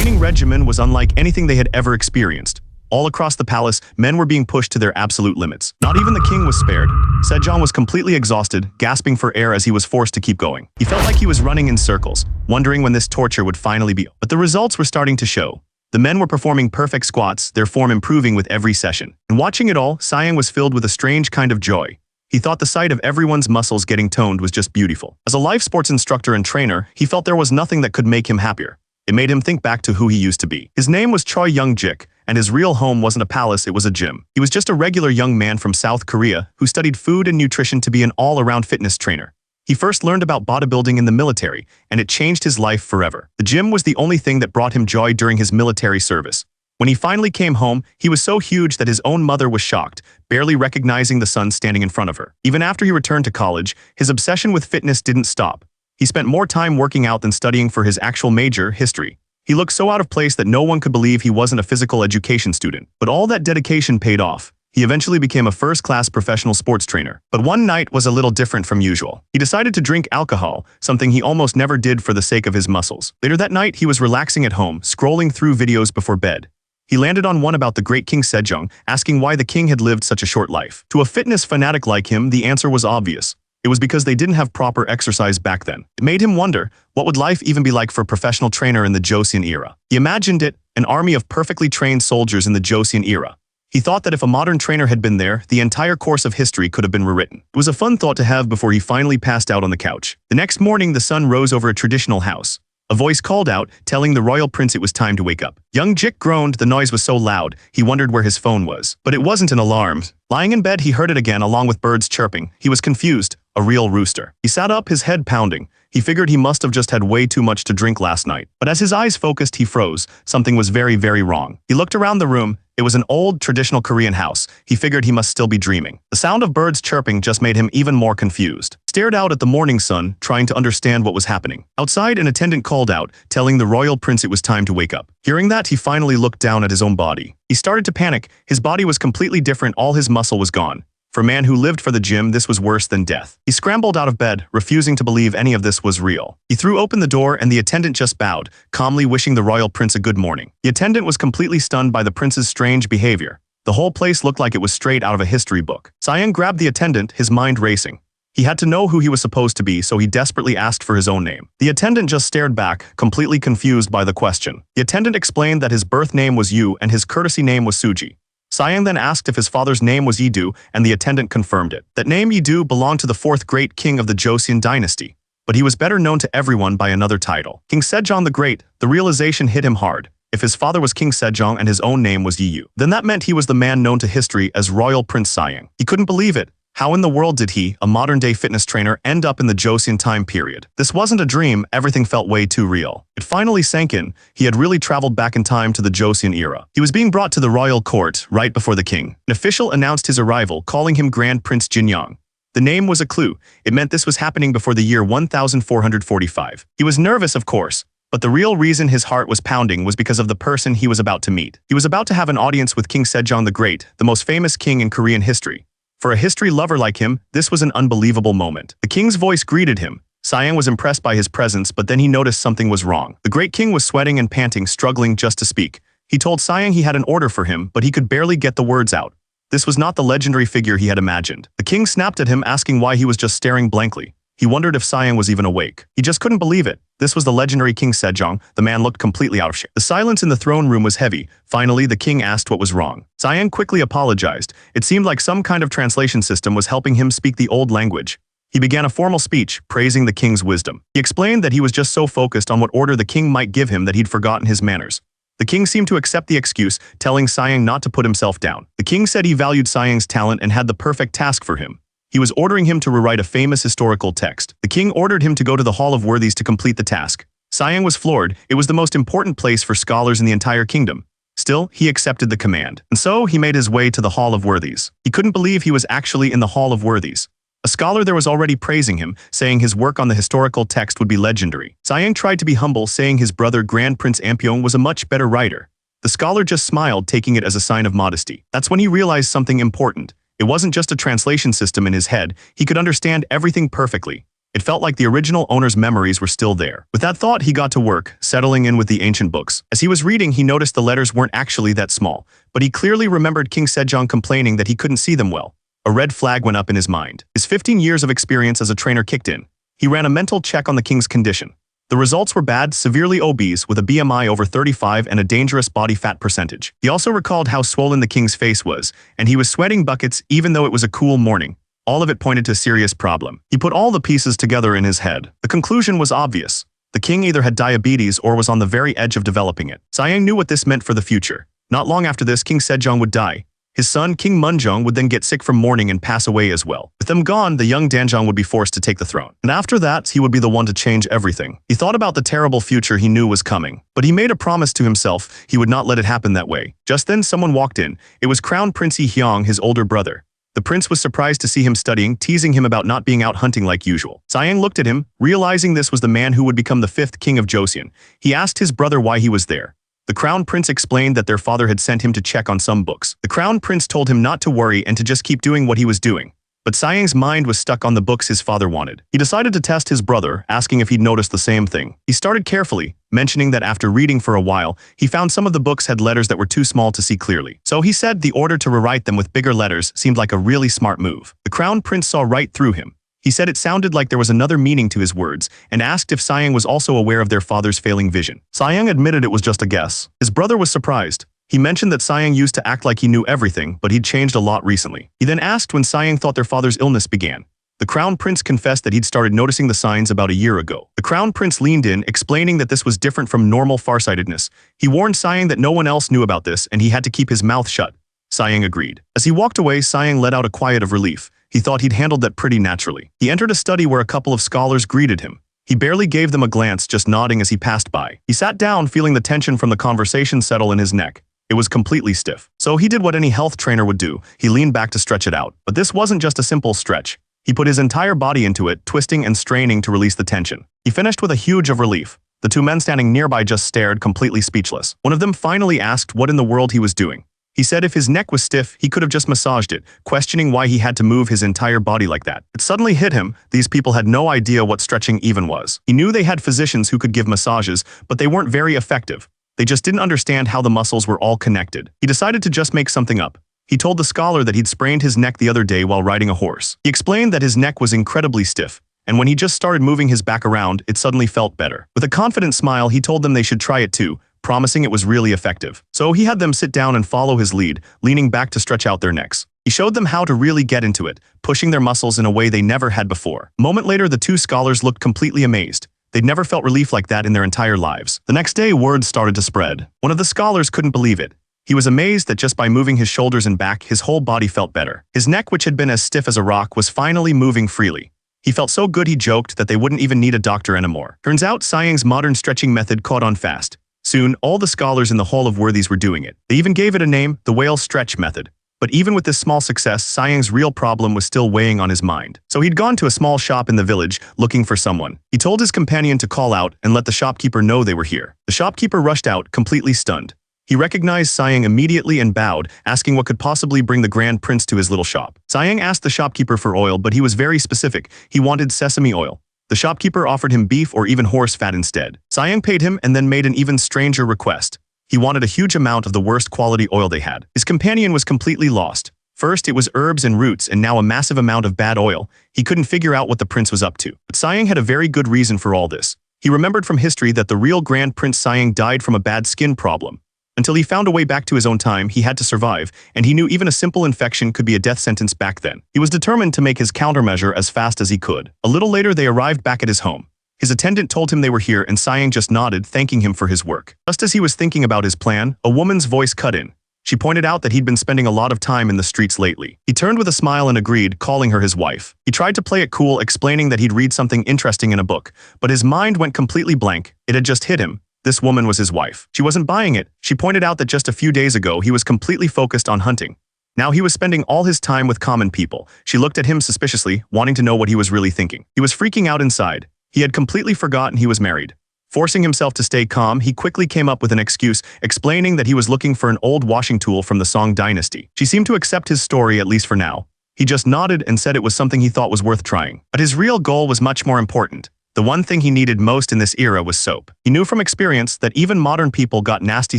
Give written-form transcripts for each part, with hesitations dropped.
training regimen was unlike anything they had ever experienced. All across the palace, men were being pushed to their absolute limits. Not even the king was spared. Sejong was completely exhausted, gasping for air as he was forced to keep going. He felt like he was running in circles, wondering when this torture would finally be. But the results were starting to show. The men were performing perfect squats, their form improving with every session. And watching it all, Sejong was filled with a strange kind of joy. He thought the sight of everyone's muscles getting toned was just beautiful. As a life sports instructor and trainer, he felt there was nothing that could make him happier. It made him think back to who he used to be. His name was Choi Young-jik, and his real home wasn't a palace, it was a gym. He was just a regular young man from South Korea who studied food and nutrition to be an all-around fitness trainer. He first learned about bodybuilding in the military, and it changed his life forever. The gym was the only thing that brought him joy during his military service. When he finally came home, he was so huge that his own mother was shocked, barely recognizing the son standing in front of her. Even after he returned to college, his obsession with fitness didn't stop. He spent more time working out than studying for his actual major, history. He looked so out of place that no one could believe he wasn't a physical education student. But all that dedication paid off. He eventually became a first-class professional sports trainer. But one night was a little different from usual. He decided to drink alcohol, something he almost never did for the sake of his muscles. Later that night, he was relaxing at home, scrolling through videos before bed. He landed on one about the great King Sejong, asking why the king had lived such a short life. To a fitness fanatic like him, the answer was obvious. It was because they didn't have proper exercise back then. It made him wonder, what would life even be like for a professional trainer in the Joseon era? He imagined it, an army of perfectly trained soldiers in the Joseon era. He thought that if a modern trainer had been there, the entire course of history could have been rewritten. It was a fun thought to have before he finally passed out on the couch. The next morning, the sun rose over a traditional house. A voice called out, telling the royal prince it was time to wake up. Young Jik groaned, the noise was so loud, he wondered where his phone was. But it wasn't an alarm. Lying in bed, he heard it again along with birds chirping. He was confused. A real rooster. He sat up, his head pounding. He figured he must have just had way too much to drink last night. But as his eyes focused, he froze. Something was very, very wrong. He looked around the room. It was an old, traditional Korean house. He figured he must still be dreaming. The sound of birds chirping just made him even more confused. Stared out at the morning sun, trying to understand what was happening. Outside, an attendant called out, telling the royal prince it was time to wake up. Hearing that, he finally looked down at his own body. He started to panic. His body was completely different, all his muscle was gone. For a man who lived for the gym, this was worse than death. He scrambled out of bed, refusing to believe any of this was real. He threw open the door and the attendant just bowed, calmly wishing the royal prince a good morning. The attendant was completely stunned by the prince's strange behavior. The whole place looked like it was straight out of a history book. Sejong grabbed the attendant, his mind racing. He had to know who he was supposed to be, so he desperately asked for his own name. The attendant just stared back, completely confused by the question. The attendant explained that his birth name was Yu and his courtesy name was Suji. Sejong then asked if his father's name was Yidu, and the attendant confirmed it. That name Yidu belonged to the fourth great king of the Joseon dynasty, but he was better known to everyone by another title. King Sejong the Great. The realization hit him hard. If his father was King Sejong and his own name was Yidu, then that meant he was the man known to history as Royal Prince Sejong. He couldn't believe it. How in the world did he, a modern-day fitness trainer, end up in the Joseon time period? This wasn't a dream, everything felt way too real. It finally sank in. He had really traveled back in time to the Joseon era. He was being brought to the royal court right before the king. An official announced his arrival, calling him Grand Prince Jinyang. The name was a clue. It meant this was happening before the year 1445. He was nervous, of course, but the real reason his heart was pounding was because of the person he was about to meet. He was about to have an audience with King Sejong the Great, the most famous king in Korean history. For a history lover like him, this was an unbelievable moment. The king's voice greeted him. Sejong was impressed by his presence, but then he noticed something was wrong. The great king was sweating and panting, struggling just to speak. He told Sejong he had an order for him, but he could barely get the words out. This was not the legendary figure he had imagined. The king snapped at him, asking why he was just staring blankly. He wondered if Sejong was even awake. He just couldn't believe it. This was the legendary King Sejong. The man looked completely out of shape. The silence in the throne room was heavy. Finally, the king asked what was wrong. Sejong quickly apologized. It seemed like some kind of translation system was helping him speak the old language. He began a formal speech, praising the king's wisdom. He explained that he was just so focused on what order the king might give him that he'd forgotten his manners. The king seemed to accept the excuse, telling Sejong not to put himself down. The king said he valued Sejong's talent and had the perfect task for him. He was ordering him to rewrite a famous historical text. The king ordered him to go to the Hall of Worthies to complete the task. Sejong was floored. It was the most important place for scholars in the entire kingdom. Still, he accepted the command. And so, he made his way to the Hall of Worthies. He couldn't believe he was actually in the Hall of Worthies. A scholar there was already praising him, saying his work on the historical text would be legendary. Sejong tried to be humble, saying his brother Grand Prince Ampyeong was a much better writer. The scholar just smiled, taking it as a sign of modesty. That's when he realized something important. It wasn't just a translation system in his head. He could understand everything perfectly. It felt like the original owner's memories were still there. With that thought, he got to work, settling in with the ancient books. As he was reading, he noticed the letters weren't actually that small, but he clearly remembered King Sejong complaining that he couldn't see them well. A red flag went up in his mind. His 15 years of experience as a trainer kicked in. He ran a mental check on the king's condition. The results were bad, severely obese, with a BMI over 35 and a dangerous body fat percentage. He also recalled how swollen the king's face was, and he was sweating buckets even though it was a cool morning. All of it pointed to a serious problem. He put all the pieces together in his head. The conclusion was obvious. The king either had diabetes or was on the very edge of developing it. Sayang knew what this meant for the future. Not long after this, King Sejong would die. His son, King Munjong, would then get sick from mourning and pass away as well. With them gone, the young Danjong would be forced to take the throne. And after that, he would be the one to change everything. He thought about the terrible future he knew was coming. But he made a promise to himself he would not let it happen that way. Just then, someone walked in. It was Crown Prince Yi Hyang, his older brother. The prince was surprised to see him studying, teasing him about not being out hunting like usual. Sayang looked at him, realizing this was the man who would become the 5th king of Joseon. He asked his brother why he was there. The crown prince explained that their father had sent him to check on some books. The crown prince told him not to worry and to just keep doing what he was doing. But Sayang's mind was stuck on the books his father wanted. He decided to test his brother, asking if he'd noticed the same thing. He started carefully, mentioning that after reading for a while, he found some of the books had letters that were too small to see clearly. So he said the order to rewrite them with bigger letters seemed like a really smart move. The crown prince saw right through him. He said it sounded like there was another meaning to his words and asked if Sayang was also aware of their father's failing vision. Sayang admitted it was just a guess. His brother was surprised. He mentioned that Sayang used to act like he knew everything, but he'd changed a lot recently. He then asked when Sayang thought their father's illness began. The crown prince confessed that he'd started noticing the signs about a year ago. The crown prince leaned in, explaining that this was different from normal farsightedness. He warned Sayang that no one else knew about this and he had to keep his mouth shut. Sayang agreed. As he walked away, Sayang let out a quiet of relief. He thought he'd handled that pretty naturally. He entered a study where a couple of scholars greeted him. He barely gave them a glance, just nodding as he passed by. He sat down, feeling the tension from the conversation settle in his neck. It was completely stiff. So he did what any health trainer would do. He leaned back to stretch it out. But this wasn't just a simple stretch. He put his entire body into it, twisting and straining to release the tension. He finished with a huge of relief. The two men standing nearby just stared, completely speechless. One of them finally asked what in the world he was doing. He said if his neck was stiff, he could have just massaged it, questioning why he had to move his entire body like that. It suddenly hit him. These people had no idea what stretching even was. He knew they had physicians who could give massages, but they weren't very effective. They just didn't understand how the muscles were all connected. He decided to just make something up. He told the scholar that he'd sprained his neck the other day while riding a horse. He explained that his neck was incredibly stiff, and when he just started moving his back around, it suddenly felt better. With a confident smile, he told them they should try it too, promising it was really effective. So he had them sit down and follow his lead, leaning back to stretch out their necks. He showed them how to really get into it, pushing their muscles in a way they never had before. A moment later, the two scholars looked completely amazed. They'd never felt relief like that in their entire lives. The next day, word started to spread. One of the scholars couldn't believe it. He was amazed that just by moving his shoulders and back, his whole body felt better. His neck, which had been as stiff as a rock, was finally moving freely. He felt so good he joked that they wouldn't even need a doctor anymore. Turns out, Sayang's modern stretching method caught on fast. Soon, all the scholars in the Hall of Worthies were doing it. They even gave it a name, the whale stretch method. But even with this small success, Sayang's real problem was still weighing on his mind. So he'd gone to a small shop in the village, looking for someone. He told his companion to call out and let the shopkeeper know they were here. The shopkeeper rushed out, completely stunned. He recognized Sayang immediately and bowed, asking what could possibly bring the Grand Prince to his little shop. Sayang asked the shopkeeper for oil, but he was very specific. He wanted sesame oil. The shopkeeper offered him beef or even horse fat instead. Sayang paid him and then made an even stranger request. He wanted a huge amount of the worst quality oil they had. His companion was completely lost. First, it was herbs and roots, and now a massive amount of bad oil. He couldn't figure out what the prince was up to. But Sayang had a very good reason for all this. He remembered from history that the real Grand Prince Sayang died from a bad skin problem. Until he found a way back to his own time, he had to survive, and he knew even a simple infection could be a death sentence back then. He was determined to make his countermeasure as fast as he could. A little later, they arrived back at his home. His attendant told him they were here, and Sayang just nodded, thanking him for his work. Just as he was thinking about his plan, a woman's voice cut in. She pointed out that he'd been spending a lot of time in the streets lately. He turned with a smile and agreed, calling her his wife. He tried to play it cool, explaining that he'd read something interesting in a book, but his mind went completely blank. It had just hit him. This woman was his wife. She wasn't buying it. She pointed out that just a few days ago, he was completely focused on hunting. Now he was spending all his time with common people. She looked at him suspiciously, wanting to know what he was really thinking. He was freaking out inside. He had completely forgotten he was married. Forcing himself to stay calm, he quickly came up with an excuse, explaining that he was looking for an old washing tool from the Song dynasty. She seemed to accept his story, at least for now. He just nodded and said it was something he thought was worth trying. But his real goal was much more important. The one thing he needed most in this era was soap. He knew from experience that even modern people got nasty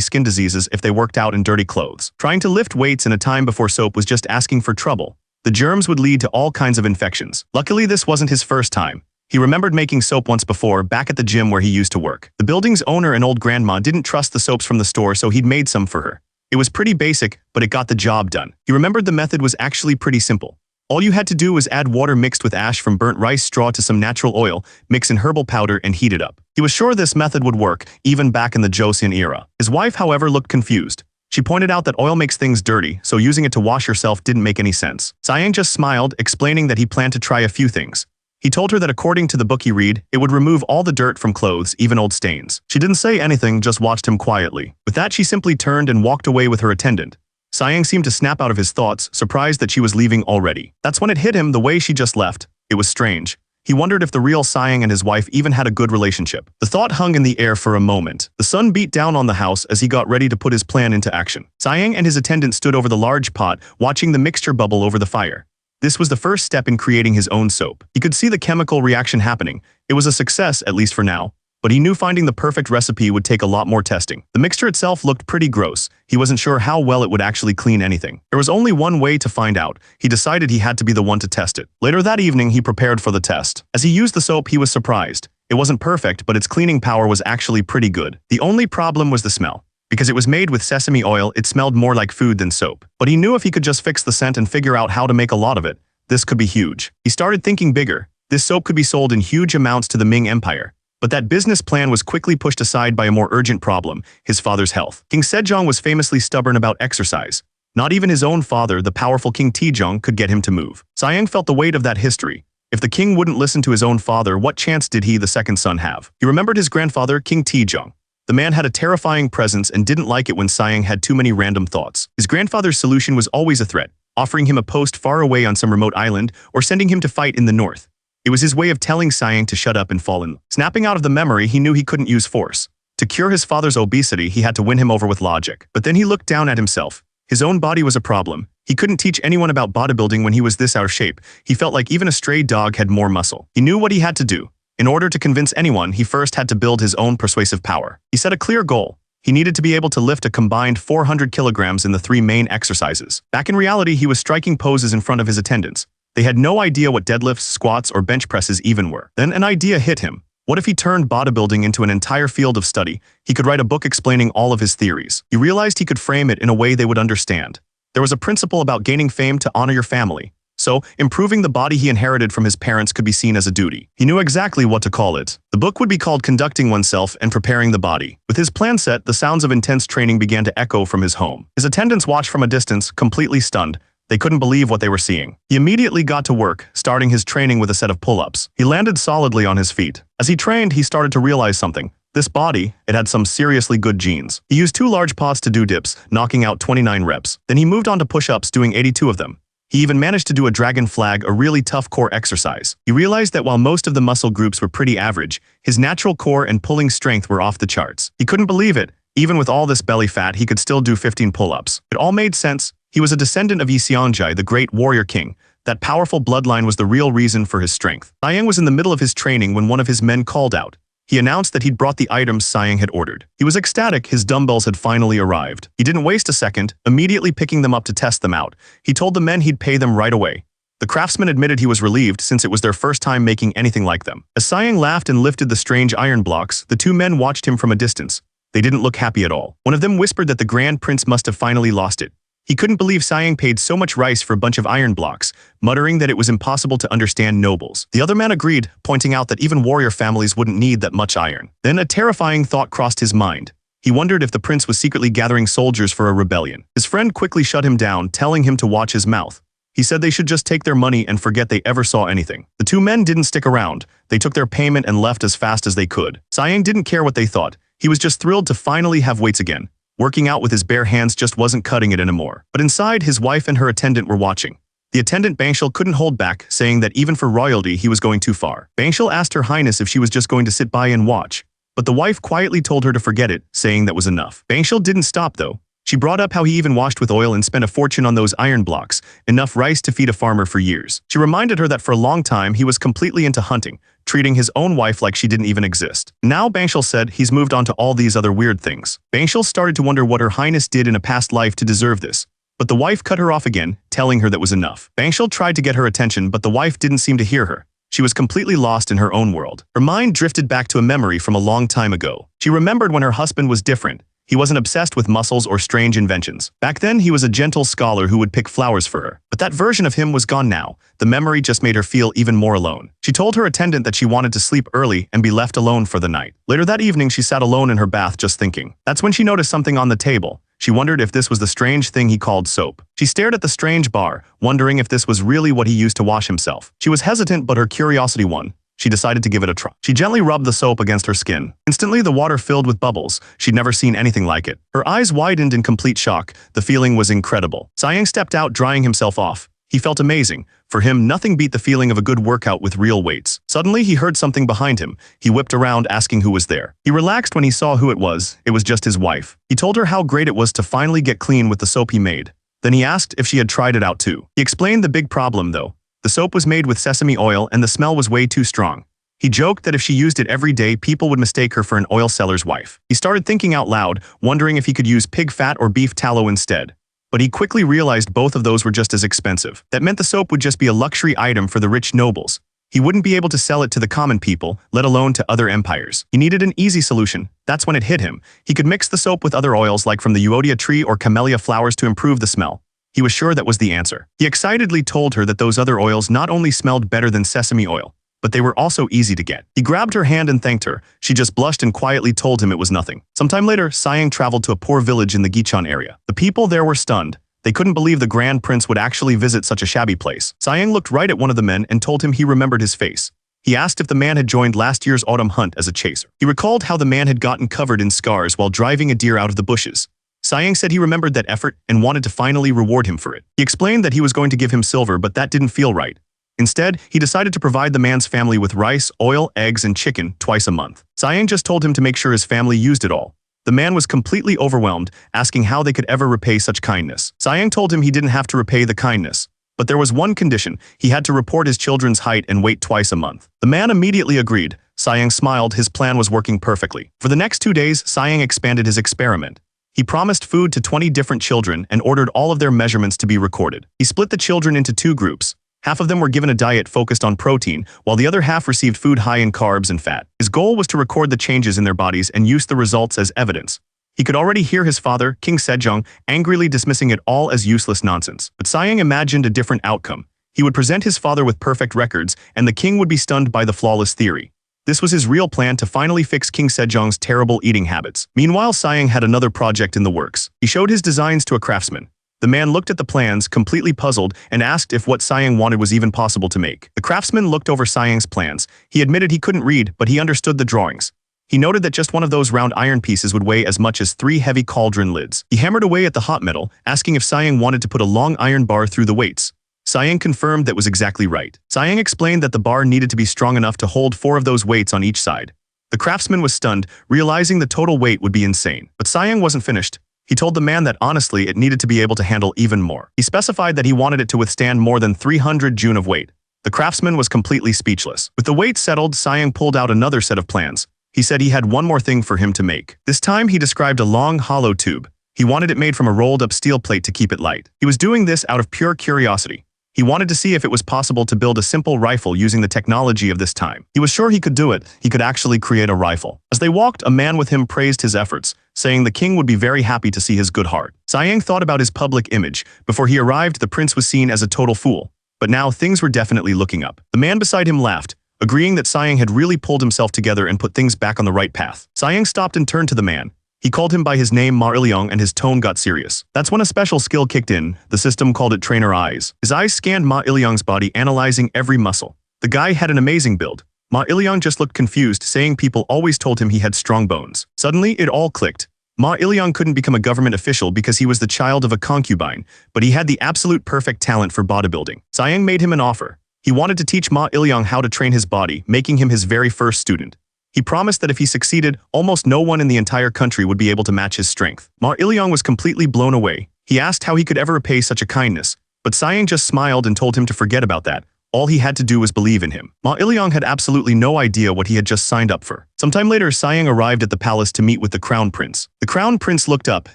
skin diseases if they worked out in dirty clothes. Trying to lift weights in a time before soap was just asking for trouble. The germs would lead to all kinds of infections. Luckily, this wasn't his first time. He remembered making soap once before, back at the gym where he used to work. The building's owner, an old grandma, didn't trust the soaps from the store, so he'd made some for her. It was pretty basic, but it got the job done. He remembered the method was actually pretty simple. All you had to do was add water mixed with ash from burnt rice straw to some natural oil, mix in herbal powder, and heat it up. He was sure this method would work, even back in the Joseon era. His wife, however, looked confused. She pointed out that oil makes things dirty, so using it to wash yourself didn't make any sense. Sayang just smiled, explaining that he planned to try a few things. He told her that according to the book he read, it would remove all the dirt from clothes, even old stains. She didn't say anything, just watched him quietly. With that, she simply turned and walked away with her attendant. Sayang seemed to snap out of his thoughts, surprised that she was leaving already. That's when it hit him the way she just left. It was strange. He wondered if the real Sayang and his wife even had a good relationship. The thought hung in the air for a moment. The sun beat down on the house as he got ready to put his plan into action. Sayang and his attendant stood over the large pot, watching the mixture bubble over the fire. This was the first step in creating his own soap. He could see the chemical reaction happening. It was a success, at least for now. But he knew finding the perfect recipe would take a lot more testing. The mixture itself looked pretty gross. He wasn't sure how well it would actually clean anything. There was only one way to find out. He decided he had to be the one to test it. Later that evening, he prepared for the test. As he used the soap, he was surprised. It wasn't perfect, but its cleaning power was actually pretty good. The only problem was the smell. Because it was made with sesame oil, it smelled more like food than soap. But he knew if he could just fix the scent and figure out how to make a lot of it, this could be huge. He started thinking bigger. This soap could be sold in huge amounts to the Ming Empire. But that business plan was quickly pushed aside by a more urgent problem, his father's health. King Sejong was famously stubborn about exercise. Not even his own father, the powerful King Taejong, could get him to move. Sayang felt the weight of that history. If the king wouldn't listen to his own father, what chance did he, the second son, have? He remembered his grandfather, King Taejong. The man had a terrifying presence and didn't like it when Sayang had too many random thoughts. His grandfather's solution was always a threat, offering him a post far away on some remote island or sending him to fight in the north. It was his way of telling Sayang to shut up and fall in. Snapping out of the memory, he knew he couldn't use force. To cure his father's obesity, he had to win him over with logic. But then he looked down at himself. His own body was a problem. He couldn't teach anyone about bodybuilding when he was this out of shape. He felt like even a stray dog had more muscle. He knew what he had to do. In order to convince anyone, he first had to build his own persuasive power. He set a clear goal. He needed to be able to lift a combined 400 kilograms in the 3 main exercises. Back in reality, he was striking poses in front of his attendants. They had no idea what deadlifts, squats, or bench presses even were. Then an idea hit him. What if he turned bodybuilding into an entire field of study? He could write a book explaining all of his theories. He realized he could frame it in a way they would understand. There was a principle about gaining fame to honor your family. So, improving the body he inherited from his parents could be seen as a duty. He knew exactly what to call it. The book would be called Conducting Oneself and Preparing the Body. With his plan set, the sounds of intense training began to echo from his home. His attendants watched from a distance, completely stunned. They couldn't believe what they were seeing. He immediately got to work, starting his training with a set of pull-ups. He landed solidly on his feet. As he trained, he started to realize something. This body, it had some seriously good genes. He used 2 large pots to do dips, knocking out 29 reps. Then he moved on to push-ups, doing 82 of them. He even managed to do a dragon flag, a really tough core exercise. He realized that while most of the muscle groups were pretty average, his natural core and pulling strength were off the charts. He couldn't believe it. Even with all this belly fat, he could still do 15 pull-ups. It all made sense. He was a descendant of Seongjai, the great warrior king. That powerful bloodline was the real reason for his strength. Sayang was in the middle of his training when one of his men called out. He announced that he'd brought the items Sayang had ordered. He was ecstatic, his dumbbells had finally arrived. He didn't waste a second, immediately picking them up to test them out. He told the men he'd pay them right away. The craftsman admitted he was relieved since it was their first time making anything like them. As Sayang laughed and lifted the strange iron blocks, the 2 men watched him from a distance. They didn't look happy at all. One of them whispered that the Grand Prince must have finally lost it. He couldn't believe Sayang paid so much rice for a bunch of iron blocks, muttering that it was impossible to understand nobles. The other man agreed, pointing out that even warrior families wouldn't need that much iron. Then a terrifying thought crossed his mind. He wondered if the prince was secretly gathering soldiers for a rebellion. His friend quickly shut him down, telling him to watch his mouth. He said they should just take their money and forget they ever saw anything. The 2 men didn't stick around. They took their payment and left as fast as they could. Sayang didn't care what they thought. He was just thrilled to finally have weights again. Working out with his bare hands just wasn't cutting it anymore. But inside, his wife and her attendant were watching. The attendant Bangshul couldn't hold back, saying that even for royalty he was going too far. Bangshul asked her highness if she was just going to sit by and watch. But the wife quietly told her to forget it, saying that was enough. Bangshul didn't stop though. She brought up how he even washed with oil and spent a fortune on those iron blocks, enough rice to feed a farmer for years. She reminded her that for a long time he was completely into hunting, treating his own wife like she didn't even exist. Now Bangshul said he's moved on to all these other weird things. Bangshul started to wonder what Her Highness did in a past life to deserve this. But the wife cut her off again, telling her that was enough. Bangshul tried to get her attention, but the wife didn't seem to hear her. She was completely lost in her own world. Her mind drifted back to a memory from a long time ago. She remembered when her husband was different. He wasn't obsessed with muscles or strange inventions. Back then, he was a gentle scholar who would pick flowers for her. But that version of him was gone now. The memory just made her feel even more alone. She told her attendant that she wanted to sleep early and be left alone for the night. Later that evening, she sat alone in her bath just thinking. That's when she noticed something on the table. She wondered if this was the strange thing he called soap. She stared at the strange bar, wondering if this was really what he used to wash himself. She was hesitant, but her curiosity won. She decided to give it a try. She gently rubbed the soap against her skin. Instantly, the water filled with bubbles. She'd never seen anything like it. Her eyes widened in complete shock. The feeling was incredible. Sayang stepped out, drying himself off. He felt amazing. For him, nothing beat the feeling of a good workout with real weights. Suddenly, he heard something behind him. He whipped around, asking who was there. He relaxed when he saw who it was. It was just his wife. He told her how great it was to finally get clean with the soap he made. Then he asked if she had tried it out too. He explained the big problem, though. The soap was made with sesame oil and the smell was way too strong. He joked that if she used it every day, people would mistake her for an oil seller's wife. He started thinking out loud, wondering if he could use pig fat or beef tallow instead. But he quickly realized both of those were just as expensive. That meant the soap would just be a luxury item for the rich nobles. He wouldn't be able to sell it to the common people, let alone to other empires. He needed an easy solution. That's when it hit him. He could mix the soap with other oils like from the euodia tree or camellia flowers to improve the smell. He was sure that was the answer. He excitedly told her that those other oils not only smelled better than sesame oil, but they were also easy to get. He grabbed her hand and thanked her. She just blushed and quietly told him it was nothing. Sometime later, Sayang traveled to a poor village in the Gichon area. The people there were stunned. They couldn't believe the Grand Prince would actually visit such a shabby place. Sayang looked right at one of the men and told him he remembered his face. He asked if the man had joined last year's autumn hunt as a chaser. He recalled how the man had gotten covered in scars while driving a deer out of the bushes. Sayang said he remembered that effort and wanted to finally reward him for it. He explained that he was going to give him silver, but that didn't feel right. Instead, he decided to provide the man's family with rice, oil, eggs, and chicken twice a month. Sayang just told him to make sure his family used it all. The man was completely overwhelmed, asking how they could ever repay such kindness. Sayang told him he didn't have to repay the kindness. But there was one condition: he had to report his children's height and weight twice a month. The man immediately agreed. Sayang smiled. His plan was working perfectly. For the next 2 days, Sayang expanded his experiment. He promised food to 20 different children and ordered all of their measurements to be recorded. He split the children into 2 groups. Half of them were given a diet focused on protein, while the other half received food high in carbs and fat. His goal was to record the changes in their bodies and use the results as evidence. He could already hear his father, King Sejong, angrily dismissing it all as useless nonsense. But Sayang imagined a different outcome. He would present his father with perfect records, and the king would be stunned by the flawless theory. This was his real plan to finally fix King Sejong's terrible eating habits. Meanwhile, Sayang had another project in the works. He showed his designs to a craftsman. The man looked at the plans, completely puzzled, and asked if what Sayang wanted was even possible to make. The craftsman looked over Sayang's plans. He admitted he couldn't read, but he understood the drawings. He noted that just one of those round iron pieces would weigh as much as 3 heavy cauldron lids. He hammered away at the hot metal, asking if Sayang wanted to put a long iron bar through the weights. Sayang confirmed that was exactly right. Sayang explained that the bar needed to be strong enough to hold 4 of those weights on each side. The craftsman was stunned, realizing the total weight would be insane. But Sayang wasn't finished. He told the man that honestly it needed to be able to handle even more. He specified that he wanted it to withstand more than 300 jun of weight. The craftsman was completely speechless. With the weight settled, Sayang pulled out another set of plans. He said he had one more thing for him to make. This time he described a long, hollow tube. He wanted it made from a rolled-up steel plate to keep it light. He was doing this out of pure curiosity. He wanted to see if it was possible to build a simple rifle using the technology of this time. He was sure he could do it. He could actually create a rifle. As they walked, a man with him praised his efforts, saying the king would be very happy to see his good heart. Sayang thought about his public image. Before he arrived, the prince was seen as a total fool. But now things were definitely looking up. The man beside him laughed, agreeing that Sayang had really pulled himself together and put things back on the right path. Sayang stopped and turned to the man. He called him by his name Ma Ilyong, and his tone got serious. That's when a special skill kicked in. The system called it Trainer Eyes. His eyes scanned Ma Ilyong's body, analyzing every muscle. The guy had an amazing build. Ma Ilyong just looked confused, saying people always told him he had strong bones. Suddenly, it all clicked. Ma Ilyong couldn't become a government official because he was the child of a concubine, but he had the absolute perfect talent for bodybuilding. Sayang made him an offer. He wanted to teach Ma Ilyong how to train his body, making him his very first student. He promised that if he succeeded, almost no one in the entire country would be able to match his strength. Ma Iliang was completely blown away. He asked how he could ever repay such a kindness, but Siang just smiled and told him to forget about that. All he had to do was believe in him. Ma Iliang had absolutely no idea what he had just signed up for. Sometime later, Siang arrived at the palace to meet with the crown prince. The crown prince looked up,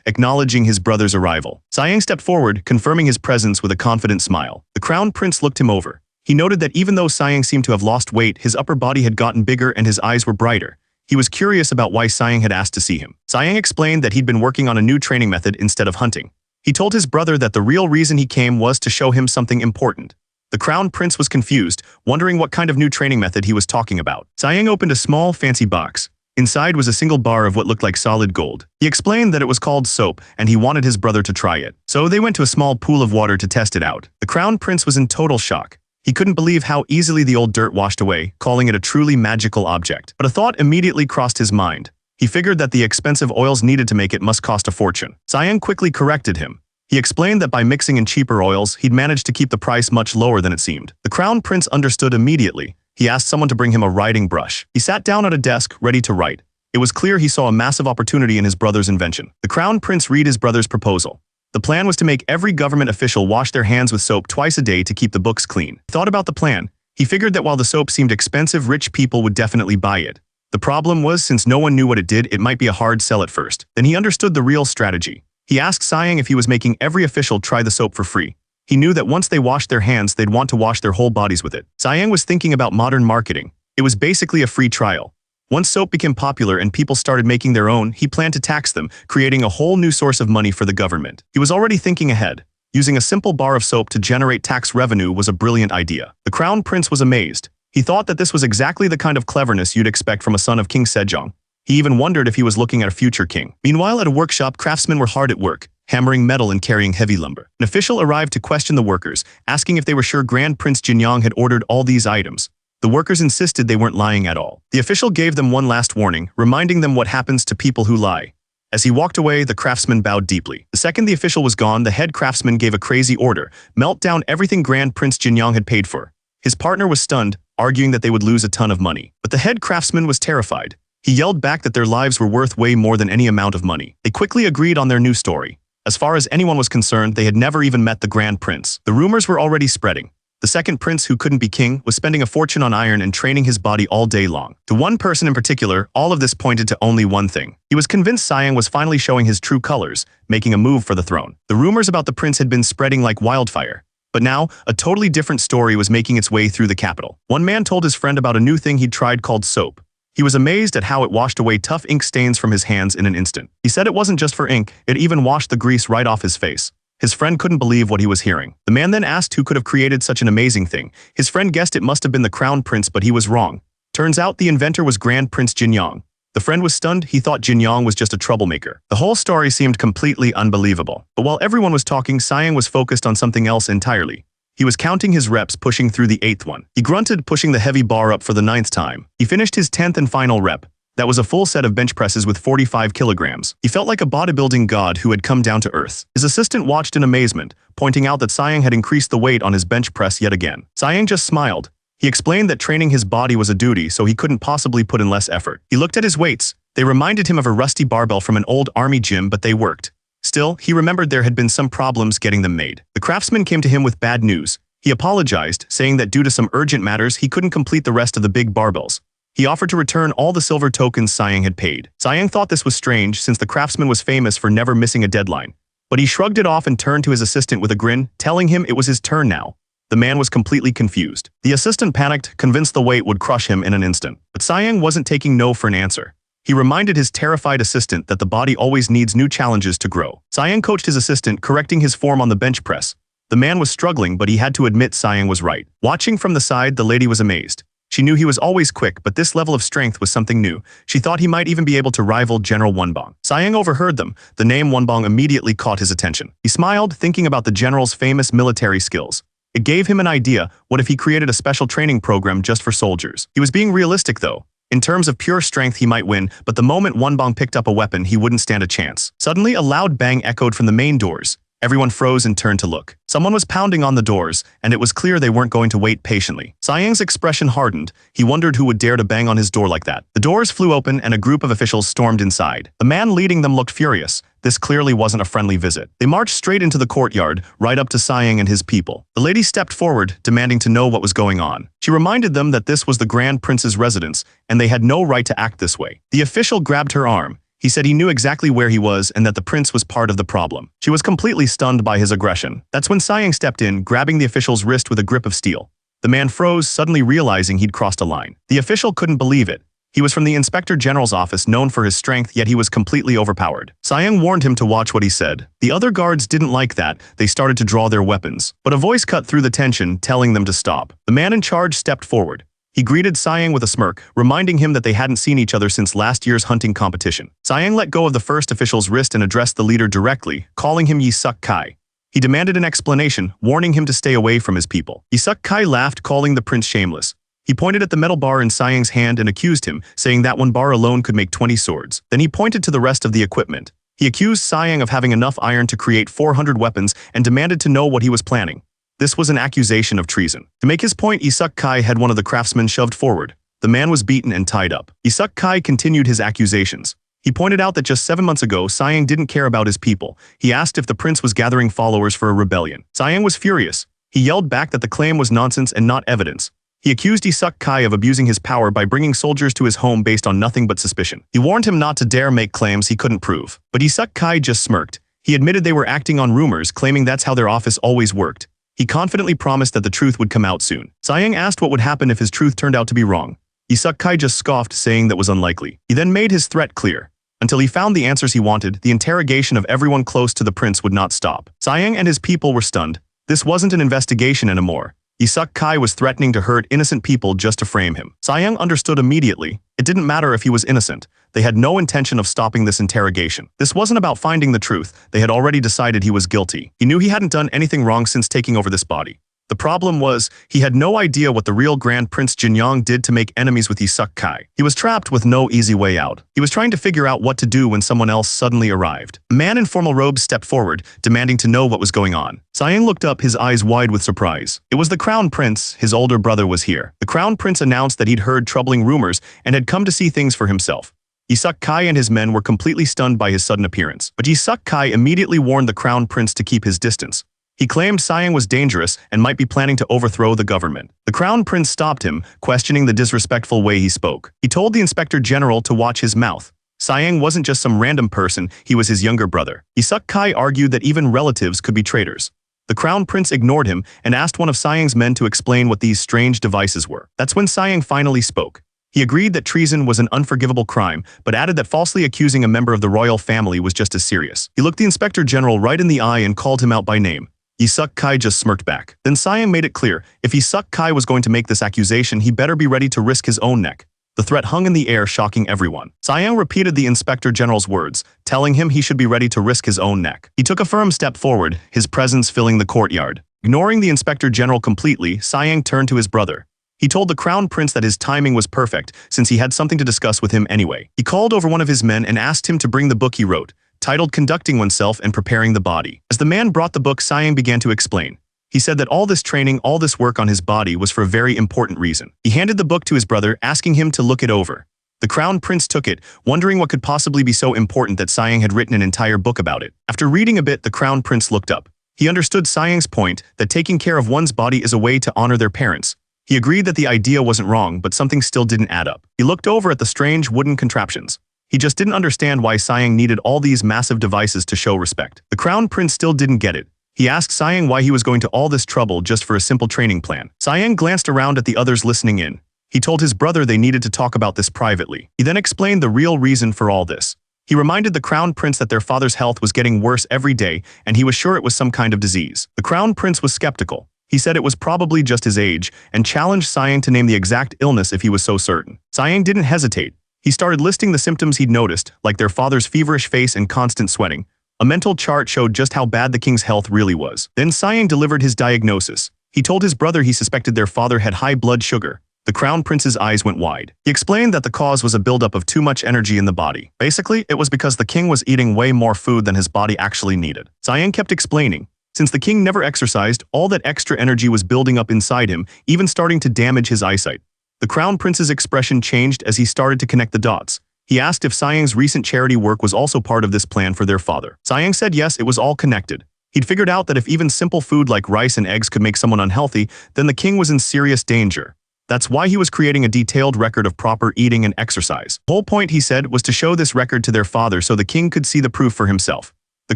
acknowledging his brother's arrival. Siang stepped forward, confirming his presence with a confident smile. The crown prince looked him over. He noted that even though Siang seemed to have lost weight, his upper body had gotten bigger and his eyes were brighter. He was curious about why Siang had asked to see him. Siang explained that he'd been working on a new training method instead of hunting. He told his brother that the real reason he came was to show him something important. The crown prince was confused, wondering what kind of new training method he was talking about. Siang opened a small, fancy box. Inside was a single bar of what looked like solid gold. He explained that it was called soap, and he wanted his brother to try it. So they went to a small pool of water to test it out. The crown prince was in total shock. He couldn't believe how easily the old dirt washed away, calling it a truly magical object. But a thought immediately crossed his mind. He figured that the expensive oils needed to make it must cost a fortune. Siang quickly corrected him. He explained that by mixing in cheaper oils, he'd managed to keep the price much lower than it seemed. The crown prince understood immediately. He asked someone to bring him a writing brush. He sat down at a desk, ready to write. It was clear he saw a massive opportunity in his brother's invention. The crown prince read his brother's proposal. The plan was to make every government official wash their hands with soap twice a day to keep the books clean. He thought about the plan. He figured that while the soap seemed expensive, rich people would definitely buy it. The problem was, since no one knew what it did, it might be a hard sell at first. Then he understood the real strategy. He asked Siang if he was making every official try the soap for free. He knew that once they washed their hands, they'd want to wash their whole bodies with it. Siang was thinking about modern marketing. It was basically a free trial. Once soap became popular and people started making their own, he planned to tax them, creating a whole new source of money for the government. He was already thinking ahead. Using a simple bar of soap to generate tax revenue was a brilliant idea. The crown prince was amazed. He thought that this was exactly the kind of cleverness you'd expect from a son of King Sejong. He even wondered if he was looking at a future king. Meanwhile, at a workshop, craftsmen were hard at work, hammering metal and carrying heavy lumber. An official arrived to question the workers, asking if they were sure Grand Prince Jinyang had ordered all these items. The workers insisted they weren't lying at all. The official gave them one last warning, reminding them what happens to people who lie. As he walked away, the craftsman bowed deeply. The second the official was gone, the head craftsman gave a crazy order: melt down everything Grand Prince Jinyang had paid for. His partner was stunned, arguing that they would lose a ton of money. But the head craftsman was terrified. He yelled back that their lives were worth way more than any amount of money. They quickly agreed on their new story. As far as anyone was concerned, they had never even met the Grand Prince. The rumors were already spreading. The second prince, who couldn't be king, was spending a fortune on iron and training his body all day long. To one person in particular, all of this pointed to only one thing. He was convinced Siang was finally showing his true colors, making a move for the throne. The rumors about the prince had been spreading like wildfire. But now, a totally different story was making its way through the capital. One man told his friend about a new thing he'd tried called soap. He was amazed at how it washed away tough ink stains from his hands in an instant. He said it wasn't just for ink, it even washed the grease right off his face. His friend couldn't believe what he was hearing. The man then asked who could have created such an amazing thing. His friend guessed it must have been the crown prince, but he was wrong. Turns out the inventor was Grand Prince Jinyang. The friend was stunned. He thought Jinyang was just a troublemaker. The whole story seemed completely unbelievable. But while everyone was talking, Siang was focused on something else entirely. He was counting his reps, pushing through the 8th one. He grunted, pushing the heavy bar up for the 9th time. He finished his 10th and final rep. That was a full set of bench presses with 45 kilograms. He felt like a bodybuilding god who had come down to earth. His assistant watched in amazement, pointing out that Siang had increased the weight on his bench press yet again. Siang just smiled. He explained that training his body was a duty, so he couldn't possibly put in less effort. He looked at his weights. They reminded him of a rusty barbell from an old army gym, but they worked. Still, he remembered there had been some problems getting them made. The craftsman came to him with bad news. He apologized, saying that due to some urgent matters, he couldn't complete the rest of the big barbells. He offered to return all the silver tokens Siang had paid. Siang thought this was strange, since the craftsman was famous for never missing a deadline. But he shrugged it off and turned to his assistant with a grin, telling him it was his turn now. The man was completely confused. The assistant panicked, convinced the weight would crush him in an instant. But Siang wasn't taking no for an answer. He reminded his terrified assistant that the body always needs new challenges to grow. Siang coached his assistant, correcting his form on the bench press. The man was struggling, but he had to admit Siang was right. Watching from the side, the lady was amazed. She knew he was always quick, but this level of strength was something new. She thought he might even be able to rival General Wonbong. Siang overheard them. The name Wonbong immediately caught his attention. He smiled, thinking about the general's famous military skills. It gave him an idea. What if he created a special training program just for soldiers? He was being realistic, though. In terms of pure strength, he might win, but the moment Wonbong picked up a weapon, he wouldn't stand a chance. Suddenly, a loud bang echoed from the main doors. Everyone froze and turned to look. Someone was pounding on the doors, and it was clear they weren't going to wait patiently. Sayang's expression hardened. He wondered who would dare to bang on his door like that. The doors flew open and a group of officials stormed inside. The man leading them looked furious. This clearly wasn't a friendly visit. They marched straight into the courtyard, right up to Sayang and his people. The lady stepped forward, demanding to know what was going on. She reminded them that this was the Grand Prince's residence, and they had no right to act this way. The official grabbed her arm. He said he knew exactly where he was and that the prince was part of the problem. She was completely stunned by his aggression. That's when Sayang stepped in, grabbing the official's wrist with a grip of steel. The man froze, suddenly realizing he'd crossed a line. The official couldn't believe it. He was from the Inspector General's office, known for his strength, yet he was completely overpowered. Sayang warned him to watch what he said. The other guards didn't like that. They started to draw their weapons. But a voice cut through the tension, telling them to stop. The man in charge stepped forward. He greeted Sayang with a smirk, reminding him that they hadn't seen each other since last year's hunting competition. Sayang let go of the first official's wrist and addressed the leader directly, calling him Yisuk Kai. He demanded an explanation, warning him to stay away from his people. Yisuk Kai laughed, calling the prince shameless. He pointed at the metal bar in Sayang's hand and accused him, saying that one bar alone could make 20 swords. Then he pointed to the rest of the equipment. He accused Sayang of having enough iron to create 400 weapons and demanded to know what he was planning. This was an accusation of treason. To make his point, Yisuk Kai had one of the craftsmen shoved forward. The man was beaten and tied up. Yisuk Kai continued his accusations. He pointed out that just 7 months ago, Sayang didn't care about his people. He asked if the prince was gathering followers for a rebellion. Sayang was furious. He yelled back that the claim was nonsense and not evidence. He accused Yisuk Kai of abusing his power by bringing soldiers to his home based on nothing but suspicion. He warned him not to dare make claims he couldn't prove. But Yisuk Kai just smirked. He admitted they were acting on rumors, claiming that's how their office always worked. He confidently promised that the truth would come out soon. Sayang asked what would happen if his truth turned out to be wrong. Yisuk Kai just scoffed, saying that was unlikely. He then made his threat clear. Until he found the answers he wanted, the interrogation of everyone close to the prince would not stop. Sayang and his people were stunned. This wasn't an investigation anymore. Yisuk Kai was threatening to hurt innocent people just to frame him. Sayang understood immediately. It didn't matter if he was innocent. They had no intention of stopping this interrogation. This wasn't about finding the truth. They had already decided he was guilty. He knew he hadn't done anything wrong since taking over this body. The problem was, he had no idea what the real Grand Prince Jinyang did to make enemies with Yisuk Kai. He was trapped with no easy way out. He was trying to figure out what to do when someone else suddenly arrived. A man in formal robes stepped forward, demanding to know what was going on. Sayang looked up, his eyes wide with surprise. It was the Crown Prince. His older brother was here. The Crown Prince announced that he'd heard troubling rumors and had come to see things for himself. Yisuk Kai and his men were completely stunned by his sudden appearance. But Yisuk Kai immediately warned the Crown Prince to keep his distance. He claimed Sayang was dangerous and might be planning to overthrow the government. The Crown Prince stopped him, questioning the disrespectful way he spoke. He told the Inspector General to watch his mouth. Sayang wasn't just some random person, he was his younger brother. Yisuk Kai argued that even relatives could be traitors. The Crown Prince ignored him and asked one of Sayang's men to explain what these strange devices were. That's when Sayang finally spoke. He agreed that treason was an unforgivable crime, but added that falsely accusing a member of the royal family was just as serious. He looked the Inspector General right in the eye and called him out by name. Yisuk Kai just smirked back. Then Sayang made it clear, if Yisuk Kai was going to make this accusation, he better be ready to risk his own neck. The threat hung in the air, shocking everyone. Sayang repeated the Inspector General's words, telling him he should be ready to risk his own neck. He took a firm step forward, his presence filling the courtyard. Ignoring the Inspector General completely, Sayang turned to his brother. He told the Crown Prince that his timing was perfect, since he had something to discuss with him anyway. He called over one of his men and asked him to bring the book he wrote, titled Conducting Oneself and Preparing the Body. As the man brought the book, Sayang began to explain. He said that all this training, all this work on his body was for a very important reason. He handed the book to his brother, asking him to look it over. The Crown Prince took it, wondering what could possibly be so important that Sayang had written an entire book about it. After reading a bit, the Crown Prince looked up. He understood Sayang's point, that taking care of one's body is a way to honor their parents. He agreed that the idea wasn't wrong, but something still didn't add up. He looked over at the strange wooden contraptions. He just didn't understand why Sayang needed all these massive devices to show respect. The Crown Prince still didn't get it. He asked Sayang why he was going to all this trouble just for a simple training plan. Sayang glanced around at the others listening in. He told his brother they needed to talk about this privately. He then explained the real reason for all this. He reminded the Crown Prince that their father's health was getting worse every day, and he was sure it was some kind of disease. The Crown Prince was skeptical. He said it was probably just his age, and challenged Sayang to name the exact illness if he was so certain. Sayang didn't hesitate. He started listing the symptoms he'd noticed, like their father's feverish face and constant sweating. A mental chart showed just how bad the king's health really was. Then Sayang delivered his diagnosis. He told his brother he suspected their father had high blood sugar. The Crown Prince's eyes went wide. He explained that the cause was a buildup of too much energy in the body. Basically, it was because the king was eating way more food than his body actually needed. Siang kept explaining. Since the king never exercised, all that extra energy was building up inside him, even starting to damage his eyesight. The Crown Prince's expression changed as he started to connect the dots. He asked if Siang's recent charity work was also part of this plan for their father. Siang said yes, it was all connected. He'd figured out that if even simple food like rice and eggs could make someone unhealthy, then the king was in serious danger. That's why he was creating a detailed record of proper eating and exercise. The whole point, he said, was to show this record to their father so the king could see the proof for himself. The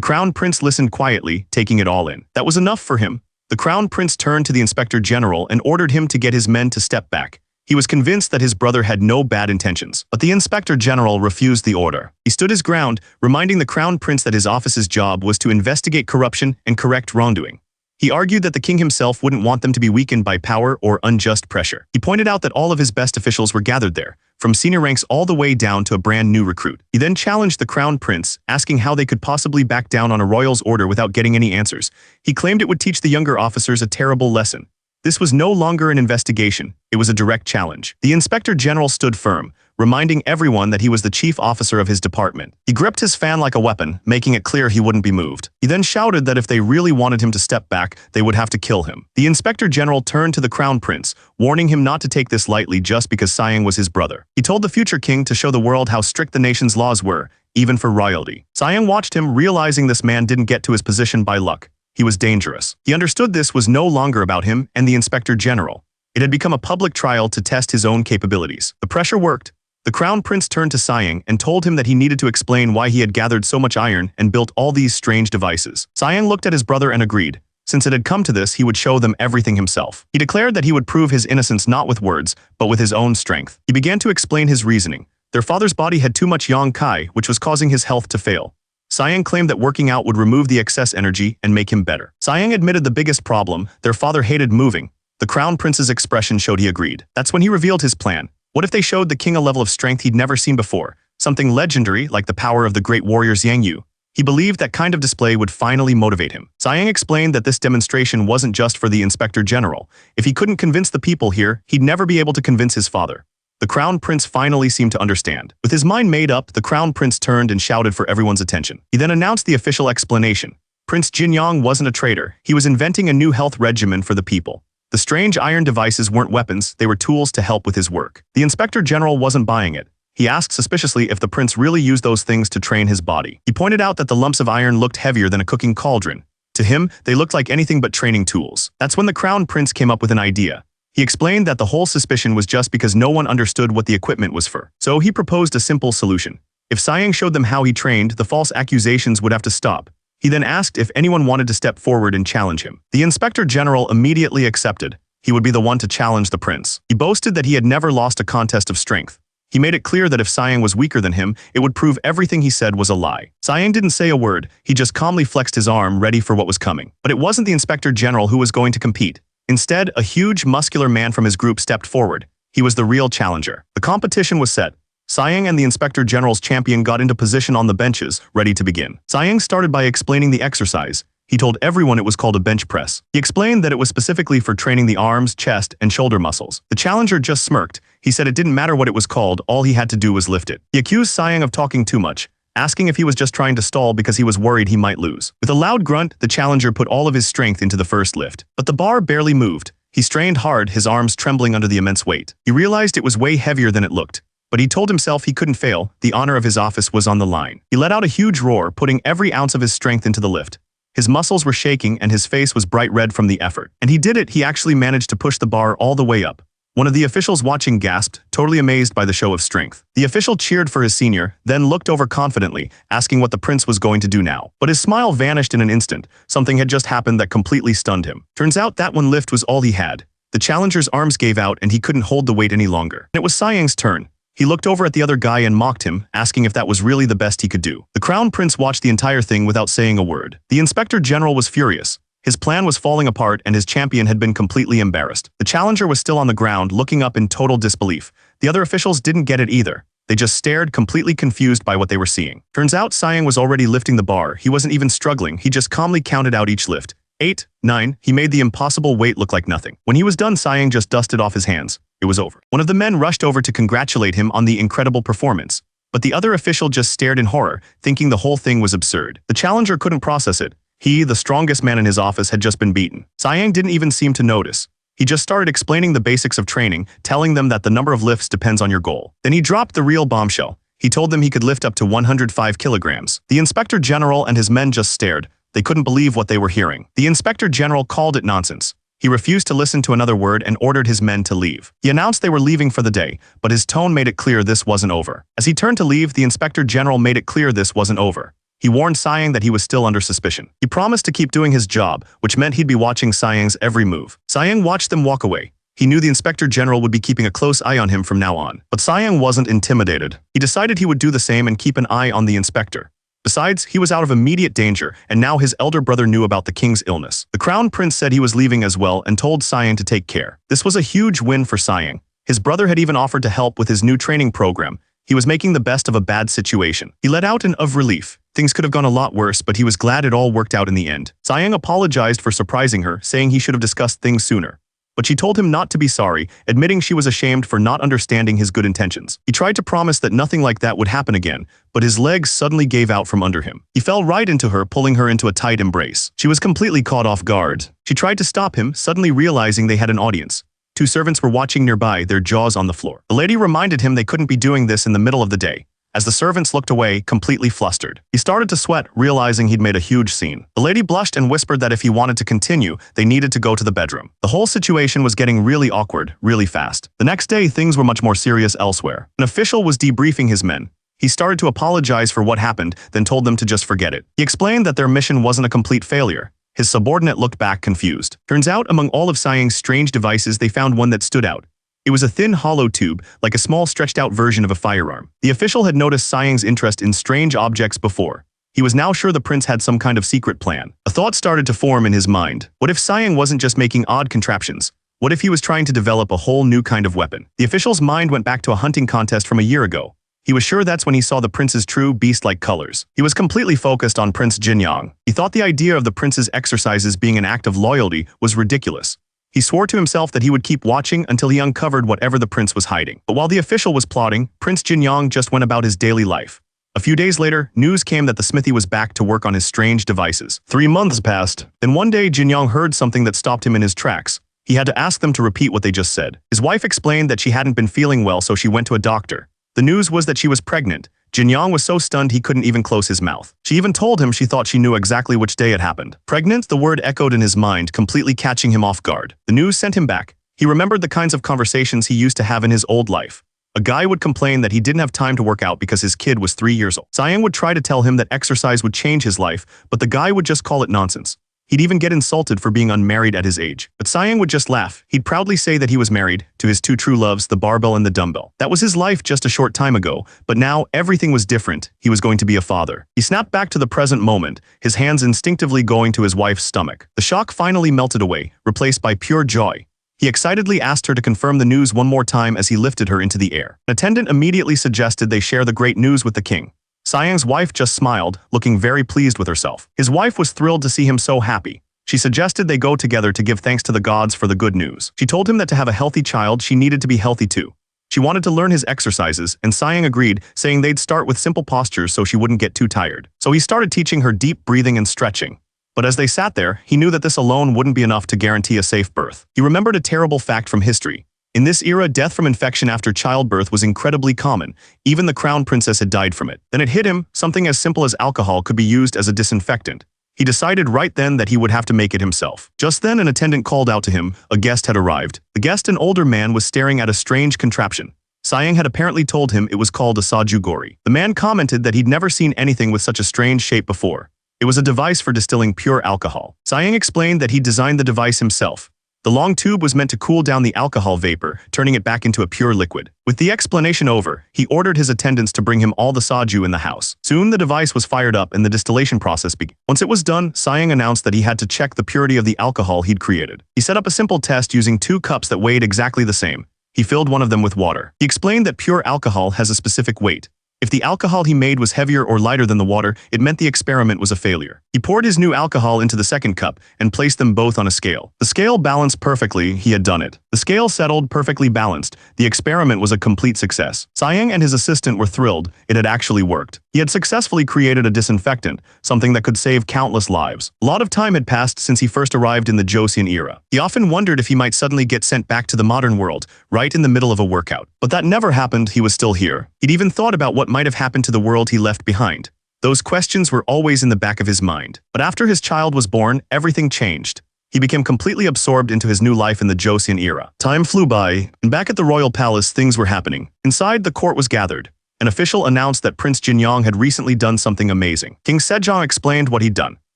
Crown Prince listened quietly, taking it all in. That was enough for him. The Crown Prince turned to the Inspector General and ordered him to get his men to step back. He was convinced that his brother had no bad intentions, but the Inspector General refused the order. He stood his ground, reminding the Crown Prince that his office's job was to investigate corruption and correct wrongdoing. He argued that the king himself wouldn't want them to be weakened by power or unjust pressure. He pointed out that all of his best officials were gathered there, from senior ranks all the way down to a brand new recruit. He then challenged the Crown Prince, asking how they could possibly back down on a royal's order without getting any answers. He claimed it would teach the younger officers a terrible lesson. This was no longer an investigation, it was a direct challenge. The Inspector General stood firm, reminding everyone that he was the chief officer of his department. He gripped his fan like a weapon, making it clear he wouldn't be moved. He then shouted that if they really wanted him to step back, they would have to kill him. The Inspector General turned to the Crown Prince, warning him not to take this lightly just because Siang was his brother. He told the future king to show the world how strict the nation's laws were, even for royalty. Siang watched him, realizing this man didn't get to his position by luck. He was dangerous. He understood this was no longer about him and the Inspector General. It had become a public trial to test his own capabilities. The pressure worked. The Crown Prince turned to Siang and told him that he needed to explain why he had gathered so much iron and built all these strange devices. Siang looked at his brother and agreed. Since it had come to this, he would show them everything himself. He declared that he would prove his innocence not with words, but with his own strength. He began to explain his reasoning. Their father's body had too much yang kai, which was causing his health to fail. Siang claimed that working out would remove the excess energy and make him better. Siang admitted the biggest problem, their father hated moving. The Crown Prince's expression showed he agreed. That's when he revealed his plan. What if they showed the king a level of strength he'd never seen before? Something legendary like the power of the great warriors Yang Yu. He believed that kind of display would finally motivate him. Siang explained that this demonstration wasn't just for the Inspector General. If he couldn't convince the people here, he'd never be able to convince his father. The Crown Prince finally seemed to understand. With his mind made up, the Crown Prince turned and shouted for everyone's attention. He then announced the official explanation. Prince Jinyang wasn't a traitor. He was inventing a new health regimen for the people. The strange iron devices weren't weapons, they were tools to help with his work. The Inspector General wasn't buying it. He asked suspiciously if the prince really used those things to train his body. He pointed out that the lumps of iron looked heavier than a cooking cauldron. To him, they looked like anything but training tools. That's when the Crown Prince came up with an idea. He explained that the whole suspicion was just because no one understood what the equipment was for. So he proposed a simple solution. If Siang showed them how he trained, the false accusations would have to stop. He then asked if anyone wanted to step forward and challenge him. The Inspector General immediately accepted. He would be the one to challenge the prince. He boasted that he had never lost a contest of strength. He made it clear that if Siang was weaker than him, it would prove everything he said was a lie. Siang didn't say a word, he just calmly flexed his arm, ready for what was coming. But it wasn't the Inspector General who was going to compete. Instead, a huge, muscular man from his group stepped forward. He was the real challenger. The competition was set. Siang and the Inspector General's champion got into position on the benches, ready to begin. Siang started by explaining the exercise. He told everyone it was called a bench press. He explained that it was specifically for training the arms, chest, and shoulder muscles. The challenger just smirked. He said it didn't matter what it was called, all he had to do was lift it. He accused Siang of talking too much, asking if he was just trying to stall because he was worried he might lose. With a loud grunt, the challenger put all of his strength into the first lift. But the bar barely moved. He strained hard, his arms trembling under the immense weight. He realized it was way heavier than it looked. But he told himself he couldn't fail, the honor of his office was on the line. He let out a huge roar, putting every ounce of his strength into the lift. His muscles were shaking and his face was bright red from the effort. And he did it, he actually managed to push the bar all the way up. One of the officials watching gasped, totally amazed by the show of strength. The official cheered for his senior, then looked over confidently, asking what the prince was going to do now. But his smile vanished in an instant. Something had just happened that completely stunned him. Turns out that one lift was all he had. The challenger's arms gave out and he couldn't hold the weight any longer. It was Siang's turn. He looked over at the other guy and mocked him, asking if that was really the best he could do. The Crown Prince watched the entire thing without saying a word. The Inspector General was furious. His plan was falling apart and his champion had been completely embarrassed. The challenger was still on the ground, looking up in total disbelief. The other officials didn't get it either. They just stared, completely confused by what they were seeing. Turns out Siang was already lifting the bar. He wasn't even struggling. He just calmly counted out each lift. 8, 9, he made the impossible weight look like nothing. When he was done, Siang just dusted off his hands. it was over. One of the men rushed over to congratulate him on the incredible performance, but the other official just stared in horror, thinking the whole thing was absurd. The challenger couldn't process it. He, the strongest man in his office, had just been beaten. Siang didn't even seem to notice. He just started explaining the basics of training, telling them that the number of lifts depends on your goal. Then he dropped the real bombshell. He told them he could lift up to 105 kilograms. The inspector general and his men just stared. They couldn't believe what they were hearing. The inspector general called it nonsense. He refused to listen to another word and ordered his men to leave. He announced they were leaving for the day, but his tone made it clear this wasn't over. As he turned to leave, the inspector general made it clear this wasn't over. He warned Siang that he was still under suspicion. He promised to keep doing his job, which meant he'd be watching Siang's every move. Siang watched them walk away. He knew the inspector general would be keeping a close eye on him from now on. But Siang wasn't intimidated. He decided he would do the same and keep an eye on the inspector. Besides, he was out of immediate danger, and now his elder brother knew about the king's illness. The crown prince said he was leaving as well and told Siang to take care. This was a huge win for Siang. His brother had even offered to help with his new training program. He was making the best of a bad situation. He let out an of relief. Things could have gone a lot worse, but he was glad it all worked out in the end. Siang apologized for surprising her, saying he should have discussed things sooner. But she told him not to be sorry, admitting she was ashamed for not understanding his good intentions. He tried to promise that nothing like that would happen again, but his legs suddenly gave out from under him. He fell right into her, pulling her into a tight embrace. She was completely caught off guard. She tried to stop him, suddenly realizing they had an audience. Two servants were watching nearby, their jaws on the floor. The lady reminded him they couldn't be doing this in the middle of the day. As the servants looked away, completely flustered, he started to sweat, realizing he'd made a huge scene. The lady blushed and whispered that if he wanted to continue, they needed to go to the bedroom. The whole situation was getting really awkward, really fast. The next day, things were much more serious elsewhere. An official was debriefing his men. He started to apologize for what happened, then told them to just forget it. He explained that their mission wasn't a complete failure. His subordinate looked back confused. Turns out, among all of Siang's strange devices, they found one that stood out. It was a thin, hollow tube, like a small, stretched-out version of a firearm. The official had noticed Siang's interest in strange objects before. He was now sure the prince had some kind of secret plan. A thought started to form in his mind. What if Siang wasn't just making odd contraptions? What if he was trying to develop a whole new kind of weapon? The official's mind went back to a hunting contest from a year ago. He was sure that's when he saw the prince's true beast-like colors. He was completely focused on Prince Jinyang. He thought the idea of the prince's exercises being an act of loyalty was ridiculous. He swore to himself that he would keep watching until he uncovered whatever the prince was hiding. But while the official was plotting, Prince Jinyang just went about his daily life. A few days later, news came that the smithy was back to work on his strange devices. 3 months passed. Then one day, Jinyang heard something that stopped him in his tracks. He had to ask them to repeat what they just said. His wife explained that she hadn't been feeling well, so she went to a doctor. The news was that she was pregnant. Jinyang was so stunned he couldn't even close his mouth. She even told him she thought she knew exactly which day it happened. Pregnant, the word echoed in his mind, completely catching him off guard. The news sent him back. He remembered the kinds of conversations he used to have in his old life. A guy would complain that he didn't have time to work out because his kid was 3 years old. Siang would try to tell him that exercise would change his life, but the guy would just call it nonsense. He'd even get insulted for being unmarried at his age. But Siang would just laugh. He'd proudly say that he was married to his two true loves, the barbell and the dumbbell. That was his life just a short time ago, but now everything was different. He was going to be a father. He snapped back to the present moment, his hands instinctively going to his wife's stomach. The shock finally melted away, replaced by pure joy. He excitedly asked her to confirm the news one more time as he lifted her into the air. An attendant immediately suggested they share the great news with the king. Siang's wife just smiled, looking very pleased with herself. His wife was thrilled to see him so happy. She suggested they go together to give thanks to the gods for the good news. She told him that to have a healthy child, she needed to be healthy too. She wanted to learn his exercises, and Siang agreed, saying they'd start with simple postures so she wouldn't get too tired. So he started teaching her deep breathing and stretching. But as they sat there, he knew that this alone wouldn't be enough to guarantee a safe birth. He remembered a terrible fact from history. In this era, death from infection after childbirth was incredibly common. Even the crown princess had died from it. Then it hit him, something as simple as alcohol could be used as a disinfectant. He decided right then that he would have to make it himself. Just then, an attendant called out to him. A guest had arrived. The guest, an older man, was staring at a strange contraption. Siang had apparently told him it was called a sajugori. The man commented that he'd never seen anything with such a strange shape before. It was a device for distilling pure alcohol. Siang explained that he designed the device himself. The long tube was meant to cool down the alcohol vapor, turning it back into a pure liquid. With the explanation over, he ordered his attendants to bring him all the soju in the house. Soon the device was fired up and the distillation process began. Once it was done, Siang announced that he had to check the purity of the alcohol he'd created. He set up a simple test using 2 cups that weighed exactly the same. He filled one of them with water. He explained that pure alcohol has a specific weight. If the alcohol he made was heavier or lighter than the water, it meant the experiment was a failure. He poured his new alcohol into the second cup and placed them both on a scale. The scale balanced perfectly. He had done it. The scale settled, perfectly balanced. The experiment was a complete success. Sayang and his assistant were thrilled. It had actually worked. He had successfully created a disinfectant, something that could save countless lives. A lot of time had passed since he first arrived in the Joseon era. He often wondered if he might suddenly get sent back to the modern world, right in the middle of a workout. But that never happened. He was still here. He'd even thought about what might have happened to the world he left behind. Those questions were always in the back of his mind. But after his child was born, everything changed. He became completely absorbed into his new life in the Joseon era. Time flew by, and back at the royal palace, things were happening. Inside, the court was gathered. An official announced that Prince Jinyong had recently done something amazing. King Sejong explained what he'd done.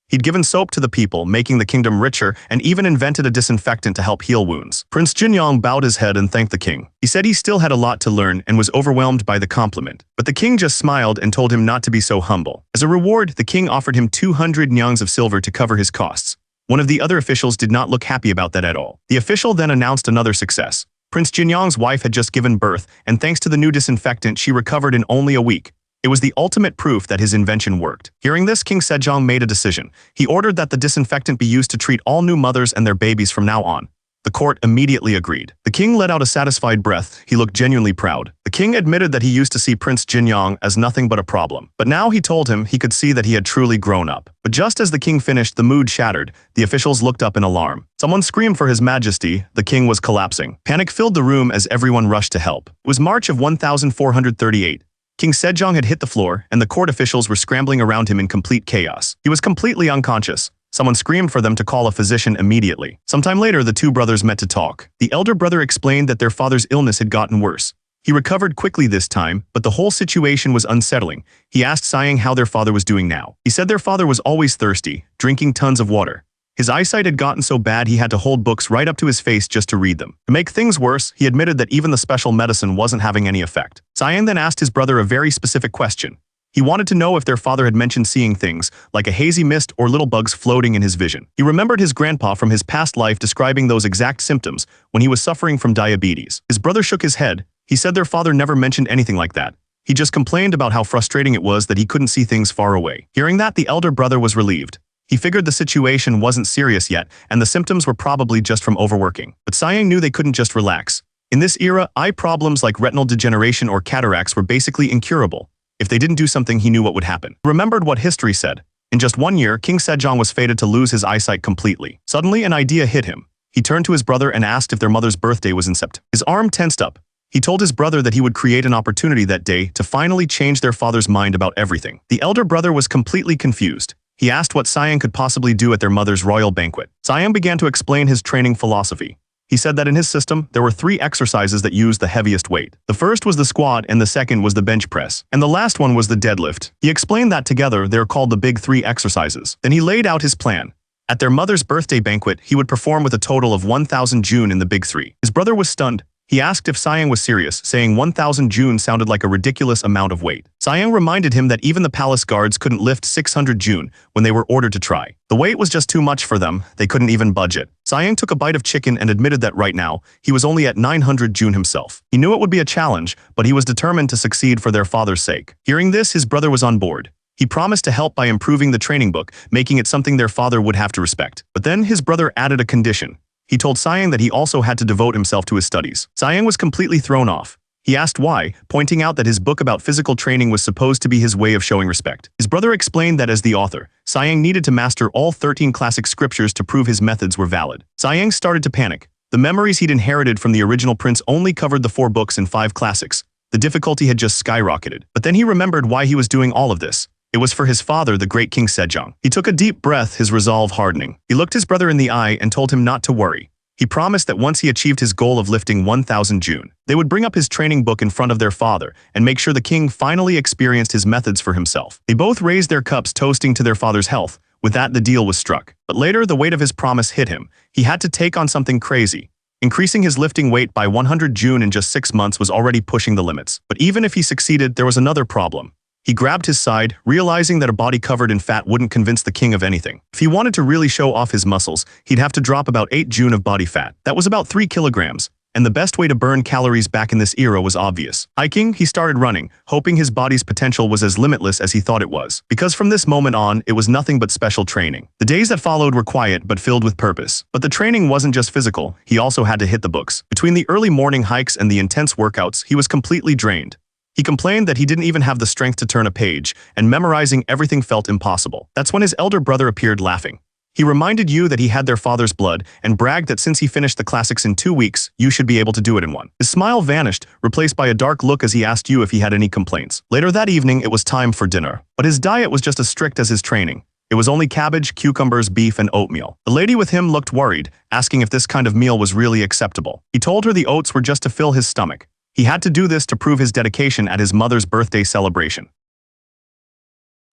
He'd given soap to the people, making the kingdom richer, and even invented a disinfectant to help heal wounds. Prince Jinyong bowed his head and thanked the king. He said he still had a lot to learn and was overwhelmed by the compliment. But the king just smiled and told him not to be so humble. As a reward, the king offered him 200 nyongs of silver to cover his costs. One of the other officials did not look happy about that at all. The official then announced another success. Prince Jinyong's wife had just given birth, and thanks to the new disinfectant, she recovered in only a week. It was the ultimate proof that his invention worked. Hearing this, King Sejong made a decision. He ordered that the disinfectant be used to treat all new mothers and their babies from now on. The court immediately agreed. The king let out a satisfied breath. He looked genuinely proud. The king admitted that he used to see Prince Jinyong as nothing but a problem. But now he told him he could see that he had truly grown up. But just as the king finished, the mood shattered. The officials looked up in alarm. Someone screamed for his majesty. The king was collapsing. Panic filled the room as everyone rushed to help. It was March of 1438. King Sejong had hit the floor, and the court officials were scrambling around him in complete chaos. He was completely unconscious. Someone screamed for them to call a physician immediately. Sometime later, the two brothers met to talk. The elder brother explained that their father's illness had gotten worse. He recovered quickly this time, but the whole situation was unsettling. He asked Sayang how their father was doing now. He said their father was always thirsty, drinking tons of water. His eyesight had gotten so bad he had to hold books right up to his face just to read them. To make things worse, he admitted that even the special medicine wasn't having any effect. Sayang then asked his brother a very specific question. He wanted to know if their father had mentioned seeing things, like a hazy mist or little bugs floating in his vision. He remembered his grandpa from his past life describing those exact symptoms when he was suffering from diabetes. His brother shook his head. He said their father never mentioned anything like that. He just complained about how frustrating it was that he couldn't see things far away. Hearing that, the elder brother was relieved. He figured the situation wasn't serious yet, and the symptoms were probably just from overworking. But Sayang knew they couldn't just relax. In this era, eye problems like retinal degeneration or cataracts were basically incurable. If they didn't do something, he knew what would happen. He remembered what history said. In just 1 year, King Sejong was fated to lose his eyesight completely. Suddenly, an idea hit him. He turned to his brother and asked if their mother's birthday was in September. His arm tensed up. He told his brother that he would create an opportunity that day to finally change their father's mind about everything. The elder brother was completely confused. He asked what Sayang could possibly do at their mother's royal banquet. Sayang began to explain his training philosophy. He said that in his system, there were 3 exercises that used the heaviest weight. The first was the squat, and the second was the bench press, and the last one was the deadlift. He explained that together, they're called the big 3 exercises. Then he laid out his plan. At their mother's birthday banquet, he would perform with a total of 1,000 June in the big 3. His brother was stunned. He asked if Sayang was serious, saying 1,000 June sounded like a ridiculous amount of weight. Sayang reminded him that even the palace guards couldn't lift 600 June when they were ordered to try. The weight was just too much for them. They couldn't even budget. Sayang took a bite of chicken and admitted that right now, he was only at 900 June himself. He knew it would be a challenge, but he was determined to succeed for their father's sake. Hearing this, his brother was on board. He promised to help by improving the training book, making it something their father would have to respect. But then his brother added a condition. He told Sayang that he also had to devote himself to his studies. Sayang was completely thrown off. He asked why, pointing out that his book about physical training was supposed to be his way of showing respect. His brother explained that as the author, Sayang needed to master all 13 classic scriptures to prove his methods were valid. Sayang started to panic. The memories he'd inherited from the original prince only covered the 4 books and 5 classics. The difficulty had just skyrocketed. But then he remembered why he was doing all of this. It was for his father, the great King Sejong. He took a deep breath, his resolve hardening. He looked his brother in the eye and told him not to worry. He promised that once he achieved his goal of lifting 1,000 June, they would bring up his training book in front of their father and make sure the king finally experienced his methods for himself. They both raised their cups, toasting to their father's health. With that, the deal was struck. But later, the weight of his promise hit him. He had to take on something crazy. Increasing his lifting weight by 100 June in just 6 months was already pushing the limits. But even if he succeeded, there was another problem. He grabbed his side, realizing that a body covered in fat wouldn't convince the king of anything. If he wanted to really show off his muscles, he'd have to drop about 8 June of body fat. That was about 3 kilograms. and the best way to burn calories back in this era was obvious. Hiking, he started running, hoping his body's potential was as limitless as he thought it was. Because from this moment on, it was nothing but special training. The days that followed were quiet but filled with purpose. But the training wasn't just physical, he also had to hit the books. Between the early morning hikes and the intense workouts, he was completely drained. He complained that he didn't even have the strength to turn a page, and memorizing everything felt impossible. That's when his elder brother appeared laughing. He reminded you that he had their father's blood and bragged that since he finished the classics in 2 weeks, you should be able to do it in 1. His smile vanished, replaced by a dark look as he asked you if he had any complaints. Later that evening, it was time for dinner. But his diet was just as strict as his training. It was only cabbage, cucumbers, beef, and oatmeal. The lady with him looked worried, asking if this kind of meal was really acceptable. He told her the oats were just to fill his stomach. He had to do this to prove his dedication at his mother's birthday celebration.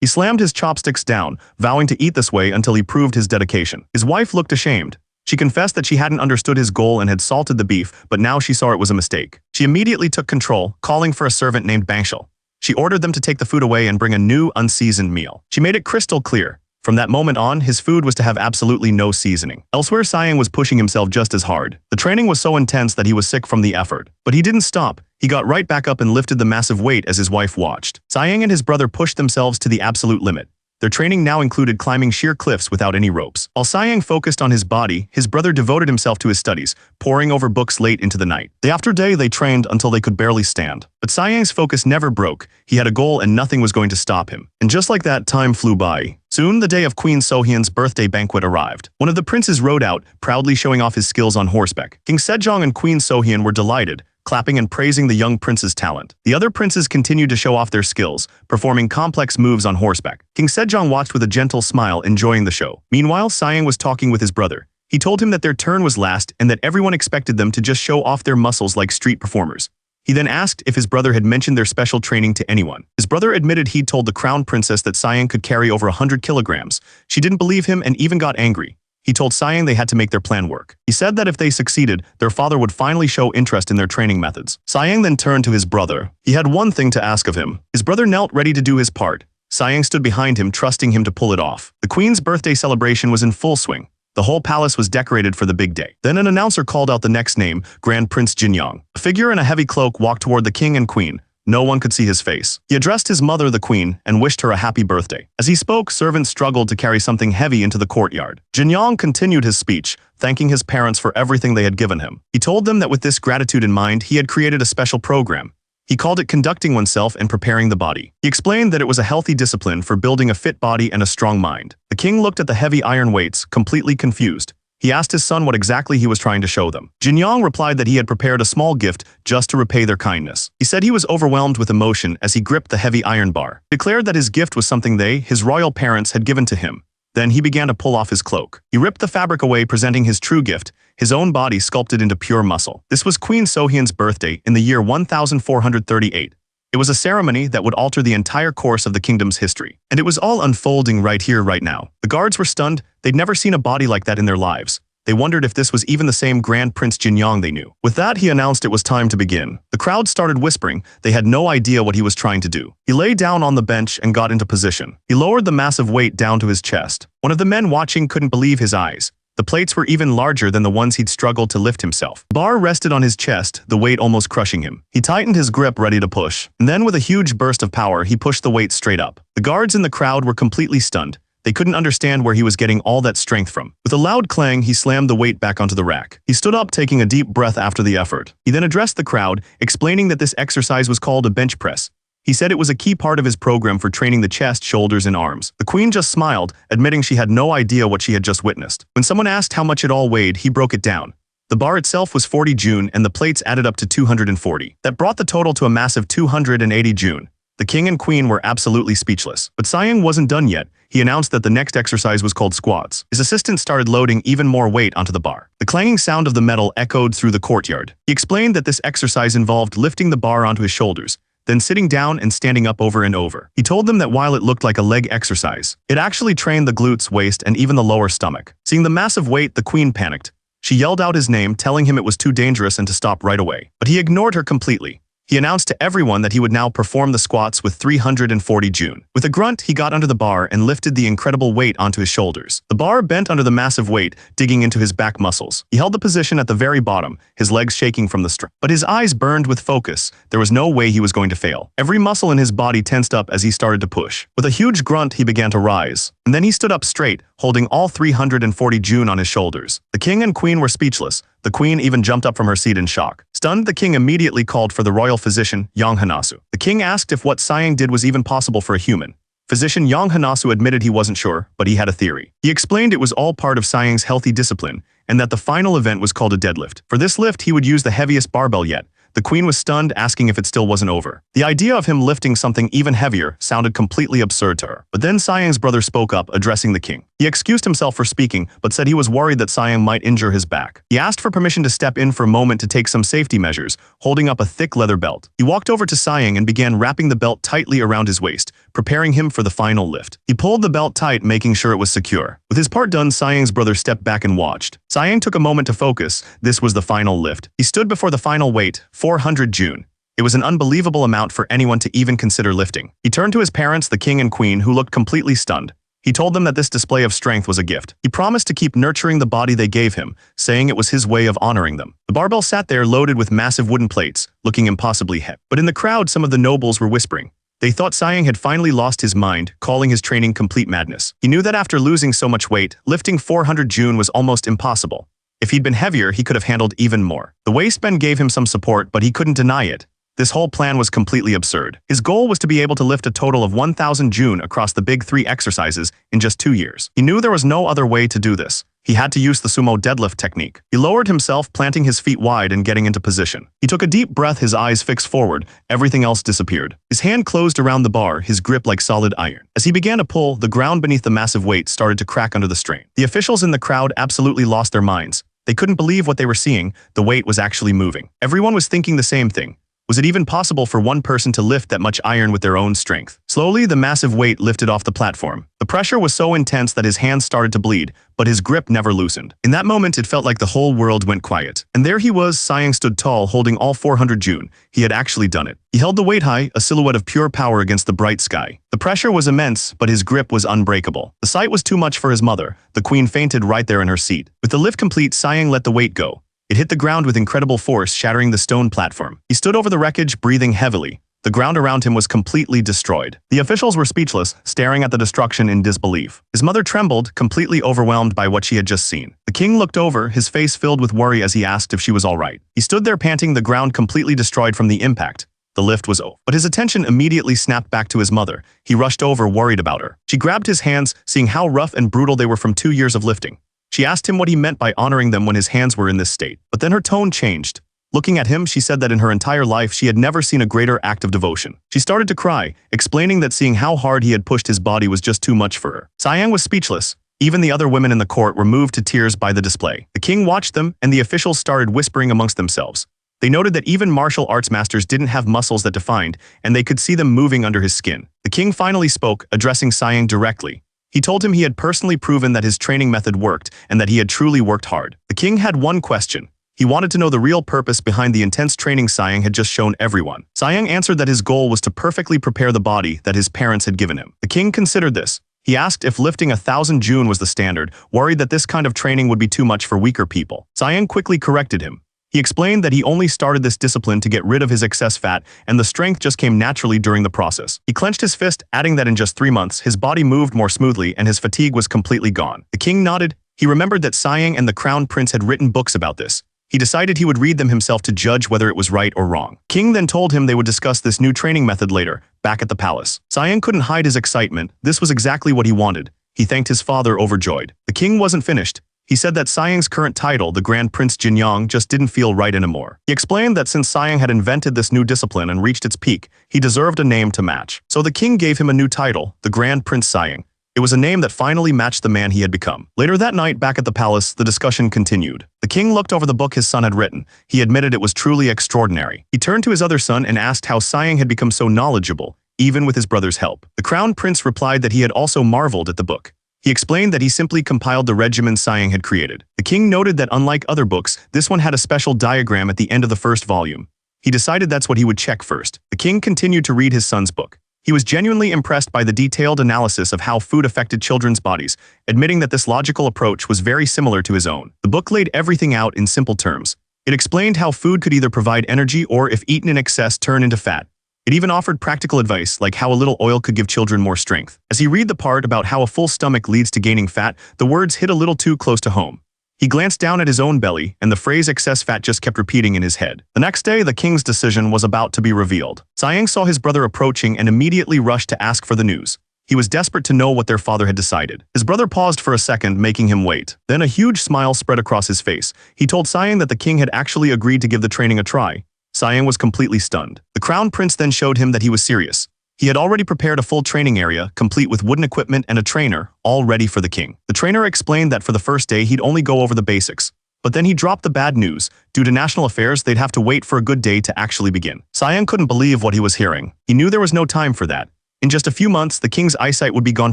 He slammed his chopsticks down, vowing to eat this way until he proved his dedication. His wife looked ashamed. She confessed that she hadn't understood his goal and had salted the beef, but now she saw it was a mistake. She immediately took control, calling for a servant named Bangshul. She ordered them to take the food away and bring a new, unseasoned meal. She made it crystal clear. From that moment on, his food was to have absolutely no seasoning. Elsewhere, Sayang was pushing himself just as hard. The training was so intense that he was sick from the effort. But he didn't stop. He got right back up and lifted the massive weight as his wife watched. Sayang and his brother pushed themselves to the absolute limit. Their training now included climbing sheer cliffs without any ropes. While Sayang focused on his body, his brother devoted himself to his studies, poring over books late into the night. Day after day, they trained until they could barely stand. But Sayang's focus never broke. He had a goal and nothing was going to stop him. And just like that, time flew by. Soon, the day of Queen Sohyun's birthday banquet arrived. One of the princes rode out, proudly showing off his skills on horseback. King Sejong and Queen Sohyun were delighted, clapping and praising the young prince's talent. The other princes continued to show off their skills, performing complex moves on horseback. King Sejong watched with a gentle smile, enjoying the show. Meanwhile, Sayang was talking with his brother. He told him that their turn was last and that everyone expected them to just show off their muscles like street performers. He then asked if his brother had mentioned their special training to anyone. His brother admitted he'd told the crown princess that Sayang could carry over 100 kilograms. She didn't believe him and even got angry. He told Sayang they had to make their plan work. He said that if they succeeded, their father would finally show interest in their training methods. Sayang then turned to his brother. He had one thing to ask of him. His brother knelt ready to do his part. Sayang stood behind him, trusting him to pull it off. The queen's birthday celebration was in full swing. The whole palace was decorated for the big day. Then an announcer called out the next name, Grand Prince Jinyang. A figure in a heavy cloak walked toward the king and queen. No one could see his face. He addressed his mother, the queen, and wished her a happy birthday. As he spoke, servants struggled to carry something heavy into the courtyard. Jinyang continued his speech, thanking his parents for everything they had given him. He told them that with this gratitude in mind, he had created a special program. He called it conducting oneself and preparing the body. He explained that it was a healthy discipline for building a fit body and a strong mind. The king looked at the heavy iron weights, completely confused. He asked his son what exactly he was trying to show them. Jinyang replied that he had prepared a small gift just to repay their kindness. He said he was overwhelmed with emotion as he gripped the heavy iron bar. He declared that his gift was something they, his royal parents, had given to him. Then he began to pull off his cloak. He ripped the fabric away, presenting his true gift, his own body sculpted into pure muscle. This was Queen Sohyun's birthday in the year 1438. It was a ceremony that would alter the entire course of the kingdom's history. And it was all unfolding right here, right now. The guards were stunned. They'd never seen a body like that in their lives. They wondered if this was even the same Grand Prince Jinyang they knew. With that, he announced it was time to begin. The crowd started whispering. They had no idea what he was trying to do. He lay down on the bench and got into position. He lowered the massive weight down to his chest. One of the men watching couldn't believe his eyes. The plates were even larger than the ones he'd struggled to lift himself. The bar rested on his chest, the weight almost crushing him. He tightened his grip, ready to push. And then with a huge burst of power, he pushed the weight straight up. The guards in the crowd were completely stunned. They couldn't understand where he was getting all that strength from. With a loud clang, he slammed the weight back onto the rack. He stood up, taking a deep breath after the effort. He then addressed the crowd, explaining that this exercise was called a bench press. He said it was a key part of his program for training the chest, shoulders, and arms. The queen just smiled, admitting she had no idea what she had just witnessed. When someone asked how much it all weighed, he broke it down. The bar itself was 40 June, and the plates added up to 240. That brought the total to a massive 280 June. The king and queen were absolutely speechless. But Sayang wasn't done yet. He announced that the next exercise was called squats. His assistant started loading even more weight onto the bar. The clanging sound of the metal echoed through the courtyard. He explained that this exercise involved lifting the bar onto his shoulders, then sitting down and standing up over and over. He told them that while it looked like a leg exercise, it actually trained the glutes, waist, and even the lower stomach. Seeing the massive weight, the queen panicked. She yelled out his name, telling him it was too dangerous and to stop right away. But he ignored her completely. He announced to everyone that he would now perform the squats with 340 June. With a grunt, he got under the bar and lifted the incredible weight onto his shoulders. The bar bent under the massive weight, digging into his back muscles. He held the position at the very bottom, his legs shaking from the strain. But his eyes burned with focus. There was no way he was going to fail. Every muscle in his body tensed up as he started to push. With a huge grunt, he began to rise. And then he stood up straight, holding all 340 June on his shoulders. The king and queen were speechless. The queen even jumped up from her seat in shock. Stunned, the king immediately called for the royal physician, Yang Hanasu. The king asked if what Sayang did was even possible for a human. Physician Yang Hanasu admitted he wasn't sure, but he had a theory. He explained it was all part of Sayang's healthy discipline, and that the final event was called a deadlift. For this lift, he would use the heaviest barbell yet. The queen was stunned, asking if it still wasn't over. The idea of him lifting something even heavier sounded completely absurd to her. But then Sayang's brother spoke up, addressing the king. He excused himself for speaking, but said he was worried that Sayang might injure his back. He asked for permission to step in for a moment to take some safety measures, holding up a thick leather belt. He walked over to Sayang and began wrapping the belt tightly around his waist, preparing him for the final lift. He pulled the belt tight, making sure it was secure. With his part done, Sayang's brother stepped back and watched. Sayang took a moment to focus. This was the final lift. He stood before the final weight, 400 June. It was an unbelievable amount for anyone to even consider lifting. He turned to his parents, the king and queen, who looked completely stunned. He told them that this display of strength was a gift. He promised to keep nurturing the body they gave him, saying it was his way of honoring them. The barbell sat there loaded with massive wooden plates, looking impossibly heavy. But in the crowd, some of the nobles were whispering. They thought Sayang had finally lost his mind, calling his training complete madness. He knew that after losing so much weight, lifting 400 June was almost impossible. If he'd been heavier, he could have handled even more. The waistband gave him some support, but he couldn't deny it. This whole plan was completely absurd. His goal was to be able to lift a total of 1,000 June across the big 3 exercises in just 2 years. He knew there was no other way to do this. He had to use the sumo deadlift technique. He lowered himself, planting his feet wide and getting into position. He took a deep breath, his eyes fixed forward. Everything else disappeared. His hand closed around the bar, his grip like solid iron. As he began to pull, the ground beneath the massive weight started to crack under the strain. The officials in the crowd absolutely lost their minds. They couldn't believe what they were seeing. The weight was actually moving. Everyone was thinking the same thing. Was it even possible for one person to lift that much iron with their own strength? Slowly, the massive weight lifted off the platform. The pressure was so intense that his hands started to bleed, but his grip never loosened. In that moment, it felt like the whole world went quiet. And there he was, Sayang stood tall, holding all 400 June. He had actually done it. He held the weight high, a silhouette of pure power against the bright sky. The pressure was immense, but his grip was unbreakable. The sight was too much for his mother. The queen fainted right there in her seat. With the lift complete, Sayang let the weight go. It hit the ground with incredible force, shattering the stone platform. He stood over the wreckage, breathing heavily. The ground around him was completely destroyed. The officials were speechless, staring at the destruction in disbelief. His mother trembled, completely overwhelmed by what she had just seen. The king looked over, his face filled with worry as he asked if she was all right. He stood there panting, the ground completely destroyed from the impact. The lift was over. But his attention immediately snapped back to his mother. He rushed over, worried about her. She grabbed his hands, seeing how rough and brutal they were from 2 years of lifting. She asked him what he meant by honoring them when his hands were in this state. But then her tone changed. Looking at him, she said that in her entire life she had never seen a greater act of devotion. She started to cry, explaining that seeing how hard he had pushed his body was just too much for her. Sayang was speechless. Even the other women in the court were moved to tears by the display. The king watched them, and the officials started whispering amongst themselves. They noted that even martial arts masters didn't have muscles that defined, and they could see them moving under his skin. The king finally spoke, addressing Sayang directly. He told him he had personally proven that his training method worked and that he had truly worked hard. The king had one question. He wanted to know the real purpose behind the intense training Sayang had just shown everyone. Sayang answered that his goal was to perfectly prepare the body that his parents had given him. The king considered this. He asked if lifting 1,000 June was the standard, worried that this kind of training would be too much for weaker people. Sayang quickly corrected him. He explained that he only started this discipline to get rid of his excess fat, and the strength just came naturally during the process. He clenched his fist, adding that in just 3 months, his body moved more smoothly and his fatigue was completely gone. The king nodded. He remembered that Sayang and the crown prince had written books about this. He decided he would read them himself to judge whether it was right or wrong. King then told him they would discuss this new training method later, back at the palace. Sayang couldn't hide his excitement. This was exactly what he wanted. He thanked his father, overjoyed. The king wasn't finished. He said that Sayang's current title, the Grand Prince Jinyang, just didn't feel right anymore. He explained that since Sayang had invented this new discipline and reached its peak, he deserved a name to match. So the king gave him a new title, the Grand Prince Sayang. It was a name that finally matched the man he had become. Later that night, back at the palace, the discussion continued. The king looked over the book his son had written. He admitted it was truly extraordinary. He turned to his other son and asked how Sayang had become so knowledgeable, even with his brother's help. The crown prince replied that he had also marveled at the book. He explained that he simply compiled the regimen Sayang had created. The king noted that unlike other books, this one had a special diagram at the end of the first volume. He decided that's what he would check first. The king continued to read his son's book. He was genuinely impressed by the detailed analysis of how food affected children's bodies, admitting that this logical approach was very similar to his own. The book laid everything out in simple terms. It explained how food could either provide energy or, if eaten in excess, turn into fat. It even offered practical advice, like how a little oil could give children more strength. As he read the part about how a full stomach leads to gaining fat, the words hit a little too close to home. He glanced down at his own belly, and the phrase excess fat just kept repeating in his head. The next day, the king's decision was about to be revealed. Siang saw his brother approaching and immediately rushed to ask for the news. He was desperate to know what their father had decided. His brother paused for a second, making him wait. Then a huge smile spread across his face. He told Siang that the king had actually agreed to give the training a try. Siang was completely stunned. The crown prince then showed him that he was serious. He had already prepared a full training area, complete with wooden equipment and a trainer, all ready for the king. The trainer explained that for the first day he'd only go over the basics. But then he dropped the bad news. Due to national affairs, they'd have to wait for a good day to actually begin. Siang couldn't believe what he was hearing. He knew there was no time for that. In just a few months, the king's eyesight would be gone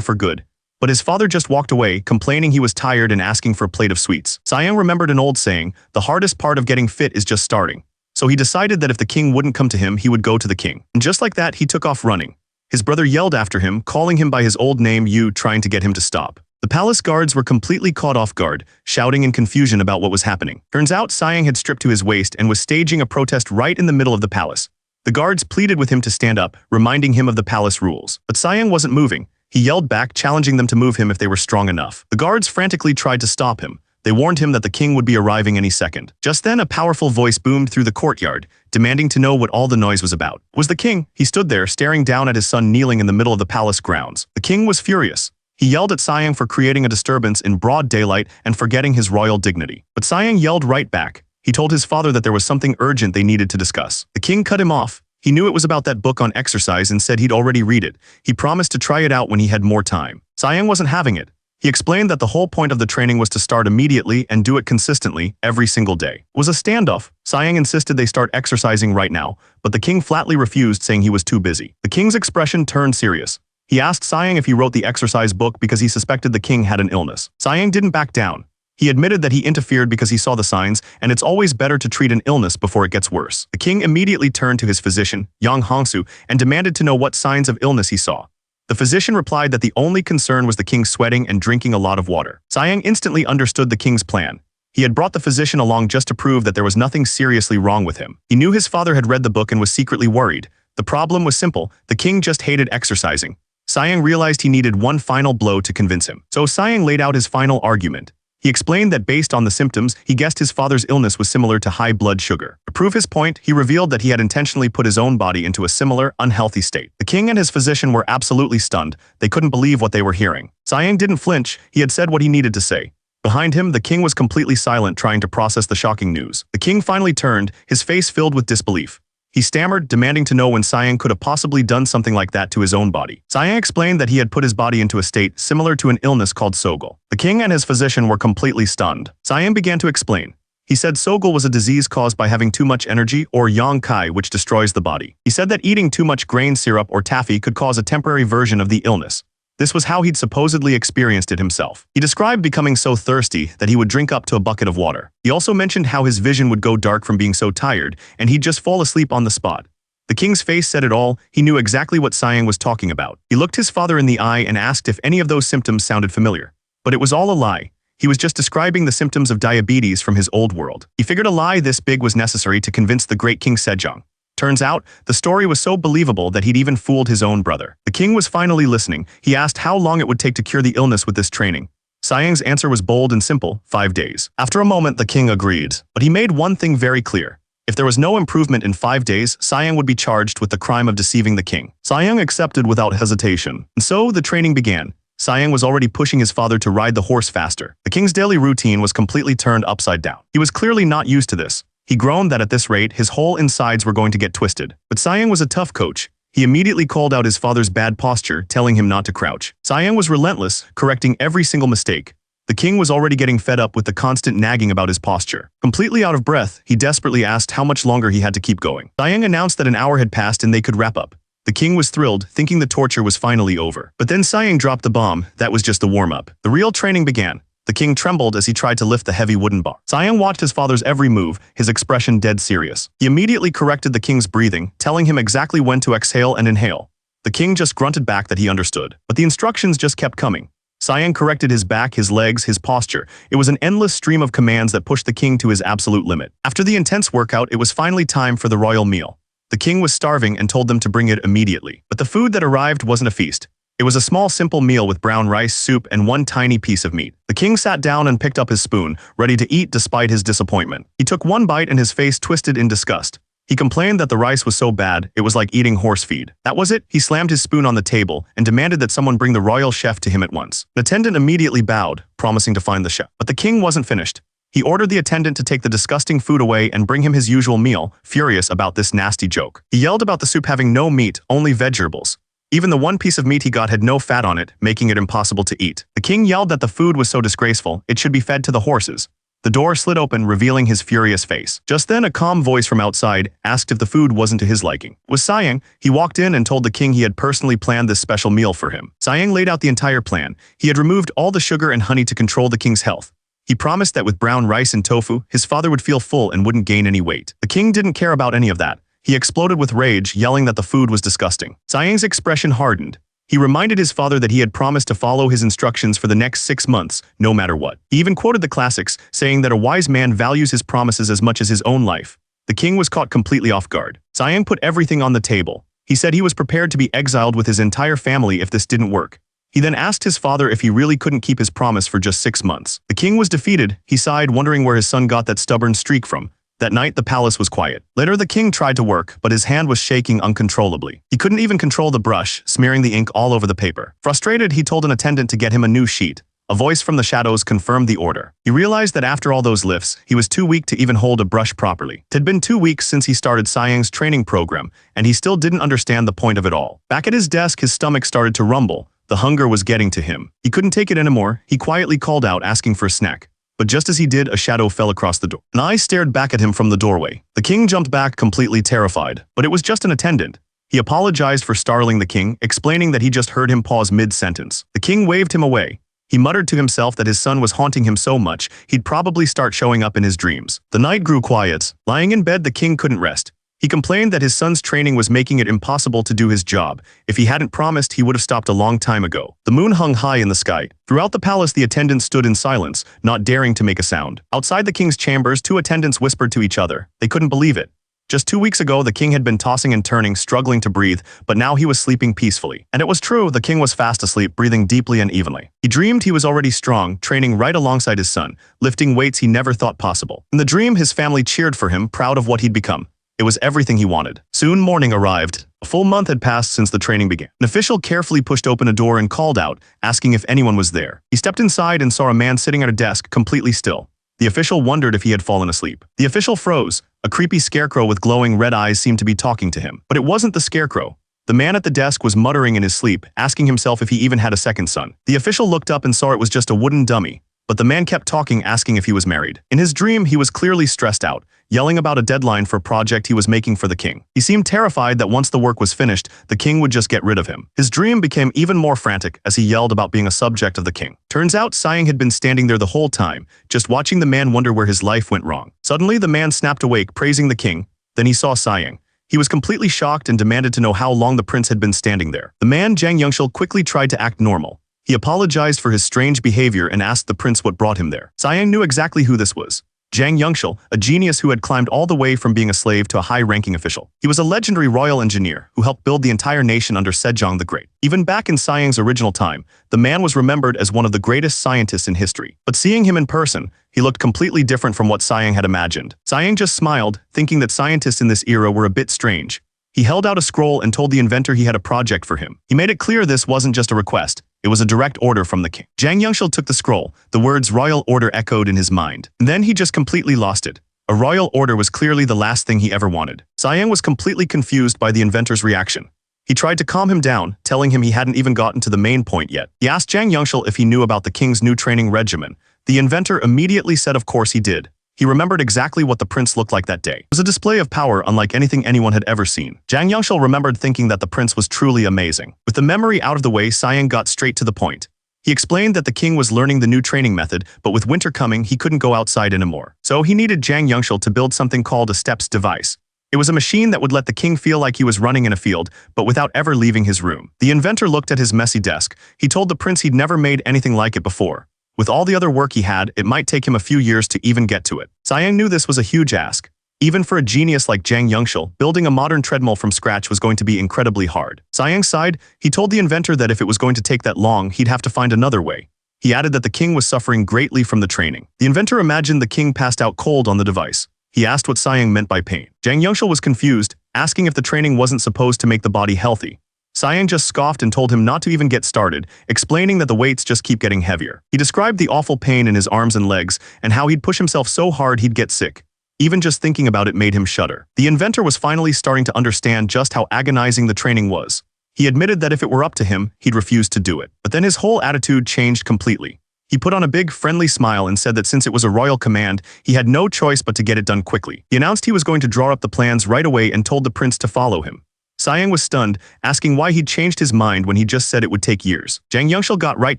for good. But his father just walked away, complaining he was tired and asking for a plate of sweets. Siang remembered an old saying, the hardest part of getting fit is just starting. So he decided that if the king wouldn't come to him, he would go to the king. And just like that, he took off running. His brother yelled after him, calling him by his old name Yu, trying to get him to stop. The palace guards were completely caught off guard, shouting in confusion about what was happening. Turns out Siang had stripped to his waist and was staging a protest right in the middle of the palace. The guards pleaded with him to stand up, reminding him of the palace rules. But Siang wasn't moving. He yelled back, challenging them to move him if they were strong enough. The guards frantically tried to stop him. They warned him that the king would be arriving any second. Just then, a powerful voice boomed through the courtyard, demanding to know what all the noise was about. It was the king. He stood there, staring down at his son kneeling in the middle of the palace grounds. The king was furious. He yelled at Siang for creating a disturbance in broad daylight and forgetting his royal dignity. But Siang yelled right back. He told his father that there was something urgent they needed to discuss. The king cut him off. He knew it was about that book on exercise and said he'd already read it. He promised to try it out when he had more time. Siang wasn't having it. He explained that the whole point of the training was to start immediately and do it consistently every single day. It was a standoff. Siang insisted they start exercising right now, but the king flatly refused, saying he was too busy. The king's expression turned serious. He asked Siang if he wrote the exercise book because he suspected the king had an illness. Siang didn't back down. He admitted that he interfered because he saw the signs, and it's always better to treat an illness before it gets worse. The king immediately turned to his physician, Yang Hongsu, and demanded to know what signs of illness he saw. The physician replied that the only concern was the king sweating and drinking a lot of water. Siang instantly understood the king's plan. He had brought the physician along just to prove that there was nothing seriously wrong with him. He knew his father had read the book and was secretly worried. The problem was simple. The king just hated exercising. Siang realized he needed one final blow to convince him. So Siang laid out his final argument. He explained that based on the symptoms, he guessed his father's illness was similar to high blood sugar. To prove his point, he revealed that he had intentionally put his own body into a similar, unhealthy state. The king and his physician were absolutely stunned. They couldn't believe what they were hearing. Siang didn't flinch. He had said what he needed to say. Behind him, the king was completely silent, trying to process the shocking news. The king finally turned, his face filled with disbelief. He stammered, demanding to know when Siang could have possibly done something like that to his own body. Siang explained that he had put his body into a state similar to an illness called Sogul. The king and his physician were completely stunned. Siang began to explain. He said Sogul was a disease caused by having too much energy or yang kai, which destroys the body. He said that eating too much grain syrup or taffy could cause a temporary version of the illness. This was how he'd supposedly experienced it himself. He described becoming so thirsty that he would drink up to a bucket of water. He also mentioned how his vision would go dark from being so tired, and he'd just fall asleep on the spot. The king's face said it all. He knew exactly what Siang was talking about. He looked his father in the eye and asked if any of those symptoms sounded familiar. But it was all a lie. He was just describing the symptoms of diabetes from his old world. He figured a lie this big was necessary to convince the great King Sejong. Turns out, the story was so believable that he'd even fooled his own brother. The king was finally listening. He asked how long it would take to cure the illness with this training. Siang's answer was bold and simple, 5 days. After a moment, the king agreed. But he made one thing very clear. If there was no improvement in 5 days, Siang would be charged with the crime of deceiving the king. Siang accepted without hesitation. And so, the training began. Siang was already pushing his father to ride the horse faster. The king's daily routine was completely turned upside down. He was clearly not used to this. He groaned that at this rate, his whole insides were going to get twisted. But Siang was a tough coach. He immediately called out his father's bad posture, telling him not to crouch. Siang was relentless, correcting every single mistake. The king was already getting fed up with the constant nagging about his posture. Completely out of breath, he desperately asked how much longer he had to keep going. Siang announced that an hour had passed and they could wrap up. The king was thrilled, thinking the torture was finally over. But then Siang dropped the bomb. That was just the warm-up. The real training began. The king trembled as he tried to lift the heavy wooden bar. Siang watched his father's every move, his expression dead serious. He immediately corrected the king's breathing, telling him exactly when to exhale and inhale. The king just grunted back that he understood. But the instructions just kept coming. Siang corrected his back, his legs, his posture. It was an endless stream of commands that pushed the king to his absolute limit. After the intense workout, it was finally time for the royal meal. The king was starving and told them to bring it immediately. But the food that arrived wasn't a feast. It was a small, simple meal with brown rice, soup, and one tiny piece of meat. The king sat down and picked up his spoon, ready to eat despite his disappointment. He took one bite and his face twisted in disgust. He complained that the rice was so bad, it was like eating horse feed. That was it. He slammed his spoon on the table and demanded that someone bring the royal chef to him at once. The attendant immediately bowed, promising to find the chef. But the king wasn't finished. He ordered the attendant to take the disgusting food away and bring him his usual meal, furious about this nasty joke. He yelled about the soup having no meat, only vegetables. Even the one piece of meat he got had no fat on it, making it impossible to eat. The king yelled that the food was so disgraceful, it should be fed to the horses. The door slid open, revealing his furious face. Just then, a calm voice from outside asked if the food wasn't to his liking. It was Siang. He walked in and told the king he had personally planned this special meal for him. Siang laid out the entire plan. He had removed all the sugar and honey to control the king's health. He promised that with brown rice and tofu, his father would feel full and wouldn't gain any weight. The king didn't care about any of that. He exploded with rage, yelling that the food was disgusting. Siang's expression hardened. He reminded his father that he had promised to follow his instructions for the next 6 months, no matter what. He even quoted the classics, saying that a wise man values his promises as much as his own life. The king was caught completely off guard. Siang put everything on the table. He said he was prepared to be exiled with his entire family if this didn't work. He then asked his father if he really couldn't keep his promise for just 6 months. The king was defeated. He sighed, wondering where his son got that stubborn streak from. That night, the palace was quiet. Later, the king tried to work, but his hand was shaking uncontrollably. He couldn't even control the brush, smearing the ink all over the paper. Frustrated, he told an attendant to get him a new sheet. A voice from the shadows confirmed the order. He realized that after all those lifts, he was too weak to even hold a brush properly. It had been 2 weeks since he started Siang's training program, and he still didn't understand the point of it all. Back at his desk, his stomach started to rumble. The hunger was getting to him. He couldn't take it anymore. He quietly called out, asking for a snack. But just as he did, a shadow fell across the door. An eye stared back at him from the doorway. The king jumped back, completely terrified. But it was just an attendant. He apologized for startling the king, explaining that he just heard him pause mid-sentence. The king waved him away. He muttered to himself that his son was haunting him so much, he'd probably start showing up in his dreams. The night grew quiet. Lying in bed, the king couldn't rest. He complained that his son's training was making it impossible to do his job. If he hadn't promised, he would have stopped a long time ago. The moon hung high in the sky. Throughout the palace, the attendants stood in silence, not daring to make a sound. Outside the king's chambers, 2 attendants whispered to each other. They couldn't believe it. Just 2 weeks ago, the king had been tossing and turning, struggling to breathe, but now he was sleeping peacefully. And it was true, the king was fast asleep, breathing deeply and evenly. He dreamed he was already strong, training right alongside his son, lifting weights he never thought possible. In the dream, his family cheered for him, proud of what he'd become. It was everything he wanted. Soon morning arrived. A full month had passed since the training began. An official carefully pushed open a door and called out, asking if anyone was there. He stepped inside and saw a man sitting at a desk, completely still. The official wondered if he had fallen asleep. The official froze. A creepy scarecrow with glowing red eyes seemed to be talking to him. But it wasn't the scarecrow. The man at the desk was muttering in his sleep, asking himself if he even had a second son. The official looked up and saw it was just a wooden dummy. But the man kept talking, asking if he was married. In his dream, he was clearly stressed out, yelling about a deadline for a project he was making for the king. He seemed terrified that once the work was finished, the king would just get rid of him. His dream became even more frantic as he yelled about being a subject of the king. Turns out, Siang had been standing there the whole time, just watching the man wonder where his life went wrong. Suddenly, the man snapped awake, praising the king. Then he saw Siang. He was completely shocked and demanded to know how long the prince had been standing there. The man, Jang Yongshul, quickly tried to act normal. He apologized for his strange behavior and asked the prince what brought him there. Siang knew exactly who this was. Jang Yongshul, a genius who had climbed all the way from being a slave to a high-ranking official. He was a legendary royal engineer who helped build the entire nation under Sejong the Great. Even back in Siang's original time, the man was remembered as one of the greatest scientists in history. But seeing him in person, he looked completely different from what Siang had imagined. Siang just smiled, thinking that scientists in this era were a bit strange. He held out a scroll and told the inventor he had a project for him. He made it clear this wasn't just a request. It was a direct order from the king. Jang Yongshul took the scroll. The words royal order echoed in his mind. And then he just completely lost it. A royal order was clearly the last thing he ever wanted. Siang was completely confused by the inventor's reaction. He tried to calm him down, telling him he hadn't even gotten to the main point yet. He asked Jang Yongshul if he knew about the king's new training regimen. The inventor immediately said of course he did. He remembered exactly what the prince looked like that day. It was a display of power unlike anything anyone had ever seen. Jang Yongshul remembered thinking that the prince was truly amazing. With the memory out of the way, Siang got straight to the point. He explained that the king was learning the new training method, but with winter coming, he couldn't go outside anymore. So he needed Jang Yongshul to build something called a steps device. It was a machine that would let the king feel like he was running in a field, but without ever leaving his room. The inventor looked at his messy desk. He told the prince he'd never made anything like it before. With all the other work he had, it might take him a few years to even get to it. Siang knew this was a huge ask. Even for a genius like Jang Yongshul, building a modern treadmill from scratch was going to be incredibly hard. Siang sighed. He told the inventor that if it was going to take that long, he'd have to find another way. He added that the king was suffering greatly from the training. The inventor imagined the king passed out cold on the device. He asked what Siang meant by pain. Jang Yongshul was confused, asking if the training wasn't supposed to make the body healthy. Siang just scoffed and told him not to even get started, explaining that the weights just keep getting heavier. He described the awful pain in his arms and legs and how he'd push himself so hard he'd get sick. Even just thinking about it made him shudder. The inventor was finally starting to understand just how agonizing the training was. He admitted that if it were up to him, he'd refuse to do it. But then his whole attitude changed completely. He put on a big, friendly smile and said that since it was a royal command, he had no choice but to get it done quickly. He announced he was going to draw up the plans right away and told the prince to follow him. Siang was stunned, asking why he'd changed his mind when he just said it would take years. Jang Yongshul got right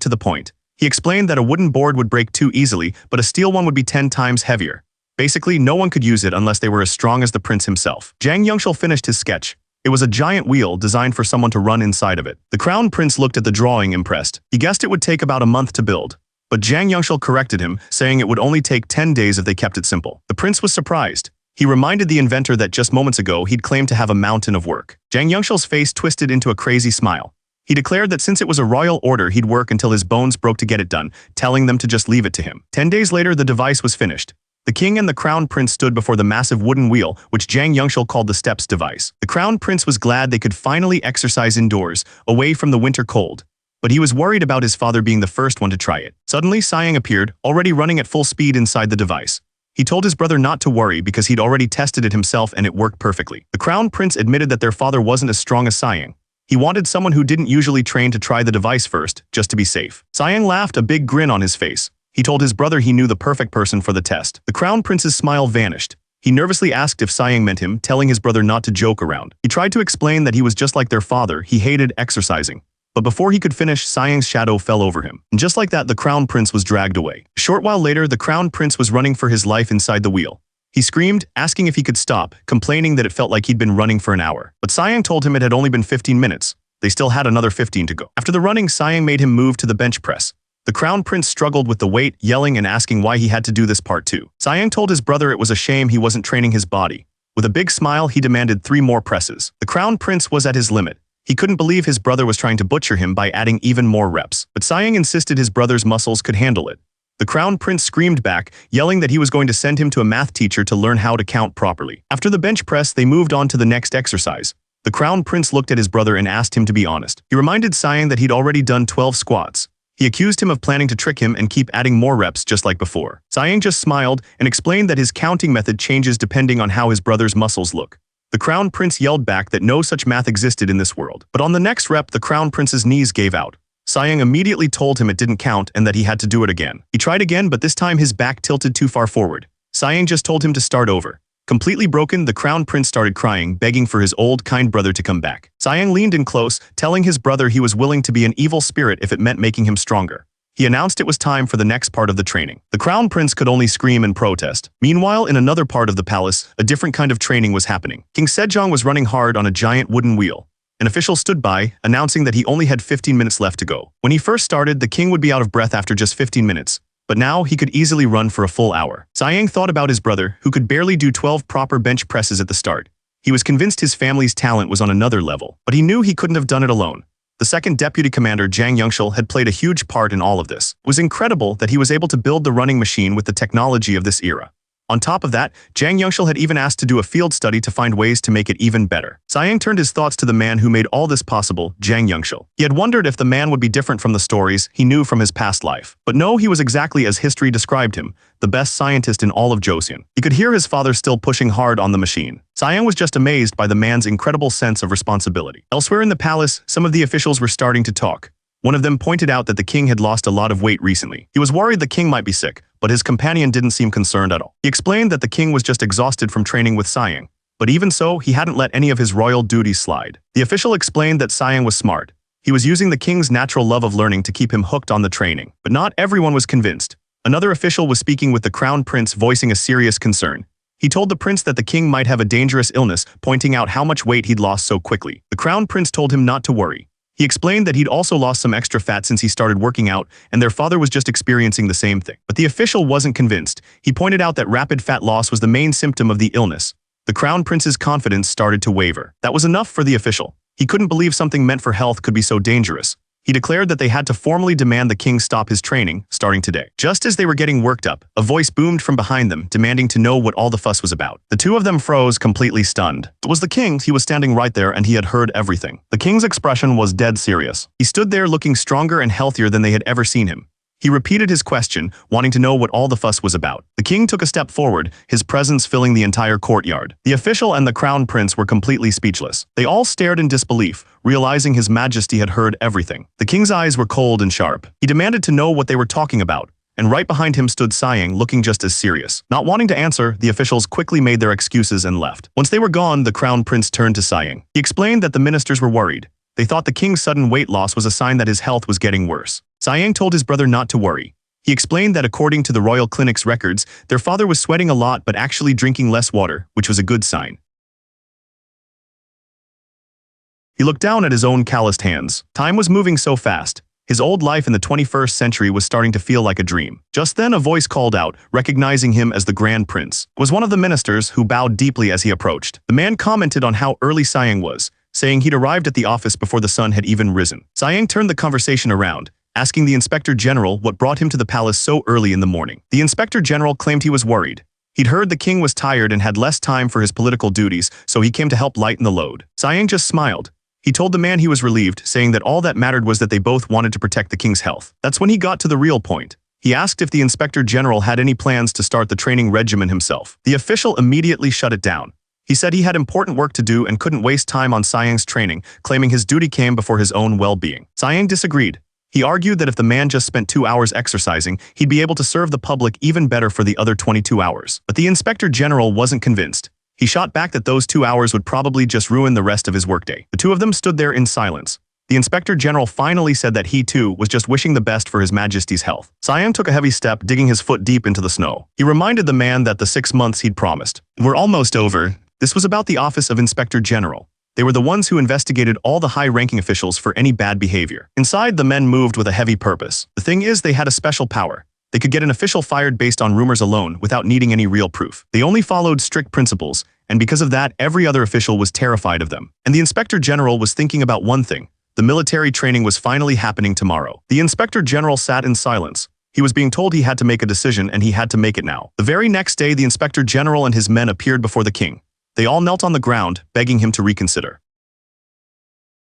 to the point. He explained that a wooden board would break too easily, but a steel one would be 10 times heavier. Basically, no one could use it unless they were as strong as the prince himself. Jang Yongshul finished his sketch. It was a giant wheel designed for someone to run inside of it. The crown prince looked at the drawing impressed. He guessed it would take about a month to build. But Jang Yongshul corrected him, saying it would only take 10 days if they kept it simple. The prince was surprised. He reminded the inventor that just moments ago he'd claimed to have a mountain of work. Jang Yongshul's face twisted into a crazy smile. He declared that since it was a royal order, he'd work until his bones broke to get it done, telling them to just leave it to him. 10 days later, the device was finished. The king and the crown prince stood before the massive wooden wheel, which Jang Yongshul called the steps device. The crown prince was glad they could finally exercise indoors, away from the winter cold. But he was worried about his father being the first one to try it. Suddenly, Siang appeared, already running at full speed inside the device. He told his brother not to worry because he'd already tested it himself and it worked perfectly. The crown prince admitted that their father wasn't as strong as Siang. He wanted someone who didn't usually train to try the device first, just to be safe. Siang laughed, a big grin on his face. He told his brother he knew the perfect person for the test. The crown prince's smile vanished. He nervously asked if Siang meant him, telling his brother not to joke around. He tried to explain that he was just like their father, he hated exercising. But before he could finish, Siang's shadow fell over him. And just like that, the crown prince was dragged away. A short while later, the crown prince was running for his life inside the wheel. He screamed, asking if he could stop, complaining that it felt like he'd been running for an hour. But Siang told him it had only been 15 minutes. They still had another 15 to go. After the running, Siang made him move to the bench press. The crown prince struggled with the weight, yelling and asking why he had to do this part too. Siang told his brother it was a shame he wasn't training his body. With a big smile, he demanded 3 more presses. The crown prince was at his limit. He couldn't believe his brother was trying to butcher him by adding even more reps. But Siang insisted his brother's muscles could handle it. The crown prince screamed back, yelling that he was going to send him to a math teacher to learn how to count properly. After the bench press, they moved on to the next exercise. The crown prince looked at his brother and asked him to be honest. He reminded Siang that he'd already done 12 squats. He accused him of planning to trick him and keep adding more reps just like before. Siang just smiled and explained that his counting method changes depending on how his brother's muscles look. The crown prince yelled back that no such math existed in this world. But on the next rep, the crown prince's knees gave out. Siang immediately told him it didn't count and that he had to do it again. He tried again, but this time his back tilted too far forward. Siang just told him to start over. Completely broken, the crown prince started crying, begging for his old, kind brother to come back. Siang leaned in close, telling his brother he was willing to be an evil spirit if it meant making him stronger. He announced it was time for the next part of the training. The crown prince could only scream and protest. Meanwhile, in another part of the palace, a different kind of training was happening. King Sejong was running hard on a giant wooden wheel. An official stood by, announcing that he only had 15 minutes left to go. When he first started, the king would be out of breath after just 15 minutes. But now, he could easily run for a full hour. Siang thought about his brother, who could barely do 12 proper bench presses at the start. He was convinced his family's talent was on another level, but he knew he couldn't have done it alone. The second deputy commander, Jang Yongshul, had played a huge part in all of this. It was incredible that he was able to build the running machine with the technology of this era. On top of that, Jang Yongshul had even asked to do a field study to find ways to make it even better. Siang turned his thoughts to the man who made all this possible, Jang Yongshul. He had wondered if the man would be different from the stories he knew from his past life. But no, he was exactly as history described him, the best scientist in all of Joseon. He could hear his father still pushing hard on the machine. Siang was just amazed by the man's incredible sense of responsibility. Elsewhere in the palace, some of the officials were starting to talk. One of them pointed out that the king had lost a lot of weight recently. He was worried the king might be sick, but his companion didn't seem concerned at all. He explained that the king was just exhausted from training with Siang, but even so, he hadn't let any of his royal duties slide. The official explained that Siang was smart. He was using the king's natural love of learning to keep him hooked on the training. But not everyone was convinced. Another official was speaking with the crown prince, voicing a serious concern. He told the prince that the king might have a dangerous illness, pointing out how much weight he'd lost so quickly. The crown prince told him not to worry. He explained that he'd also lost some extra fat since he started working out, and their father was just experiencing the same thing. But the official wasn't convinced. He pointed out that rapid fat loss was the main symptom of the illness. The crown prince's confidence started to waver. That was enough for the official. He couldn't believe something meant for health could be so dangerous. He declared that they had to formally demand the king stop his training, starting today. Just as they were getting worked up, a voice boomed from behind them, demanding to know what all the fuss was about. The two of them froze, completely stunned. It was the king. He was standing right there, and he had heard everything. The king's expression was dead serious. He stood there looking stronger and healthier than they had ever seen him. He repeated his question, wanting to know what all the fuss was about. The king took a step forward, his presence filling the entire courtyard. The official and the crown prince were completely speechless. They all stared in disbelief, realizing His Majesty had heard everything. The king's eyes were cold and sharp. He demanded to know what they were talking about, and right behind him stood Siang, looking just as serious. Not wanting to answer, the officials quickly made their excuses and left. Once they were gone, the crown prince turned to Siang. He explained that the ministers were worried. They thought the king's sudden weight loss was a sign that his health was getting worse. Siang told his brother not to worry. He explained that according to the royal clinic's records, their father was sweating a lot but actually drinking less water, which was a good sign. He looked down at his own calloused hands. Time was moving so fast. His old life in the 21st century was starting to feel like a dream. Just then a voice called out, recognizing him as the Grand Prince. It was one of the ministers, who bowed deeply as he approached. The man commented on how early Siang was, saying he'd arrived at the office before the sun had even risen. Siang turned the conversation around, asking the Inspector General what brought him to the palace so early in the morning. The Inspector General claimed he was worried. He'd heard the king was tired and had less time for his political duties, so he came to help lighten the load. Siang just smiled. He told the man he was relieved, saying that all that mattered was that they both wanted to protect the king's health. That's when he got to the real point. He asked if the Inspector General had any plans to start the training regimen himself. The official immediately shut it down. He said he had important work to do and couldn't waste time on Siang's training, claiming his duty came before his own well-being. Siang disagreed. He argued that if the man just spent 2 hours exercising, he'd be able to serve the public even better for the other 22 hours. But the Inspector General wasn't convinced. He shot back that those 2 hours would probably just ruin the rest of his workday. The two of them stood there in silence. The Inspector General finally said that he too was just wishing the best for His Majesty's health. Siang took a heavy step, digging his foot deep into the snow. He reminded the man that the 6 months he'd promised were almost over. This was about the Office of Inspector General. They were the ones who investigated all the high-ranking officials for any bad behavior. Inside, the men moved with a heavy purpose. The thing is, they had a special power. They could get an official fired based on rumors alone, without needing any real proof. They only followed strict principles, and because of that, every other official was terrified of them. And the Inspector General was thinking about one thing. The military training was finally happening tomorrow. The Inspector General sat in silence. He was being told he had to make a decision, and he had to make it now. The very next day, the Inspector General and his men appeared before the king. They all knelt on the ground, begging him to reconsider.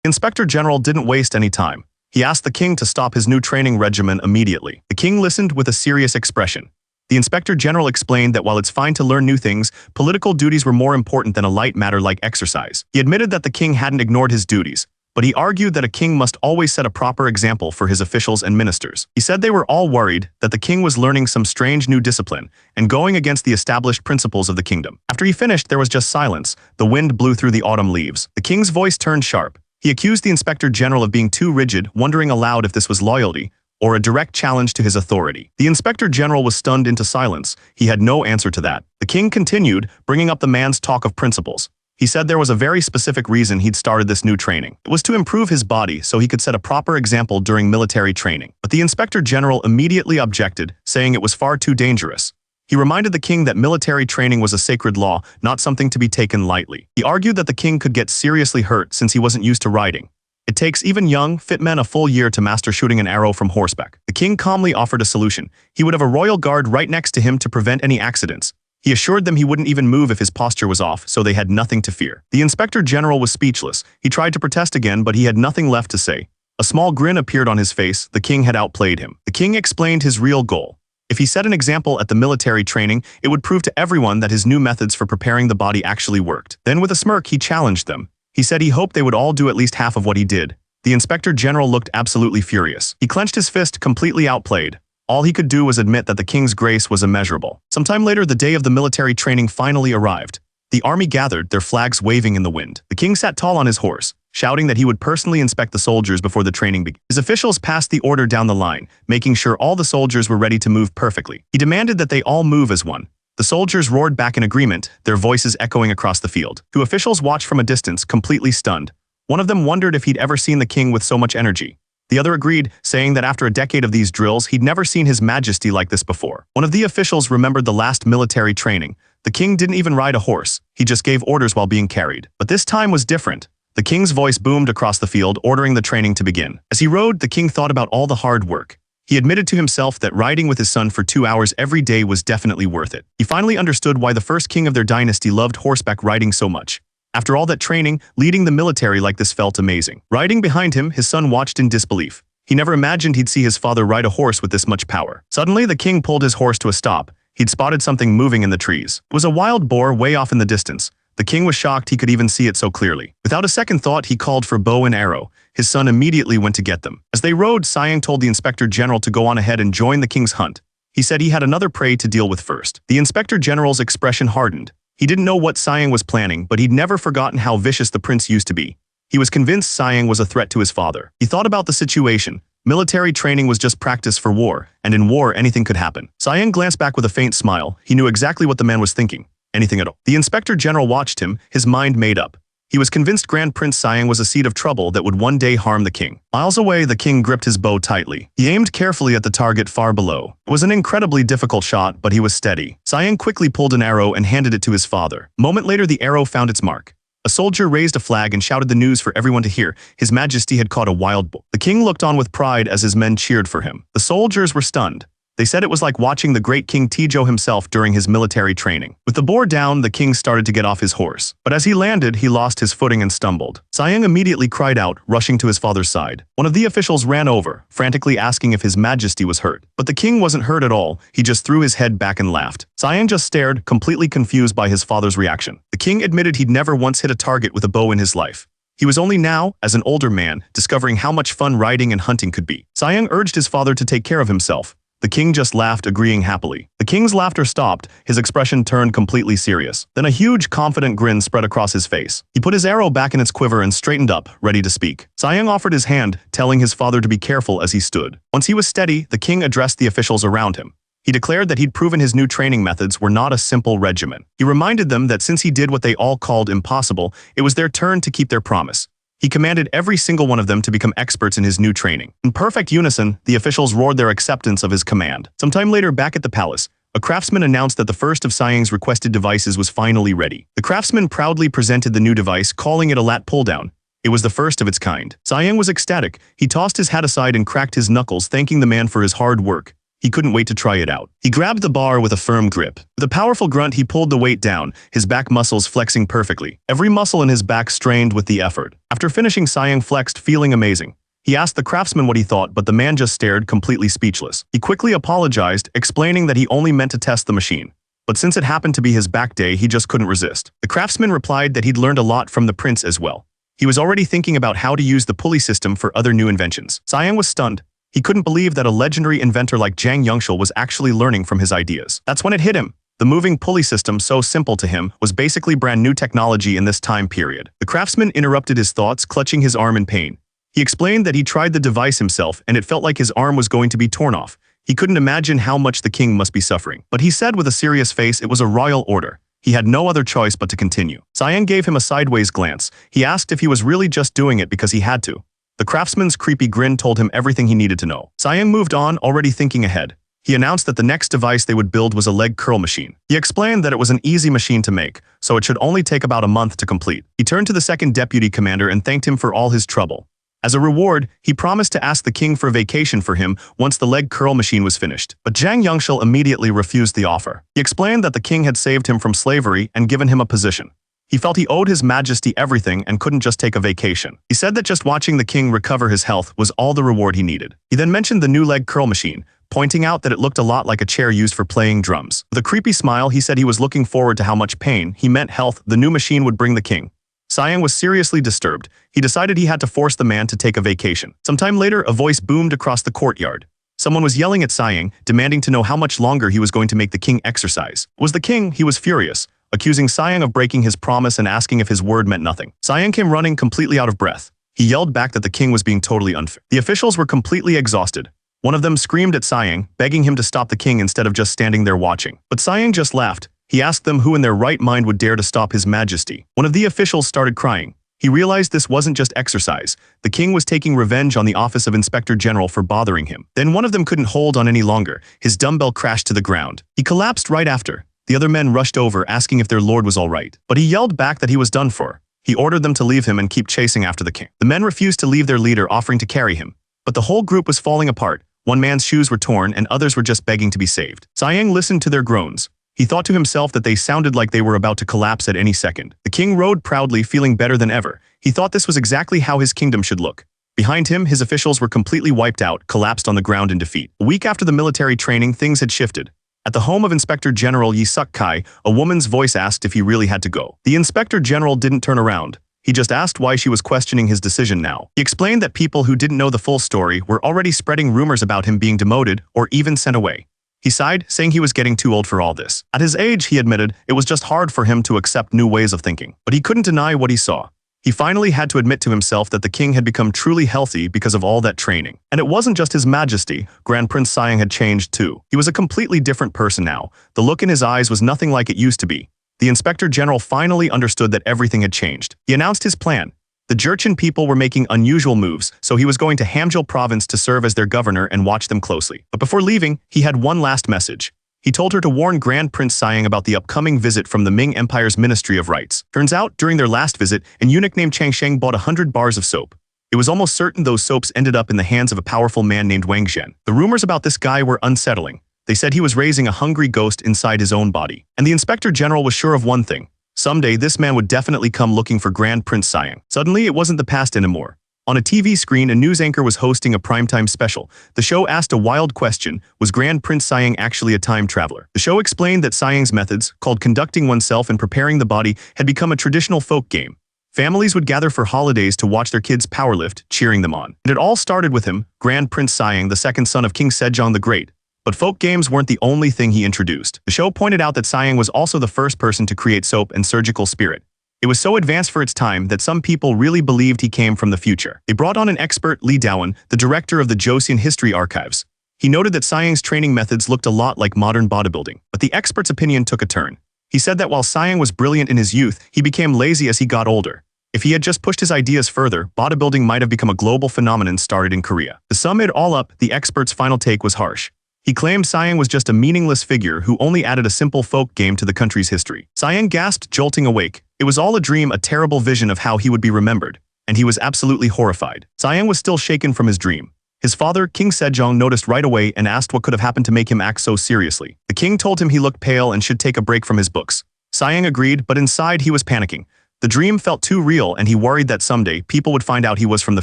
The Inspector General didn't waste any time. He asked the king to stop his new training regimen immediately. The king listened with a serious expression. The Inspector General explained that while it's fine to learn new things, political duties were more important than a light matter like exercise. He admitted that the king hadn't ignored his duties, but he argued that a king must always set a proper example for his officials and ministers. He said they were all worried that the king was learning some strange new discipline and going against the established principles of the kingdom. After he finished, there was just silence. The wind blew through the autumn leaves. The king's voice turned sharp. He accused the Inspector General of being too rigid, wondering aloud if this was loyalty or a direct challenge to his authority. The Inspector General was stunned into silence. He had no answer to that. The king continued, bringing up the man's talk of principles. He said there was a very specific reason he'd started this new training. It was to improve his body so he could set a proper example during military training. But the Inspector General immediately objected, saying it was far too dangerous. He reminded the king that military training was a sacred law, not something to be taken lightly. He argued that the king could get seriously hurt since he wasn't used to riding. It takes even young, fit men a full year to master shooting an arrow from horseback. The king calmly offered a solution. He would have a royal guard right next to him to prevent any accidents. He assured them he wouldn't even move if his posture was off, so they had nothing to fear. The Inspector General was speechless. He tried to protest again, but he had nothing left to say. A small grin appeared on his face. The king had outplayed him. The king explained his real goal. If he set an example at the military training, it would prove to everyone that his new methods for preparing the body actually worked. Then with a smirk, he challenged them. He said he hoped they would all do at least half of what he did. The Inspector General looked absolutely furious. He clenched his fist, completely outplayed. All he could do was admit that the king's grace was immeasurable. Sometime later, the day of the military training finally arrived. The army gathered, their flags waving in the wind. The king sat tall on his horse, shouting that he would personally inspect the soldiers before the training began. His officials passed the order down the line, making sure all the soldiers were ready to move perfectly. He demanded that they all move as one. The soldiers roared back in agreement, their voices echoing across the field. Two officials watched from a distance, completely stunned. One of them wondered if he'd ever seen the king with so much energy. The other agreed, saying that after a decade of these drills, he'd never seen his majesty like this before. One of the officials remembered the last military training. The king didn't even ride a horse, he just gave orders while being carried. But this time was different. The king's voice boomed across the field, ordering the training to begin. As he rode, the king thought about all the hard work. He admitted to himself that riding with his son for 2 hours every day was definitely worth it. He finally understood why the first king of their dynasty loved horseback riding so much. After all that training, leading the military like this felt amazing. Riding behind him, his son watched in disbelief. He never imagined he'd see his father ride a horse with this much power. Suddenly, the king pulled his horse to a stop. He'd spotted something moving in the trees. It was a wild boar way off in the distance. The king was shocked he could even see it so clearly. Without a second thought, he called for bow and arrow. His son immediately went to get them. As they rode, Sayang told the inspector general to go on ahead and join the king's hunt. He said he had another prey to deal with first. The inspector general's expression hardened. He didn't know what Sayang was planning, but he'd never forgotten how vicious the prince used to be. He was convinced Sayang was a threat to his father. He thought about the situation. Military training was just practice for war, and in war anything could happen. Sayang glanced back with a faint smile. He knew exactly what the man was thinking. Anything at all. The inspector general watched him, his mind made up. He was convinced Grand Prince Sayang was a seed of trouble that would one day harm the king. Miles away, the king gripped his bow tightly. He aimed carefully at the target far below. It was an incredibly difficult shot, but he was steady. Sayang quickly pulled an arrow and handed it to his father. A moment later, the arrow found its mark. A soldier raised a flag and shouted the news for everyone to hear. His Majesty had caught a wild boar. The king looked on with pride as his men cheered for him. The soldiers were stunned. They said it was like watching the great King Tijo himself during his military training. With the boar down, the king started to get off his horse. But as he landed, he lost his footing and stumbled. Sayang immediately cried out, rushing to his father's side. One of the officials ran over, frantically asking if his majesty was hurt. But the king wasn't hurt at all. He just threw his head back and laughed. Sayang just stared, completely confused by his father's reaction. The king admitted he'd never once hit a target with a bow in his life. He was only now, as an older man, discovering how much fun riding and hunting could be. Sayang urged his father to take care of himself. The king just laughed, agreeing happily. The king's laughter stopped, his expression turned completely serious. Then a huge, confident grin spread across his face. He put his arrow back in its quiver and straightened up, ready to speak. Sayang offered his hand, telling his father to be careful as he stood. Once he was steady, the king addressed the officials around him. He declared that he'd proven his new training methods were not a simple regimen. He reminded them that since he did what they all called impossible, it was their turn to keep their promise. He commanded every single one of them to become experts in his new training. In perfect unison, the officials roared their acceptance of his command. Sometime later, back at the palace, a craftsman announced that the first of Sayang's requested devices was finally ready. The craftsman proudly presented the new device, calling it a lat pull-down. It was the first of its kind. Sayang was ecstatic. He tossed his hat aside and cracked his knuckles, thanking the man for his hard work. He couldn't wait to try it out. He grabbed the bar with a firm grip. With a powerful grunt, he pulled the weight down, his back muscles flexing perfectly. Every muscle in his back strained with the effort. After finishing, Sayang flexed, feeling amazing. He asked the craftsman what he thought, but the man just stared, completely speechless. He quickly apologized, explaining that he only meant to test the machine. But since it happened to be his back day, he just couldn't resist. The craftsman replied that he'd learned a lot from the prince as well. He was already thinking about how to use the pulley system for other new inventions. Sayang was stunned. He couldn't believe that a legendary inventor like Jang Yongshul was actually learning from his ideas. That's when it hit him. The moving pulley system, so simple to him, was basically brand new technology in this time period. The craftsman interrupted his thoughts, clutching his arm in pain. He explained that he tried the device himself, and it felt like his arm was going to be torn off. He couldn't imagine how much the king must be suffering. But he said with a serious face it was a royal order. He had no other choice but to continue. Sayang gave him a sideways glance. He asked if he was really just doing it because he had to. The craftsman's creepy grin told him everything he needed to know. Sayang moved on, already thinking ahead. He announced that the next device they would build was a leg curl machine. He explained that it was an easy machine to make, so it should only take about a month to complete. He turned to the second deputy commander and thanked him for all his trouble. As a reward, he promised to ask the king for a vacation for him once the leg curl machine was finished. But Jang Yongshul immediately refused the offer. He explained that the king had saved him from slavery and given him a position. He felt he owed his majesty everything and couldn't just take a vacation. He said that just watching the king recover his health was all the reward he needed. He then mentioned the new leg curl machine, pointing out that it looked a lot like a chair used for playing drums. With a creepy smile, he said he was looking forward to how much pain, he meant health, the new machine would bring the king. Sayang was seriously disturbed. He decided he had to force the man to take a vacation. Sometime later, a voice boomed across the courtyard. Someone was yelling at Sayang, demanding to know how much longer he was going to make the king exercise. It was the king. He was furious. accusing Sayang of breaking his promise and asking if his word meant nothing. Sayang came running completely out of breath. He yelled back that the king was being totally unfair. The officials were completely exhausted. One of them screamed at Sayang, begging him to stop the king instead of just standing there watching. But Sayang just laughed. He asked them who in their right mind would dare to stop his majesty. One of the officials started crying. He realized this wasn't just exercise. The king was taking revenge on the office of Inspector General for bothering him. Then one of them couldn't hold on any longer. His dumbbell crashed to the ground. He collapsed right after. The other men rushed over, asking if their lord was all right. But he yelled back that he was done for. He ordered them to leave him and keep chasing after the king. The men refused to leave their leader, offering to carry him. But the whole group was falling apart. One man's shoes were torn and others were just begging to be saved. Sayang listened to their groans. He thought to himself that they sounded like they were about to collapse at any second. The king rode proudly, feeling better than ever. He thought this was exactly how his kingdom should look. Behind him, his officials were completely wiped out, collapsed on the ground in defeat. A week after the military training, things had shifted. At the home of Inspector General Yi Suk-kai, a woman's voice asked if he really had to go. The Inspector General didn't turn around. He just asked why she was questioning his decision now. He explained that people who didn't know the full story were already spreading rumors about him being demoted or even sent away. He sighed, saying he was getting too old for all this. At his age, he admitted, it was just hard for him to accept new ways of thinking. But he couldn't deny what he saw. He finally had to admit to himself that the king had become truly healthy because of all that training. And it wasn't just his majesty, Grand Prince Sayang had changed too. He was a completely different person now. The look in his eyes was nothing like it used to be. The Inspector General finally understood that everything had changed. He announced his plan. The Jurchen people were making unusual moves, so he was going to Hamgyal province to serve as their governor and watch them closely. But before leaving, he had one last message. He told her to warn Grand Prince Sayang about the upcoming visit from the Ming Empire's Ministry of Rights. Turns out, during their last visit, an eunuch named Chang Sheng bought 100 bars of soap. It was almost certain those soaps ended up in the hands of a powerful man named Wang Zhen. The rumors about this guy were unsettling. They said he was raising a hungry ghost inside his own body. And the Inspector General was sure of one thing. Someday, this man would definitely come looking for Grand Prince Sayang. Suddenly, it wasn't the past anymore. On a TV screen, a news anchor was hosting a primetime special. The show asked a wild question: was Grand Prince Sayang actually a time traveler? The show explained that Sayang's methods, called conducting oneself and preparing the body, had become a traditional folk game. Families would gather for holidays to watch their kids powerlift, cheering them on. And it all started with him, Grand Prince Sayang, the second son of King Sejong the Great. But folk games weren't the only thing he introduced. The show pointed out that Sayang was also the first person to create soap and surgical spirit. It was so advanced for its time that some people really believed he came from the future. They brought on an expert, Li Daowen, the director of the Joseon History Archives. He noted that Sayang's training methods looked a lot like modern bodybuilding. But the expert's opinion took a turn. He said that while Sayang was brilliant in his youth, he became lazy as he got older. If he had just pushed his ideas further, bodybuilding might have become a global phenomenon started in Korea. To sum it all up, the expert's final take was harsh. He claimed Sayang was just a meaningless figure who only added a simple folk game to the country's history. Sayang gasped, jolting awake. It was all a dream, a terrible vision of how he would be remembered, and he was absolutely horrified. Sayang was still shaken from his dream. His father, King Sejong, noticed right away and asked what could have happened to make him act so seriously. The king told him he looked pale and should take a break from his books. Sayang agreed, but inside he was panicking. The dream felt too real and he worried that someday people would find out he was from the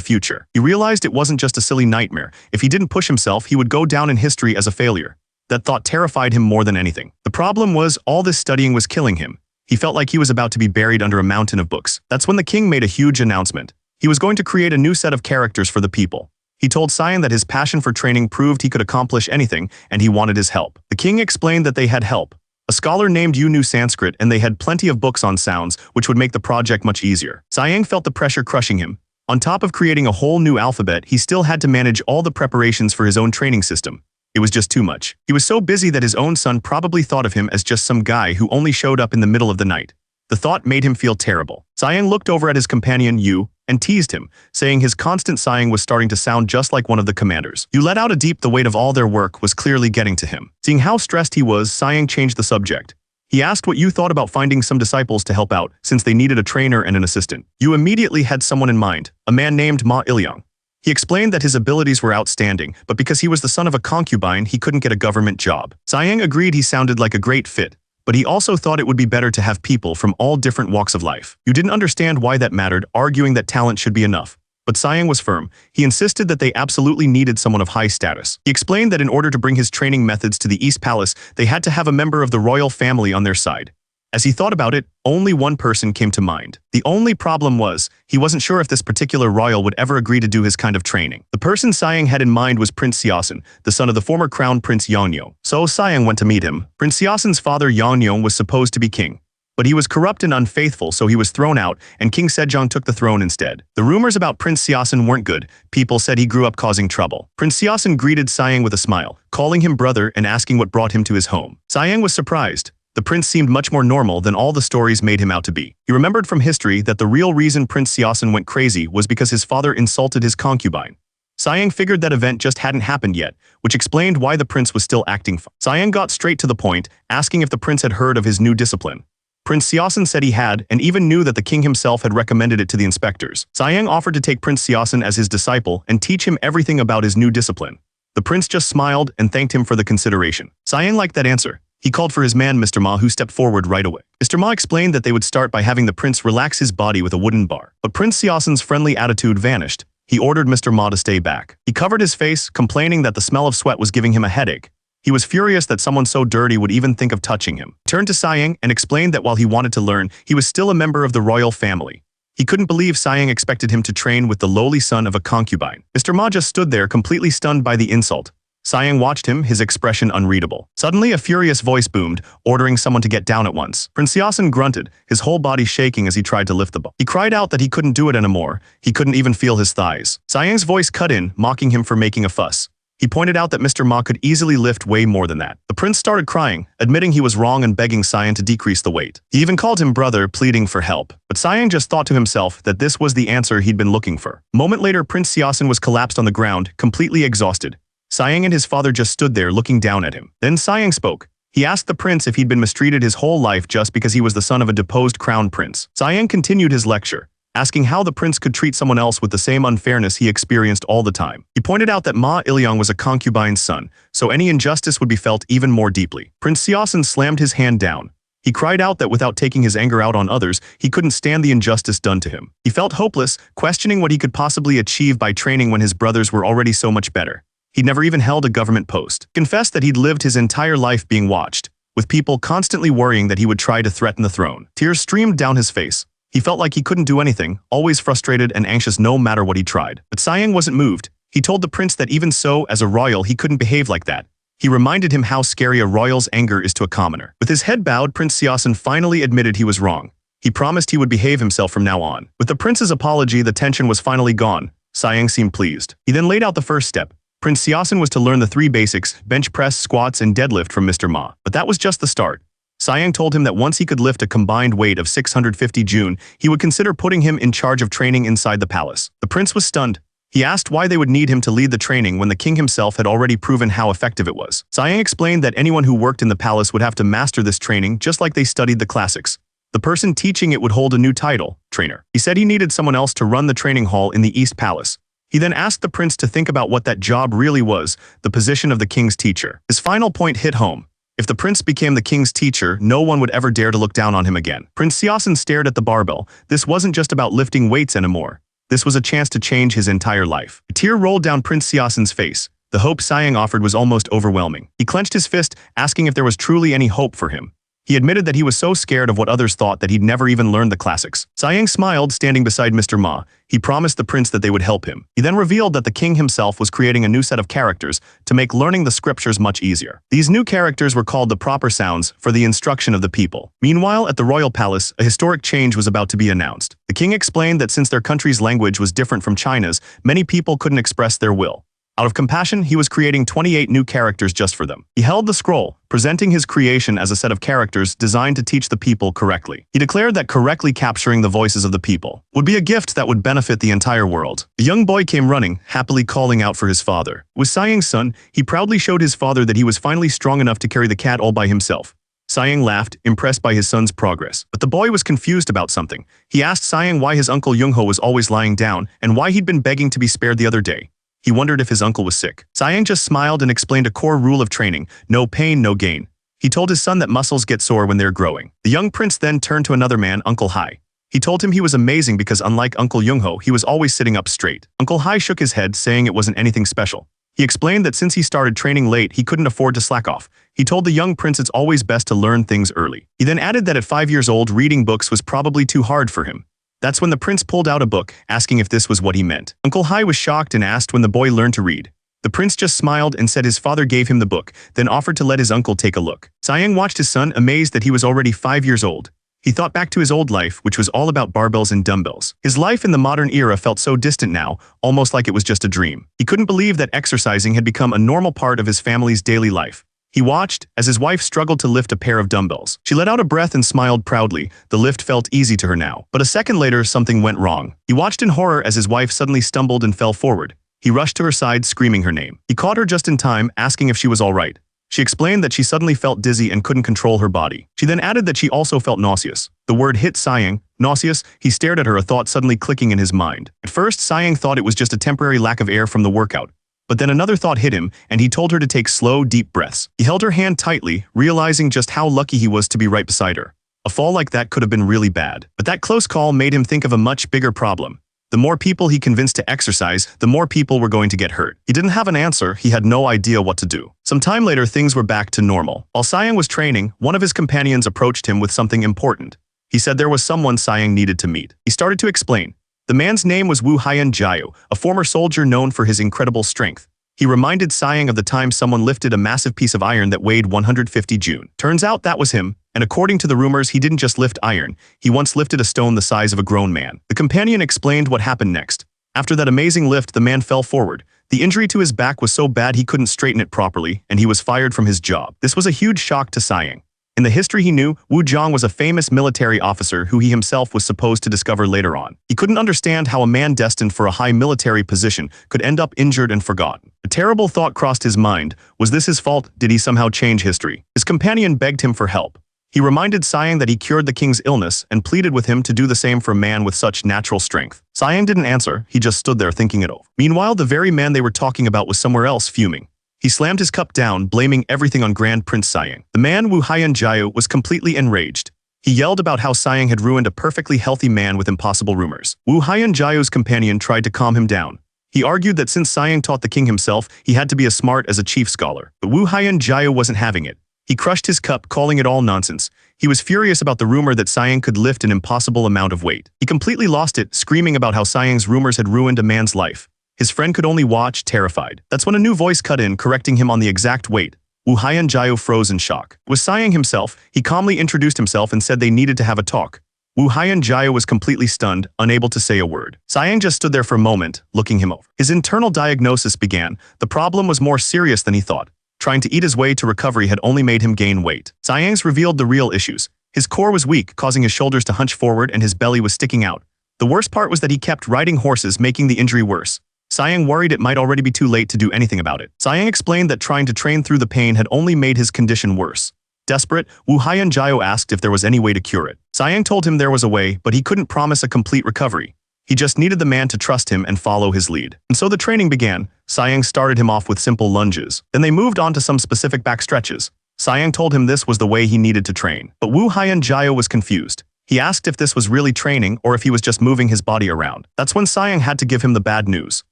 future. He realized it wasn't just a silly nightmare. If he didn't push himself, he would go down in history as a failure. That thought terrified him more than anything. The problem was, all this studying was killing him. He felt like he was about to be buried under a mountain of books. That's when the king made a huge announcement. He was going to create a new set of characters for the people. He told Sayang that his passion for training proved he could accomplish anything, and he wanted his help. The king explained that they had help. A scholar named Yu knew Sanskrit, and they had plenty of books on sounds, which would make the project much easier. Sayang felt the pressure crushing him. On top of creating a whole new alphabet, he still had to manage all the preparations for his own training system. It was just too much. He was so busy that his own son probably thought of him as just some guy who only showed up in the middle of the night. The thought made him feel terrible. Sayang looked over at his companion Yu and teased him, saying his constant sighing was starting to sound just like one of the commanders. Yu let out a deep. The weight of all their work was clearly getting to him. Seeing how stressed he was, Sayang changed the subject. He asked what Yu thought about finding some disciples to help out, since they needed a trainer and an assistant. Yu immediately had someone in mind, a man named Ma Ilyang. He explained that his abilities were outstanding, but because he was the son of a concubine, he couldn't get a government job. Sayang agreed he sounded like a great fit, but he also thought it would be better to have people from all different walks of life. Yu didn't understand why that mattered, arguing that talent should be enough. But Sayang was firm. He insisted that they absolutely needed someone of high status. He explained that in order to bring his training methods to the East Palace, they had to have a member of the royal family on their side. As he thought about it, only one person came to mind. The only problem was, he wasn't sure if this particular royal would ever agree to do his kind of training. The person Sayang had in mind was Prince Seosin, the son of the former crown Prince Yeongnyo. So Sayang went to meet him. Prince Seosin's father Yeongnyo was supposed to be king. But he was corrupt and unfaithful, so he was thrown out, and King Sejong took the throne instead. The rumors about Prince Seosin weren't good. People said he grew up causing trouble. Prince Seosin greeted Sayang with a smile, calling him brother and asking what brought him to his home. Sayang was surprised. The prince seemed much more normal than all the stories made him out to be. He remembered from history that the real reason Prince Seosin went crazy was because his father insulted his concubine. Sayang figured that event just hadn't happened yet, which explained why the prince was still acting fine. Sayang got straight to the point, asking if the prince had heard of his new discipline. Prince Seosin said he had, and even knew that the king himself had recommended it to the inspectors. Sayang offered to take Prince Seosin as his disciple and teach him everything about his new discipline. The prince just smiled and thanked him for the consideration. Sayang liked that answer. He called for his man Mr. Ma, who stepped forward right away. Mr. Ma explained that they would start by having the prince relax his body with a wooden bar. But Prince Seosin's friendly attitude vanished. He ordered Mr. Ma to stay back. He covered his face, complaining that the smell of sweat was giving him a headache. He was furious that someone so dirty would even think of touching him. He turned to Sayang and explained that while he wanted to learn, he was still a member of the royal family. He couldn't believe Sayang expected him to train with the lowly son of a concubine. Mr. Ma just stood there, completely stunned by the insult. Sayang watched him, his expression unreadable. Suddenly, a furious voice boomed, ordering someone to get down at once. Prince Seosin grunted, his whole body shaking as he tried to lift the bar. He cried out that he couldn't do it anymore. He couldn't even feel his thighs. Sayang's voice cut in, mocking him for making a fuss. He pointed out that Mr. Ma could easily lift way more than that. The prince started crying, admitting he was wrong and begging Sayang to decrease the weight. He even called him brother, pleading for help. But Sayang just thought to himself that this was the answer he'd been looking for. A moment later, Prince Seosin was collapsed on the ground, completely exhausted. Sayang and his father just stood there looking down at him. Then Sayang spoke. He asked the prince if he'd been mistreated his whole life just because he was the son of a deposed crown prince. Sayang continued his lecture, asking how the prince could treat someone else with the same unfairness he experienced all the time. He pointed out that Ma Ilyong was a concubine's son, so any injustice would be felt even more deeply. Prince Seosin slammed his hand down. He cried out that without taking his anger out on others, he couldn't stand the injustice done to him. He felt hopeless, questioning what he could possibly achieve by training when his brothers were already so much better. He'd never even held a government post. He confessed that he'd lived his entire life being watched, with people constantly worrying that he would try to threaten the throne. Tears streamed down his face. He felt like he couldn't do anything, always frustrated and anxious no matter what he tried. But Sayang wasn't moved. He told the prince that even so, as a royal, he couldn't behave like that. He reminded him how scary a royal's anger is to a commoner. With his head bowed, Prince Seosin finally admitted he was wrong. He promised he would behave himself from now on. With the prince's apology, the tension was finally gone. Sayang seemed pleased. He then laid out the first step. Prince Seosin was to learn the 3 basics, bench press, squats, and deadlift from Mr. Ma. But that was just the start. Sayang told him that once he could lift a combined weight of 650 June, he would consider putting him in charge of training inside the palace. The prince was stunned. He asked why they would need him to lead the training when the king himself had already proven how effective it was. Sayang explained that anyone who worked in the palace would have to master this training just like they studied the classics. The person teaching it would hold a new title, trainer. He said he needed someone else to run the training hall in the East Palace. He then asked the prince to think about what that job really was, the position of the king's teacher. His final point hit home. If the prince became the king's teacher, no one would ever dare to look down on him again. Prince Seosin stared at the barbell. This wasn't just about lifting weights anymore. This was a chance to change his entire life. A tear rolled down Prince Seosin's face. The hope Sayang offered was almost overwhelming. He clenched his fist, asking if there was truly any hope for him. He admitted that he was so scared of what others thought that he'd never even learned the classics. Sayang smiled, standing beside Mr. Ma. He promised the prince that they would help him. He then revealed that the king himself was creating a new set of characters to make learning the scriptures much easier. These new characters were called the proper sounds for the instruction of the people. Meanwhile, at the royal palace, a historic change was about to be announced. The king explained that since their country's language was different from China's, many people couldn't express their will. Out of compassion, he was creating 28 new characters just for them. He held the scroll, presenting his creation as a set of characters designed to teach the people correctly. He declared that correctly capturing the voices of the people would be a gift that would benefit the entire world. The young boy came running, happily calling out for his father. With Sayang's son, he proudly showed his father that he was finally strong enough to carry the cat all by himself. Sayang laughed, impressed by his son's progress. But the boy was confused about something. He asked Sayang why his uncle Youngho was always lying down and why he'd been begging to be spared the other day. He wondered if his uncle was sick. Sayang just smiled and explained a core rule of training: no pain, no gain. He told his son that muscles get sore when they're growing. The young prince then turned to another man, Uncle Hai. He told him he was amazing because unlike Uncle Youngho, he was always sitting up straight. Uncle Hai shook his head, saying it wasn't anything special. He explained that since he started training late, he couldn't afford to slack off. He told the young prince it's always best to learn things early. He then added that at 5 years old, reading books was probably too hard for him. That's when the prince pulled out a book, asking if this was what he meant. Uncle Hai was shocked and asked when the boy learned to read. The prince just smiled and said his father gave him the book, then offered to let his uncle take a look. Sayang watched his son, amazed that he was already 5 years old. He thought back to his old life, which was all about barbells and dumbbells. His life in the modern era felt so distant now, almost like it was just a dream. He couldn't believe that exercising had become a normal part of his family's daily life. He watched as his wife struggled to lift a pair of dumbbells. She let out a breath and smiled proudly. The lift felt easy to her now. But a second later, something went wrong. He watched in horror as his wife suddenly stumbled and fell forward. He rushed to her side, screaming her name. He caught her just in time, asking if she was all right. She explained that she suddenly felt dizzy and couldn't control her body. She then added that she also felt nauseous. The word hit Sayang. Nauseous. He stared at her, a thought suddenly clicking in his mind. At first, Sayang thought it was just a temporary lack of air from the workout. But then another thought hit him, and he told her to take slow, deep breaths. He held her hand tightly, realizing just how lucky he was to be right beside her. A fall like that could have been really bad. But that close call made him think of a much bigger problem. The more people he convinced to exercise, the more people were going to get hurt. He didn't have an answer. He had no idea what to do. Some time later, things were back to normal. While Sayang was training, one of his companions approached him with something important. He said there was someone Sayang needed to meet. He started to explain. The man's name was Wu Haiyan, a former soldier known for his incredible strength. He reminded Sayang of the time someone lifted a massive piece of iron that weighed 150 June. Turns out that was him, and according to the rumors, he didn't just lift iron, he once lifted a stone the size of a grown man. The companion explained what happened next. After that amazing lift, the man fell forward. The injury to his back was so bad he couldn't straighten it properly, and he was fired from his job. This was a huge shock to Sayang. In the history he knew, Wu Zhang was a famous military officer who he himself was supposed to discover later on. He couldn't understand how a man destined for a high military position could end up injured and forgotten. A terrible thought crossed his mind. Was this his fault? Did he somehow change history? His companion begged him for help. He reminded Sayang that he cured the king's illness and pleaded with him to do the same for a man with such natural strength. Sayang didn't answer, he just stood there thinking it over. Meanwhile, the very man they were talking about was somewhere else, fuming. He slammed his cup down, blaming everything on Grand Prince Sayang. The man, Wu Haiyan, was completely enraged. He yelled about how Sayang had ruined a perfectly healthy man with impossible rumors. Wu Haiyan's companion tried to calm him down. He argued that since Sayang taught the king himself, he had to be as smart as a chief scholar. But Wu Haiyan wasn't having it. He crushed his cup, calling it all nonsense. He was furious about the rumor that Sayang could lift an impossible amount of weight. He completely lost it, screaming about how Sayang's rumors had ruined a man's life. His friend could only watch, terrified. That's when a new voice cut in, correcting him on the exact weight. Wu Haiyan froze in shock. It was Sayang himself. He calmly introduced himself and said they needed to have a talk. Wu Haiyan was completely stunned, unable to say a word. Sayang just stood there for a moment, looking him over. His internal diagnosis began. The problem was more serious than he thought. Trying to eat his way to recovery had only made him gain weight. Sayang's revealed the real issues. His core was weak, causing his shoulders to hunch forward, and his belly was sticking out. The worst part was that he kept riding horses, making the injury worse. Sayang worried it might already be too late to do anything about it. Sayang explained that trying to train through the pain had only made his condition worse. Desperate, Wu Haiyan asked if there was any way to cure it. Sayang told him there was a way, but he couldn't promise a complete recovery. He just needed the man to trust him and follow his lead. And so the training began. Sayang started him off with simple lunges. Then they moved on to some specific back stretches. Sayang told him this was the way he needed to train. But Wu Haiyan was confused. He asked if this was really training or if he was just moving his body around. That's when Sayang had to give him the bad news.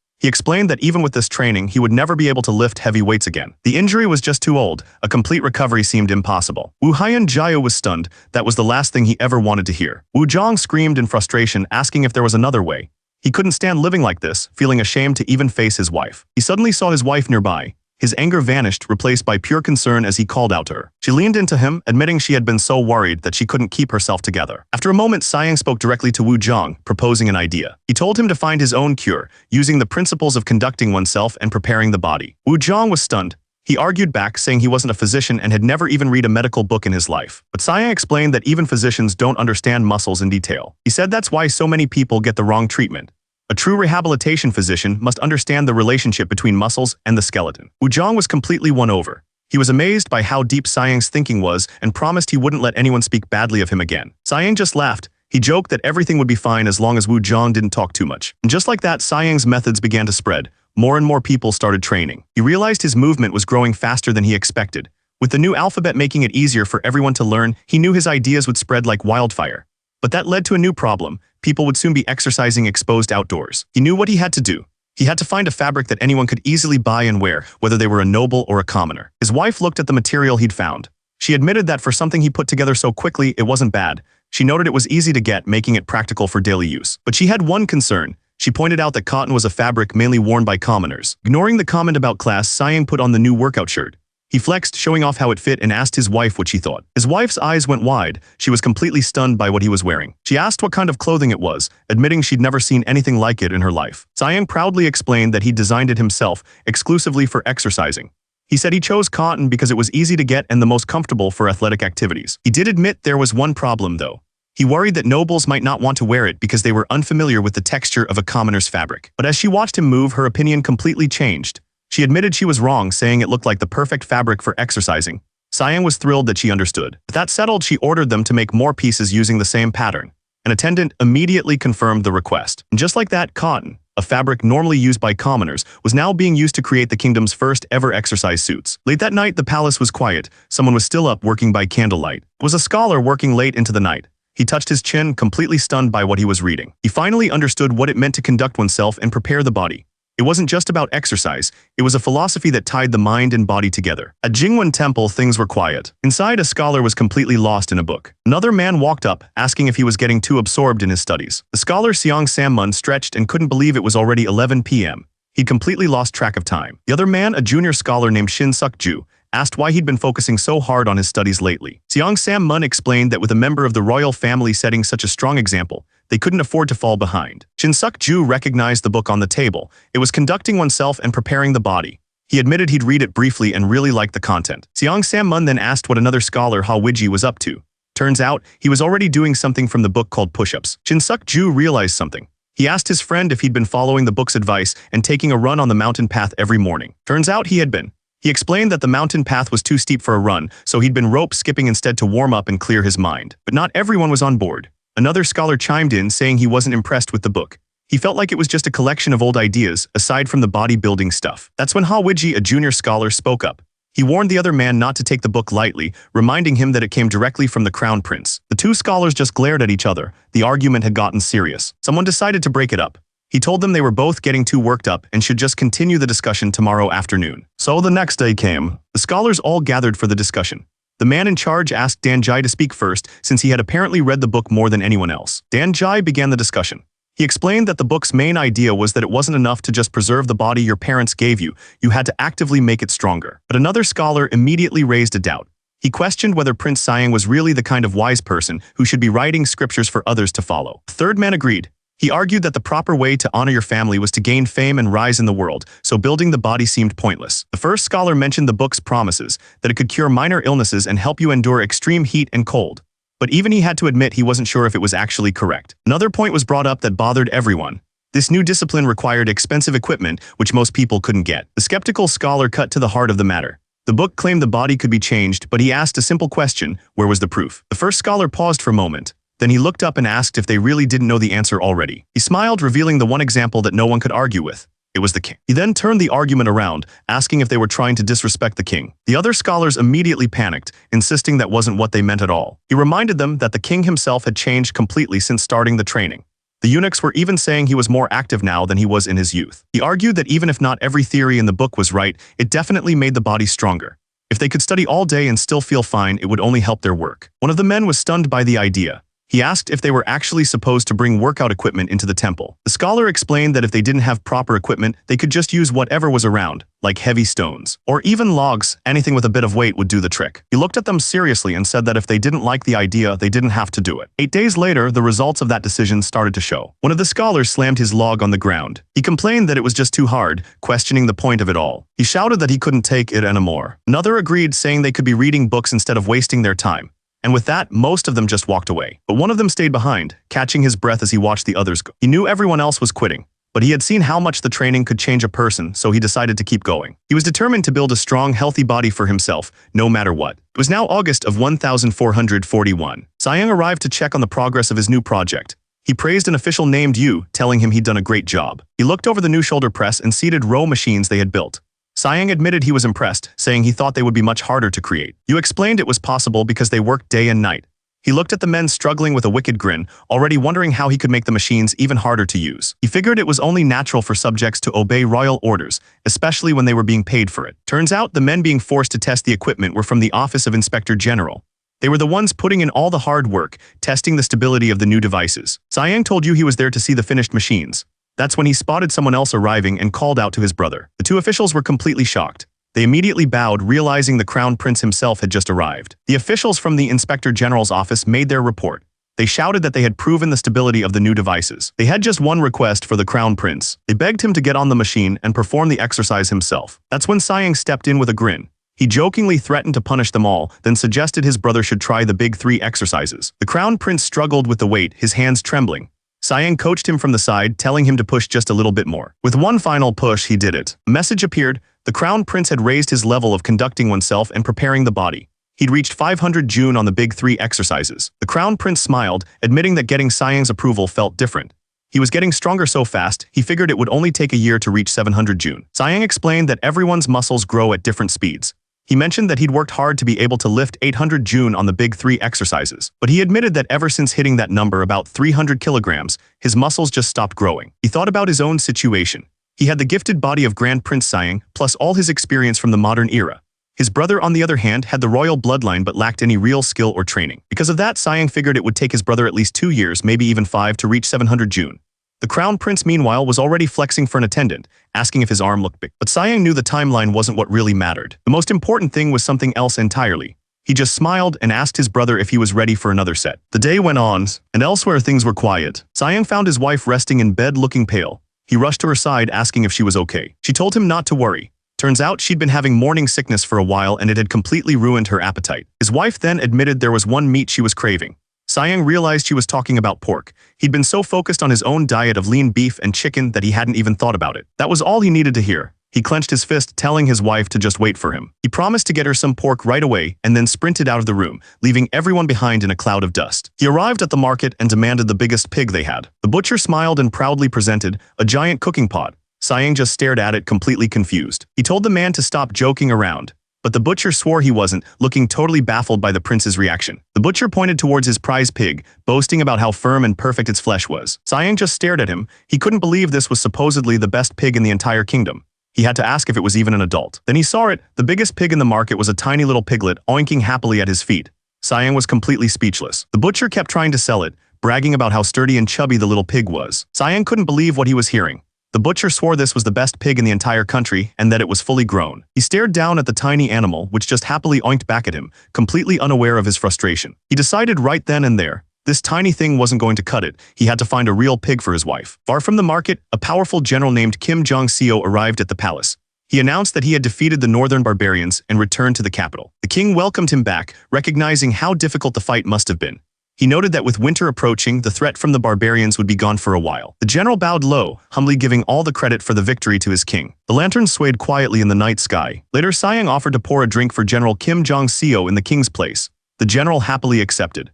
He explained that even with this training, he would never be able to lift heavy weights again. The injury was just too old. A complete recovery seemed impossible. Wu Haiyan was stunned. That was the last thing he ever wanted to hear. Wu Zhang screamed in frustration, asking if there was another way. He couldn't stand living like this, feeling ashamed to even face his wife. He suddenly saw his wife nearby. His anger vanished, replaced by pure concern as he called out to her. She leaned into him, admitting she had been so worried that she couldn't keep herself together. After a moment, Sayang spoke directly to Wu Zhang, proposing an idea. He told him to find his own cure, using the principles of conducting oneself and preparing the body. Wu Zhang was stunned. He argued back, saying he wasn't a physician and had never even read a medical book in his life. But Sayang explained that even physicians don't understand muscles in detail. He said that's why so many people get the wrong treatment. A true rehabilitation physician must understand the relationship between muscles and the skeleton. Wu Zhang was completely won over. He was amazed by how deep Sayang's thinking was and promised he wouldn't let anyone speak badly of him again. Sayang just laughed. He joked that everything would be fine as long as Wu Zhang didn't talk too much. And just like that, Sayang's methods began to spread. More and more people started training. He realized his movement was growing faster than he expected. With the new alphabet making it easier for everyone to learn, he knew his ideas would spread like wildfire. But that led to a new problem. People would soon be exercising exposed outdoors. He knew what he had to do. He had to find a fabric that anyone could easily buy and wear, whether they were a noble or a commoner. His wife looked at the material he'd found. She admitted that for something he put together so quickly, it wasn't bad. She noted it was easy to get, making it practical for daily use. But she had one concern. She pointed out that cotton was a fabric mainly worn by commoners. Ignoring the comment about class, Sayang put on the new workout shirt. He flexed, showing off how it fit, and asked his wife what she thought. His wife's eyes went wide. She was completely stunned by what he was wearing. She asked what kind of clothing it was, admitting she'd never seen anything like it in her life. Sayang proudly explained that he designed it himself, exclusively for exercising. He said he chose cotton because it was easy to get and the most comfortable for athletic activities. He did admit there was one problem, though. He worried that nobles might not want to wear it because they were unfamiliar with the texture of a commoner's fabric. But as she watched him move, her opinion completely changed. She admitted she was wrong, saying it looked like the perfect fabric for exercising. Sayang was thrilled that she understood. With that settled, she ordered them to make more pieces using the same pattern. An attendant immediately confirmed the request. And just like that, cotton, a fabric normally used by commoners, was now being used to create the kingdom's first ever exercise suits. Late that night, the palace was quiet. Someone was still up working by candlelight. It was a scholar working late into the night. He touched his chin, completely stunned by what he was reading. He finally understood what it meant to conduct oneself and prepare the body. It wasn't just about exercise, it was a philosophy that tied the mind and body together. At Jingwen Temple, things were quiet. Inside, a scholar was completely lost in a book. Another man walked up, asking if he was getting too absorbed in his studies. The scholar Seong Sammun stretched and couldn't believe it was already 11 p.m. He'd completely lost track of time. The other man, a junior scholar named Shin Suk-ju, asked why he'd been focusing so hard on his studies lately. Seong Sam-mun explained that with a member of the royal family setting such a strong example, they couldn't afford to fall behind. Shin Suk-ju recognized the book on the table. It was Conducting Oneself and Preparing the Body. He admitted he'd read it briefly and really liked the content. Seong Sam-mun then asked what another scholar, Ha Wiji, was up to. Turns out, he was already doing something from the book called push-ups. Shin Suk-ju realized something. He asked his friend if he'd been following the book's advice and taking a run on the mountain path every morning. Turns out he had been. He explained that the mountain path was too steep for a run, so he'd been rope skipping instead to warm up and clear his mind. But not everyone was on board. Another scholar chimed in, saying he wasn't impressed with the book. He felt like it was just a collection of old ideas, aside from the bodybuilding stuff. That's when Ha Wiji, a junior scholar, spoke up. He warned the other man not to take the book lightly, reminding him that it came directly from the crown prince. The two scholars just glared at each other. The argument had gotten serious. Someone decided to break it up. He told them they were both getting too worked up and should just continue the discussion tomorrow afternoon. So the next day came. The scholars all gathered for the discussion. The man in charge asked Dan Jai to speak first, since he had apparently read the book more than anyone else. Dan Jai began the discussion. He explained that the book's main idea was that it wasn't enough to just preserve the body your parents gave you, you had to actively make it stronger. But another scholar immediately raised a doubt. He questioned whether Prince Sayang was really the kind of wise person who should be writing scriptures for others to follow. The third man agreed. He argued that the proper way to honor your family was to gain fame and rise in the world, so building the body seemed pointless. The first scholar mentioned the book's promises, that it could cure minor illnesses and help you endure extreme heat and cold. But even he had to admit he wasn't sure if it was actually correct. Another point was brought up that bothered everyone. This new discipline required expensive equipment, which most people couldn't get. The skeptical scholar cut to the heart of the matter. The book claimed the body could be changed, but he asked a simple question: where was the proof? The first scholar paused for a moment. Then he looked up and asked if they really didn't know the answer already. He smiled, revealing the one example that no one could argue with. It was the king. He then turned the argument around, asking if they were trying to disrespect the king. The other scholars immediately panicked, insisting that wasn't what they meant at all. He reminded them that the king himself had changed completely since starting the training. The eunuchs were even saying he was more active now than he was in his youth. He argued that even if not every theory in the book was right, it definitely made the body stronger. If they could study all day and still feel fine, it would only help their work. One of the men was stunned by the idea. He asked if they were actually supposed to bring workout equipment into the temple. The scholar explained that if they didn't have proper equipment, they could just use whatever was around, like heavy stones, or even logs. Anything with a bit of weight would do the trick. He looked at them seriously and said that if they didn't like the idea, they didn't have to do it. 8 days later, the results of that decision started to show. One of the scholars slammed his log on the ground. He complained that it was just too hard, questioning the point of it all. He shouted that he couldn't take it anymore. Another agreed, saying they could be reading books instead of wasting their time. And with that, most of them just walked away. But one of them stayed behind, catching his breath as he watched the others go. He knew everyone else was quitting, but he had seen how much the training could change a person, so he decided to keep going. He was determined to build a strong, healthy body for himself, no matter what. It was now August of 1441. Sayang arrived to check on the progress of his new project. He praised an official named Yu, telling him he'd done a great job. He looked over the new shoulder press and seated row machines they had built. Sayang admitted he was impressed, saying he thought they would be much harder to create. Yu explained it was possible because they worked day and night. He looked at the men struggling with a wicked grin, already wondering how he could make the machines even harder to use. He figured it was only natural for subjects to obey royal orders, especially when they were being paid for it. Turns out the men being forced to test the equipment were from the Office of Inspector General. They were the ones putting in all the hard work, testing the stability of the new devices. Sayang told Yu he was there to see the finished machines. That's when he spotted someone else arriving and called out to his brother. The two officials were completely shocked. They immediately bowed, realizing the Crown Prince himself had just arrived. The officials from the Inspector General's office made their report. They shouted that they had proven the stability of the new devices. They had just one request for the Crown Prince. They begged him to get on the machine and perform the exercise himself. That's when Siang stepped in with a grin. He jokingly threatened to punish them all, then suggested his brother should try the big 3 exercises. The Crown Prince struggled with the weight, his hands trembling. Siang coached him from the side, telling him to push just a little bit more. With one final push, he did it. A message appeared. The Crown Prince had raised his level of conducting oneself and preparing the body. He'd reached 500 June on the big 3 exercises. The Crown Prince smiled, admitting that getting Siang's approval felt different. He was getting stronger so fast, he figured it would only take a year to reach 700 June. Siang explained that everyone's muscles grow at different speeds. He mentioned that he'd worked hard to be able to lift 800 June on the big 3 exercises, but he admitted that ever since hitting that number, about 300 kilograms, his muscles just stopped growing. He thought about his own situation. He had the gifted body of Grand Prince Siang, plus all his experience from the modern era. His brother, on the other hand, had the royal bloodline but lacked any real skill or training. Because of that, Siang figured it would take his brother at least 2 years, maybe even 5, to reach 700 June. The Crown Prince, meanwhile, was already flexing for an attendant, asking if his arm looked big. But Siang knew the timeline wasn't what really mattered. The most important thing was something else entirely. He just smiled and asked his brother if he was ready for another set. The day went on, and elsewhere things were quiet. Siang found his wife resting in bed looking pale. He rushed to her side, asking if she was okay. She told him not to worry. Turns out she'd been having morning sickness for a while and it had completely ruined her appetite. His wife then admitted there was one meat she was craving. Siang realized she was talking about pork. He'd been so focused on his own diet of lean beef and chicken that he hadn't even thought about it. That was all he needed to hear. He clenched his fist, telling his wife to just wait for him. He promised to get her some pork right away and then sprinted out of the room, leaving everyone behind in a cloud of dust. He arrived at the market and demanded the biggest pig they had. The butcher smiled and proudly presented a giant cooking pot. Siang just stared at it, completely confused. He told the man to stop joking around, but the butcher swore he wasn't, looking totally baffled by the prince's reaction. The butcher pointed towards his prize pig, boasting about how firm and perfect its flesh was. Siang just stared at him. He couldn't believe this was supposedly the best pig in the entire kingdom. He had to ask if it was even an adult. Then he saw it. The biggest pig in the market was a tiny little piglet, oinking happily at his feet. Siang was completely speechless. The butcher kept trying to sell it, bragging about how sturdy and chubby the little pig was. Siang couldn't believe what he was hearing. The butcher swore this was the best pig in the entire country and that it was fully grown. He stared down at the tiny animal, which just happily oinked back at him, completely unaware of his frustration. He decided right then and there, this tiny thing wasn't going to cut it. He had to find a real pig for his wife. Far from the market, a powerful general named Kim Jong-seo arrived at the palace. He announced that he had defeated the northern barbarians and returned to the capital. The king welcomed him back, recognizing how difficult the fight must have been. He noted that with winter approaching, the threat from the barbarians would be gone for a while. The general bowed low, humbly giving all the credit for the victory to his king. The lanterns swayed quietly in the night sky. Later, Siang offered to pour a drink for General Kim Jong-seo in the king's place. The general happily accepted.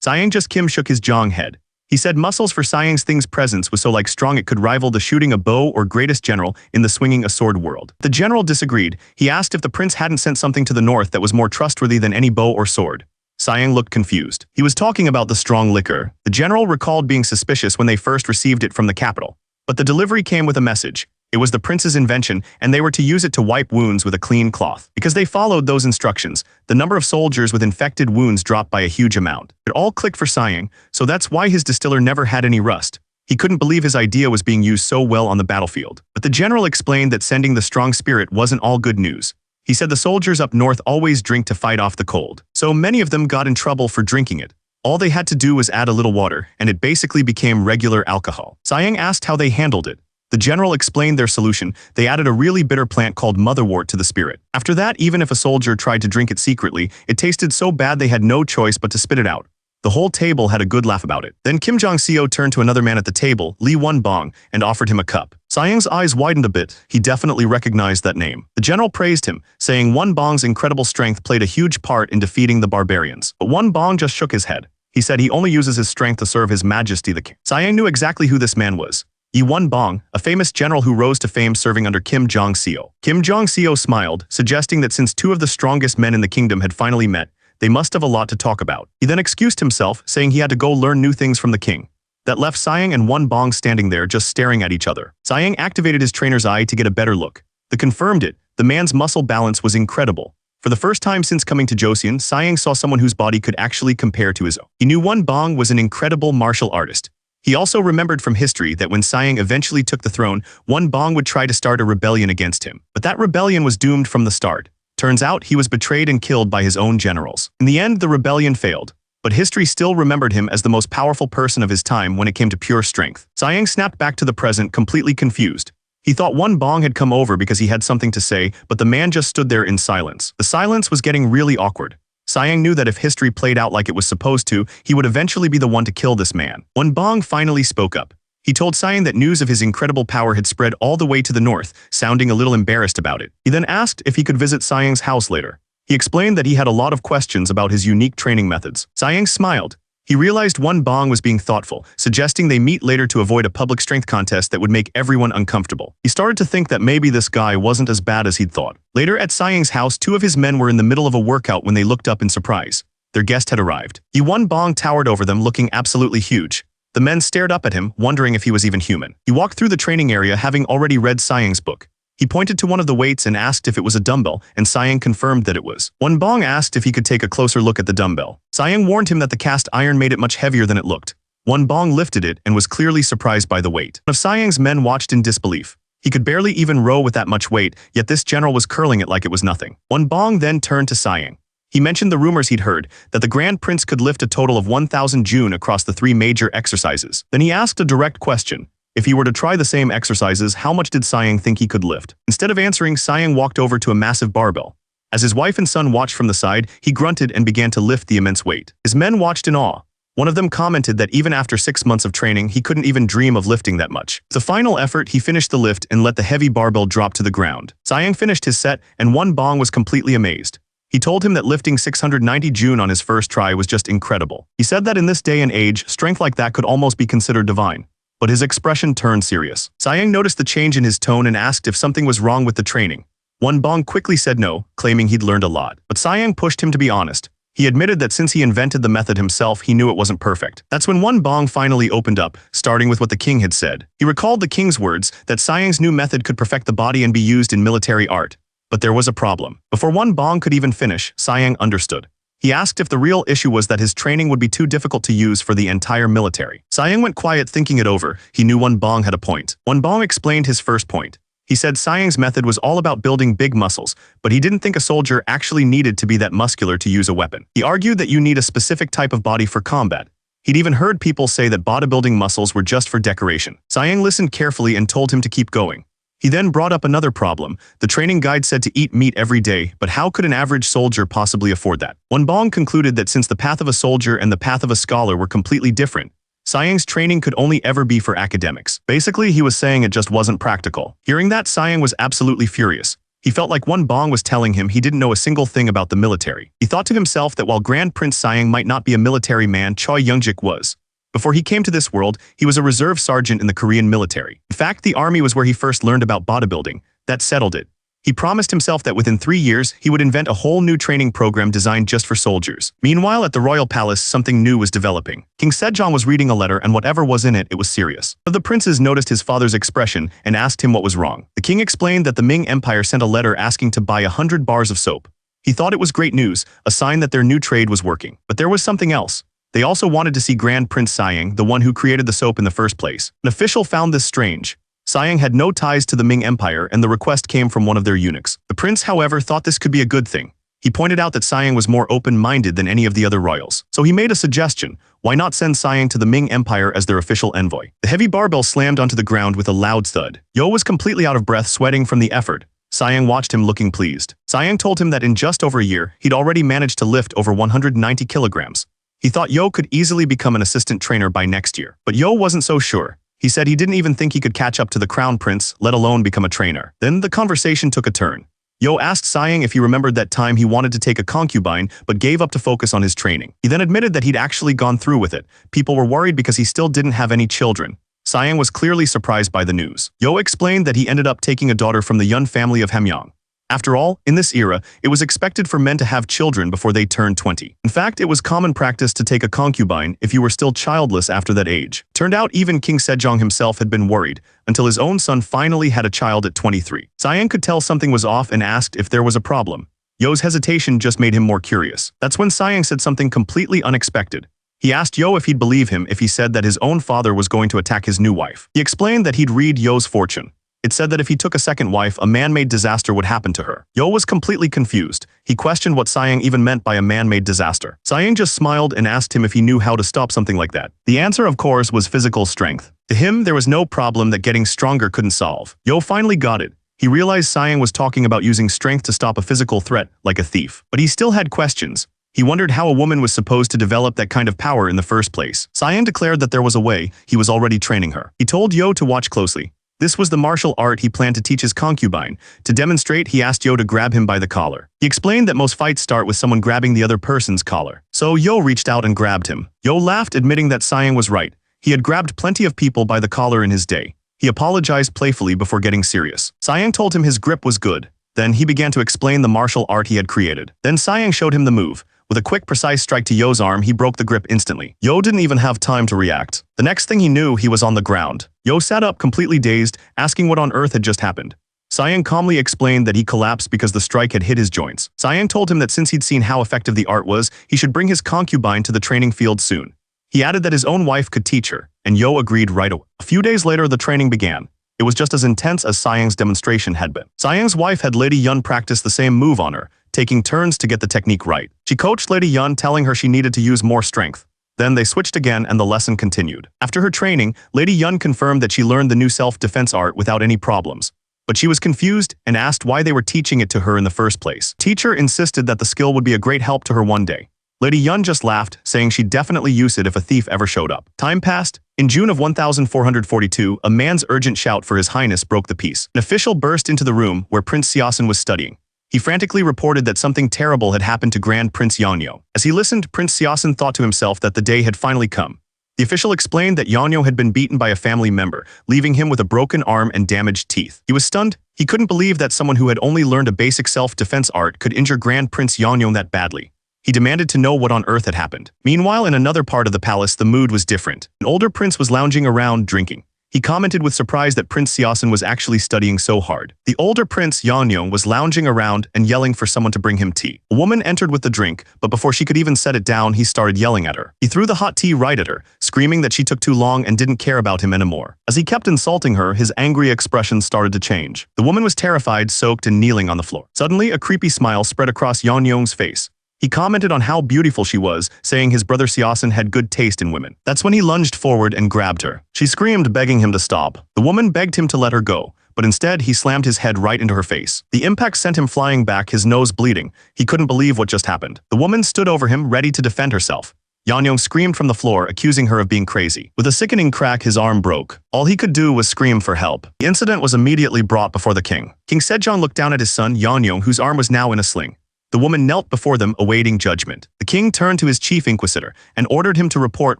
Siang just Kim shook his jong head. He said muscles for Siang's thing's presence was so strong it could rival the shooting a bow or greatest general in the swinging a sword world. The general disagreed. He asked if the prince hadn't sent something to the north that was more trustworthy than any bow or sword. Siang looked confused. He was talking about the strong liquor. The general recalled being suspicious when they first received it from the capital. But the delivery came with a message. It was the prince's invention, and they were to use it to wipe wounds with a clean cloth. Because they followed those instructions, the number of soldiers with infected wounds dropped by a huge amount. It all clicked for Siang, so that's why his distiller never had any rust. He couldn't believe his idea was being used so well on the battlefield. But the general explained that sending the strong spirit wasn't all good news. He said the soldiers up north always drink to fight off the cold. So many of them got in trouble for drinking it. All they had to do was add a little water, and it basically became regular alcohol. Siang asked how they handled it. The general explained their solution. They added a really bitter plant called motherwort to the spirit. After that, even if a soldier tried to drink it secretly, it tasted so bad they had no choice but to spit it out. The whole table had a good laugh about it. Then Kim Jong-seo turned to another man at the table, Lee Won-bong, and offered him a cup. Siang's eyes widened a bit. He definitely recognized that name. The general praised him, saying Won-bong's incredible strength played a huge part in defeating the barbarians. But Won-bong just shook his head. He said he only uses his strength to serve His Majesty the King. Siang knew exactly who this man was. Yi Won-bong, a famous general who rose to fame serving under Kim Jong-seo. Kim Jong-seo smiled, suggesting that since two of the strongest men in the kingdom had finally met, they must have a lot to talk about. He then excused himself, saying he had to go learn new things from the king. That left Siang and Won-bong standing there just staring at each other. Siang activated his trainer's eye to get a better look. The confirmed it. The man's muscle balance was incredible. For the first time since coming to Joseon, Siang saw someone whose body could actually compare to his own. He knew Won-bong was an incredible martial artist. He also remembered from history that when Sayang eventually took the throne, One Bong would try to start a rebellion against him. But that rebellion was doomed from the start. Turns out he was betrayed and killed by his own generals. In the end, the rebellion failed. But history still remembered him as the most powerful person of his time when it came to pure strength. Sayang snapped back to the present, completely confused. He thought One Bong had come over because he had something to say, but the man just stood there in silence. The silence was getting really awkward. Sayang knew that if history played out like it was supposed to, he would eventually be the one to kill this man. One Bong finally spoke up. He told Sayang that news of his incredible power had spread all the way to the north, sounding a little embarrassed about it. He then asked if he could visit Sayang's house later. He explained that he had a lot of questions about his unique training methods. Sayang smiled. He realized One Bong was being thoughtful, suggesting they meet later to avoid a public strength contest that would make everyone uncomfortable. He started to think that maybe this guy wasn't as bad as he'd thought. Later at Sayang's house, two of his men were in the middle of a workout when they looked up in surprise. Their guest had arrived. One Bong towered over them, looking absolutely huge. The men stared up at him, wondering if he was even human. He walked through the training area, having already read Sayang's book. He pointed to one of the weights and asked if it was a dumbbell, and Sayang confirmed that it was. One Bong asked if he could take a closer look at the dumbbell. Sayang warned him that the cast iron made it much heavier than it looked. One Bong lifted it and was clearly surprised by the weight. One of Sayang's men watched in disbelief. He could barely even row with that much weight, yet this general was curling it like it was nothing. One Bong then turned to Sayang. He mentioned the rumors he'd heard, that the Grand Prince could lift a total of 1,000 June across the 3 major exercises. Then he asked a direct question. If he were to try the same exercises, how much did Sayang think he could lift? Instead of answering, Sayang walked over to a massive barbell. As his wife and son watched from the side, he grunted and began to lift the immense weight. His men watched in awe. One of them commented that even after 6 months of training, he couldn't even dream of lifting that much. As a final effort, he finished the lift and let the heavy barbell drop to the ground. Sayang finished his set, and One Bong was completely amazed. He told him that lifting 690 June on his first try was just incredible. He said that in this day and age, strength like that could almost be considered divine. But his expression turned serious. Sayang noticed the change in his tone and asked if something was wrong with the training. One Bong quickly said no, claiming he'd learned a lot. But Sayang pushed him to be honest. He admitted that since he invented the method himself, he knew it wasn't perfect. That's when One Bong finally opened up, starting with what the king had said. He recalled the king's words that Sayang's new method could perfect the body and be used in military art. But there was a problem. Before One Bong could even finish, Sayang understood. He asked if the real issue was that his training would be too difficult to use for the entire military. Sayang went quiet, thinking it over. He knew One Bong had a point. One Bong explained his first point. He said Sayang's method was all about building big muscles, but he didn't think a soldier actually needed to be that muscular to use a weapon. He argued that you need a specific type of body for combat. He'd even heard people say that bodybuilding muscles were just for decoration. Sayang listened carefully and told him to keep going. He then brought up another problem. The training guide said to eat meat every day, but how could an average soldier possibly afford that? One Bong concluded that since the path of a soldier and the path of a scholar were completely different, Sayang's training could only ever be for academics. Basically, he was saying it just wasn't practical. Hearing that, Sayang was absolutely furious. He felt like One Bong was telling him he didn't know a single thing about the military. He thought to himself that while Grand Prince Sayang might not be a military man, Choi Youngjik was. Before he came to this world, he was a reserve sergeant in the Korean military. In fact, the army was where he first learned about bodybuilding. That settled it. He promised himself that within 3 years, he would invent a whole new training program designed just for soldiers. Meanwhile, at the royal palace, something new was developing. King Sejong was reading a letter, and whatever was in it, it was serious. One of the princes noticed his father's expression and asked him what was wrong. The king explained that the Ming Empire sent a letter asking to buy 100 bars of soap. He thought it was great news, a sign that their new trade was working. But there was something else. They also wanted to see Grand Prince Sayang, the one who created the soap in the first place. An official found this strange. Sayang had no ties to the Ming Empire, and the request came from one of their eunuchs. The prince, however, thought this could be a good thing. He pointed out that Sayang was more open-minded than any of the other royals. So he made a suggestion. Why not send Sayang to the Ming Empire as their official envoy? The heavy barbell slammed onto the ground with a loud thud. Yo was completely out of breath, sweating from the effort. Sayang watched him looking pleased. Sayang told him that in just over a year, he'd already managed to lift over 190 kilograms. He thought Yo could easily become an assistant trainer by next year. But Yo wasn't so sure. He said he didn't even think he could catch up to the crown prince, let alone become a trainer. Then the conversation took a turn. Yo asked Sayang if he remembered that time he wanted to take a concubine but gave up to focus on his training. He then admitted that he'd actually gone through with it. People were worried because he still didn't have any children. Sayang was clearly surprised by the news. Yo explained that he ended up taking a daughter from the Yun family of Hamyang. After all, in this era, it was expected for men to have children before they turned 20. In fact, it was common practice to take a concubine if you were still childless after that age. Turned out even King Sejong himself had been worried, until his own son finally had a child at 23. Sayang could tell something was off and asked if there was a problem. Yo's hesitation just made him more curious. That's when Sayang said something completely unexpected. He asked Yo if he'd believe him if he said that his own father was going to attack his new wife. He explained that he'd read Yo's fortune. It said that if he took a second wife, a man-made disaster would happen to her. Yo was completely confused. He questioned what Sayang even meant by a man-made disaster. Sayang just smiled and asked him if he knew how to stop something like that. The answer, of course, was physical strength. To him, there was no problem that getting stronger couldn't solve. Yo finally got it. He realized Sayang was talking about using strength to stop a physical threat, like a thief. But he still had questions. He wondered how a woman was supposed to develop that kind of power in the first place. Sayang declared that there was a way. He was already training her. He told Yo to watch closely. This was the martial art he planned to teach his concubine. To demonstrate, he asked Yo to grab him by the collar. He explained that most fights start with someone grabbing the other person's collar. So Yo reached out and grabbed him. Yo laughed, admitting that Sayang was right. He had grabbed plenty of people by the collar in his day. He apologized playfully before getting serious. Sayang told him his grip was good. Then he began to explain the martial art he had created. Then Sayang showed him the move. With a quick, precise strike to Yo's arm, he broke the grip instantly. Yo didn't even have time to react. The next thing he knew, he was on the ground. Yo sat up completely dazed, asking what on earth had just happened. Sayang calmly explained that he collapsed because the strike had hit his joints. Sayang told him that since he'd seen how effective the art was, he should bring his concubine to the training field soon. He added that his own wife could teach her, and Yo agreed right away. A few days later, the training began. It was just as intense as Sayang's demonstration had been. Sayang's wife had Lady Yun practice the same move on her, taking turns to get the technique right. She coached Lady Yun, telling her she needed to use more strength. Then they switched again and the lesson continued. After her training, Lady Yun confirmed that she learned the new self-defense art without any problems. But she was confused and asked why they were teaching it to her in the first place. Teacher insisted that the skill would be a great help to her one day. Lady Yun just laughed, saying she'd definitely use it if a thief ever showed up. Time passed. In June of 1442, a man's urgent shout for His Highness broke the peace. An official burst into the room where Prince Siasen was studying. He frantically reported that something terrible had happened to Grand Prince Yanyo. As he listened, Prince Siasen thought to himself that the day had finally come. The official explained that Yanyo had been beaten by a family member, leaving him with a broken arm and damaged teeth. He was stunned. He couldn't believe that someone who had only learned a basic self-defense art could injure Grand Prince Yanyo that badly. He demanded to know what on earth had happened. Meanwhile, in another part of the palace, the mood was different. An older prince was lounging around, drinking. He commented with surprise that Prince Siasen was actually studying so hard. The older Prince Yanyo was lounging around and yelling for someone to bring him tea. A woman entered with the drink, but before she could even set it down, he started yelling at her. He threw the hot tea right at her, screaming that she took too long and didn't care about him anymore. As he kept insulting her, his angry expression started to change. The woman was terrified, soaked, and kneeling on the floor. Suddenly, a creepy smile spread across Yanyo's face. He commented on how beautiful she was, saying his brother Siasen had good taste in women. That's when he lunged forward and grabbed her. She screamed, begging him to stop. The woman begged him to let her go, but instead he slammed his head right into her face. The impact sent him flying back, his nose bleeding. He couldn't believe what just happened. The woman stood over him, ready to defend herself. Yanyo screamed from the floor, accusing her of being crazy. With a sickening crack, his arm broke. All he could do was scream for help. The incident was immediately brought before the king. King Sejong looked down at his son, Yanyo, whose arm was now in a sling. The woman knelt before them, awaiting judgment. The king turned to his chief inquisitor and ordered him to report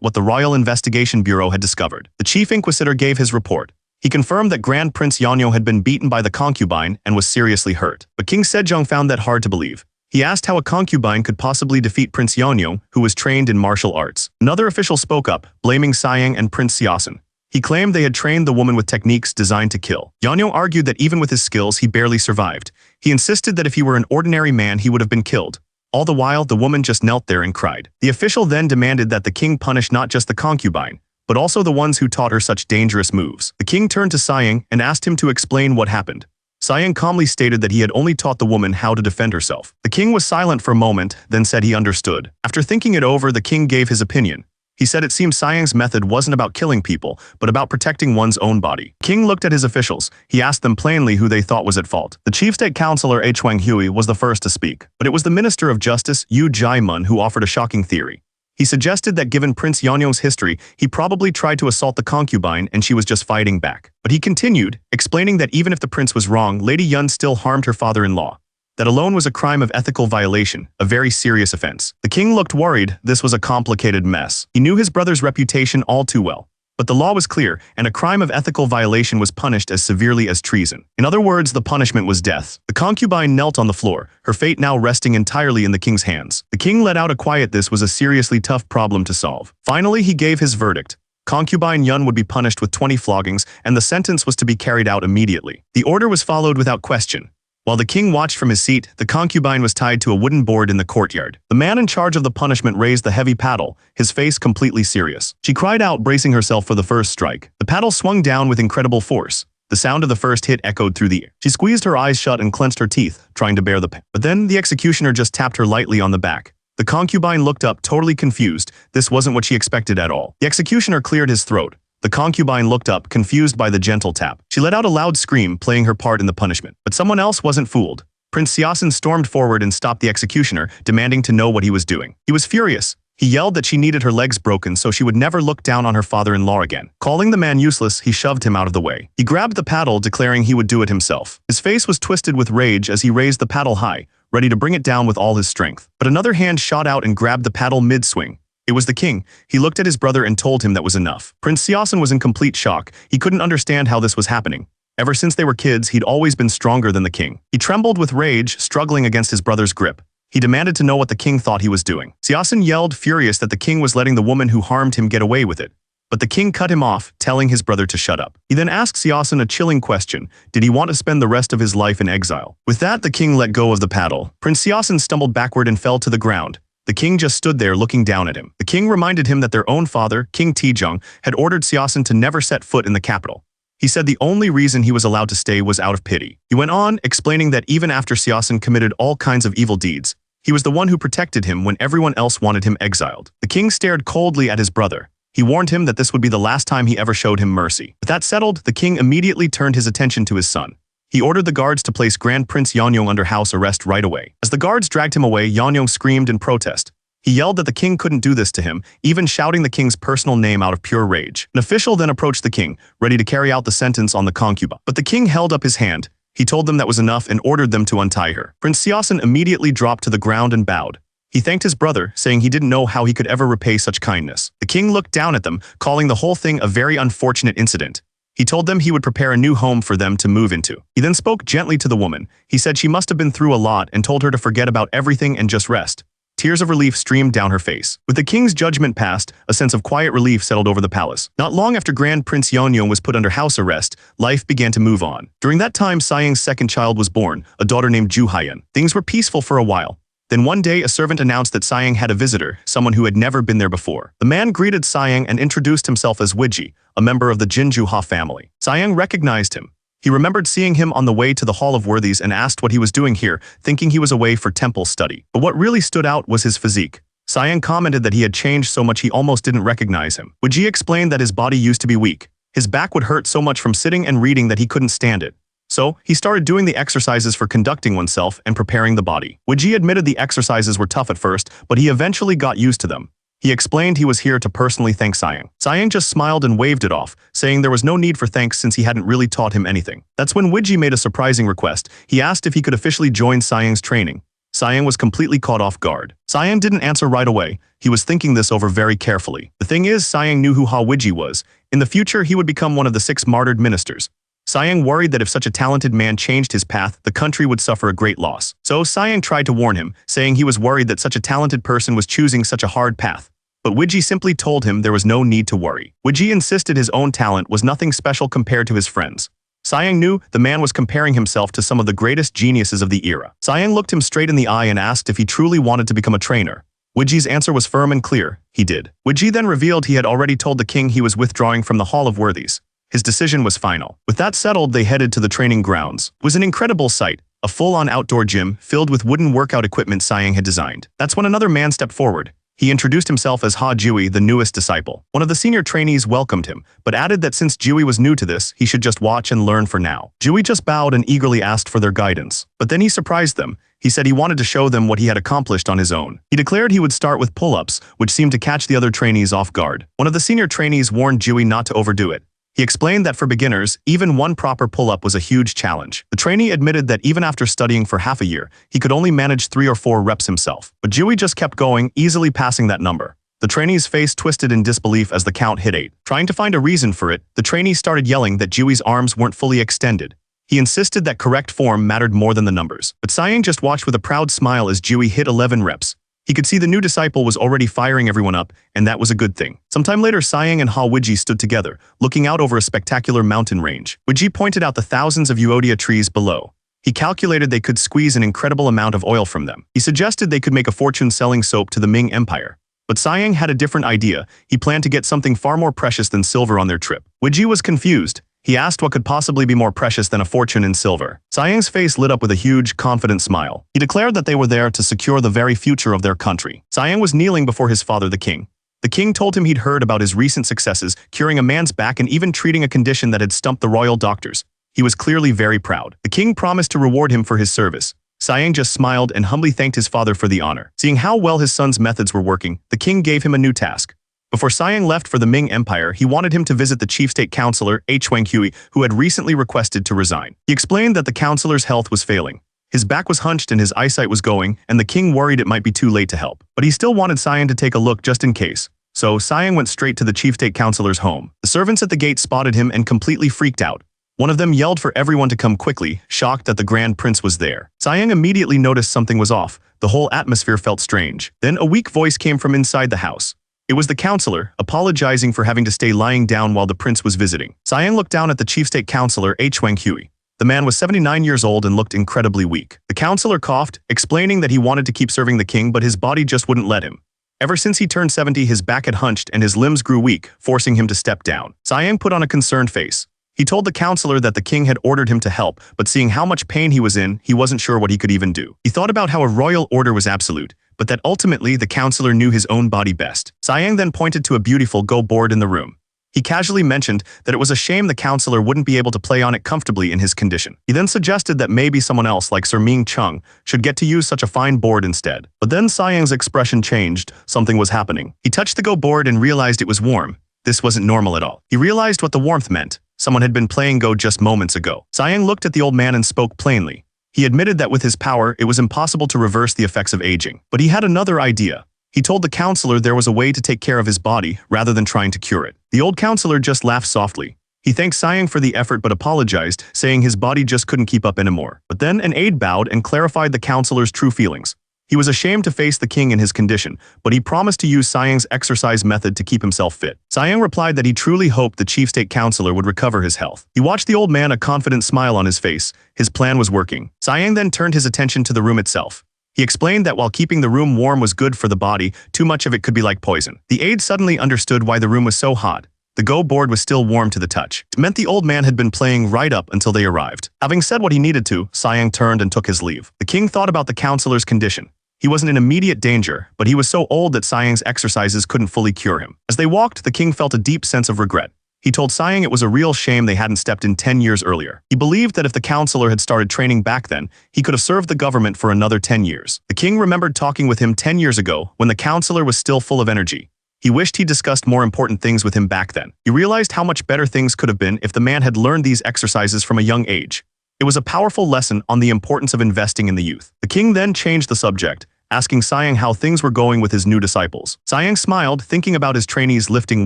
what the Royal Investigation Bureau had discovered. The chief inquisitor gave his report. He confirmed that Grand Prince Yanyo had been beaten by the concubine and was seriously hurt. But King Sejong found that hard to believe. He asked how a concubine could possibly defeat Prince Yanyo, who was trained in martial arts. Another official spoke up, blaming Sayang and Prince Siasen. He claimed they had trained the woman with techniques designed to kill. Yanyo argued that even with his skills, he barely survived. He insisted that if he were an ordinary man, he would have been killed. All the while, the woman just knelt there and cried. The official then demanded that the king punish not just the concubine, but also the ones who taught her such dangerous moves. The king turned to Sayang and asked him to explain what happened. Sayang calmly stated that he had only taught the woman how to defend herself. The king was silent for a moment, then said he understood. After thinking it over, the king gave his opinion. He said it seemed Sayang's method wasn't about killing people, but about protecting one's own body. King looked at his officials. He asked them plainly who they thought was at fault. The chief state counselor Chwang Hui was the first to speak, but it was the Minister of Justice, Yu Jaimun, who offered a shocking theory. He suggested that given Prince Yanyo's history, he probably tried to assault the concubine and she was just fighting back. But he continued, explaining that even if the prince was wrong, Lady Yun still harmed her father-in-law. That alone was a crime of ethical violation, a very serious offense. The king looked worried. This was a complicated mess. He knew his brother's reputation all too well. But the law was clear, and a crime of ethical violation was punished as severely as treason. In other words, the punishment was death. The concubine knelt on the floor, her fate now resting entirely in the king's hands. The king let out a quiet. This was a seriously tough problem to solve. Finally, he gave his verdict. Concubine Yun would be punished with 20 floggings, and the sentence was to be carried out immediately. The order was followed without question. While the king watched from his seat, the concubine was tied to a wooden board in the courtyard. The man in charge of the punishment raised the heavy paddle, his face completely serious. She cried out, bracing herself for the first strike. The paddle swung down with incredible force. The sound of the first hit echoed through the air. She squeezed her eyes shut and clenched her teeth, trying to bear the pain. But then the executioner just tapped her lightly on the back. The concubine looked up, totally confused. This wasn't what she expected at all. The executioner cleared his throat. The concubine looked up, confused by the gentle tap. She let out a loud scream, playing her part in the punishment. But someone else wasn't fooled. Prince Siasen stormed forward and stopped the executioner, demanding to know what he was doing. He was furious. He yelled that she needed her legs broken so she would never look down on her father-in-law again. Calling the man useless, he shoved him out of the way. He grabbed the paddle, declaring he would do it himself. His face was twisted with rage as he raised the paddle high, ready to bring it down with all his strength. But another hand shot out and grabbed the paddle mid-swing. It was the king. He looked at his brother and told him that was enough. Prince Siasen was in complete shock. He couldn't understand how this was happening. Ever since they were kids, he'd always been stronger than the king. He trembled with rage, struggling against his brother's grip. He demanded to know what the king thought he was doing. Siasen yelled, furious that the king was letting the woman who harmed him get away with it. But the king cut him off, telling his brother to shut up. He then asked Siasen a chilling question. Did he want to spend the rest of his life in exile? With that, the king let go of the paddle. Prince Siasen stumbled backward and fell to the ground. The king just stood there looking down at him. The king reminded him that their own father, King Tijung, had ordered Siasen to never set foot in the capital. He said the only reason he was allowed to stay was out of pity. He went on, explaining that even after Siasen committed all kinds of evil deeds, he was the one who protected him when everyone else wanted him exiled. The king stared coldly at his brother. He warned him that this would be the last time he ever showed him mercy. With that settled, the king immediately turned his attention to his son. He ordered the guards to place Grand Prince Yanyong under house arrest right away. As the guards dragged him away, Yanyong screamed in protest. He yelled that the king couldn't do this to him, even shouting the king's personal name out of pure rage. An official then approached the king, ready to carry out the sentence on the concubine. But the king held up his hand. He told them that was enough and ordered them to untie her. Prince Siasen immediately dropped to the ground and bowed. He thanked his brother, saying he didn't know how he could ever repay such kindness. The king looked down at them, calling the whole thing a very unfortunate incident. He told them he would prepare a new home for them to move into. He then spoke gently to the woman. He said she must have been through a lot and told her to forget about everything and just rest. Tears of relief streamed down her face. With the king's judgment passed, a sense of quiet relief settled over the palace. Not long after Grand Prince Yeonyong was put under house arrest, life began to move on. During that time, Sayang's second child was born, a daughter named Ju Hyeon. Things were peaceful for a while. Then one day, a servant announced that Sayang had a visitor, someone who had never been there before. The man greeted Sayang and introduced himself as Wiji, a member of the Jinju-ha family. Sayang recognized him. He remembered seeing him on the way to the Hall of Worthies and asked what he was doing here, thinking he was away for temple study. But what really stood out was his physique. Sayang commented that he had changed so much he almost didn't recognize him. Wiji explained that his body used to be weak. His back would hurt so much from sitting and reading that he couldn't stand it. So, he started doing the exercises for conducting oneself and preparing the body. Wiji admitted the exercises were tough at first, but he eventually got used to them. He explained he was here to personally thank Sayang. Sayang just smiled and waved it off, saying there was no need for thanks since he hadn't really taught him anything. That's when Wiji made a surprising request. He asked if he could officially join Sayang's training. Sayang was completely caught off guard. Sayang didn't answer right away. He was thinking this over very carefully. The thing is, Sayang knew who Ha Wiji was. In the future, he would become one of the 6 martyred ministers. Sayang worried that if such a talented man changed his path, the country would suffer a great loss. So Sayang tried to warn him, saying he was worried that such a talented person was choosing such a hard path. But Wiji simply told him there was no need to worry. Wiji insisted his own talent was nothing special compared to his friends. Sayang knew the man was comparing himself to some of the greatest geniuses of the era. Sayang looked him straight in the eye and asked if he truly wanted to become a trainer. Wiji's answer was firm and clear. He did. Wiji then revealed he had already told the king he was withdrawing from the Hall of Worthies. His decision was final. With that settled, they headed to the training grounds. It was an incredible sight, a full-on outdoor gym filled with wooden workout equipment Sayang had designed. That's when another man stepped forward. He introduced himself as Ha Jui, the newest disciple. One of the senior trainees welcomed him, but added that since Jui was new to this, he should just watch and learn for now. Jui just bowed and eagerly asked for their guidance. But then he surprised them. He said he wanted to show them what he had accomplished on his own. He declared he would start with pull-ups, which seemed to catch the other trainees off guard. One of the senior trainees warned Jui not to overdo it. He explained that for beginners, even one proper pull-up was a huge challenge. The trainee admitted that even after studying for half a year, he could only manage 3 or 4 reps himself. But Jui just kept going, easily passing that number. The trainee's face twisted in disbelief as the count hit 8. Trying to find a reason for it, the trainee started yelling that Jui's arms weren't fully extended. He insisted that correct form mattered more than the numbers. But Sayang just watched with a proud smile as Jui hit 11 reps. He could see the new disciple was already firing everyone up, and that was a good thing. Sometime later, Sayang and Ha Wiji stood together, looking out over a spectacular mountain range. Wiji pointed out the thousands of Uodia trees below. He calculated they could squeeze an incredible amount of oil from them. He suggested they could make a fortune selling soap to the Ming Empire. But Siang had a different idea. He planned to get something far more precious than silver on their trip. Wiji was confused. He asked what could possibly be more precious than a fortune in silver. Siang's face lit up with a huge, confident smile. He declared that they were there to secure the very future of their country. Siang was kneeling before his father, the king. The king told him he'd heard about his recent successes, curing a man's back and even treating a condition that had stumped the royal doctors. He was clearly very proud. The king promised to reward him for his service. Siang just smiled and humbly thanked his father for the honor. Seeing how well his son's methods were working, the king gave him a new task. Before Siang left for the Ming Empire, he wanted him to visit the chief state counselor, Huanghui, who had recently requested to resign. He explained that the counselor's health was failing. His back was hunched and his eyesight was going, and the king worried it might be too late to help. But he still wanted Siang to take a look just in case. So Siang went straight to the chief state counselor's home. The servants at the gate spotted him and completely freaked out. One of them yelled for everyone to come quickly, shocked that the Grand Prince was there. Siang immediately noticed something was off. The whole atmosphere felt strange. Then a weak voice came from inside the house. It was the counselor, apologizing for having to stay lying down while the prince was visiting. Siang looked down at the chief state counselor, Huanghui. The man was 79 years old and looked incredibly weak. The counselor coughed, explaining that he wanted to keep serving the king, but his body just wouldn't let him. Ever since he turned 70, his back had hunched and his limbs grew weak, forcing him to step down. Siang put on a concerned face. He told the counselor that the king had ordered him to help, but seeing how much pain he was in, he wasn't sure what he could even do. He thought about how a royal order was absolute, but that ultimately the counselor knew his own body best. Siang then pointed to a beautiful Go board in the room. He casually mentioned that it was a shame the counselor wouldn't be able to play on it comfortably in his condition. He then suggested that maybe someone else like Sir Ming Chung should get to use such a fine board instead. But then Siang's expression changed. Something was happening. He touched the Go board and realized it was warm. This wasn't normal at all. He realized what the warmth meant. Someone had been playing Go just moments ago. Siang looked at the old man and spoke plainly. He admitted that with his power, it was impossible to reverse the effects of aging. But he had another idea. He told the counselor there was a way to take care of his body rather than trying to cure it. The old counselor just laughed softly. He thanked Siang for the effort but apologized, saying his body just couldn't keep up anymore. But then an aide bowed and clarified the counselor's true feelings. He was ashamed to face the king in his condition, but he promised to use Siang's exercise method to keep himself fit. Siang replied that he truly hoped the chief state counselor would recover his health. He watched the old man, a confident smile on his face. His plan was working. Siang then turned his attention to the room itself. He explained that while keeping the room warm was good for the body, too much of it could be like poison. The aide suddenly understood why the room was so hot. The Go board was still warm to the touch. It meant the old man had been playing right up until they arrived. Having said what he needed to, Siang turned and took his leave. The king thought about the counselor's condition. He wasn't in immediate danger, but he was so old that Siang's exercises couldn't fully cure him. As they walked, the king felt a deep sense of regret. He told Siang it was a real shame they hadn't stepped in 10 years earlier. He believed that if the counselor had started training back then, he could have served the government for another 10 years. The king remembered talking with him 10 years ago, when the counselor was still full of energy. He wished he discussed more important things with him back then. He realized how much better things could have been if the man had learned these exercises from a young age. It was a powerful lesson on the importance of investing in the youth. The king then changed the subject, asking Siang how things were going with his new disciples. Siang smiled, thinking about his trainees lifting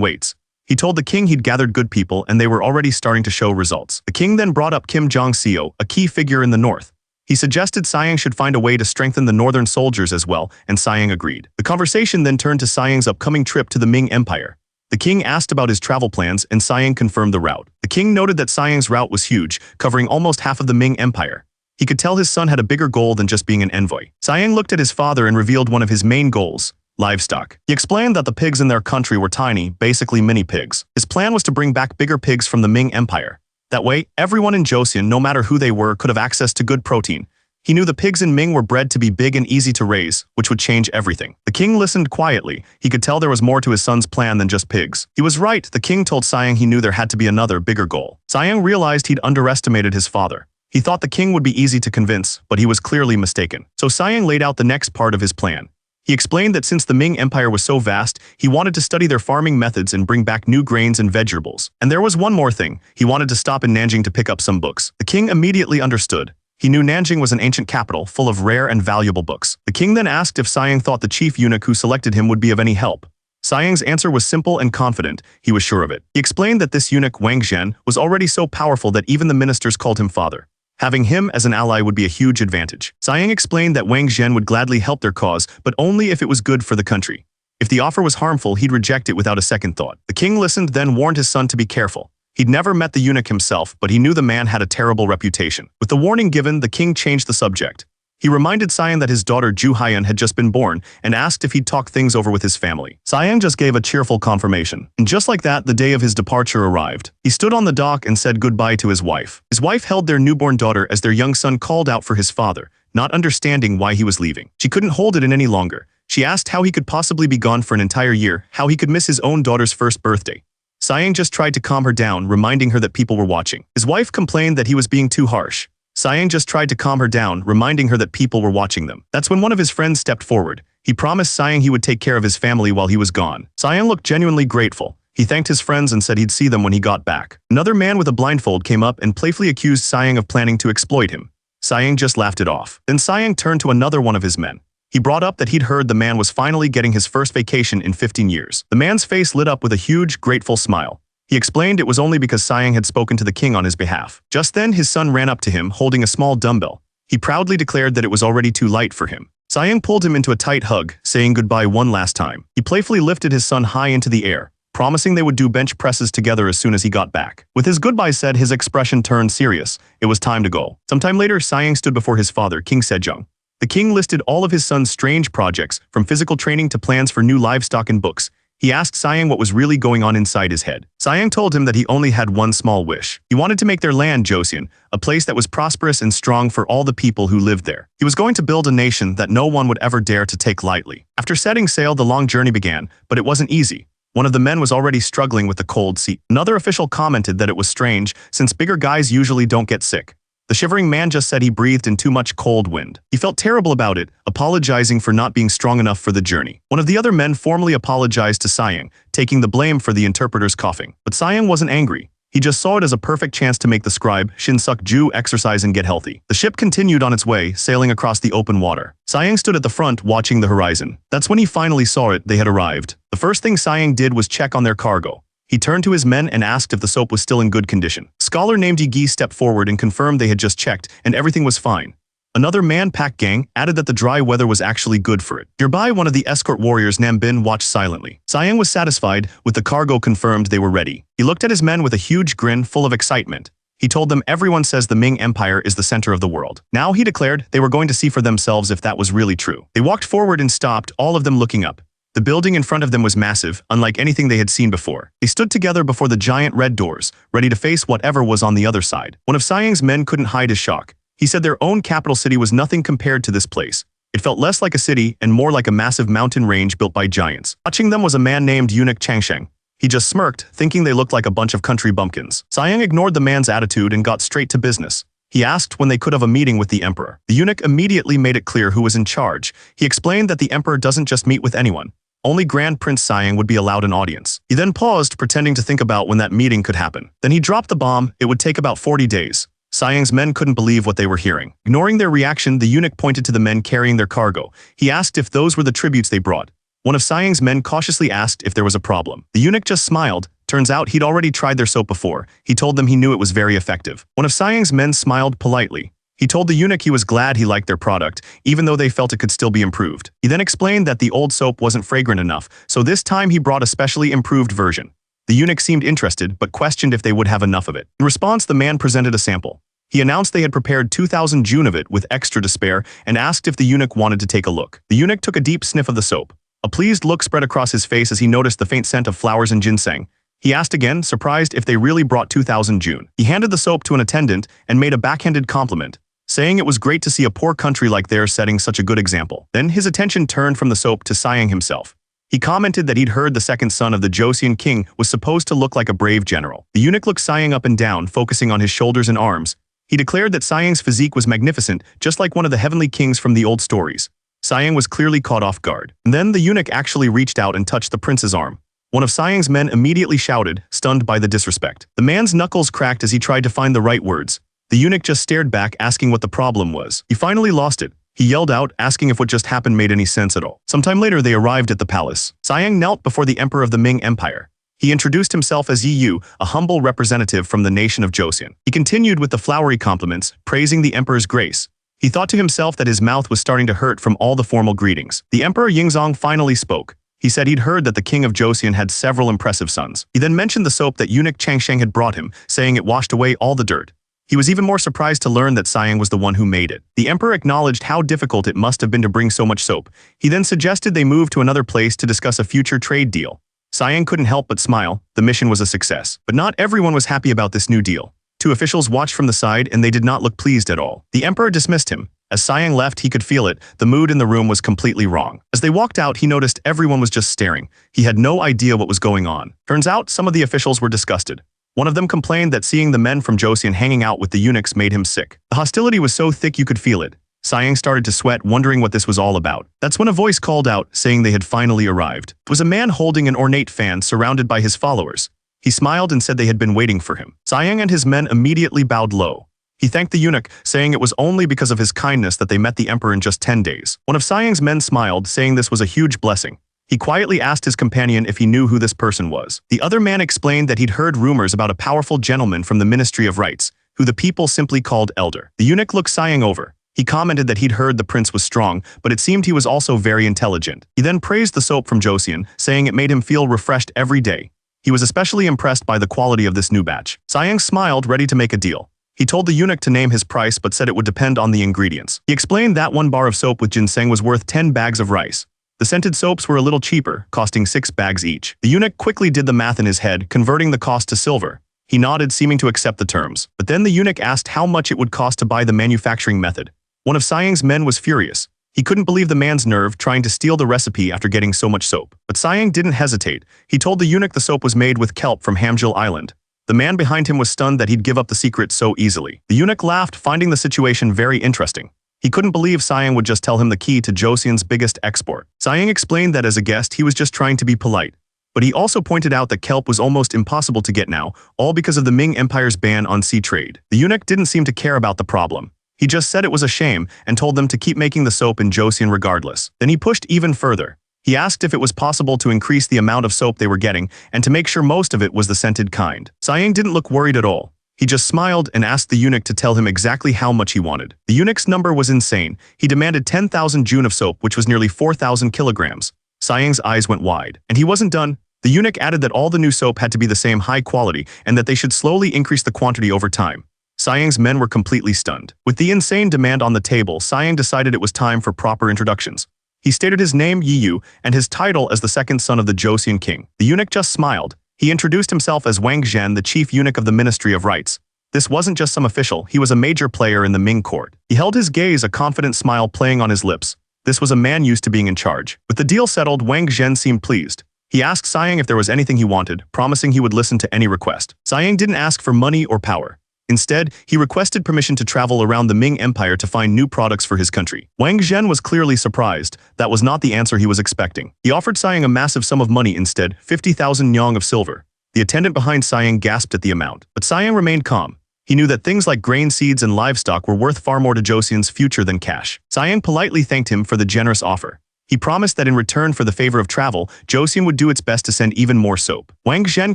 weights. He told the king he'd gathered good people and they were already starting to show results. The king then brought up Kim Jong-seo, a key figure in the north. He suggested Siang should find a way to strengthen the northern soldiers as well, and Siang agreed. The conversation then turned to Siang's upcoming trip to the Ming Empire. The king asked about his travel plans and Siang confirmed the route. The king noted that Siang's route was huge, covering almost half of the Ming Empire. He could tell his son had a bigger goal than just being an envoy. Siang looked at his father and revealed one of his main goals: livestock. He explained that the pigs in their country were tiny, basically mini pigs. His plan was to bring back bigger pigs from the Ming Empire. That way, everyone in Joseon, no matter who they were, could have access to good protein. He knew the pigs in Ming were bred to be big and easy to raise, which would change everything. The king listened quietly. He could tell there was more to his son's plan than just pigs. He was right. The king told Siang he knew there had to be another, bigger goal. Siang realized he'd underestimated his father. He thought the king would be easy to convince, but he was clearly mistaken. So Siang laid out the next part of his plan. He explained that since the Ming Empire was so vast, he wanted to study their farming methods and bring back new grains and vegetables. And there was one more thing. He wanted to stop in Nanjing to pick up some books. The king immediately understood. He knew Nanjing was an ancient capital full of rare and valuable books. The king then asked if Siang thought the chief eunuch who selected him would be of any help. Siang's answer was simple and confident. He was sure of it. He explained that this eunuch Wang Zhen was already so powerful that even the ministers called him father. Having him as an ally would be a huge advantage. Siang explained that Wang Zhen would gladly help their cause, but only if it was good for the country. If the offer was harmful, he'd reject it without a second thought. The king listened, then warned his son to be careful. He'd never met the eunuch himself, but he knew the man had a terrible reputation. With the warning given, the king changed the subject. He reminded Sayang that his daughter Ju Hyan had just been born and asked if he'd talk things over with his family. Sayang just gave a cheerful confirmation. And just like that, the day of his departure arrived. He stood on the dock and said goodbye to his wife. His wife held their newborn daughter as their young son called out for his father, not understanding why he was leaving. She couldn't hold it in any longer. She asked how he could possibly be gone for an entire year, how he could miss his own daughter's first birthday. Sayang just tried to calm her down, reminding her that people were watching. His wife complained that he was being too harsh. Sayang just tried to calm her down, reminding her that people were watching them. That's when one of his friends stepped forward. He promised Sayang he would take care of his family while he was gone. Sayang looked genuinely grateful. He thanked his friends and said he'd see them when he got back. Another man with a blindfold came up and playfully accused Sayang of planning to exploit him. Sayang just laughed it off. Then Sayang turned to another one of his men. He brought up that he'd heard the man was finally getting his first vacation in 15 years. The man's face lit up with a huge, grateful smile. He explained it was only because Sayang had spoken to the king on his behalf. Just then, his son ran up to him, holding a small dumbbell. He proudly declared that it was already too light for him. Sayang pulled him into a tight hug, saying goodbye one last time. He playfully lifted his son high into the air, promising they would do bench presses together as soon as he got back. With his goodbye said, his expression turned serious. It was time to go. Sometime later, Sayang stood before his father, King Sejong. The king listed all of his son's strange projects, from physical training to plans for new livestock and books. He asked Sayang what was really going on inside his head. Sayang told him that he only had one small wish. He wanted to make their land Joseon, a place that was prosperous and strong for all the people who lived there. He was going to build a nation that no one would ever dare to take lightly. After setting sail, the long journey began, but it wasn't easy. One of the men was already struggling with the cold sea. Another official commented that it was strange, since bigger guys usually don't get sick. The shivering man just said he breathed in too much cold wind. He felt terrible about it, apologizing for not being strong enough for the journey. One of the other men formally apologized to Sayang, taking the blame for the interpreter's coughing. But Sayang wasn't angry. He just saw it as a perfect chance to make the scribe, Shin-suk-ju, exercise and get healthy. The ship continued on its way, sailing across the open water. Sayang stood at the front, watching the horizon. That's when he finally saw it. They had arrived. The first thing Sayang did was check on their cargo. He turned to his men and asked if the soap was still in good condition. A scholar named Yi stepped forward and confirmed they had just checked, and everything was fine. Another man-pack gang added that the dry weather was actually good for it. Nearby, one of the escort warriors, Nambin, watched silently. Sayang was satisfied, with the cargo confirmed they were ready. He looked at his men with a huge grin full of excitement. He told them everyone says the Ming Empire is the center of the world. Now, he declared, they were going to see for themselves if that was really true. They walked forward and stopped, all of them looking up. The building in front of them was massive, unlike anything they had seen before. They stood together before the giant red doors, ready to face whatever was on the other side. One of Sayang's men couldn't hide his shock. He said their own capital city was nothing compared to this place. It felt less like a city and more like a massive mountain range built by giants. Watching them was a man named Eunuch Changsheng. He just smirked, thinking they looked like a bunch of country bumpkins. Sayang ignored the man's attitude and got straight to business. He asked when they could have a meeting with the emperor. The eunuch immediately made it clear who was in charge. He explained that the emperor doesn't just meet with anyone. Only Grand Prince Sayang would be allowed an audience. He then paused, pretending to think about when that meeting could happen. Then he dropped the bomb. It would take about 40 days. Sayang's men couldn't believe what they were hearing. Ignoring their reaction, the eunuch pointed to the men carrying their cargo. He asked if those were the tributes they brought. One of Sayang's men cautiously asked if there was a problem. The eunuch just smiled. Turns out he'd already tried their soap before. He told them he knew it was very effective. One of Sayang's men smiled politely. He told the eunuch he was glad he liked their product, even though they felt it could still be improved. He then explained that the old soap wasn't fragrant enough, so this time he brought a specially improved version. The eunuch seemed interested, but questioned if they would have enough of it. In response, the man presented a sample. He announced they had prepared 2,000 jun of it with extra to spare and asked if the eunuch wanted to take a look. The eunuch took a deep sniff of the soap. A pleased look spread across his face as he noticed the faint scent of flowers and ginseng. He asked again, surprised if they really brought 2,000 jun. He handed the soap to an attendant and made a backhanded compliment, saying it was great to see a poor country like theirs setting such a good example. Then his attention turned from the soap to Sayang himself. He commented that he'd heard the second son of the Joseon king was supposed to look like a brave general. The eunuch looked Sayang up and down, focusing on his shoulders and arms. He declared that Sayang's physique was magnificent, just like one of the heavenly kings from the old stories. Sayang was clearly caught off guard. And then the eunuch actually reached out and touched the prince's arm. One of Sayang's men immediately shouted, stunned by the disrespect. The man's knuckles cracked as he tried to find the right words. The eunuch just stared back, asking what the problem was. He finally lost it. He yelled out, asking if what just happened made any sense at all. Sometime later, they arrived at the palace. Sayang knelt before the emperor of the Ming Empire. He introduced himself as Yi Yu, a humble representative from the nation of Joseon. He continued with the flowery compliments, praising the emperor's grace. He thought to himself that his mouth was starting to hurt from all the formal greetings. The emperor Yingzong finally spoke. He said he'd heard that the king of Joseon had several impressive sons. He then mentioned the soap that eunuch Changsheng had brought him, saying it washed away all the dirt. He was even more surprised to learn that Siang was the one who made it. The emperor acknowledged how difficult it must have been to bring so much soap. He then suggested they move to another place to discuss a future trade deal. Siang couldn't help but smile. The mission was a success. But not everyone was happy about this new deal. Two officials watched from the side and they did not look pleased at all. The emperor dismissed him. As Siang left, he could feel it. The mood in the room was completely wrong. As they walked out, he noticed everyone was just staring. He had no idea what was going on. Turns out, some of the officials were disgusted. One of them complained that seeing the men from Joseon hanging out with the eunuchs made him sick. The hostility was so thick you could feel it. Siang started to sweat, wondering what this was all about. That's when a voice called out, saying they had finally arrived. It was a man holding an ornate fan surrounded by his followers. He smiled and said they had been waiting for him. Siang and his men immediately bowed low. He thanked the eunuch, saying it was only because of his kindness that they met the emperor in just 10 days. One of Siang's men smiled, saying this was a huge blessing. He quietly asked his companion if he knew who this person was. The other man explained that he'd heard rumors about a powerful gentleman from the Ministry of Rights, who the people simply called Elder. The eunuch looked Siang over. He commented that he'd heard the prince was strong, but it seemed he was also very intelligent. He then praised the soap from Joseon, saying it made him feel refreshed every day. He was especially impressed by the quality of this new batch. Siang smiled, ready to make a deal. He told the eunuch to name his price but said it would depend on the ingredients. He explained that 1 bar of soap with ginseng was worth 10 bags of rice. The scented soaps were a little cheaper, costing 6 bags each. The eunuch quickly did the math in his head, converting the cost to silver. He nodded, seeming to accept the terms. But then the eunuch asked how much it would cost to buy the manufacturing method. One of Siang's men was furious. He couldn't believe the man's nerve trying to steal the recipe after getting so much soap. But Siang didn't hesitate. He told the eunuch the soap was made with kelp from Hamjil Island. The man behind him was stunned that he'd give up the secret so easily. The eunuch laughed, finding the situation very interesting. He couldn't believe Siang would just tell him the key to Joseon's biggest export. Siang explained that as a guest, he was just trying to be polite. But he also pointed out that kelp was almost impossible to get now, all because of the Ming Empire's ban on sea trade. The eunuch didn't seem to care about the problem. He just said it was a shame and told them to keep making the soap in Joseon regardless. Then he pushed even further. He asked if it was possible to increase the amount of soap they were getting and to make sure most of it was the scented kind. Siang didn't look worried at all. He just smiled and asked the eunuch to tell him exactly how much he wanted. The eunuch's number was insane. He demanded 10,000 jun of soap, which was nearly 4,000 kilograms. Siang's eyes went wide. And he wasn't done. The eunuch added that all the new soap had to be the same high quality and that they should slowly increase the quantity over time. Siang's men were completely stunned. With the insane demand on the table, Siang decided it was time for proper introductions. He stated his name, Yiyu, and his title as the second son of the Joseon king. The eunuch just smiled. He introduced himself as Wang Zhen, the chief eunuch of the Ministry of Rights. This wasn't just some official, he was a major player in the Ming court. He held his gaze, a confident smile playing on his lips. This was a man used to being in charge. With the deal settled, Wang Zhen seemed pleased. He asked Siang if there was anything he wanted, promising he would listen to any request. Siang didn't ask for money or power. Instead, he requested permission to travel around the Ming Empire to find new products for his country. Wang Zhen was clearly surprised. That was not the answer he was expecting. He offered Siang a massive sum of money instead, 50,000 nyong of silver. The attendant behind Siang gasped at the amount, but Siang remained calm. He knew that things like grain seeds and livestock were worth far more to Joseon's future than cash. Siang politely thanked him for the generous offer. He promised that in return for the favor of travel, Joseon would do its best to send even more soap. Wang Zhen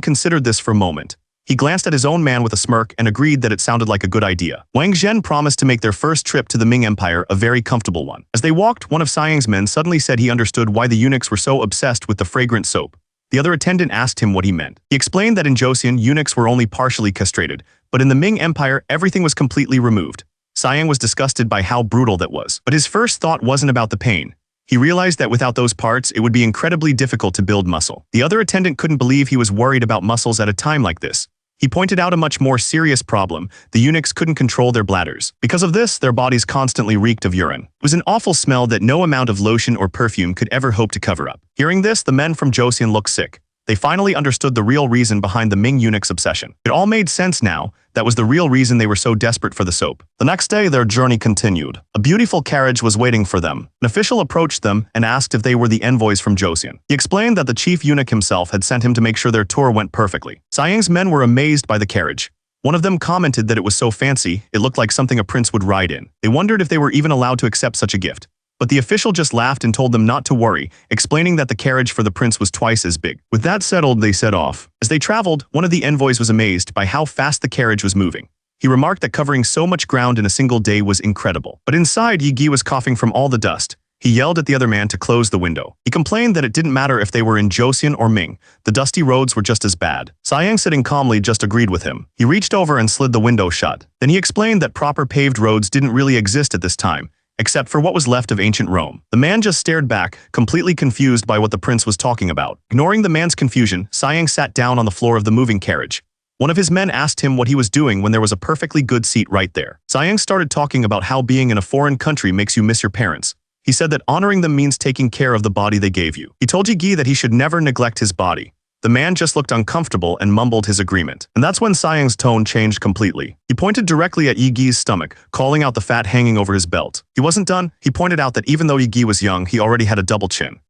considered this for a moment. He glanced at his own man with a smirk and agreed that it sounded like a good idea. Wang Zhen promised to make their first trip to the Ming Empire a very comfortable one. As they walked, one of Siang's men suddenly said he understood why the eunuchs were so obsessed with the fragrant soap. The other attendant asked him what he meant. He explained that in Joseon, eunuchs were only partially castrated, but in the Ming Empire, everything was completely removed. Siang was disgusted by how brutal that was. But his first thought wasn't about the pain. He realized that without those parts, it would be incredibly difficult to build muscle. The other attendant couldn't believe he was worried about muscles at a time like this. He pointed out a much more serious problem. The eunuchs couldn't control their bladders. Because of this, their bodies constantly reeked of urine. It was an awful smell that no amount of lotion or perfume could ever hope to cover up. Hearing this, the men from Joseon looked sick. They finally understood the real reason behind the Ming eunuch's obsession. It all made sense now. That was the real reason they were so desperate for the soap. The next day, their journey continued. A beautiful carriage was waiting for them. An official approached them and asked if they were the envoys from Joseon. He explained that the chief eunuch himself had sent him to make sure their tour went perfectly. Siang's men were amazed by the carriage. One of them commented that it was so fancy, it looked like something a prince would ride in. They wondered if they were even allowed to accept such a gift. But the official just laughed and told them not to worry, explaining that the carriage for the prince was twice as big. With that settled, they set off. As they traveled, one of the envoys was amazed by how fast the carriage was moving. He remarked that covering so much ground in a single day was incredible. But inside, Yi Gi was coughing from all the dust. He yelled at the other man to close the window. He complained that it didn't matter if they were in Joseon or Ming, the dusty roads were just as bad. Siang, sitting calmly, just agreed with him. He reached over and slid the window shut. Then he explained that proper paved roads didn't really exist at this time, except for what was left of ancient Rome. The man just stared back, completely confused by what the prince was talking about. Ignoring the man's confusion, Siang sat down on the floor of the moving carriage. One of his men asked him what he was doing when there was a perfectly good seat right there. Siang started talking about how being in a foreign country makes you miss your parents. He said that honoring them means taking care of the body they gave you. He told Yi that he should never neglect his body. The man just looked uncomfortable and mumbled his agreement. And that's when Siang's tone changed completely. He pointed directly at Yi stomach, calling out the fat hanging over his belt. He wasn't done. He pointed out that even though Yi was young, he already had a double chin.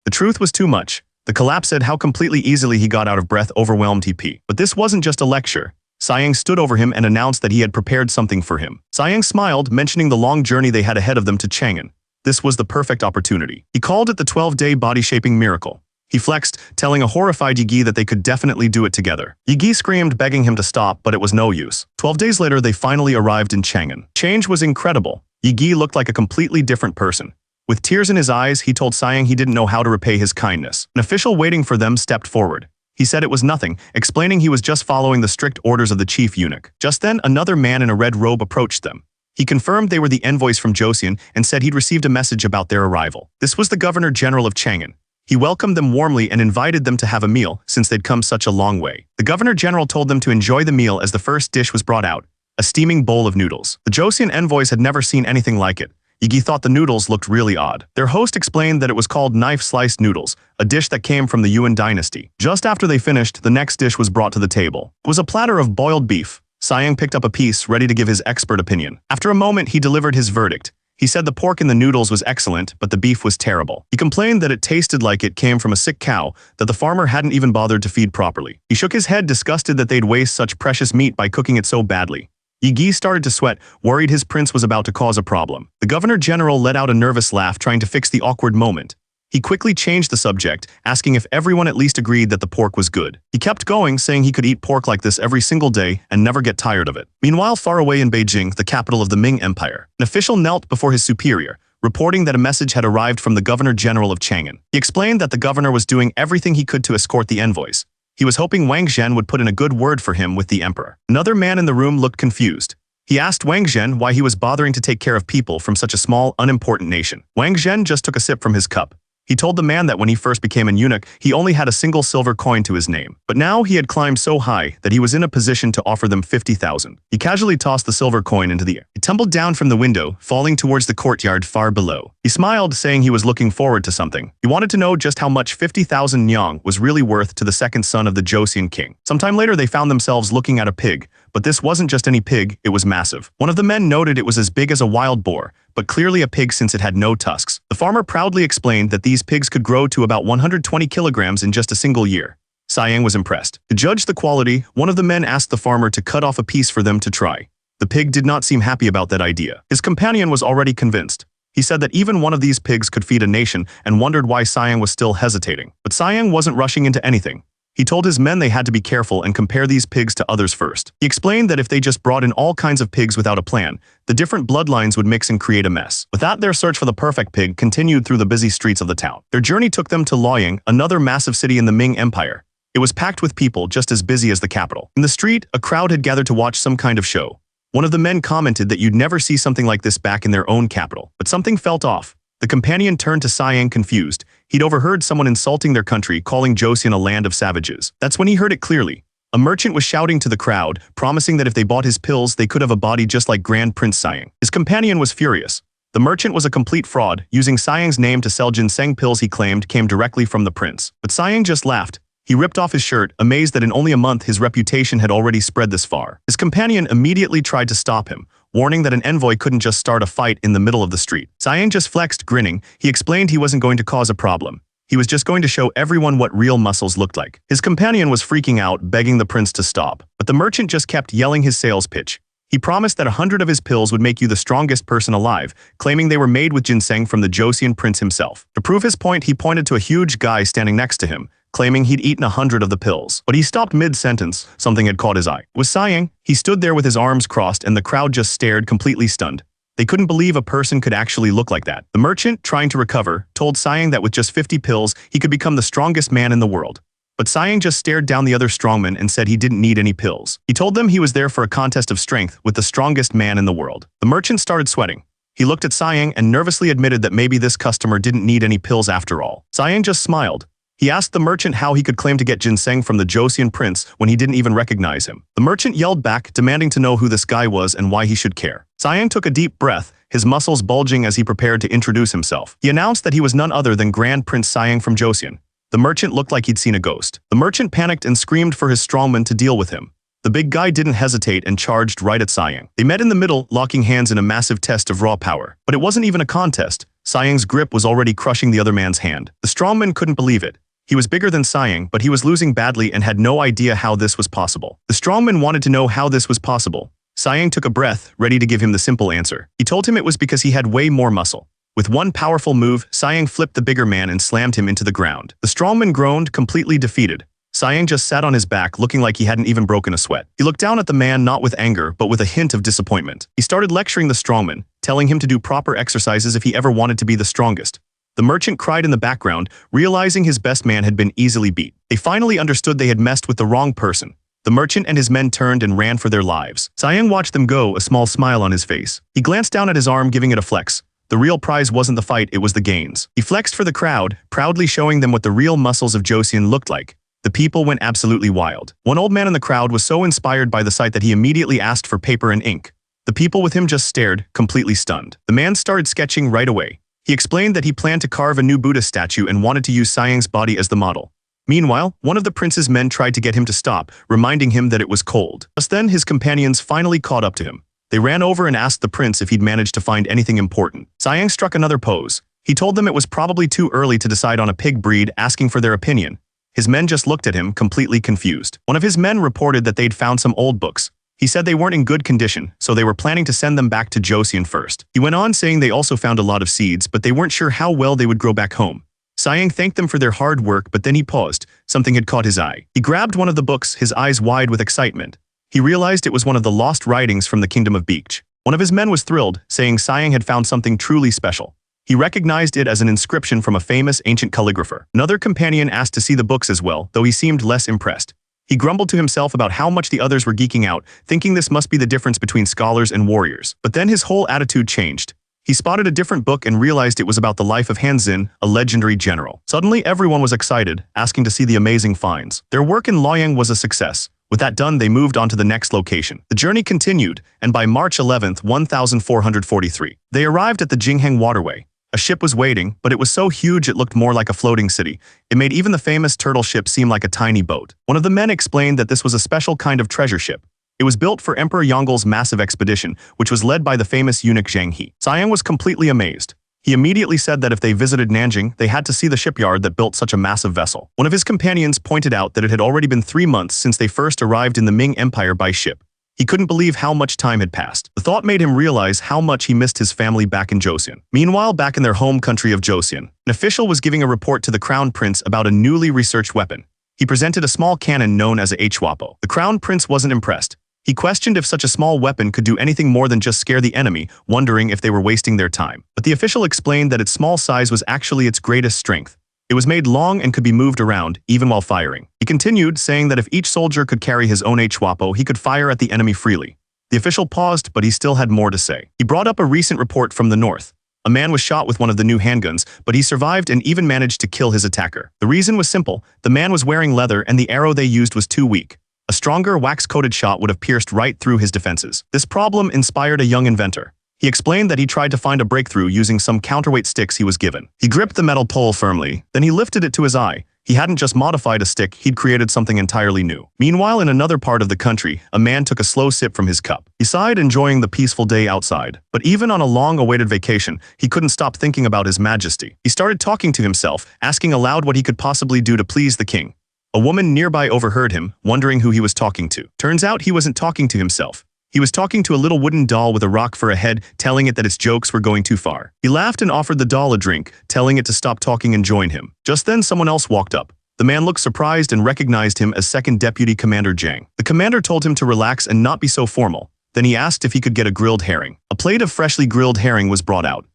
The truth was too much. The collapse said how completely easily he got out of breath, overwhelmed TP. But this wasn't just a lecture. Siang stood over him and announced that he had prepared something for him. Siang smiled, mentioning the long journey they had ahead of them to Chang'an. This was the perfect opportunity. He called it the 12-day body-shaping miracle. He flexed, telling a horrified Yi that they could definitely do it together. Yi screamed, begging him to stop, but it was no use. 12 days later, they finally arrived in Chang'an. Change was incredible. Yi looked like a completely different person. With tears in his eyes, he told Siang he didn't know how to repay his kindness. An official waiting for them stepped forward. He said it was nothing, explaining he was just following the strict orders of the chief eunuch. Just then, another man in a red robe approached them. He confirmed they were the envoys from Joseon and said he'd received a message about their arrival. This was the Governor General of Chang'an. He welcomed them warmly and invited them to have a meal, since they'd come such a long way. The Governor General told them to enjoy the meal as the first dish was brought out, a steaming bowl of noodles. The Joseon envoys had never seen anything like it. Yi thought the noodles looked really odd. Their host explained that it was called knife-sliced noodles, a dish that came from the Yuan dynasty. Just after they finished, the next dish was brought to the table. It was a platter of boiled beef. Siang picked up a piece, ready to give his expert opinion. After a moment, he delivered his verdict. He said the pork in the noodles was excellent, but the beef was terrible. He complained that it tasted like it came from a sick cow that the farmer hadn't even bothered to feed properly. He shook his head, disgusted that they'd waste such precious meat by cooking it so badly. Yi started to sweat, worried his prince was about to cause a problem. The Governor General let out a nervous laugh, trying to fix the awkward moment. He quickly changed the subject, asking if everyone at least agreed that the pork was good. He kept going, saying he could eat pork like this every single day and never get tired of it. Meanwhile, far away in Beijing, the capital of the Ming Empire, an official knelt before his superior, reporting that a message had arrived from the Governor General of Chang'an. He explained that the governor was doing everything he could to escort the envoys. He was hoping Wang Zhen would put in a good word for him with the emperor. Another man in the room looked confused. He asked Wang Zhen why he was bothering to take care of people from such a small, unimportant nation. Wang Zhen just took a sip from his cup. He told the man that when he first became an eunuch, he only had a single silver coin to his name. But now he had climbed so high that he was in a position to offer them 50,000. He casually tossed the silver coin into the air. It tumbled down from the window, falling towards the courtyard far below. He smiled, saying he was looking forward to something. He wanted to know just how much 50,000 nyang was really worth to the second son of the Joseon king. Sometime later, they found themselves looking at a pig. But this wasn't just any pig, it was massive. One of the men noted it was as big as a wild boar, but clearly a pig since it had no tusks. The farmer proudly explained that these pigs could grow to about 120 kilograms in just a single year. Siang was impressed. To judge the quality, one of the men asked the farmer to cut off a piece for them to try. The pig did not seem happy about that idea. His companion was already convinced. He said that even one of these pigs could feed a nation and wondered why Siang was still hesitating. But Siang wasn't rushing into anything. He told his men they had to be careful and compare these pigs to others first. He explained that if they just brought in all kinds of pigs without a plan, the different bloodlines would mix and create a mess. With that, their search for the perfect pig continued through the busy streets of the town. Their journey took them to Luoyang, another massive city in the Ming Empire. It was packed with people just as busy as the capital. In the street, a crowd had gathered to watch some kind of show. One of the men commented that you'd never see something like this back in their own capital. But something felt off. The companion turned to Siang confused. He'd overheard someone insulting their country, calling Joseon a land of savages. That's when he heard it clearly. A merchant was shouting to the crowd, promising that if they bought his pills, they could have a body just like Grand Prince Siang. His companion was furious. The merchant was a complete fraud, using Siang's name to sell ginseng pills he claimed came directly from the prince. But Siang just laughed. He ripped off his shirt, amazed that in only a month his reputation had already spread this far. His companion immediately tried to stop him, warning that an envoy couldn't just start a fight in the middle of the street. Siang just flexed, grinning. He explained he wasn't going to cause a problem. He was just going to show everyone what real muscles looked like. His companion was freaking out, begging the prince to stop. But the merchant just kept yelling his sales pitch. He promised that 100 of his pills would make you the strongest person alive, claiming they were made with ginseng from the Joseon prince himself. To prove his point, he pointed to a huge guy standing next to him, claiming he'd eaten 100 of the pills. But he stopped mid-sentence. Something had caught his eye. It was Siang. He stood there with his arms crossed and the crowd just stared, completely stunned. They couldn't believe a person could actually look like that. The merchant, trying to recover, told Siang that with just 50 pills, he could become the strongest man in the world. But Siang just stared down the other strongmen and said he didn't need any pills. He told them he was there for a contest of strength with the strongest man in the world. The merchant started sweating. He looked at Siang and nervously admitted that maybe this customer didn't need any pills after all. Siang just smiled. He asked the merchant how he could claim to get ginseng from the Joseon prince when he didn't even recognize him. The merchant yelled back, demanding to know who this guy was and why he should care. Siang took a deep breath, his muscles bulging as he prepared to introduce himself. He announced that he was none other than Grand Prince Siang from Joseon. The merchant looked like he'd seen a ghost. The merchant panicked and screamed for his strongman to deal with him. The big guy didn't hesitate and charged right at Siang. They met in the middle, locking hands in a massive test of raw power. But it wasn't even a contest. Siang's grip was already crushing the other man's hand. The strongman couldn't believe it. He was bigger than Siang, but he was losing badly and had no idea how this was possible. The strongman wanted to know how this was possible. Siang took a breath, ready to give him the simple answer. He told him it was because he had way more muscle. With one powerful move, Siang flipped the bigger man and slammed him into the ground. The strongman groaned, completely defeated. Siang just sat on his back, looking like he hadn't even broken a sweat. He looked down at the man not with anger, but with a hint of disappointment. He started lecturing the strongman, telling him to do proper exercises if he ever wanted to be the strongest. The merchant cried in the background, realizing his best man had been easily beat. They finally understood they had messed with the wrong person. The merchant and his men turned and ran for their lives. Siang watched them go, a small smile on his face. He glanced down at his arm, giving it a flex. The real prize wasn't the fight, it was the gains. He flexed for the crowd, proudly showing them what the real muscles of Joseon looked like. The people went absolutely wild. One old man in the crowd was so inspired by the sight that he immediately asked for paper and ink. The people with him just stared, completely stunned. The man started sketching right away. He explained that he planned to carve a new Buddha statue and wanted to use Siang's body as the model. Meanwhile, one of the prince's men tried to get him to stop, reminding him that it was cold. Just then, his companions finally caught up to him. They ran over and asked the prince if he'd managed to find anything important. Siang struck another pose. He told them it was probably too early to decide on a pig breed, asking for their opinion. His men just looked at him, completely confused. One of his men reported that they'd found some old books. He said they weren't in good condition, so they were planning to send them back to Joseon first. He went on saying they also found a lot of seeds, but they weren't sure how well they would grow back home. Siang thanked them for their hard work, but then he paused. Something had caught his eye. He grabbed one of the books, his eyes wide with excitement. He realized it was one of the lost writings from the Kingdom of Beach. One of his men was thrilled, saying Siang had found something truly special. He recognized it as an inscription from a famous ancient calligrapher. Another companion asked to see the books as well, though he seemed less impressed. He grumbled to himself about how much the others were geeking out, thinking this must be the difference between scholars and warriors. But then his whole attitude changed. He spotted a different book and realized it was about the life of Hanzin, a legendary general. Suddenly, everyone was excited, asking to see the amazing finds. Their work in Luoyang was a success. With that done, they moved on to the next location. The journey continued, and by March 11th, 1443, they arrived at the Jingheng waterway. A ship was waiting, but it was so huge it looked more like a floating city. It made even the famous turtle ship seem like a tiny boat. One of the men explained that this was a special kind of treasure ship. It was built for Emperor Yonggle's massive expedition, which was led by the famous eunuch Zhang He. Siang was completely amazed. He immediately said that if they visited Nanjing, they had to see the shipyard that built such a massive vessel. One of his companions pointed out that it had already been 3 months since they first arrived in the Ming Empire by ship. He couldn't believe how much time had passed. The thought made him realize how much he missed his family back in Joseon. Meanwhile, back in their home country of Joseon, an official was giving a report to the crown prince about a newly researched weapon. He presented a small cannon known as a Hwapo. The crown prince wasn't impressed. He questioned if such a small weapon could do anything more than just scare the enemy, wondering if they were wasting their time. But the official explained that its small size was actually its greatest strength. It was made long and could be moved around, even while firing. He continued, saying that if each soldier could carry his own Hwapo, he could fire at the enemy freely. The official paused, but he still had more to say. He brought up a recent report from the north. A man was shot with one of the new handguns, but he survived and even managed to kill his attacker. The reason was simple. The man was wearing leather and the arrow they used was too weak. A stronger, wax-coated shot would have pierced right through his defenses. This problem inspired a young inventor. He explained that he tried to find a breakthrough using some counterweight sticks he was given. He gripped the metal pole firmly, then he lifted it to his eye. He hadn't just modified a stick, he'd created something entirely new. Meanwhile, in another part of the country, a man took a slow sip from his cup. He sighed, enjoying the peaceful day outside. But even on a long-awaited vacation, he couldn't stop thinking about his majesty. He started talking to himself, asking aloud what he could possibly do to please the king. A woman nearby overheard him, wondering who he was talking to. Turns out he wasn't talking to himself. He was talking to a little wooden doll with a rock for a head, telling it that its jokes were going too far. He laughed and offered the doll a drink, telling it to stop talking and join him. Just then someone else walked up. The man looked surprised and recognized him as Second Deputy Commander Zhang. The commander told him to relax and not be so formal. Then he asked if he could get a grilled herring. A plate of freshly grilled herring was brought out.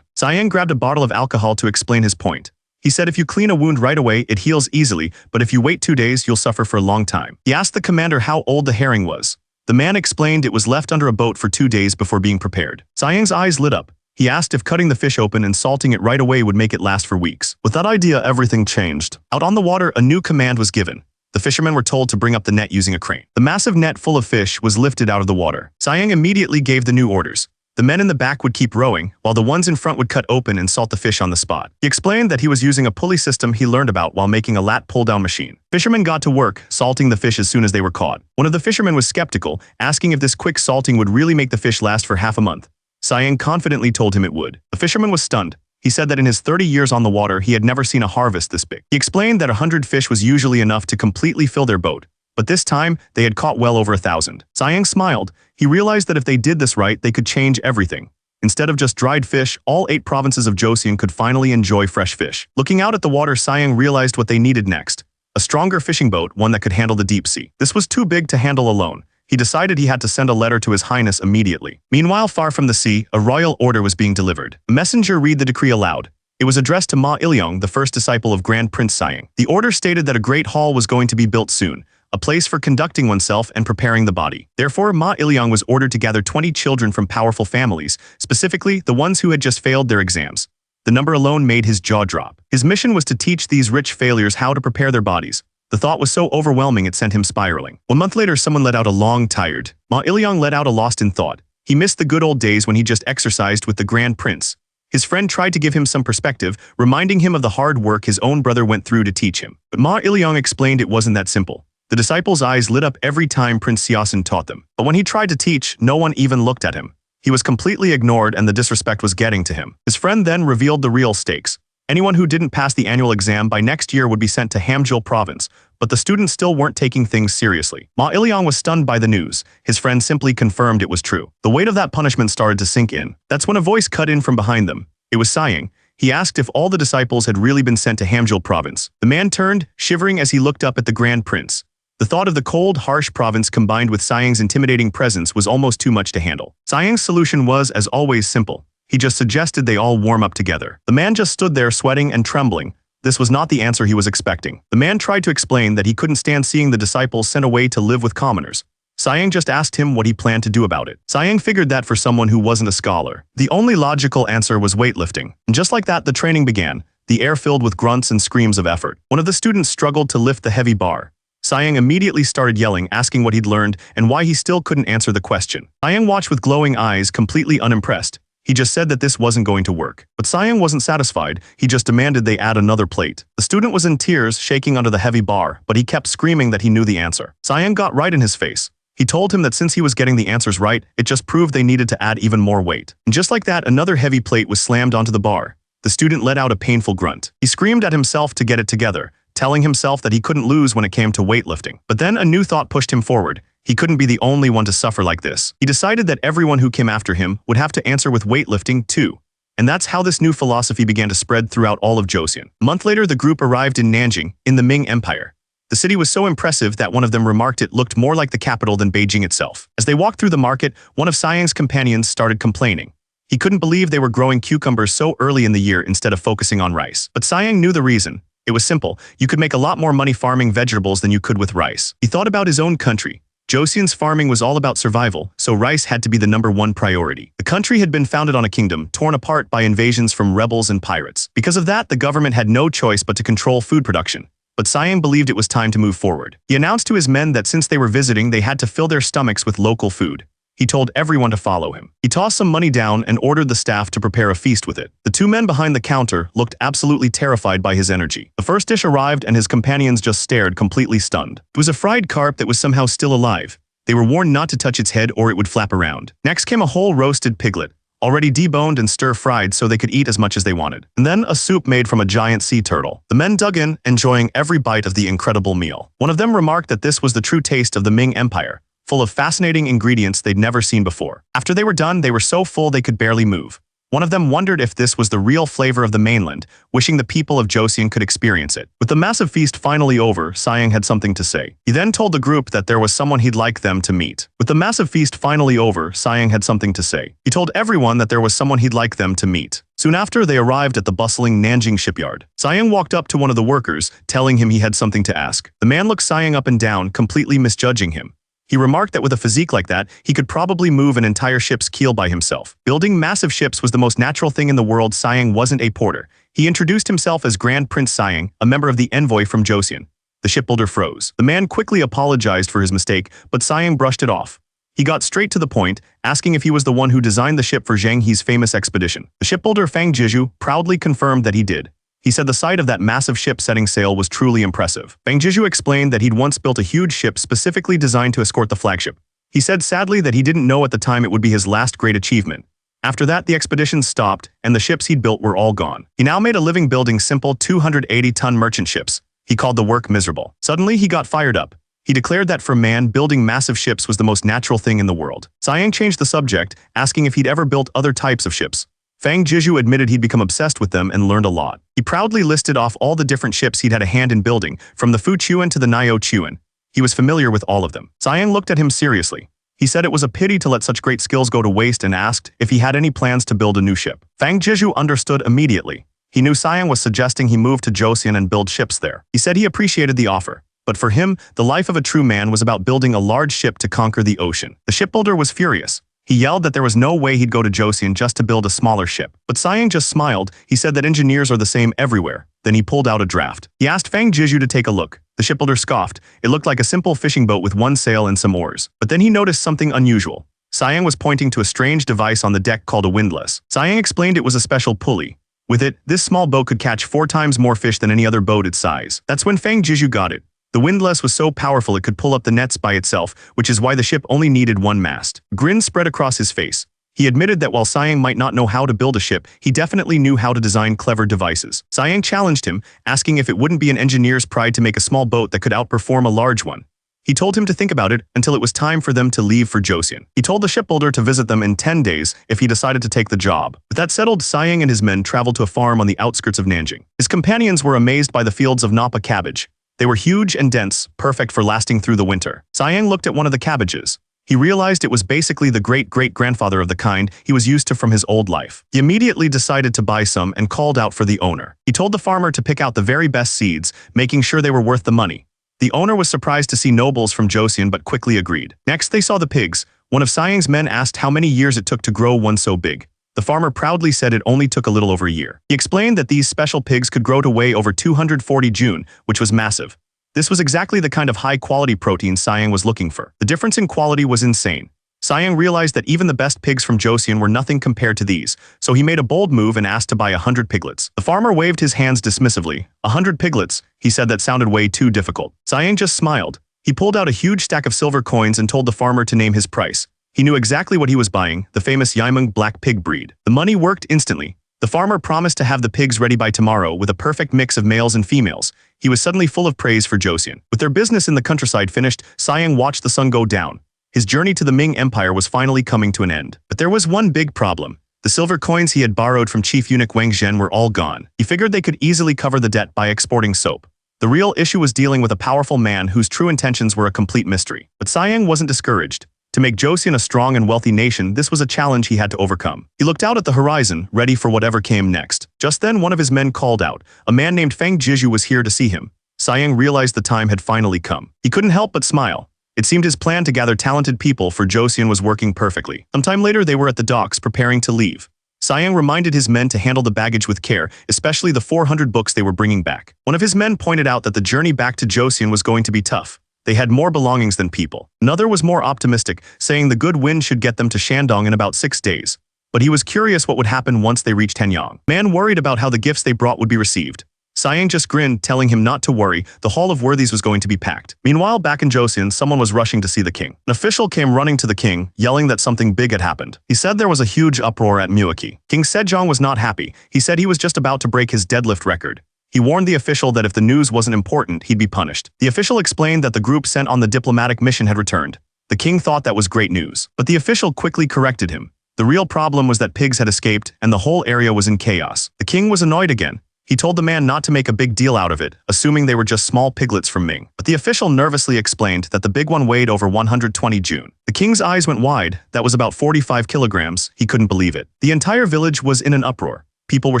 Siang grabbed a bottle of alcohol to explain his point. He said if you clean a wound right away, it heals easily, but if you wait 2 days, you'll suffer for a long time. He asked the commander how old the herring was. The man explained it was left under a boat for 2 days before being prepared. Siang's eyes lit up. He asked if cutting the fish open and salting it right away would make it last for weeks. With that idea, everything changed. Out on the water, a new command was given. The fishermen were told to bring up the net using a crane. The massive net full of fish was lifted out of the water. Siang immediately gave the new orders. The men in the back would keep rowing, while the ones in front would cut open and salt the fish on the spot. He explained that he was using a pulley system he learned about while making a lat pull-down machine. Fishermen got to work, salting the fish as soon as they were caught. One of the fishermen was skeptical, asking if this quick salting would really make the fish last for half a month. Siang confidently told him it would. The fisherman was stunned. He said that in his 30 years on the water, he had never seen a harvest this big. He explained that 100 fish was usually enough to completely fill their boat. But this time, they had caught well over 1,000. Siang smiled. He realized that if they did this right, they could change everything. Instead of just dried fish, all 8 provinces of Joseon could finally enjoy fresh fish. Looking out at the water, Siang realized what they needed next. A stronger fishing boat, one that could handle the deep sea. This was too big to handle alone. He decided he had to send a letter to His Highness immediately. Meanwhile, far from the sea, a royal order was being delivered. A messenger read the decree aloud. It was addressed to Ma Ilyong, the first disciple of Grand Prince Siang. The order stated that a great hall was going to be built soon, a place for conducting oneself and preparing the body. Therefore, Ma Ilyong was ordered to gather 20 children from powerful families, specifically the ones who had just failed their exams. The number alone made his jaw drop. His mission was to teach these rich failures how to prepare their bodies. The thought was so overwhelming it sent him spiraling. 1 month later, someone let out a long, tired. Ma Ilyong let out a lost in thought. He missed the good old days when he just exercised with the Grand Prince. His friend tried to give him some perspective, reminding him of the hard work his own brother went through to teach him. But Ma Ilyong explained it wasn't that simple. The disciples' eyes lit up every time Prince Seosin taught them. But when he tried to teach, no one even looked at him. He was completely ignored and the disrespect was getting to him. His friend then revealed the real stakes. Anyone who didn't pass the annual exam by next year would be sent to Hamjul province, but the students still weren't taking things seriously. Ma Ilyong was stunned by the news. His friend simply confirmed it was true. The weight of that punishment started to sink in. That's when a voice cut in from behind them. It was Siang. He asked if all the disciples had really been sent to Hamjul province. The man turned, shivering as he looked up at the Grand Prince. The thought of the cold, harsh province combined with Siang's intimidating presence was almost too much to handle. Siang's solution was, as always, simple. He just suggested they all warm up together. The man just stood there sweating and trembling. This was not the answer he was expecting. The man tried to explain that he couldn't stand seeing the disciples sent away to live with commoners. Siang just asked him what he planned to do about it. Siang figured that for someone who wasn't a scholar, the only logical answer was weightlifting. And just like that, the training began, the air filled with grunts and screams of effort. One of the students struggled to lift the heavy bar. Siang immediately started yelling, asking what he'd learned and why he still couldn't answer the question. Siang watched with glowing eyes, completely unimpressed. He just said that this wasn't going to work. But Siang wasn't satisfied. He just demanded they add another plate. The student was in tears, shaking under the heavy bar, but he kept screaming that he knew the answer. Siang got right in his face. He told him that since he was getting the answers right, it just proved they needed to add even more weight. And just like that, another heavy plate was slammed onto the bar. The student let out a painful grunt. He screamed at himself to get it together, telling himself that he couldn't lose when it came to weightlifting. But then a new thought pushed him forward. He couldn't be the only one to suffer like this. He decided that everyone who came after him would have to answer with weightlifting too. And that's how this new philosophy began to spread throughout all of Joseon. A month later, the group arrived in Nanjing, in the Ming Empire. The city was so impressive that one of them remarked it looked more like the capital than Beijing itself. As they walked through the market, one of Siang's companions started complaining. He couldn't believe they were growing cucumbers so early in the year instead of focusing on rice. But Siang knew the reason. It was simple. You could make a lot more money farming vegetables than you could with rice. He thought about his own country. Joseon's farming was all about survival, so rice had to be the #1 priority. The country had been founded on a kingdom torn apart by invasions from rebels and pirates. Because of that, the government had no choice but to control food production. But Siang believed it was time to move forward. He announced to his men that since they were visiting, they had to fill their stomachs with local food. He told everyone to follow him. He tossed some money down and ordered the staff to prepare a feast with it. The 2 men behind the counter looked absolutely terrified by his energy. The first dish arrived and his companions just stared, completely stunned. It was a fried carp that was somehow still alive. They were warned not to touch its head or it would flap around. Next came a whole roasted piglet, already deboned and stir-fried so they could eat as much as they wanted. And then a soup made from a giant sea turtle. The men dug in, enjoying every bite of the incredible meal. One of them remarked that this was the true taste of the Ming Empire, full of fascinating ingredients they'd never seen before. After they were done, they were so full they could barely move. One of them wondered if this was the real flavor of the mainland, wishing the people of Joseon could experience it. With the massive feast finally over, Sayang had something to say. He then told the group that there was someone he'd like them to meet. With the massive feast finally over, Sayang had something to say. He told everyone that there was someone he'd like them to meet. Soon after, they arrived at the bustling Nanjing shipyard. Sayang walked up to one of the workers, telling him he had something to ask. The man looked Sayang up and down, completely misjudging him. He remarked that with a physique like that, he could probably move an entire ship's keel by himself. Building massive ships was the most natural thing in the world. Sayang wasn't a porter. He introduced himself as Grand Prince Sayang, a member of the envoy from Joseon. The shipbuilder froze. The man quickly apologized for his mistake, but Sayang brushed it off. He got straight to the point, asking if he was the one who designed the ship for Zhang He's famous expedition. The shipbuilder Fang Jiju proudly confirmed that he did. He said the sight of that massive ship setting sail was truly impressive. Fang Jiju explained that he'd once built a huge ship specifically designed to escort the flagship. He said sadly that he didn't know at the time it would be his last great achievement. After that, the expedition stopped, and the ships he'd built were all gone. He now made a living building simple 280-ton merchant ships. He called the work miserable. Suddenly, he got fired up. He declared that for man, building massive ships was the most natural thing in the world. Sayang changed the subject, asking if he'd ever built other types of ships. Fang Jiju admitted he'd become obsessed with them and learned a lot. He proudly listed off all the different ships he'd had a hand in building, from the Fu Chuan to the Nio Chuan. He was familiar with all of them. Sayang looked at him seriously. He said it was a pity to let such great skills go to waste and asked if he had any plans to build a new ship. Fang Jiju understood immediately. He knew Sayang was suggesting he move to Joseon and build ships there. He said he appreciated the offer. But for him, the life of a true man was about building a large ship to conquer the ocean. The shipbuilder was furious. He yelled that there was no way he'd go to Joseon just to build a smaller ship. But Sayang just smiled. He said that engineers are the same everywhere. Then he pulled out a draft. He asked Fang Jiju to take a look. The shipbuilder scoffed. It looked like a simple fishing boat with one sail and some oars. But then he noticed something unusual. Sayang was pointing to a strange device on the deck called a windlass. Sayang explained it was a special pulley. With it, this small boat could catch 4 times more fish than any other boat its size. That's when Fang Jiju got it. The windlass was so powerful it could pull up the nets by itself, which is why the ship only needed one mast. A grin spread across his face. He admitted that while Sayang might not know how to build a ship, he definitely knew how to design clever devices. Sayang challenged him, asking if it wouldn't be an engineer's pride to make a small boat that could outperform a large one. He told him to think about it until it was time for them to leave for Joseon. He told the shipbuilder to visit them in 10 days if he decided to take the job. With that settled, Sayang and his men traveled to a farm on the outskirts of Nanjing. His companions were amazed by the fields of Napa cabbage. They were huge and dense, perfect for lasting through the winter. Sayang looked at one of the cabbages. He realized it was basically the great-great-grandfather of the kind he was used to from his old life. He immediately decided to buy some and called out for the owner. He told the farmer to pick out the very best seeds, making sure they were worth the money. The owner was surprised to see nobles from Joseon but quickly agreed. Next, they saw the pigs. One of Sayang's men asked how many years it took to grow one so big. The farmer proudly said it only took a little over a year. He explained that these special pigs could grow to weigh over 240 jun, which was massive. This was exactly the kind of high-quality protein Sayang was looking for. The difference in quality was insane. Sayang realized that even the best pigs from Joseon were nothing compared to these, so he made a bold move and asked to buy 100 piglets. The farmer waved his hands dismissively. 100 piglets, he said that sounded way too difficult. Sayang just smiled. He pulled out a huge stack of silver coins and told the farmer to name his price. He knew exactly what he was buying, the famous Yaimeng black pig breed. The money worked instantly. The farmer promised to have the pigs ready by tomorrow with a perfect mix of males and females. He was suddenly full of praise for Joseon. With their business in the countryside finished, Sayang watched the sun go down. His journey to the Ming Empire was finally coming to an end. But there was one big problem. The silver coins he had borrowed from Chief Eunuch Wang Zhen were all gone. He figured they could easily cover the debt by exporting soap. The real issue was dealing with a powerful man whose true intentions were a complete mystery. But Sayang wasn't discouraged. To make Joseon a strong and wealthy nation, this was a challenge he had to overcome. He looked out at the horizon, ready for whatever came next. Just then, one of his men called out. A man named Fang Jiju was here to see him. Sayang realized the time had finally come. He couldn't help but smile. It seemed his plan to gather talented people for Joseon was working perfectly. Sometime later, they were at the docks preparing to leave. Sayang reminded his men to handle the baggage with care, especially the 400 books they were bringing back. One of his men pointed out that the journey back to Joseon was going to be tough. They had more belongings than people. Another was more optimistic, saying the good wind should get them to Shandong in about 6 days. But he was curious what would happen once they reached Hanyang. Man worried about how the gifts they brought would be received. Sayang just grinned, telling him not to worry, the Hall of Worthies was going to be packed. Meanwhile, back in Joseon, someone was rushing to see the king. An official came running to the king, yelling that something big had happened. He said there was a huge uproar at Muaki. King Sejong was not happy. He said he was just about to break his deadlift record. He warned the official that if the news wasn't important, he'd be punished. The official explained that the group sent on the diplomatic mission had returned. The king thought that was great news. But the official quickly corrected him. The real problem was that pigs had escaped, and the whole area was in chaos. The king was annoyed again. He told the man not to make a big deal out of it, assuming they were just small piglets from Ming. But the official nervously explained that the big one weighed over 120 June. The king's eyes went wide. That was about 45 kilograms. He couldn't believe it. The entire village was in an uproar. People were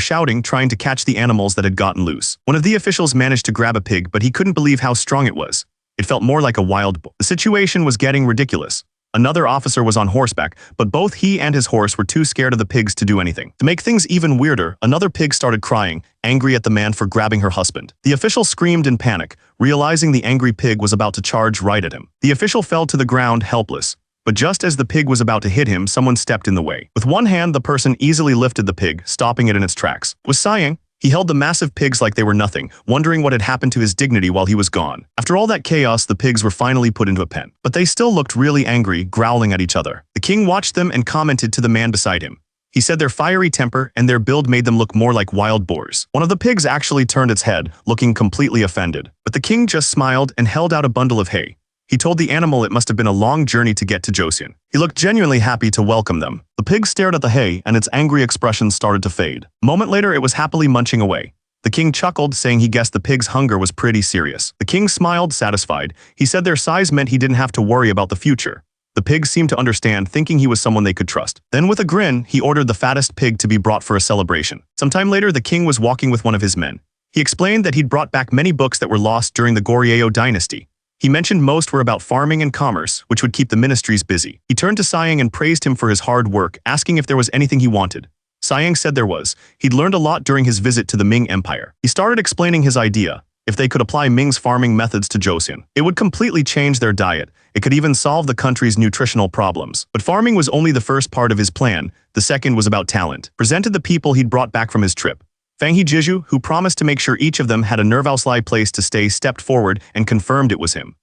shouting, trying to catch the animals that had gotten loose. One of the officials managed to grab a pig, but he couldn't believe how strong it was. It felt more like a wild bull. The situation was getting ridiculous. Another officer was on horseback, but both he and his horse were too scared of the pigs to do anything. To make things even weirder, another pig started crying, angry at the man for grabbing her husband. The official screamed in panic, realizing the angry pig was about to charge right at him. The official fell to the ground, helpless. But just as the pig was about to hit him, someone stepped in the way. With one hand, the person easily lifted the pig, stopping it in its tracks. With sighing, he held the massive pigs like they were nothing, wondering what had happened to his dignity while he was gone. After all that chaos, the pigs were finally put into a pen. But they still looked really angry, growling at each other. The king watched them and commented to the man beside him. He said their fiery temper and their build made them look more like wild boars. One of the pigs actually turned its head, looking completely offended. But the king just smiled and held out a bundle of hay. He told the animal it must have been a long journey to get to Joseon. He looked genuinely happy to welcome them. The pig stared at the hay and its angry expression started to fade. A moment later, it was happily munching away. The king chuckled, saying he guessed the pig's hunger was pretty serious. The king smiled, satisfied. He said their size meant he didn't have to worry about the future. The pig seemed to understand, thinking he was someone they could trust. Then with a grin, he ordered the fattest pig to be brought for a celebration. Sometime later, the king was walking with one of his men. He explained that he'd brought back many books that were lost during the Goryeo dynasty. He mentioned most were about farming and commerce, which would keep the ministries busy. He turned to Siang and praised him for his hard work, asking if there was anything he wanted. Siang said there was. He'd learned a lot during his visit to the Ming Empire. He started explaining his idea. If they could apply Ming's farming methods to Joseon, it would completely change their diet. It could even solve the country's nutritional problems. But farming was only the first part of his plan. The second was about talent. Presented the people he'd brought back from his trip. Fanghe Jiju, who promised to make sure each of them had a nervously place to stay, stepped forward and confirmed it was him.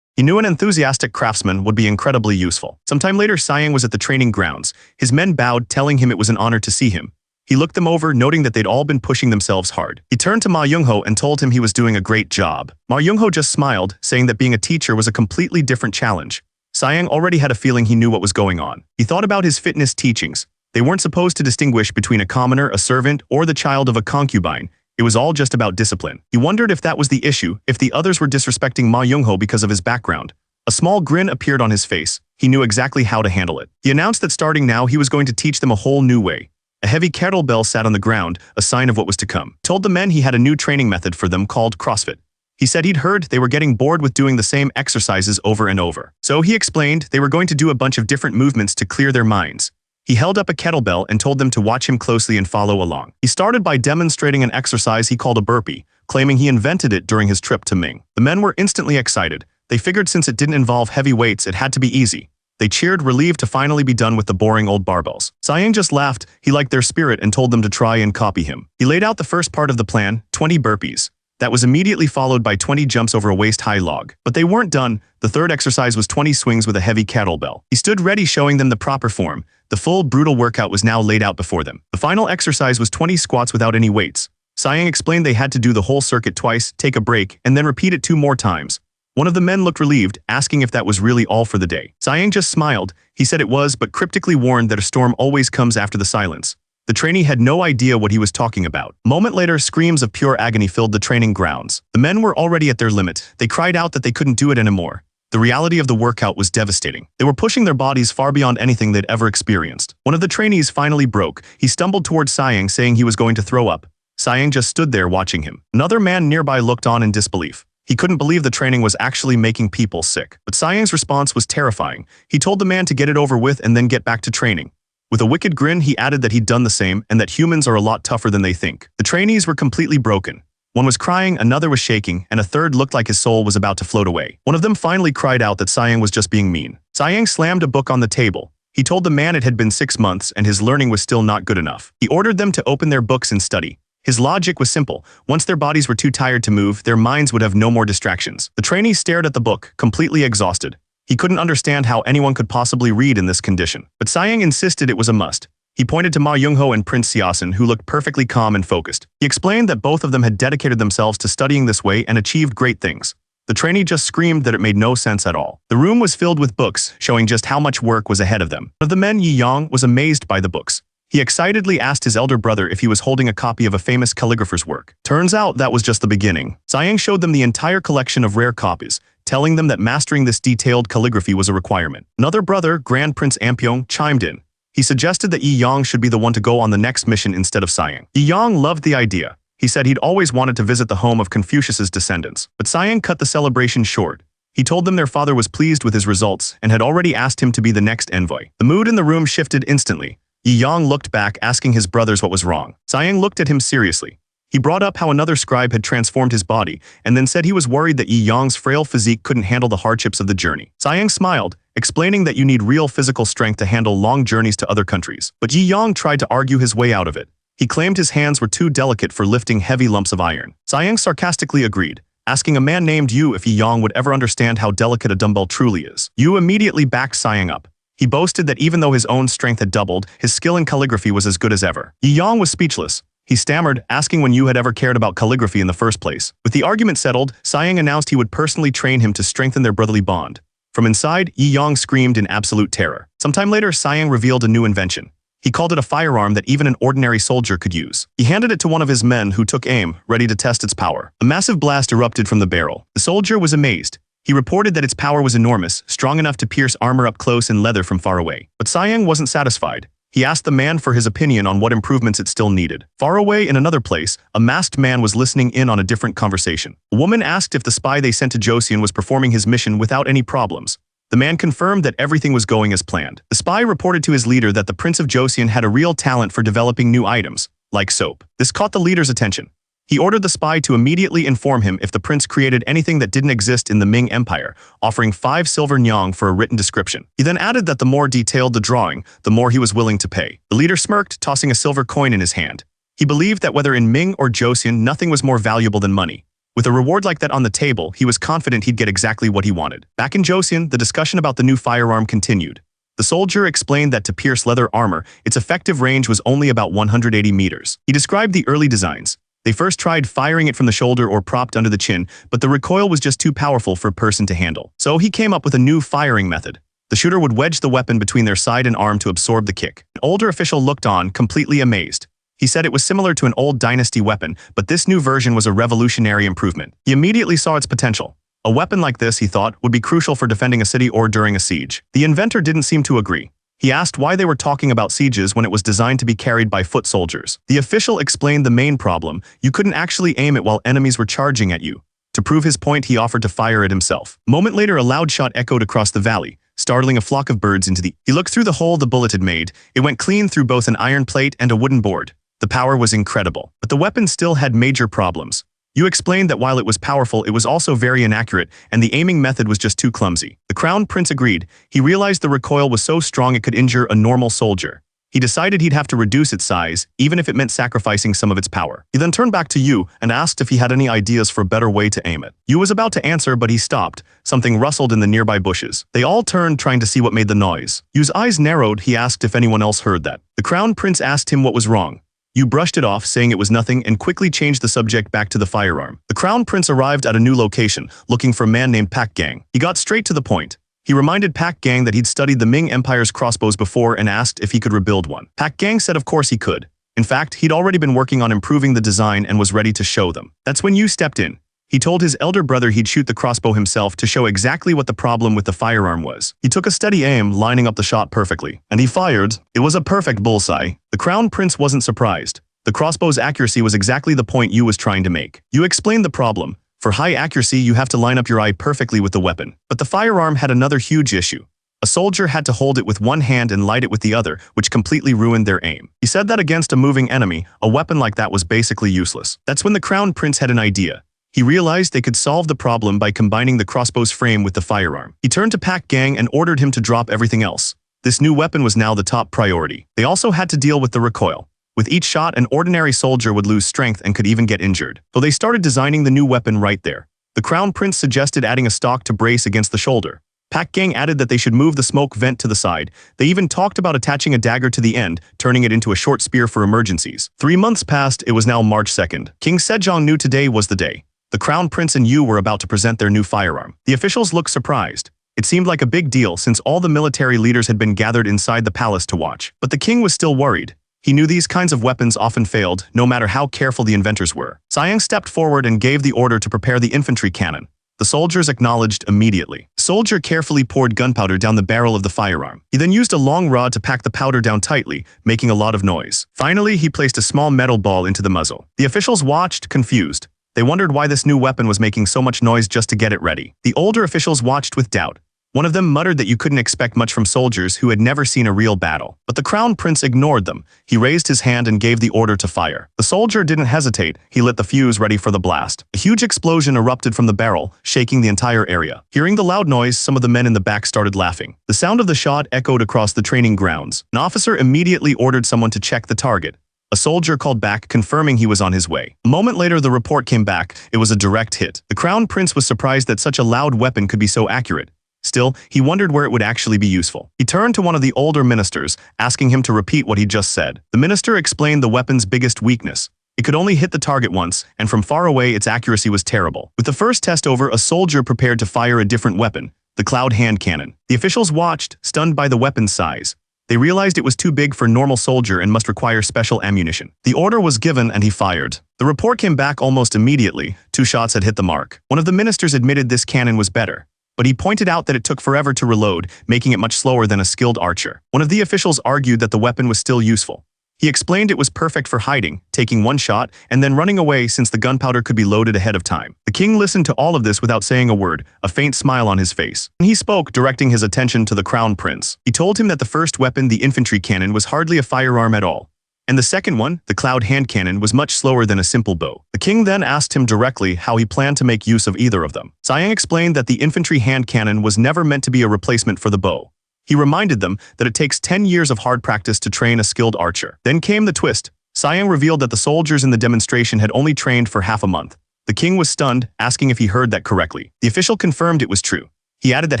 He knew an enthusiastic craftsman would be incredibly useful. Sometime later, Siang was at the training grounds. His men bowed, telling him it was an honor to see him. He looked them over, noting that they'd all been pushing themselves hard. He turned to Ma Youngho and told him he was doing a great job. Ma Youngho just smiled, saying that being a teacher was a completely different challenge. Siang already had a feeling he knew what was going on. He thought about his fitness teachings. They weren't supposed to distinguish between a commoner, a servant, or the child of a concubine. It was all just about discipline. He wondered if that was the issue, if the others were disrespecting Ma Youngho because of his background. A small grin appeared on his face. He knew exactly how to handle it. He announced that starting now, he was going to teach them a whole new way. A heavy kettlebell sat on the ground, a sign of what was to come. Told the men he had a new training method for them called CrossFit. He said he'd heard they were getting bored with doing the same exercises over and over. So he explained they were going to do a bunch of different movements to clear their minds. He held up a kettlebell and told them to watch him closely and follow along. He started by demonstrating an exercise he called a burpee, claiming he invented it during his trip to Ming. The men were instantly excited. They figured since it didn't involve heavy weights, it had to be easy. They cheered, relieved to finally be done with the boring old barbells. Siang just laughed. He liked their spirit and told them to try and copy him. He laid out the first part of the plan, 20 burpees. That was immediately followed by 20 jumps over a waist-high log. But they weren't done. The third exercise was 20 swings with a heavy kettlebell. He stood ready, showing them the proper form. The full, brutal workout was now laid out before them. The final exercise was 20 squats without any weights. Siang explained they had to do the whole circuit twice, take a break, and then repeat it 2 more times. One of the men looked relieved, asking if that was really all for the day. Siang just smiled. He said it was, but cryptically warned that a storm always comes after the silence. The trainee had no idea what he was talking about. A moment later, screams of pure agony filled the training grounds. The men were already at their limit. They cried out that they couldn't do it anymore. The reality of the workout was devastating. They were pushing their bodies far beyond anything they'd ever experienced. One of the trainees finally broke. He stumbled towards Siang, saying he was going to throw up. Siang just stood there watching him. Another man nearby looked on in disbelief. He couldn't believe the training was actually making people sick. But Siang's response was terrifying. He told the man to get it over with and then get back to training. With a wicked grin, he added that he'd done the same and that humans are a lot tougher than they think. The trainees were completely broken. One was crying, another was shaking, and a third looked like his soul was about to float away. One of them finally cried out that Siang was just being mean. Siang slammed a book on the table. He told the man it had been 6 months and his learning was still not good enough. He ordered them to open their books and study. His logic was simple. Once their bodies were too tired to move, their minds would have no more distractions. The trainee stared at the book, completely exhausted. He couldn't understand how anyone could possibly read in this condition. But Siang insisted it was a must. He pointed to Ma Youngho and Prince Siasen, who looked perfectly calm and focused. He explained that both of them had dedicated themselves to studying this way and achieved great things. The trainee just screamed that it made no sense at all. The room was filled with books, showing just how much work was ahead of them. One of the men, Yi Yang, was amazed by the books. He excitedly asked his elder brother if he was holding a copy of a famous calligrapher's work. Turns out that was just the beginning. Siang showed them the entire collection of rare copies, telling them that mastering this detailed calligraphy was a requirement. Another brother, Grand Prince Ampyong, chimed in. He suggested that Yi Yang should be the one to go on the next mission instead of Siang. Yi Yang loved the idea. He said he'd always wanted to visit the home of Confucius's descendants. But Siang cut the celebration short. He told them their father was pleased with his results and had already asked him to be the next envoy. The mood in the room shifted instantly. Yi Yang looked back, asking his brothers what was wrong. Siang looked at him seriously. He brought up how another scribe had transformed his body, and then said he was worried that Yi Yang's frail physique couldn't handle the hardships of the journey. Siang smiled, explaining that you need real physical strength to handle long journeys to other countries. But Yi Yang tried to argue his way out of it. He claimed his hands were too delicate for lifting heavy lumps of iron. Siang sarcastically agreed, asking a man named Yu if Yi Yang would ever understand how delicate a dumbbell truly is. Yu immediately backed Siang up. He boasted that even though his own strength had doubled, his skill in calligraphy was as good as ever. Yi Yang was speechless. He stammered, asking when Yu had ever cared about calligraphy in the first place. With the argument settled, Siang announced he would personally train him to strengthen their brotherly bond. From inside, Yi Yang screamed in absolute terror. Sometime later, Siang revealed a new invention. He called it a firearm that even an ordinary soldier could use. He handed it to one of his men, who took aim, ready to test its power. A massive blast erupted from the barrel. The soldier was amazed. He reported that its power was enormous, strong enough to pierce armor up close and leather from far away. But Siang wasn't satisfied. He asked the man for his opinion on what improvements it still needed. Far away in another place, a masked man was listening in on a different conversation. A woman asked if the spy they sent to Joseon was performing his mission without any problems. The man confirmed that everything was going as planned. The spy reported to his leader that the Prince of Joseon had a real talent for developing new items, like soap. This caught the leader's attention. He ordered the spy to immediately inform him if the prince created anything that didn't exist in the Ming Empire, offering 5 silver nyang for a written description. He then added that the more detailed the drawing, the more he was willing to pay. The leader smirked, tossing a silver coin in his hand. He believed that whether in Ming or Joseon, nothing was more valuable than money. With a reward like that on the table, he was confident he'd get exactly what he wanted. Back in Joseon, the discussion about the new firearm continued. The soldier explained that to pierce leather armor, its effective range was only about 180 meters. He described the early designs. They first tried firing it from the shoulder or propped under the chin, but the recoil was just too powerful for a person to handle. So he came up with a new firing method. The shooter would wedge the weapon between their side and arm to absorb the kick. An older official looked on, completely amazed. He said it was similar to an old dynasty weapon, but this new version was a revolutionary improvement. He immediately saw its potential. A weapon like this, he thought, would be crucial for defending a city or during a siege. The inventor didn't seem to agree. He asked why they were talking about sieges when it was designed to be carried by foot soldiers. The official explained the main problem: you couldn't actually aim it while enemies were charging at you. To prove his point, he offered to fire it himself. A moment later, a loud shot echoed across the valley, startling a flock of birds into the... He looked through the hole the bullet had made. It went clean through both an iron plate and a wooden board. The power was incredible, but the weapon still had major problems. You explained that while it was powerful, it was also very inaccurate, and the aiming method was just too clumsy. The crown prince agreed. He realized the recoil was so strong it could injure a normal soldier. He decided he'd have to reduce its size, even if it meant sacrificing some of its power. He then turned back to Yu and asked if he had any ideas for a better way to aim it. Yu was about to answer, but he stopped. Something rustled in the nearby bushes. They all turned, trying to see what made the noise. Yu's eyes narrowed. He asked if anyone else heard that. The crown prince asked him what was wrong. Yu brushed it off, saying it was nothing, and quickly changed the subject back to the firearm. The crown prince arrived at a new location, looking for a man named Pak Gang. He got straight to the point. He reminded Pak Gang that he'd studied the Ming Empire's crossbows before and asked if he could rebuild one. Pak Gang said of course he could. In fact, he'd already been working on improving the design and was ready to show them. That's when Yu stepped in. He told his elder brother he'd shoot the crossbow himself to show exactly what the problem with the firearm was. He took a steady aim, lining up the shot perfectly. And he fired. It was a perfect bullseye. The crown prince wasn't surprised. The crossbow's accuracy was exactly the point Yu was trying to make. Yu explained the problem. For high accuracy, you have to line up your eye perfectly with the weapon. But the firearm had another huge issue. A soldier had to hold it with one hand and light it with the other, which completely ruined their aim. He said that against a moving enemy, a weapon like that was basically useless. That's when the crown prince had an idea. He realized they could solve the problem by combining the crossbow's frame with the firearm. He turned to Pak Gang and ordered him to drop everything else. This new weapon was now the top priority. They also had to deal with the recoil. With each shot, an ordinary soldier would lose strength and could even get injured. So they started designing the new weapon right there. The crown prince suggested adding a stock to brace against the shoulder. Pak Gang added that they should move the smoke vent to the side. They even talked about attaching a dagger to the end, turning it into a short spear for emergencies. 3 months passed. It was now March 2nd. King Sejong knew today was the day. The Crown Prince and Yu were about to present their new firearm. The officials looked surprised. It seemed like a big deal since all the military leaders had been gathered inside the palace to watch. But the king was still worried. He knew these kinds of weapons often failed, no matter how careful the inventors were. Sayang stepped forward and gave the order to prepare the infantry cannon. The soldiers acknowledged immediately. The soldier carefully poured gunpowder down the barrel of the firearm. He then used a long rod to pack the powder down tightly, making a lot of noise. Finally, he placed a small metal ball into the muzzle. The officials watched, confused. They wondered why this new weapon was making so much noise just to get it ready. The older officials watched with doubt. One of them muttered that you couldn't expect much from soldiers who had never seen a real battle. But the Crown Prince ignored them. He raised his hand and gave the order to fire. The soldier didn't hesitate. He lit the fuse ready for the blast. A huge explosion erupted from the barrel, shaking the entire area. Hearing the loud noise, some of the men in the back started laughing. The sound of the shot echoed across the training grounds. An officer immediately ordered someone to check the target. A soldier called back, confirming he was on his way. A moment later, the report came back. It was a direct hit. The Crown Prince was surprised that such a loud weapon could be so accurate. Still, he wondered where it would actually be useful. He turned to one of the older ministers, asking him to repeat what he just said. The minister explained the weapon's biggest weakness. It could only hit the target once, and from far away its accuracy was terrible. With the first test over, a soldier prepared to fire a different weapon, the cloud hand cannon. The officials watched, stunned by the weapon's size. They realized it was too big for normal soldier and must require special ammunition. The order was given and he fired. The report came back almost immediately. 2 shots had hit the mark. One of the ministers admitted this cannon was better, but he pointed out that it took forever to reload, making it much slower than a skilled archer. One of the officials argued that the weapon was still useful. He explained it was perfect for hiding, taking 1 shot, and then running away since the gunpowder could be loaded ahead of time. The king listened to all of this without saying a word, a faint smile on his face. He spoke, directing his attention to the Crown Prince. He told him that the first weapon, the infantry cannon, was hardly a firearm at all. And the second one, the cloud hand cannon, was much slower than a simple bow. The king then asked him directly how he planned to make use of either of them. Sayang explained that the infantry hand cannon was never meant to be a replacement for the bow. He reminded them that it takes 10 years of hard practice to train a skilled archer. Then came the twist. Sayang revealed that the soldiers in the demonstration had only trained for half a month. The king was stunned, asking if he heard that correctly. The official confirmed it was true. He added that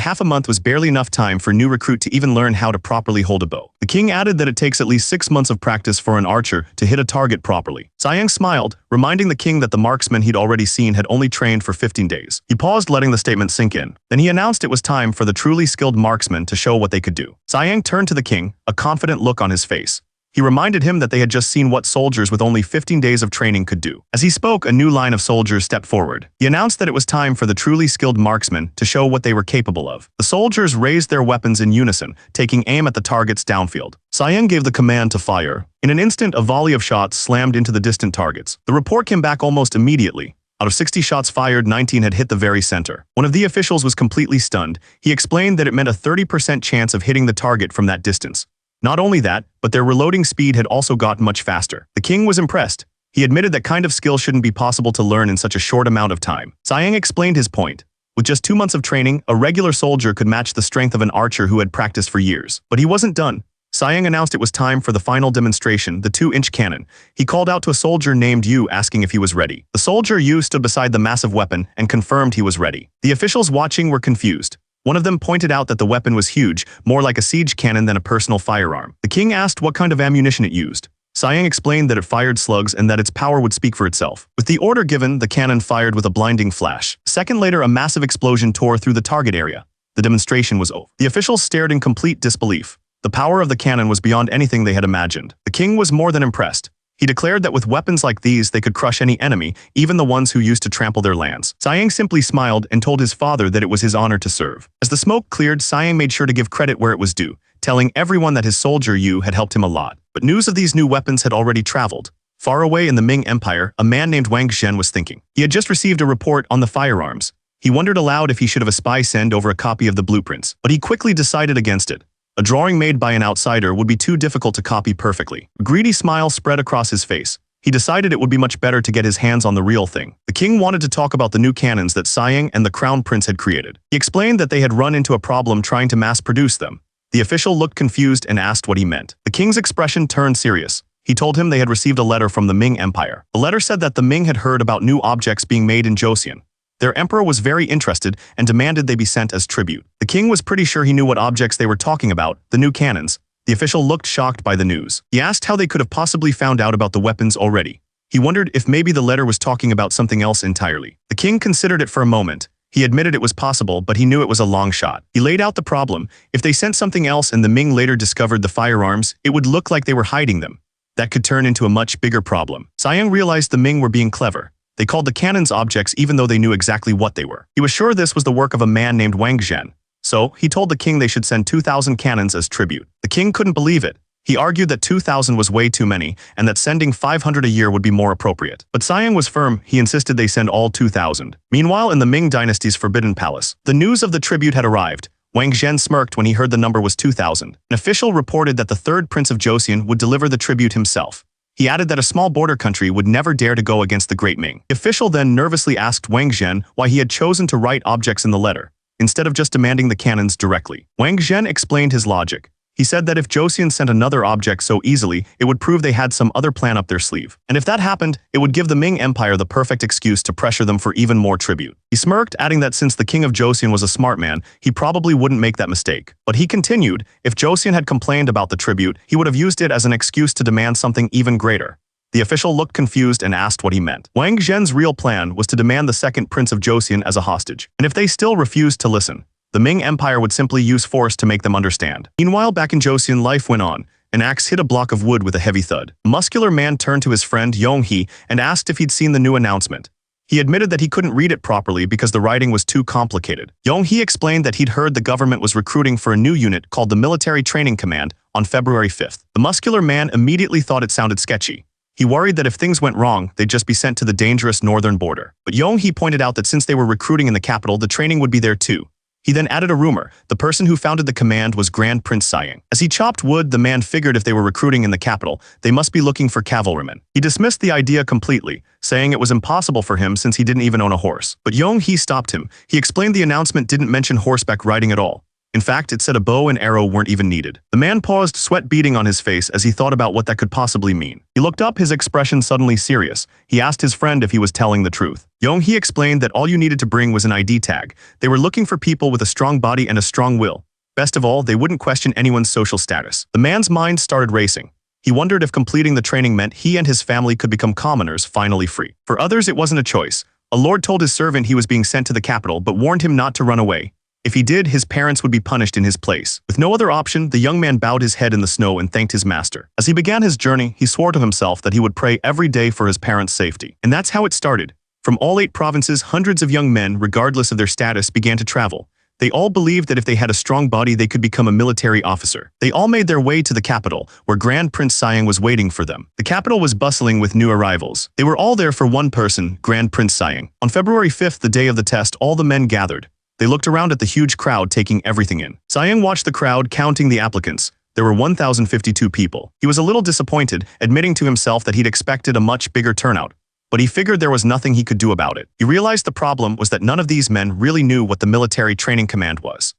half a month was barely enough time for a new recruit to even learn how to properly hold a bow. The king added that it takes at least 6 months of practice for an archer to hit a target properly. Sayang smiled, reminding the king that the marksman he'd already seen had only trained for 15 days. He paused, letting the statement sink in. Then he announced it was time for the truly skilled marksmen to show what they could do. Sayang turned to the king, a confident look on his face. He reminded him that they had just seen what soldiers with only 15 days of training could do. As he spoke, a new line of soldiers stepped forward. He announced that it was time for the truly skilled marksmen to show what they were capable of. The soldiers raised their weapons in unison, taking aim at the targets downfield. Sayang gave the command to fire. In an instant, a volley of shots slammed into the distant targets. The report came back almost immediately. Out of 60 shots fired, 19 had hit the very center. One of the officials was completely stunned. He explained that it meant a 30% chance of hitting the target from that distance. Not only that, but their reloading speed had also gotten much faster. The king was impressed. He admitted that kind of skill shouldn't be possible to learn in such a short amount of time. Sayang explained his point. With just 2 months of training, a regular soldier could match the strength of an archer who had practiced for years. But he wasn't done. Sayang announced it was time for the final demonstration, the 2-inch cannon. He called out to a soldier named Yu, asking if he was ready. The soldier Yu stood beside the massive weapon and confirmed he was ready. The officials watching were confused. One of them pointed out that the weapon was huge, more like a siege cannon than a personal firearm. The king asked what kind of ammunition it used. Sayang explained that it fired slugs and that its power would speak for itself. With the order given, the cannon fired with a blinding flash. A second later, a massive explosion tore through the target area. The demonstration was over. The officials stared in complete disbelief. The power of the cannon was beyond anything they had imagined. The king was more than impressed. He declared that with weapons like these, they could crush any enemy, even the ones who used to trample their lands. Sayang simply smiled and told his father that it was his honor to serve. As the smoke cleared, Sayang made sure to give credit where it was due, telling everyone that his soldier Yu had helped him a lot. But news of these new weapons had already traveled. Far away in the Ming Empire, a man named Wang Zhen was thinking. He had just received a report on the firearms. He wondered aloud if he should have a spy send over a copy of the blueprints, but he quickly decided against it. A drawing made by an outsider would be too difficult to copy perfectly. A greedy smile spread across his face. He decided it would be much better to get his hands on the real thing. The king wanted to talk about the new cannons that Sayang and the Crown Prince had created. He explained that they had run into a problem trying to mass-produce them. The official looked confused and asked what he meant. The king's expression turned serious. He told him they had received a letter from the Ming Empire. The letter said that the Ming had heard about new objects being made in Joseon. Their emperor was very interested and demanded they be sent as tribute. The king was pretty sure he knew what objects they were talking about, the new cannons. The official looked shocked by the news. He asked how they could have possibly found out about the weapons already. He wondered if maybe the letter was talking about something else entirely. The king considered it for a moment. He admitted it was possible, but he knew it was a long shot. He laid out the problem. If they sent something else and the Ming later discovered the firearms, it would look like they were hiding them. That could turn into a much bigger problem. Siang realized the Ming were being clever. They called the cannons objects even though they knew exactly what they were. He was sure this was the work of a man named Wang Zhen. So, he told the king they should send 2,000 cannons as tribute. The king couldn't believe it. He argued that 2,000 was way too many, and that sending 500 a year would be more appropriate. But Siang was firm. He insisted they send all 2,000. Meanwhile, in the Ming dynasty's Forbidden Palace, the news of the tribute had arrived. Wang Zhen smirked when he heard the number was 2,000. An official reported that the third prince of Joseon would deliver the tribute himself. He added that a small border country would never dare to go against the Great Ming. The official then nervously asked Wang Zhen why he had chosen to write objects in the letter, instead of just demanding the cannons directly. Wang Zhen explained his logic. He said that if Joseon sent another object so easily, it would prove they had some other plan up their sleeve. And if that happened, it would give the Ming Empire the perfect excuse to pressure them for even more tribute. He smirked, adding that since the king of Joseon was a smart man, he probably wouldn't make that mistake. But he continued, if Joseon had complained about the tribute, he would have used it as an excuse to demand something even greater. The official looked confused and asked what he meant. Wang Zhen's real plan was to demand the second prince of Joseon as a hostage. And if they still refused to listen, the Ming Empire would simply use force to make them understand. Meanwhile, back in Joseon, life went on. An axe hit a block of wood with a heavy thud. A muscular man turned to his friend Yong-hee and asked if he'd seen the new announcement. He admitted that he couldn't read it properly because the writing was too complicated. Yong-hee explained that he'd heard the government was recruiting for a new unit called the Military Training Command on February 5th. The muscular man immediately thought it sounded sketchy. He worried that if things went wrong, they'd just be sent to the dangerous northern border. But Yong-hee pointed out that since they were recruiting in the capital, the training would be there too. He then added a rumor. The person who founded the command was Grand Prince Siang. As he chopped wood, the man figured if they were recruiting in the capital, they must be looking for cavalrymen. He dismissed the idea completely, saying it was impossible for him since he didn't even own a horse. But Yong-hee stopped him. He explained the announcement didn't mention horseback riding at all. In fact, it said a bow and arrow weren't even needed. The man paused, sweat beading on his face as he thought about what that could possibly mean. He looked up, his expression suddenly serious. He asked his friend if he was telling the truth. Yong-hee explained that all you needed to bring was an ID tag. They were looking for people with a strong body and a strong will. Best of all, they wouldn't question anyone's social status. The man's mind started racing. He wondered if completing the training meant he and his family could become commoners, finally free. For others, it wasn't a choice. A lord told his servant he was being sent to the capital but warned him not to run away. If he did, his parents would be punished in his place. With no other option, the young man bowed his head in the snow and thanked his master. As he began his journey, he swore to himself that he would pray every day for his parents' safety. And that's how it started. From all 8 provinces, hundreds of young men, regardless of their status, began to travel. They all believed that if they had a strong body, they could become a military officer. They all made their way to the capital, where Grand Prince Siang was waiting for them. The capital was bustling with new arrivals. They were all there for one person, Grand Prince Siang. On February 5th, the day of the test, all the men gathered. They looked around at the huge crowd, taking everything in. Siang watched the crowd, counting the applicants. There were 1,052 people. He was a little disappointed, admitting to himself that he'd expected a much bigger turnout. But he figured there was nothing he could do about it. He realized the problem was that none of these men really knew what the military training command was.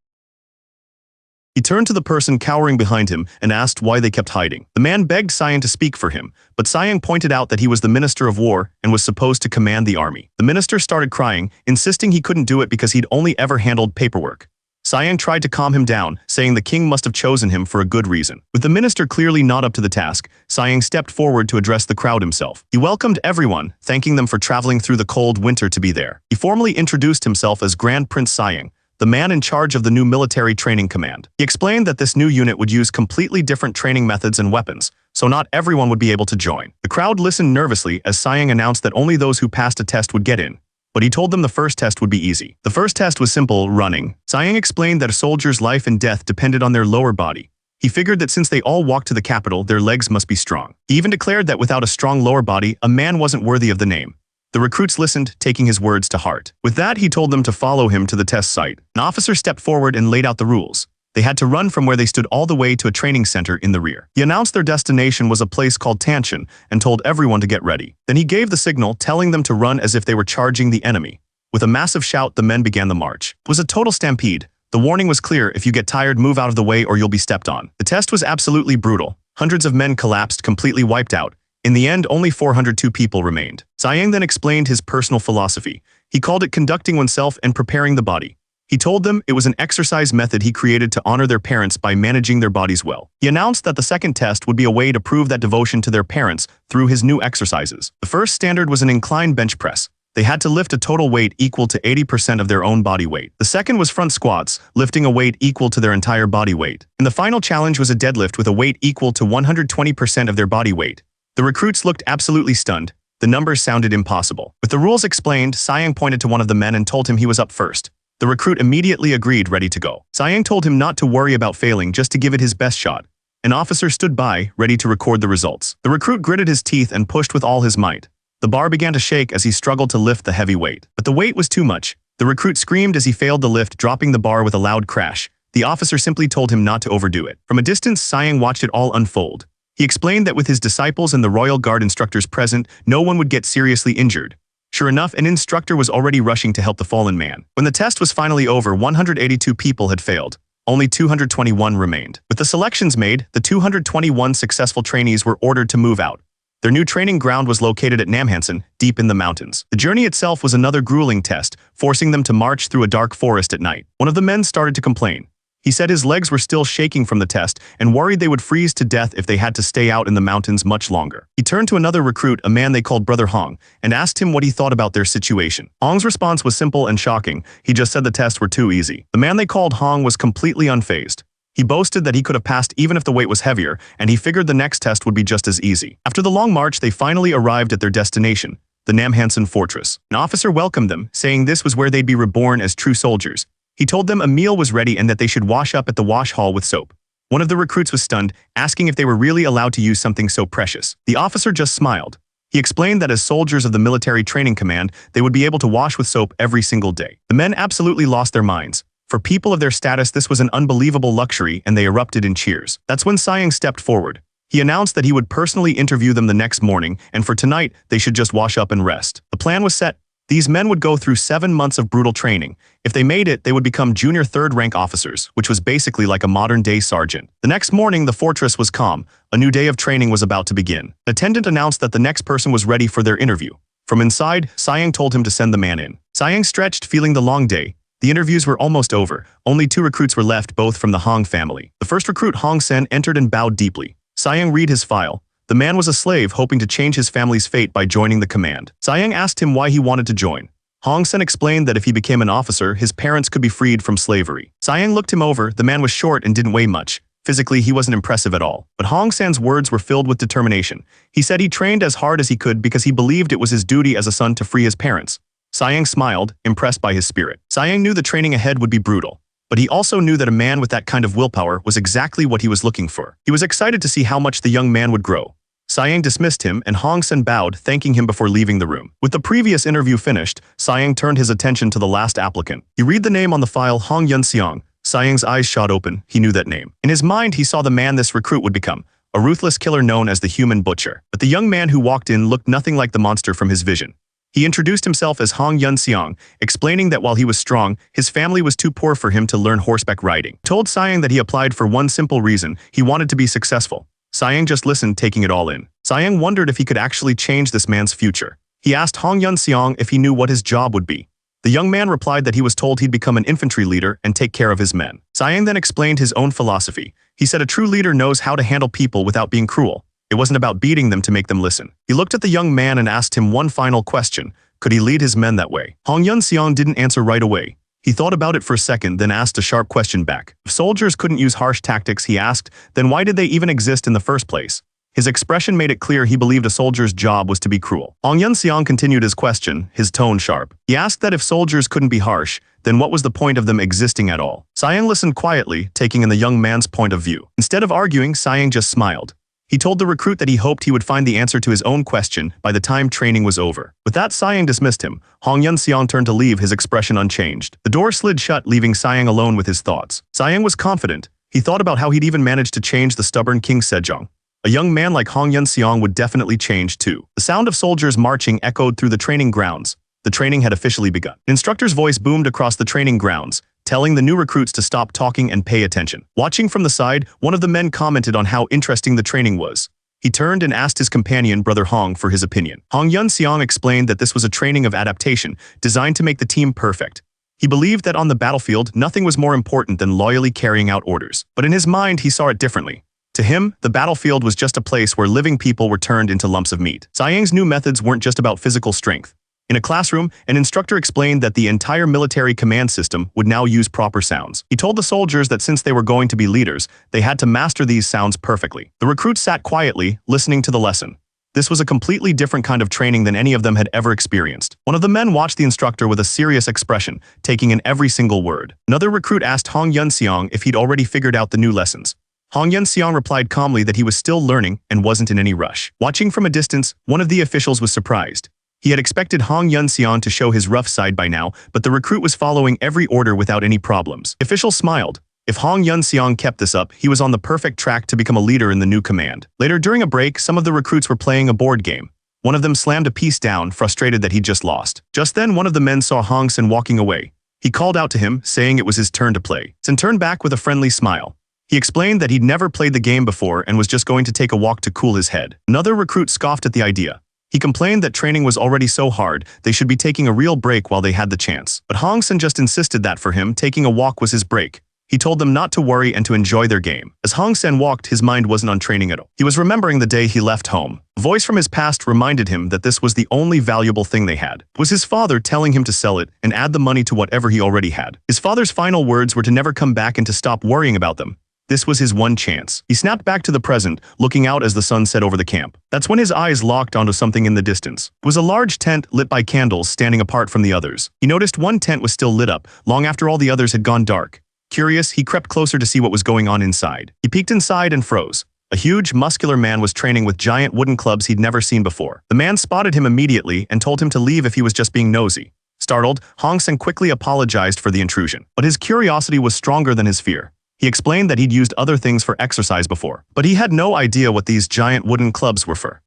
He turned to the person cowering behind him and asked why they kept hiding. The man begged Siang to speak for him, but Siang pointed out that he was the Minister of War and was supposed to command the army. The minister started crying, insisting he couldn't do it because he'd only ever handled paperwork. Siang tried to calm him down, saying the king must have chosen him for a good reason. With the minister clearly not up to the task, Siang stepped forward to address the crowd himself. He welcomed everyone, thanking them for traveling through the cold winter to be there. He formally introduced himself as Grand Prince Siang, the man in charge of the new military training command. He explained that this new unit would use completely different training methods and weapons, so not everyone would be able to join. The crowd listened nervously as Siang announced that only those who passed a test would get in. But he told them the first test would be easy. The first test was simple, running. Siang explained that a soldier's life and death depended on their lower body. He figured that since they all walked to the capital, their legs must be strong. He even declared that without a strong lower body, a man wasn't worthy of the name. The recruits listened, taking his words to heart. With that, he told them to follow him to the test site. An officer stepped forward and laid out the rules. They had to run from where they stood all the way to a training center in the rear. He announced their destination was a place called Tanshan and told everyone to get ready. Then he gave the signal, telling them to run as if they were charging the enemy. With a massive shout, the men began the march. It was a total stampede. The warning was clear: if you get tired, move out of the way or you'll be stepped on. The test was absolutely brutal. Hundreds of men collapsed, completely wiped out. In the end, only 402 people remained. Siang then explained his personal philosophy. He called it conducting oneself and preparing the body. He told them it was an exercise method he created to honor their parents by managing their bodies well. He announced that the second test would be a way to prove that devotion to their parents through his new exercises. The first standard was an incline bench press. They had to lift a total weight equal to 80% of their own body weight. The second was front squats, lifting a weight equal to their entire body weight. And the final challenge was a deadlift with a weight equal to 120% of their body weight. The recruits looked absolutely stunned. The numbers sounded impossible. With the rules explained, Sayang pointed to one of the men and told him he was up first. The recruit immediately agreed, ready to go. Sayang told him not to worry about failing, just to give it his best shot. An officer stood by, ready to record the results. The recruit gritted his teeth and pushed with all his might. The bar began to shake as he struggled to lift the heavy weight. But the weight was too much. The recruit screamed as he failed the lift, dropping the bar with a loud crash. The officer simply told him not to overdo it. From a distance, Sayang watched it all unfold. He explained that with his disciples and the Royal Guard instructors present, no one would get seriously injured. Sure enough, an instructor was already rushing to help the fallen man. When the test was finally over, 182 people had failed. Only 221 remained. With the selections made, the 221 successful trainees were ordered to move out. Their new training ground was located at Namhansan, deep in the mountains. The journey itself was another grueling test, forcing them to march through a dark forest at night. One of the men started to complain. He said his legs were still shaking from the test and worried they would freeze to death if they had to stay out in the mountains much longer. He turned to another recruit, a man they called Brother Hong, and asked him what he thought about their situation. Hong's response was simple and shocking. He just said the tests were too easy. The man they called Hong was completely unfazed. He boasted that he could have passed even if the weight was heavier, and he figured the next test would be just as easy. After the long march, they finally arrived at their destination, the Namhansan fortress. An officer welcomed them, saying this was where they'd be reborn as true soldiers. He told them a meal was ready and that they should wash up at the wash hall with soap. One of the recruits was stunned, asking if they were really allowed to use something so precious. The officer just smiled. He explained that as soldiers of the military training command, they would be able to wash with soap every single day. The men absolutely lost their minds. For people of their status, this was an unbelievable luxury, and they erupted in cheers. That's when Sayang stepped forward. He announced that he would personally interview them the next morning, and for tonight, they should just wash up and rest. The plan was set. These men would go through 7 months of brutal training. If they made it, they would become junior third-rank officers, which was basically like a modern-day sergeant. The next morning, the fortress was calm. A new day of training was about to begin. The attendant announced that the next person was ready for their interview. From inside, Sayang told him to send the man in. Sayang stretched, feeling the long day. The interviews were almost over. Only 2 recruits were left, both from the Hong family. The first recruit, Hong Sen, entered and bowed deeply. Sayang read his file. The man was a slave hoping to change his family's fate by joining the command. Sayang asked him why he wanted to join. Hong Sen explained that if he became an officer, his parents could be freed from slavery. Sayang looked him over. The man was short and didn't weigh much. Physically, he wasn't impressive at all. But Hong Sen's words were filled with determination. He said he trained as hard as he could because he believed it was his duty as a son to free his parents. Sayang smiled, impressed by his spirit. Sayang knew the training ahead would be brutal. But he also knew that a man with that kind of willpower was exactly what he was looking for. He was excited to see how much the young man would grow. Sayang dismissed him, and Hong Sen bowed, thanking him before leaving the room. With the previous interview finished, Sayang turned his attention to the last applicant. He read the name on the file, Hong Yun-seong. Sayang's eyes shot open. He knew that name. In his mind, he saw the man this recruit would become, a ruthless killer known as the Human Butcher. But the young man who walked in looked nothing like the monster from his vision. He introduced himself as Hong Yun-seong, explaining that while he was strong, his family was too poor for him to learn horseback riding. Told Sayang that he applied for one simple reason: he wanted to be successful. Sayang just listened, taking it all in. Sayang wondered if he could actually change this man's future. He asked Hong Yun-seong if he knew what his job would be. The young man replied that he was told he'd become an infantry leader and take care of his men. Sayang then explained his own philosophy. He said a true leader knows how to handle people without being cruel. It wasn't about beating them to make them listen. He looked at the young man and asked him one final question. Could he lead his men that way? Hong Yun-seong didn't answer right away. He thought about it for a second, then asked a sharp question back. If soldiers couldn't use harsh tactics, he asked, then why did they even exist in the first place? His expression made it clear he believed a soldier's job was to be cruel. Hong Yun-seong continued his question, his tone sharp. He asked that if soldiers couldn't be harsh, then what was the point of them existing at all? Sayang listened quietly, taking in the young man's point of view. Instead of arguing, Sayang just smiled. He told the recruit that he hoped he would find the answer to his own question by the time training was over. With that, Sayang dismissed him. Hong Yun-seong turned to leave, his expression unchanged. The door slid shut, leaving Sayang alone with his thoughts. Sayang was confident. He thought about how he'd even managed to change the stubborn King Sejong. A young man like Hong Yun-seong would definitely change too. The sound of soldiers marching echoed through the training grounds. The training had officially begun. An instructor's voice boomed across the training grounds, telling the new recruits to stop talking and pay attention. Watching from the side, one of the men commented on how interesting the training was. He turned and asked his companion, Brother Hong, for his opinion. Hong Yun-seong explained that this was a training of adaptation, designed to make the team perfect. He believed that on the battlefield, nothing was more important than loyally carrying out orders. But in his mind, he saw it differently. To him, the battlefield was just a place where living people were turned into lumps of meat. Sayang's new methods weren't just about physical strength. In a classroom, an instructor explained that the entire military command system would now use proper sounds. He told the soldiers that since they were going to be leaders, they had to master these sounds perfectly. The recruits sat quietly, listening to the lesson. This was a completely different kind of training than any of them had ever experienced. One of the men watched the instructor with a serious expression, taking in every single word. Another recruit asked Hong Yun-seong if he'd already figured out the new lessons. Hong Yun-seong replied calmly that he was still learning and wasn't in any rush. Watching from a distance, one of the officials was surprised. He had expected Hong Yun-seong to show his rough side by now, but the recruit was following every order without any problems. The official smiled. If Hong Yun-seong kept this up, he was on the perfect track to become a leader in the new command. Later, during a break, some of the recruits were playing a board game. One of them slammed a piece down, frustrated that he'd just lost. Just then, one of the men saw Hong Sen walking away. He called out to him, saying it was his turn to play. Sen turned back with a friendly smile. He explained that he'd never played the game before and was just going to take a walk to cool his head. Another recruit scoffed at the idea. He complained that training was already so hard, they should be taking a real break while they had the chance. But Hong Sen just insisted that for him, taking a walk was his break. He told them not to worry and to enjoy their game. As Hong Sen walked, his mind wasn't on training at all. He was remembering the day he left home. A voice from his past reminded him that this was the only valuable thing they had. It was his father telling him to sell it and add the money to whatever he already had. His father's final words were to never come back and to stop worrying about them. This was his one chance. He snapped back to the present, looking out as the sun set over the camp. That's when his eyes locked onto something in the distance. It was a large tent lit by candles standing apart from the others. He noticed one tent was still lit up, long after all the others had gone dark. Curious, he crept closer to see what was going on inside. He peeked inside and froze. A huge, muscular man was training with giant wooden clubs he'd never seen before. The man spotted him immediately and told him to leave if he was just being nosy. Startled, Hong Sen quickly apologized for the intrusion. But his curiosity was stronger than his fear. He explained that he'd used other things for exercise before, but he had no idea what these giant wooden clubs were for.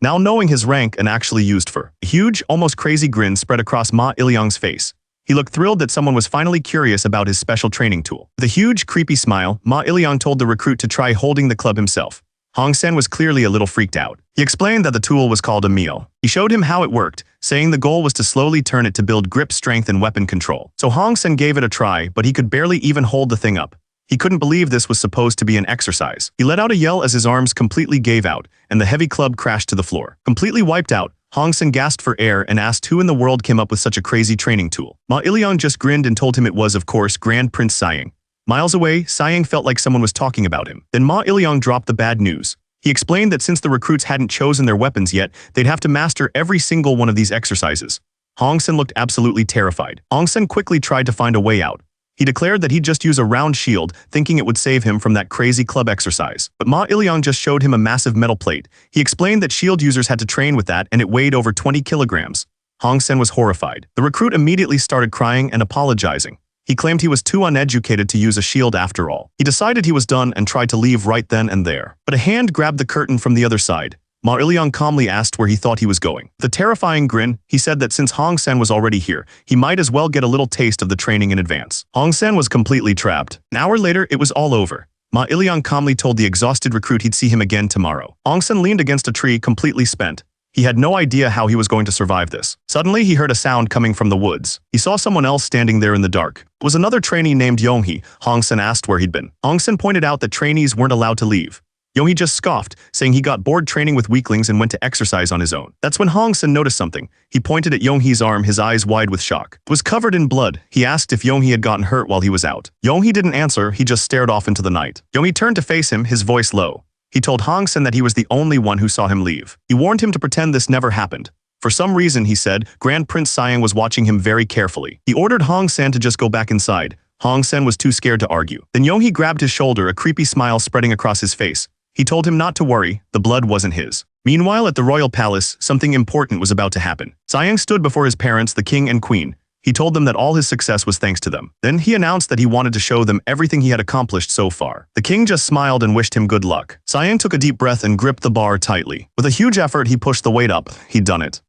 Now knowing his rank and actually used for, a huge, almost crazy grin spread across Ma Ilyong's face. He looked thrilled that someone was finally curious about his special training tool. With a huge, creepy smile, Ma Ilyong told the recruit to try holding the club himself. Hong Sen was clearly a little freaked out. He explained that the tool was called a meal. He showed him how it worked, saying the goal was to slowly turn it to build grip strength and weapon control. So Hong Sen gave it a try, but he could barely even hold the thing up. He couldn't believe this was supposed to be an exercise. He let out a yell as his arms completely gave out, and the heavy club crashed to the floor. Completely wiped out, Hong Sen gasped for air and asked who in the world came up with such a crazy training tool. Ma Ilyong just grinned and told him it was, of course, Grand Prince Sayang. Miles away, Sayang felt like someone was talking about him. Then Ma Ilyong dropped the bad news. He explained that since the recruits hadn't chosen their weapons yet, they'd have to master every single one of these exercises. Hong Sen looked absolutely terrified. Hong Sen quickly tried to find a way out. He declared that he'd just use a round shield, thinking it would save him from that crazy club exercise. But Ma Ilyong just showed him a massive metal plate. He explained that shield users had to train with that and it weighed over 20 kilograms. Hong Sen was horrified. The recruit immediately started crying and apologizing. He claimed he was too uneducated to use a shield after all. He decided he was done and tried to leave right then and there. But a hand grabbed the curtain from the other side. Ma Ilyong calmly asked where he thought he was going. With a terrifying grin, he said that since Hong Sen was already here, he might as well get a little taste of the training in advance. Hong Sen was completely trapped. An hour later, it was all over. Ma Ilyong calmly told the exhausted recruit he'd see him again tomorrow. Hong Sen leaned against a tree, completely spent. He had no idea how he was going to survive this. Suddenly, he heard a sound coming from the woods. He saw someone else standing there in the dark. It was another trainee named Yonghee. Hong Sen asked where he'd been. Hong Sen pointed out that trainees weren't allowed to leave. Yonghee just scoffed, saying he got bored training with weaklings and went to exercise on his own. That's when Hong Sen noticed something. He pointed at Yonghee's arm, his eyes wide with shock. It was covered in blood. He asked if Yonghee had gotten hurt while he was out. Yonghee didn't answer, he just stared off into the night. Yonghee turned to face him, his voice low. He told Hong Sen that he was the only one who saw him leave. He warned him to pretend this never happened. For some reason, he said, Grand Prince Sayang was watching him very carefully. He ordered Hong Sen to just go back inside. Hong Sen was too scared to argue. Then Yonghee grabbed his shoulder, a creepy smile spreading across his face. He told him not to worry, the blood wasn't his. Meanwhile, at the royal palace, something important was about to happen. Sayang stood before his parents, the king and queen. He told them that all his success was thanks to them. Then he announced that he wanted to show them everything he had accomplished so far. The king just smiled and wished him good luck. Sayang took a deep breath and gripped the bar tightly. With a huge effort, he pushed the weight up. He'd done it.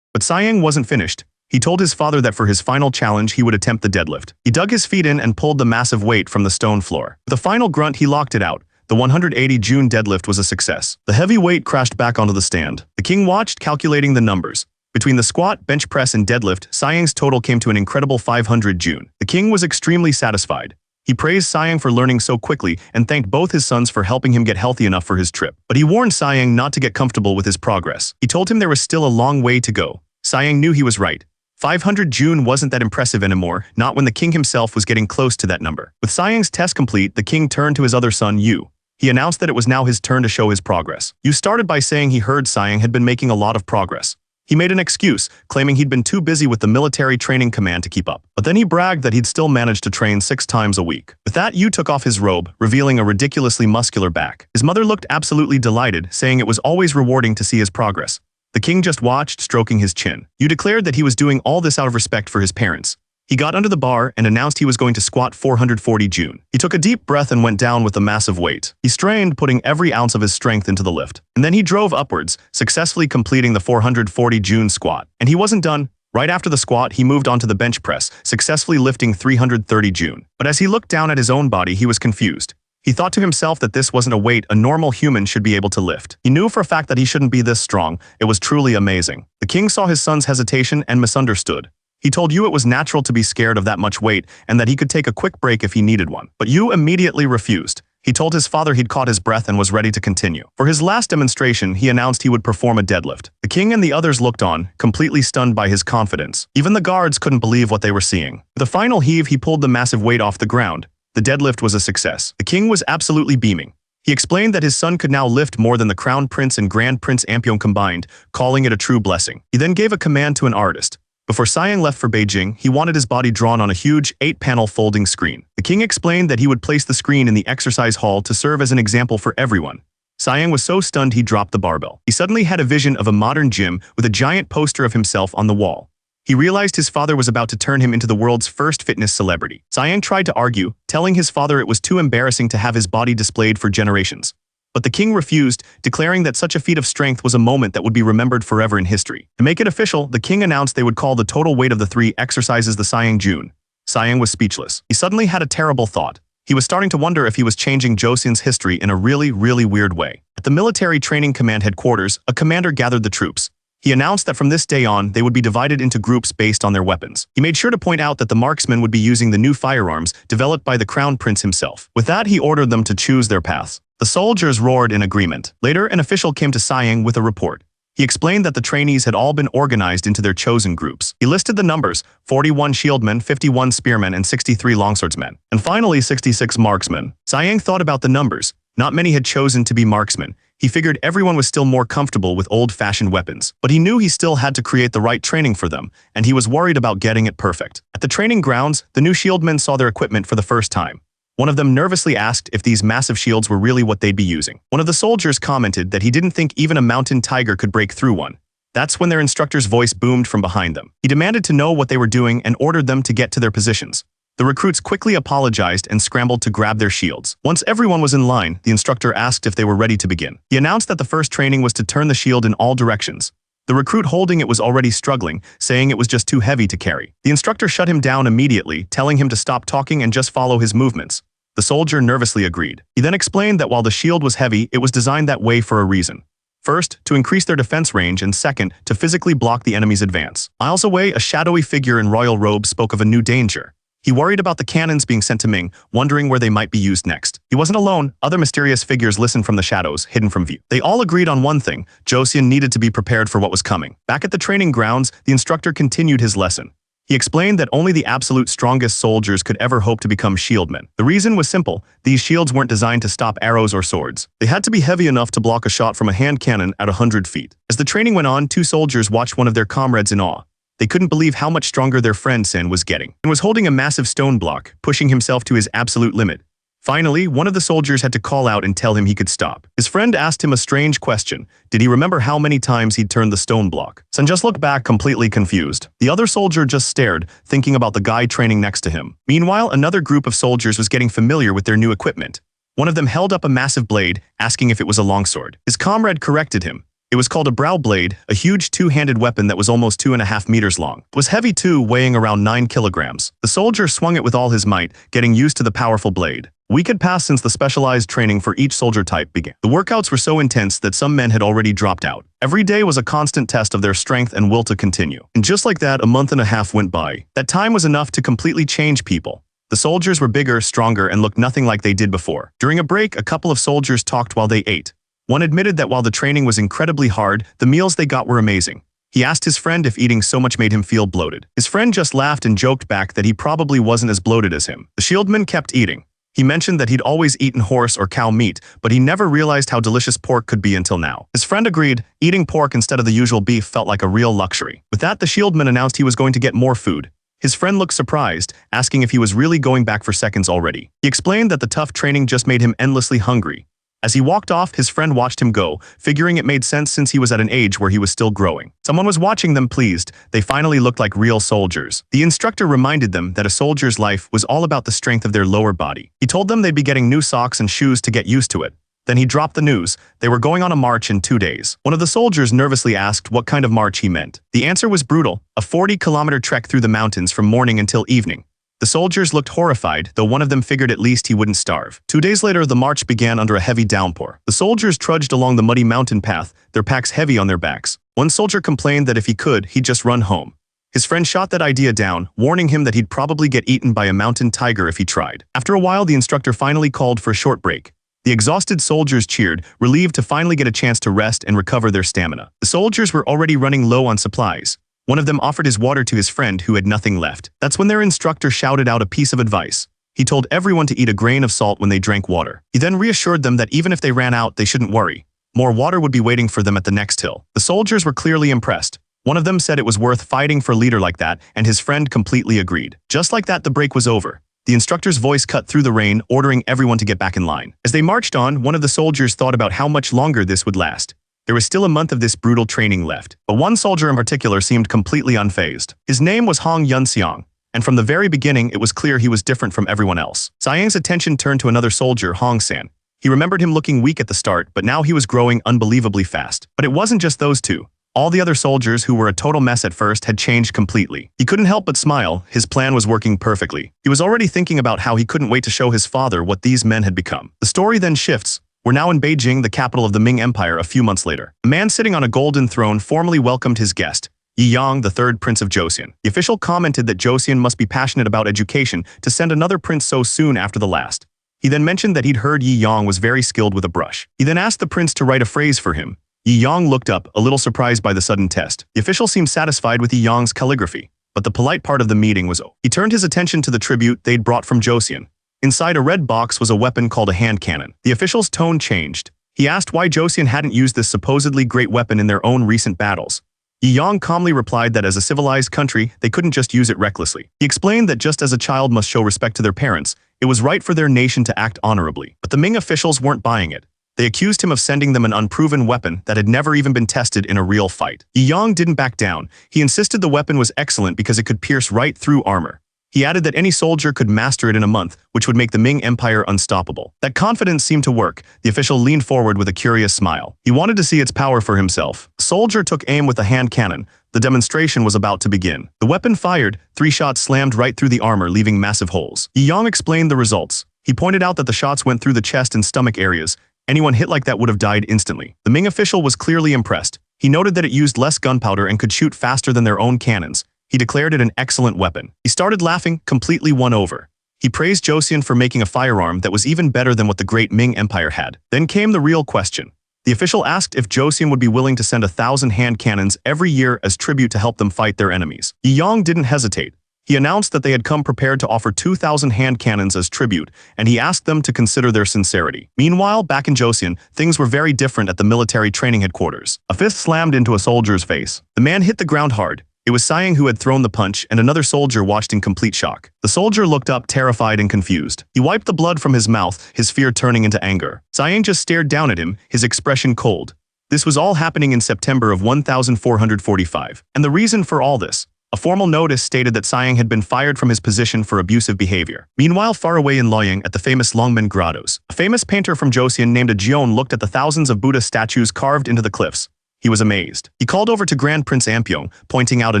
But Sayang wasn't finished. He told his father that for his final challenge, he would attempt the deadlift. He dug his feet in and pulled the massive weight from the stone floor. With a final grunt, he locked it out. The 180 June deadlift was a success. The heavy weight crashed back onto the stand. The king watched, calculating the numbers. Between the squat, bench press, and deadlift, Sayang's total came to an incredible 500 June. The king was extremely satisfied. He praised Sayang for learning so quickly and thanked both his sons for helping him get healthy enough for his trip. But he warned Sayang not to get comfortable with his progress. He told him there was still a long way to go. Sayang knew he was right. 500 June wasn't that impressive anymore, not when the king himself was getting close to that number. With Sayang's test complete, the king turned to his other son, Yu. He announced that it was now his turn to show his progress. Yu started by saying he heard Sayang had been making a lot of progress. He made an excuse, claiming he'd been too busy with the military training command to keep up. But then he bragged that he'd still managed to train 6 times a week. With that, Yu took off his robe, revealing a ridiculously muscular back. His mother looked absolutely delighted, saying it was always rewarding to see his progress. The king just watched, stroking his chin. Yu declared that he was doing all this out of respect for his parents. He got under the bar and announced he was going to squat 440 June. He took a deep breath and went down with a massive weight. He strained, putting every ounce of his strength into the lift. And then he drove upwards, successfully completing the 440 June squat. And he wasn't done. Right after the squat, he moved on to the bench press, successfully lifting 330 June. But as he looked down at his own body, he was confused. He thought to himself that this wasn't a weight a normal human should be able to lift. He knew for a fact that he shouldn't be this strong. It was truly amazing. The king saw his son's hesitation and misunderstood. He told Yu it was natural to be scared of that much weight and that he could take a quick break if he needed one. But Yu immediately refused. He told his father he'd caught his breath and was ready to continue. For his last demonstration, he announced he would perform a deadlift. The king and the others looked on, completely stunned by his confidence. Even the guards couldn't believe what they were seeing. With a final heave, he pulled the massive weight off the ground. The deadlift was a success. The king was absolutely beaming. He explained that his son could now lift more than the Crown Prince and Grand Prince Ampion combined, calling it a true blessing. He then gave a command to an artist. Before Sayang left for Beijing, he wanted his body drawn on a huge 8-panel folding screen. The king explained that he would place the screen in the exercise hall to serve as an example for everyone. Sayang was so stunned he dropped the barbell. He suddenly had a vision of a modern gym with a giant poster of himself on the wall. He realized his father was about to turn him into the world's first fitness celebrity. Sayang tried to argue, telling his father it was too embarrassing to have his body displayed for generations. But the king refused, declaring that such a feat of strength was a moment that would be remembered forever in history. To make it official, the king announced they would call the total weight of the 3 exercises the Sayang June. Sayang was speechless. He suddenly had a terrible thought. He was starting to wonder if he was changing Joseon's history in a really weird way. At the military training command headquarters, a commander gathered the troops. He announced that from this day on, they would be divided into groups based on their weapons. He made sure to point out that the marksmen would be using the new firearms developed by the Crown Prince himself. With that, he ordered them to choose their paths. The soldiers roared in agreement. Later, an official came to Sayang with a report. He explained that the trainees had all been organized into their chosen groups. He listed the numbers: 41 shieldmen, 51 spearmen, and 63 longswordsmen. And finally, 66 marksmen. Sayang thought about the numbers. Not many had chosen to be marksmen. He figured everyone was still more comfortable with old-fashioned weapons. But he knew he still had to create the right training for them, and he was worried about getting it perfect. At the training grounds, the new shieldmen saw their equipment for the first time. One of them nervously asked if these massive shields were really what they'd be using. One of the soldiers commented that he didn't think even a mountain tiger could break through one. That's when their instructor's voice boomed from behind them. He demanded to know what they were doing and ordered them to get to their positions. The recruits quickly apologized and scrambled to grab their shields. Once everyone was in line, the instructor asked if they were ready to begin. He announced that the first training was to turn the shield in all directions. The recruit holding it was already struggling, saying it was just too heavy to carry. The instructor shut him down immediately, telling him to stop talking and just follow his movements. The soldier nervously agreed. He then explained that while the shield was heavy, it was designed that way for a reason. First, to increase their defense range, and second, to physically block the enemy's advance. Miles away, a shadowy figure in royal robes spoke of a new danger. He worried about the cannons being sent to Ming, wondering where they might be used next. He wasn't alone. Other mysterious figures listened from the shadows, hidden from view. They all agreed on one thing: Joseon needed to be prepared for what was coming. Back at the training grounds, the instructor continued his lesson. He explained that only the absolute strongest soldiers could ever hope to become shieldmen. The reason was simple: these shields weren't designed to stop arrows or swords. They had to be heavy enough to block a shot from a hand cannon at 100 feet. As the training went on, 2 soldiers watched one of their comrades in awe. They couldn't believe how much stronger their friend Sen was getting, and was holding a massive stone block, pushing himself to his absolute limit. Finally, one of the soldiers had to call out and tell him he could stop. His friend asked him a strange question. Did he remember how many times he'd turned the stone block? Sen just looked back, completely confused. The other soldier just stared, thinking about the guy training next to him. Meanwhile, another group of soldiers was getting familiar with their new equipment. One of them held up a massive blade, asking if it was a longsword. His comrade corrected him. It was called a brow blade, a huge 2-handed weapon that was almost 2.5 meters long. It was heavy too, weighing around 9 kilograms. The soldier swung it with all his might, getting used to the powerful blade. A week had passed since the specialized training for each soldier type began. The workouts were so intense that some men had already dropped out. Every day was a constant test of their strength and will to continue. And just like that, a month and a half went by. That time was enough to completely change people. The soldiers were bigger, stronger, and looked nothing like they did before. During a break, a couple of soldiers talked while they ate. One admitted that while the training was incredibly hard, the meals they got were amazing. He asked his friend if eating so much made him feel bloated. His friend just laughed and joked back that he probably wasn't as bloated as him. The shieldman kept eating. He mentioned that he'd always eaten horse or cow meat, but he never realized how delicious pork could be until now. His friend agreed, eating pork instead of the usual beef felt like a real luxury. With that, the shieldman announced he was going to get more food. His friend looked surprised, asking if he was really going back for seconds already. He explained that the tough training just made him endlessly hungry. As he walked off, his friend watched him go, figuring it made sense since he was at an age where he was still growing. Someone was watching them pleased. They finally looked like real soldiers. The instructor reminded them that a soldier's life was all about the strength of their lower body. He told them they'd be getting new socks and shoes to get used to it. Then he dropped the news. They were going on a march in 2 days. One of the soldiers nervously asked what kind of march he meant. The answer was brutal, a 40-kilometer trek through the mountains from morning until evening. The soldiers looked horrified, though one of them figured at least he wouldn't starve. 2 days later, the march began under a heavy downpour. The soldiers trudged along the muddy mountain path, their packs heavy on their backs. One soldier complained that if he could, he'd just run home. His friend shot that idea down, warning him that he'd probably get eaten by a mountain tiger if he tried. After a while, the instructor finally called for a short break. The exhausted soldiers cheered, relieved to finally get a chance to rest and recover their stamina. The soldiers were already running low on supplies. One of them offered his water to his friend who had nothing left. That's when their instructor shouted out a piece of advice. He told everyone to eat a grain of salt when they drank water. He then reassured them that even if they ran out, they shouldn't worry. More water would be waiting for them at the next hill. The soldiers were clearly impressed. One of them said it was worth fighting for a leader like that, and his friend completely agreed. Just like that, the break was over. The instructor's voice cut through the rain, ordering everyone to get back in line. As they marched on, one of the soldiers thought about how much longer this would last. There was still a month of this brutal training left, but one soldier in particular seemed completely unfazed. His name was Hong Yun-seong, and from the very beginning it was clear he was different from everyone else. Siang's attention turned to another soldier, Hong-san. He remembered him looking weak at the start, but now he was growing unbelievably fast. But it wasn't just those two. All the other soldiers, who were a total mess at first, had changed completely. He couldn't help but smile. His plan was working perfectly. He was already thinking about how he couldn't wait to show his father what these men had become. The story then shifts. We're now in Beijing, the capital of the Ming Empire, a few months later. A man sitting on a golden throne formally welcomed his guest, Yi Yang, the third prince of Joseon. The official commented that Joseon must be passionate about education to send another prince so soon after the last. He then mentioned that he'd heard Yi Yang was very skilled with a brush. He then asked the prince to write a phrase for him. Yi Yang looked up, a little surprised by the sudden test. The official seemed satisfied with Yi Yang's calligraphy, but the polite part of the meeting was over. He turned his attention to the tribute they'd brought from Joseon. Inside a red box was a weapon called a hand cannon. The official's tone changed. He asked why Joseon hadn't used this supposedly great weapon in their own recent battles. Yi Yang calmly replied that as a civilized country, they couldn't just use it recklessly. He explained that just as a child must show respect to their parents, it was right for their nation to act honorably. But the Ming officials weren't buying it. They accused him of sending them an unproven weapon that had never even been tested in a real fight. Yi Yang didn't back down. He insisted the weapon was excellent because it could pierce right through armor. He added that any soldier could master it in a month, which would make the Ming Empire unstoppable. That confidence seemed to work. The official leaned forward with a curious smile. He wanted to see its power for himself. The soldier took aim with a hand cannon. The demonstration was about to begin. The weapon fired. 3 shots slammed right through the armor, leaving massive holes. Yi Yang explained the results. He pointed out that the shots went through the chest and stomach areas. Anyone hit like that would have died instantly. The Ming official was clearly impressed. He noted that it used less gunpowder and could shoot faster than their own cannons. He declared it an excellent weapon. He started laughing, completely won over. He praised Joseon for making a firearm that was even better than what the great Ming Empire had. Then came the real question. The official asked if Joseon would be willing to send 1,000 hand cannons every year as tribute to help them fight their enemies. Yi Yang didn't hesitate. He announced that they had come prepared to offer 2,000 hand cannons as tribute, and he asked them to consider their sincerity. Meanwhile, back in Joseon, things were very different at the military training headquarters. A fist slammed into a soldier's face. The man hit the ground hard. It was Siang who had thrown the punch, and another soldier watched in complete shock. The soldier looked up, terrified and confused. He wiped the blood from his mouth, his fear turning into anger. Siang just stared down at him, his expression cold. This was all happening in September of 1445. And the reason for all this? A formal notice stated that Siang had been fired from his position for abusive behavior. Meanwhile, far away in Luoyang at the famous Longmen Grottos, a famous painter from Joseon named Jion looked at the thousands of Buddha statues carved into the cliffs. He was amazed. He called over to Grand Prince Ampyong, pointing out a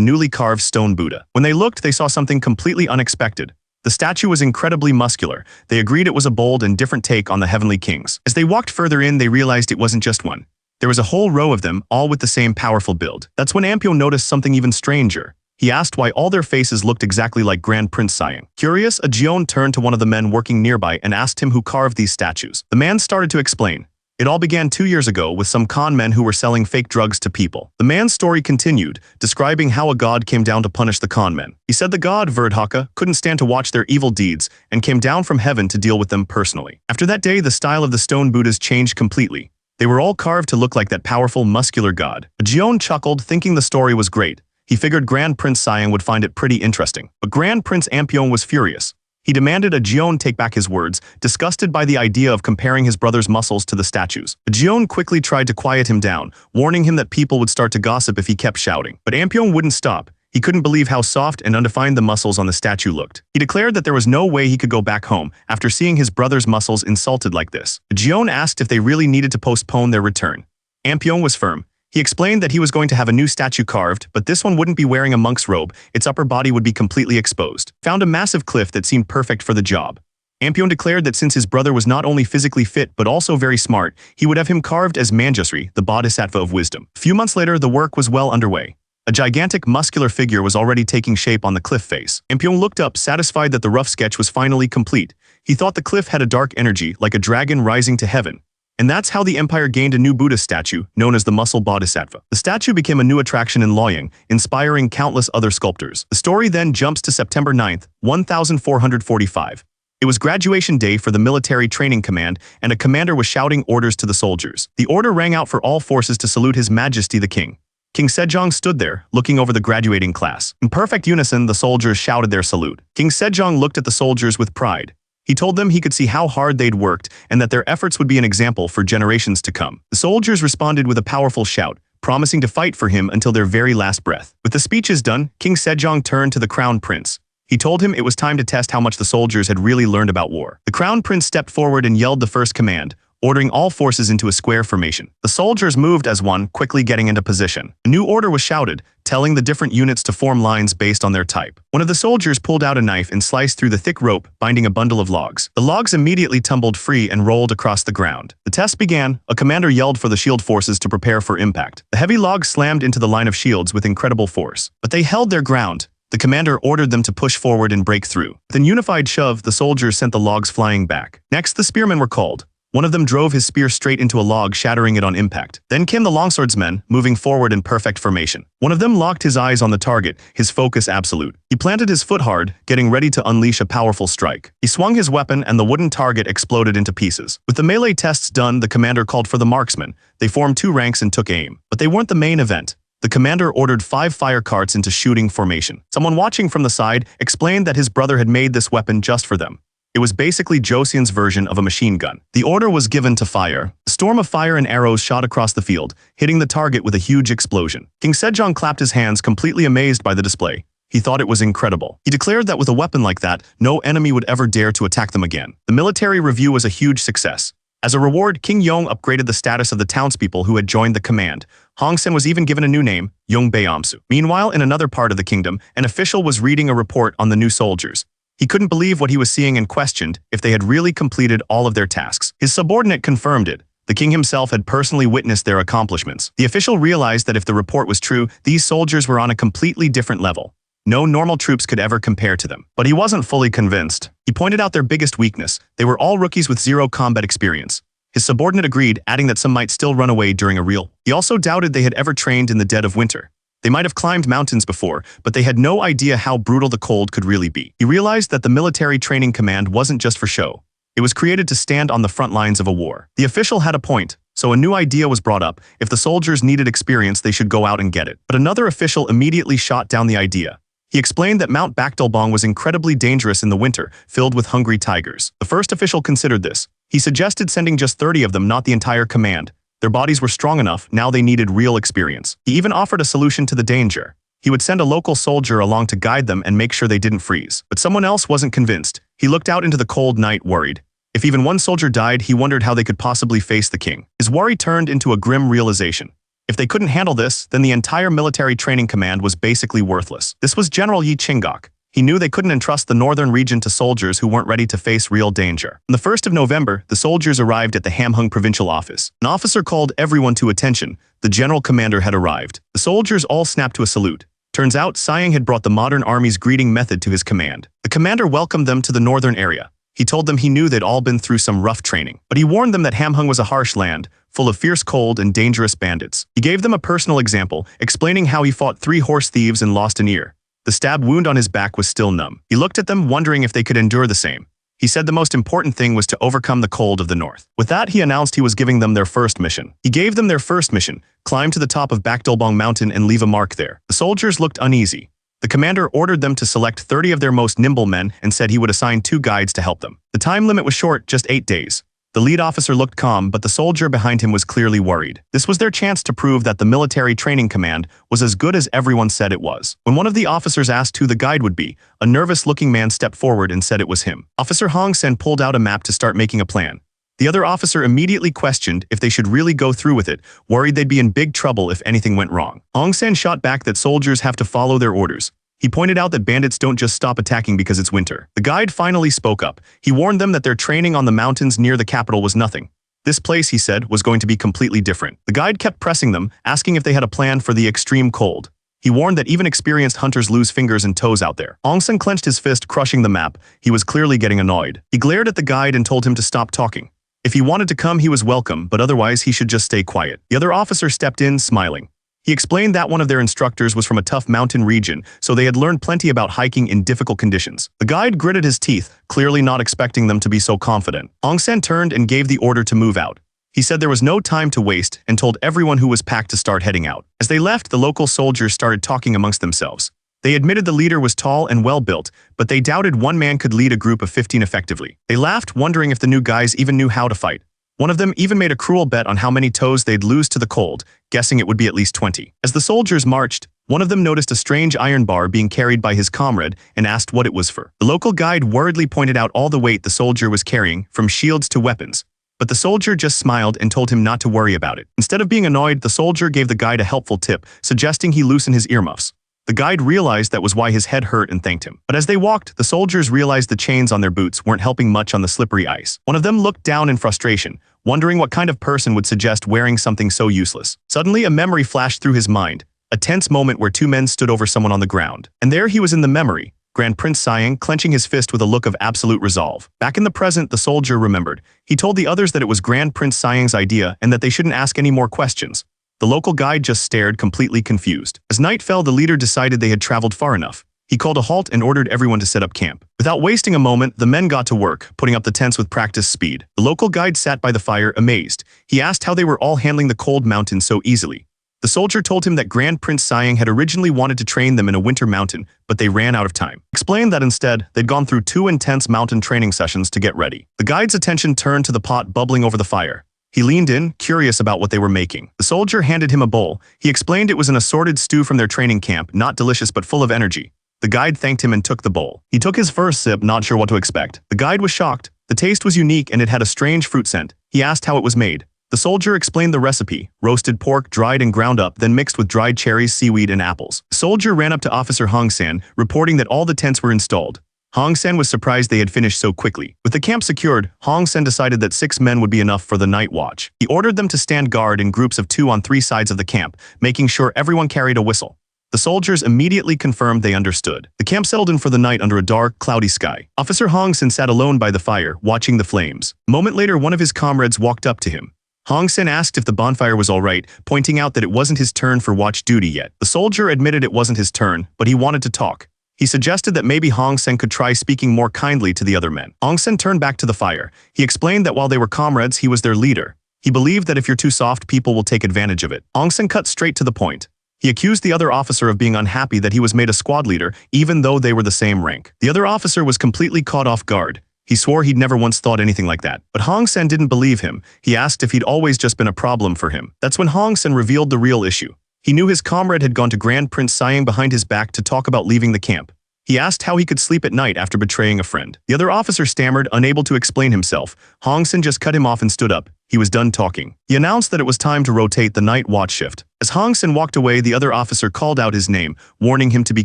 newly carved stone Buddha. When they looked, they saw something completely unexpected. The statue was incredibly muscular. They agreed it was a bold and different take on the heavenly kings. As they walked further in, they realized it wasn't just one. There was a whole row of them, all with the same powerful build. That's when Ampyeon noticed something even stranger. He asked why all their faces looked exactly like Grand Prince Saiyan. Curious, a Jeon turned to one of the men working nearby and asked him who carved these statues. The man started to explain. It all began 2 years ago with some con men who were selling fake drugs to people. The man's story continued, describing how a god came down to punish the con men. He said the god, Verdhaka, couldn't stand to watch their evil deeds and came down from heaven to deal with them personally. After that day, the style of the stone Buddhas changed completely. They were all carved to look like that powerful, muscular god. Jeon chuckled, thinking the story was great. He figured Grand Prince Saiyan would find it pretty interesting. But Grand Prince Ampyeon was furious. He demanded Jeon take back his words, disgusted by the idea of comparing his brother's muscles to the statues. Jeon quickly tried to quiet him down, warning him that people would start to gossip if he kept shouting. But Ampyeon wouldn't stop. He couldn't believe how soft and undefined the muscles on the statue looked. He declared that there was no way he could go back home after seeing his brother's muscles insulted like this. Jeon asked if they really needed to postpone their return. Ampyeon was firm. He explained that he was going to have a new statue carved, but this one wouldn't be wearing a monk's robe, its upper body would be completely exposed. Found a massive cliff that seemed perfect for the job. Ampyeon declared that since his brother was not only physically fit but also very smart, he would have him carved as Manjusri, the bodhisattva of wisdom. A few months later, the work was well underway. A gigantic muscular figure was already taking shape on the cliff face. Ampyeon looked up, satisfied that the rough sketch was finally complete. He thought the cliff had a dark energy, like a dragon rising to heaven. And that's how the empire gained a new Buddha statue, known as the Muscle Bodhisattva. The statue became a new attraction in Loyang, inspiring countless other sculptors. The story then jumps to September 9th, 1445. It was graduation day for the military training command, and a commander was shouting orders to the soldiers. The order rang out for all forces to salute His Majesty the King. King Sejong stood there, looking over the graduating class. In perfect unison, the soldiers shouted their salute. King Sejong looked at the soldiers with pride. He told them he could see how hard they'd worked and that their efforts would be an example for generations to come. The soldiers responded with a powerful shout, promising to fight for him until their very last breath. With the speeches done, King Sejong turned to the crown prince. He told him it was time to test how much the soldiers had really learned about war. The crown prince stepped forward and yelled the first command, ordering all forces into a square formation. The soldiers moved as one, quickly getting into position. A new order was shouted, telling the different units to form lines based on their type. One of the soldiers pulled out a knife and sliced through the thick rope, binding a bundle of logs. The logs immediately tumbled free and rolled across the ground. The test began. A commander yelled for the shield forces to prepare for impact. The heavy logs slammed into the line of shields with incredible force. But they held their ground. The commander ordered them to push forward and break through. With a unified shove, the soldiers sent the logs flying back. Next, the spearmen were called. One of them drove his spear straight into a log, shattering it on impact. Then came the longswordsmen, moving forward in perfect formation. One of them locked his eyes on the target, his focus absolute. He planted his foot hard, getting ready to unleash a powerful strike. He swung his weapon and the wooden target exploded into pieces. With the melee tests done, the commander called for the marksmen. They formed 2 ranks and took aim. But they weren't the main event. The commander ordered 5 fire carts into shooting formation. Someone watching from the side explained that his brother had made this weapon just for them. It was basically Joseon's version of a machine gun. The order was given to fire. A storm of fire and arrows shot across the field, hitting the target with a huge explosion. King Sejong clapped his hands, completely amazed by the display. He thought it was incredible. He declared that with a weapon like that, no enemy would ever dare to attack them again. The military review was a huge success. As a reward, King Yong upgraded the status of the townspeople who had joined the command. Hong Sen was even given a new name, Yong Beomsu. Meanwhile, in another part of the kingdom, an official was reading a report on the new soldiers. He couldn't believe what he was seeing and questioned if they had really completed all of their tasks. His subordinate confirmed it. The king himself had personally witnessed their accomplishments. The official realized that if the report was true, these soldiers were on a completely different level. No normal troops could ever compare to them. But he wasn't fully convinced. He pointed out their biggest weakness. They were all rookies with 0 combat experience. His subordinate agreed, adding that some might still run away during a real. He also doubted they had ever trained in the dead of winter. They might have climbed mountains before, but they had no idea how brutal the cold could really be. He realized that the military training command wasn't just for show. It was created to stand on the front lines of a war. The official had a point, so a new idea was brought up. If the soldiers needed experience, they should go out and get it. But another official immediately shot down the idea. He explained that Mount Bakdalbong was incredibly dangerous in the winter, filled with hungry tigers. The first official considered this. He suggested sending just 30 of them, not the entire command. Their bodies were strong enough, now they needed real experience. He even offered a solution to the danger. He would send a local soldier along to guide them and make sure they didn't freeze. But someone else wasn't convinced. He looked out into the cold night, worried. If even one soldier died, he wondered how they could possibly face the king. His worry turned into a grim realization. If they couldn't handle this, then the entire military training command was basically worthless. This was General Yi Chingok. He knew they couldn't entrust the northern region to soldiers who weren't ready to face real danger. On the 1st of November, the soldiers arrived at the Hamhung provincial office. An officer called everyone to attention. The general commander had arrived. The soldiers all snapped to a salute. Turns out, Siang had brought the modern army's greeting method to his command. The commander welcomed them to the northern area. He told them he knew they'd all been through some rough training, but he warned them that Hamhung was a harsh land, full of fierce cold and dangerous bandits. He gave them a personal example, explaining how he fought 3 horse thieves and lost an ear. The stab wound on his back was still numb. He looked at them, wondering if they could endure the same. He said the most important thing was to overcome the cold of the north. With that, he announced he was giving them their first mission. He gave them their first mission: climb to the top of Bakdolbong Mountain and leave a mark there. The soldiers looked uneasy. The commander ordered them to select 30 of their most nimble men and said he would assign 2 guides to help them. The time limit was short, just 8 days. The lead officer looked calm, but the soldier behind him was clearly worried. This was their chance to prove that the military training command was as good as everyone said it was. When one of the officers asked who the guide would be, a nervous-looking man stepped forward and said it was him. Officer Hong Sen pulled out a map to start making a plan. The other officer immediately questioned if they should really go through with it, worried they'd be in big trouble if anything went wrong. Hong Sen shot back that soldiers have to follow their orders. He pointed out that bandits don't just stop attacking because it's winter. The guide finally spoke up. He warned them that their training on the mountains near the capital was nothing. This place, he said, was going to be completely different. The guide kept pressing them, asking if they had a plan for the extreme cold. He warned that even experienced hunters lose fingers and toes out there. Hong Sen clenched his fist, crushing the map. He was clearly getting annoyed. He glared at the guide and told him to stop talking. If he wanted to come, he was welcome, but otherwise he should just stay quiet. The other officer stepped in, smiling. He explained that one of their instructors was from a tough mountain region, so they had learned plenty about hiking in difficult conditions. The guide gritted his teeth, clearly not expecting them to be so confident. Hong Sen turned and gave the order to move out. He said there was no time to waste and told everyone who was packed to start heading out. As they left, the local soldiers started talking amongst themselves. They admitted the leader was tall and well-built, but they doubted one man could lead a group of 15 effectively. They laughed, wondering if the new guys even knew how to fight. One of them even made a cruel bet on how many toes they'd lose to the cold, guessing it would be at least 20. As the soldiers marched, one of them noticed a strange iron bar being carried by his comrade and asked what it was for. The local guide worriedly pointed out all the weight the soldier was carrying, from shields to weapons. But the soldier just smiled and told him not to worry about it. Instead of being annoyed, the soldier gave the guide a helpful tip, suggesting he loosen his earmuffs. The guide realized that was why his head hurt and thanked him. But as they walked, the soldiers realized the chains on their boots weren't helping much on the slippery ice. One of them looked down in frustration, wondering what kind of person would suggest wearing something so useless. Suddenly, a memory flashed through his mind, a tense moment where 2 men stood over someone on the ground. And there he was in the memory, Grand Prince Siang, clenching his fist with a look of absolute resolve. Back in the present, the soldier remembered. He told the others that it was Grand Prince Siang's idea and that they shouldn't ask any more questions. The local guide just stared, completely confused. As night fell, the leader decided they had traveled far enough. He called a halt and ordered everyone to set up camp. Without wasting a moment, the men got to work, putting up the tents with practiced speed. The local guide sat by the fire, amazed. He asked how they were all handling the cold mountain so easily. The soldier told him that Grand Prince Siang had originally wanted to train them in a winter mountain, but they ran out of time. Explained that instead, they'd gone through 2 intense mountain training sessions to get ready. The guide's attention turned to the pot bubbling over the fire. He leaned in, curious about what they were making. The soldier handed him a bowl. He explained it was an assorted stew from their training camp, not delicious but full of energy. The guide thanked him and took the bowl. He took his first sip, not sure what to expect. The guide was shocked. The taste was unique and it had a strange fruit scent. He asked how it was made. The soldier explained the recipe: roasted pork, dried and ground up, then mixed with dried cherries, seaweed, and apples. The soldier ran up to Officer Hong Sen, reporting that all the tents were installed. Hong Sen was surprised they had finished so quickly. With the camp secured, Hong Sen decided that 6 men would be enough for the night watch. He ordered them to stand guard in groups of 2 on 3 sides of the camp, making sure everyone carried a whistle. The soldiers immediately confirmed they understood. The camp settled in for the night under a dark, cloudy sky. Officer Hong Sen sat alone by the fire, watching the flames. A moment later, one of his comrades walked up to him. Hong Sen asked if the bonfire was all right, pointing out that it wasn't his turn for watch duty yet. The soldier admitted it wasn't his turn, but he wanted to talk. He suggested that maybe Hong Sen could try speaking more kindly to the other men. Hong Sen turned back to the fire. He explained that while they were comrades, he was their leader. He believed that if you're too soft, people will take advantage of it. Hong Sen cut straight to the point. He accused the other officer of being unhappy that he was made a squad leader, even though they were the same rank. The other officer was completely caught off guard. He swore he'd never once thought anything like that. But Hong Sen didn't believe him. He asked if he'd always just been a problem for him. That's when Hong Sen revealed the real issue. He knew his comrade had gone to Grand Prince Siang behind his back to talk about leaving the camp. He asked how he could sleep at night after betraying a friend. The other officer stammered, unable to explain himself. Hong Sen just cut him off and stood up. He was done talking. He announced that it was time to rotate the night watch shift. As Hong Sen walked away, the other officer called out his name, warning him to be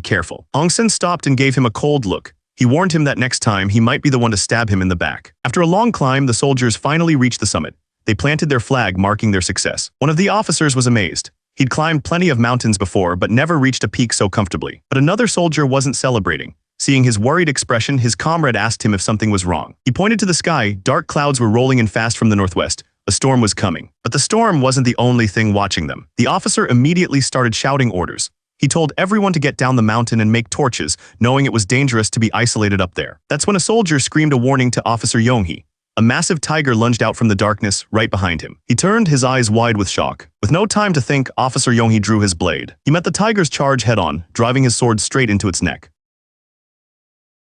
careful. Hong Sen stopped and gave him a cold look. He warned him that next time he might be the one to stab him in the back. After a long climb, the soldiers finally reached the summit. They planted their flag, marking their success. One of the officers was amazed. He'd climbed plenty of mountains before, but never reached a peak so comfortably. But another soldier wasn't celebrating. Seeing his worried expression, his comrade asked him if something was wrong. He pointed to the sky. Dark clouds were rolling in fast from the northwest. A storm was coming. But the storm wasn't the only thing watching them. The officer immediately started shouting orders. He told everyone to get down the mountain and make torches, knowing it was dangerous to be isolated up there. That's when a soldier screamed a warning to Officer Yonghee. A massive tiger lunged out from the darkness right behind him. He turned, his eyes wide with shock. With no time to think, Officer Yonghee drew his blade. He met the tiger's charge head-on, driving his sword straight into its neck.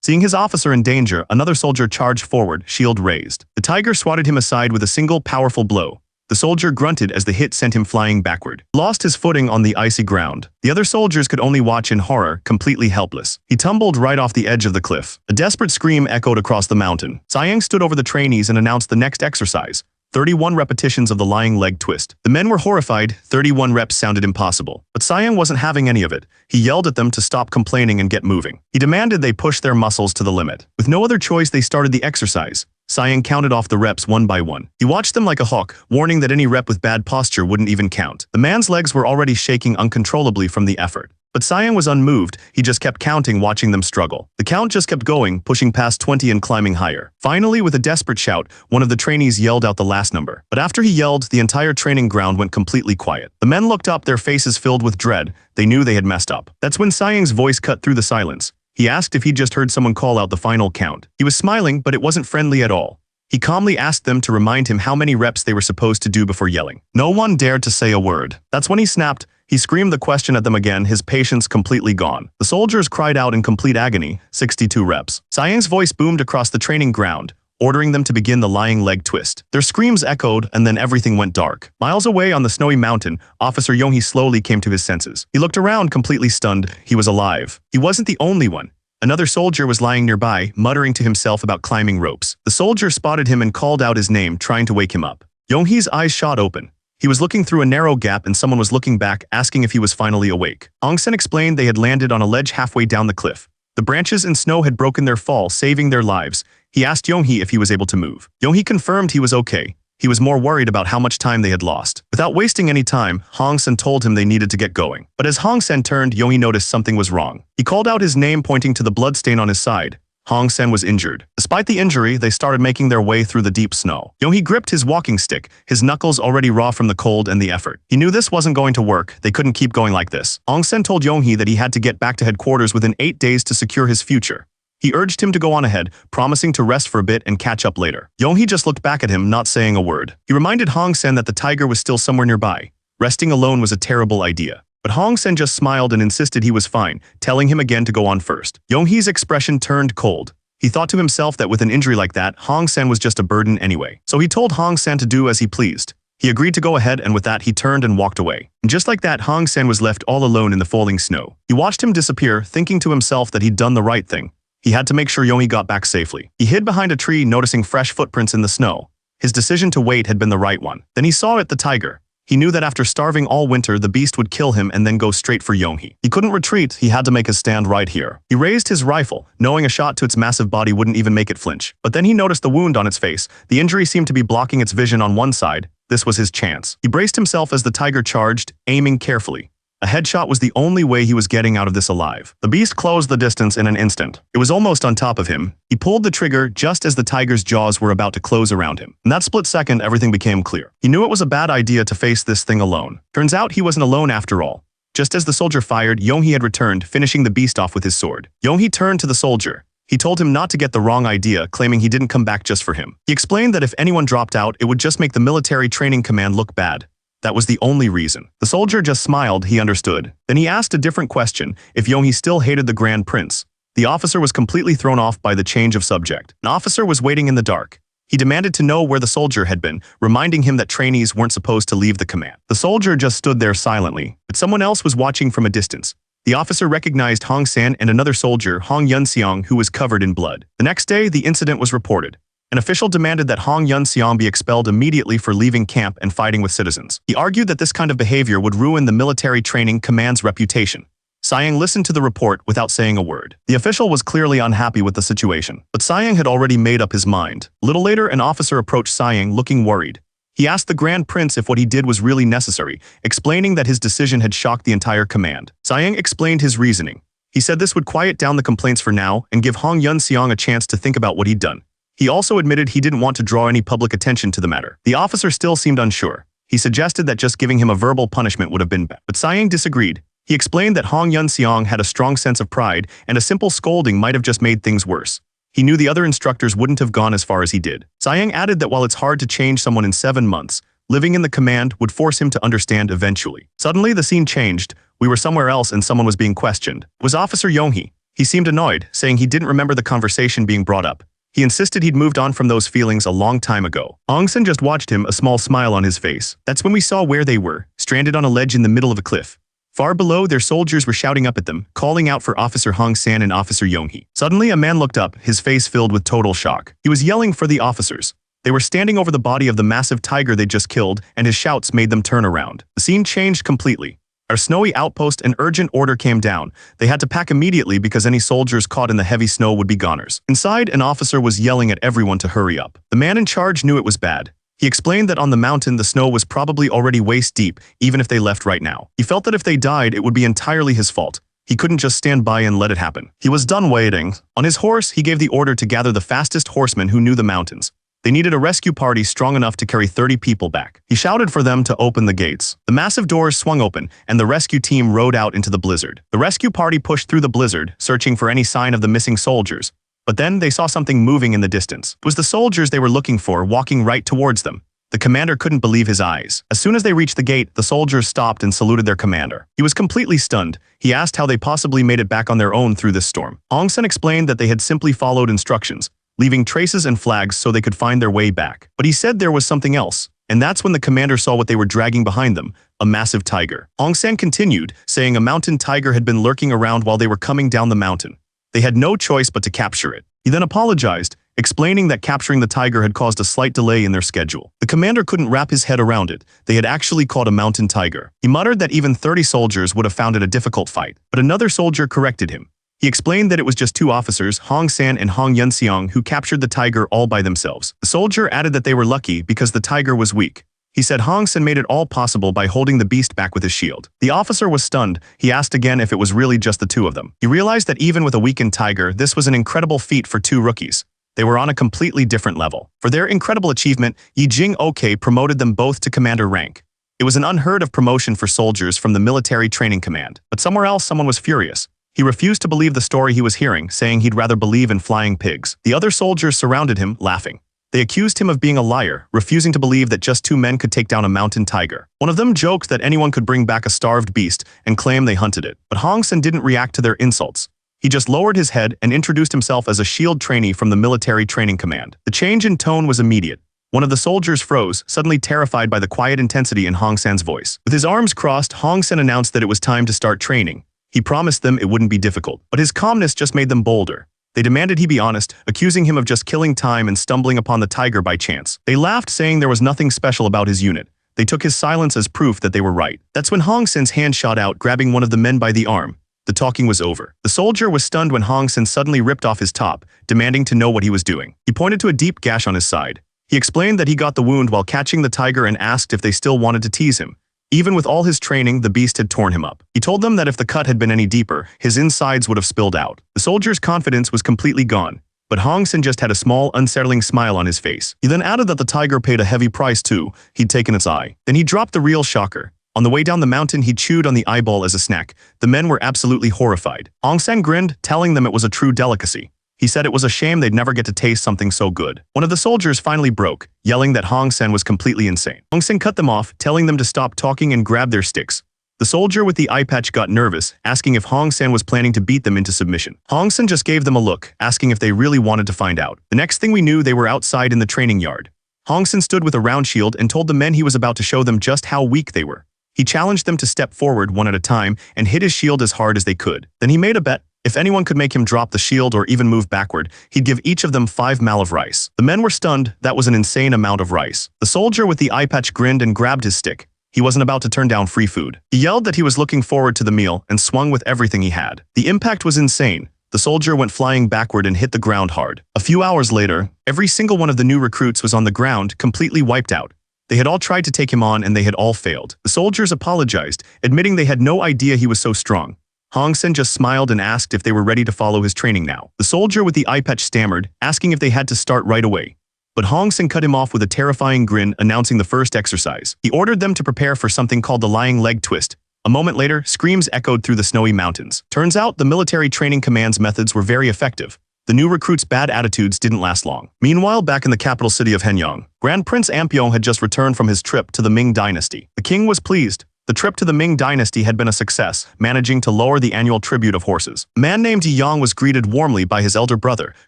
Seeing his officer in danger, another soldier charged forward, shield raised. The tiger swatted him aside with a single powerful blow. The soldier grunted as the hit sent him flying backward. He lost his footing on the icy ground. The other soldiers could only watch in horror, completely helpless. He tumbled right off the edge of the cliff. A desperate scream echoed across the mountain. Sayang stood over the trainees and announced the next exercise. 31 repetitions of the lying leg twist. The men were horrified. 31 reps sounded impossible. But Sayang wasn't having any of it. He yelled at them to stop complaining and get moving. He demanded they push their muscles to the limit. With no other choice, they started the exercise. Sayang counted off the reps one by one. He watched them like a hawk, warning that any rep with bad posture wouldn't even count. The man's legs were already shaking uncontrollably from the effort. But Sayang was unmoved. He just kept counting, watching them struggle. The count just kept going, pushing past 20 and climbing higher. Finally, with a desperate shout, one of the trainees yelled out the last number. But after he yelled, the entire training ground went completely quiet. The men looked up, their faces filled with dread. They knew they had messed up. That's when Sayang's voice cut through the silence. He asked if he'd just heard someone call out the final count. He was smiling, but it wasn't friendly at all. He calmly asked them to remind him how many reps they were supposed to do before yelling. No one dared to say a word. That's when he snapped. He screamed the question at them again, his patience completely gone. The soldiers cried out in complete agony, 62 reps. Sayang's voice boomed across the training ground, ordering them to begin the lying leg twist. Their screams echoed, and then everything went dark. Miles away on the snowy mountain, Officer Yonghee slowly came to his senses. He looked around, completely stunned. He was alive. He wasn't the only one. Another soldier was lying nearby, muttering to himself about climbing ropes. The soldier spotted him and called out his name, trying to wake him up. Yonghee's eyes shot open. He was looking through a narrow gap and someone was looking back, asking if he was finally awake. Hong Sen explained they had landed on a ledge halfway down the cliff. The branches and snow had broken their fall, saving their lives. He asked Yonghee if he was able to move. Yonghee confirmed he was okay. He was more worried about how much time they had lost. Without wasting any time, Hong Sen told him they needed to get going. But as Hong Sen turned, Yonghee noticed something was wrong. He called out his name, pointing to the bloodstain on his side. Hong Sen was injured. Despite the injury, they started making their way through the deep snow. Yonghee gripped his walking stick, his knuckles already raw from the cold and the effort. He knew this wasn't going to work. They couldn't keep going like this. Hong Sen told Yonghee that he had to get back to headquarters within 8 days to secure his future. He urged him to go on ahead, promising to rest for a bit and catch up later. Yonghee just looked back at him, not saying a word. He reminded Hong Sen that the tiger was still somewhere nearby. Resting alone was a terrible idea. But Hong Sen just smiled and insisted he was fine, telling him again to go on first. Yonghee's expression turned cold. He thought to himself that with an injury like that, Hong Sen was just a burden anyway. So he told Hong Sen to do as he pleased. He agreed to go ahead, and with that he turned and walked away. And just like that, Hong Sen was left all alone in the falling snow. He watched him disappear, thinking to himself that he'd done the right thing. He had to make sure Yonghee got back safely. He hid behind a tree, noticing fresh footprints in the snow. His decision to wait had been the right one. Then he saw it, the tiger. He knew that after starving all winter, the beast would kill him and then go straight for Yonghee. He couldn't retreat, he had to make his stand right here. He raised his rifle, knowing a shot to its massive body wouldn't even make it flinch. But then he noticed the wound on its face. The injury seemed to be blocking its vision on one side. This was his chance. He braced himself as the tiger charged, aiming carefully. A headshot was the only way he was getting out of this alive. The beast closed the distance in an instant. It was almost on top of him. He pulled the trigger just as the tiger's jaws were about to close around him. In that split second, everything became clear. He knew it was a bad idea to face this thing alone. Turns out he wasn't alone after all. Just as the soldier fired, Yonghee had returned, finishing the beast off with his sword. Yonghee turned to the soldier. He told him not to get the wrong idea, claiming he didn't come back just for him. He explained that if anyone dropped out, it would just make the military training command look bad. That was the only reason. The soldier just smiled, he understood. Then he asked a different question, if Yonghee still hated the Grand Prince. The officer was completely thrown off by the change of subject. An officer was waiting in the dark. He demanded to know where the soldier had been, reminding him that trainees weren't supposed to leave the command. The soldier just stood there silently, but someone else was watching from a distance. The officer recognized Hong San and another soldier, Hong Yun-seong, who was covered in blood. The next day, the incident was reported. An official demanded that Hong Yun-seong be expelled immediately for leaving camp and fighting with citizens. He argued that this kind of behavior would ruin the military training command's reputation. Sayang listened to the report without saying a word. The official was clearly unhappy with the situation, but Sayang had already made up his mind. A little later, an officer approached Sayang looking worried. He asked the Grand Prince if what he did was really necessary, explaining that his decision had shocked the entire command. Sayang explained his reasoning. He said this would quiet down the complaints for now and give Hong Yun-seong a chance to think about what he'd done. He also admitted he didn't want to draw any public attention to the matter. The officer still seemed unsure. He suggested that just giving him a verbal punishment would have been better. But Sayang disagreed. He explained that Hong Yun-seong had a strong sense of pride, and a simple scolding might have just made things worse. He knew the other instructors wouldn't have gone as far as he did. Sayang added that while it's hard to change someone in 7 months, living in the command would force him to understand eventually. Suddenly, the scene changed. We were somewhere else and someone was being questioned. It was Officer Yonghee. He seemed annoyed, saying he didn't remember the conversation being brought up. He insisted he'd moved on from those feelings a long time ago. Ong-sen just watched him, a small smile on his face. That's when we saw where they were, stranded on a ledge in the middle of a cliff. Far below, their soldiers were shouting up at them, calling out for Officer Hong San and Officer Yonghee. Suddenly, a man looked up, his face filled with total shock. He was yelling for the officers. They were standing over the body of the massive tiger they'd just killed, and his shouts made them turn around. The scene changed completely. Our snowy outpost, an urgent order came down. They had to pack immediately because any soldiers caught in the heavy snow would be goners. Inside, an officer was yelling at everyone to hurry up. The man in charge knew it was bad. He explained that on the mountain the snow was probably already waist deep, even if they left right now. He felt that if they died, it would be entirely his fault. He couldn't just stand by and let it happen. He was done waiting. On his horse, he gave the order to gather the fastest horsemen who knew the mountains. They needed a rescue party strong enough to carry 30 people back. He shouted for them to open the gates. The massive doors swung open, and the rescue team rode out into the blizzard. The rescue party pushed through the blizzard, searching for any sign of the missing soldiers. But then they saw something moving in the distance. It was the soldiers they were looking for walking right towards them. The commander couldn't believe his eyes. As soon as they reached the gate, the soldiers stopped and saluted their commander. He was completely stunned. He asked how they possibly made it back on their own through this storm. Ong-sen explained that they had simply followed instructions, leaving traces and flags so they could find their way back. But he said there was something else, and that's when the commander saw what they were dragging behind them, a massive tiger. Ong-sen continued, saying a mountain tiger had been lurking around while they were coming down the mountain. They had no choice but to capture it. He then apologized, explaining that capturing the tiger had caused a slight delay in their schedule. The commander couldn't wrap his head around it. They had actually caught a mountain tiger. He muttered that even 30 soldiers would have found it a difficult fight, but another soldier corrected him. He explained that it was just 2 officers, Hong San and Hong Yun-seong, who captured the tiger all by themselves. The soldier added that they were lucky because the tiger was weak. He said Hong San made it all possible by holding the beast back with his shield. The officer was stunned. He asked again if it was really just the 2 of them. He realized that even with a weakened tiger, this was an incredible feat for 2 rookies. They were on a completely different level. For their incredible achievement, Yi Jing-ok promoted them both to commander rank. It was an unheard of promotion for soldiers from the military training command. But somewhere else, someone was furious. He refused to believe the story he was hearing, saying he'd rather believe in flying pigs. The other soldiers surrounded him, laughing. They accused him of being a liar, refusing to believe that just 2 men could take down a mountain tiger. One of them joked that anyone could bring back a starved beast and claim they hunted it. But Hong San didn't react to their insults. He just lowered his head and introduced himself as a shield trainee from the military training command. The change in tone was immediate. One of the soldiers froze, suddenly terrified by the quiet intensity in Hong San's voice. With his arms crossed, Hong San announced that it was time to start training. He promised them it wouldn't be difficult, but his calmness just made them bolder. They demanded he be honest, accusing him of just killing time and stumbling upon the tiger by chance. They laughed, saying there was nothing special about his unit. They took his silence as proof that they were right. That's when Hong San's hand shot out, grabbing one of the men by the arm. The talking was over. The soldier was stunned when Hong San suddenly ripped off his top, demanding to know what he was doing. He pointed to a deep gash on his side. He explained that he got the wound while catching the tiger and asked if they still wanted to tease him. Even with all his training, the beast had torn him up. He told them that if the cut had been any deeper, his insides would have spilled out. The soldier's confidence was completely gone, but Hong San just had a small, unsettling smile on his face. He then added that the tiger paid a heavy price too. He'd taken its eye. Then he dropped the real shocker. On the way down the mountain, he chewed on the eyeball as a snack. The men were absolutely horrified. Hong San grinned, telling them it was a true delicacy. He said it was a shame they'd never get to taste something so good. One of the soldiers finally broke, yelling that Hong San was completely insane. Hong San cut them off, telling them to stop talking and grab their sticks. The soldier with the eye patch got nervous, asking if Hong San was planning to beat them into submission. Hong San just gave them a look, asking if they really wanted to find out. The next thing we knew, they were outside in the training yard. Hong San stood with a round shield and told the men he was about to show them just how weak they were. He challenged them to step forward one at a time and hit his shield as hard as they could. Then he made a bet. If anyone could make him drop the shield or even move backward, he'd give each of them 5 mal of rice. The men were stunned. That was an insane amount of rice. The soldier with the eye patch grinned and grabbed his stick. He wasn't about to turn down free food. He yelled that he was looking forward to the meal and swung with everything he had. The impact was insane. The soldier went flying backward and hit the ground hard. A few hours later, every single one of the new recruits was on the ground, completely wiped out. They had all tried to take him on and they had all failed. The soldiers apologized, admitting they had no idea he was so strong. Hong Sen just smiled and asked if they were ready to follow his training now. The soldier with the eye patch stammered, asking if they had to start right away. But Hong Sen cut him off with a terrifying grin, announcing the first exercise. He ordered them to prepare for something called the lying leg twist. A moment later, screams echoed through the snowy mountains. Turns out, the military training command's methods were very effective. The new recruits' bad attitudes didn't last long. Meanwhile, back in the capital city of Henyang, Grand Prince Ampyeong had just returned from his trip to the Ming dynasty. The king was pleased. The trip to the Ming dynasty had been a success, managing to lower the annual tribute of horses. A man named Yi Yang was greeted warmly by his elder brother,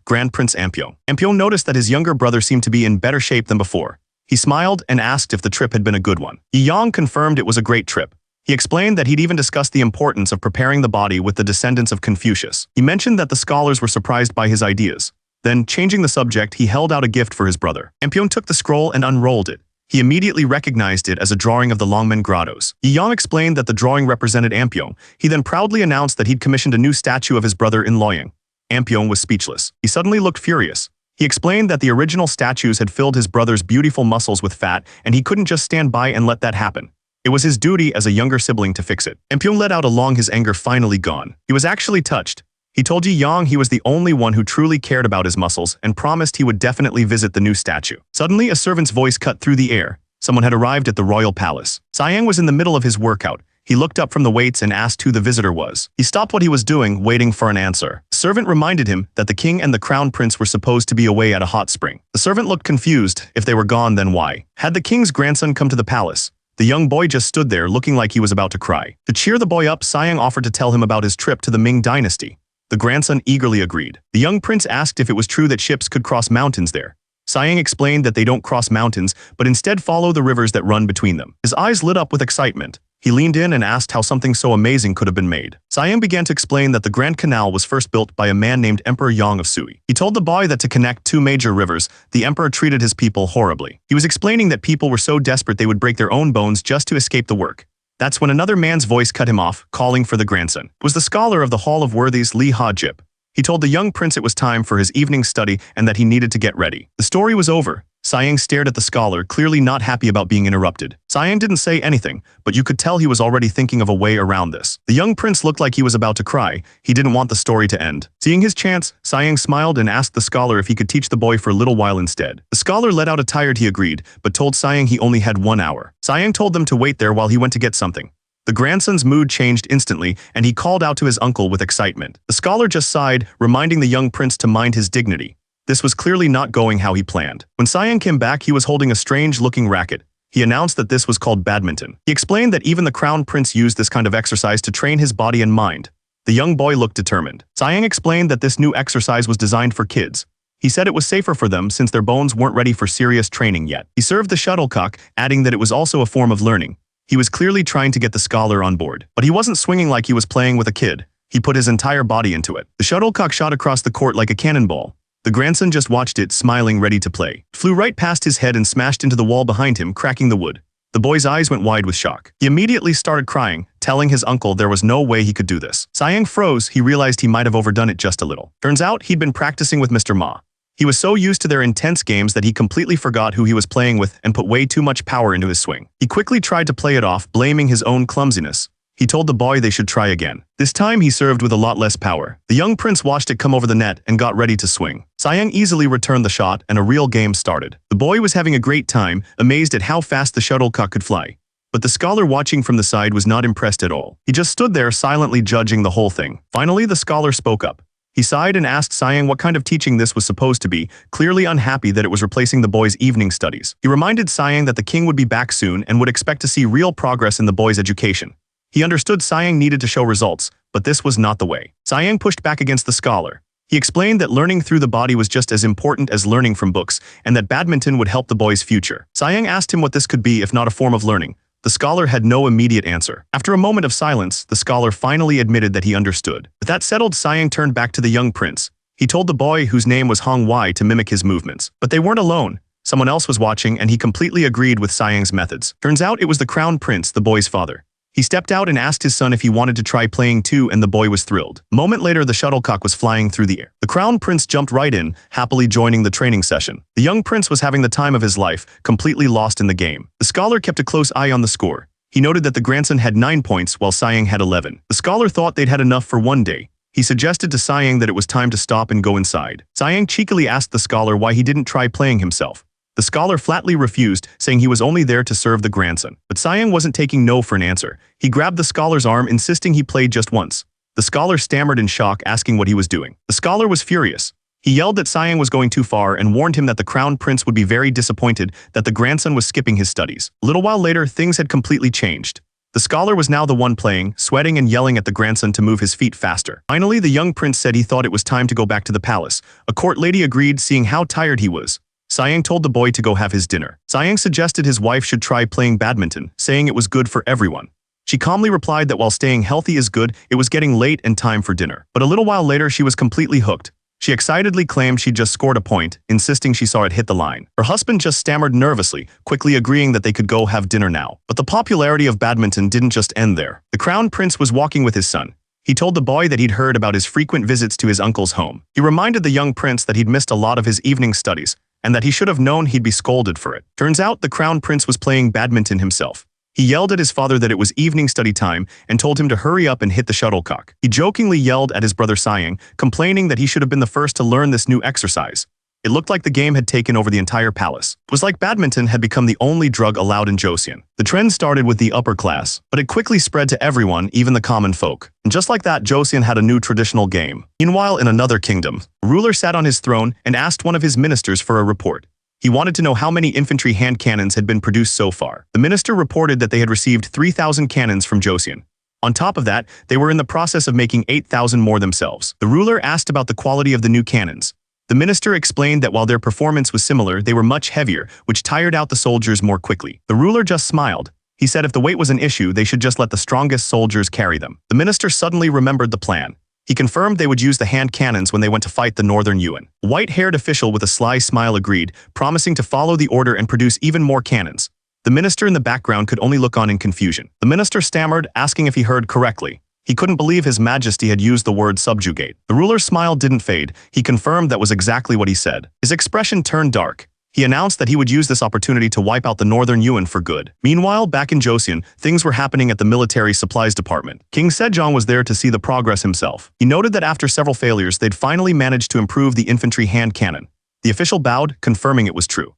Grand Prince Ampyeong. Ampyeong noticed that his younger brother seemed to be in better shape than before. He smiled and asked if the trip had been a good one. Yi Yang confirmed it was a great trip. He explained that he'd even discussed the importance of preparing the body with the descendants of Confucius. He mentioned that the scholars were surprised by his ideas. Then, changing the subject, he held out a gift for his brother. Ampyeong took the scroll and unrolled it. He immediately recognized it as a drawing of the Longmen Grottos. Yi Yang explained that the drawing represented Ampyeong. He then proudly announced that he'd commissioned a new statue of his brother in Loyang. Ampyeong was speechless. He suddenly looked furious. He explained that the original statues had filled his brother's beautiful muscles with fat, and he couldn't just stand by and let that happen. It was his duty as a younger sibling to fix it. Ampyeong let out a long, his anger finally gone. He was actually touched. He told Yi Yang he was the only one who truly cared about his muscles and promised he would definitely visit the new statue. Suddenly, a servant's voice cut through the air. Someone had arrived at the royal palace. Siang was in the middle of his workout. He looked up from the weights and asked who the visitor was. He stopped what he was doing, waiting for an answer. The servant reminded him that the king and the crown prince were supposed to be away at a hot spring. The servant looked confused. If they were gone, then why? Had the king's grandson come to the palace? The young boy just stood there looking like he was about to cry. To cheer the boy up, Siang offered to tell him about his trip to the Ming dynasty. The grandson eagerly agreed. The young prince asked if it was true that ships could cross mountains there. Siang explained that they don't cross mountains, but instead follow the rivers that run between them. His eyes lit up with excitement. He leaned in and asked how something so amazing could have been made. Siang began to explain that the Grand Canal was first built by a man named Emperor Yang of Sui. He told the boy that to connect 2 major rivers, the emperor treated his people horribly. He was explaining that people were so desperate they would break their own bones just to escape the work. That's when another man's voice cut him off, calling for the grandson. It was the scholar of the Hall of Worthies, Li Ha-jip. He told the young prince it was time for his evening study and that he needed to get ready. The story was over. Siang stared at the scholar, clearly not happy about being interrupted. Siang didn't say anything, but you could tell he was already thinking of a way around this. The young prince looked like he was about to cry. He didn't want the story to end. Seeing his chance, Siang smiled and asked the scholar if he could teach the boy for a little while instead. The scholar let out a tired he agreed, but told Siang he only had 1 hour. Siang told them to wait there while he went to get something. The grandson's mood changed instantly, and he called out to his uncle with excitement. The scholar just sighed, reminding the young prince to mind his dignity. This was clearly not going how he planned. When Siang came back, he was holding a strange-looking racket. He announced that this was called badminton. He explained that even the crown prince used this kind of exercise to train his body and mind. The young boy looked determined. Siang explained that this new exercise was designed for kids. He said it was safer for them since their bones weren't ready for serious training yet. He served the shuttlecock, adding that it was also a form of learning. He was clearly trying to get the scholar on board. But he wasn't swinging like he was playing with a kid. He put his entire body into it. The shuttlecock shot across the court like a cannonball. The grandson just watched it, smiling, ready to play. It flew right past his head and smashed into the wall behind him, cracking the wood. The boy's eyes went wide with shock. He immediately started crying, telling his uncle there was no way he could do this. Siang froze. He realized he might have overdone it just a little. Turns out he'd been practicing with Mr. Ma. He was so used to their intense games that he completely forgot who he was playing with and put way too much power into his swing. He quickly tried to play it off, blaming his own clumsiness. He told the boy they should try again. This time he served with a lot less power. The young prince watched it come over the net and got ready to swing. Siang easily returned the shot and a real game started. The boy was having a great time, amazed at how fast the shuttlecock could fly. But the scholar watching from the side was not impressed at all. He just stood there silently judging the whole thing. Finally, the scholar spoke up. He sighed and asked Siang what kind of teaching this was supposed to be, clearly unhappy that it was replacing the boy's evening studies. He reminded Siang that the king would be back soon and would expect to see real progress in the boy's education. He understood Siang needed to show results, but this was not the way. Siang pushed back against the scholar. He explained that learning through the body was just as important as learning from books, and that badminton would help the boy's future. Siang asked him what this could be if not a form of learning, The scholar had no immediate answer. After a moment of silence, the scholar finally admitted that he understood. With that settled, Siang turned back to the young prince. He told the boy, whose name was Hong Wai, to mimic his movements. But they weren't alone. Someone else was watching, and he completely agreed with Siang's methods. Turns out it was the crown prince, the boy's father. He stepped out and asked his son if he wanted to try playing too, and the boy was thrilled. A moment later, the shuttlecock was flying through the air. The crown prince jumped right in, happily joining the training session. The young prince was having the time of his life, completely lost in the game. The scholar kept a close eye on the score. He noted that the grandson had 9 points, while Siang had 11. The scholar thought they'd had enough for one day. He suggested to Siang that it was time to stop and go inside. Siang cheekily asked the scholar why he didn't try playing himself. The scholar flatly refused, saying he was only there to serve the grandson. But Siang wasn't taking no for an answer. He grabbed the scholar's arm, insisting he played just once. The scholar stammered in shock, asking what he was doing. The scholar was furious. He yelled that Siang was going too far and warned him that the crown prince would be very disappointed that the grandson was skipping his studies. A little while later, things had completely changed. The scholar was now the one playing, sweating and yelling at the grandson to move his feet faster. Finally, the young prince said he thought it was time to go back to the palace. A court lady agreed, seeing how tired he was. Siang told the boy to go have his dinner. Siang suggested his wife should try playing badminton, saying it was good for everyone. She calmly replied that while staying healthy is good, it was getting late and time for dinner. But a little while later, she was completely hooked. She excitedly claimed she'd just scored a point, insisting she saw it hit the line. Her husband just stammered nervously, quickly agreeing that they could go have dinner now. But the popularity of badminton didn't just end there. The crown prince was walking with his son. He told the boy that he'd heard about his frequent visits to his uncle's home. He reminded the young prince that he'd missed a lot of his evening studies, and that he should have known he'd be scolded for it. Turns out the crown prince was playing badminton himself. He yelled at his father that it was evening study time and told him to hurry up and hit the shuttlecock. He jokingly yelled at his brother Siang, complaining that he should have been the first to learn this new exercise. It looked like the game had taken over the entire palace. It was like badminton had become the only drug allowed in Joseon. The trend started with the upper class, but it quickly spread to everyone, even the common folk. And just like that, Joseon had a new traditional game. Meanwhile, in another kingdom, a ruler sat on his throne and asked one of his ministers for a report. He wanted to know how many infantry hand cannons had been produced so far. The minister reported that they had received 3,000 cannons from Joseon. On top of that, they were in the process of making 8,000 more themselves. The ruler asked about the quality of the new cannons. The minister explained that while their performance was similar, they were much heavier, which tired out the soldiers more quickly. The ruler just smiled. He said if the weight was an issue, they should just let the strongest soldiers carry them. The minister suddenly remembered the plan. He confirmed they would use the hand cannons when they went to fight the northern Yuan. A white-haired official with a sly smile agreed, promising to follow the order and produce even more cannons. The minister in the background could only look on in confusion. The minister stammered, asking if he heard correctly. He couldn't believe His Majesty had used the word subjugate. The ruler's smile didn't fade. He confirmed that was exactly what he said. His expression turned dark. He announced that he would use this opportunity to wipe out the northern Yuan for good. Meanwhile, back in Joseon, things were happening at the military supplies department. King Sejong was there to see the progress himself. He noted that after several failures, they'd finally managed to improve the infantry hand cannon. The official bowed, confirming it was true.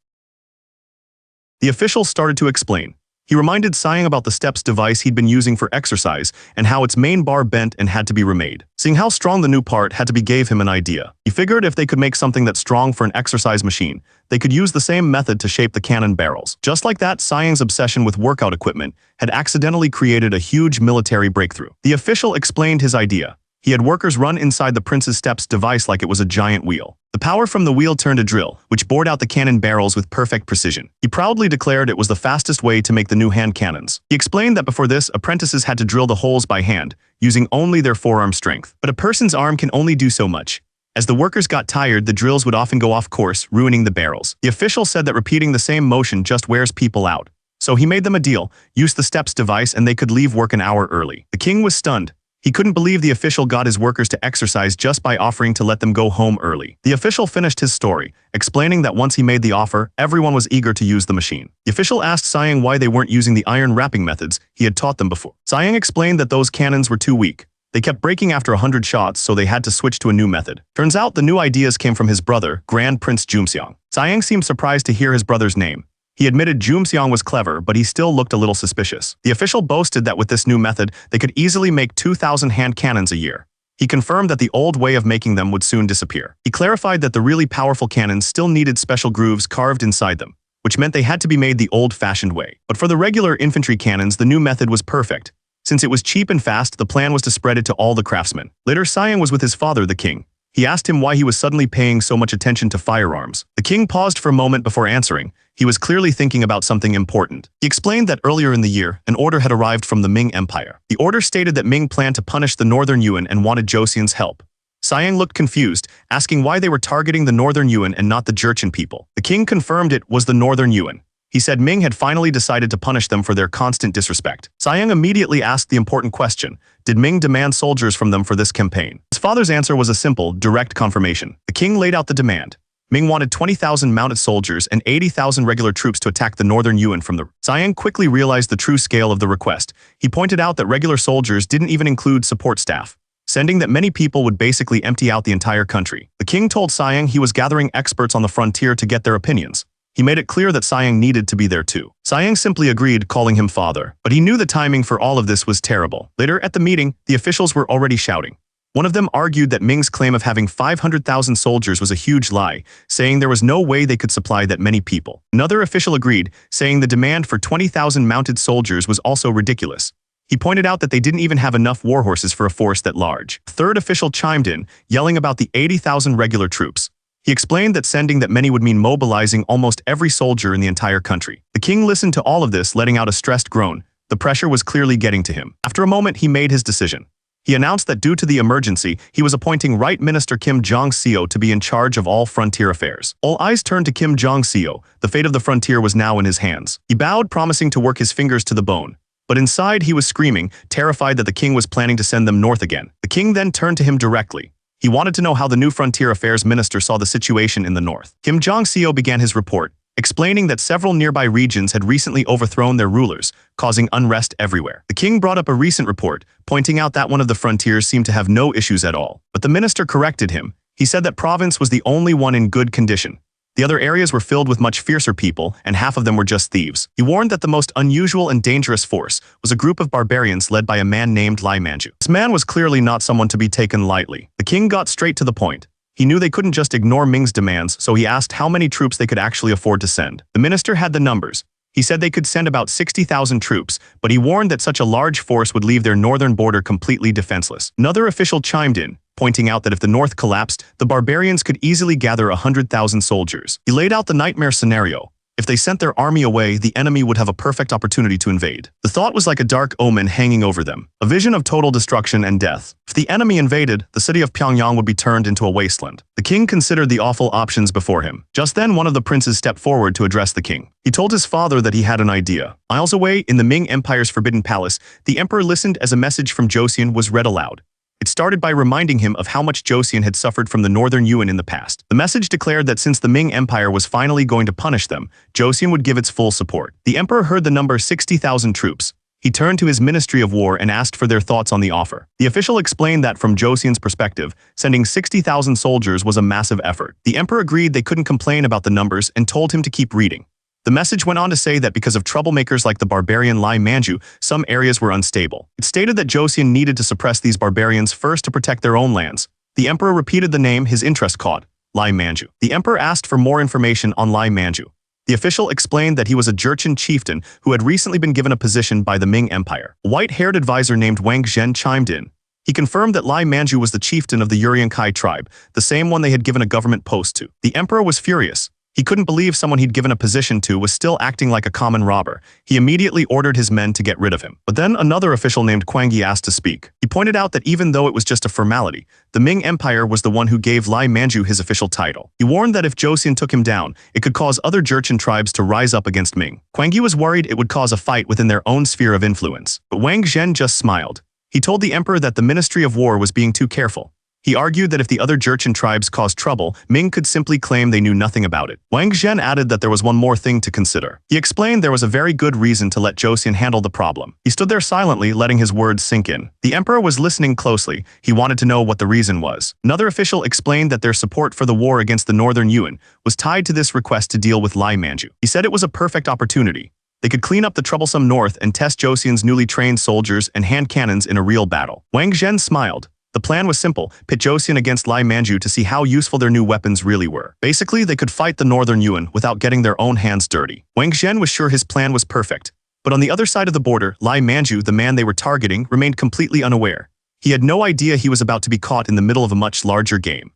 The official started to explain. He reminded Siang about the steps device he'd been using for exercise and how its main bar bent and had to be remade. Seeing how strong the new part had to be gave him an idea. He figured if they could make something that's strong for an exercise machine, they could use the same method to shape the cannon barrels. Just like that, Siang's obsession with workout equipment had accidentally created a huge military breakthrough. The official explained his idea. He had workers run inside the prince's steps device like it was a giant wheel. The power from the wheel turned a drill, which bored out the cannon barrels with perfect precision. He proudly declared it was the fastest way to make the new hand cannons. He explained that before this, apprentices had to drill the holes by hand, using only their forearm strength. But a person's arm can only do so much. As the workers got tired, the drills would often go off course, ruining the barrels. The official said that repeating the same motion just wears people out. So he made them a deal, used the steps device, and they could leave work an hour early. The king was stunned. He couldn't believe the official got his workers to exercise just by offering to let them go home early. The official finished his story, explaining that once he made the offer, everyone was eager to use the machine. The official asked Siang why they weren't using the iron wrapping methods he had taught them before. Siang explained that those cannons were too weak. They kept breaking after 100 shots, so they had to switch to a new method. Turns out the new ideas came from his brother, Grand Prince Jumseong. Siang seemed surprised to hear his brother's name. He admitted Jumseong was clever, but he still looked a little suspicious. The official boasted that with this new method, they could easily make 2,000 hand cannons a year. He confirmed that the old way of making them would soon disappear. He clarified that the really powerful cannons still needed special grooves carved inside them, which meant they had to be made the old-fashioned way. But for the regular infantry cannons, the new method was perfect. Since it was cheap and fast, the plan was to spread it to all the craftsmen. Later, Siang was with his father, the king. He asked him why he was suddenly paying so much attention to firearms. The king paused for a moment before answering. he was clearly thinking about something important. He explained that earlier in the year, an order had arrived from the Ming Empire. The order stated that Ming planned to punish the Northern Yuan and wanted Joseon's help. Siang looked confused, asking why they were targeting the Northern Yuan and not the Jurchen people. The king confirmed it was the Northern Yuan. He said Ming had finally decided to punish them for their constant disrespect. Siang immediately asked the important question, did Ming demand soldiers from them for this campaign? His father's answer was a simple, direct confirmation. The king laid out the demand. Ming wanted 20,000 mounted soldiers and 80,000 regular troops to attack the Northern Yuan from the... Siang quickly realized the true scale of the request. He pointed out that regular soldiers didn't even include support staff, sending that many people would basically empty out the entire country. The king told Siang he was gathering experts on the frontier to get their opinions. He made it clear that Siang needed to be there too. Siang simply agreed, calling him father. But he knew the timing for all of this was terrible. Later at the meeting, the officials were already shouting. One of them argued that Ming's claim of having 500,000 soldiers was a huge lie, saying there was no way they could supply that many people. Another official agreed, saying the demand for 20,000 mounted soldiers was also ridiculous. He pointed out that they didn't even have enough war horses for a force that large. A third official chimed in, yelling about the 80,000 regular troops. He explained that sending that many would mean mobilizing almost every soldier in the entire country. The king listened to all of this, letting out a stressed groan. The pressure was clearly getting to him. After a moment, he made his decision. He announced that due to the emergency, he was appointing Right Minister Kim Jong-seo to be in charge of all frontier affairs. All eyes turned to Kim Jong-seo. The fate of the frontier was now in his hands. He bowed, promising to work his fingers to the bone. But inside, he was screaming, terrified that the king was planning to send them north again. The king then turned to him directly. He wanted to know how the new Frontier Affairs Minister saw the situation in the north. Kim Jong-seo began his report, explaining that several nearby regions had recently overthrown their rulers, causing unrest everywhere. The king brought up a recent report, pointing out that one of the frontiers seemed to have no issues at all. But the minister corrected him. He said that province was the only one in good condition. The other areas were filled with much fiercer people, and half of them were just thieves. He warned that the most unusual and dangerous force was a group of barbarians led by a man named Lai Manju. This man was clearly not someone to be taken lightly. The king got straight to the point. He knew they couldn't just ignore Ming's demands, so he asked how many troops they could actually afford to send. The minister had the numbers. He said they could send about 60,000 troops, but he warned that such a large force would leave their northern border completely defenseless. Another official chimed in, pointing out that if the north collapsed, the barbarians could easily gather 100,000 soldiers. He laid out the nightmare scenario. If they sent their army away, the enemy would have a perfect opportunity to invade. The thought was like a dark omen hanging over them, a vision of total destruction and death. If the enemy invaded, the city of Pyongyang would be turned into a wasteland. The king considered the awful options before him. Just then, one of the princes stepped forward to address the king. He told his father that he had an idea. Miles away, in the Ming Empire's Forbidden Palace, the emperor listened as a message from Joseon was read aloud. It started by reminding him of how much Joseon had suffered from the Northern Yuan in the past. The message declared that since the Ming Empire was finally going to punish them, Joseon would give its full support. The emperor heard the number 60,000 troops. He turned to his Ministry of War and asked for their thoughts on the offer. The official explained that from Joseon's perspective, sending 60,000 soldiers was a massive effort. The emperor agreed they couldn't complain about the numbers and told him to keep reading. The message went on to say that because of troublemakers like the barbarian Lai Manju, some areas were unstable. It stated that Joseon needed to suppress these barbarians first to protect their own lands. The emperor repeated the name his interest caught, Lai Manju. The emperor asked for more information on Lai Manju. The official explained that he was a Jurchen chieftain who had recently been given a position by the Ming Empire. A white-haired advisor named Wang Zhen chimed in. He confirmed that Lai Manju was the chieftain of the Uriankai tribe, the same one they had given a government post to. The emperor was furious. He couldn't believe someone he'd given a position to was still acting like a common robber. He immediately ordered his men to get rid of him. But then another official named Kwang Yi asked to speak. He pointed out that even though it was just a formality, the Ming Empire was the one who gave Lai Manju his official title. He warned that if Joseon took him down, it could cause other Jurchen tribes to rise up against Ming. Kwang Yi was worried it would cause a fight within their own sphere of influence. But Wang Zhen just smiled. He told the emperor that the Ministry of War was being too careful. He argued that if the other Jurchen tribes caused trouble, Ming could simply claim they knew nothing about it. Wang Zhen added that there was one more thing to consider. He explained there was a very good reason to let Joseon handle the problem. He stood there silently, letting his words sink in. The emperor was listening closely. He wanted to know what the reason was. Another official explained that their support for the war against the Northern Yuan was tied to this request to deal with Lai Manju. He said it was a perfect opportunity. They could clean up the troublesome north and test Joseon's newly trained soldiers and hand cannons in a real battle. Wang Zhen smiled. The plan was simple, pit Joseon against Lai Manju to see how useful their new weapons really were. Basically, they could fight the Northern Yuan without getting their own hands dirty. Wang Zhen was sure his plan was perfect. But on the other side of the border, Lai Manju, the man they were targeting, remained completely unaware. He had no idea he was about to be caught in the middle of a much larger game.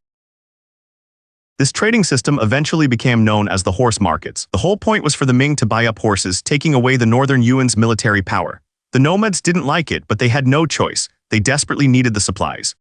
This trading system eventually became known as the horse markets. The whole point was for the Ming to buy up horses, taking away the northern Yuan's military power. The nomads didn't like it, but they had no choice. They desperately needed the supplies.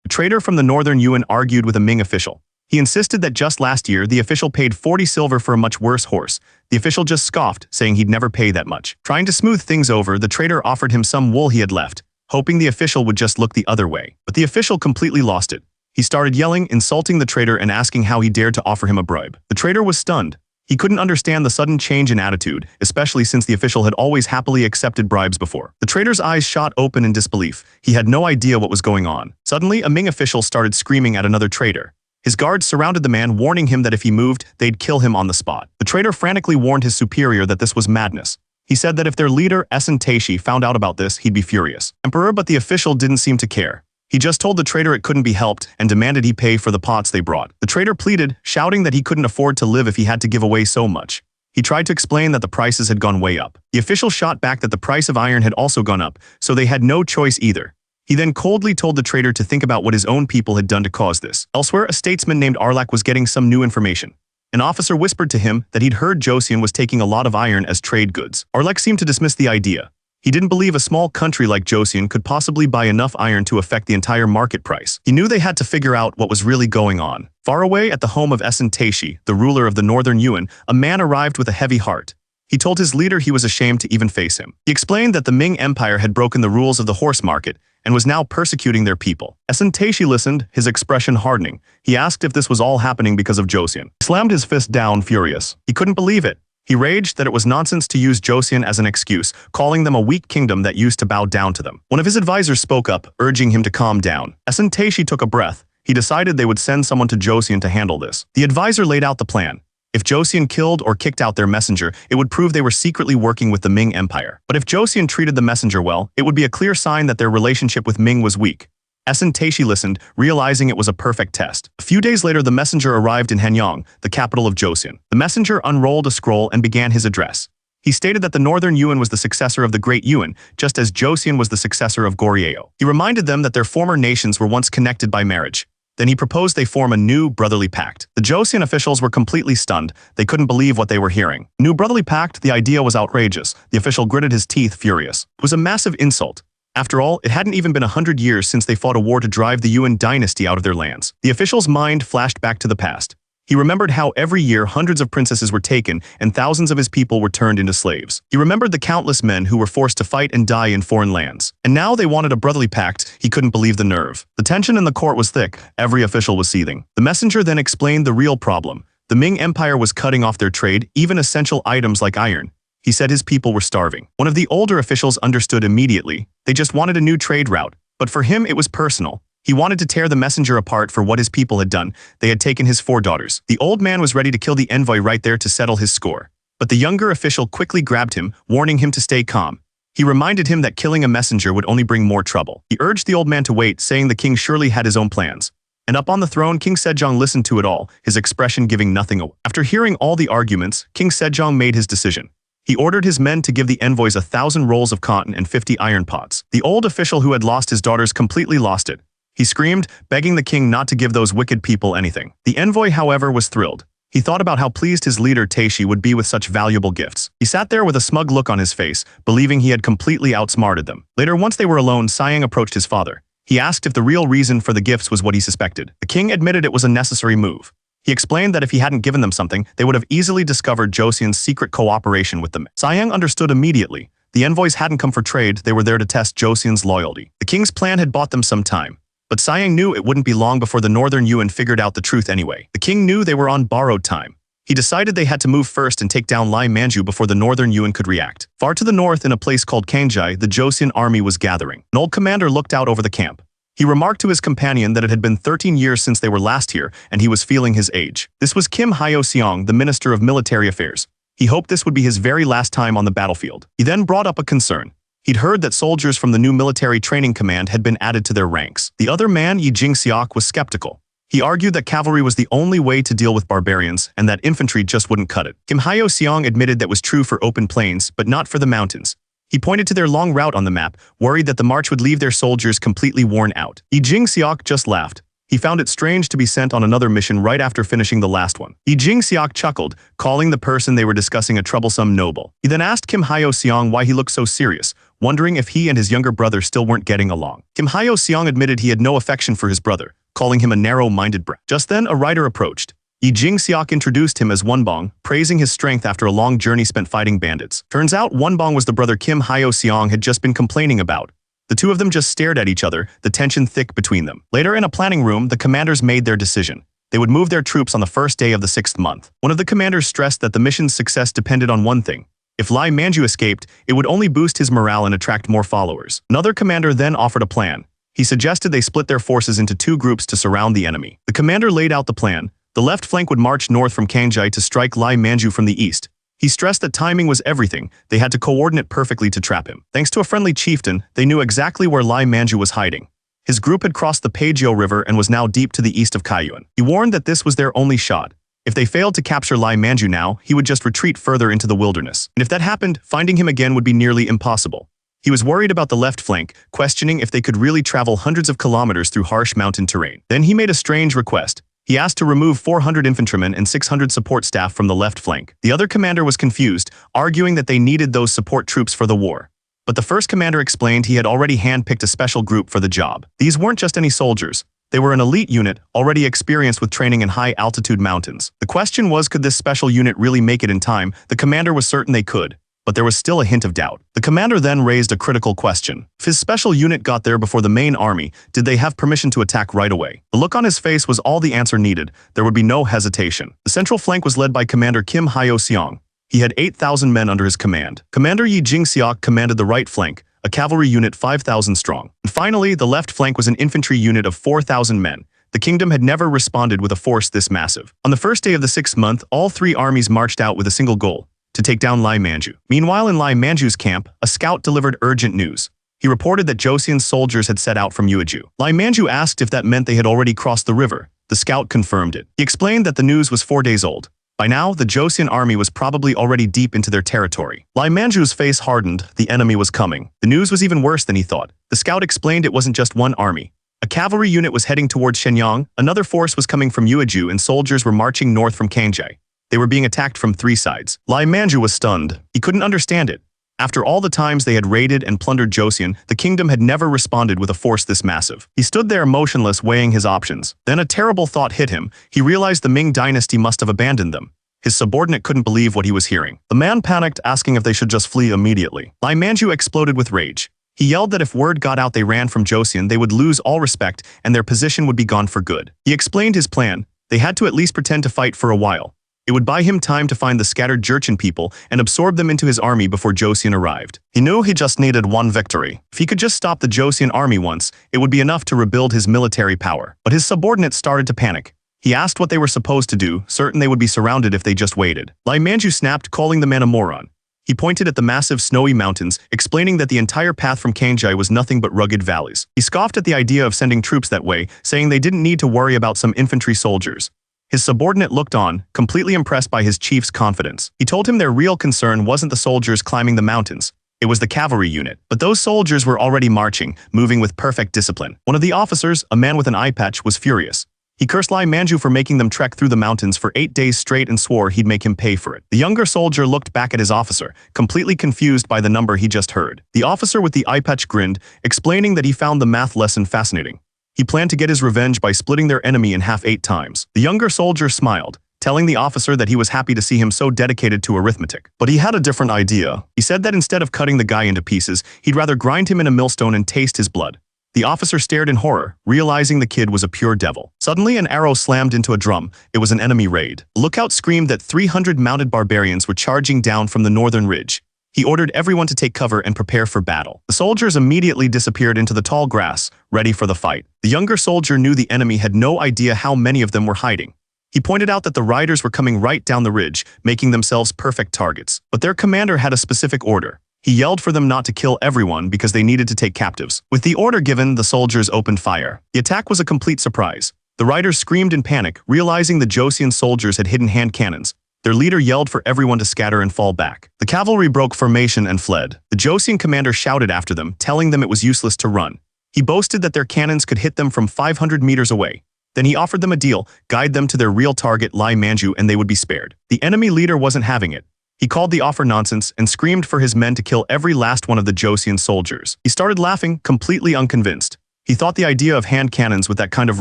A trader from the northern Yuan argued with a Ming official. He insisted that just last year, the official paid 40 silver for a much worse horse. The official just scoffed, saying he'd never pay that much. Trying to smooth things over, the trader offered him some wool he had left, hoping the official would just look the other way. But the official completely lost it. He started yelling, insulting the trader and asking how he dared to offer him a bribe. The trader was stunned. He couldn't understand the sudden change in attitude, especially since the official had always happily accepted bribes before. The trader's eyes shot open in disbelief. He had no idea what was going on. Suddenly, a Ming official started screaming at another trader. His guards surrounded the man, warning him that if he moved, they'd kill him on the spot. The trader frantically warned his superior that this was madness. He said that if their leader, Asura, found out about this, he'd be furious. Emperor, but the official didn't seem to care. He just told the trader it couldn't be helped and demanded he pay for the pots they brought. The trader pleaded, shouting that he couldn't afford to live if he had to give away so much. He tried to explain that the prices had gone way up. The official shot back that the price of iron had also gone up, so they had no choice either. He then coldly told the trader to think about what his own people had done to cause this. Elsewhere, a statesman named Arlak was getting some new information. An officer whispered to him that he'd heard Joseon was taking a lot of iron as trade goods. Arlak seemed to dismiss the idea. He didn't believe a small country like Joseon could possibly buy enough iron to affect the entire market price. He knew they had to figure out what was really going on. Far away at the home of Asura, the ruler of the northern Yuan, a man arrived with a heavy heart. He told his leader he was ashamed to even face him. He explained that the Ming Empire had broken the rules of the horse market and was now persecuting their people. Asura listened, his expression hardening. He asked if this was all happening because of Joseon. He slammed his fist down, furious. He couldn't believe it. He raged that it was nonsense to use Joseon as an excuse, calling them a weak kingdom that used to bow down to them. One of his advisors spoke up, urging him to calm down. Asura took a breath. He decided they would send someone to Joseon to handle this. The advisor laid out the plan. If Joseon killed or kicked out their messenger, it would prove they were secretly working with the Ming Empire. But if Joseon treated the messenger well, it would be a clear sign that their relationship with Ming was weak. Asura listened, realizing it was a perfect test. A few days later, the messenger arrived in Hanyang, the capital of Joseon. The messenger unrolled a scroll and began his address. He stated that the northern Yuan was the successor of the Great Yuan, just as Joseon was the successor of Goryeo. He reminded them that their former nations were once connected by marriage. Then he proposed they form a new brotherly pact. The Joseon officials were completely stunned. They couldn't believe what they were hearing. New brotherly pact? The idea was outrageous. The official gritted his teeth, furious. It was a massive insult. After all, it hadn't even been 100 years since they fought a war to drive the Yuan dynasty out of their lands. The official's mind flashed back to the past. He remembered how every year hundreds of princesses were taken and thousands of his people were turned into slaves. He remembered the countless men who were forced to fight and die in foreign lands. And now they wanted a brotherly pact. He couldn't believe the nerve. The tension in the court was thick. Every official was seething. The messenger then explained the real problem. The Ming Empire was cutting off their trade, even essential items like iron. He said his people were starving. One of the older officials understood immediately. They just wanted a new trade route. But for him, it was personal. He wanted to tear the messenger apart for what his people had done. They had taken his 4 daughters. The old man was ready to kill the envoy right there to settle his score. But the younger official quickly grabbed him, warning him to stay calm. He reminded him that killing a messenger would only bring more trouble. He urged the old man to wait, saying the king surely had his own plans. And up on the throne, King Sejong listened to it all, his expression giving nothing away. After hearing all the arguments, King Sejong made his decision. He ordered his men to give the envoys 1,000 rolls of cotton and 50 iron pots. The old official who had lost his daughters completely lost it. He screamed, begging the king not to give those wicked people anything. The envoy, however, was thrilled. He thought about how pleased his leader Taeshi would be with such valuable gifts. He sat there with a smug look on his face, believing he had completely outsmarted them. Later, once they were alone, Sayang approached his father. He asked if the real reason for the gifts was what he suspected. The king admitted it was a necessary move. He explained that if he hadn't given them something, they would have easily discovered Joseon's secret cooperation with them. Sayang understood immediately. The envoys hadn't come for trade, they were there to test Joseon's loyalty. The king's plan had bought them some time. But Sayang knew it wouldn't be long before the northern Yuan figured out the truth anyway. The king knew they were on borrowed time. He decided they had to move first and take down Lai Manju before the northern Yuan could react. Far to the north, in a place called Kangjai, the Joseon army was gathering. An old commander looked out over the camp. He remarked to his companion that it had been 13 years since they were last here, and he was feeling his age. This was Kim Hyo-seong, the Minister of Military Affairs. He hoped this would be his very last time on the battlefield. He then brought up a concern. He'd heard that soldiers from the new military training command had been added to their ranks. The other man, Yi Jing-seok, was skeptical. He argued that cavalry was the only way to deal with barbarians and that infantry just wouldn't cut it. Kim Hyo-seong admitted that was true for open plains, but not for the mountains. He pointed to their long route on the map, worried that the march would leave their soldiers completely worn out. Yi Jing-seok just laughed. He found it strange to be sent on another mission right after finishing the last one. Yi Jingxiok chuckled, calling the person they were discussing a troublesome noble. He then asked Kim Hyo-seong why he looked so serious, wondering if he and his younger brother still weren't getting along. Kim Hyo-seong admitted he had no affection for his brother, calling him a narrow-minded brat. Just then, a rider approached. Yi Jingxiok introduced him as Wonbong, praising his strength after a long journey spent fighting bandits. Turns out Wonbong was the brother Kim Hyo-seong had just been complaining about. The two of them just stared at each other, the tension thick between them. Later in a planning room, the commanders made their decision. They would move their troops on the first day of the 6th month. One of the commanders stressed that the mission's success depended on one thing. If Lai Manju escaped, it would only boost his morale and attract more followers. Another commander then offered a plan. He suggested they split their forces into 2 groups to surround the enemy. The commander laid out the plan. The left flank would march north from Kangjai to strike Lai Manju from the east. He stressed that timing was everything. They had to coordinate perfectly to trap him. Thanks to a friendly chieftain, they knew exactly where Lai Manju was hiding. His group had crossed the Peijio River and was now deep to the east of Kaiyuan. He warned that this was their only shot. If they failed to capture Lai Manju now, he would just retreat further into the wilderness. And if that happened, finding him again would be nearly impossible. He was worried about the left flank, questioning if they could really travel hundreds of kilometers through harsh mountain terrain. Then he made a strange request. He asked to remove 400 infantrymen and 600 support staff from the left flank. The other commander was confused, arguing that they needed those support troops for the war. But the first commander explained he had already handpicked a special group for the job. These weren't just any soldiers. They were an elite unit, already experienced with training in high-altitude mountains. The question was, could this special unit really make it in time? The commander was certain they could, but there was still a hint of doubt. The commander then raised a critical question. If his special unit got there before the main army, did they have permission to attack right away? The look on his face was all the answer needed. There would be no hesitation. The central flank was led by Commander Kim Hyo-seong. He had 8,000 men under his command. Commander Yi Jingxiok commanded the right flank, a cavalry unit 5,000 strong. And finally, the left flank was an infantry unit of 4,000 men. The kingdom had never responded with a force this massive. On the first day of the 6th month, all 3 armies marched out with a single goal: to take down Lai Manju. Meanwhile, in Lai Manju's camp, a scout delivered urgent news. He reported that Joseon's soldiers had set out from Ueju. Lai Manju asked if that meant they had already crossed the river. The scout confirmed it. He explained that the news was 4 days old. By now, the Joseon army was probably already deep into their territory. Lai Manju's face hardened. The enemy was coming. The news was even worse than he thought. The scout explained it wasn't just one army. A cavalry unit was heading towards Shenyang, another force was coming from Ueju, and soldiers were marching north from Kangjai. They were being attacked from 3 sides. Lai Manju was stunned. He couldn't understand it. After all the times they had raided and plundered Joseon, the kingdom had never responded with a force this massive. He stood there motionless, weighing his options. Then a terrible thought hit him. He realized the Ming dynasty must have abandoned them. His subordinate couldn't believe what he was hearing. The man panicked, asking if they should just flee immediately. Lai Manju exploded with rage. He yelled that if word got out they ran from Joseon, they would lose all respect and their position would be gone for good. He explained his plan. They had to at least pretend to fight for a while. It would buy him time to find the scattered Jurchen people and absorb them into his army before Joseon arrived. He knew he just needed one victory. If he could just stop the Joseon army once, it would be enough to rebuild his military power. But his subordinates started to panic. He asked what they were supposed to do, certain they would be surrounded if they just waited. Lai Manju snapped, calling the man a moron. He pointed at the massive snowy mountains, explaining that the entire path from Kangjai was nothing but rugged valleys. He scoffed at the idea of sending troops that way, saying they didn't need to worry about some infantry soldiers. His subordinate looked on, completely impressed by his chief's confidence. He told him their real concern wasn't the soldiers climbing the mountains. It was the cavalry unit. But those soldiers were already marching, moving with perfect discipline. One of the officers, a man with an eye patch, was furious. He cursed Lai Manju for making them trek through the mountains for 8 days straight and swore he'd make him pay for it. The younger soldier looked back at his officer, completely confused by the number he just heard. The officer with the eye patch grinned, explaining that he found the math lesson fascinating. He planned to get his revenge by splitting their enemy in half 8 times. The younger soldier smiled, telling the officer that he was happy to see him so dedicated to arithmetic. But he had a different idea. He said that instead of cutting the guy into pieces, he'd rather grind him in a millstone and taste his blood. The officer stared in horror, realizing the kid was a pure devil. Suddenly, an arrow slammed into a drum. It was an enemy raid. The lookout screamed that 300 mounted barbarians were charging down from the northern ridge. He ordered everyone to take cover and prepare for battle. The soldiers immediately disappeared into the tall grass, ready for the fight. The younger soldier knew the enemy had no idea how many of them were hiding. He pointed out that the riders were coming right down the ridge, making themselves perfect targets. But their commander had a specific order. He yelled for them not to kill everyone because they needed to take captives. With the order given, the soldiers opened fire. The attack was a complete surprise. The riders screamed in panic, realizing the Joseon soldiers had hidden hand cannons. Their leader yelled for everyone to scatter and fall back. The cavalry broke formation and fled. The Joseon commander shouted after them, telling them it was useless to run. He boasted that their cannons could hit them from 500 meters away. Then he offered them a deal, guide them to their real target, Lai Manju, and they would be spared. The enemy leader wasn't having it. He called the offer nonsense and screamed for his men to kill every last one of the Joseon soldiers. He started laughing, completely unconvinced. He thought the idea of hand cannons with that kind of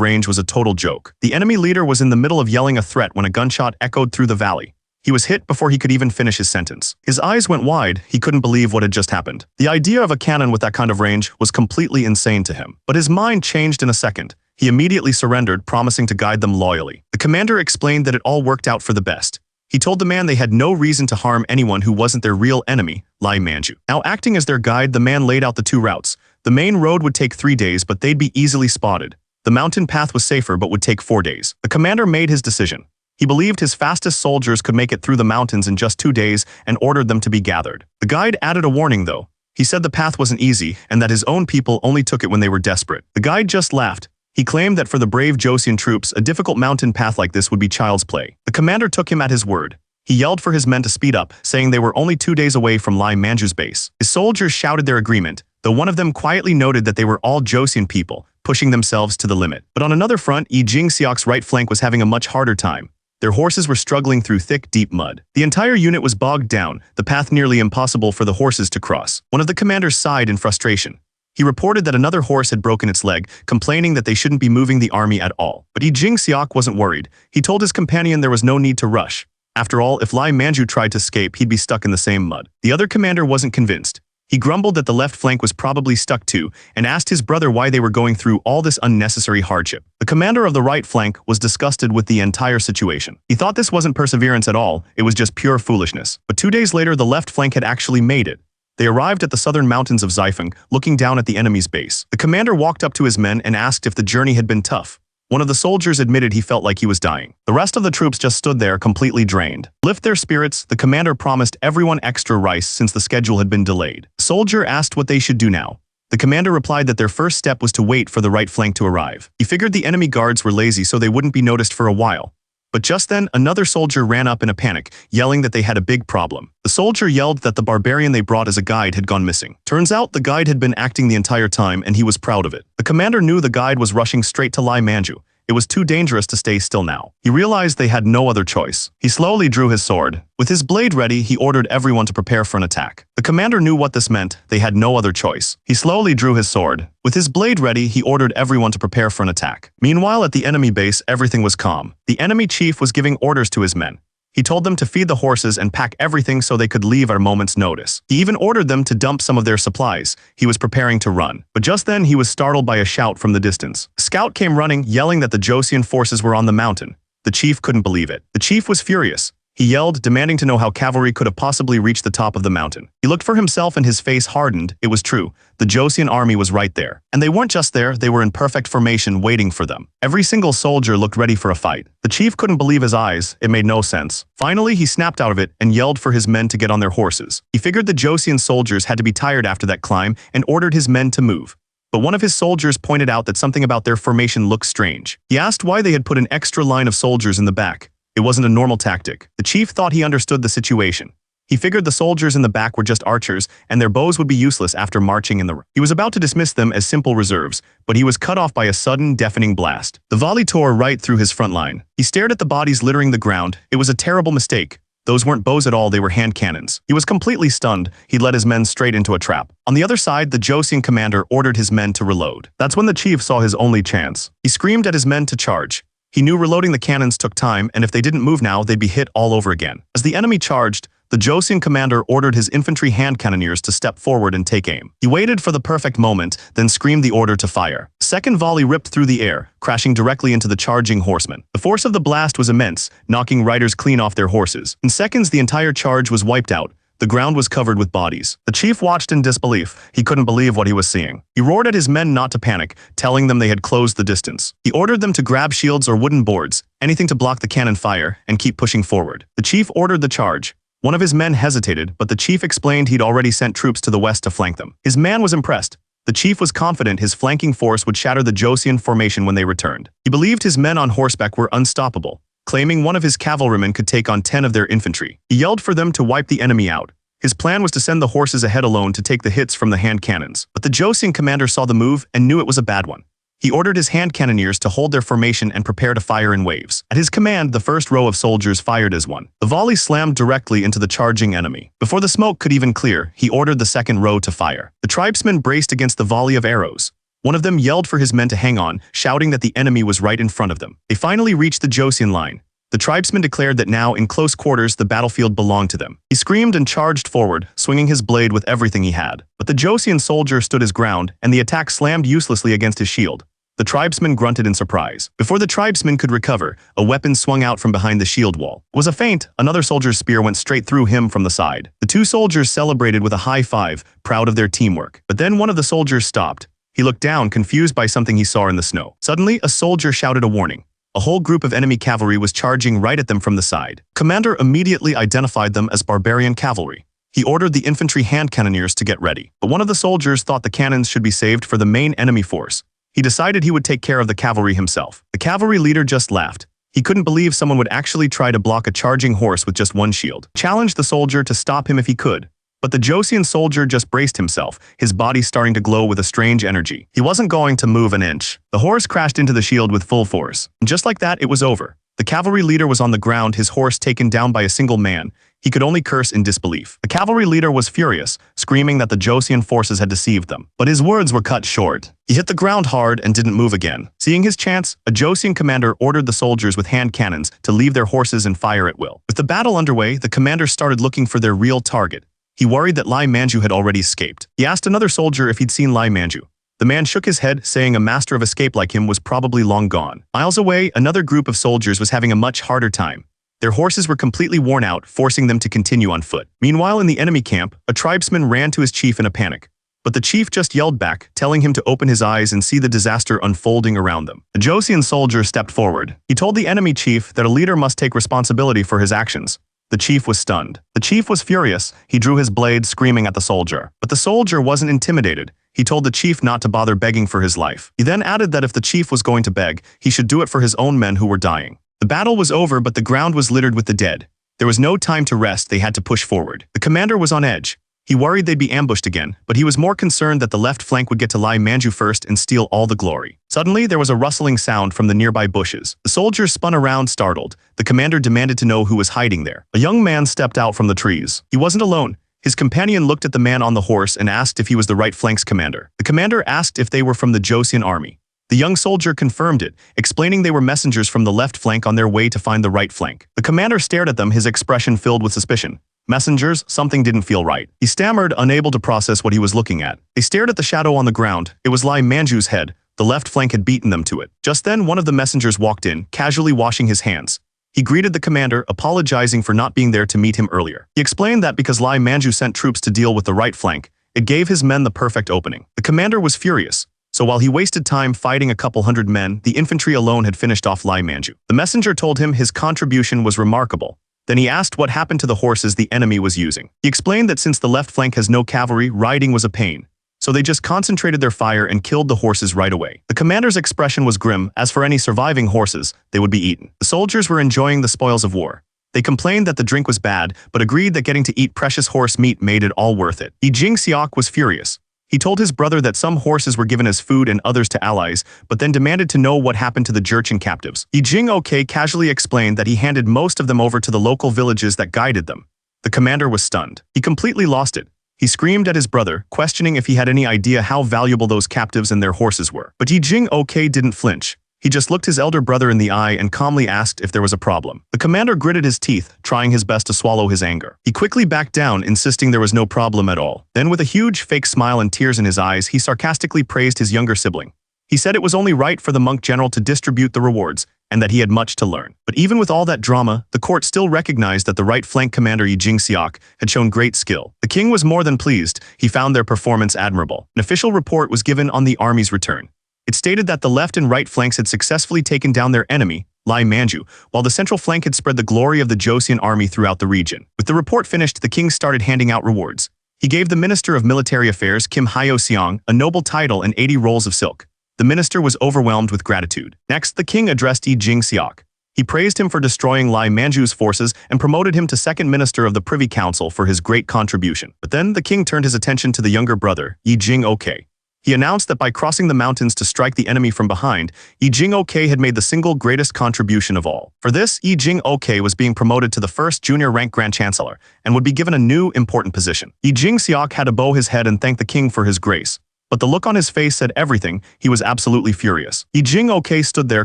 range was a total joke. The enemy leader was in the middle of yelling a threat when a gunshot echoed through the valley. He was hit before he could even finish his sentence. His eyes went wide, he couldn't believe what had just happened. The idea of a cannon with that kind of range was completely insane to him. But his mind changed in a second. He immediately surrendered, promising to guide them loyally. The commander explained that it all worked out for the best. He told the man they had no reason to harm anyone who wasn't their real enemy, Lai Manju. Now acting as their guide, the man laid out the two routes. The main road would take 3 days, but they'd be easily spotted. The mountain path was safer but would take 4 days. The commander made his decision. He believed his fastest soldiers could make it through the mountains in just 2 days and ordered them to be gathered. The guide added a warning though. He said the path wasn't easy and that his own people only took it when they were desperate. The guide just laughed. He claimed that for the brave Joseon troops, a difficult mountain path like this would be child's play. The commander took him at his word. He yelled for his men to speed up, saying they were only 2 days away from Lai Manju's base. His soldiers shouted their agreement, though one of them quietly noted that they were all Joseon people, pushing themselves to the limit. But on another front, Yi Jingseok's right flank was having a much harder time. Their horses were struggling through thick, deep mud. The entire unit was bogged down, the path nearly impossible for the horses to cross. One of the commanders sighed in frustration. He reported that another horse had broken its leg, complaining that they shouldn't be moving the army at all. But Yi Jingseok wasn't worried. He told his companion there was no need to rush. After all, if Lai Manju tried to escape, he'd be stuck in the same mud. The other commander wasn't convinced. He grumbled that the left flank was probably stuck too, and asked his brother why they were going through all this unnecessary hardship. The commander of the right flank was disgusted with the entire situation. He thought this wasn't perseverance at all, it was just pure foolishness. But 2 days later, the left flank had actually made it. They arrived at the southern mountains of Zaifeng, looking down at the enemy's base. The commander walked up to his men and asked if the journey had been tough. One of the soldiers admitted he felt like he was dying. The rest of the troops just stood there, completely drained. To lift their spirits, the commander promised everyone extra rice since the schedule had been delayed. The soldier asked what they should do now. The commander replied that their first step was to wait for the right flank to arrive. He figured the enemy guards were lazy so they wouldn't be noticed for a while. But just then, another soldier ran up in a panic, yelling that they had a big problem. The soldier yelled that the barbarian they brought as a guide had gone missing. Turns out the guide had been acting the entire time and he was proud of it. The commander knew the guide was rushing straight to Lai Manju. It was too dangerous to stay still now. He realized they had no other choice. He slowly drew his sword. With his blade ready, he ordered everyone to prepare for an attack. The commander knew what this meant. They had no other choice. He slowly drew his sword. With his blade ready, he ordered everyone to prepare for an attack. Meanwhile, at the enemy base, everything was calm. The enemy chief was giving orders to his men. He told them to feed the horses and pack everything so they could leave at a moment's notice. He even ordered them to dump some of their supplies. He was preparing to run. But just then, he was startled by a shout from the distance. A scout came running, yelling that the Joseon forces were on the mountain. The chief couldn't believe it. The chief was furious. He yelled, demanding to know how cavalry could have possibly reached the top of the mountain. He looked for himself and his face hardened. It was true. The Joseon army was right there. And they weren't just there, they were in perfect formation waiting for them. Every single soldier looked ready for a fight. The chief couldn't believe his eyes. It made no sense. Finally, he snapped out of it and yelled for his men to get on their horses. He figured the Joseon soldiers had to be tired after that climb and ordered his men to move. But one of his soldiers pointed out that something about their formation looked strange. He asked why they had put an extra line of soldiers in the back. It wasn't a normal tactic. The chief thought he understood the situation. He figured the soldiers in the back were just archers, and their bows would be useless after marching in the... He was about to dismiss them as simple reserves, but he was cut off by a sudden, deafening blast. The volley tore right through his front line. He stared at the bodies littering the ground. It was a terrible mistake. Those weren't bows at all, they were hand cannons. He was completely stunned. He led his men straight into a trap. On the other side, the Joseon commander ordered his men to reload. That's when the chief saw his only chance. He screamed at his men to charge. He knew reloading the cannons took time, and if they didn't move now, they'd be hit all over again. As the enemy charged, the Joseon commander ordered his infantry hand cannoneers to step forward and take aim. He waited for the perfect moment, then screamed the order to fire. Second volley ripped through the air, crashing directly into the charging horsemen. The force of the blast was immense, knocking riders clean off their horses. In seconds, the entire charge was wiped out. The ground was covered with bodies. The chief watched in disbelief. He couldn't believe what he was seeing. He roared at his men not to panic, telling them they had closed the distance. He ordered them to grab shields or wooden boards, anything to block the cannon fire, and keep pushing forward. The chief ordered the charge. One of his men hesitated, but the chief explained he'd already sent troops to the west to flank them. His man was impressed. The chief was confident his flanking force would shatter the Joseon formation when they returned. He believed his men on horseback were unstoppable, claiming one of his cavalrymen could take on 10 of their infantry. He yelled for them to wipe the enemy out. His plan was to send the horses ahead alone to take the hits from the hand cannons. But the Joseon commander saw the move and knew it was a bad one. He ordered his hand cannoneers to hold their formation and prepare to fire in waves. At his command, the first row of soldiers fired as one. The volley slammed directly into the charging enemy. Before the smoke could even clear, he ordered the second row to fire. The tribesmen braced against the volley of arrows. One of them yelled for his men to hang on, shouting that the enemy was right in front of them. They finally reached the Joseon line. The tribesmen declared that now, in close quarters, the battlefield belonged to them. He screamed and charged forward, swinging his blade with everything he had. But the Joseon soldier stood his ground, and the attack slammed uselessly against his shield. The tribesman grunted in surprise. Before the tribesman could recover, a weapon swung out from behind the shield wall. It was a feint. Another soldier's spear went straight through him from the side. The two soldiers celebrated with a high five, proud of their teamwork. But then one of the soldiers stopped. He looked down, confused by something he saw in the snow. Suddenly, a soldier shouted a warning. A whole group of enemy cavalry was charging right at them from the side. Commander immediately identified them as barbarian cavalry. He ordered the infantry hand cannoneers to get ready. But one of the soldiers thought the cannons should be saved for the main enemy force. He decided he would take care of the cavalry himself. The cavalry leader just laughed. He couldn't believe someone would actually try to block a charging horse with just one shield. Challenged the soldier to stop him if he could. But the Joseon soldier just braced himself, his body starting to glow with a strange energy. He wasn't going to move an inch. The horse crashed into the shield with full force. And just like that, it was over. The cavalry leader was on the ground, his horse taken down by a single man. He could only curse in disbelief. The cavalry leader was furious, screaming that the Joseon forces had deceived them. But his words were cut short. He hit the ground hard and didn't move again. Seeing his chance, a Joseon commander ordered the soldiers with hand cannons to leave their horses and fire at will. With the battle underway, the commander started looking for their real target. He worried that Lai Manju had already escaped. He asked another soldier if he'd seen Lai Manju. The man shook his head, saying a master of escape like him was probably long gone. Miles away, another group of soldiers was having a much harder time. Their horses were completely worn out, forcing them to continue on foot. Meanwhile, in the enemy camp, a tribesman ran to his chief in a panic. But the chief just yelled back, telling him to open his eyes and see the disaster unfolding around them. The Joseon soldier stepped forward. He told the enemy chief that a leader must take responsibility for his actions. The chief was stunned. The chief was furious. He drew his blade, screaming at the soldier. But the soldier wasn't intimidated. He told the chief not to bother begging for his life. He then added that if the chief was going to beg, he should do it for his own men who were dying. The battle was over, but the ground was littered with the dead. There was no time to rest, they had to push forward. The commander was on edge. He worried they'd be ambushed again, but he was more concerned that the left flank would get to Lai Manju first and steal all the glory. Suddenly, there was a rustling sound from the nearby bushes. The soldiers spun around, startled. The commander demanded to know who was hiding there. A young man stepped out from the trees. He wasn't alone. His companion looked at the man on the horse and asked if he was the right flank's commander. The commander asked if they were from the Joseon army. The young soldier confirmed it, explaining they were messengers from the left flank on their way to find the right flank. The commander stared at them, his expression filled with suspicion. Messengers, something didn't feel right. He stammered, unable to process what he was looking at. They stared at the shadow on the ground. It was Lai Manju's head. The left flank had beaten them to it. Just then, one of the messengers walked in, casually washing his hands. He greeted the commander, apologizing for not being there to meet him earlier. He explained that because Lai Manju sent troops to deal with the right flank, it gave his men the perfect opening. The commander was furious. So while he wasted time fighting a couple hundred men, the infantry alone had finished off Lai Manju. The messenger told him his contribution was remarkable. Then he asked what happened to the horses the enemy was using. He explained that since the left flank has no cavalry, riding was a pain. So they just concentrated their fire and killed the horses right away. The commander's expression was grim. As for any surviving horses, they would be eaten. The soldiers were enjoying the spoils of war. They complained that the drink was bad, but agreed that getting to eat precious horse meat made it all worth it. Jing Seok was furious. He told his brother that some horses were given as food and others to allies, but then demanded to know what happened to the Jurchen captives. Jing Ok casually explained that he handed most of them over to the local villages that guided them. The commander was stunned. He completely lost it. He screamed at his brother, questioning if he had any idea how valuable those captives and their horses were. But Jing Ok didn't flinch. He just looked his elder brother in the eye and calmly asked if there was a problem. The commander gritted his teeth, trying his best to swallow his anger. He quickly backed down, insisting there was no problem at all. Then with a huge fake smile and tears in his eyes, he sarcastically praised his younger sibling. He said it was only right for the monk general to distribute the rewards, and that he had much to learn. But even with all that drama, the court still recognized that the right flank commander Jing Seok had shown great skill. The king was more than pleased. He found their performance admirable. An official report was given on the army's return. It stated that the left and right flanks had successfully taken down their enemy, Lai Manju, while the central flank had spread the glory of the Joseon army throughout the region. With the report finished, the king started handing out rewards. He gave the Minister of Military Affairs, Kim Hyo-seong, a noble title and 80 rolls of silk. The minister was overwhelmed with gratitude. Next, the king addressed Jing Seok. He praised him for destroying Lai Manju's forces and promoted him to second minister of the Privy Council for his great contribution. But then the king turned his attention to the younger brother, Jing Ok. He announced that by crossing the mountains to strike the enemy from behind, Yi Jing-ok had made the single greatest contribution of all. For this, Yi Jing-ok was being promoted to the first junior rank Grand Chancellor and would be given a new, important position. Yi Jing-seok had to bow his head and thank the king for his grace. But the look on his face said everything. He was absolutely furious. Yi Jing-ok stood there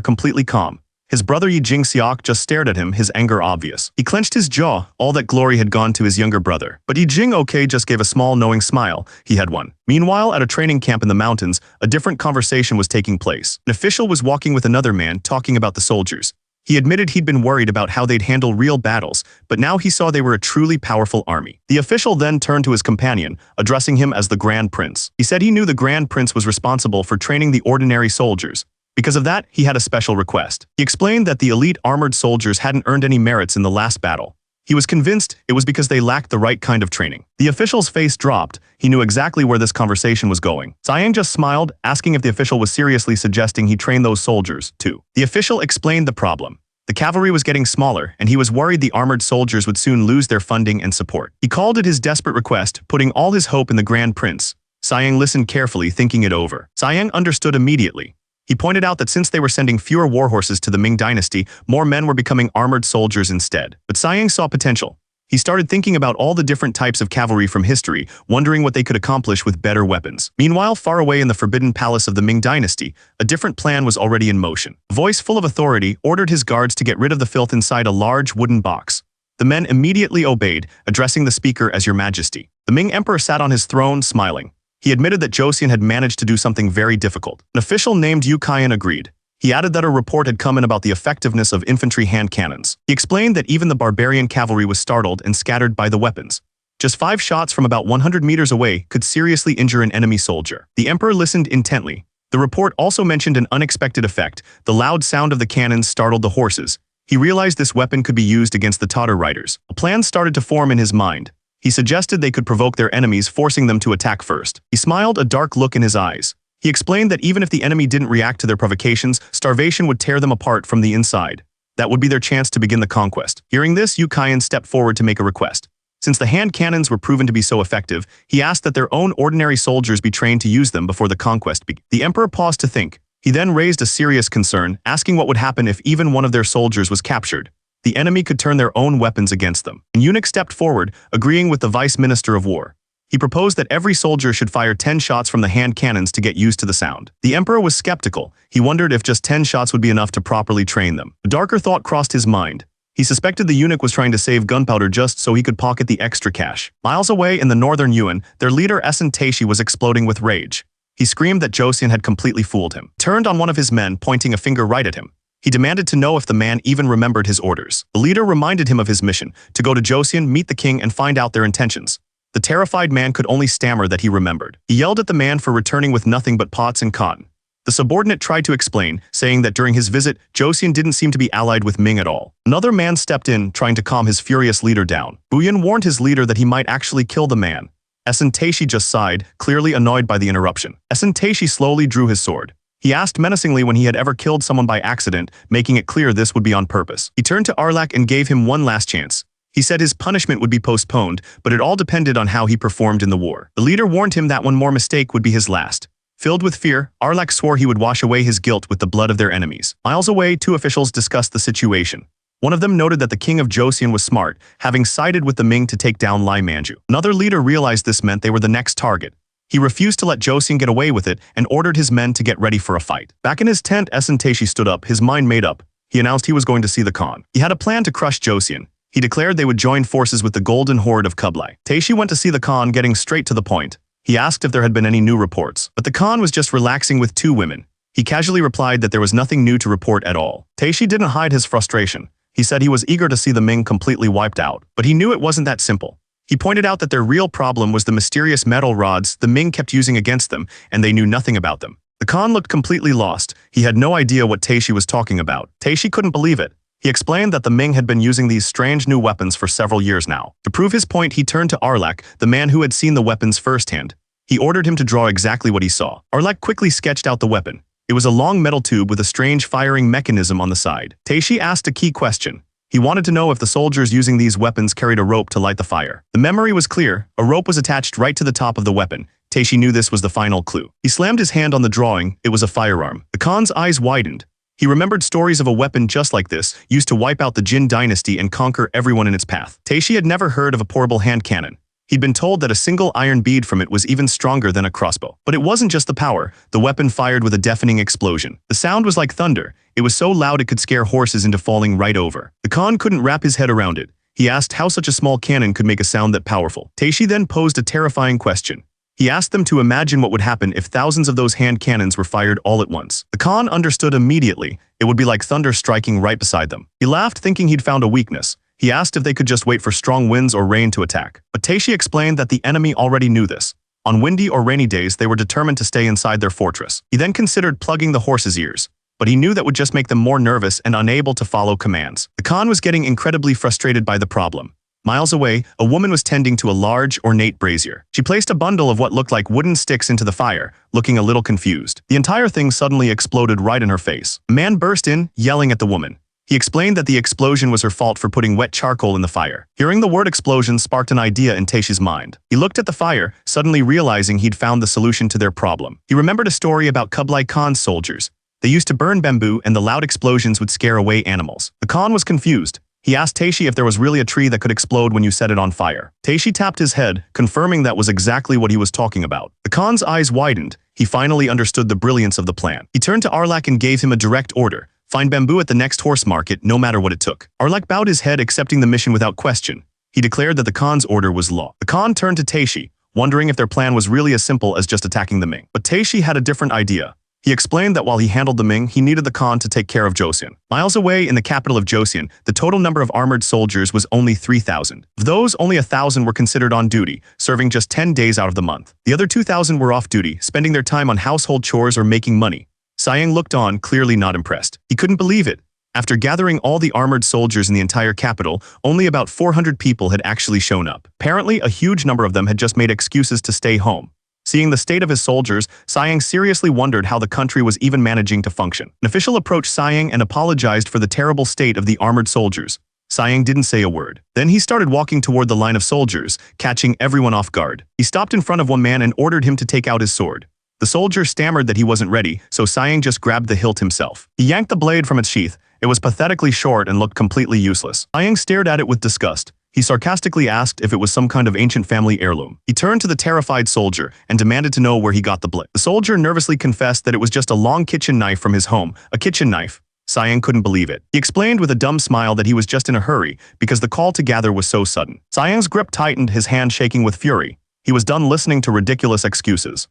completely calm. His brother Yi Jing-seok just stared at him, his anger obvious. He clenched his jaw. All that glory had gone to his younger brother. But Yi Jing-ok just gave a small knowing smile. He had won. Meanwhile, at a training camp in the mountains, a different conversation was taking place. An official was walking with another man talking about the soldiers. He admitted he'd been worried about how they'd handle real battles, but now he saw they were a truly powerful army. The official then turned to his companion, addressing him as the Grand Prince. He said he knew the Grand Prince was responsible for training the ordinary soldiers. Because of that, he had a special request. He explained that the elite armored soldiers hadn't earned any merits in the last battle. He was convinced it was because they lacked the right kind of training. The official's face dropped. He knew exactly where this conversation was going. Siang just smiled, asking if the official was seriously suggesting he train those soldiers, too. The official explained the problem. The cavalry was getting smaller, and he was worried the armored soldiers would soon lose their funding and support. He called it his desperate request, putting all his hope in the Grand Prince. Siang listened carefully, thinking it over. Siang understood immediately. He pointed out that since they were sending fewer warhorses to the Ming dynasty, more men were becoming armored soldiers instead. But Siang saw potential. He started thinking about all the different types of cavalry from history, wondering what they could accomplish with better weapons. Meanwhile, far away in the forbidden palace of the Ming dynasty, a different plan was already in motion. A voice full of authority ordered his guards to get rid of the filth inside a large wooden box. The men immediately obeyed, addressing the speaker as Your Majesty. The Ming emperor sat on his throne, smiling. He admitted that Joseon had managed to do something very difficult. An official named Yu Kaiyan agreed. He added that a report had come in about the effectiveness of infantry hand cannons. He explained that even the barbarian cavalry was startled and scattered by the weapons. Just 5 shots from about 100 meters away could seriously injure an enemy soldier. The emperor listened intently. The report also mentioned an unexpected effect. The loud sound of the cannons startled the horses. He realized this weapon could be used against the Tatar riders. A plan started to form in his mind. He suggested they could provoke their enemies, forcing them to attack first. He smiled, a dark look in his eyes. He explained that even if the enemy didn't react to their provocations, starvation would tear them apart from the inside. That would be their chance to begin the conquest. Hearing this, Yu Kaiyan stepped forward to make a request. Since the hand cannons were proven to be so effective, he asked that their own ordinary soldiers be trained to use them before the conquest began. The emperor paused to think. He then raised a serious concern, asking what would happen if even one of their soldiers was captured. The enemy could turn their own weapons against them. An eunuch stepped forward, agreeing with the vice minister of war. He proposed that every soldier should fire 10 shots from the hand cannons to get used to the sound. The emperor was skeptical. He wondered if just 10 shots would be enough to properly train them. A darker thought crossed his mind. He suspected the eunuch was trying to save gunpowder just so he could pocket the extra cash. Miles away in the northern Yuan, their leader Essen Taishi was exploding with rage. He screamed that Joseon had completely fooled him. Turned on one of his men, pointing a finger right at him. He demanded to know if the man even remembered his orders. The leader reminded him of his mission, to go to Joseon, meet the king, and find out their intentions. The terrified man could only stammer that he remembered. He yelled at the man for returning with nothing but pots and cotton. The subordinate tried to explain, saying that during his visit, Joseon didn't seem to be allied with Ming at all. Another man stepped in, trying to calm his furious leader down. Buyan warned his leader that he might actually kill the man. Essen Taishi just sighed, clearly annoyed by the interruption. Essen Taishi slowly drew his sword. He asked menacingly when he had ever killed someone by accident, making it clear this would be on purpose. He turned to Arlak and gave him one last chance. He said his punishment would be postponed, but it all depended on how he performed in the war. The leader warned him that one more mistake would be his last. Filled with fear, Arlak swore he would wash away his guilt with the blood of their enemies. Miles away, 2 officials discussed the situation. One of them noted that the king of Joseon was smart, having sided with the Ming to take down Lai Manju. Another leader realized this meant they were the next target. He refused to let Joseon get away with it and ordered his men to get ready for a fight. Back in his tent, Essen Taishi stood up, his mind made up. He announced he was going to see the Khan. He had a plan to crush Joseon. He declared they would join forces with the Golden Horde of Kublai. Taishi went to see the Khan, getting straight to the point. He asked if there had been any new reports, but the Khan was just relaxing with 2 women. He casually replied that there was nothing new to report at all. Taishi didn't hide his frustration. He said he was eager to see the Ming completely wiped out, but he knew it wasn't that simple. He pointed out that their real problem was the mysterious metal rods the Ming kept using against them, and they knew nothing about them. The Khan looked completely lost. He had no idea what Taishi was talking about. Taishi couldn't believe it. He explained that the Ming had been using these strange new weapons for several years now. To prove his point, he turned to Arlak, the man who had seen the weapons firsthand. He ordered him to draw exactly what he saw. Arlak quickly sketched out the weapon. It was a long metal tube with a strange firing mechanism on the side. Taishi asked a key question. He wanted to know if the soldiers using these weapons carried a rope to light the fire. The memory was clear. A rope was attached right to the top of the weapon. Taishi knew this was the final clue. He slammed his hand on the drawing. It was a firearm. The Khan's eyes widened. He remembered stories of a weapon just like this, used to wipe out the Jin dynasty and conquer everyone in its path. Taishi had never heard of a portable hand cannon. He'd been told that a single iron bead from it was even stronger than a crossbow. But it wasn't just the power. The weapon fired with a deafening explosion. The sound was like thunder. It was so loud it could scare horses into falling right over. The Khan couldn't wrap his head around it. He asked how such a small cannon could make a sound that powerful. Taishi then posed a terrifying question. He asked them to imagine what would happen if thousands of those hand cannons were fired all at once. The Khan understood immediately. It would be like thunder striking right beside them. He laughed, thinking he'd found a weakness. He asked if they could just wait for strong winds or rain to attack. But Taishi explained that the enemy already knew this. On windy or rainy days, they were determined to stay inside their fortress. He then considered plugging the horses' ears, but he knew that would just make them more nervous and unable to follow commands. The Khan was getting incredibly frustrated by the problem. Miles away, a woman was tending to a large, ornate brazier. She placed a bundle of what looked like wooden sticks into the fire, looking a little confused. The entire thing suddenly exploded right in her face. A man burst in, yelling at the woman. He explained that the explosion was her fault for putting wet charcoal in the fire. Hearing the word explosion sparked an idea in Taishi's mind. He looked at the fire, suddenly realizing he'd found the solution to their problem. He remembered a story about Kublai Khan's soldiers. They used to burn bamboo, and the loud explosions would scare away animals. The Khan was confused. He asked Taishi if there was really a tree that could explode when you set it on fire. Taishi tapped his head, confirming that was exactly what he was talking about. The Khan's eyes widened. He finally understood the brilliance of the plan. He turned to Arlak and gave him a direct order. Find bamboo at the next horse market, no matter what it took. Arlak bowed his head, accepting the mission without question. He declared that the Khan's order was law. The Khan turned to Taishi, wondering if their plan was really as simple as just attacking the Ming. But Taishi had a different idea. He explained that while he handled the Ming, he needed the Khan to take care of Joseon. Miles away in the capital of Joseon, the total number of armored soldiers was only 3,000. Of those, only 1,000 were considered on duty, serving just 10 days out of the month. The other 2,000 were off duty, spending their time on household chores or making money. Sayang looked on, clearly not impressed. He couldn't believe it. After gathering all the armored soldiers in the entire capital, only about 400 people had actually shown up. Apparently, a huge number of them had just made excuses to stay home. Seeing the state of his soldiers, Sayang seriously wondered how the country was even managing to function. An official approached Sayang and apologized for the terrible state of the armored soldiers. Sayang didn't say a word. Then he started walking toward the line of soldiers, catching everyone off guard. He stopped in front of one man and ordered him to take out his sword. The soldier stammered that he wasn't ready, so Sayang just grabbed the hilt himself. He yanked the blade from its sheath. It was pathetically short and looked completely useless. Sayang stared at it with disgust. He sarcastically asked if it was some kind of ancient family heirloom. He turned to the terrified soldier and demanded to know where he got the blade. The soldier nervously confessed that it was just a long kitchen knife from his home, a kitchen knife. Sayang couldn't believe it. He explained with a dumb smile that he was just in a hurry because the call to gather was so sudden. Sayang's grip tightened, his hand shaking with fury. He was done listening to ridiculous excuses.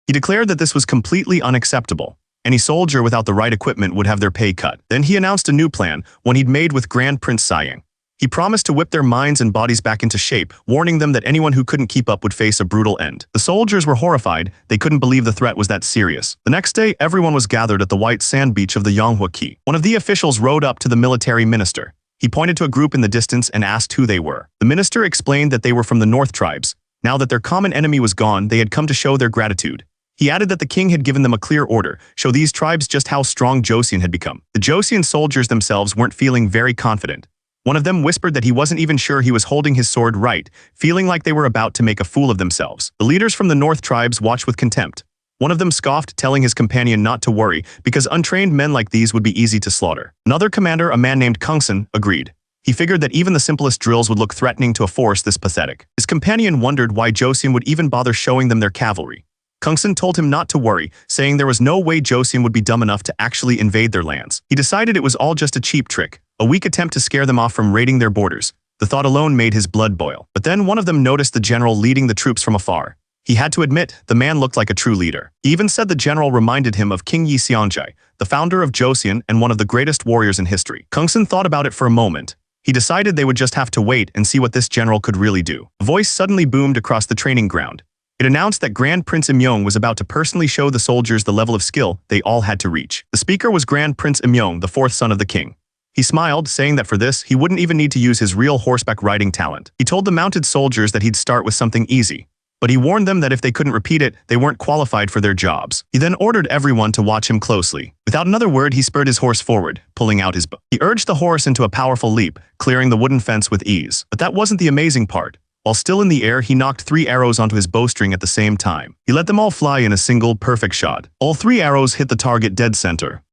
He declared that this was completely unacceptable. Any soldier without the right equipment would have their pay cut. Then he announced a new plan, one he'd made with Grand Prince Sayang. He promised to whip their minds and bodies back into shape, warning them that anyone who couldn't keep up would face a brutal end. The soldiers were horrified. They couldn't believe the threat was that serious. The next day, everyone was gathered at the white sand beach of the Yonghua Key. One of the officials rode up to the military minister. He pointed to a group in the distance and asked who they were. The minister explained that they were from the North tribes. Now that their common enemy was gone, they had come to show their gratitude. He added that the king had given them a clear order, show these tribes just how strong Joseon had become. The Joseon soldiers themselves weren't feeling very confident. One of them whispered that he wasn't even sure he was holding his sword right, feeling like they were about to make a fool of themselves. The leaders from the North tribes watched with contempt. One of them scoffed, telling his companion not to worry, because untrained men like these would be easy to slaughter. Another commander, a man named Kungsun, agreed. He figured that even the simplest drills would look threatening to a force this pathetic. His companion wondered why Joseon would even bother showing them their cavalry. Kungsun told him not to worry, saying there was no way Joseon would be dumb enough to actually invade their lands. He decided it was all just a cheap trick, a weak attempt to scare them off from raiding their borders. The thought alone made his blood boil. But then one of them noticed the general leading the troops from afar. He had to admit, the man looked like a true leader. He even said the general reminded him of King Yi Seongjai, the founder of Joseon and one of the greatest warriors in history. Kungsun thought about it for a moment. He decided they would just have to wait and see what this general could really do. A voice suddenly boomed across the training ground. It announced that Grand Prince Imyong was about to personally show the soldiers the level of skill they all had to reach. The speaker was Grand Prince Imyong, the fourth son of the king. He smiled, saying that for this, he wouldn't even need to use his real horseback riding talent. He told the mounted soldiers that he'd start with something easy, but he warned them that if they couldn't repeat it, they weren't qualified for their jobs. He then ordered everyone to watch him closely. Without another word, he spurred his horse forward, pulling out his bow. He urged the horse into a powerful leap, clearing the wooden fence with ease. But that wasn't the amazing part. While still in the air, he knocked 3 arrows onto his bowstring at the same time. He let them all fly in a single, perfect shot. All 3 arrows hit the target dead center.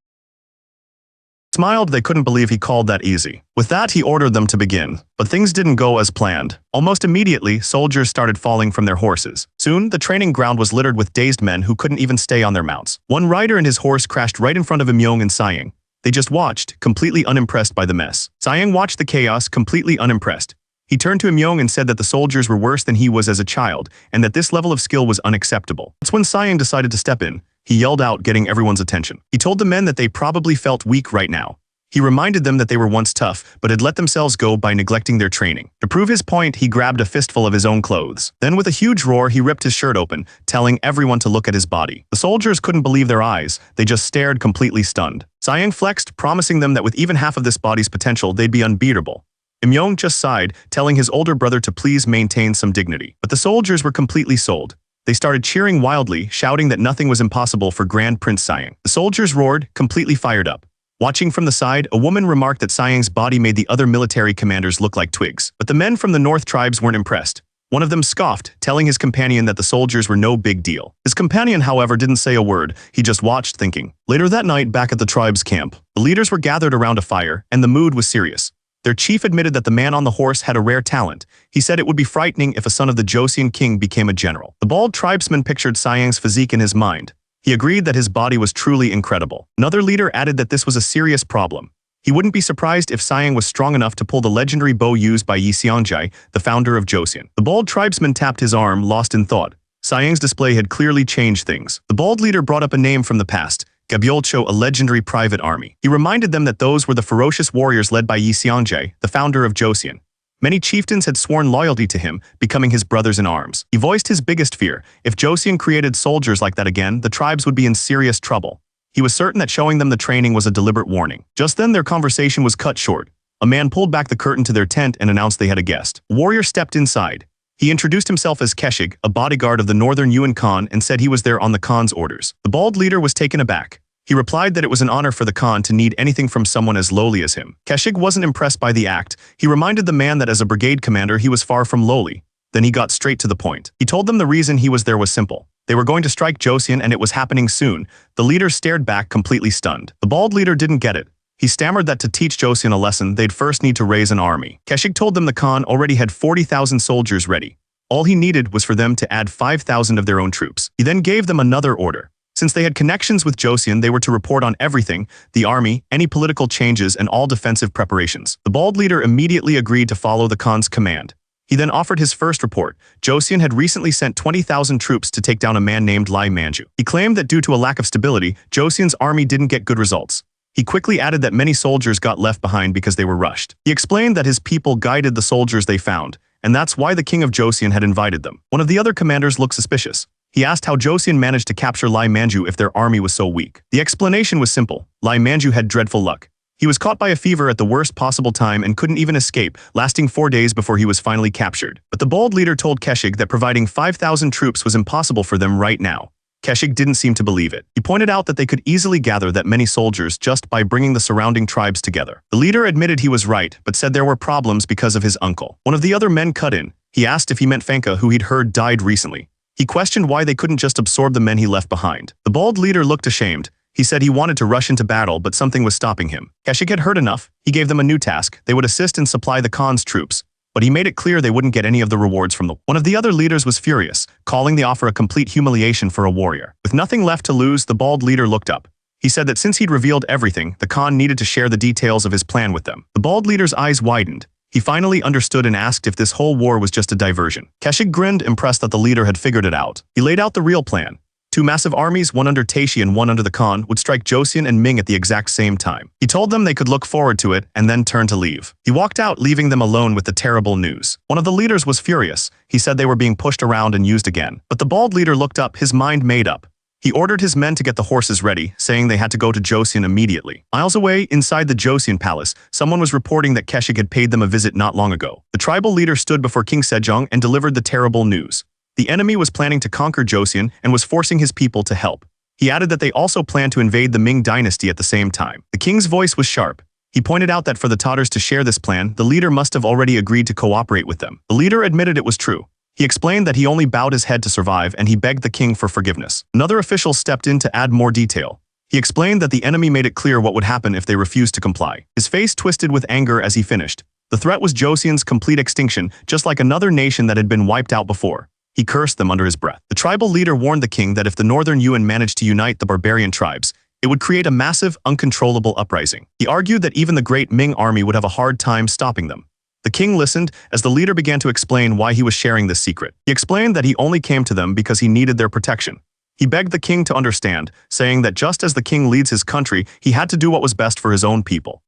Smiled, they couldn't believe he called that easy. With that, he ordered them to begin. But things didn't go as planned. Almost immediately, soldiers started falling from their horses. Soon, the training ground was littered with dazed men who couldn't even stay on their mounts. One rider and his horse crashed right in front of Imyong and Sayang. They just watched, completely unimpressed by the mess. Sayang watched the chaos, completely unimpressed. He turned to Imyong and said that the soldiers were worse than he was as a child, and that this level of skill was unacceptable. That's when Sayang decided to step in. He yelled out, getting everyone's attention. He told the men that they probably felt weak right now. He reminded them that they were once tough, but had let themselves go by neglecting their training. To prove his point, he grabbed a fistful of his own clothes. Then with a huge roar, he ripped his shirt open, telling everyone to look at his body. The soldiers couldn't believe their eyes. They just stared, completely stunned. Sayang flexed, promising them that with even half of this body's potential, they'd be unbeatable. Imyong just sighed, telling his older brother to please maintain some dignity. But the soldiers were completely sold. They started cheering wildly, shouting that nothing was impossible for Grand Prince Sayang. The soldiers roared, completely fired up. Watching from the side, a woman remarked that Sayang's body made the other military commanders look like twigs. But the men from the North tribes weren't impressed. One of them scoffed, telling his companion that the soldiers were no big deal. His companion, however, didn't say a word. He just watched, thinking. Later that night, back at the tribe's camp, the leaders were gathered around a fire, and the mood was serious. Their chief admitted that the man on the horse had a rare talent. He said it would be frightening if a son of the Joseon king became a general. The bald tribesman pictured Sayang's physique in his mind. He agreed that his body was truly incredible. Another leader added that this was a serious problem. He wouldn't be surprised if Sayang was strong enough to pull the legendary bow used by Yi Seongjai, the founder of Joseon. The bald tribesman tapped his arm, lost in thought. Sayang's display had clearly changed things. The bald leader brought up a name from the past, Gabyolcho, a legendary private army. He reminded them that those were the ferocious warriors led by Yi Seongjai, the founder of Joseon. Many chieftains had sworn loyalty to him, becoming his brothers in arms. He voiced his biggest fear. If Joseon created soldiers like that again, the tribes would be in serious trouble. He was certain that showing them the training was a deliberate warning. Just then their conversation was cut short. A man pulled back the curtain to their tent and announced they had a guest. A warrior stepped inside. He introduced himself as Keshig, a bodyguard of the northern Yuan Khan, and said he was there on the Khan's orders. The bald leader was taken aback. He replied that it was an honor for the Khan to need anything from someone as lowly as him. Keshig wasn't impressed by the act. He reminded the man that as a brigade commander he was far from lowly. Then he got straight to the point. He told them the reason he was there was simple. They were going to strike Joseon and it was happening soon. The leader stared back, completely stunned. The bald leader didn't get it. He stammered that to teach Joseon a lesson, they'd first need to raise an army. Keshig told them the Khan already had 40,000 soldiers ready. All he needed was for them to add 5,000 of their own troops. He then gave them another order. Since they had connections with Joseon, they were to report on everything, the army, any political changes, and all defensive preparations. The bald leader immediately agreed to follow the Khan's command. He then offered his first report. Joseon had recently sent 20,000 troops to take down a man named Lai Manju. He claimed that due to a lack of stability, Joseon's army didn't get good results. He quickly added that many soldiers got left behind because they were rushed. He explained that his people guided the soldiers they found, and that's why the king of Joseon had invited them. One of the other commanders looked suspicious. He asked how Joseon managed to capture Lai Manju if their army was so weak. The explanation was simple. Lai Manju had dreadful luck. He was caught by a fever at the worst possible time and couldn't even escape, lasting 4 days before he was finally captured. But the bold leader told Keshig that providing 5,000 troops was impossible for them right now. Keshig didn't seem to believe it. He pointed out that they could easily gather that many soldiers just by bringing the surrounding tribes together. The leader admitted he was right, but said there were problems because of his uncle. One of the other men cut in. He asked if he meant Fanka, who he'd heard died recently. He questioned why they couldn't just absorb the men he left behind. The bald leader looked ashamed. He said he wanted to rush into battle, but something was stopping him. Keshig had heard enough. He gave them a new task. They would assist and supply the Khan's troops. But he made it clear they wouldn't get any of the rewards from them. One of the other leaders was furious, calling the offer a complete humiliation for a warrior. With nothing left to lose, the bald leader looked up. He said that since he'd revealed everything, the Khan needed to share the details of his plan with them. The bald leader's eyes widened. He finally understood and asked if this whole war was just a diversion. Keshig grinned, impressed that the leader had figured it out. He laid out the real plan. 2 massive armies, one under Taeshi and one under the Khan, would strike Joseon and Ming at the exact same time. He told them they could look forward to it and then turn to leave. He walked out, leaving them alone with the terrible news. One of the leaders was furious. He said they were being pushed around and used again. But the bald leader looked up, his mind made up. He ordered his men to get the horses ready, saying they had to go to Joseon immediately. Miles away, inside the Joseon palace, someone was reporting that Keshig had paid them a visit not long ago. The tribal leader stood before King Sejong and delivered the terrible news. The enemy was planning to conquer Joseon and was forcing his people to help. He added that they also planned to invade the Ming dynasty at the same time. The king's voice was sharp. He pointed out that for the Tatars to share this plan, the leader must have already agreed to cooperate with them. The leader admitted it was true. He explained that he only bowed his head to survive and he begged the king for forgiveness. Another official stepped in to add more detail. He explained that the enemy made it clear what would happen if they refused to comply. His face twisted with anger as he finished. The threat was Joseon's complete extinction, just like another nation that had been wiped out before. He cursed them under his breath. The tribal leader warned the king that if the northern Yuan managed to unite the barbarian tribes, it would create a massive, uncontrollable uprising. He argued that even the great Ming army would have a hard time stopping them. The king listened as the leader began to explain why he was sharing this secret. He explained that he only came to them because he needed their protection. He begged the king to understand, saying that just as the king leads his country, he had to do what was best for his own people.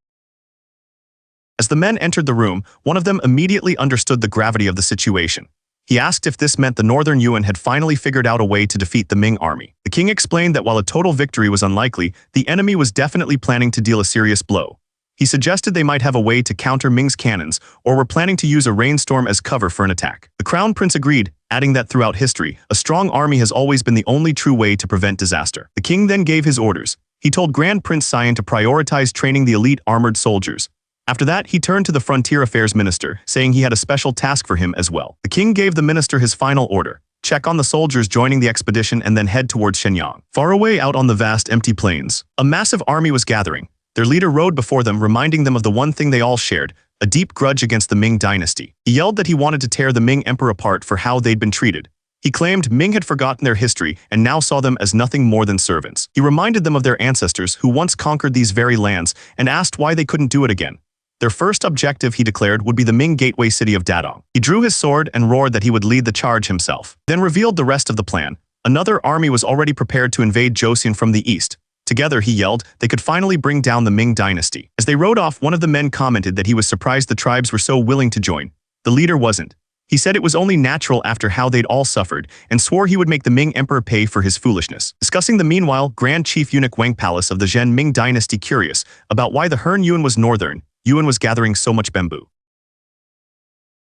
As the men entered the room, one of them immediately understood the gravity of the situation. He asked if this meant the northern Yuan had finally figured out a way to defeat the Ming army. The king explained that while a total victory was unlikely, the enemy was definitely planning to deal a serious blow. He suggested they might have a way to counter Ming's cannons, or were planning to use a rainstorm as cover for an attack. The crown prince agreed, adding that throughout history, a strong army has always been the only true way to prevent disaster. The king then gave his orders. He told Grand Prince Sion to prioritize training the elite armored soldiers. After that, he turned to the Frontier Affairs Minister, saying he had a special task for him as well. The king gave the minister his final order: check on the soldiers joining the expedition and then head towards Shenyang. Far away out on the vast empty plains, a massive army was gathering. Their leader rode before them, reminding them of the one thing they all shared: a deep grudge against the Ming dynasty. He yelled that he wanted to tear the Ming emperor apart for how they'd been treated. He claimed Ming had forgotten their history and now saw them as nothing more than servants. He reminded them of their ancestors who once conquered these very lands and asked why they couldn't do it again. Their first objective, he declared, would be the Ming gateway city of Dadong. He drew his sword and roared that he would lead the charge himself, then revealed the rest of the plan. Another army was already prepared to invade Joseon from the east. Together, he yelled, they could finally bring down the Ming dynasty. As they rode off, one of the men commented that he was surprised the tribes were so willing to join. The leader wasn't. He said it was only natural after how they'd all suffered, and swore he would make the Ming emperor pay for his foolishness. Discussing the meanwhile, Grand Chief Eunuch Wang Palace of the Zhen Ming dynasty, curious about why the Hern Yuan was northern, Yuan was gathering so much bamboo.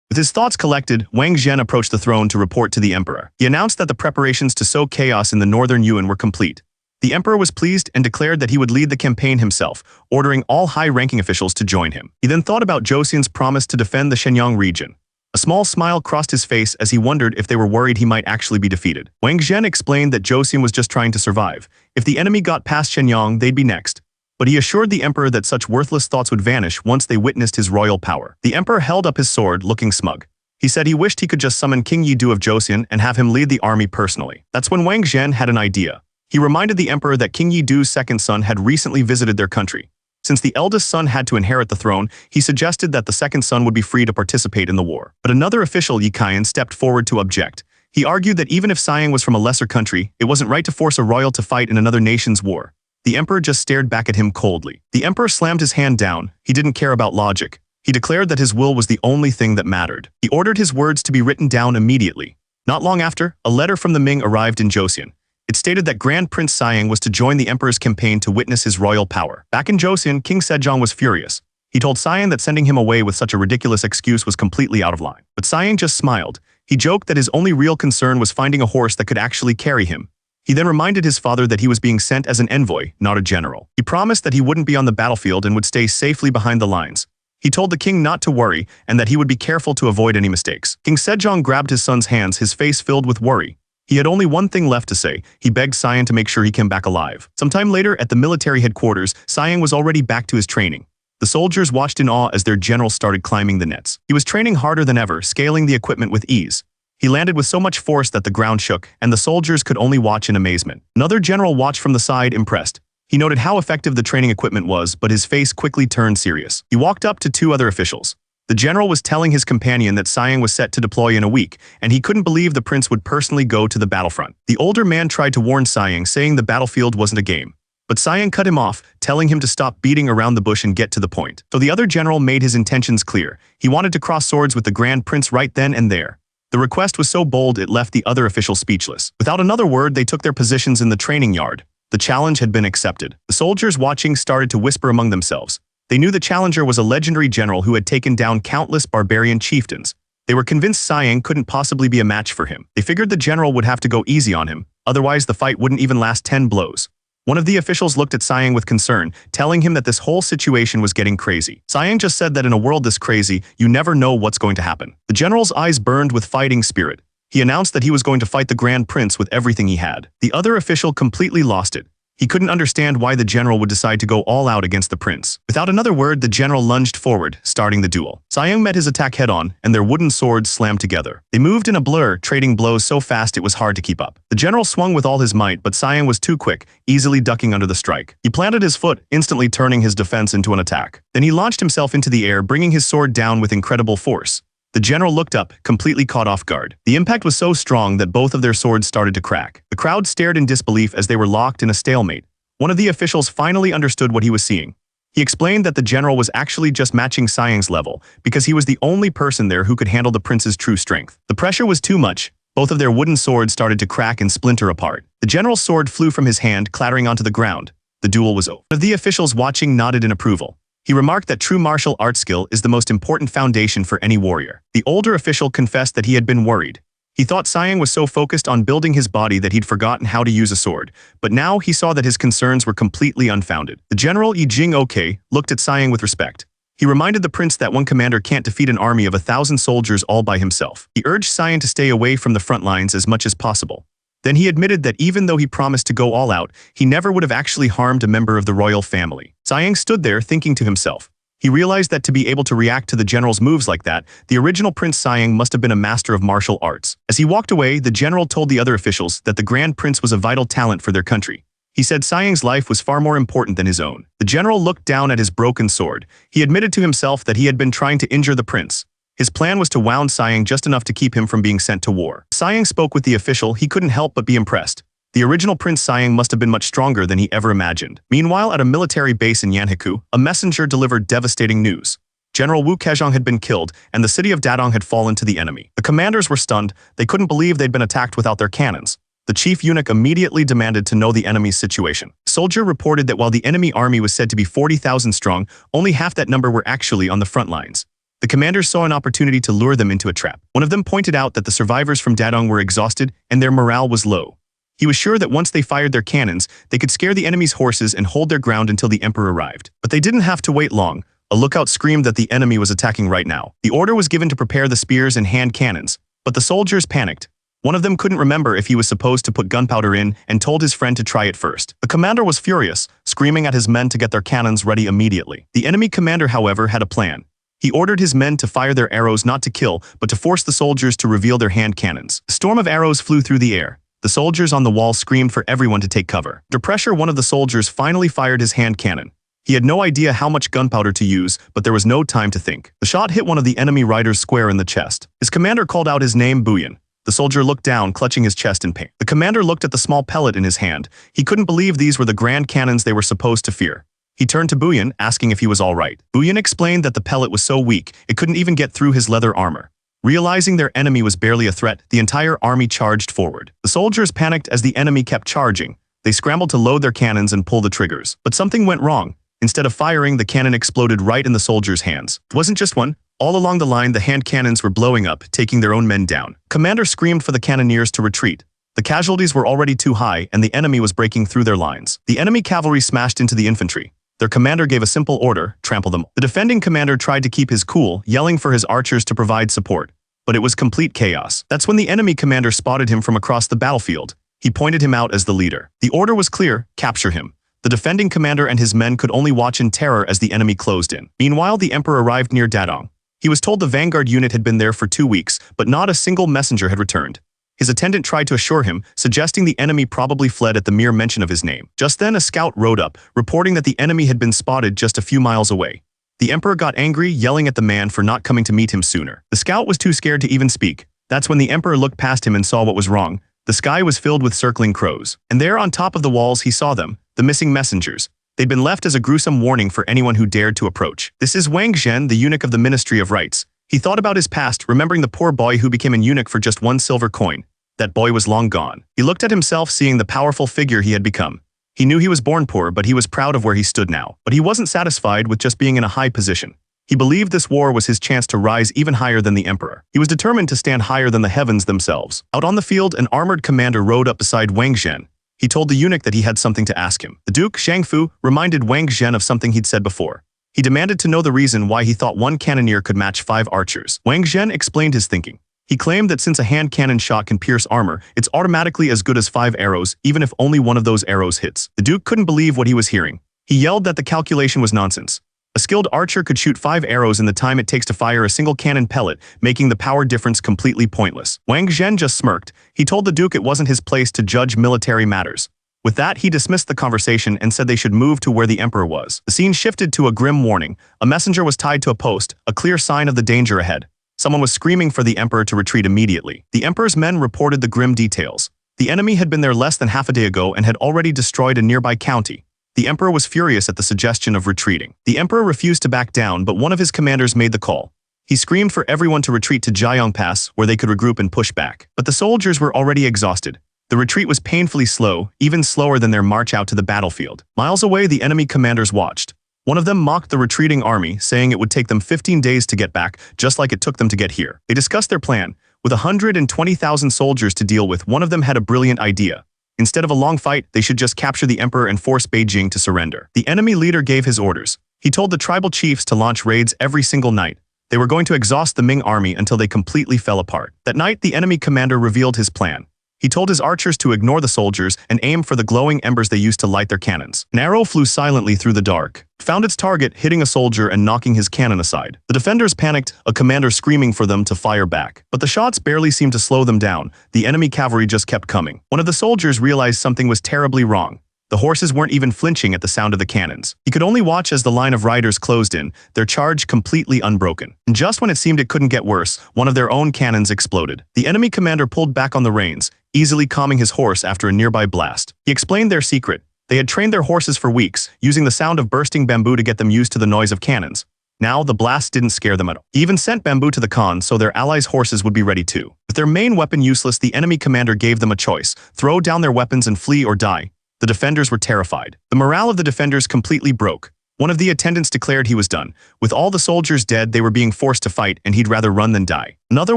With his thoughts collected, Wang Zhen approached the throne to report to the emperor. He announced that the preparations to sow chaos in the northern Yuan were complete. The emperor was pleased and declared that he would lead the campaign himself, ordering all high-ranking officials to join him. He then thought about Joseon's promise to defend the Shenyang region. A small smile crossed his face as he wondered if they were worried he might actually be defeated. Wang Zhen explained that Joseon was just trying to survive. If the enemy got past Shenyang, they'd be next. But he assured the emperor that such worthless thoughts would vanish once they witnessed his royal power. The emperor held up his sword, looking smug. He said he wished he could just summon King Yidu of Joseon and have him lead the army personally. That's when Wang Zhen had an idea. He reminded the emperor that King Yidu's second son had recently visited their country. Since the eldest son had to inherit the throne, he suggested that the second son would be free to participate in the war. But another official, Yi Kaiyan, stepped forward to object. He argued that even if Siang was from a lesser country, it wasn't right to force a royal to fight in another nation's war. The emperor just stared back at him coldly. The emperor slammed his hand down. He didn't care about logic. He declared that his will was the only thing that mattered. He ordered his words to be written down immediately. Not long after, a letter from the Ming arrived in Joseon. It stated that Grand Prince Siang was to join the emperor's campaign to witness his royal power. Back in Joseon, King Sejong was furious. He told Siang that sending him away with such a ridiculous excuse was completely out of line. But Siang just smiled. He joked that his only real concern was finding a horse that could actually carry him. He then reminded his father that he was being sent as an envoy, not a general. He promised that he wouldn't be on the battlefield and would stay safely behind the lines. He told the king not to worry and that he would be careful to avoid any mistakes. King Sejong grabbed his son's hands, his face filled with worry. He had only one thing left to say. He begged Siang to make sure he came back alive. Sometime later, at the military headquarters, Siang was already back to his training. The soldiers watched in awe as their general started climbing the nets. He was training harder than ever, scaling the equipment with ease. He landed with so much force that the ground shook, and the soldiers could only watch in amazement. Another general watched from the side, impressed. He noted how effective the training equipment was, but his face quickly turned serious. He walked up to two other officials. The general was telling his companion that Siang was set to deploy in a week, and he couldn't believe the prince would personally go to the battlefront. The older man tried to warn Siang, saying the battlefield wasn't a game. But Siang cut him off, telling him to stop beating around the bush and get to the point. So the other general made his intentions clear. He wanted to cross swords with the Grand Prince right then and there. The request was so bold it left the other officials speechless. Without another word, they took their positions in the training yard. The challenge had been accepted. The soldiers watching started to whisper among themselves. They knew the challenger was a legendary general who had taken down countless barbarian chieftains. They were convinced Siang couldn't possibly be a match for him. They figured the general would have to go easy on him, otherwise the fight wouldn't even last 10 blows. One of the officials looked at Siang with concern, telling him that this whole situation was getting crazy. Siang just said that in a world this crazy, you never know what's going to happen. The general's eyes burned with fighting spirit. He announced that he was going to fight the Grand Prince with everything he had. The other official completely lost it. He couldn't understand why the general would decide to go all out against the prince. Without another word, the general lunged forward, starting the duel. Siang met his attack head-on, and their wooden swords slammed together. They moved in a blur, trading blows so fast it was hard to keep up. The general swung with all his might, but Siang was too quick, easily ducking under the strike. He planted his foot, instantly turning his defense into an attack. Then he launched himself into the air, bringing his sword down with incredible force. The general looked up, completely caught off guard. The impact was so strong that both of their swords started to crack. The crowd stared in disbelief as they were locked in a stalemate. One of the officials finally understood what he was seeing. He explained that the general was actually just matching Siang's level, because he was the only person there who could handle the prince's true strength. The pressure was too much. Both of their wooden swords started to crack and splinter apart. The general's sword flew from his hand, clattering onto the ground. The duel was over. One of the officials watching nodded in approval. He remarked that true martial arts skill is the most important foundation for any warrior. The older official confessed that he had been worried. He thought Siang was so focused on building his body that he'd forgotten how to use a sword, but now he saw that his concerns were completely unfounded. The general Yi Jing-ok looked at Siang with respect. He reminded the prince that one commander can't defeat an army of 1,000 soldiers all by himself. He urged Siang to stay away from the front lines as much as possible. Then he admitted that even though he promised to go all out, he never would have actually harmed a member of the royal family. Siang stood there thinking to himself. He realized that to be able to react to the general's moves like that, the original Prince Siang must have been a master of martial arts. As he walked away, the general told the other officials that the Grand Prince was a vital talent for their country. He said Siang's life was far more important than his own. The general looked down at his broken sword. He admitted to himself that he had been trying to injure the prince. His plan was to wound Siang just enough to keep him from being sent to war. Siang spoke with the official. He couldn't help but be impressed. The original Prince Siang must have been much stronger than he ever imagined. Meanwhile, at a military base in Yanheku, a messenger delivered devastating news. General Wu Kejong had been killed, and the city of Dadong had fallen to the enemy. The commanders were stunned. They couldn't believe they'd been attacked without their cannons. The chief eunuch immediately demanded to know the enemy's situation. The soldier reported that while the enemy army was said to be 40,000 strong, only half that number were actually on the front lines. The commanders saw an opportunity to lure them into a trap. One of them pointed out that the survivors from Dadong were exhausted and their morale was low. He was sure that once they fired their cannons, they could scare the enemy's horses and hold their ground until the emperor arrived. But they didn't have to wait long. A lookout screamed that the enemy was attacking right now. The order was given to prepare the spears and hand cannons, but the soldiers panicked. One of them couldn't remember if he was supposed to put gunpowder in and told his friend to try it first. The commander was furious, screaming at his men to get their cannons ready immediately. The enemy commander, however, had a plan. He ordered his men to fire their arrows not to kill, but to force the soldiers to reveal their hand cannons. A storm of arrows flew through the air. The soldiers on the wall screamed for everyone to take cover. Under pressure, one of the soldiers finally fired his hand cannon. He had no idea how much gunpowder to use, but there was no time to think. The shot hit one of the enemy riders square in the chest. His commander called out his name, Buyan. The soldier looked down, clutching his chest in pain. The commander looked at the small pellet in his hand. He couldn't believe these were the grand cannons they were supposed to fear. He turned to Buyan, asking if he was all right. Buyan explained that the pellet was so weak, it couldn't even get through his leather armor. Realizing their enemy was barely a threat, the entire army charged forward. The soldiers panicked as the enemy kept charging. They scrambled to load their cannons and pull the triggers. But something went wrong. Instead of firing, the cannon exploded right in the soldiers' hands. It wasn't just one. All along the line, the hand cannons were blowing up, taking their own men down. Commander screamed for the cannoneers to retreat. The casualties were already too high, and the enemy was breaking through their lines. The enemy cavalry smashed into the infantry. Their commander gave a simple order: trample them. The defending commander tried to keep his cool, yelling for his archers to provide support. But it was complete chaos. That's when the enemy commander spotted him from across the battlefield. He pointed him out as the leader. The order was clear: capture him. The defending commander and his men could only watch in terror as the enemy closed in. Meanwhile, the emperor arrived near Dadong. He was told the vanguard unit had been there for 2 weeks, but not a single messenger had returned. His attendant tried to assure him, suggesting the enemy probably fled at the mere mention of his name. Just then, a scout rode up, reporting that the enemy had been spotted just a few miles away. The emperor got angry, yelling at the man for not coming to meet him sooner. The scout was too scared to even speak. That's when the emperor looked past him and saw what was wrong. The sky was filled with circling crows. And there on top of the walls he saw them, the missing messengers. They'd been left as a gruesome warning for anyone who dared to approach. This is Wang Zhen, the eunuch of the Ministry of Rites. He thought about his past, remembering the poor boy who became an eunuch for just 1 silver coin. That boy was long gone. He looked at himself, seeing the powerful figure he had become. He knew he was born poor, but he was proud of where he stood now. But he wasn't satisfied with just being in a high position. He believed this war was his chance to rise even higher than the emperor. He was determined to stand higher than the heavens themselves. Out on the field, an armored commander rode up beside Wang Zhen. He told the eunuch that he had something to ask him. The Duke, Shangfu, reminded Wang Zhen of something he'd said before. He demanded to know the reason why he thought one cannoneer could match 5 archers. Wang Zhen explained his thinking. He claimed that since a hand cannon shot can pierce armor, it's automatically as good as 5 arrows, even if only one of those arrows hits. The Duke couldn't believe what he was hearing. He yelled that the calculation was nonsense. A skilled archer could shoot 5 arrows in the time it takes to fire a single cannon pellet, making the power difference completely pointless. Wang Zhen just smirked. He told the Duke it wasn't his place to judge military matters. With that, he dismissed the conversation and said they should move to where the emperor was. The scene shifted to a grim warning. A messenger was tied to a post, a clear sign of the danger ahead. Someone was screaming for the emperor to retreat immediately. The emperor's men reported the grim details. The enemy had been there less than half a day ago and had already destroyed a nearby county. The emperor was furious at the suggestion of retreating. The emperor refused to back down, but one of his commanders made the call. He screamed for everyone to retreat to Jiayong Pass, where they could regroup and push back. But the soldiers were already exhausted. The retreat was painfully slow, even slower than their march out to the battlefield. Miles away, the enemy commanders watched. One of them mocked the retreating army, saying it would take them 15 days to get back, just like it took them to get here. They discussed their plan. With 120,000 soldiers to deal with, one of them had a brilliant idea. Instead of a long fight, they should just capture the emperor and force Beijing to surrender. The enemy leader gave his orders. He told the tribal chiefs to launch raids every single night. They were going to exhaust the Ming army until they completely fell apart. That night, the enemy commander revealed his plan. He told his archers to ignore the soldiers and aim for the glowing embers they used to light their cannons. An arrow flew silently through the dark. It found its target, hitting a soldier and knocking his cannon aside. The defenders panicked, a commander screaming for them to fire back. But the shots barely seemed to slow them down. The enemy cavalry just kept coming. One of the soldiers realized something was terribly wrong. The horses weren't even flinching at the sound of the cannons. He could only watch as the line of riders closed in, their charge completely unbroken. And just when it seemed it couldn't get worse, one of their own cannons exploded. The enemy commander pulled back on the reins, easily calming his horse after a nearby blast. He explained their secret. They had trained their horses for weeks, using the sound of bursting bamboo to get them used to the noise of cannons. Now, the blast didn't scare them at all. He even sent bamboo to the Khan so their allies' horses would be ready too. With their main weapon useless, the enemy commander gave them a choice: throw down their weapons and flee or die. The defenders were terrified. The morale of the defenders completely broke. One of the attendants declared he was done. With all the soldiers dead, they were being forced to fight, and he'd rather run than die. Another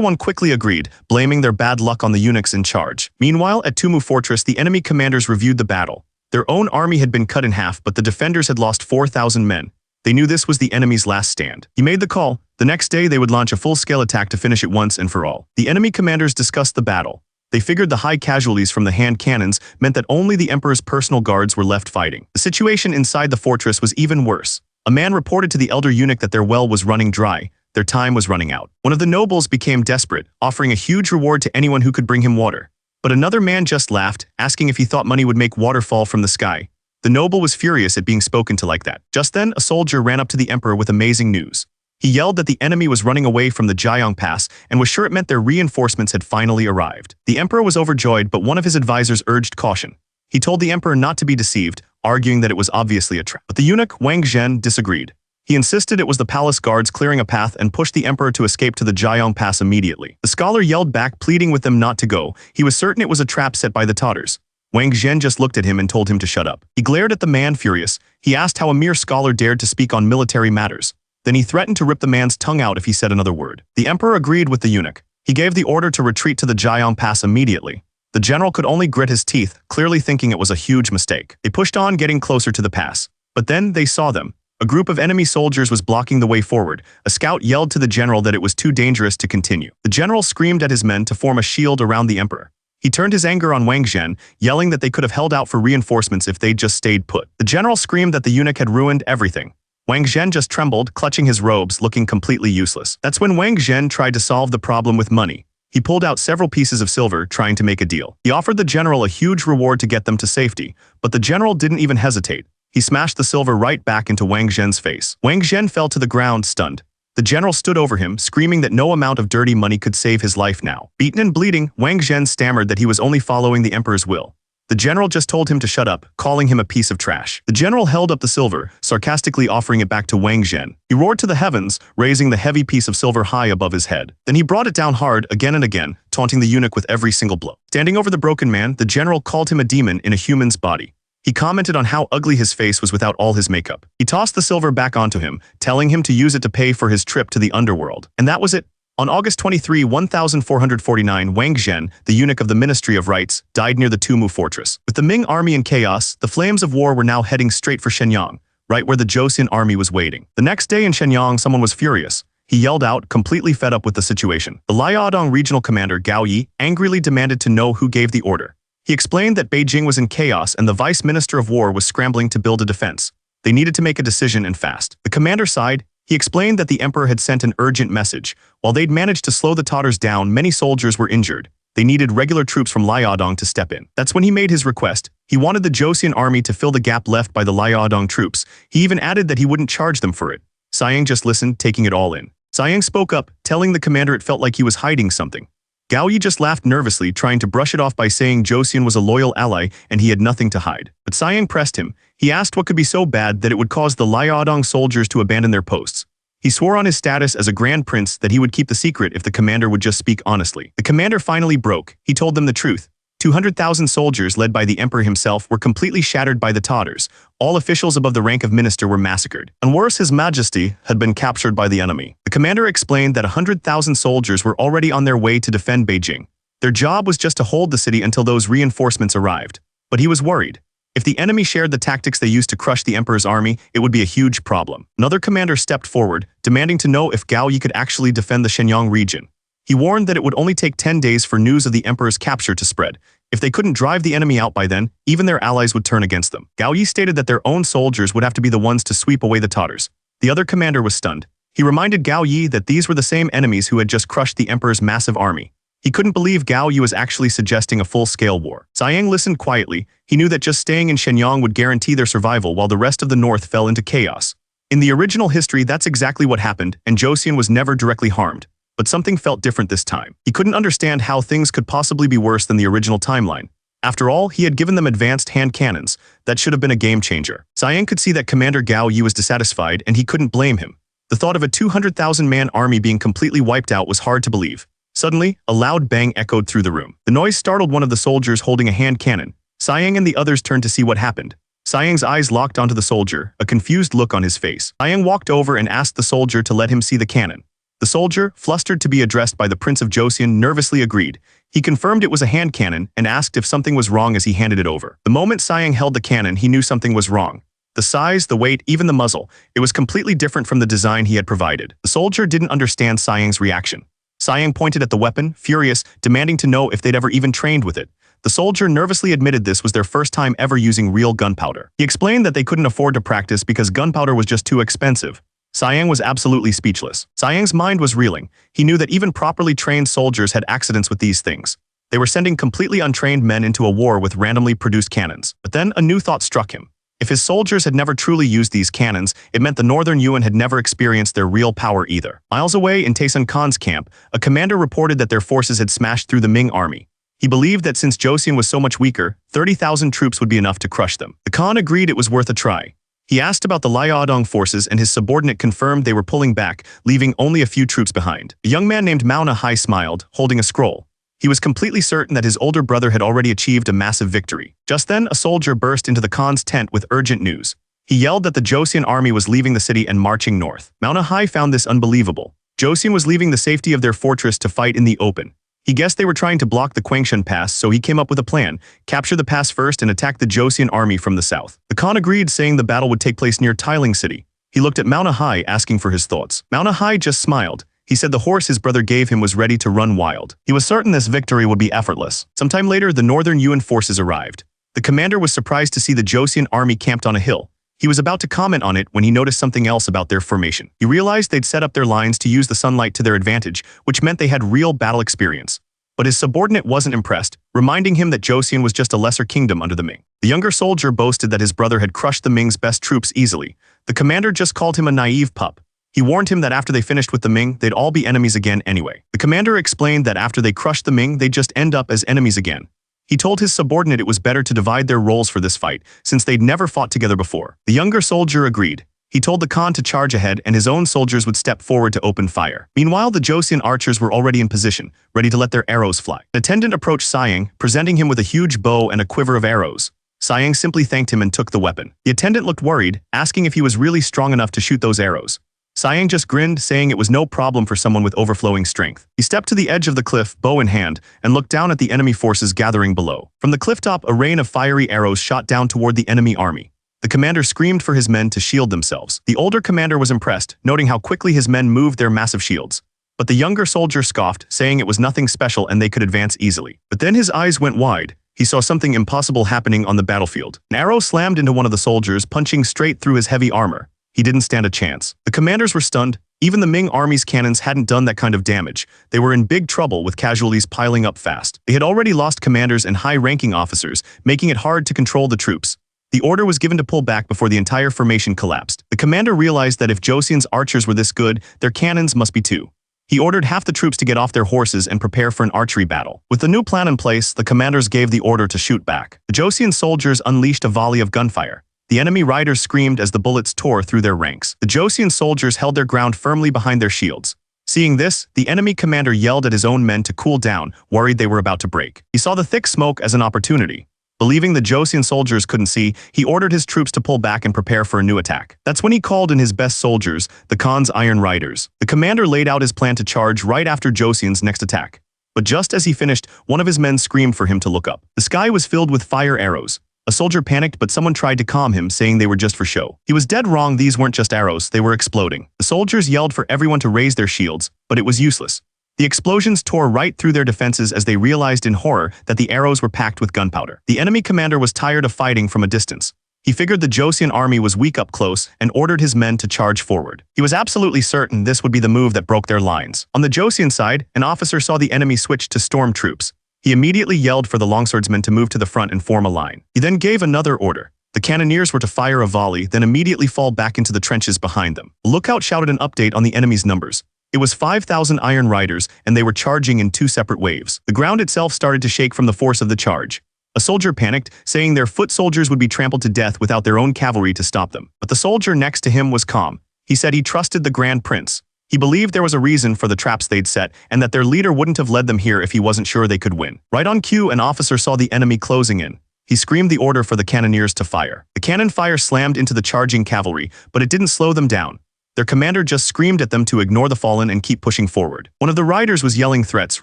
one quickly agreed, blaming their bad luck on the eunuchs in charge. Meanwhile, at Tumu Fortress, the enemy commanders reviewed the battle. Their own army had been cut in half, but the defenders had lost 4,000 men. They knew this was the enemy's last stand. He made the call. The next day, they would launch a full-scale attack to finish it once and for all. The enemy commanders discussed the battle. They figured the high casualties from the hand cannons meant that only the emperor's personal guards were left fighting. The situation inside the fortress was even worse. A man reported to the elder eunuch that their well was running dry. Their time was running out. One of the nobles became desperate, offering a huge reward to anyone who could bring him water. But another man just laughed, asking if he thought money would make water fall from the sky. The noble was furious at being spoken to like that. Just then, a soldier ran up to the emperor with amazing news. He yelled that the enemy was running away from the Jiayong Pass and was sure it meant their reinforcements had finally arrived. The emperor was overjoyed, but one of his advisors urged caution. He told the emperor not to be deceived, arguing that it was obviously a trap. But the eunuch, Wang Zhen, disagreed. He insisted it was the palace guards clearing a path and pushed the emperor to escape to the Jiayong Pass immediately. The scholar yelled back, pleading with them not to go. He was certain it was a trap set by the Tatars. Wang Zhen just looked at him and told him to shut up. He glared at the man, furious. He asked how a mere scholar dared to speak on military matters. Then he threatened to rip the man's tongue out if he said another word. The emperor agreed with the eunuch. He gave the order to retreat to the Jiayong Pass immediately. The general could only grit his teeth, clearly thinking it was a huge mistake. They pushed on, getting closer to the pass. But then they saw them. A group of enemy soldiers was blocking the way forward. A scout yelled to the general that it was too dangerous to continue. The general screamed at his men to form a shield around the emperor. He turned his anger on Wang Zhen, yelling that they could have held out for reinforcements if they'd just stayed put. The general screamed that the eunuch had ruined everything. Wang Zhen just trembled, clutching his robes, looking completely useless. That's when Wang Zhen tried to solve the problem with money. He pulled out several pieces of silver, trying to make a deal. He offered the general a huge reward to get them to safety, but the general didn't even hesitate. He smashed the silver right back into Wang Zhen's face. Wang Zhen fell to the ground, stunned. The general stood over him, screaming that no amount of dirty money could save his life now. Beaten and bleeding, Wang Zhen stammered that he was only following the emperor's will. The general just told him to shut up, calling him a piece of trash. The general held up the silver, sarcastically offering it back to Wang Zhen. He roared to the heavens, raising the heavy piece of silver high above his head. Then he brought it down hard again and again, taunting the eunuch with every single blow. Standing over the broken man, the general called him a demon in a human's body. He commented on how ugly his face was without all his makeup. He tossed the silver back onto him, telling him to use it to pay for his trip to the underworld. And that was it. On August 23, 1449, Wang Zhen, the eunuch of the Ministry of Rites, died near the Tumu fortress. With the Ming army in chaos, the flames of war were now heading straight for Shenyang, right where the Joseon army was waiting. The next day in Shenyang, someone was furious. He yelled out, completely fed up with the situation. The Liaodong regional commander Gao Yi angrily demanded to know who gave the order. He explained that Beijing was in chaos and the vice minister of war was scrambling to build a defense. They needed to make a decision and fast. The commander sighed. He explained that the emperor had sent an urgent message. While they'd managed to slow the Tatars down, many soldiers were injured. They needed regular troops from Liaodong to step in. That's when he made his request. He wanted the Joseon army to fill the gap left by the Liaodong troops. He even added that he wouldn't charge them for it. Sayang just listened, taking it all in. Sayang spoke up, telling the commander it felt like he was hiding something. Gao Yi just laughed nervously, trying to brush it off by saying Joseon was a loyal ally and he had nothing to hide. But Sayang pressed him. He asked what could be so bad that it would cause the Liaodong soldiers to abandon their posts. He swore on his status as a grand prince that he would keep the secret if the commander would just speak honestly. The commander finally broke. He told them the truth. 200,000 soldiers led by the emperor himself were completely shattered by the Tatars. All officials above the rank of minister were massacred. And worse, His Majesty had been captured by the enemy. The commander explained that 100,000 soldiers were already on their way to defend Beijing. Their job was just to hold the city until those reinforcements arrived. But he was worried. If the enemy shared the tactics they used to crush the emperor's army, it would be a huge problem. Another commander stepped forward, demanding to know if Gao Yi could actually defend the Shenyang region. He warned that it would only take 10 days for news of the emperor's capture to spread. If they couldn't drive the enemy out by then, even their allies would turn against them. Gao Yi stated that their own soldiers would have to be the ones to sweep away the Tatars. The other commander was stunned. He reminded Gao Yi that these were the same enemies who had just crushed the emperor's massive army. He couldn't believe Gao Yi was actually suggesting a full-scale war. Sayang listened quietly. He knew that just staying in Shenyang would guarantee their survival while the rest of the north fell into chaos. In the original history, that's exactly what happened, and Joseon was never directly harmed. But something felt different this time. He couldn't understand how things could possibly be worse than the original timeline. After all, he had given them advanced hand cannons. That should have been a game-changer. Sayang could see that Commander Gao Yi was dissatisfied, and he couldn't blame him. The thought of a 200,000-man army being completely wiped out was hard to believe. Suddenly, a loud bang echoed through the room. The noise startled one of the soldiers holding a hand cannon. Sayang and the others turned to see what happened. Sayang's eyes locked onto the soldier, a confused look on his face. Sayang walked over and asked the soldier to let him see the cannon. The soldier, flustered to be addressed by the Prince of Joseon, nervously agreed. He confirmed it was a hand cannon and asked if something was wrong as he handed it over. The moment Sayang held the cannon, he knew something was wrong. The size, the weight, even the muzzle, it was completely different from the design he had provided. The soldier didn't understand Sayang's reaction. Sayang pointed at the weapon, furious, demanding to know if they'd ever even trained with it. The soldier nervously admitted this was their first time ever using real gunpowder. He explained that they couldn't afford to practice because gunpowder was just too expensive. Sayang was absolutely speechless. Sayang's mind was reeling. He knew that even properly trained soldiers had accidents with these things. They were sending completely untrained men into a war with randomly produced cannons. But then a new thought struck him. If his soldiers had never truly used these cannons, it meant the Northern Yuan had never experienced their real power either. Miles away in Taesun Khan's camp, a commander reported that their forces had smashed through the Ming army. He believed that since Joseon was so much weaker, 30,000 troops would be enough to crush them. The Khan agreed it was worth a try. He asked about the Liaodong forces and his subordinate confirmed they were pulling back, leaving only a few troops behind. A young man named Manhwa smiled, holding a scroll. He was completely certain that his older brother had already achieved a massive victory. Just then, a soldier burst into the Khan's tent with urgent news. He yelled that the Joseon army was leaving the city and marching north. Manhwa found this unbelievable. Joseon was leaving the safety of their fortress to fight in the open. He guessed they were trying to block the Kwangshan Pass, so he came up with a plan: capture the pass first and attack the Joseon army from the south. The Khan agreed, saying the battle would take place near Tiling City. He looked at Manhwa, asking for his thoughts. Manhwa just smiled. He said the horse his brother gave him was ready to run wild. He was certain this victory would be effortless. Sometime later, the Northern Yuan forces arrived. The commander was surprised to see the Joseon army camped on a hill. He was about to comment on it when he noticed something else about their formation. He realized they'd set up their lines to use the sunlight to their advantage, which meant they had real battle experience. But his subordinate wasn't impressed, reminding him that Joseon was just a lesser kingdom under the Ming. The younger soldier boasted that his brother had crushed the Ming's best troops easily. The commander just called him a naive pup. He warned him that after they finished with the Ming, they'd all be enemies again anyway. The commander explained that after they crushed the Ming, they'd just end up as enemies again. He told his subordinate it was better to divide their roles for this fight, since they'd never fought together before. The younger soldier agreed. He told the Khan to charge ahead and his own soldiers would step forward to open fire. Meanwhile, the Joseon archers were already in position, ready to let their arrows fly. An attendant approached Sayang, presenting him with a huge bow and a quiver of arrows. Sayang simply thanked him and took the weapon. The attendant looked worried, asking if he was really strong enough to shoot those arrows. Siang just grinned, saying it was no problem for someone with overflowing strength. He stepped to the edge of the cliff, bow in hand, and looked down at the enemy forces gathering below. From the clifftop, a rain of fiery arrows shot down toward the enemy army. The commander screamed for his men to shield themselves. The older commander was impressed, noting how quickly his men moved their massive shields. But the younger soldier scoffed, saying it was nothing special and they could advance easily. But then his eyes went wide. He saw something impossible happening on the battlefield. An arrow slammed into one of the soldiers, punching straight through his heavy armor. He didn't stand a chance. The commanders were stunned. Even the Ming army's cannons hadn't done that kind of damage. They were in big trouble with casualties piling up fast. They had already lost commanders and high-ranking officers, making it hard to control the troops. The order was given to pull back before the entire formation collapsed. The commander realized that if Joseon's archers were this good, their cannons must be too. He ordered half the troops to get off their horses and prepare for an archery battle. With the new plan in place, the commanders gave the order to shoot back. The Joseon soldiers unleashed a volley of gunfire. The enemy riders screamed as the bullets tore through their ranks. The Joseon soldiers held their ground firmly behind their shields. Seeing this, the enemy commander yelled at his own men to cool down, worried they were about to break. He saw the thick smoke as an opportunity. Believing the Joseon soldiers couldn't see, he ordered his troops to pull back and prepare for a new attack. That's when he called in his best soldiers, the Khan's Iron Riders. The commander laid out his plan to charge right after Joseon's next attack. But just as he finished, one of his men screamed for him to look up. The sky was filled with fire arrows. A soldier panicked, but someone tried to calm him, saying they were just for show. He was dead wrong. These weren't just arrows, they were exploding. The soldiers yelled for everyone to raise their shields, but it was useless. The explosions tore right through their defenses as they realized in horror that the arrows were packed with gunpowder. The enemy commander was tired of fighting from a distance. He figured the Joseon army was weak up close and ordered his men to charge forward. He was absolutely certain this would be the move that broke their lines. On the Joseon side, an officer saw the enemy switch to storm troops. He immediately yelled for the longswordsmen to move to the front and form a line. He then gave another order. The cannoneers were to fire a volley, then immediately fall back into the trenches behind them. A lookout shouted an update on the enemy's numbers. It was 5,000 Iron Riders, and they were charging in 2 separate waves. The ground itself started to shake from the force of the charge. A soldier panicked, saying their foot soldiers would be trampled to death without their own cavalry to stop them. But the soldier next to him was calm. He said he trusted the Grand Prince. He believed there was a reason for the traps they'd set, and that their leader wouldn't have led them here if he wasn't sure they could win. Right on cue, an officer saw the enemy closing in. He screamed the order for the cannoneers to fire. The cannon fire slammed into the charging cavalry, but it didn't slow them down. Their commander just screamed at them to ignore the fallen and keep pushing forward. One of the riders was yelling threats,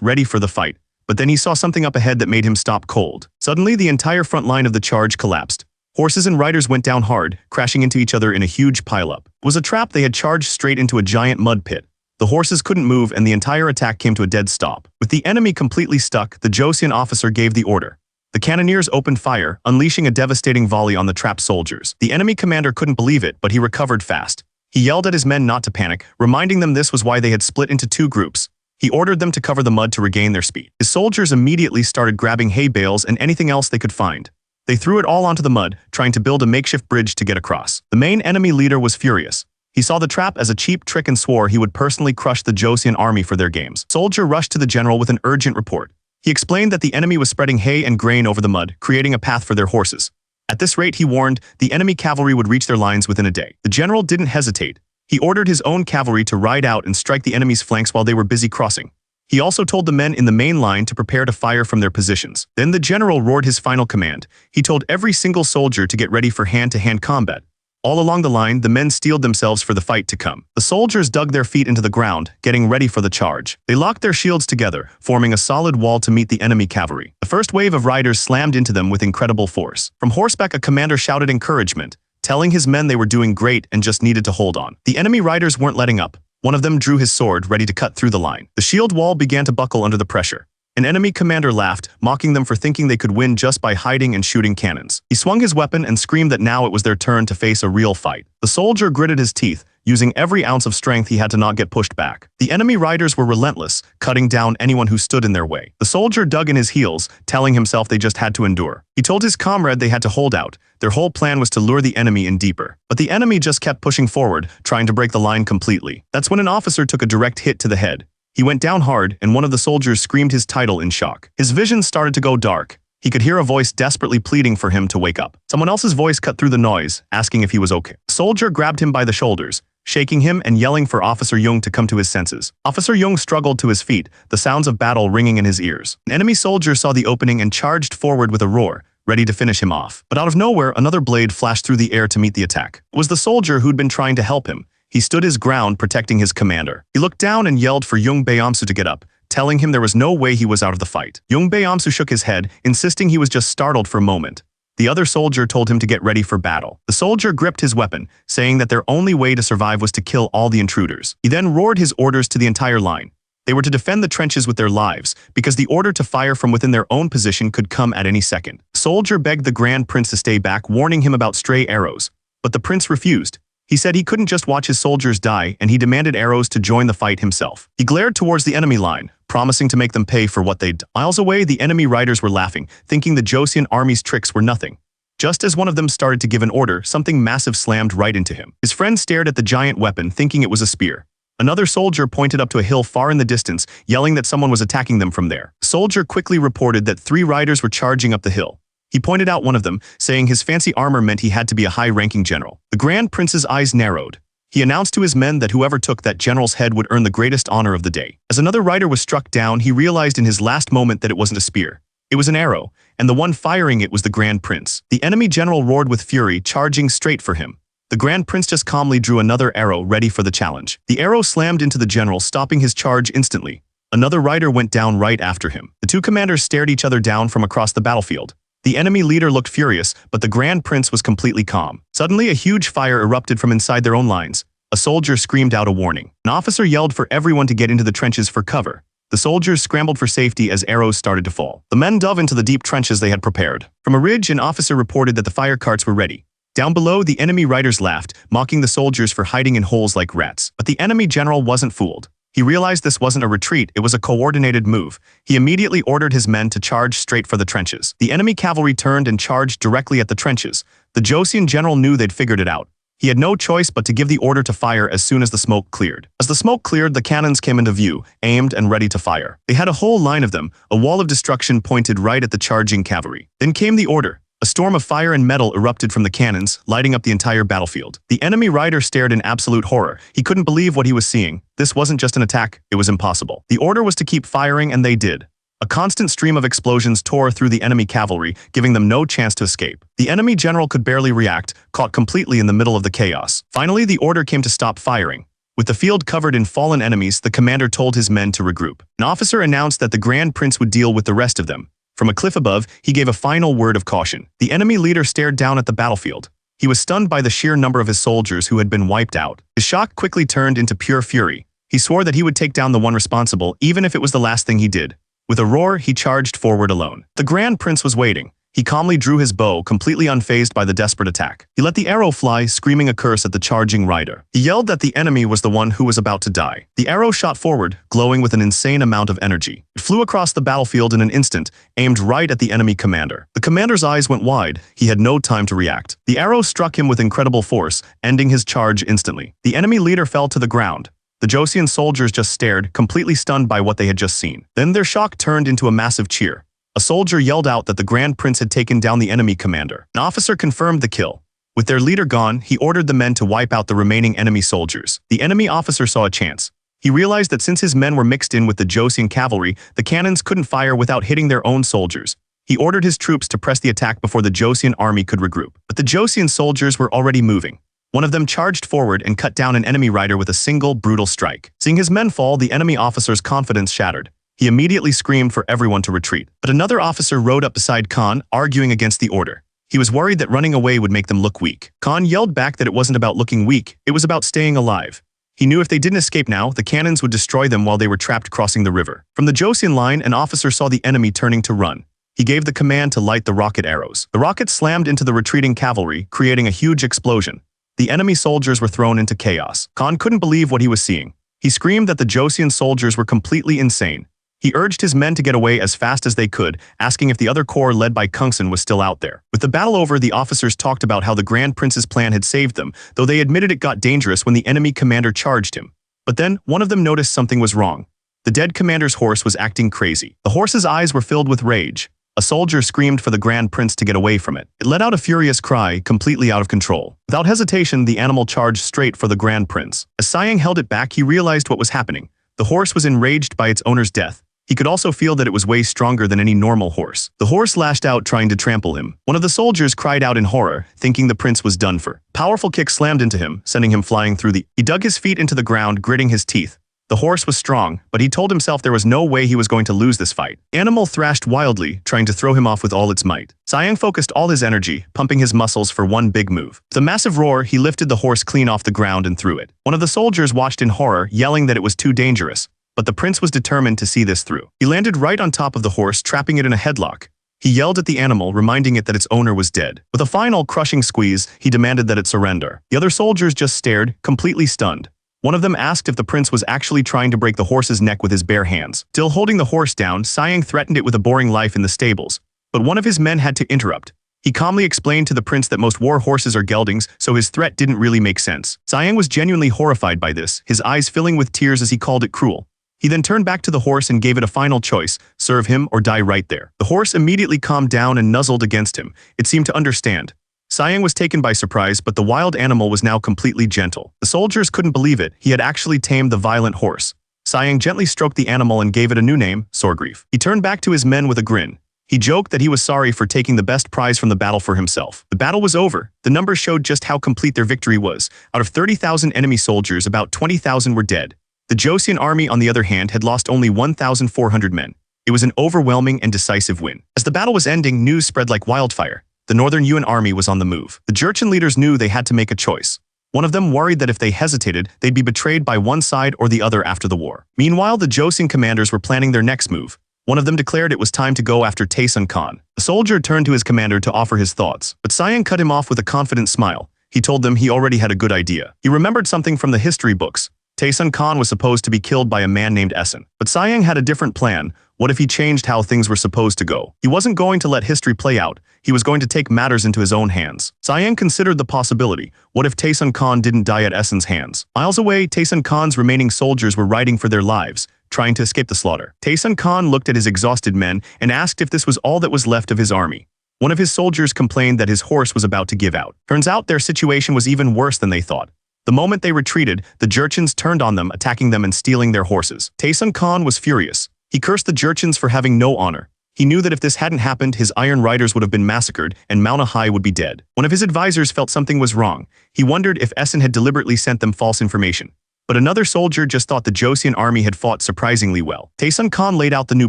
ready for the fight, but then he saw something up ahead that made him stop cold. Suddenly, the entire front line of the charge collapsed. Horses and riders went down hard, crashing into each other in a huge pileup. It was a trap. They had charged straight into a giant mud pit. The horses couldn't move and the entire attack came to a dead stop. With the enemy completely stuck, the Joseon officer gave the order. The cannoneers opened fire, unleashing a devastating volley on the trapped soldiers. The enemy commander couldn't believe it, but he recovered fast. He yelled at his men not to panic, reminding them this was why they had split into 2 groups. He ordered them to cover the mud to regain their speed. His soldiers immediately started grabbing hay bales and anything else they could find. They threw it all onto the mud, trying to build a makeshift bridge to get across. The main enemy leader was furious. He saw the trap as a cheap trick and swore he would personally crush the Joseon army for their games. Soldier rushed to the general with an urgent report. He explained that the enemy was spreading hay and grain over the mud, creating a path for their horses. At this rate, he warned, the enemy cavalry would reach their lines within a day. The general didn't hesitate. He ordered his own cavalry to ride out and strike the enemy's flanks while they were busy crossing. He also told the men in the main line to prepare to fire from their positions. Then the general roared his final command. He told every single soldier to get ready for hand-to-hand combat. All along the line, the men steeled themselves for the fight to come. The soldiers dug their feet into the ground, getting ready for the charge. They locked their shields together, forming a solid wall to meet the enemy cavalry. The first wave of riders slammed into them with incredible force. From horseback, a commander shouted encouragement, telling his men they were doing great and just needed to hold on. The enemy riders weren't letting up. One of them drew his sword, ready to cut through the line. The shield wall began to buckle under the pressure. An enemy commander laughed, mocking them for thinking they could win just by hiding and shooting cannons. He swung his weapon and screamed that now it was their turn to face a real fight. The soldier gritted his teeth, using every ounce of strength he had to not get pushed back. The enemy riders were relentless, cutting down anyone who stood in their way. The soldier dug in his heels, telling himself they just had to endure. He told his comrade they had to hold out. Their whole plan was to lure the enemy in deeper. But the enemy just kept pushing forward, trying to break the line completely. That's when an officer took a direct hit to the head. He went down hard, and one of the soldiers screamed his title in shock. His vision started to go dark. He could hear a voice desperately pleading for him to wake up. Someone else's voice cut through the noise, asking if he was okay. The soldier grabbed him by the shoulders, shaking him and yelling for Officer Jung to come to his senses. Officer Jung struggled to his feet, the sounds of battle ringing in his ears. An enemy soldier saw the opening and charged forward with a roar, ready to finish him off. But out of nowhere, another blade flashed through the air to meet the attack. It was the soldier who'd been trying to help him. He stood his ground, protecting his commander. He looked down and yelled for Jung Beomsu to get up, telling him there was no way he was out of the fight. Jung Beomsu shook his head, insisting he was just startled for a moment. The other soldier told him to get ready for battle. The soldier gripped his weapon, saying that their only way to survive was to kill all the intruders. He then roared his orders to the entire line. They were to defend the trenches with their lives, because the order to fire from within their own position could come at any second. The soldier begged the Grand Prince to stay back, warning him about stray arrows. But the prince refused. He said he couldn't just watch his soldiers die, and he demanded arrows to join the fight himself. He glared towards the enemy line, promising to make them pay for what they'd done. Miles away, the enemy riders were laughing, thinking the Joseon army's tricks were nothing. Just as one of them started to give an order, something massive slammed right into him. His friend stared at the giant weapon, thinking it was a spear. Another soldier pointed up to a hill far in the distance, yelling that someone was attacking them from there. The soldier quickly reported that 3 riders were charging up the hill. He pointed out one of them, saying his fancy armor meant he had to be a high-ranking general. The Grand Prince's eyes narrowed. He announced to his men that whoever took that general's head would earn the greatest honor of the day. As another rider was struck down, he realized in his last moment that it wasn't a spear. It was an arrow, and the one firing it was the Grand Prince. The enemy general roared with fury, charging straight for him. The Grand Prince just calmly drew another arrow, ready for the challenge. The arrow slammed into the general, stopping his charge instantly. Another rider went down right after him. The 2 commanders stared each other down from across the battlefield. The enemy leader looked furious, but the Grand Prince was completely calm. Suddenly, a huge fire erupted from inside their own lines. A soldier screamed out a warning. An officer yelled for everyone to get into the trenches for cover. The soldiers scrambled for safety as arrows started to fall. The men dove into the deep trenches they had prepared. From a ridge, an officer reported that the fire carts were ready. Down below, the enemy riders laughed, mocking the soldiers for hiding in holes like rats. But the enemy general wasn't fooled. He realized this wasn't a retreat, it was a coordinated move. He immediately ordered his men to charge straight for the trenches. The enemy cavalry turned and charged directly at the trenches. The Joseon general knew they'd figured it out. He had no choice but to give the order to fire as soon as the smoke cleared. As the smoke cleared, the cannons came into view, aimed and ready to fire. They had a whole line of them, a wall of destruction pointed right at the charging cavalry. Then came the order. A storm of fire and metal erupted from the cannons, lighting up the entire battlefield. The enemy rider stared in absolute horror. He couldn't believe what he was seeing. This wasn't just an attack, it was impossible. The order was to keep firing, and they did. A constant stream of explosions tore through the enemy cavalry, giving them no chance to escape. The enemy general could barely react, caught completely in the middle of the chaos. Finally, the order came to stop firing. With the field covered in fallen enemies, the commander told his men to regroup. An officer announced that the Grand Prince would deal with the rest of them. From a cliff above, he gave a final word of caution. The enemy leader stared down at the battlefield. He was stunned by the sheer number of his soldiers who had been wiped out. His shock quickly turned into pure fury. He swore that he would take down the one responsible, even if it was the last thing he did. With a roar, he charged forward alone. The Grand Prince was waiting. He calmly drew his bow, completely unfazed by the desperate attack. He let the arrow fly, screaming a curse at the charging rider. He yelled that the enemy was the one who was about to die. The arrow shot forward, glowing with an insane amount of energy. It flew across the battlefield in an instant, aimed right at the enemy commander. The commander's eyes went wide. He had no time to react. The arrow struck him with incredible force, ending his charge instantly. The enemy leader fell to the ground. The Joseon soldiers just stared, completely stunned by what they had just seen. Then their shock turned into a massive cheer. A soldier yelled out that the Grand Prince had taken down the enemy commander. An officer confirmed the kill. With their leader gone, he ordered the men to wipe out the remaining enemy soldiers. The enemy officer saw a chance. He realized that since his men were mixed in with the Joseon cavalry, the cannons couldn't fire without hitting their own soldiers. He ordered his troops to press the attack before the Joseon army could regroup. But the Joseon soldiers were already moving. One of them charged forward and cut down an enemy rider with a single, brutal strike. Seeing his men fall, the enemy officer's confidence shattered. He immediately screamed for everyone to retreat. But another officer rode up beside Khan, arguing against the order. He was worried that running away would make them look weak. Khan yelled back that it wasn't about looking weak, it was about staying alive. He knew if they didn't escape now, the cannons would destroy them while they were trapped crossing the river. From the Joseon line, an officer saw the enemy turning to run. He gave the command to light the rocket arrows. The rockets slammed into the retreating cavalry, creating a huge explosion. The enemy soldiers were thrown into chaos. Khan couldn't believe what he was seeing. He screamed that the Joseon soldiers were completely insane. He urged his men to get away as fast as they could, asking if the other corps led by Kungsan was still out there. With the battle over, the officers talked about how the Grand Prince's plan had saved them, though they admitted it got dangerous when the enemy commander charged him. But then, one of them noticed something was wrong. The dead commander's horse was acting crazy. The horse's eyes were filled with rage. A soldier screamed for the Grand Prince to get away from it. It let out a furious cry, completely out of control. Without hesitation, the animal charged straight for the Grand Prince. As Sayang held it back, he realized what was happening. The horse was enraged by its owner's death. He could also feel that it was way stronger than any normal horse. The horse lashed out trying to trample him. One of the soldiers cried out in horror, thinking the prince was done for. Powerful kick slammed into him, sending him flying through the... He dug his feet into the ground, gritting his teeth. The horse was strong, but he told himself there was no way he was going to lose this fight. The animal thrashed wildly, trying to throw him off with all its might. Sayang focused all his energy, pumping his muscles for one big move. With a massive roar, he lifted the horse clean off the ground and threw it. One of the soldiers watched in horror, yelling that it was too dangerous. But the prince was determined to see this through. He landed right on top of the horse, trapping it in a headlock. He yelled at the animal, reminding it that its owner was dead. With a final crushing squeeze, he demanded that it surrender. The other soldiers just stared, completely stunned. One of them asked if the prince was actually trying to break the horse's neck with his bare hands. Still holding the horse down, Sayang threatened it with a boring life in the stables. But one of his men had to interrupt. He calmly explained to the prince that most war horses are geldings, so his threat didn't really make sense. Sayang was genuinely horrified by this, his eyes filling with tears as he called it cruel. He then turned back to the horse and gave it a final choice, serve him or die right there. The horse immediately calmed down and nuzzled against him. It seemed to understand. Sayang was taken by surprise, but the wild animal was now completely gentle. The soldiers couldn't believe it. He had actually tamed the violent horse. Sayang gently stroked the animal and gave it a new name, Sorgrief. He turned back to his men with a grin. He joked that he was sorry for taking the best prize from the battle for himself. The battle was over. The numbers showed just how complete their victory was. Out of 30,000 enemy soldiers, about 20,000 were dead. The Joseon army, on the other hand, had lost only 1,400 men. It was an overwhelming and decisive win. As the battle was ending, news spread like wildfire. The Northern Yuan army was on the move. The Jurchen leaders knew they had to make a choice. One of them worried that if they hesitated, they'd be betrayed by one side or the other after the war. Meanwhile, the Joseon commanders were planning their next move. One of them declared it was time to go after Taesun Khan. The soldier turned to his commander to offer his thoughts, but Sayang cut him off with a confident smile. He told them he already had a good idea. He remembered something from the history books. Taesun Khan was supposed to be killed by a man named Essen. But Sayang had a different plan. What if he changed how things were supposed to go? He wasn't going to let history play out. He was going to take matters into his own hands. Sayang considered the possibility. What if Taesun Khan didn't die at Essen's hands? Miles away, Taesun Khan's remaining soldiers were riding for their lives, trying to escape the slaughter. Taesun Khan looked at his exhausted men and asked if this was all that was left of his army. One of his soldiers complained that his horse was about to give out. Turns out their situation was even worse than they thought. The moment they retreated, the Jurchens turned on them, attacking them and stealing their horses. Taesun Khan was furious. He cursed the Jurchens for having no honor. He knew that if this hadn't happened, his iron riders would have been massacred and Manhwa would be dead. One of his advisors felt something was wrong. He wondered if Essen had deliberately sent them false information. But another soldier just thought the Joseon army had fought surprisingly well. Taesun Khan laid out the new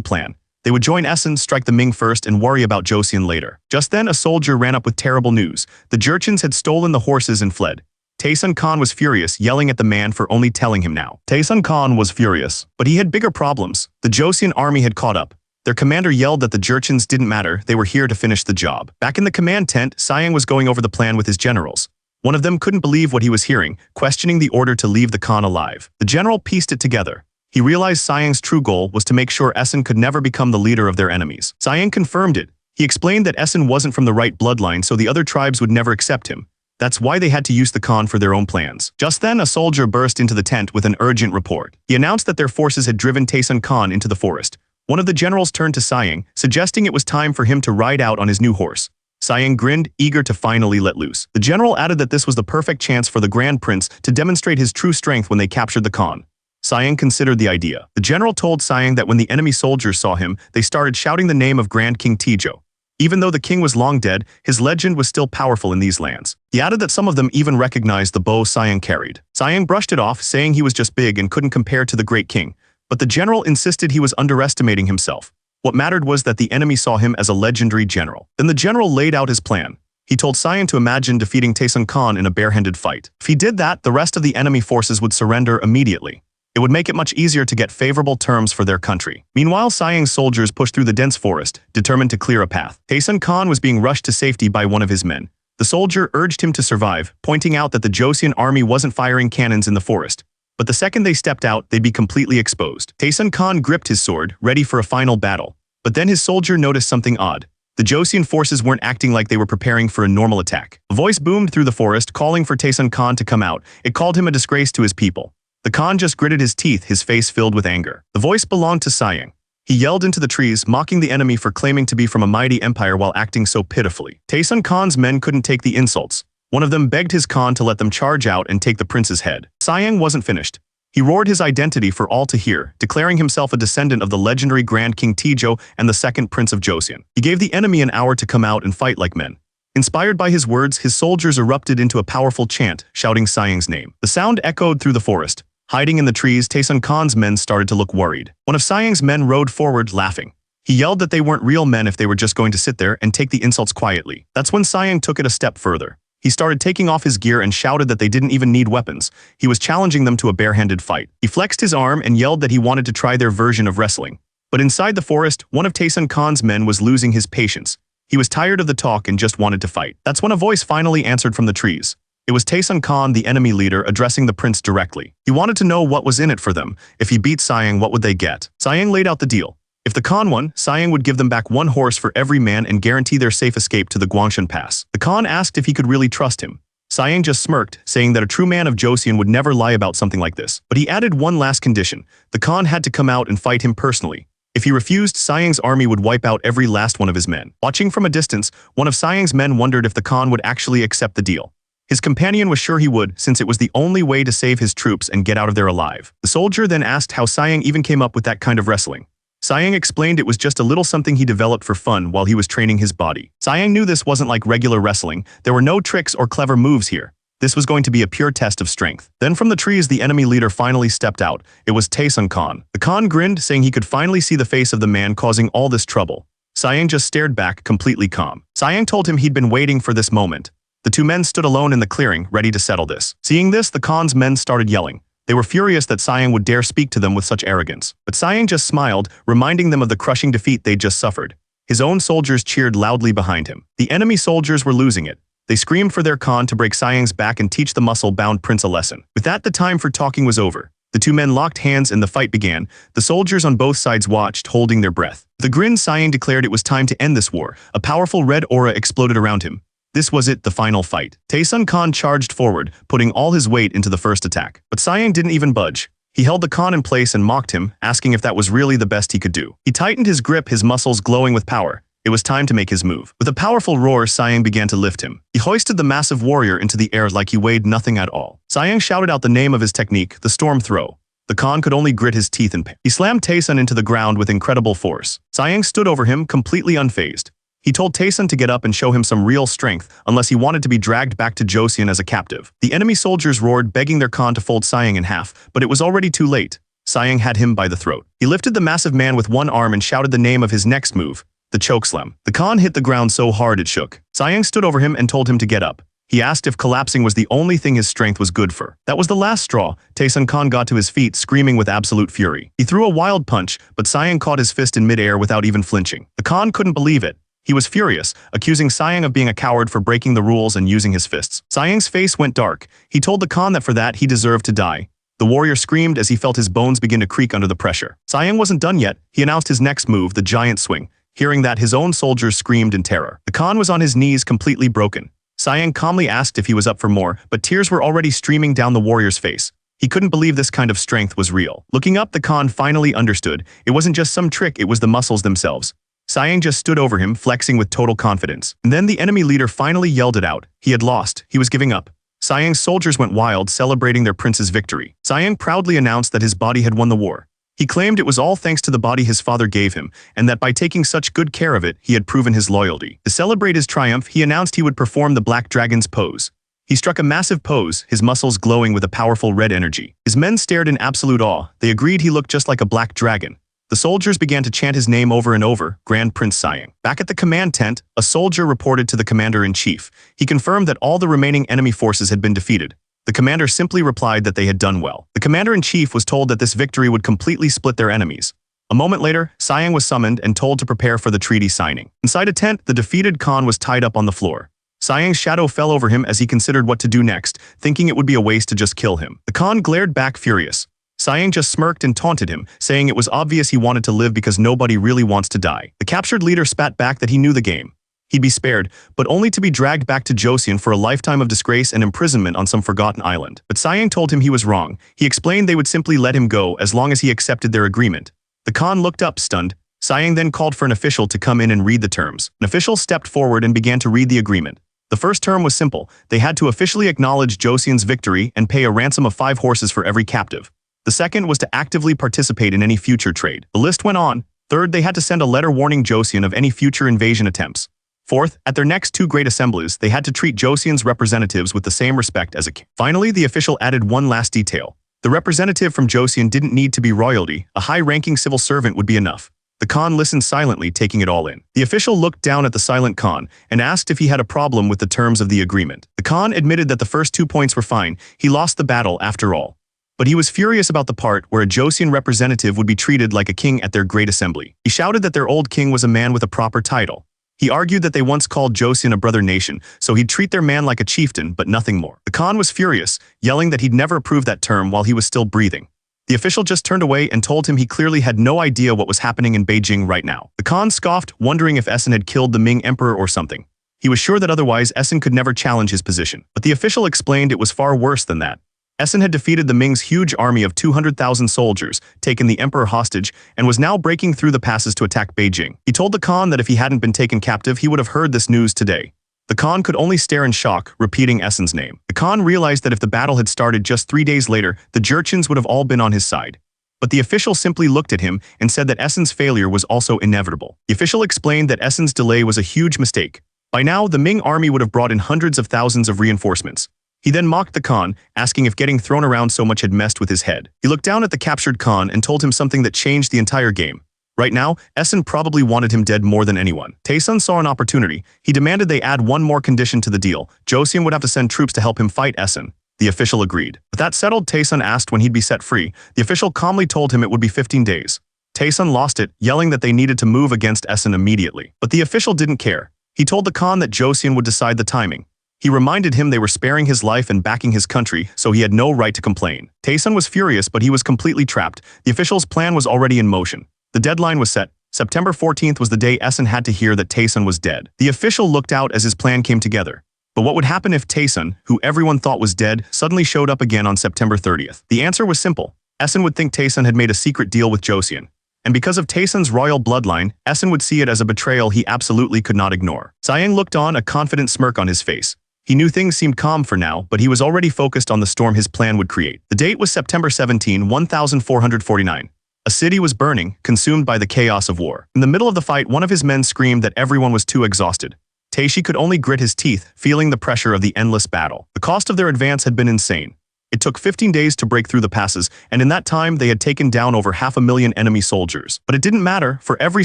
plan. They would join Essen, strike the Ming first, and worry about Joseon later. Just then, a soldier ran up with terrible news. The Jurchens had stolen the horses and fled. Taesun Khan was furious, yelling at the man for only telling him now. Taesun Khan was furious, but he had bigger problems. The Joseon army had caught up. Their commander yelled that the Jurchens didn't matter, they were here to finish the job. Back in the command tent, Sayang was going over the plan with his generals. One of them couldn't believe what he was hearing, questioning the order to leave the Khan alive. The general pieced it together. He realized Sayang's true goal was to make sure Essen could never become the leader of their enemies. Sayang confirmed it. He explained that Essen wasn't from the right bloodline, so the other tribes would never accept him. That's why they had to use the Khan for their own plans. Just then, a soldier burst into the tent with an urgent report. He announced that their forces had driven Taesun Khan into the forest. One of the generals turned to Sayang, suggesting it was time for him to ride out on his new horse. Sayang grinned, eager to finally let loose. The general added that this was the perfect chance for the Grand Prince to demonstrate his true strength when they captured the Khan. Sayang considered the idea. The general told Sayang that when the enemy soldiers saw him, they started shouting the name of Grand King Tijo. Even though the king was long dead, his legend was still powerful in these lands. He added that some of them even recognized the bow Sayang carried. Sayang brushed it off, saying he was just big and couldn't compare to the great king. But the general insisted he was underestimating himself. What mattered was that the enemy saw him as a legendary general. Then the general laid out his plan. He told Sayang to imagine defeating Taesun Khan in a barehanded fight. If he did that, the rest of the enemy forces would surrender immediately. It would make it much easier to get favorable terms for their country. Meanwhile, Sayang's soldiers pushed through the dense forest, determined to clear a path. Taesun Khan was being rushed to safety by one of his men. The soldier urged him to survive, pointing out that the Joseon army wasn't firing cannons in the forest. But the second they stepped out, they'd be completely exposed. Taesun Khan gripped his sword, ready for a final battle. But then his soldier noticed something odd. The Joseon forces weren't acting like they were preparing for a normal attack. A voice boomed through the forest, calling for Taesun Khan to come out. It called him a disgrace to his people. The Khan just gritted his teeth, his face filled with anger. The voice belonged to Sayang. He yelled into the trees, mocking the enemy for claiming to be from a mighty empire while acting so pitifully. Taesun Khan's men couldn't take the insults. One of them begged his Khan to let them charge out and take the prince's head. Sayang wasn't finished. He roared his identity for all to hear, declaring himself a descendant of the legendary Grand King Tijo and the second Prince of Joseon. He gave the enemy an hour to come out and fight like men. Inspired by his words, his soldiers erupted into a powerful chant, shouting Sayang's name. The sound echoed through the forest. Hiding in the trees, Taesun Khan's men started to look worried. One of Sayang's men rode forward, laughing. He yelled that they weren't real men if they were just going to sit there and take the insults quietly. That's when Sayang took it a step further. He started taking off his gear and shouted that they didn't even need weapons. He was challenging them to a barehanded fight. He flexed his arm and yelled that he wanted to try their version of wrestling. But inside the forest, one of Taesun Khan's men was losing his patience. He was tired of the talk and just wanted to fight. That's when a voice finally answered from the trees. It was Taesun Khan, the enemy leader, addressing the prince directly. He wanted to know what was in it for them. If he beat Sayang, what would they get? Sayang laid out the deal. If the Khan won, Sayang would give them back 1 horse for every man and guarantee their safe escape to the Guangshan Pass. The Khan asked if he could really trust him. Sayang just smirked, saying that a true man of Joseon would never lie about something like this. But he added one last condition. The Khan had to come out and fight him personally. If he refused, Sayang's army would wipe out every last one of his men. Watching from a distance, one of Sayang's men wondered if the Khan would actually accept the deal. His companion was sure he would, since it was the only way to save his troops and get out of there alive. The soldier then asked how Sayang even came up with that kind of wrestling. Sayang explained it was just a little something he developed for fun while he was training his body. Sayang knew this wasn't like regular wrestling. There were no tricks or clever moves here. This was going to be a pure test of strength. Then from the trees, the enemy leader finally stepped out. It was Taesun Khan. The Khan grinned, saying he could finally see the face of the man causing all this trouble. Sayang just stared back, completely calm. Sayang told him he'd been waiting for this moment. The 2 men stood alone in the clearing, ready to settle this. Seeing this, the Khan's men started yelling. They were furious that Sayang would dare speak to them with such arrogance. But Sayang just smiled, reminding them of the crushing defeat they'd just suffered. His own soldiers cheered loudly behind him. The enemy soldiers were losing it. They screamed for their Khan to break Sayang's back and teach the muscle-bound prince a lesson. With that, the time for talking was over. The 2 men locked hands and the fight began. The soldiers on both sides watched, holding their breath. With a grin, Sayang declared it was time to end this war. A powerful red aura exploded around him. This was it, the final fight. Taesun Khan charged forward, putting all his weight into the first attack. But Sayang didn't even budge. He held the Khan in place and mocked him, asking if that was really the best he could do. He tightened his grip, his muscles glowing with power. It was time to make his move. With a powerful roar, Sayang began to lift him. He hoisted the massive warrior into the air like he weighed nothing at all. Sayang shouted out the name of his technique, the storm throw. The Khan could only grit his teeth in pain. He slammed Taesun into the ground with incredible force. Sayang stood over him, completely unfazed. He told Taesun to get up and show him some real strength, unless he wanted to be dragged back to Joseon as a captive. The enemy soldiers roared, begging their Khan to fold Sayang in half, but it was already too late. Sayang had him by the throat. He lifted the massive man with one arm and shouted the name of his next move, the chokeslam. The Khan hit the ground so hard it shook. Sayang stood over him and told him to get up. He asked if collapsing was the only thing his strength was good for. That was the last straw. Taesun Khan got to his feet, screaming with absolute fury. He threw a wild punch, but Sayang caught his fist in midair without even flinching. The Khan couldn't believe it. He was furious, accusing Sayang of being a coward for breaking the rules and using his fists. Sayang's face went dark. He told the Khan that for that he deserved to die. The warrior screamed as he felt his bones begin to creak under the pressure. Sayang wasn't done yet. He announced his next move, the giant swing. Hearing that, his own soldiers screamed in terror. The Khan was on his knees, completely broken. Sayang calmly asked if he was up for more, but tears were already streaming down the warrior's face. He couldn't believe this kind of strength was real. Looking up, the Khan finally understood. It wasn't just some trick, it was the muscles themselves. Sayang just stood over him, flexing with total confidence. And then the enemy leader finally yelled it out. He had lost. He was giving up. Sayang's soldiers went wild, celebrating their prince's victory. Sayang proudly announced that his body had won the war. He claimed it was all thanks to the body his father gave him, and that by taking such good care of it, he had proven his loyalty. To celebrate his triumph, he announced he would perform the Black Dragon's pose. He struck a massive pose, his muscles glowing with a powerful red energy. His men stared in absolute awe. They agreed he looked just like a black dragon. The soldiers began to chant his name over and over, Grand Prince Sayang. Back at the command tent, a soldier reported to the commander-in-chief. He confirmed that all the remaining enemy forces had been defeated. The commander simply replied that they had done well. The commander-in-chief was told that this victory would completely split their enemies. A moment later, Sayang was summoned and told to prepare for the treaty signing. Inside a tent, the defeated Khan was tied up on the floor. Sayang's shadow fell over him as he considered what to do next, thinking it would be a waste to just kill him. The Khan glared back furious. Sayang just smirked and taunted him, saying it was obvious he wanted to live because nobody really wants to die. The captured leader spat back that he knew the game. He'd be spared, but only to be dragged back to Joseon for a lifetime of disgrace and imprisonment on some forgotten island. But Sayang told him he was wrong. He explained they would simply let him go as long as he accepted their agreement. The Khan looked up, stunned. Sayang then called for an official to come in and read the terms. An official stepped forward and began to read the agreement. The first term was simple. They had to officially acknowledge Joseon's victory and pay a ransom of 5 horses for every captive. The second was to actively participate in any future trade. The list went on. Third, they had to send a letter warning Joseon of any future invasion attempts. Fourth, at their next two great assemblies, they had to treat Joseon's representatives with the same respect as a king. Finally, the official added one last detail. The representative from Joseon didn't need to be royalty, a high-ranking civil servant would be enough. The Khan listened silently, taking it all in. The official looked down at the silent Khan and asked if he had a problem with the terms of the agreement. The Khan admitted that the first 2 points were fine, he lost the battle after all. But he was furious about the part where a Joseon representative would be treated like a king at their great assembly. He shouted that their old king was a man with a proper title. He argued that they once called Joseon a brother nation, so he'd treat their man like a chieftain, but nothing more. The Khan was furious, yelling that he'd never approved that term while he was still breathing. The official just turned away and told him he clearly had no idea what was happening in Beijing right now. The Khan scoffed, wondering if Essen had killed the Ming emperor or something. He was sure that otherwise Essen could never challenge his position. But the official explained it was far worse than that. Essen had defeated the Ming's huge army of 200,000 soldiers, taken the emperor hostage, and was now breaking through the passes to attack Beijing. He told the Khan that if he hadn't been taken captive, he would have heard this news today. The Khan could only stare in shock, repeating Essen's name. The Khan realized that if the battle had started just 3 days later, the Jurchens would have all been on his side. But the official simply looked at him and said that Essen's failure was also inevitable. The official explained that Essen's delay was a huge mistake. By now, the Ming army would have brought in hundreds of thousands of reinforcements. He then mocked the Khan, asking if getting thrown around so much had messed with his head. He looked down at the captured Khan and told him something that changed the entire game. Right now, Essen probably wanted him dead more than anyone. Taesun saw an opportunity. He demanded they add one more condition to the deal. Joseon would have to send troops to help him fight Essen. The official agreed. With that settled, Taesun asked when he'd be set free. The official calmly told him it would be 15 days. Taesun lost it, yelling that they needed to move against Essen immediately. But the official didn't care. He told the Khan that Joseon would decide the timing. He reminded him they were sparing his life and backing his country, so he had no right to complain. Taesun was furious, but he was completely trapped. The official's plan was already in motion. The deadline was set. September 14th was the day Essen had to hear that Taesun was dead. The official looked out as his plan came together. But what would happen if Taesun, who everyone thought was dead, suddenly showed up again on September 30th? The answer was simple. Essen would think Taesun had made a secret deal with Joseon. And because of Taesun's royal bloodline, Essen would see it as a betrayal he absolutely could not ignore. Sayang looked on, a confident smirk on his face. He knew things seemed calm for now, but he was already focused on the storm his plan would create. The date was September 17, 1449. A city was burning, consumed by the chaos of war. In the middle of the fight, one of his men screamed that everyone was too exhausted. Taeshi could only grit his teeth, feeling the pressure of the endless battle. The cost of their advance had been insane. It took 15 days to break through the passes, and in that time they had taken down over 500,000 enemy soldiers. But it didn't matter, for every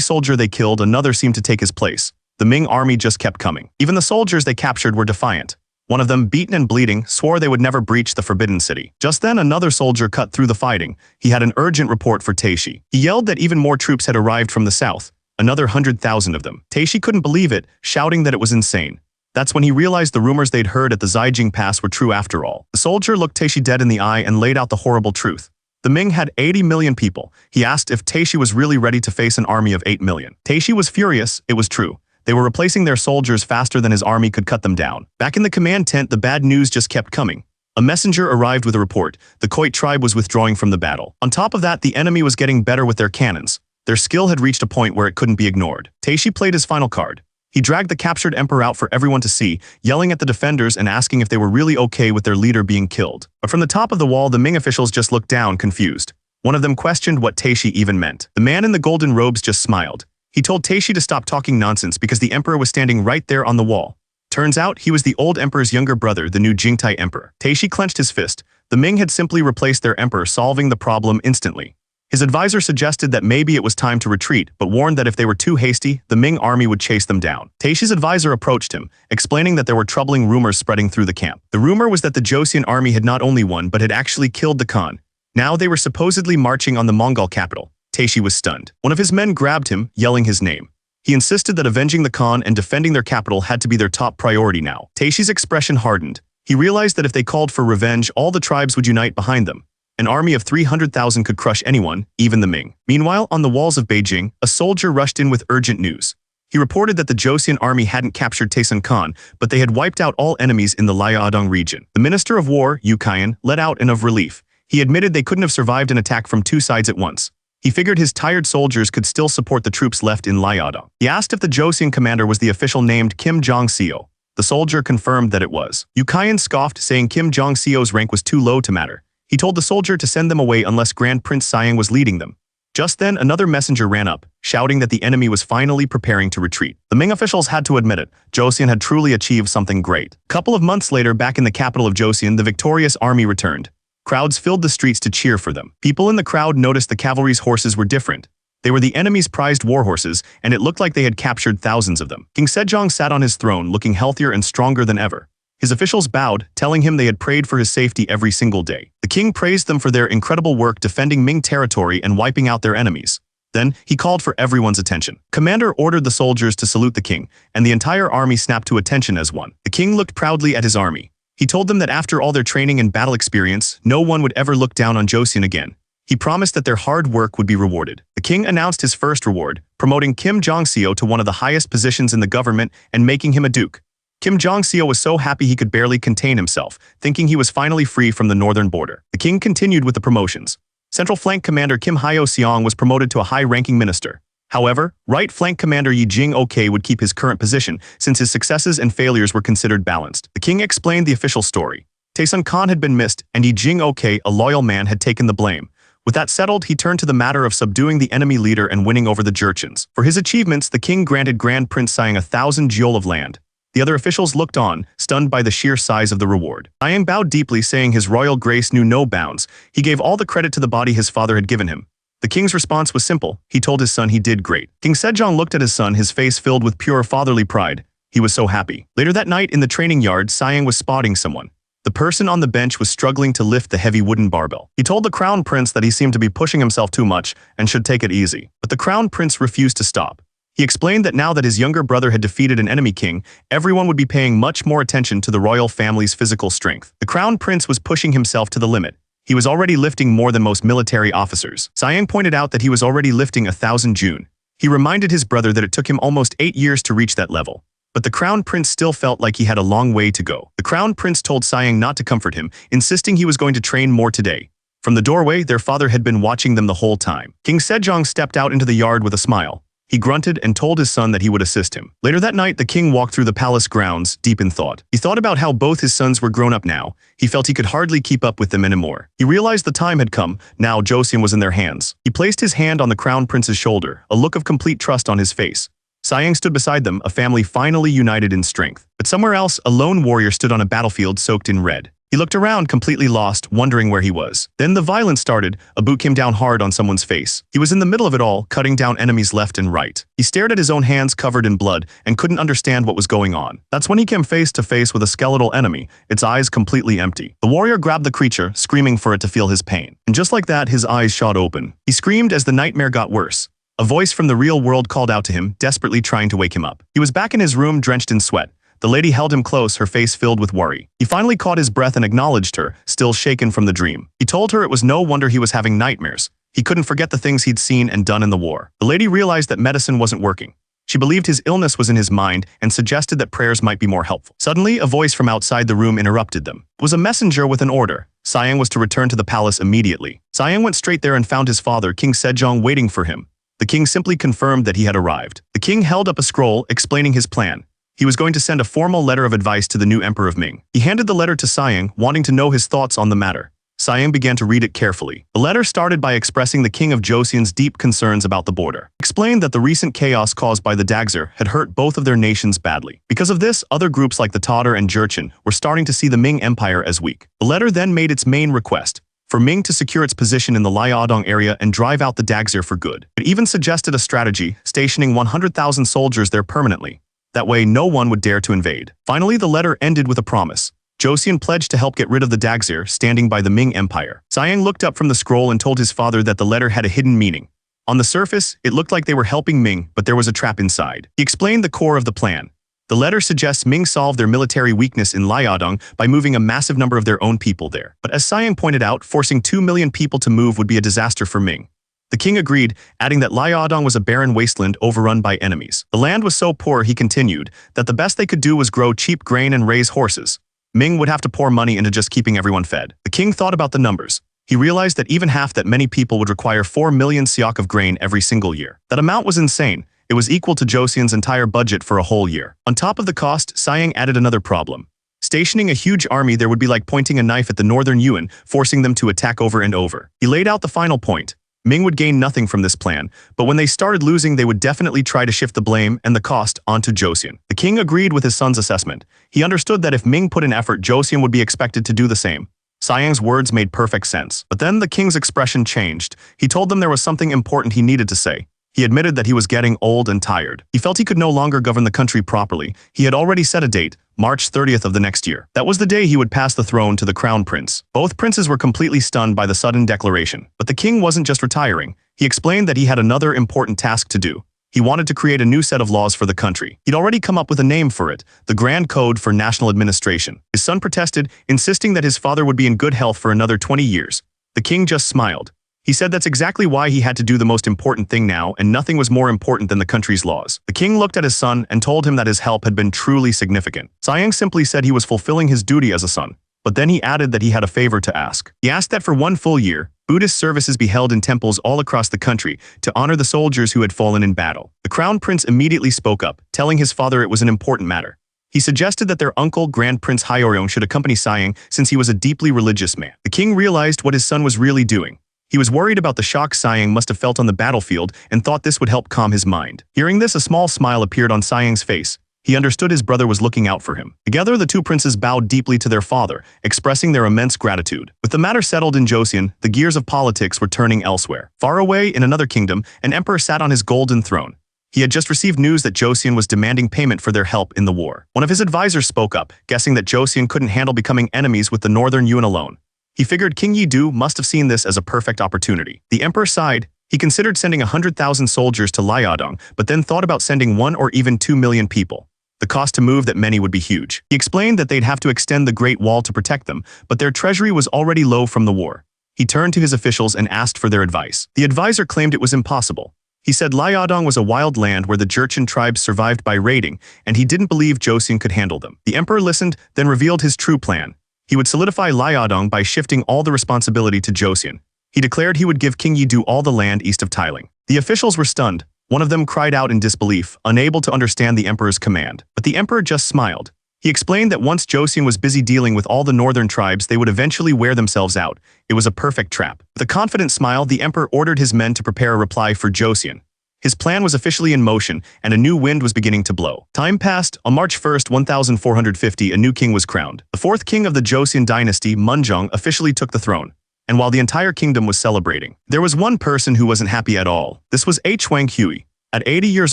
soldier they killed, another seemed to take his place. The Ming army just kept coming. Even the soldiers they captured were defiant. One of them, beaten and bleeding, swore they would never breach the Forbidden City. Just then, another soldier cut through the fighting. He had an urgent report for Taeshi. He yelled that even more troops had arrived from the south, another 100,000 of them. Taeshi couldn't believe it, shouting that it was insane. That's when he realized the rumors they'd heard at the Zijing Pass were true after all. The soldier looked Taeshi dead in the eye and laid out the horrible truth. The Ming had 80 million people. He asked if Taeshi was really ready to face an army of 8 million. Taeshi was furious, it was true. They were replacing their soldiers faster than his army could cut them down. Back in the command tent, the bad news just kept coming. A messenger arrived with a report. The Khoit tribe was withdrawing from the battle. On top of that, the enemy was getting better with their cannons. Their skill had reached a point where it couldn't be ignored. Taeshi played his final card. He dragged the captured emperor out for everyone to see, yelling at the defenders and asking if they were really okay with their leader being killed. But from the top of the wall, the Ming officials just looked down, confused. One of them questioned what Taeshi even meant. The man in the golden robes just smiled. He told Taeshi to stop talking nonsense because the emperor was standing right there on the wall. Turns out, he was the old emperor's younger brother, the new Jingtai emperor. Taeshi clenched his fist. The Ming had simply replaced their emperor, solving the problem instantly. His advisor suggested that maybe it was time to retreat, but warned that if they were too hasty, the Ming army would chase them down. Taeshi's advisor approached him, explaining that there were troubling rumors spreading through the camp. The rumor was that the Joseon army had not only won but had actually killed the Khan. Now they were supposedly marching on the Mongol capital. Taeshi was stunned. One of his men grabbed him, yelling his name. He insisted that avenging the Khan and defending their capital had to be their top priority now. Taeshi's expression hardened. He realized that if they called for revenge, all the tribes would unite behind them. An army of 300,000 could crush anyone, even the Ming. Meanwhile, on the walls of Beijing, a soldier rushed in with urgent news. He reported that the Joseon army hadn't captured Taesun Khan, but they had wiped out all enemies in the Liaodong region. The Minister of War, Yu Kaiyan, let out an of relief. He admitted they couldn't have survived an attack from two sides at once. He figured his tired soldiers could still support the troops left in Liaodong. He asked if the Joseon commander was the official named Kim Jong-seo. The soldier confirmed that it was. Yu Kaiyan scoffed, saying Kim Jong-seo's rank was too low to matter. He told the soldier to send them away unless Grand Prince Siang was leading them. Just then, another messenger ran up, shouting that the enemy was finally preparing to retreat. The Ming officials had to admit it. Joseon had truly achieved something great. A couple of months later, back in the capital of Joseon, the victorious army returned. Crowds filled the streets to cheer for them. People in the crowd noticed the cavalry's horses were different. They were the enemy's prized war horses, and it looked like they had captured thousands of them. King Sejong sat on his throne, looking healthier and stronger than ever. His officials bowed, telling him they had prayed for his safety every single day. The king praised them for their incredible work defending Ming territory and wiping out their enemies. Then, he called for everyone's attention. Commander ordered the soldiers to salute the king, and the entire army snapped to attention as one. The king looked proudly at his army. He told them that after all their training and battle experience, no one would ever look down on Joseon again. He promised that their hard work would be rewarded. The king announced his first reward, promoting Kim Jong-seo to one of the highest positions in the government and making him a duke. Kim Jong-seo was so happy he could barely contain himself, thinking he was finally free from the northern border. The king continued with the promotions. Central Flank Commander Kim Hyo-seong was promoted to a high-ranking minister. However, Right Flank Commander Yi Jing-ok would keep his current position, since his successes and failures were considered balanced. The king explained the official story. Taesun Khan had been missed, and Yi Jing-ok, a loyal man, had taken the blame. With that settled, he turned to the matter of subduing the enemy leader and winning over the Jurchens. For his achievements, the king granted Grand Prince Siang 1,000 geol of land. The other officials looked on, stunned by the sheer size of the reward. Siang bowed deeply, saying his royal grace knew no bounds. He gave all the credit to the body his father had given him. The king's response was simple. He told his son he did great. King Sejong looked at his son, his face filled with pure fatherly pride. He was so happy. Later that night in the training yard, Siang was spotting someone. The person on the bench was struggling to lift the heavy wooden barbell. He told the crown prince that he seemed to be pushing himself too much and should take it easy. But the crown prince refused to stop. He explained that now that his younger brother had defeated an enemy king, everyone would be paying much more attention to the royal family's physical strength. The crown prince was pushing himself to the limit. He was already lifting more than most military officers. Siang pointed out that he was already lifting 1,000 jun. He reminded his brother that it took him almost 8 years to reach that level. But the crown prince still felt like he had a long way to go. The crown prince told Siang not to comfort him, insisting he was going to train more today. From the doorway, their father had been watching them the whole time. King Sejong stepped out into the yard with a smile. He grunted and told his son that he would assist him. Later that night, the king walked through the palace grounds, deep in thought. He thought about how both his sons were grown up now. He felt he could hardly keep up with them anymore. He realized the time had come. Now Joseon was in their hands. He placed his hand on the crown prince's shoulder, a look of complete trust on his face. Siang stood beside them, a family finally united in strength. But somewhere else, a lone warrior stood on a battlefield soaked in red. He looked around, completely lost, wondering where he was. Then the violence started. A boot came down hard on someone's face. He was in the middle of it all, cutting down enemies left and right. He stared at his own hands covered in blood and couldn't understand what was going on. That's when he came face to face with a skeletal enemy, its eyes completely empty. The warrior grabbed the creature, screaming for it to feel his pain. And just like that, his eyes shot open. He screamed as the nightmare got worse. A voice from the real world called out to him, desperately trying to wake him up. He was back in his room, drenched in sweat. The lady held him close, her face filled with worry. He finally caught his breath and acknowledged her, still shaken from the dream. He told her it was no wonder he was having nightmares. He couldn't forget the things he'd seen and done in the war. The lady realized that medicine wasn't working. She believed his illness was in his mind and suggested that prayers might be more helpful. Suddenly, a voice from outside the room interrupted them. It was a messenger with an order. Siang was to return to the palace immediately. Siang went straight there and found his father, King Sejong, waiting for him. The king simply confirmed that he had arrived. The king held up a scroll explaining his plan. He was going to send a formal letter of advice to the new emperor of Ming. He handed the letter to Siang, wanting to know his thoughts on the matter. Siang began to read it carefully. The letter started by expressing the king of Joseon's deep concerns about the border. Explained that the recent chaos caused by the Dagzer had hurt both of their nations badly. Because of this, other groups like the Tatar and Jurchen were starting to see the Ming Empire as weak. The letter then made its main request for Ming to secure its position in the Liaodong area and drive out the Dagzer for good. It even suggested a strategy, stationing 100,000 soldiers there permanently. That way, no one would dare to invade. Finally, the letter ended with a promise. Joseon pledged to help get rid of the Dagzer, standing by the Ming Empire. Siang looked up from the scroll and told his father that the letter had a hidden meaning. On the surface, it looked like they were helping Ming, but there was a trap inside. He explained the core of the plan. The letter suggests Ming solve their military weakness in Liaodong by moving a massive number of their own people there. But as Siang pointed out, forcing 2 million people to move would be a disaster for Ming. The king agreed, adding that Liaodong was a barren wasteland overrun by enemies. The land was so poor, he continued, that the best they could do was grow cheap grain and raise horses. Ming would have to pour money into just keeping everyone fed. The king thought about the numbers. He realized that even half that many people would require 4 million siak of grain every single year. That amount was insane. It was equal to Joseon's entire budget for a whole year. On top of the cost, Siang added another problem. Stationing a huge army there would be like pointing a knife at the northern Yuan, forcing them to attack over and over. He laid out the final point. Ming would gain nothing from this plan, but when they started losing they would definitely try to shift the blame and the cost onto Joseon. The king agreed with his son's assessment. He understood that if Ming put in effort, Joseon would be expected to do the same. Sayang's words made perfect sense. But then the king's expression changed. He told them there was something important he needed to say. He admitted that he was getting old and tired. He felt he could no longer govern the country properly. He had already set a date, March 30th of the next year. That was the day he would pass the throne to the crown prince. Both princes were completely stunned by the sudden declaration. But the king wasn't just retiring. He explained that he had another important task to do. He wanted to create a new set of laws for the country. He'd already come up with a name for it, the Grand Code for National Administration. His son protested, insisting that his father would be in good health for another 20 years. The king just smiled. He said that's exactly why he had to do the most important thing now, and nothing was more important than the country's laws. The king looked at his son and told him that his help had been truly significant. Sayang simply said he was fulfilling his duty as a son, but then he added that he had a favor to ask. He asked that for 1 full year, Buddhist services be held in temples all across the country to honor the soldiers who had fallen in battle. The crown prince immediately spoke up, telling his father it was an important matter. He suggested that their uncle, Grand Prince Hyeoryeong, should accompany Sayang since he was a deeply religious man. The king realized what his son was really doing. He was worried about the shock Sayang must have felt on the battlefield and thought this would help calm his mind. Hearing this, a small smile appeared on Sayang's face. He understood his brother was looking out for him. Together, the two princes bowed deeply to their father, expressing their immense gratitude. With the matter settled in Joseon, the gears of politics were turning elsewhere. Far away, in another kingdom, an emperor sat on his golden throne. He had just received news that Joseon was demanding payment for their help in the war. One of his advisors spoke up, guessing that Joseon couldn't handle becoming enemies with the northern Yuan alone. He figured King Yi-do must have seen this as a perfect opportunity. The emperor sighed. He considered sending 100,000 soldiers to Liaodong, but then thought about sending 1 or even 2 million people. The cost to move that many would be huge. He explained that they'd have to extend the Great Wall to protect them, but their treasury was already low from the war. He turned to his officials and asked for their advice. The advisor claimed it was impossible. He said Liaodong was a wild land where the Jurchen tribes survived by raiding, and he didn't believe Joseon could handle them. The emperor listened, then revealed his true plan. He would solidify Liaodong by shifting all the responsibility to Joseon. He declared he would give King Yi-do all the land east of Tiling. The officials were stunned. One of them cried out in disbelief, unable to understand the emperor's command. But the emperor just smiled. He explained that once Joseon was busy dealing with all the northern tribes, they would eventually wear themselves out. It was a perfect trap. With a confident smile, the emperor ordered his men to prepare a reply for Joseon. His plan was officially in motion, and a new wind was beginning to blow. Time passed. On March 1st, 1450, a new king was crowned. The fourth king of the Joseon dynasty, Munjong, officially took the throne. And while the entire kingdom was celebrating, there was one person who wasn't happy at all. This was Hwang Hui. At 80 years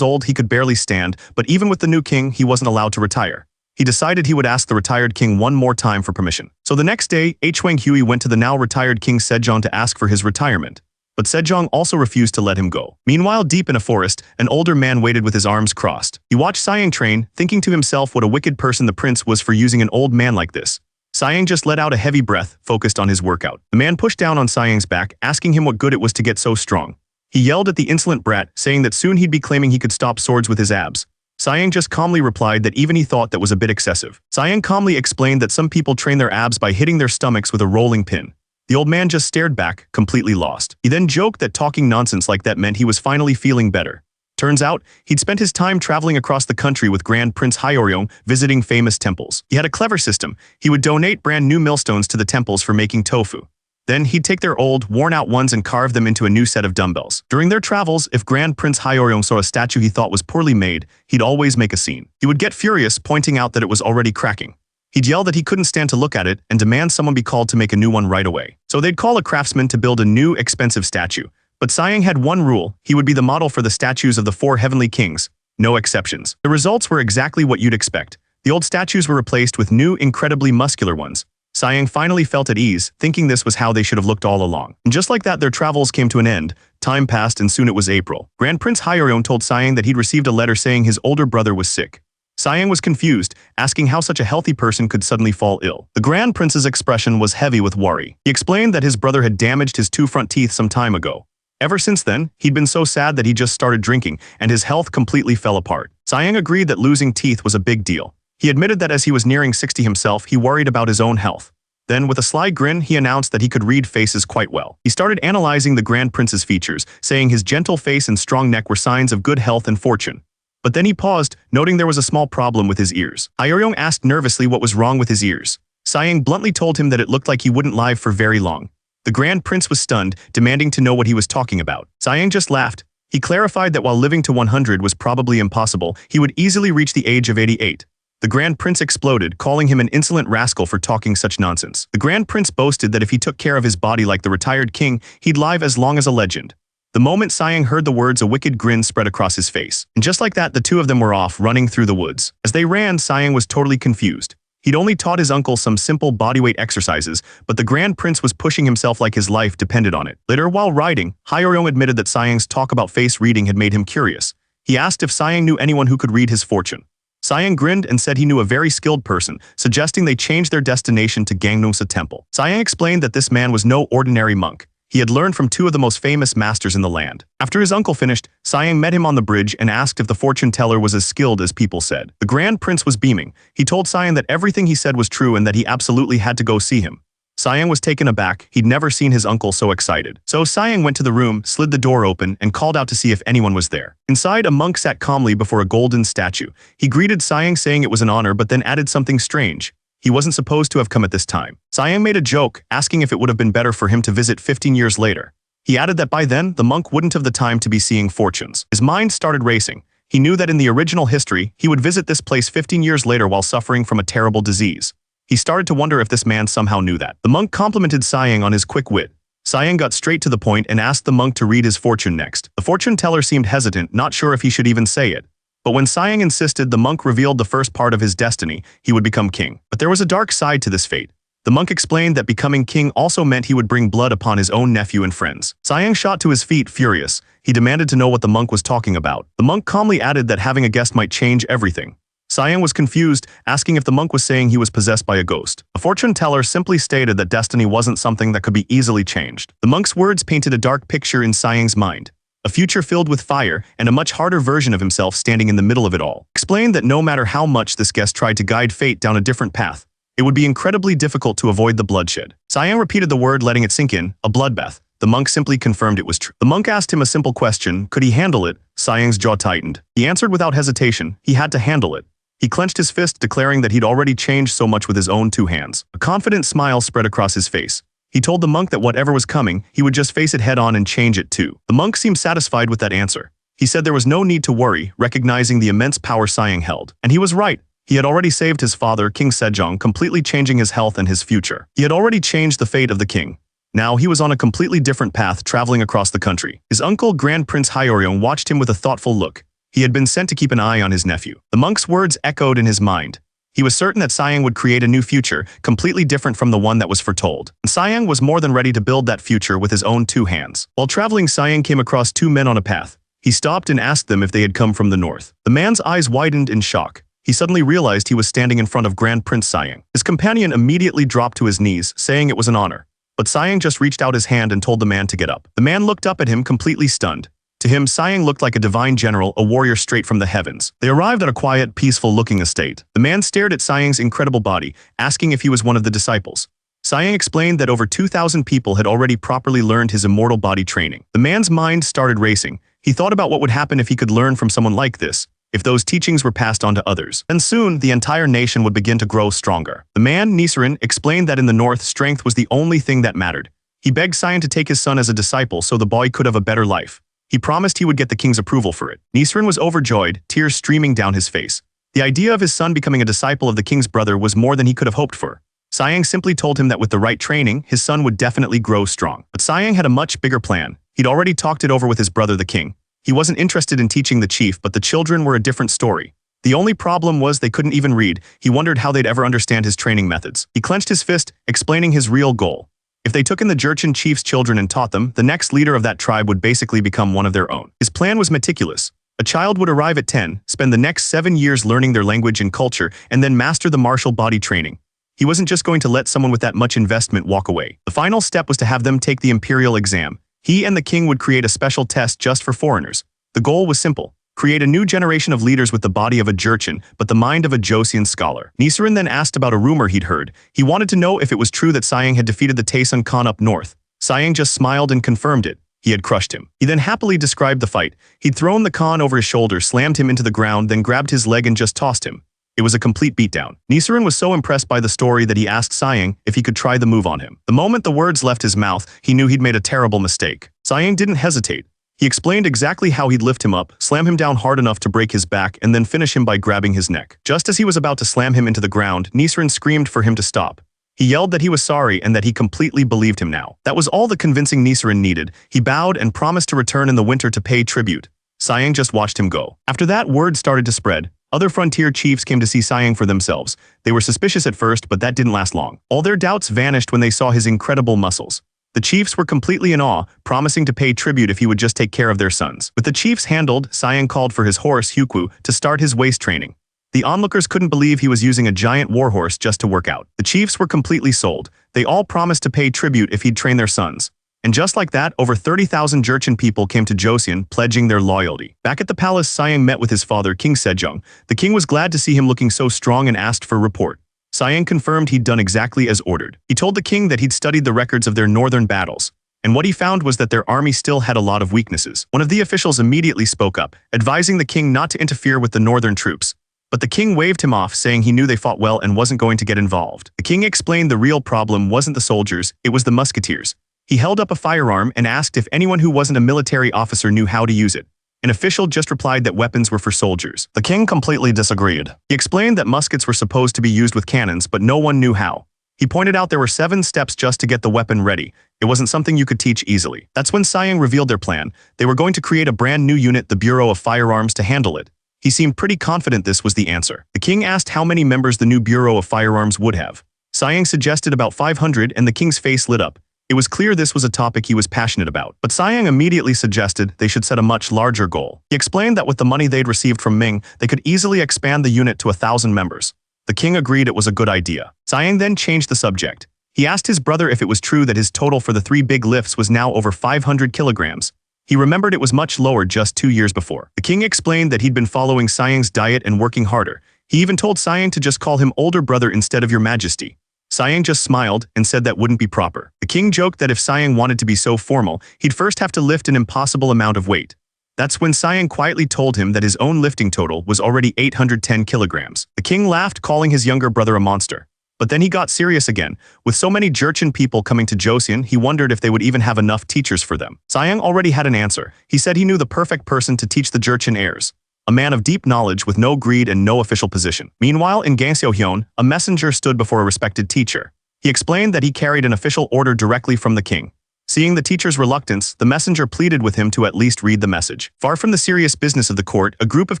old, he could barely stand, but even with the new king, he wasn't allowed to retire. He decided he would ask the retired king one more time for permission. So the next day, Hwang Hui went to the now retired King Sejong to ask for his retirement. But Sejong also refused to let him go. Meanwhile, deep in a forest, an older man waited with his arms crossed. He watched Sayang train, thinking to himself what a wicked person the prince was for using an old man like this. Sayang just let out a heavy breath, focused on his workout. The man pushed down on Sayang's back, asking him what good it was to get so strong. He yelled at the insolent brat, saying that soon he'd be claiming he could stop swords with his abs. Sayang just calmly replied that even he thought that was a bit excessive. Sayang calmly explained that some people train their abs by hitting their stomachs with a rolling pin. The old man just stared back, completely lost. He then joked that talking nonsense like that meant he was finally feeling better. Turns out, he'd spent his time traveling across the country with Grand Prince Hyeoryeong, visiting famous temples. He had a clever system. He would donate brand new millstones to the temples for making tofu. Then he'd take their old, worn-out ones and carve them into a new set of dumbbells. During their travels, if Grand Prince Hyeoryeong saw a statue he thought was poorly made, he'd always make a scene. He would get furious, pointing out that it was already cracking. He'd yell that he couldn't stand to look at it and demand someone be called to make a new one right away. So they'd call a craftsman to build a new, expensive statue. But Sayang had one rule: he would be the model for the statues of the 4 heavenly kings. No exceptions. The results were exactly what you'd expect. The old statues were replaced with new, incredibly muscular ones. Sayang finally felt at ease, thinking this was how they should have looked all along. And just like that, their travels came to an end. Time passed and soon it was April. Grand Prince Hyeoryeong told Sayang that he'd received a letter saying his older brother was sick. Sayang was confused, asking how such a healthy person could suddenly fall ill. The Grand Prince's expression was heavy with worry. He explained that his brother had damaged his 2 front teeth some time ago. Ever since then, he'd been so sad that he just started drinking, and his health completely fell apart. Sayang agreed that losing teeth was a big deal. He admitted that as he was nearing 60 himself, he worried about his own health. Then, with a sly grin, he announced that he could read faces quite well. He started analyzing the Grand Prince's features, saying his gentle face and strong neck were signs of good health and fortune. But then he paused, noting there was a small problem with his ears. Hyeryong asked nervously what was wrong with his ears. Sayang bluntly told him that it looked like he wouldn't live for very long. The Grand Prince was stunned, demanding to know what he was talking about. Sayang just laughed. He clarified that while living to 100 was probably impossible, he would easily reach the age of 88. The Grand Prince exploded, calling him an insolent rascal for talking such nonsense. The Grand Prince boasted that if he took care of his body like the retired king, he'd live as long as a legend. The moment Sayang heard the words, a wicked grin spread across his face. And just like that, the two of them were off, running through the woods. As they ran, Sayang was totally confused. He'd only taught his uncle some simple bodyweight exercises, but the Grand Prince was pushing himself like his life depended on it. Later, while riding, Hyeryong admitted that Sayang's talk about face reading had made him curious. He asked if Sayang knew anyone who could read his fortune. Sayang grinned and said he knew a very skilled person, suggesting they change their destination to Gangnungsa Temple. Sayang explained that this man was no ordinary monk. He had learned from two of the most famous masters in the land. After his uncle finished, Sayang met him on the bridge and asked if the fortune teller was as skilled as people said. The Grand Prince was beaming. He told Sayang that everything he said was true and that he absolutely had to go see him. Sayang was taken aback. He'd never seen his uncle so excited. So Sayang went to the room, slid the door open, and called out to see if anyone was there. Inside, a monk sat calmly before a golden statue. He greeted Sayang saying it was an honor, but then added something strange. He wasn't supposed to have come at this time. Sayang made a joke, asking if it would have been better for him to visit 15 years later. He added that by then, the monk wouldn't have the time to be seeing fortunes. His mind started racing. He knew that in the original history, he would visit this place 15 years later while suffering from a terrible disease. He started to wonder if this man somehow knew that. The monk complimented Sayang on his quick wit. Sayang got straight to the point and asked the monk to read his fortune next. The fortune teller seemed hesitant, not sure if he should even say it. But when Sayang insisted, the monk revealed the first part of his destiny: he would become king. But there was a dark side to this fate. The monk explained that becoming king also meant he would bring blood upon his own nephew and friends. Sayang shot to his feet, furious. He demanded to know what the monk was talking about. The monk calmly added that having a guest might change everything. Sayang was confused, asking if the monk was saying he was possessed by a ghost. The fortune teller simply stated that destiny wasn't something that could be easily changed. The monk's words painted a dark picture in Sayang's mind. A future filled with fire, and a much harder version of himself standing in the middle of it all. Explained that no matter how much this guest tried to guide fate down a different path, it would be incredibly difficult to avoid the bloodshed. Sayang repeated the word, letting it sink in, a bloodbath. The monk simply confirmed it was true. The monk asked him a simple question: could he handle it? Sayang's jaw tightened. He answered without hesitation, he had to handle it. He clenched his fist, declaring that he'd already changed so much with his own two hands. A confident smile spread across his face. He told the monk that whatever was coming, he would just face it head-on and change it too. The monk seemed satisfied with that answer. He said there was no need to worry, recognizing the immense power Sayang held. And he was right. He had already saved his father, King Sejong, completely changing his health and his future. He had already changed the fate of the king. Now he was on a completely different path, traveling across the country. His uncle, Grand Prince Hyeryong, watched him with a thoughtful look. He had been sent to keep an eye on his nephew. The monk's words echoed in his mind. He was certain that Sayang would create a new future, completely different from the one that was foretold. And Sayang was more than ready to build that future with his own two hands. While traveling, Sayang came across two men on a path. He stopped and asked them if they had come from the north. The man's eyes widened in shock. He suddenly realized he was standing in front of Grand Prince Sayang. His companion immediately dropped to his knees, saying it was an honor. But Sayang just reached out his hand and told the man to get up. The man looked up at him, completely stunned. To him, Sayang looked like a divine general, a warrior straight from the heavens. They arrived at a quiet, peaceful-looking estate. The man stared at Sayang's incredible body, asking if he was one of the disciples. Sayang explained that over 2,000 people had already properly learned his immortal body training. The man's mind started racing. He thought about what would happen if he could learn from someone like this, if those teachings were passed on to others. And soon, the entire nation would begin to grow stronger. The man, Nisarin, explained that in the north, strength was the only thing that mattered. He begged Sayang to take his son as a disciple so the boy could have a better life. He promised he would get the king's approval for it. Nisarin was overjoyed, tears streaming down his face. The idea of his son becoming a disciple of the king's brother was more than he could have hoped for. Sayang simply told him that with the right training, his son would definitely grow strong. But Sayang had a much bigger plan. He'd already talked it over with his brother the king. He wasn't interested in teaching the chief, but the children were a different story. The only problem was they couldn't even read. He wondered how they'd ever understand his training methods. He clenched his fist, explaining his real goal. If they took in the Jurchen chief's children and taught them, the next leader of that tribe would basically become one of their own. His plan was meticulous. A child would arrive at 10, spend the next 7 years learning their language and culture, and then master the martial body training. He wasn't just going to let someone with that much investment walk away. The final step was to have them take the imperial exam. He and the king would create a special test just for foreigners. The goal was simple: create a new generation of leaders with the body of a Jurchen, but the mind of a Joseon scholar. Nisarin then asked about a rumor he'd heard. He wanted to know if it was true that Sayang had defeated the Taesun Khan up north. Sayang just smiled and confirmed it. He had crushed him. He then happily described the fight. He'd thrown the Khan over his shoulder, slammed him into the ground, then grabbed his leg and just tossed him. It was a complete beatdown. Nichiren was so impressed by the story that he asked Sayang if he could try the move on him. The moment the words left his mouth, he knew he'd made a terrible mistake. Sayang didn't hesitate. He explained exactly how he'd lift him up, slam him down hard enough to break his back, and then finish him by grabbing his neck. Just as he was about to slam him into the ground, Nichiren screamed for him to stop. He yelled that he was sorry and that he completely believed him now. That was all the convincing Nichiren needed. He bowed and promised to return in the winter to pay tribute. Sayang just watched him go. After that, word started to spread. Other frontier chiefs came to see Sayang for themselves. They were suspicious at first, but that didn't last long. All their doubts vanished when they saw his incredible muscles. The chiefs were completely in awe, promising to pay tribute if he would just take care of their sons. With the chiefs handled, Sayang called for his horse, Hyukwu, to start his waist training. The onlookers couldn't believe he was using a giant warhorse just to work out. The chiefs were completely sold. They all promised to pay tribute if he'd train their sons. And just like that, over 30,000 Jurchen people came to Joseon, pledging their loyalty. Back at the palace, Sayang met with his father, King Sejong. The king was glad to see him looking so strong and asked for a report. Sayang confirmed he'd done exactly as ordered. He told the king that he'd studied the records of their northern battles, and what he found was that their army still had a lot of weaknesses. One of the officials immediately spoke up, advising the king not to interfere with the northern troops. But the king waved him off, saying he knew they fought well and wasn't going to get involved. The king explained the real problem wasn't the soldiers, it was the musketeers. He held up a firearm and asked if anyone who wasn't a military officer knew how to use it. An official just replied that weapons were for soldiers. The king completely disagreed. He explained that muskets were supposed to be used with cannons, but no one knew how. He pointed out there were 7 steps just to get the weapon ready. It wasn't something you could teach easily. That's when Sayang revealed their plan. They were going to create a brand new unit, the Bureau of Firearms, to handle it. He seemed pretty confident this was the answer. The king asked how many members the new Bureau of Firearms would have. Sayang suggested about 500, and the king's face lit up. It was clear this was a topic he was passionate about, but Sayang immediately suggested they should set a much larger goal. He explained that with the money they'd received from Ming, they could easily expand the unit to 1,000 members. The king agreed it was a good idea. Sayang then changed the subject. He asked his brother if it was true that his total for the 3 big lifts was now over 500 kilograms. He remembered it was much lower just 2 years before. The king explained that he'd been following Sayang's diet and working harder. He even told Sayang to just call him older brother instead of your majesty. Sayang just smiled and said that wouldn't be proper. The king joked that if Sayang wanted to be so formal, he'd first have to lift an impossible amount of weight. That's when Sayang quietly told him that his own lifting total was already 810 kilograms. The king laughed, calling his younger brother a monster. But then he got serious again. With so many Jurchen people coming to Joseon, he wondered if they would even have enough teachers for them. Sayang already had an answer. He said he knew the perfect person to teach the Jurchen heirs. A man of deep knowledge with no greed and no official position. Meanwhile, in Gangseohyun, a messenger stood before a respected teacher. He explained that he carried an official order directly from the king. Seeing the teacher's reluctance, the messenger pleaded with him to at least read the message. Far from the serious business of the court, a group of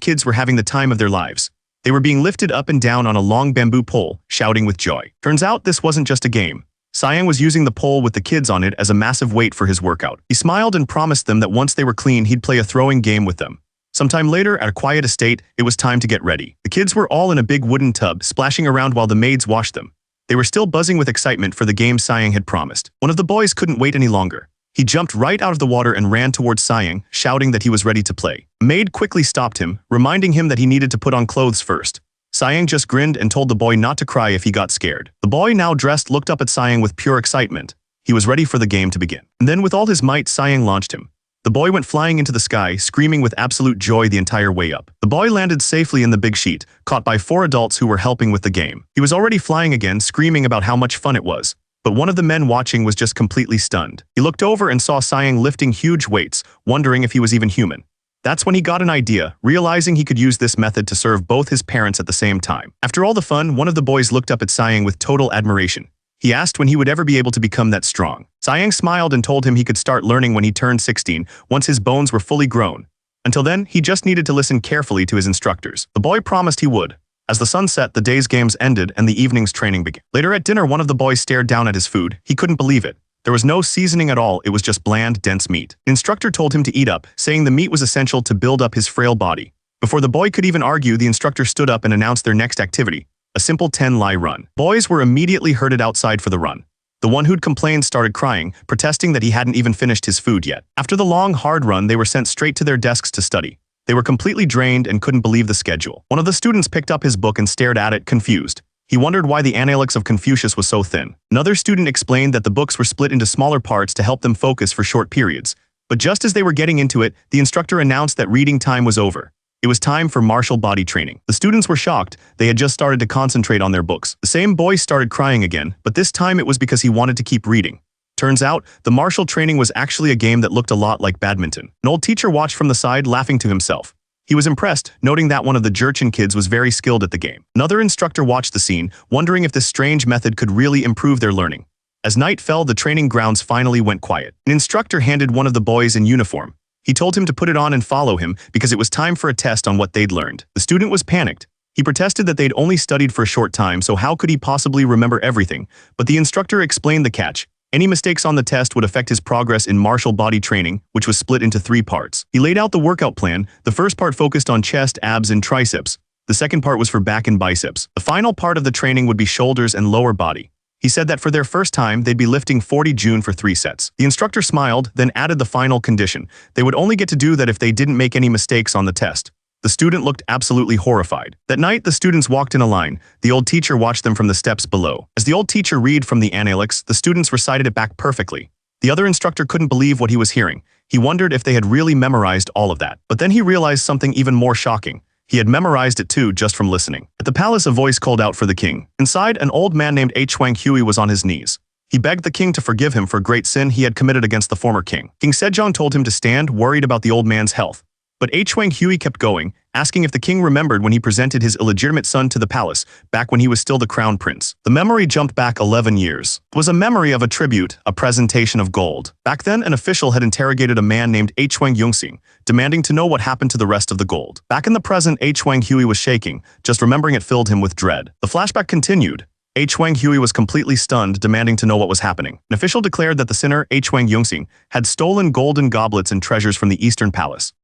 kids were having the time of their lives. They were being lifted up and down on a long bamboo pole, shouting with joy. Turns out this wasn't just a game. Sayang was using the pole with the kids on it as a massive weight for his workout. He smiled and promised them that once they were clean, he'd play a throwing game with them. Sometime later, at a quiet estate, it was time to get ready. The kids were all in a big wooden tub, splashing around while the maids washed them. They were still buzzing with excitement for the game Sayang had promised. One of the boys couldn't wait any longer. He jumped right out of the water and ran towards Sayang, shouting that he was ready to play. A maid quickly stopped him, reminding him that he needed to put on clothes first. Sayang just grinned and told the boy not to cry if he got scared. The boy, now dressed, looked up at Sayang with pure excitement. He was ready for the game to begin. And then with all his might, Sayang launched him. The boy went flying into the sky, screaming with absolute joy the entire way up. The boy landed safely in the big sheet, caught by 4 adults who were helping with the game. He was already flying again, screaming about how much fun it was. But one of the men watching was just completely stunned. He looked over and saw Sayang lifting huge weights, wondering if he was even human. That's when he got an idea, realizing he could use this method to serve both his parents at the same time. After all the fun, one of the boys looked up at Sayang with total admiration. He asked when he would ever be able to become that strong. Sayang smiled and told him he could start learning when he turned 16, once his bones were fully grown. Until then, he just needed to listen carefully to his instructors. The boy promised he would. As the sun set, the day's games ended and the evening's training began. Later at dinner, one of the boys stared down at his food. He couldn't believe it. There was no seasoning at all, it was just bland, dense meat. The instructor told him to eat up, saying the meat was essential to build up his frail body. Before the boy could even argue, the instructor stood up and announced their next activity. A simple 10-lie run. Boys were immediately herded outside for the run. The one who'd complained started crying, protesting that he hadn't even finished his food yet. After the long, hard run, they were sent straight to their desks to study. They were completely drained and couldn't believe the schedule. One of the students picked up his book and stared at it, confused. He wondered why the Analects of Confucius was so thin. Another student explained that the books were split into smaller parts to help them focus for short periods. But just as they were getting into it, the instructor announced that reading time was over. It was time for martial body training. The students were shocked. They had just started to concentrate on their books. The same boy started crying again, but this time it was because he wanted to keep reading. Turns out, the martial training was actually a game that looked a lot like badminton. An old teacher watched from the side, laughing to himself. He was impressed, noting that one of the Jurchen kids was very skilled at the game. Another instructor watched the scene, wondering if this strange method could really improve their learning. As night fell, the training grounds finally went quiet. An instructor handed one of the boys in uniform. He told him to put it on and follow him because it was time for a test on what they'd learned. The student was panicked. He protested that they'd only studied for a short time, so how could he possibly remember everything? But the instructor explained the catch. Any mistakes on the test would affect his progress in martial body training, which was split into 3 parts. He laid out the workout plan. The first part focused on chest, abs, and triceps. The second part was for back and biceps. The final part of the training would be shoulders and lower body. He said that for their first time, they'd be lifting 40 June for 3 sets. The instructor smiled, then added the final condition. They would only get to do that if they didn't make any mistakes on the test. The student looked absolutely horrified. That night, the students walked in a line. The old teacher watched them from the steps below. As the old teacher read from the analects, the students recited it back perfectly. The other instructor couldn't believe what he was hearing. He wondered if they had really memorized all of that. But then he realized something even more shocking. He had memorized it too, just from listening. At the palace, a voice called out for the king. Inside, an old man named Huang Hui was on his knees. He begged the king to forgive him for a great sin he had committed against the former king. King Sejong told him to stand, worried about the old man's health. But Huang Hui kept going, asking if the king remembered when he presented his illegitimate son to the palace, back when he was still the crown prince. The memory jumped back 11 years. It was a memory of a tribute, a presentation of gold. Back then, an official had interrogated a man named Huang Yongxing, demanding to know what happened to the rest of the gold. Back in the present, Huang Hui was shaking. Just remembering it filled him with dread. The flashback continued. Huang Hui was completely stunned, demanding to know what was happening. An official declared that the sinner, Huang Yongxing, had stolen golden goblets and treasures from the Eastern Palace.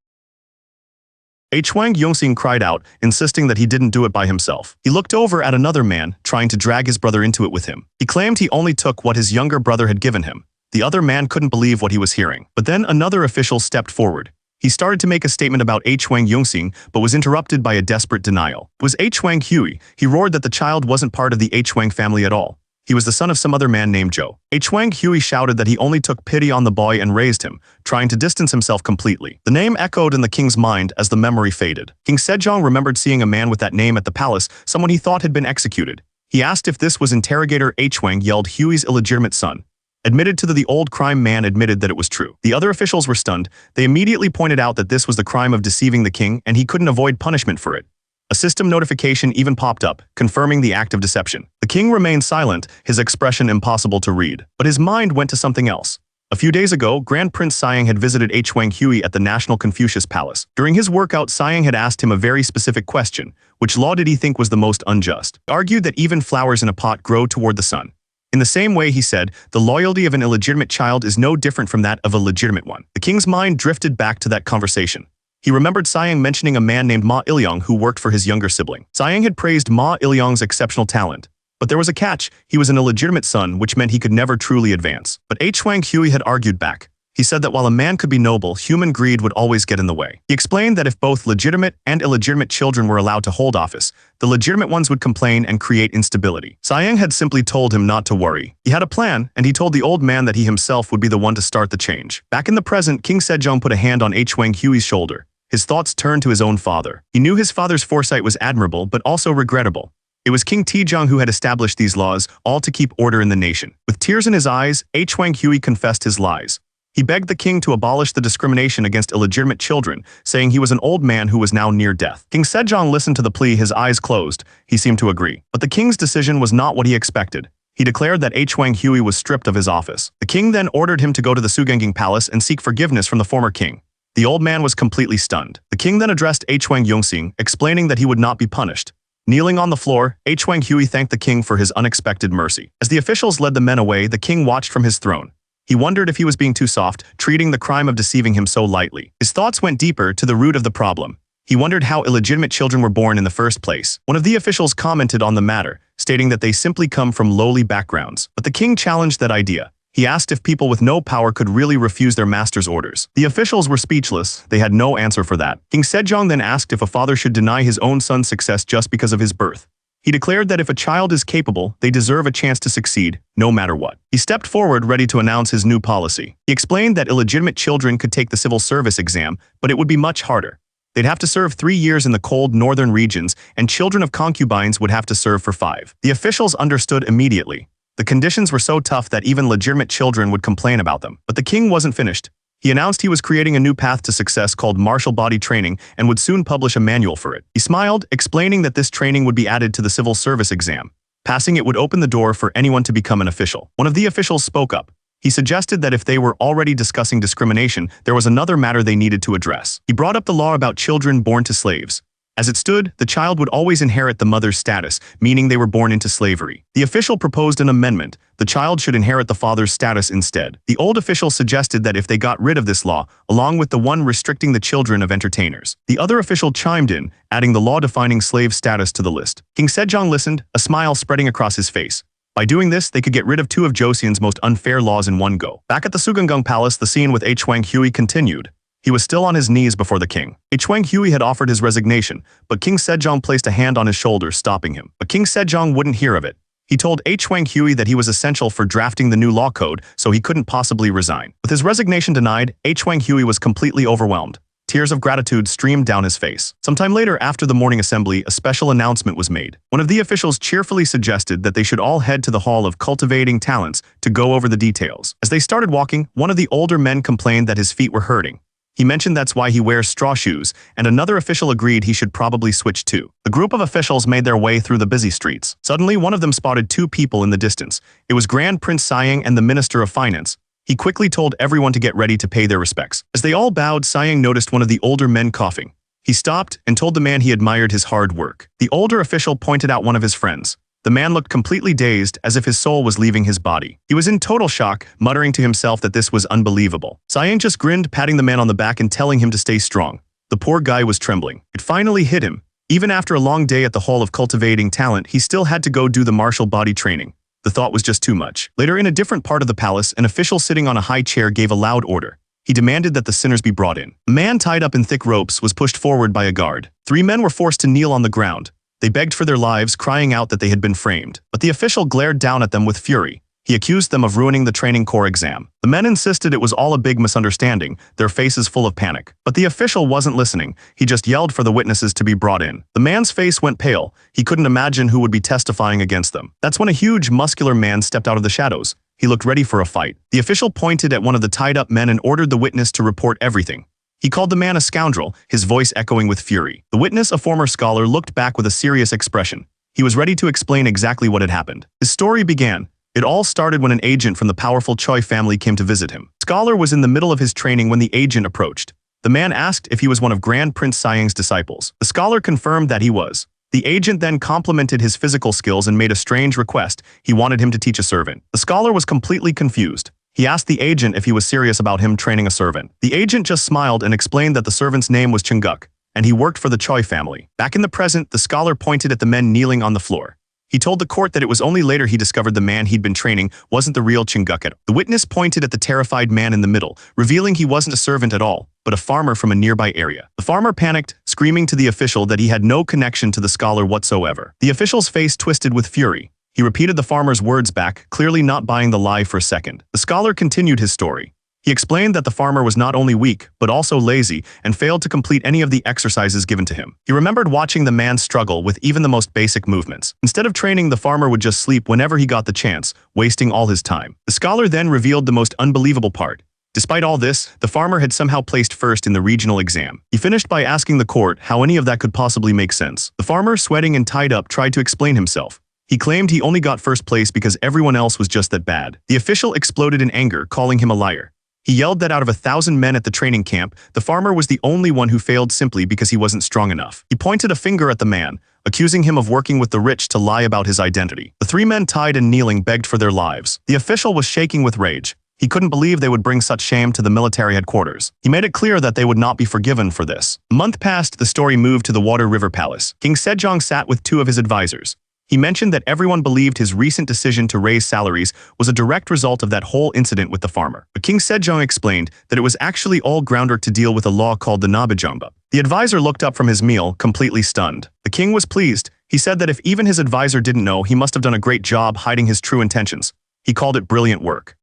Huang Yongxing cried out, insisting that he didn't do it by himself. He looked over at another man, trying to drag his brother into it with him. He claimed he only took what his younger brother had given him. The other man couldn't believe what he was hearing. But then another official stepped forward. He started to make a statement about Huang Yongxing, but was interrupted by a desperate denial. It was Huang Hui. He roared that the child wasn't part of the Huang family at all. He was the son of some other man named Zhou. Huang Hui shouted that he only took pity on the boy and raised him, trying to distance himself completely. The name echoed in the king's mind as the memory faded. King Sejong remembered seeing a man with that name at the palace, someone he thought had been executed. He asked if this was interrogator Huang yelled Hui's illegitimate son. Admitted to the old crime man admitted that it was true. The other officials were stunned. They immediately pointed out that this was the crime of deceiving the king and he couldn't avoid punishment for it. A system notification even popped up, confirming the act of deception. The king remained silent, his expression impossible to read. But his mind went to something else. A few days ago, Grand Prince Siang had visited Huang Hui at the National Confucius Palace. During his workout, Siang had asked him a very specific question. Which law did he think was the most unjust? He argued that even flowers in a pot grow toward the sun. In the same way, he said, the loyalty of an illegitimate child is no different from that of a legitimate one. The king's mind drifted back to that conversation. He remembered Siang mentioning a man named Ma Ilyong who worked for his younger sibling. Siang had praised Ma Ilyong's exceptional talent. But there was a catch. He was an illegitimate son, which meant he could never truly advance. But Huang Hui had argued back. He said that while a man could be noble, human greed would always get in the way. He explained that if both legitimate and illegitimate children were allowed to hold office, the legitimate ones would complain and create instability. Siang had simply told him not to worry. He had a plan, and he told the old man that he himself would be the one to start the change. Back in the present, King Sejong put a hand on Huang Hui's shoulder. His thoughts turned to his own father. He knew his father's foresight was admirable, but also regrettable. It was King Tijong who had established these laws, all to keep order in the nation. With tears in his eyes, Huang Hui confessed his lies. He begged the king to abolish the discrimination against illegitimate children, saying he was an old man who was now near death. King Sejong listened to the plea, his eyes closed. He seemed to agree. But the king's decision was not what he expected. He declared that Huang Hui was stripped of his office. The king then ordered him to go to the Sugenging Palace and seek forgiveness from the former king. The old man was completely stunned. The king then addressed Huang Yongxing, explaining that he would not be punished. Kneeling on the floor, Huang Hui thanked the king for his unexpected mercy. As the officials led the men away, the king watched from his throne. He wondered if he was being too soft, treating the crime of deceiving him so lightly. His thoughts went deeper to the root of the problem. He wondered how illegitimate children were born in the first place. One of the officials commented on the matter, stating that they simply come from lowly backgrounds. But the king challenged that idea. He asked if people with no power could really refuse their master's orders. The officials were speechless. They had no answer for that. King Sejong then asked if a father should deny his own son's success just because of his birth. He declared that if a child is capable, they deserve a chance to succeed, no matter what. He stepped forward ready to announce his new policy. He explained that illegitimate children could take the civil service exam, but it would be much harder. They'd have to serve 3 years in the cold northern regions, and children of concubines would have to serve for 5. The officials understood immediately. The conditions were so tough that even legitimate children would complain about them. But the king wasn't finished. He announced he was creating a new path to success called martial body training and would soon publish a manual for it. He smiled, explaining that this training would be added to the civil service exam. Passing it would open the door for anyone to become an official. One of the officials spoke up. He suggested that if they were already discussing discrimination, there was another matter they needed to address. He brought up the law about children born to slaves. As it stood, the child would always inherit the mother's status, meaning they were born into slavery. The official proposed an amendment. The child should inherit the father's status instead. The old official suggested that if they got rid of this law, along with the one restricting the children of entertainers. The other official chimed in, adding the law defining slave status to the list. King Sejong listened, a smile spreading across his face. By doing this, they could get rid of 2 of Joseon's most unfair laws in one go. Back at the Sugungung Palace, the scene with Hwang Hui continued. He was still on his knees before the king. Hwang Hui had offered his resignation, but King Sejong placed a hand on his shoulder, stopping him. But King Sejong wouldn't hear of it. He told Hwang Hui that he was essential for drafting the new law code, so he couldn't possibly resign. With his resignation denied, Hwang Hui was completely overwhelmed. Tears of gratitude streamed down his face. Sometime later, after the morning assembly, a special announcement was made. One of the officials cheerfully suggested that they should all head to the Hall of Cultivating Talents to go over the details. As they started walking, one of the older men complained that his feet were hurting. He mentioned that's why he wears straw shoes, and another official agreed he should probably switch too. The group of officials made their way through the busy streets. Suddenly, one of them spotted 2 people in the distance. It was Grand Prince Sayang and the Minister of Finance. He quickly told everyone to get ready to pay their respects. As they all bowed, Sayang noticed one of the older men coughing. He stopped and told the man he admired his hard work. The older official pointed out one of his friends. The man looked completely dazed, as if his soul was leaving his body. He was in total shock, muttering to himself that this was unbelievable. Sayang just grinned, patting the man on the back and telling him to stay strong. The poor guy was trembling. It finally hit him. Even after a long day at the Hall of Cultivating Talent, he still had to go do the martial body training. The thought was just too much. Later, in a different part of the palace, an official sitting on a high chair gave a loud order. He demanded that the sinners be brought in. A man tied up in thick ropes was pushed forward by a guard. 3 men were forced to kneel on the ground. They begged for their lives, crying out that they had been framed. But the official glared down at them with fury. He accused them of ruining the training corps exam. The men insisted it was all a big misunderstanding, their faces full of panic. But the official wasn't listening. He just yelled for the witnesses to be brought in. The man's face went pale. He couldn't imagine who would be testifying against them. That's when a huge, muscular man stepped out of the shadows. He looked ready for a fight. The official pointed at one of the tied-up men and ordered the witness to report everything. He called the man a scoundrel, his voice echoing with fury. The witness, a former scholar, looked back with a serious expression. He was ready to explain exactly what had happened. His story began. It all started when an agent from the powerful Choi family came to visit him. Scholar was in the middle of his training when the agent approached. The man asked if he was one of Grand Prince Sayang's disciples. The scholar confirmed that he was. The agent then complimented his physical skills and made a strange request. He wanted him to teach a servant. The scholar was completely confused. He asked the agent if he was serious about him training a servant. The agent just smiled and explained that the servant's name was Chunguk, and he worked for the Choi family. Back in the present, the scholar pointed at the men kneeling on the floor. He told the court that it was only later he discovered the man he'd been training wasn't the real Chunguk. The witness pointed at the terrified man in the middle, revealing he wasn't a servant at all, but a farmer from a nearby area. The farmer panicked, screaming to the official that he had no connection to the scholar whatsoever. The official's face twisted with fury. He repeated the farmer's words back, clearly not buying the lie for a second. The scholar continued his story. He explained that the farmer was not only weak, but also lazy, and failed to complete any of the exercises given to him. He remembered watching the man struggle with even the most basic movements. Instead of training, the farmer would just sleep whenever he got the chance, wasting all his time. The scholar then revealed the most unbelievable part. Despite all this, the farmer had somehow placed first in the regional exam. He finished by asking the court how any of that could possibly make sense. The farmer, sweating and tied up, tried to explain himself. He claimed he only got first place because everyone else was just that bad. The official exploded in anger, calling him a liar. He yelled that out of 1,000 men at the training camp, the farmer was the only one who failed simply because he wasn't strong enough. He pointed a finger at the man, accusing him of working with the rich to lie about his identity. The 3 men tied and kneeling begged for their lives. The official was shaking with rage. He couldn't believe they would bring such shame to the military headquarters. He made it clear that they would not be forgiven for this. A month passed, the story moved to the Water River Palace. King Sejong sat with 2 of his advisors. He mentioned that everyone believed his recent decision to raise salaries was a direct result of that whole incident with the farmer. But King Sejong explained that it was actually all groundwork to deal with a law called the Nabijongba. The advisor looked up from his meal, completely stunned. The king was pleased. He said that if even his advisor didn't know, he must have done a great job hiding his true intentions. He called it brilliant work.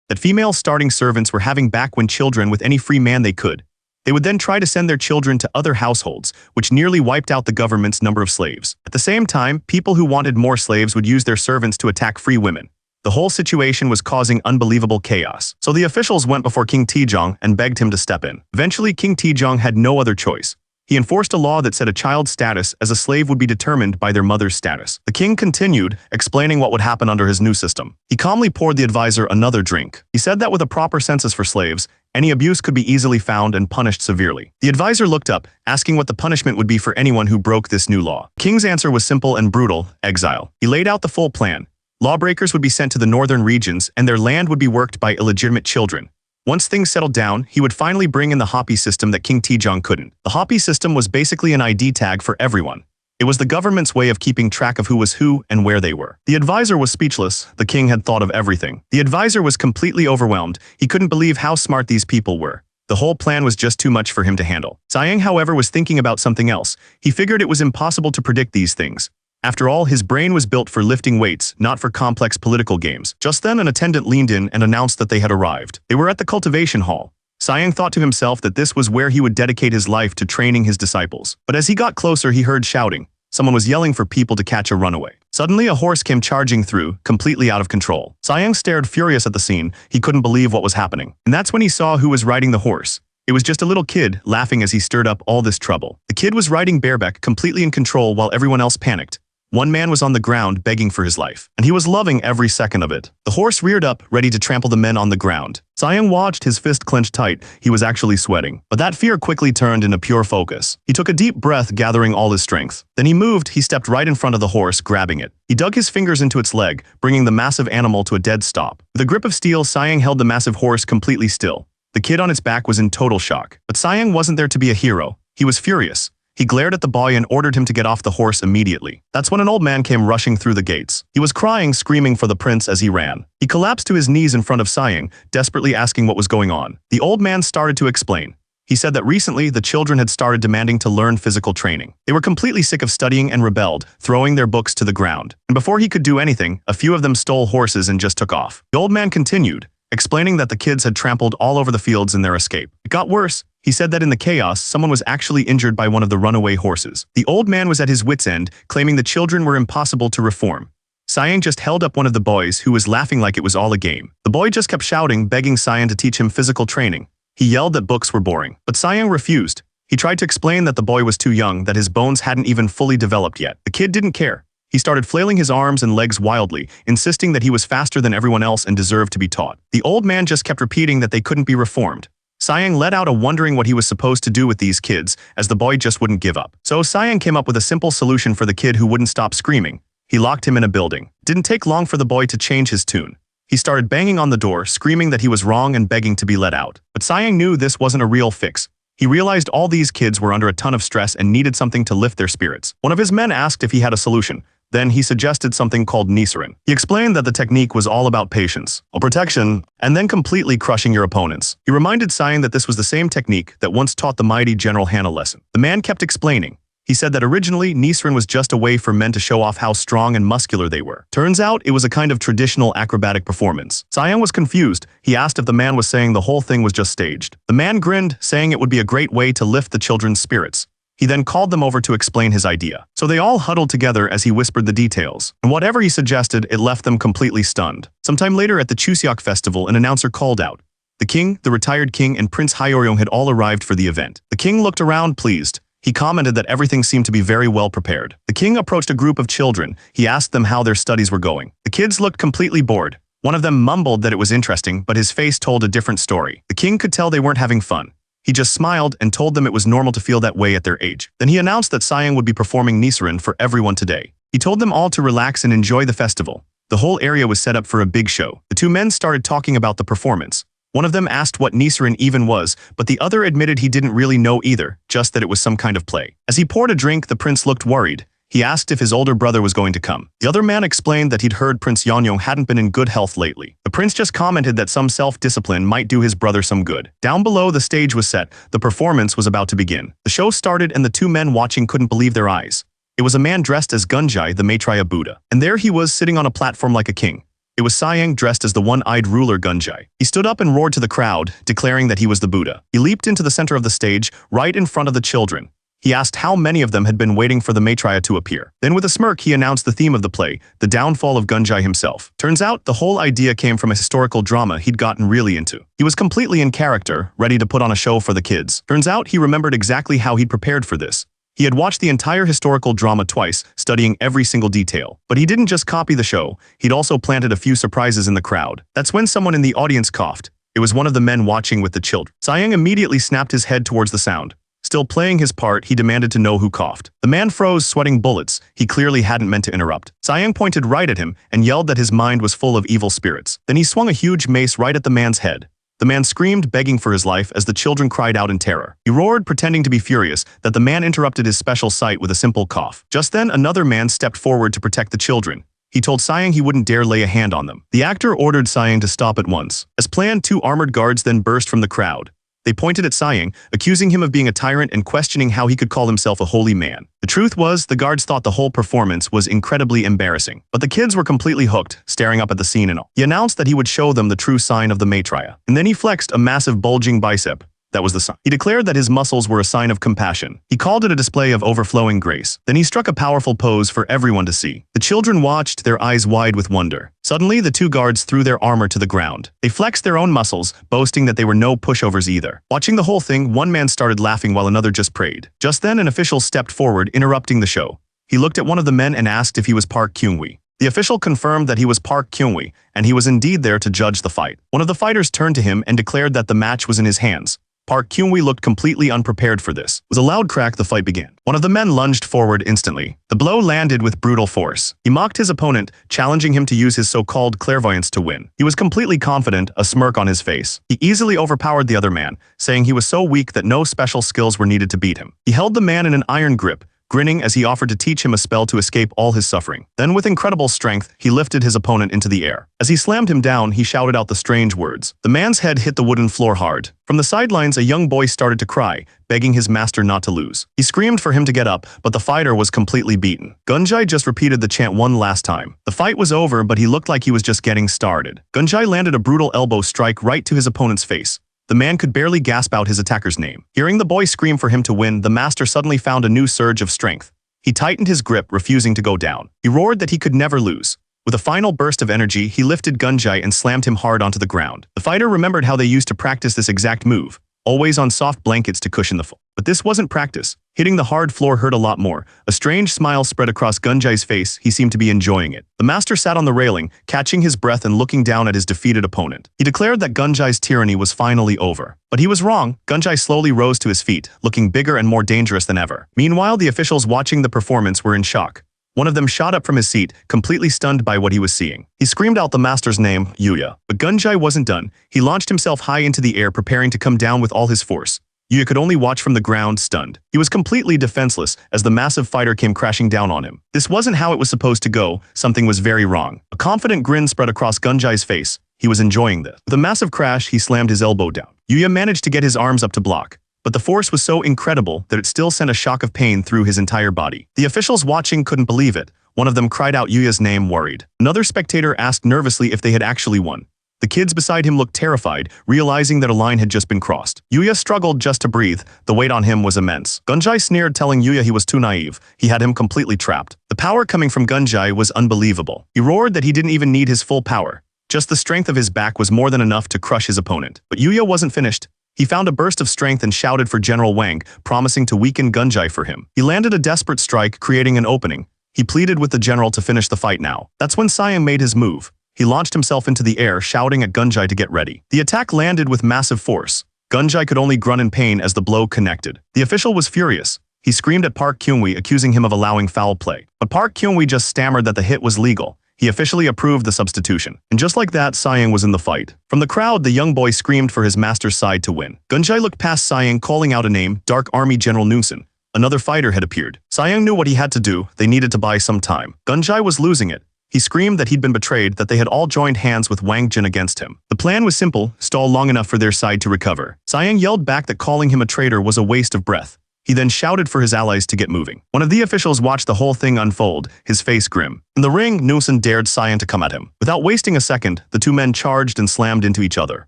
That female starting servants were having back when children with any free man they could. They would then try to send their children to other households, which nearly wiped out the government's number of slaves. At the same time, people who wanted more slaves would use their servants to attack free women. The whole situation was causing unbelievable chaos. So the officials went before King Tejong and begged him to step in. Eventually, King Tejong had no other choice. He enforced a law that said a child's status as a slave would be determined by their mother's status. The king continued, explaining what would happen under his new system. He calmly poured the advisor another drink. He said that with a proper census for slaves, any abuse could be easily found and punished severely. The advisor looked up, asking what the punishment would be for anyone who broke this new law. The king's answer was simple and brutal: exile. He laid out the full plan. Lawbreakers would be sent to the northern regions, and their land would be worked by illegitimate children. Once things settled down, he would finally bring in the Hoppy system that King Tejong couldn't. The Hoppy system was basically an ID tag for everyone. It was the government's way of keeping track of who was who and where they were. The advisor was speechless. The king had thought of everything. The advisor was completely overwhelmed. He couldn't believe how smart these people were. The whole plan was just too much for him to handle. Sayang, however, was thinking about something else. He figured it was impossible to predict these things. After all, his brain was built for lifting weights, not for complex political games. Just then, an attendant leaned in and announced that they had arrived. They were at the cultivation hall. Sayang thought to himself that this was where he would dedicate his life to training his disciples. But as he got closer, he heard shouting. Someone was yelling for people to catch a runaway. Suddenly, a horse came charging through, completely out of control. Sayang stared furious at the scene. He couldn't believe what was happening. And that's when he saw who was riding the horse. It was just a little kid, laughing as he stirred up all this trouble. The kid was riding bareback, completely in control, while everyone else panicked. One man was on the ground, begging for his life, and he was loving every second of it. The horse reared up, ready to trample the men on the ground. Sayang watched, his fist clenched tight. He was actually sweating. But that fear quickly turned into pure focus. He took a deep breath, gathering all his strength. Then he moved. He stepped right in front of the horse, grabbing it. He dug his fingers into its leg, bringing the massive animal to a dead stop. With a grip of steel, Sayang held the massive horse completely still. The kid on its back was in total shock. But Sayang wasn't there to be a hero. He was furious. He glared at the boy and ordered him to get off the horse immediately. That's when an old man came rushing through the gates. He was crying, screaming for the prince as he ran. He collapsed to his knees in front of Sayang, desperately asking what was going on. The old man started to explain. He said that recently the children had started demanding to learn physical training. They were completely sick of studying and rebelled, throwing their books to the ground. And before he could do anything, a few of them stole horses and just took off. The old man continued, explaining that the kids had trampled all over the fields in their escape. It got worse. He said that in the chaos, someone was actually injured by one of the runaway horses. The old man was at his wit's end, claiming the children were impossible to reform. Sayang just held up one of the boys, who was laughing like it was all a game. The boy just kept shouting, begging Sayang to teach him physical training. He yelled that books were boring. But Sayang refused. He tried to explain that the boy was too young, that his bones hadn't even fully developed yet. The kid didn't care. He started flailing his arms and legs wildly, insisting that he was faster than everyone else and deserved to be taught. The old man just kept repeating that they couldn't be reformed. Sayang let out a wondering what he was supposed to do with these kids, as the boy just wouldn't give up. So Sayang came up with a simple solution for the kid who wouldn't stop screaming. He locked him in a building. Didn't take long for the boy to change his tune. He started banging on the door, screaming that he was wrong and begging to be let out. But Sayang knew this wasn't a real fix. He realized all these kids were under a ton of stress and needed something to lift their spirits. One of his men asked if he had a solution. Then he suggested something called Nisarin. He explained that the technique was all about patience, or protection, and then completely crushing your opponents. He reminded Sayang that this was the same technique that once taught the mighty General Hana lesson. The man kept explaining. He said that originally, Nisarin was just a way for men to show off how strong and muscular they were. Turns out, it was a kind of traditional acrobatic performance. Sayang was confused. He asked if the man was saying the whole thing was just staged. The man grinned, saying it would be a great way to lift the children's spirits. He then called them over to explain his idea. So they all huddled together as he whispered the details. And whatever he suggested, it left them completely stunned. Sometime later at the Chuseok festival, an announcer called out. The king, the retired king, and Prince Hyoryong had all arrived for the event. The king looked around, pleased. He commented that everything seemed to be very well prepared. The king approached a group of children. He asked them how their studies were going. The kids looked completely bored. One of them mumbled that it was interesting, but his face told a different story. The king could tell they weren't having fun. He just smiled and told them it was normal to feel that way at their age. Then he announced that Sayang would be performing Nisarin for everyone today. He told them all to relax and enjoy the festival. The whole area was set up for a big show. The two men started talking about the performance. One of them asked what Nisarin even was, but the other admitted he didn't really know either, just that it was some kind of play. As he poured a drink, the prince looked worried. He asked if his older brother was going to come. The other man explained that he'd heard Prince Yeonyong hadn't been in good health lately. The prince just commented that some self-discipline might do his brother some good. Down below, the stage was set. The performance was about to begin. The show started and the two men watching couldn't believe their eyes. It was a man dressed as Gunjai, the Maitreya Buddha. And there he was, sitting on a platform like a king. It was Sayang dressed as the one-eyed ruler Gunjai. He stood up and roared to the crowd, declaring that he was the Buddha. He leaped into the center of the stage, right in front of the children. He asked how many of them had been waiting for the Maitreya to appear. Then with a smirk he announced the theme of the play, the downfall of Gunjai himself. Turns out, the whole idea came from a historical drama he'd gotten really into. He was completely in character, ready to put on a show for the kids. Turns out he remembered exactly how he'd prepared for this. He had watched the entire historical drama twice, studying every single detail. But he didn't just copy the show, he'd also planted a few surprises in the crowd. That's when someone in the audience coughed. It was one of the men watching with the children. Sayang immediately snapped his head towards the sound. Still playing his part, he demanded to know who coughed. The man froze, sweating bullets. He clearly hadn't meant to interrupt. Sayang pointed right at him and yelled that his mind was full of evil spirits. Then he swung a huge mace right at the man's head. The man screamed, begging for his life, as the children cried out in terror. He roared, pretending to be furious, that the man interrupted his special sight with a simple cough. Just then, another man stepped forward to protect the children. He told Sayang he wouldn't dare lay a hand on them. The actor ordered Sayang to stop at once. As planned, 2 armored guards then burst from the crowd. They pointed at Sayang, accusing him of being a tyrant and questioning how he could call himself a holy man. The truth was, the guards thought the whole performance was incredibly embarrassing. But the kids were completely hooked, staring up at the scene and all. He announced that he would show them the true sign of the Maitreya. And then he flexed a massive bulging bicep. That was the sign. He declared that his muscles were a sign of compassion. He called it a display of overflowing grace. Then he struck a powerful pose for everyone to see. The children watched, their eyes wide with wonder. Suddenly, the 2 guards threw their armor to the ground. They flexed their own muscles, boasting that they were no pushovers either. Watching the whole thing, one man started laughing while another just prayed. Just then, an official stepped forward, interrupting the show. He looked at one of the men and asked if he was Park Kyung-wi. The official confirmed that he was Park Kyung-wi, and he was indeed there to judge the fight. One of the fighters turned to him and declared that the match was in his hands. Park Kyung-wi looked completely unprepared for this. With a loud crack, the fight began. One of the men lunged forward instantly. The blow landed with brutal force. He mocked his opponent, challenging him to use his so-called clairvoyance to win. He was completely confident, a smirk on his face. He easily overpowered the other man, saying he was so weak that no special skills were needed to beat him. He held the man in an iron grip, grinning as he offered to teach him a spell to escape all his suffering. Then with incredible strength, he lifted his opponent into the air. As he slammed him down, he shouted out the strange words. The man's head hit the wooden floor hard. From the sidelines, a young boy started to cry, begging his master not to lose. He screamed for him to get up, but the fighter was completely beaten. Gunjai just repeated the chant one last time. The fight was over, but he looked like he was just getting started. Gunjai landed a brutal elbow strike right to his opponent's face. The man could barely gasp out his attacker's name. Hearing the boy scream for him to win, the master suddenly found a new surge of strength. He tightened his grip, refusing to go down. He roared that he could never lose. With a final burst of energy, he lifted Gunjai and slammed him hard onto the ground. The fighter remembered how they used to practice this exact move, always on soft blankets to cushion the fall. But this wasn't practice. Hitting the hard floor hurt a lot more. A strange smile spread across Gunjai's face. He seemed to be enjoying it. The master sat on the railing, catching his breath and looking down at his defeated opponent. He declared that Gunjai's tyranny was finally over. But he was wrong. Gunjai slowly rose to his feet, looking bigger and more dangerous than ever. Meanwhile, the officials watching the performance were in shock. One of them shot up from his seat, completely stunned by what he was seeing. He screamed out the master's name, Yuya. But Gunjai wasn't done. He launched himself high into the air, preparing to come down with all his force. Yuya could only watch from the ground, stunned. He was completely defenseless as the massive fighter came crashing down on him. This wasn't how it was supposed to go. Something was very wrong. A confident grin spread across Gunjai's face. He was enjoying this. With a massive crash, he slammed his elbow down. Yuya managed to get his arms up to block. But the force was so incredible that it still sent a shock of pain through his entire body. The officials watching couldn't believe it. One of them cried out Yuya's name, worried. Another spectator asked nervously if they had actually won. The kids beside him looked terrified, realizing that a line had just been crossed. Yuya struggled just to breathe. The weight on him was immense. Gunjai sneered, telling Yuya he was too naive. He had him completely trapped. The power coming from Gunjai was unbelievable. He roared that he didn't even need his full power. Just the strength of his back was more than enough to crush his opponent. But Yuya wasn't finished. He found a burst of strength and shouted for General Wang, promising to weaken Gunjai for him. He landed a desperate strike, creating an opening. He pleaded with the general to finish the fight now. That's when Sayang made his move. He launched himself into the air, shouting at Gunjai to get ready. The attack landed with massive force. Gunjai could only grunt in pain as the blow connected. The official was furious. He screamed at Park Kyung-wi, accusing him of allowing foul play. But Park Kyung-wi just stammered that the hit was legal. He officially approved the substitution. And just like that, Sayang was in the fight. From the crowd, the young boy screamed for his master's side to win. Gunjai looked past Sayang, calling out a name, Dark Army General Nunsen. Another fighter had appeared. Sayang knew what he had to do. They needed to buy some time. Gunjai was losing it. He screamed that he'd been betrayed, that they had all joined hands with Wang Jin against him. The plan was simple, stall long enough for their side to recover. Sayang yelled back that calling him a traitor was a waste of breath. He then shouted for his allies to get moving. One of the officials watched the whole thing unfold, his face grim. In the ring, Nusen dared Cyan to come at him. Without wasting a second, the two men charged and slammed into each other.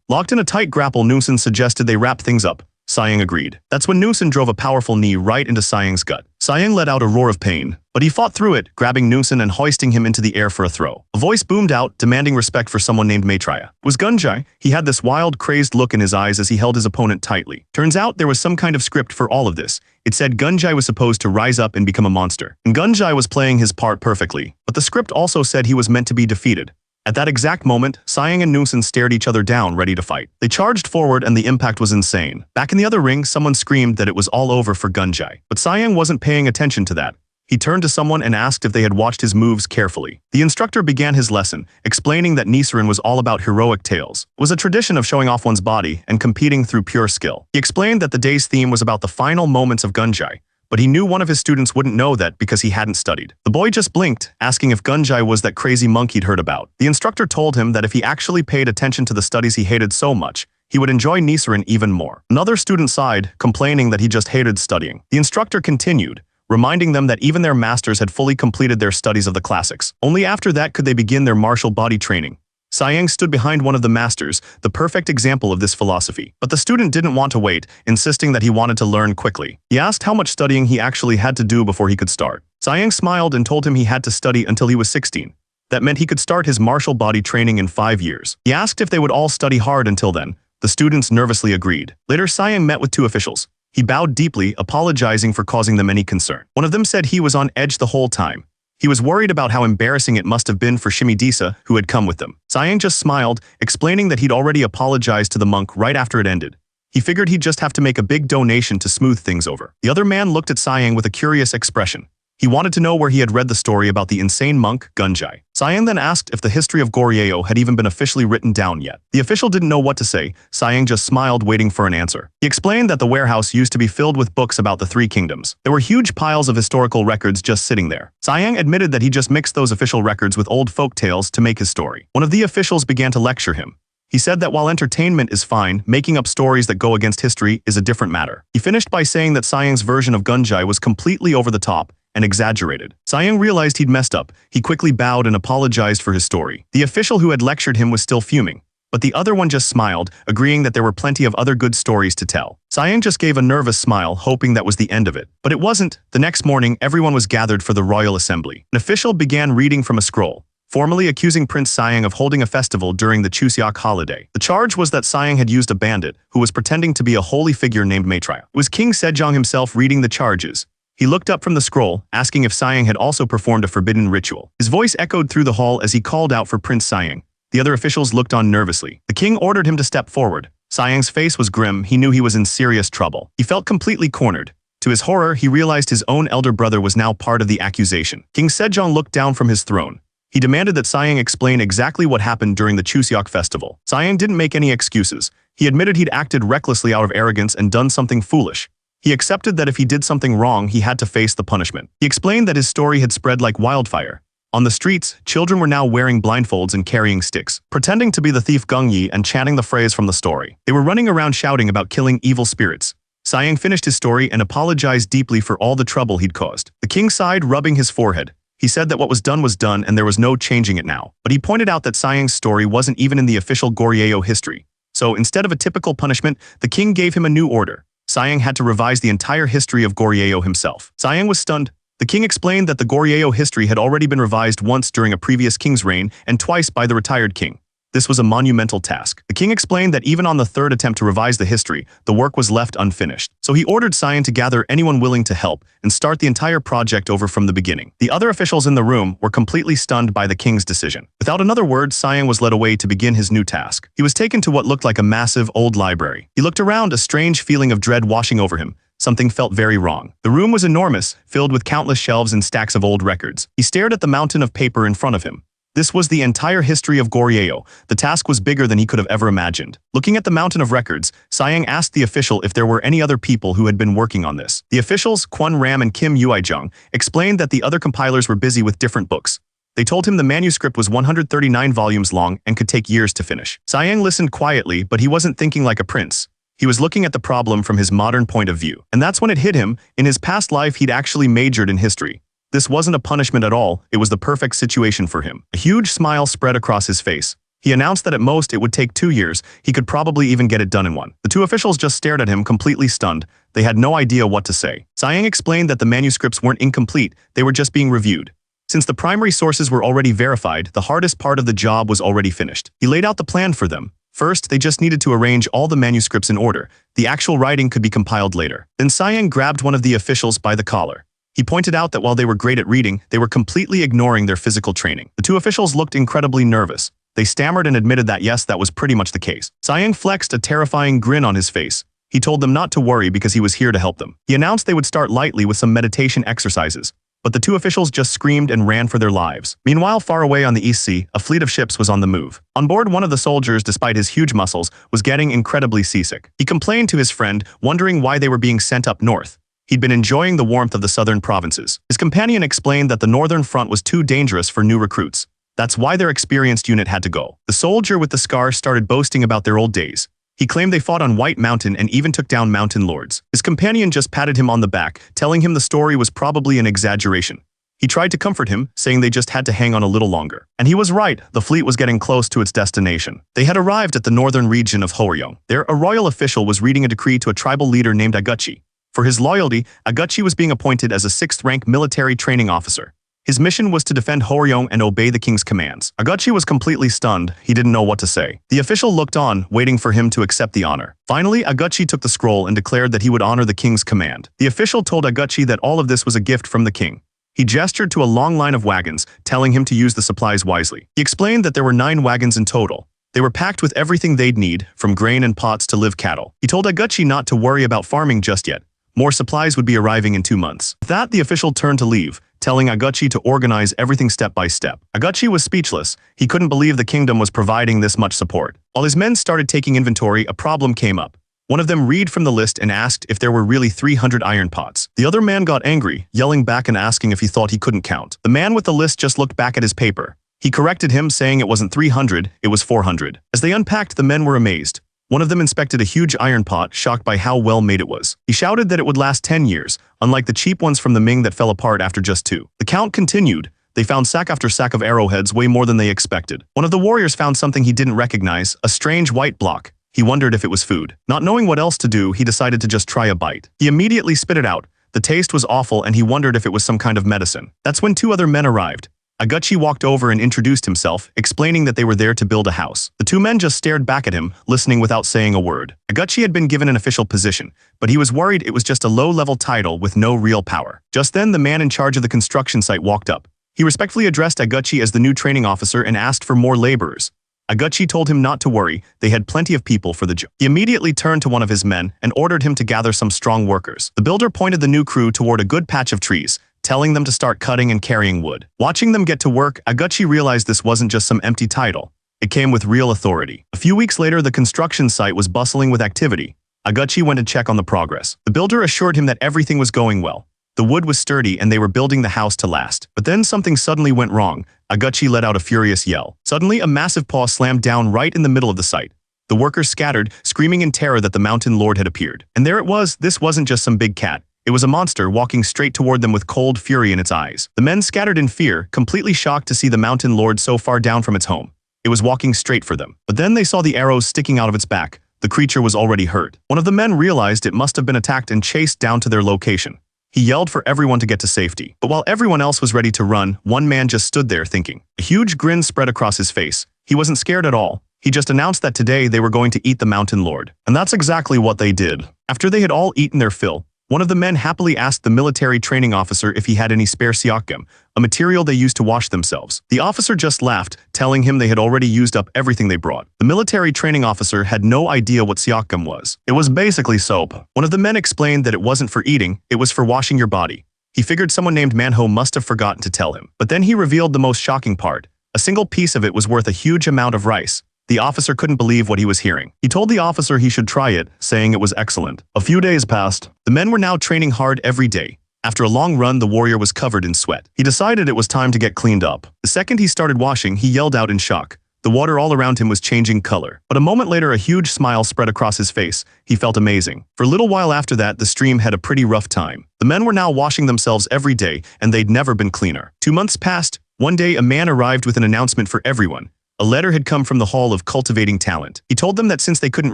Locked in a tight grapple, Nusen suggested they wrap things up. Cyan agreed. That's when Nusen drove a powerful knee right into Cyan's gut. Cyan let out a roar of pain, but he fought through it, grabbing Nusen and hoisting him into the air for a throw. A voice boomed out, demanding respect for someone named Maitreya. It was Gunjai. He had this wild, crazed look in his eyes as he held his opponent tightly. Turns out there was some kind of script for all of this. It said Gunjai was supposed to rise up and become a monster. And Gunjai was playing his part perfectly, but the script also said he was meant to be defeated. At that exact moment, Cyan and Nusen stared each other down, ready to fight. They charged forward and the impact was insane. Back in the other ring, someone screamed that it was all over for Gunjai. But Cyan wasn't paying attention to that. He turned to someone and asked if they had watched his moves carefully. The instructor began his lesson, explaining that Nichiren was all about heroic tales. It was a tradition of showing off one's body and competing through pure skill. He explained that the day's theme was about the final moments of Gunjai, but he knew one of his students wouldn't know that because he hadn't studied. The boy just blinked, asking if Gunjai was that crazy monk he'd heard about. The instructor told him that if he actually paid attention to the studies he hated so much, he would enjoy Nichiren even more. Another student sighed, complaining that he just hated studying. The instructor continued, reminding them that even their masters had fully completed their studies of the classics. Only after that could they begin their martial body training. Cyan stood behind one of the masters, the perfect example of this philosophy. But the student didn't want to wait, insisting that he wanted to learn quickly. He asked how much studying he actually had to do before he could start. Cyan smiled and told him he had to study until he was 16. That meant he could start his martial body training in 5 years. He asked if they would all study hard until then. The students nervously agreed. Later, Cyan met with two officials. He bowed deeply, apologizing for causing them any concern. One of them said he was on edge the whole time. He was worried about how embarrassing it must have been for Shimidisa, who had come with them. Cyan just smiled, explaining that he'd already apologized to the monk right after it ended. He figured he'd just have to make a big donation to smooth things over. The other man looked at Cyan with a curious expression. He wanted to know where he had read the story about the insane monk, Gunjai. Cyan then asked if the history of Goryeo had even been officially written down yet. The official didn't know what to say. Cyan just smiled, waiting for an answer. He explained that the warehouse used to be filled with books about the three kingdoms. There were huge piles of historical records just sitting there. Cyan admitted that he just mixed those official records with old folk tales to make his story. One of the officials began to lecture him. He said that while entertainment is fine, making up stories that go against history is a different matter. He finished by saying that Cyan's version of Gunjai was completely over the top and exaggerated. Cyan realized he'd messed up. He quickly bowed and apologized for his story. The official who had lectured him was still fuming, but the other one just smiled, agreeing that there were plenty of other good stories to tell. Cyan just gave a nervous smile, hoping that was the end of it. But it wasn't. The next morning, everyone was gathered for the royal assembly. An official began reading from a scroll, formally accusing Prince Cyan of holding a festival during the Chuseok holiday. The charge was that Cyan had used a bandit who was pretending to be a holy figure named Maitreya. It was King Sejong himself reading the charges. He looked up from the scroll, asking if Cyan had also performed a forbidden ritual. His voice echoed through the hall as he called out for Prince Cyan. The other officials looked on nervously. The king ordered him to step forward. Cyan's face was grim. He knew he was in serious trouble. He felt completely cornered. To his horror, he realized his own elder brother was now part of the accusation. King Sejong looked down from his throne. He demanded that Cyan explain exactly what happened during the Chuseok festival. Cyan didn't make any excuses. He admitted he'd acted recklessly out of arrogance and done something foolish. He accepted that if he did something wrong, he had to face the punishment. He explained that his story had spread like wildfire. On the streets, children were now wearing blindfolds and carrying sticks, pretending to be the thief Gung Yi and chanting the phrase from the story. They were running around shouting about killing evil spirits. Cyan finished his story and apologized deeply for all the trouble he'd caused. The king sighed, rubbing his forehead. He said that what was done and there was no changing it now. But he pointed out that Cyan's story wasn't even in the official Goryeo history. So instead of a typical punishment, the king gave him a new order. Cyan had to revise the entire history of Goryeo himself. Cyan was stunned. The king explained that the Goryeo history had already been revised once during a previous king's reign and twice by the retired king. This was a monumental task. The king explained that even on the third attempt to revise the history, the work was left unfinished. So he ordered Cyan to gather anyone willing to help and start the entire project over from the beginning. The other officials in the room were completely stunned by the king's decision. Without another word, Cyan was led away to begin his new task. He was taken to what looked like a massive old library. He looked around, a strange feeling of dread washing over him. Something felt very wrong. The room was enormous, filled with countless shelves and stacks of old records. He stared at the mountain of paper in front of him. This was the entire history of Goryeo. The task was bigger than he could have ever imagined. Looking at the mountain of records, Cyan asked the official if there were any other people who had been working on this. The officials, Kwon Ram and Kim Uijung, explained that the other compilers were busy with different books. They told him the manuscript was 139 volumes long and could take years to finish. Cyan listened quietly, but he wasn't thinking like a prince. He was looking at the problem from his modern point of view. And that's when it hit him. In his past life, he'd actually majored in history. This wasn't a punishment at all, it was the perfect situation for him. A huge smile spread across his face. He announced that at most it would take 2 years, he could probably even get it done in 1. The 2 officials just stared at him, completely stunned. They had no idea what to say. Siang explained that the manuscripts weren't incomplete, they were just being reviewed. Since the primary sources were already verified, the hardest part of the job was already finished. He laid out the plan for them. First, they just needed to arrange all the manuscripts in order. The actual writing could be compiled later. Then Siang grabbed one of the officials by the collar. He pointed out that while they were great at reading, they were completely ignoring their physical training. The 2 officials looked incredibly nervous. They stammered and admitted that yes, that was pretty much the case. Siang flexed a terrifying grin on his face. He told them not to worry because he was here to help them. He announced they would start lightly with some meditation exercises. But the 2 officials just screamed and ran for their lives. Meanwhile, far away on the East Sea, a fleet of ships was on the move. On board, one of the soldiers, despite his huge muscles, was getting incredibly seasick. He complained to his friend, wondering why they were being sent up north. He'd been enjoying the warmth of the southern provinces. His companion explained that the northern front was too dangerous for new recruits. That's why their experienced unit had to go. The soldier with the scar started boasting about their old days. He claimed they fought on White Mountain and even took down mountain lords. His companion just patted him on the back, telling him the story was probably an exaggeration. He tried to comfort him, saying they just had to hang on a little longer. And he was right, the fleet was getting close to its destination. They had arrived at the northern region of Horyong. There, a royal official was reading a decree to a tribal leader named Aguchi. For his loyalty, Aguchi was being appointed as a 6th-rank military training officer. His mission was to defend Horyong and obey the king's commands. Aguchi was completely stunned. He didn't know what to say. The official looked on, waiting for him to accept the honor. Finally, Aguchi took the scroll and declared that he would honor the king's command. The official told Aguchi that all of this was a gift from the king. He gestured to a long line of wagons, telling him to use the supplies wisely. He explained that there were 9 wagons in total. They were packed with everything they'd need, from grain and pots to live cattle. He told Aguchi not to worry about farming just yet. More supplies would be arriving in 2 months. With that, the official turned to leave, telling Aguchi to organize everything step by step. Aguchi was speechless. He couldn't believe the kingdom was providing this much support. While his men started taking inventory, a problem came up. One of them read from the list and asked if there were really 300 iron pots. The other man got angry, yelling back and asking if he thought he couldn't count. The man with the list just looked back at his paper. He corrected him, saying it wasn't 300, it was 400. As they unpacked, the men were amazed. One of them inspected a huge iron pot, shocked by how well made it was. He shouted that it would last 10 years, unlike the cheap ones from the Ming that fell apart after just 2. The count continued. They found sack after sack of arrowheads, way more than they expected. One of the warriors found something he didn't recognize, a strange white block. He wondered if it was food. Not knowing what else to do, he decided to just try a bite. He immediately spit it out. The taste was awful and he wondered if it was some kind of medicine. That's when 2 other men arrived. Aguchi walked over and introduced himself, explaining that they were there to build a house. The 2 men just stared back at him, listening without saying a word. Aguchi had been given an official position, but he was worried it was just a low-level title with no real power. Just then, the man in charge of the construction site walked up. He respectfully addressed Aguchi as the new training officer and asked for more laborers. Aguchi told him not to worry, they had plenty of people for the job. He immediately turned to one of his men and ordered him to gather some strong workers. The builder pointed the new crew toward a good patch of trees, telling them to start cutting and carrying wood. Watching them get to work, Aguchi realized this wasn't just some empty title. It came with real authority. A few weeks later, the construction site was bustling with activity. Aguchi went to check on the progress. The builder assured him that everything was going well. The wood was sturdy and they were building the house to last. But then something suddenly went wrong. Aguchi let out a furious yell. Suddenly, a massive paw slammed down right in the middle of the site. The workers scattered, screaming in terror that the mountain lord had appeared. And there it was. This wasn't just some big cat. It was a monster walking straight toward them with cold fury in its eyes. The men scattered in fear, completely shocked to see the mountain lord so far down from its home. It was walking straight for them. But then they saw the arrows sticking out of its back. The creature was already hurt. One of the men realized it must have been attacked and chased down to their location. He yelled for everyone to get to safety. But while everyone else was ready to run, one man just stood there thinking. A huge grin spread across his face. He wasn't scared at all. He just announced that today they were going to eat the mountain lord. And that's exactly what they did. After they had all eaten their fill, one of the men happily asked the military training officer if he had any spare siakgam, a material they used to wash themselves. The officer just laughed, telling him they had already used up everything they brought. The military training officer had no idea what siakgam was. It was basically soap. One of the men explained that it wasn't for eating, it was for washing your body. He figured someone named Manhwa must have forgotten to tell him. But then he revealed the most shocking part. A single piece of it was worth a huge amount of rice. The officer couldn't believe what he was hearing. He told the officer he should try it, saying it was excellent. A few days passed. The men were now training hard every day. After a long run, the warrior was covered in sweat. He decided it was time to get cleaned up. The second he started washing, he yelled out in shock. The water all around him was changing color. But a moment later, a huge smile spread across his face. He felt amazing. For a little while after that, the stream had a pretty rough time. The men were now washing themselves every day, and they'd never been cleaner. 2 months passed. One day, a man arrived with an announcement for everyone. A letter had come from the Hall of Cultivating Talent. He told them that since they couldn't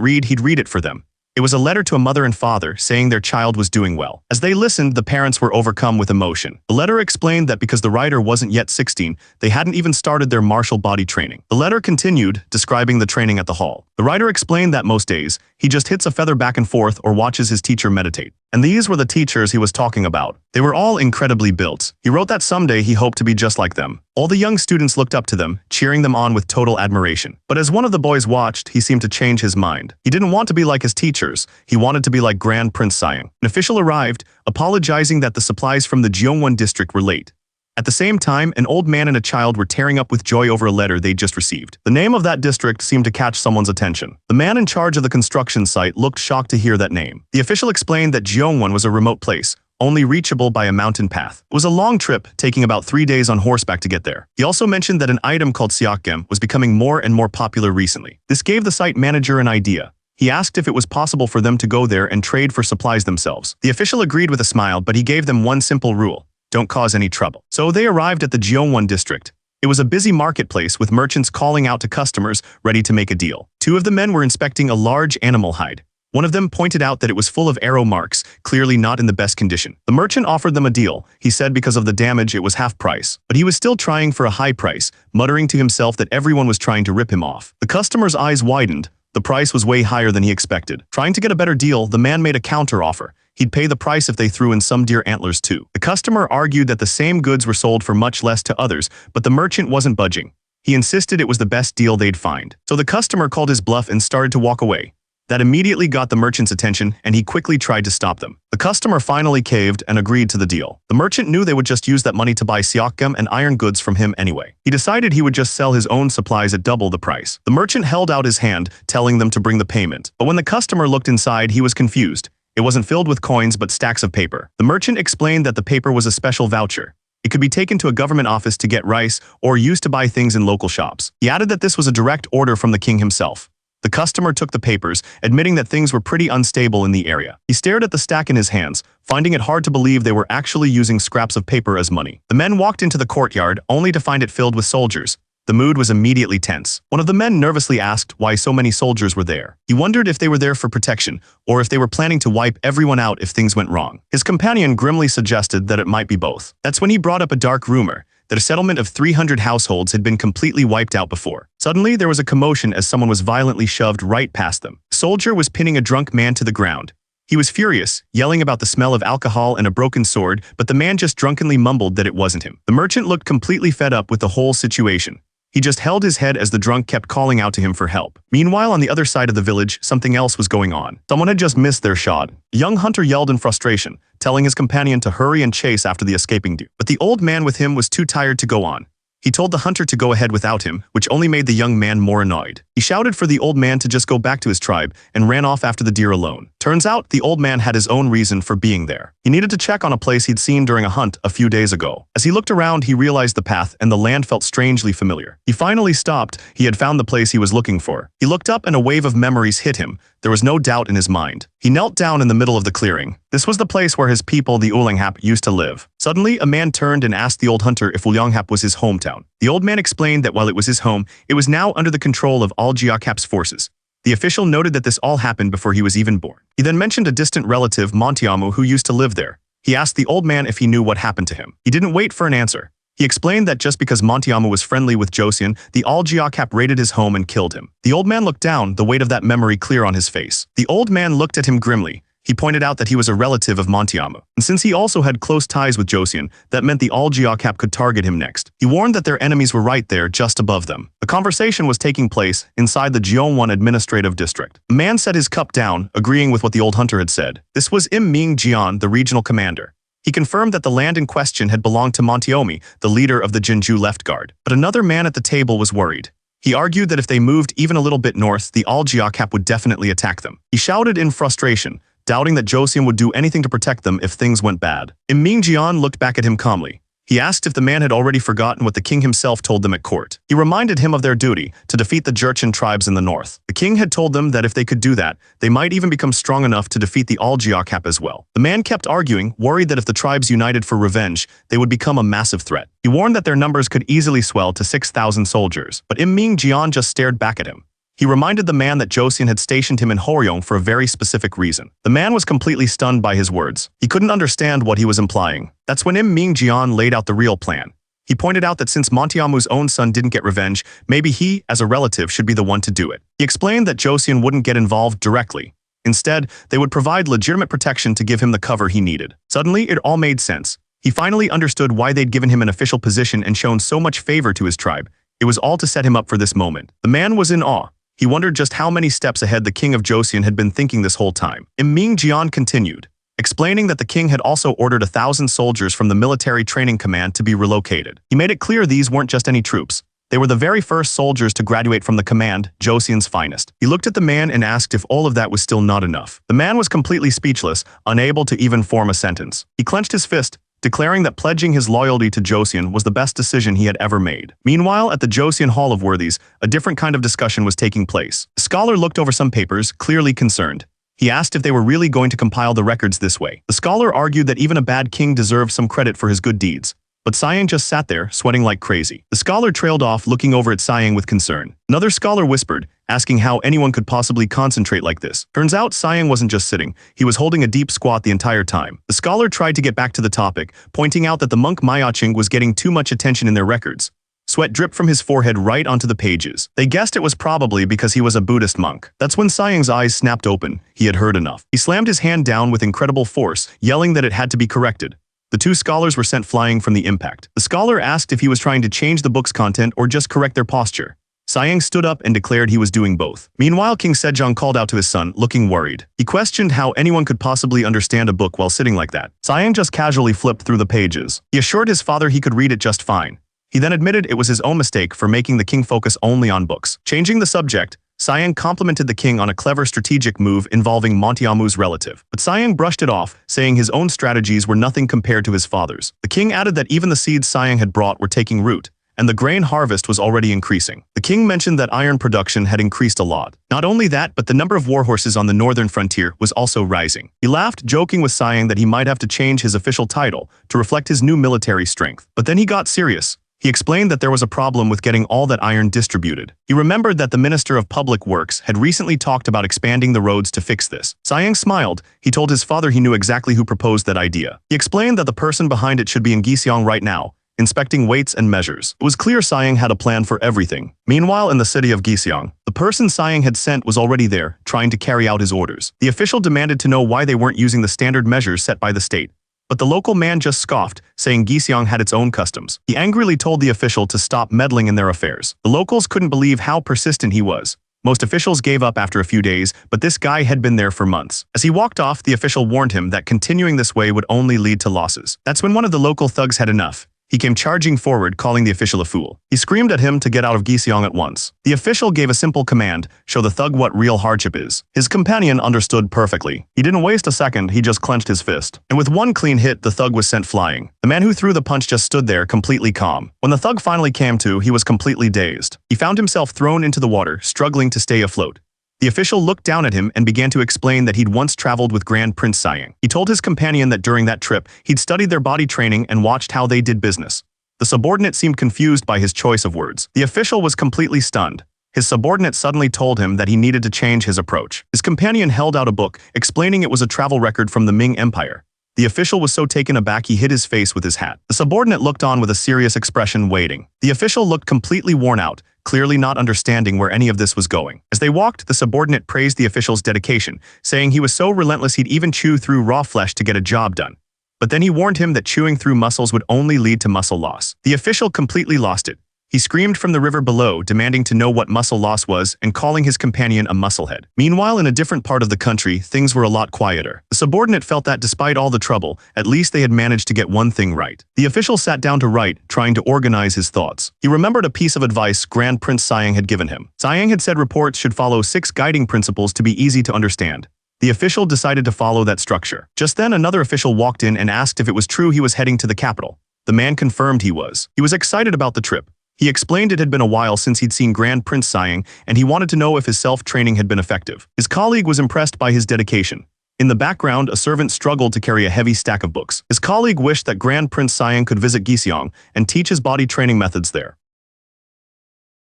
read, he'd read it for them. It was a letter to a mother and father saying their child was doing well. As they listened, the parents were overcome with emotion. The letter explained that because the writer wasn't yet 16, they hadn't even started their martial body training. The letter continued, describing the training at the hall. The writer explained that most days, he just hits a feather back and forth or watches his teacher meditate. And these were the teachers he was talking about. They were all incredibly built. He wrote that someday he hoped to be just like them. All the young students looked up to them, cheering them on with total admiration. But as one of the boys watched, he seemed to change his mind. He didn't want to be like his teachers. He wanted to be like Grand Prince Sayang. An official arrived, apologizing that the supplies from the Jeongwon district were late. At the same time, an old man and a child were tearing up with joy over a letter they'd just received. The name of that district seemed to catch someone's attention. The man in charge of the construction site looked shocked to hear that name. The official explained that Jeongwon was a remote place, only reachable by a mountain path. It was a long trip, taking about 3 days on horseback to get there. He also mentioned that an item called seokgem was becoming more and more popular recently. This gave the site manager an idea. He asked if it was possible for them to go there and trade for supplies themselves. The official agreed with a smile, but he gave them one simple rule: don't cause any trouble. So they arrived at the Jeongwon district. It was a busy marketplace with merchants calling out to customers ready to make a deal. 2 of the men were inspecting a large animal hide. One of them pointed out that it was full of arrow marks, clearly not in the best condition. The merchant offered them a deal. He said because of the damage it was half price. But he was still trying for a high price, muttering to himself that everyone was trying to rip him off. The customer's eyes widened. The price was way higher than he expected. Trying to get a better deal, the man made a counter offer. He'd pay the price if they threw in some deer antlers too. The customer argued that the same goods were sold for much less to others, but the merchant wasn't budging. He insisted it was the best deal they'd find. So the customer called his bluff and started to walk away. That immediately got the merchant's attention, and he quickly tried to stop them. The customer finally caved and agreed to the deal. The merchant knew they would just use that money to buy seokgem and iron goods from him anyway. He decided he would just sell his own supplies at double the price. The merchant held out his hand, telling them to bring the payment. But when the customer looked inside, he was confused. It wasn't filled with coins but stacks of paper. The merchant explained that the paper was a special voucher. It could be taken to a government office to get rice or used to buy things in local shops. He added that this was a direct order from the king himself. The customer took the papers, admitting that things were pretty unstable in the area. He stared at the stack in his hands, finding it hard to believe they were actually using scraps of paper as money. The men walked into the courtyard, only to find it filled with soldiers. The mood was immediately tense. One of the men nervously asked why so many soldiers were there. He wondered if they were there for protection, or if they were planning to wipe everyone out if things went wrong. His companion grimly suggested that it might be both. That's when he brought up a dark rumor that a settlement of 300 households had been completely wiped out before. Suddenly, there was a commotion as someone was violently shoved right past them. A soldier was pinning a drunk man to the ground. He was furious, yelling about the smell of alcohol and a broken sword, but the man just drunkenly mumbled that it wasn't him. The merchant looked completely fed up with the whole situation. He just held his head as the drunk kept calling out to him for help. Meanwhile, on the other side of the village, something else was going on. Someone had just missed their shot. A young hunter yelled in frustration, telling his companion to hurry and chase after the escaping deer. But the old man with him was too tired to go on. He told the hunter to go ahead without him, which only made the young man more annoyed. He shouted for the old man to just go back to his tribe and ran off after the deer alone. Turns out, the old man had his own reason for being there. He needed to check on a place he'd seen during a hunt a few days ago. As he looked around, he realized the path and the land felt strangely familiar. He finally stopped. He had found the place he was looking for. He looked up and a wave of memories hit him. There was no doubt in his mind. He knelt down in the middle of the clearing. This was the place where his people, the Ulanghap, used to live. Suddenly, a man turned and asked the old hunter if Ulanghap was his hometown. The old man explained that while it was his home, it was now under the control of all Jiakap's forces. The official noted that this all happened before he was even born. He then mentioned a distant relative, Montiamu, who used to live there. He asked the old man if he knew what happened to him. He didn't wait for an answer. He explained that just because Montiamu was friendly with Josian, the All-Jiakap raided his home and killed him. The old man looked down, the weight of that memory clear on his face. The old man looked at him grimly. He pointed out that he was a relative of Montiamu. And since he also had close ties with Josian, that meant the All-Jiakap could target him next. He warned that their enemies were right there, just above them. The conversation was taking place inside the Jeongwon administrative district. The man set his cup down, agreeing with what the old hunter had said. This was Im Ming Jian, the regional commander. He confirmed that the land in question had belonged to Montiomi, the leader of the Jinju left guard. But another man at the table was worried. He argued that if they moved even a little bit north, the All-Jiakap would definitely attack them. He shouted in frustration, doubting that Josian would do anything to protect them if things went bad. Im Ming Jian looked back at him calmly. He asked if the man had already forgotten what the king himself told them at court. He reminded him of their duty to defeat the Jurchen tribes in the north. The king had told them that if they could do that, they might even become strong enough to defeat the All-Jiakap as well. The man kept arguing, worried that if the tribes united for revenge, they would become a massive threat. He warned that their numbers could easily swell to 6,000 soldiers, but Im Ming Jian just stared back at him. He reminded the man that Joseon had stationed him in Horyong for a very specific reason. The man was completely stunned by his words. He couldn't understand what he was implying. That's when Im Ming Jian laid out the real plan. He pointed out that since Montiamu's own son didn't get revenge, maybe he, as a relative, should be the one to do it. He explained that Joseon wouldn't get involved directly. Instead, they would provide legitimate protection to give him the cover he needed. Suddenly, it all made sense. He finally understood why they'd given him an official position and shown so much favor to his tribe. It was all to set him up for this moment. The man was in awe. He wondered just how many steps ahead the king of Joseon had been thinking this whole time. Im Ming Jian continued, explaining that the king had also ordered 1,000 soldiers from the military training command to be relocated. He made it clear these weren't just any troops. They were the very first soldiers to graduate from the command, Joseon's finest. He looked at the man and asked if all of that was still not enough. The man was completely speechless, unable to even form a sentence. He clenched his fist, declaring that pledging his loyalty to Joseon was the best decision he had ever made. Meanwhile, at the Joseon Hall of Worthies, a different kind of discussion was taking place. The scholar looked over some papers, clearly concerned. He asked if they were really going to compile the records this way. The scholar argued that even a bad king deserved some credit for his good deeds. But Sayang just sat there, sweating like crazy. The scholar trailed off, looking over at Sayang with concern. Another scholar whispered, asking how anyone could possibly concentrate like this. Turns out Sayang wasn't just sitting, he was holding a deep squat the entire time. The scholar tried to get back to the topic, pointing out that the monk Mayaching was getting too much attention in their records. Sweat dripped from his forehead right onto the pages. They guessed it was probably because he was a Buddhist monk. That's when Sayang's eyes snapped open. He had heard enough. He slammed his hand down with incredible force, yelling that it had to be corrected. The two scholars were sent flying from the impact. The scholar asked if he was trying to change the book's content or just correct their posture. Sayang stood up and declared he was doing both. Meanwhile, King Sejong called out to his son, looking worried. He questioned how anyone could possibly understand a book while sitting like that. Sayang just casually flipped through the pages. He assured his father he could read it just fine. He then admitted it was his own mistake for making the king focus only on books. Changing the subject, Sayang complimented the king on a clever strategic move involving Montiamu's relative. But Sayang brushed it off, saying his own strategies were nothing compared to his father's. The king added that even the seeds Sayang had brought were taking root, and the grain harvest was already increasing. The king mentioned that iron production had increased a lot. Not only that, but the number of warhorses on the northern frontier was also rising. He laughed, joking with Sayang that he might have to change his official title to reflect his new military strength. But then he got serious. He explained that there was a problem with getting all that iron distributed. He remembered that the Minister of Public Works had recently talked about expanding the roads to fix this. Sayang smiled. He told his father he knew exactly who proposed that idea. He explained that the person behind it should be in Giseong right now, inspecting weights and measures. It was clear Sayang had a plan for everything. Meanwhile, in the city of Giseong, the person Sayang had sent was already there, trying to carry out his orders. The official demanded to know why they weren't using the standard measures set by the state. But the local man just scoffed, saying Giseong had its own customs. He angrily told the official to stop meddling in their affairs. The locals couldn't believe how persistent he was. Most officials gave up after a few days, but this guy had been there for months. As he walked off, the official warned him that continuing this way would only lead to losses. That's when one of the local thugs had enough. He came charging forward, calling the official a fool. He screamed at him to get out of Giseong at once. The official gave a simple command, show the thug what real hardship is. His companion understood perfectly. He didn't waste a second, he just clenched his fist. And with one clean hit, the thug was sent flying. The man who threw the punch just stood there, completely calm. When the thug finally came to, he was completely dazed. He found himself thrown into the water, struggling to stay afloat. The official looked down at him and began to explain that he'd once traveled with Grand Prince Sayang. He told his companion that during that trip, he'd studied their body training and watched how they did business. The subordinate seemed confused by his choice of words. The official was completely stunned. His subordinate suddenly told him that he needed to change his approach. His companion held out a book, explaining it was a travel record from the Ming Empire. The official was so taken aback he hid his face with his hat. The subordinate looked on with a serious expression, waiting. The official looked completely worn out, clearly not understanding where any of this was going. As they walked, the subordinate praised the official's dedication, saying he was so relentless he'd even chew through raw flesh to get a job done. But then he warned him that chewing through muscles would only lead to muscle loss. The official completely lost it. He screamed from the river below, demanding to know what muscle loss was and calling his companion a musclehead. Meanwhile, in a different part of the country, things were a lot quieter. The subordinate felt that despite all the trouble, at least they had managed to get one thing right. The official sat down to write, trying to organize his thoughts. He remembered a piece of advice Grand Prince Sayang had given him. Sayang had said reports should follow 6 guiding principles to be easy to understand. The official decided to follow that structure. Just then, another official walked in and asked if it was true he was heading to the capital. The man confirmed he was. He was excited about the trip. He explained it had been a while since he'd seen Grand Prince Siang, and he wanted to know if his self-training had been effective. His colleague was impressed by his dedication. In the background, a servant struggled to carry a heavy stack of books. His colleague wished that Grand Prince Siang could visit Giseong and teach his body training methods there.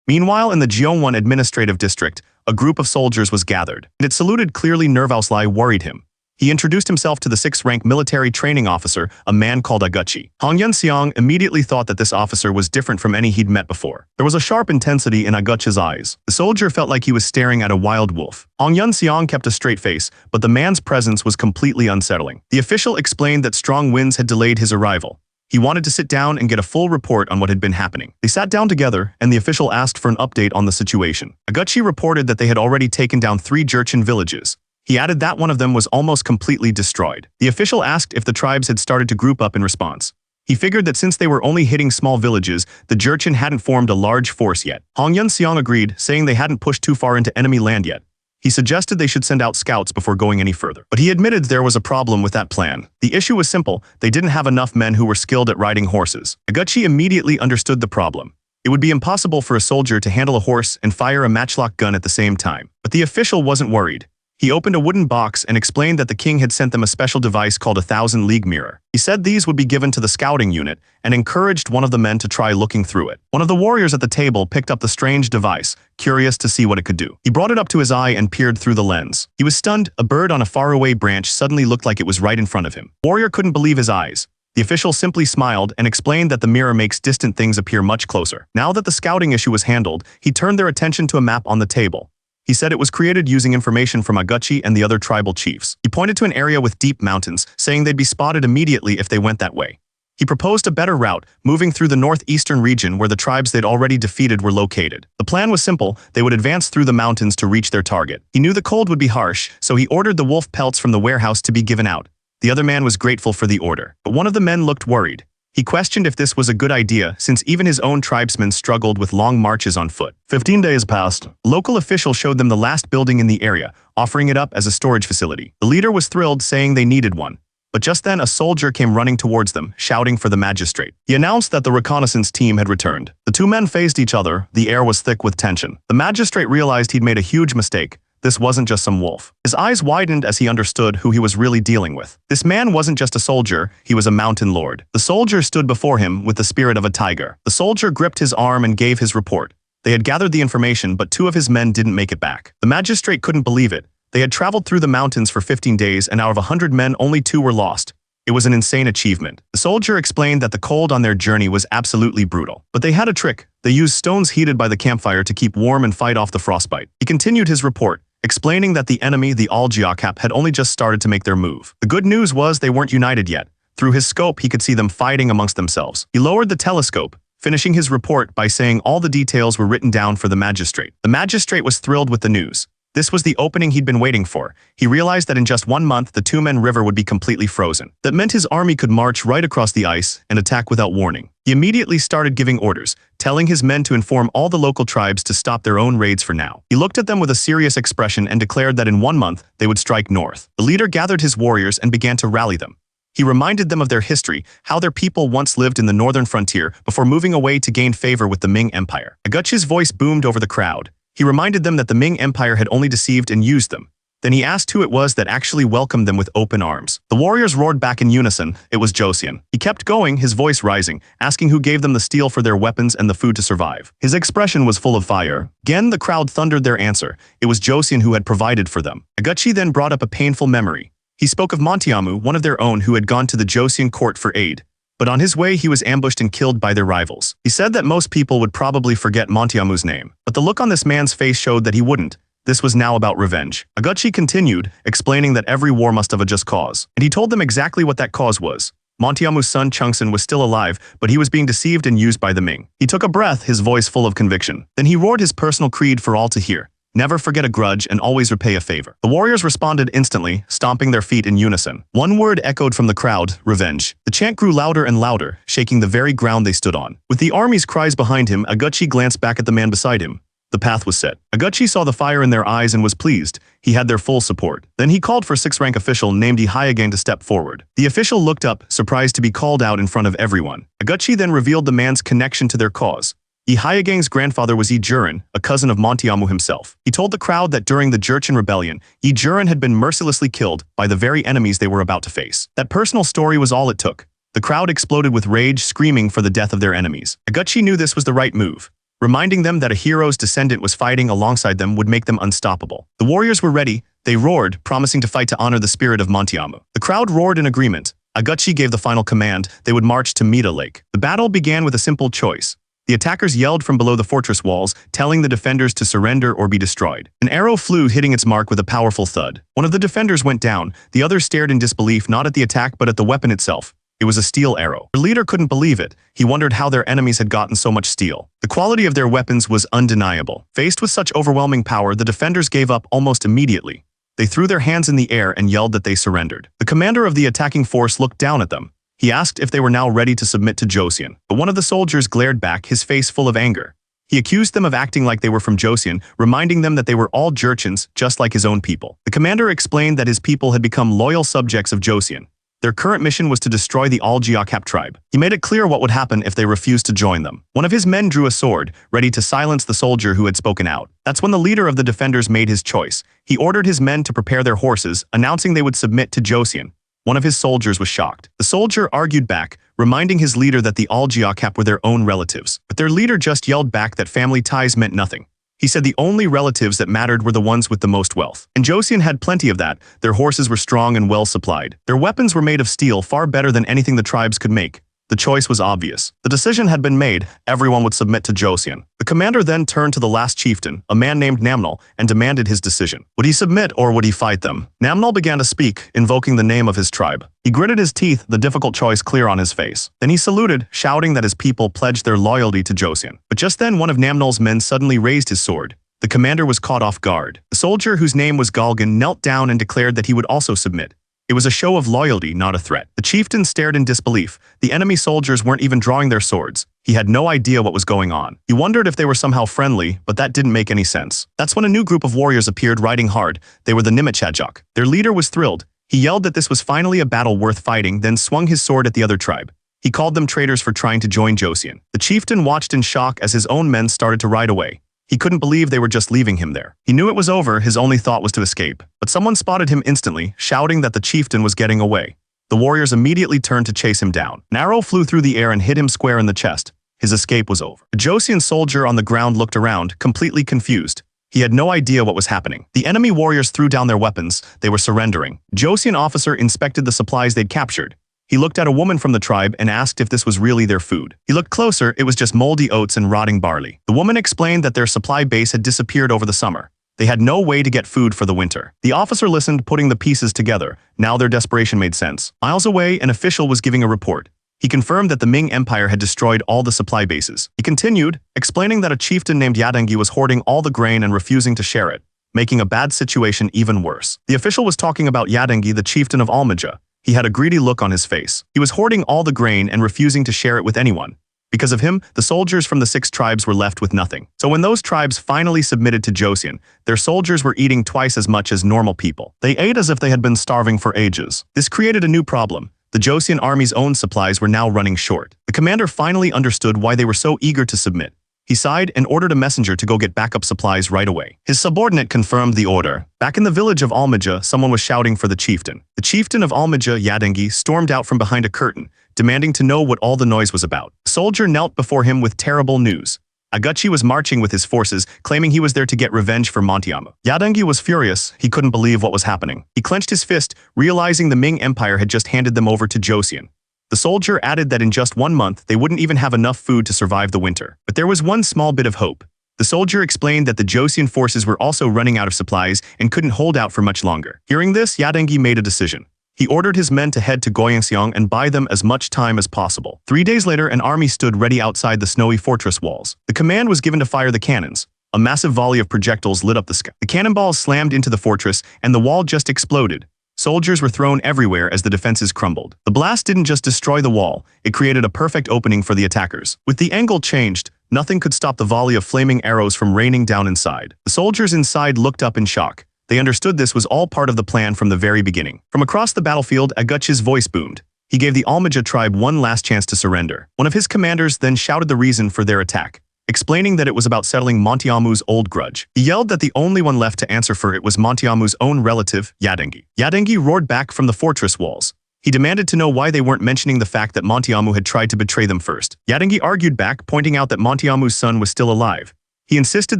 Meanwhile, in the Gyeongwon administrative district, a group of soldiers was gathered. It saluted clearly Nervauslai worried him. He introduced himself to the 6th-rank military training officer, a man called Aguchi. Hong Yun-seong immediately thought that this officer was different from any he'd met before. There was a sharp intensity in Aguchi's eyes. The soldier felt like he was staring at a wild wolf. Hong Yun-seong kept a straight face, but the man's presence was completely unsettling. The official explained that strong winds had delayed his arrival. He wanted to sit down and get a full report on what had been happening. They sat down together, and the official asked for an update on the situation. Aguchi reported that they had already taken down 3 Jurchen villages. He added that one of them was almost completely destroyed. The official asked if the tribes had started to group up in response. He figured that since they were only hitting small villages, the Jurchen hadn't formed a large force yet. Hong Yun-seong agreed, saying they hadn't pushed too far into enemy land yet. He suggested they should send out scouts before going any further. But he admitted there was a problem with that plan. The issue was simple: they didn't have enough men who were skilled at riding horses. Aguchi immediately understood the problem. It would be impossible for a soldier to handle a horse and fire a matchlock gun at the same time. But the official wasn't worried. He opened a wooden box and explained that the king had sent them a special device called a 1,000-league mirror. He said these would be given to the scouting unit and encouraged one of the men to try looking through it. One of the warriors at the table picked up the strange device, curious to see what it could do. He brought it up to his eye and peered through the lens. He was stunned. A bird on a faraway branch suddenly looked like it was right in front of him. The warrior couldn't believe his eyes. The official simply smiled and explained that the mirror makes distant things appear much closer. Now that the scouting issue was handled, he turned their attention to a map on the table. He said it was created using information from Aguchi and the other tribal chiefs. He pointed to an area with deep mountains, saying they'd be spotted immediately if they went that way. He proposed a better route, moving through the northeastern region where the tribes they'd already defeated were located. The plan was simple: they would advance through the mountains to reach their target. He knew the cold would be harsh, so he ordered the wolf pelts from the warehouse to be given out. The other man was grateful for the order, but one of the men looked worried. He questioned if this was a good idea, since even his own tribesmen struggled with long marches on foot. 15 days passed. A local official showed them the last building in the area, offering it up as a storage facility. The leader was thrilled, saying they needed one. But just then a soldier came running towards them, shouting for the magistrate. He announced that the reconnaissance team had returned. The 2 men faced each other. The air was thick with tension. The magistrate realized he'd made a huge mistake. This wasn't just some wolf. His eyes widened as he understood who he was really dealing with. This man wasn't just a soldier, he was a mountain lord. The soldier stood before him with the spirit of a tiger. The soldier gripped his arm and gave his report. They had gathered the information, but 2 of his men didn't make it back. The magistrate couldn't believe it. They had traveled through the mountains for 15 days, and out of 100 men, only 2 were lost. It was an insane achievement. The soldier explained that the cold on their journey was absolutely brutal. But they had a trick. They used stones heated by the campfire to keep warm and fight off the frostbite. He continued his report, explaining that the enemy, the Algiacap, had only just started to make their move. The good news was they weren't united yet. Through his scope, he could see them fighting amongst themselves. He lowered the telescope, finishing his report by saying all the details were written down for the magistrate. The magistrate was thrilled with the news. This was the opening he'd been waiting for. He realized that in just 1 month, the Tumen River would be completely frozen. That meant his army could march right across the ice and attack without warning. He immediately started giving orders, telling his men to inform all the local tribes to stop their own raids for now. He looked at them with a serious expression and declared that in 1 month, they would strike north. The leader gathered his warriors and began to rally them. He reminded them of their history, how their people once lived in the northern frontier before moving away to gain favor with the Ming Empire. Aguchi's voice boomed over the crowd. He reminded them that the Ming Empire had only deceived and used them. Then he asked who it was that actually welcomed them with open arms. The warriors roared back in unison. It was Joseon. He kept going, his voice rising, asking who gave them the steel for their weapons and the food to survive. His expression was full of fire. Again, the crowd thundered their answer. It was Joseon who had provided for them. Aguchi then brought up a painful memory. He spoke of Montiamu, one of their own who had gone to the Joseon court for aid. But on his way, he was ambushed and killed by their rivals. He said that most people would probably forget Montiamu's name. But the look on this man's face showed that he wouldn't. This was now about revenge. Aguchi continued, explaining that every war must have a just cause. And he told them exactly what that cause was. Montiamu's son Chungsun was still alive, but he was being deceived and used by the Ming. He took a breath, his voice full of conviction. Then he roared his personal creed for all to hear. Never forget a grudge and always repay a favor. The warriors responded instantly, stomping their feet in unison. One word echoed from the crowd: revenge. The chant grew louder and louder, shaking the very ground they stood on. With the army's cries behind him, Aguchi glanced back at the man beside him. The path was set. Aguchi saw the fire in their eyes and was pleased. He had their full support. Then he called for 6th-rank official named Yahello to step forward. The official looked up, surprised to be called out in front of everyone. Aguchi then revealed the man's connection to their cause. Yahello's grandfather was Jurin, a cousin of Montiamu himself. He told the crowd that during the Jurchen rebellion, Jurin had been mercilessly killed by the very enemies they were about to face. That personal story was all it took. The crowd exploded with rage, screaming for the death of their enemies. Aguchi knew this was the right move. Reminding them that a hero's descendant was fighting alongside them would make them unstoppable. The warriors were ready. They roared, promising to fight to honor the spirit of Montiamu. The crowd roared in agreement. Aguchi gave the final command. They would march to Mita Lake. The battle began with a simple choice. The attackers yelled from below the fortress walls, telling the defenders to surrender or be destroyed. An arrow flew, hitting its mark with a powerful thud. One of the defenders went down. The others stared in disbelief, not at the attack but at the weapon itself. It was a steel arrow. Their leader couldn't believe it. He wondered how their enemies had gotten so much steel. The quality of their weapons was undeniable. Faced with such overwhelming power, the defenders gave up almost immediately. They threw their hands in the air and yelled that they surrendered. The commander of the attacking force looked down at them. He asked if they were now ready to submit to Joseon, but one of the soldiers glared back, his face full of anger. He accused them of acting like they were from Joseon, reminding them that they were all Jurchens, just like his own people. The commander explained that his people had become loyal subjects of Joseon. Their current mission was to destroy the all-Anicap tribe. He made it clear what would happen if they refused to join them. One of his men drew a sword, ready to silence the soldier who had spoken out. That's when the leader of the defenders made his choice. He ordered his men to prepare their horses, announcing they would submit to Joseon. One of his soldiers was shocked. The soldier argued back, reminding his leader that the all-Anicap were their own relatives. But their leader just yelled back that family ties meant nothing. He said the only relatives that mattered were the ones with the most wealth. And Joseon had plenty of that. Their horses were strong and well supplied. Their weapons were made of steel, far better than anything the tribes could make. The choice was obvious. The decision had been made. Everyone would submit to Joseon. The commander then turned to the last chieftain, a man named Namnal, and demanded his decision. Would he submit or would he fight them? Namnal began to speak, invoking the name of his tribe. He gritted his teeth, the difficult choice clear on his face. Then he saluted, shouting that his people pledged their loyalty to Joseon. But just then one of Namnal's men suddenly raised his sword. The commander was caught off guard. The soldier, whose name was Galgan, knelt down and declared that he would also submit. It was a show of loyalty, not a threat. The chieftain stared in disbelief. The enemy soldiers weren't even drawing their swords. He had no idea what was going on. He wondered if they were somehow friendly, but that didn't make any sense. That's when a new group of warriors appeared riding hard. They were the Nimechajok. Their leader was thrilled. He yelled that this was finally a battle worth fighting, then swung his sword at the other tribe. He called them traitors for trying to join Joseon. The chieftain watched in shock as his own men started to ride away. He couldn't believe they were just leaving him there. He knew it was over, his only thought was to escape. But someone spotted him instantly, shouting that the chieftain was getting away. The warriors immediately turned to chase him down. An arrow flew through the air and hit him square in the chest. His escape was over. A Joseon soldier on the ground looked around, completely confused. He had no idea what was happening. The enemy warriors threw down their weapons. They were surrendering. A Joseon officer inspected the supplies they'd captured. He looked at a woman from the tribe and asked if this was really their food. He looked closer, it was just moldy oats and rotting barley. The woman explained that their supply base had disappeared over the summer. They had no way to get food for the winter. The officer listened, putting the pieces together. Now their desperation made sense. Miles away, an official was giving a report. He confirmed that the Ming Empire had destroyed all the supply bases. He continued, explaining that a chieftain named Yadengi was hoarding all the grain and refusing to share it, making a bad situation even worse. The official was talking about Yadengi, the chieftain of Almaja. He had a greedy look on his face. He was hoarding all the grain and refusing to share it with anyone. Because of him, the soldiers from the 6 tribes were left with nothing. So when those tribes finally submitted to Joseon, their soldiers were eating twice as much as normal people. They ate as if they had been starving for ages. This created a new problem. The Joseon army's own supplies were now running short. The commander finally understood why they were so eager to submit. He sighed and ordered a messenger to go get backup supplies right away. His subordinate confirmed the order. Back in the village of Almaja, someone was shouting for the chieftain. The chieftain of Almaja, Yadengi, stormed out from behind a curtain, demanding to know what all the noise was about. A soldier knelt before him with terrible news. Aguchi was marching with his forces, claiming he was there to get revenge for Montiamu. Yadengi was furious. He couldn't believe what was happening. He clenched his fist, realizing the Ming Empire had just handed them over to Joseon. The soldier added that in just 1 month, they wouldn't even have enough food to survive the winter. But there was one small bit of hope. The soldier explained that the Joseon forces were also running out of supplies and couldn't hold out for much longer. Hearing this, Yadengi made a decision. He ordered his men to head to Goyangseong and buy them as much time as possible. 3 days later, an army stood ready outside the snowy fortress walls. The command was given to fire the cannons. A massive volley of projectiles lit up the sky. The cannonballs slammed into the fortress, and the wall just exploded. Soldiers were thrown everywhere as the defenses crumbled. The blast didn't just destroy the wall, it created a perfect opening for the attackers. With the angle changed, Nothing could stop the volley of flaming arrows from raining down inside. The soldiers inside looked up in shock. They understood this was all part of the plan from the very beginning. From across the battlefield, Aguchi's voice boomed. He gave the Almaja tribe one last chance to surrender. One of his commanders then shouted the reason for their attack, explaining that it was about settling Montiamu's old grudge. He yelled that the only one left to answer for it was Montiamu's own relative, Yadengi. Yadengi roared back from the fortress walls. He demanded to know why they weren't mentioning the fact that Montiamu had tried to betray them first. Yadengi argued back, pointing out that Montiamu's son was still alive. He insisted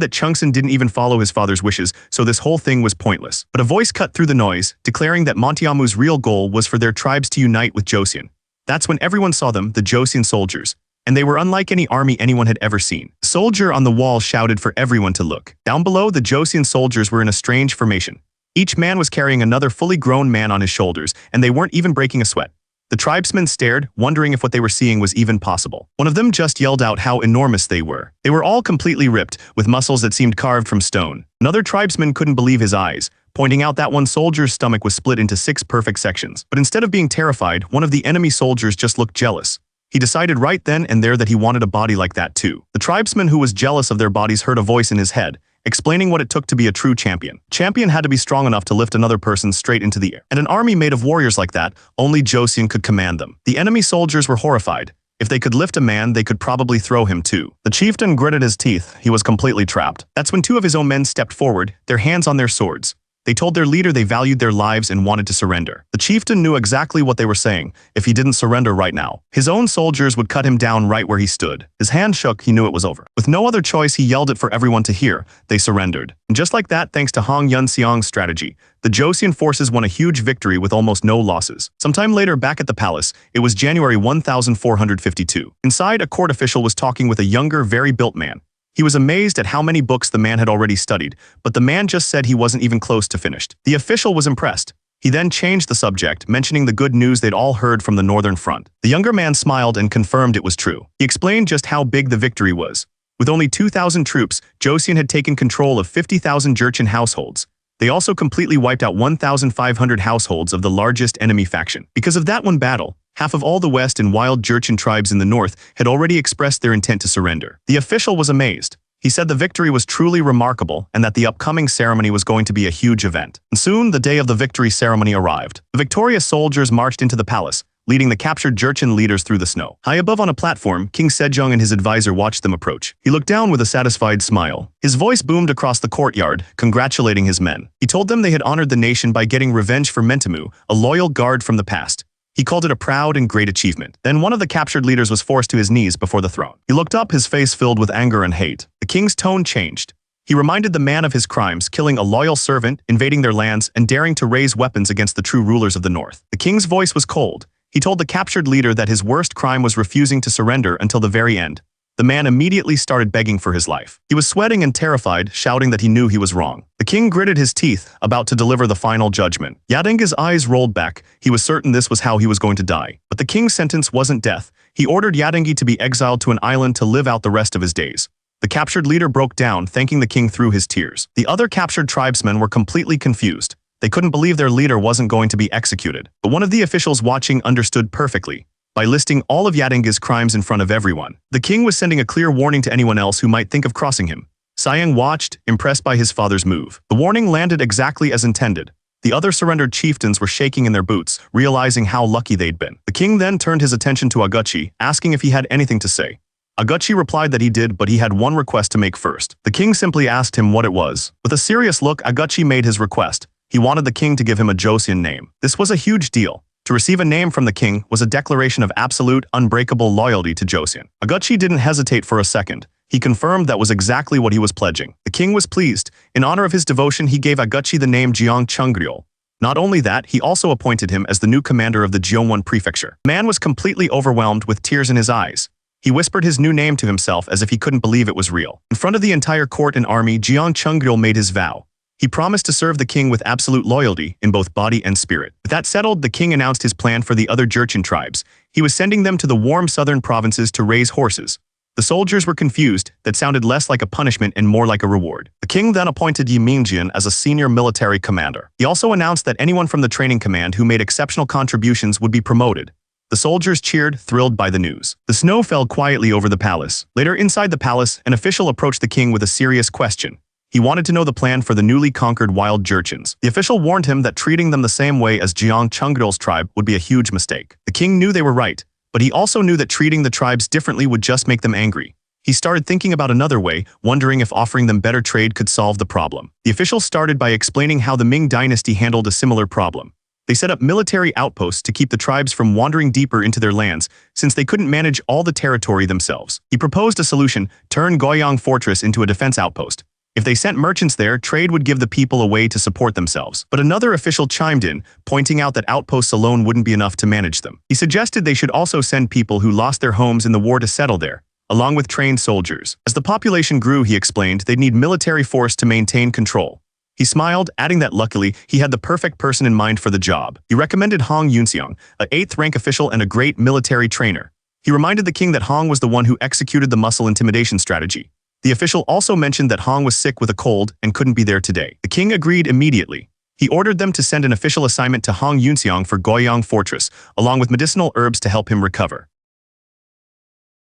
that Chungson didn't even follow his father's wishes, so this whole thing was pointless. But a voice cut through the noise, declaring that Montiamu's real goal was for their tribes to unite with Joseon. That's when everyone saw them, the Joseon soldiers, and they were unlike any army anyone had ever seen. A soldier on the wall shouted for everyone to look. Down below, the Joseon soldiers were in a strange formation. Each man was carrying another fully grown man on his shoulders, and they weren't even breaking a sweat. The tribesmen stared, wondering if what they were seeing was even possible. One of them just yelled out how enormous they were. They were all completely ripped, with muscles that seemed carved from stone. Another tribesman couldn't believe his eyes, pointing out that one soldier's stomach was split into 6 perfect sections. But instead of being terrified, one of the enemy soldiers just looked jealous. He decided right then and there that he wanted a body like that too. The tribesman who was jealous of their bodies heard a voice in his head, explaining what it took to be a true champion. Champion had to be strong enough to lift another person straight into the air. And an army made of warriors like that, only Joseon could command them. The enemy soldiers were horrified. If they could lift a man, they could probably throw him too. The chieftain gritted his teeth. He was completely trapped. That's when 2 of his own men stepped forward, their hands on their swords. They told their leader they valued their lives and wanted to surrender. The chieftain knew exactly what they were saying. If he didn't surrender right now, his own soldiers would cut him down right where he stood. His hand shook, he knew it was over. With no other choice, he yelled it for everyone to hear. They surrendered. And just like that, thanks to Hong Yun-seong's strategy, the Joseon forces won a huge victory with almost no losses. Sometime later, back at the palace, it was January 1452. Inside, a court official was talking with a younger, very built man. He was amazed at how many books the man had already studied, but the man just said he wasn't even close to finished. The official was impressed. He then changed the subject, mentioning the good news they'd all heard from the Northern Front. The younger man smiled and confirmed it was true. He explained just how big the victory was. With only 2,000 troops, Joseon had taken control of 50,000 Jurchen households. They also completely wiped out 1,500 households of the largest enemy faction. Because of that one battle, half of all the West and wild Jurchen tribes in the north had already expressed their intent to surrender. The official was amazed. He said the victory was truly remarkable and that the upcoming ceremony was going to be a huge event. And soon, the day of the victory ceremony arrived. The victorious soldiers marched into the palace, leading the captured Jurchen leaders through the snow. High above on a platform, King Sejong and his advisor watched them approach. He looked down with a satisfied smile. His voice boomed across the courtyard, congratulating his men. He told them they had honored the nation by getting revenge for Mentemu, a loyal guard from the past. He called it a proud and great achievement. Then one of the captured leaders was forced to his knees before the throne. He looked up, his face filled with anger and hate. The king's tone changed. He reminded the man of his crimes, killing a loyal servant, invading their lands, and daring to raise weapons against the true rulers of the north. The king's voice was cold. He told the captured leader that his worst crime was refusing to surrender until the very end. The man immediately started begging for his life. He was sweating and terrified, shouting that he knew he was wrong. The king gritted his teeth, about to deliver the final judgment. Yadenga's eyes rolled back. He was certain this was how he was going to die. But the king's sentence wasn't death. He ordered Yadengi to be exiled to an island to live out the rest of his days. The captured leader broke down, thanking the king through his tears. The other captured tribesmen were completely confused. They couldn't believe their leader wasn't going to be executed. But one of the officials watching understood perfectly. By listing all of Yadenga's crimes in front of everyone, the king was sending a clear warning to anyone else who might think of crossing him. Sayang watched, impressed by his father's move. The warning landed exactly as intended. The other surrendered chieftains were shaking in their boots, realizing how lucky they'd been. The king then turned his attention to Aguchi, asking if he had anything to say. Aguchi replied that he did, but he had one request to make first. The king simply asked him what it was. With a serious look, Aguchi made his request. He wanted the king to give him a Joseon name. This was a huge deal. To receive a name from the king was a declaration of absolute, unbreakable loyalty to Joseon. Aguchi didn't hesitate for a second. He confirmed that was exactly what he was pledging. The king was pleased. In honor of his devotion, he gave Aguchi the name Jeong Chungryol. Not only that, he also appointed him as the new commander of the Jeongwon prefecture. The man was completely overwhelmed with tears in his eyes. He whispered his new name to himself as if he couldn't believe it was real. In front of the entire court and army, Jeong Chungryol made his vow. He promised to serve the king with absolute loyalty in both body and spirit. With that settled, the king announced his plan for the other Jurchen tribes. He was sending them to the warm southern provinces to raise horses. The soldiers were confused. That sounded less like a punishment and more like a reward. The king then appointed Yi Mingjian as a senior military commander. He also announced that anyone from the training command who made exceptional contributions would be promoted. The The soldiers cheered, thrilled by the news. The snow fell quietly over the palace. Later, inside the palace, an official approached the king with a serious question. He wanted to know the plan for the newly conquered wild Jurchens. The official warned him that treating them the same way as Jiang Chengdol's tribe would be a huge mistake. The king knew they were right, but he also knew that treating the tribes differently would just make them angry. He started thinking about another way, wondering if offering them better trade could solve the problem. The official started by explaining how the Ming dynasty handled a similar problem. They set up military outposts to keep the tribes from wandering deeper into their lands, since they couldn't manage all the territory themselves. He proposed a solution: turn Guoyang Fortress into a defense outpost. If they sent merchants there, trade would give the people a way to support themselves. But another official chimed in, pointing out that outposts alone wouldn't be enough to manage them. He suggested they should also send people who lost their homes in the war to settle there, along with trained soldiers. As the population grew, he explained, they'd need military force to maintain control. He smiled, adding that luckily, he had the perfect person in mind for the job. He recommended Hong Yunxiang, an 8th-rank official and a great military trainer. He reminded the king that Hong was the one who executed the muscle intimidation strategy. The official also mentioned that Hong was sick with a cold and couldn't be there today. The king agreed immediately. He ordered them to send an official assignment to Hong Yunxiang for Guoyang Fortress, along with medicinal herbs to help him recover.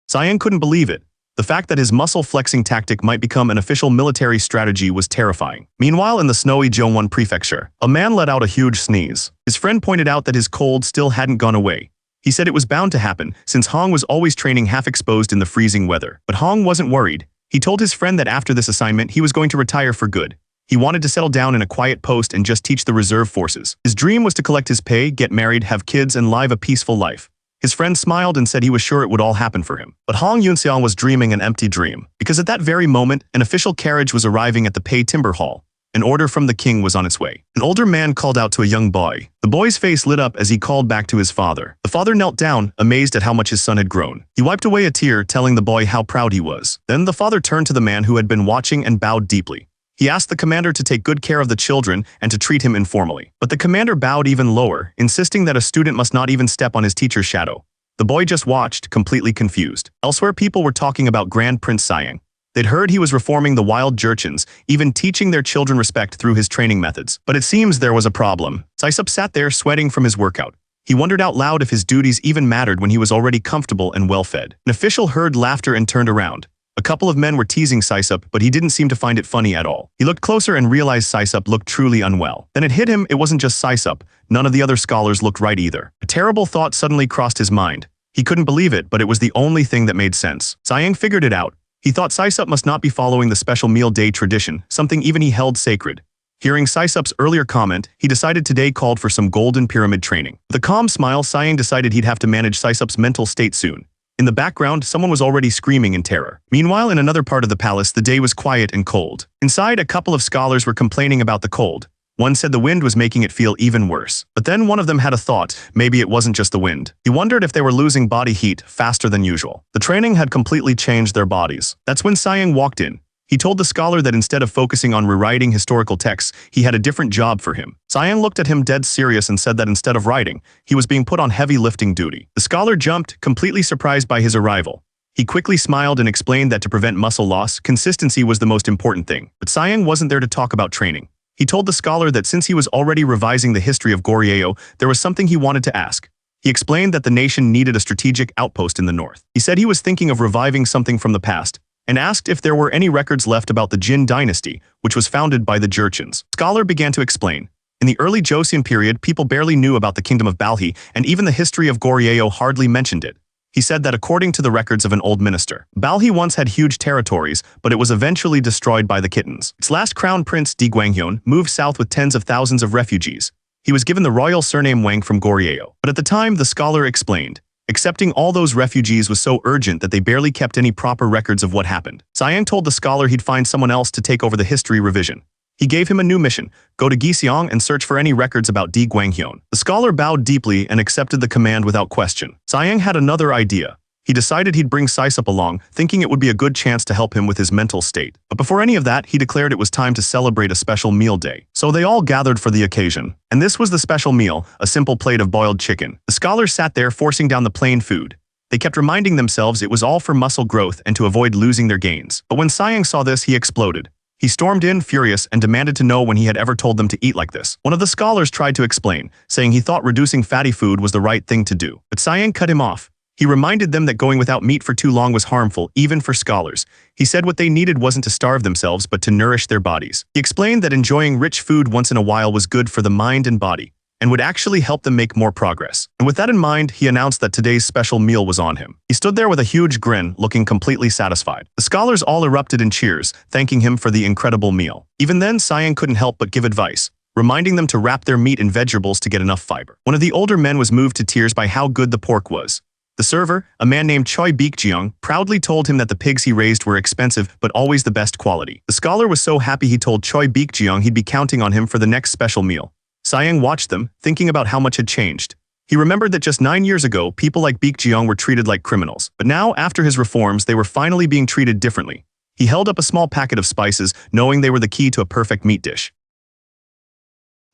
Xiang couldn't believe it. The fact that his muscle-flexing tactic might become an official military strategy was terrifying. Meanwhile, in the snowy Zhongwan prefecture, a man let out a huge sneeze. His friend pointed out that his cold still hadn't gone away. He said it was bound to happen, since Hong was always training half-exposed in the freezing weather. But Hong wasn't worried. He told his friend that after this assignment, he was going to retire for good. He wanted to settle down in a quiet post and just teach the reserve forces. His dream was to collect his pay, get married, have kids, and live a peaceful life. His friend smiled and said he was sure it would all happen for him. But Hong Yunxiang was dreaming an empty dream, because at that very moment, an official carriage was arriving at the Pei Timber Hall. An order from the king was on its way. An older man called out to a young boy. The boy's face lit up as he called back to his father. The father knelt down, amazed at how much his son had grown. He wiped away a tear, telling the boy how proud he was. Then the father turned to the man who had been watching and bowed deeply. He asked the commander to take good care of the children and to treat him informally. But the commander bowed even lower, insisting that a student must not even step on his teacher's shadow. The boy just watched, completely confused. Elsewhere, people were talking about Grand Prince Xiang. They'd heard he was reforming the wild Jurchens, even teaching their children respect through his training methods. But it seems there was a problem. Saisup sat there sweating from his workout. He wondered out loud if his duties even mattered when he was already comfortable and well-fed. An official heard laughter and turned around. A couple of men were teasing Saisup, but he didn't seem to find it funny at all. He looked closer and realized Saisup looked truly unwell. Then it hit him, it wasn't just Saisup. None of the other scholars looked right either. A terrible thought suddenly crossed his mind. He couldn't believe it, but it was the only thing that made sense. Xiang figured it out. He thought Saisup must not be following the special meal day tradition, something even he held sacred. Hearing Saisup's earlier comment, he decided today called for some golden pyramid training. With a calm smile, Xiang decided he'd have to manage Saisup's mental state soon. In the background, someone was already screaming in terror. Meanwhile, in another part of the palace, the day was quiet and cold. Inside, a couple of scholars were complaining about the cold. One said the wind was making it feel even worse. But then one of them had a thought, maybe it wasn't just the wind. He wondered if they were losing body heat faster than usual. The training had completely changed their bodies. That's when Xiang walked in. He told the scholar that instead of focusing on rewriting historical texts, he had a different job for him. Xiang looked at him dead serious and said that instead of writing, he was being put on heavy lifting duty. The scholar jumped, completely surprised by his arrival. He quickly smiled and explained that to prevent muscle loss, consistency was the most important thing. But Xiang wasn't there to talk about training. He told the scholar that since he was already revising the history of Goryeo, there was something he wanted to ask. He explained that the nation needed a strategic outpost in the north. He said he was thinking of reviving something from the past, and asked if there were any records left about the Jin dynasty, which was founded by the Jurchens. Scholar began to explain. In the early Joseon period, people barely knew about the kingdom of Balhi, and even the history of Goryeo hardly mentioned it. He said that according to the records of an old minister, Balhi once had huge territories, but it was eventually destroyed by the kittens. Its last crown prince, Di Guanghyun, moved south with tens of thousands of refugees. He was given the royal surname Wang from Goryeo. But at the time, the scholar explained, accepting all those refugees was so urgent that they barely kept any proper records of what happened. Xiang told the scholar he'd find someone else to take over the history revision. He gave him a new mission, go to Giseong and search for any records about Di Guanghyun. The scholar bowed deeply and accepted the command without question. Xiang had another idea. He decided he'd bring Saisup along, thinking it would be a good chance to help him with his mental state. But before any of that, he declared it was time to celebrate a special meal day. So they all gathered for the occasion. And this was the special meal, a simple plate of boiled chicken. The scholars sat there forcing down the plain food. They kept reminding themselves it was all for muscle growth and to avoid losing their gains. But when Xiang saw this, he exploded. He stormed in, furious, and demanded to know when he had ever told them to eat like this. One of the scholars tried to explain, saying he thought reducing fatty food was the right thing to do. But Siang cut him off. He reminded them that going without meat for too long was harmful, even for scholars. He said what they needed wasn't to starve themselves, but to nourish their bodies. He explained that enjoying rich food once in a while was good for the mind and body, and would actually help them make more progress. And with that in mind, he announced that today's special meal was on him. He stood there with a huge grin, looking completely satisfied. The scholars all erupted in cheers, thanking him for the incredible meal. Even then, Siang couldn't help but give advice, reminding them to wrap their meat in vegetables to get enough fiber. One of the older men was moved to tears by how good the pork was. The server, a man named Choi Baekjeong, proudly told him that the pigs he raised were expensive but always the best quality. The scholar was so happy he told Choi Baekjeong he'd be counting on him for the next special meal. Siang watched them, thinking about how much had changed. He remembered that just 9 years ago, people like Baekjeong were treated like criminals. But now, after his reforms, they were finally being treated differently. He held up a small packet of spices, knowing they were the key to a perfect meat dish.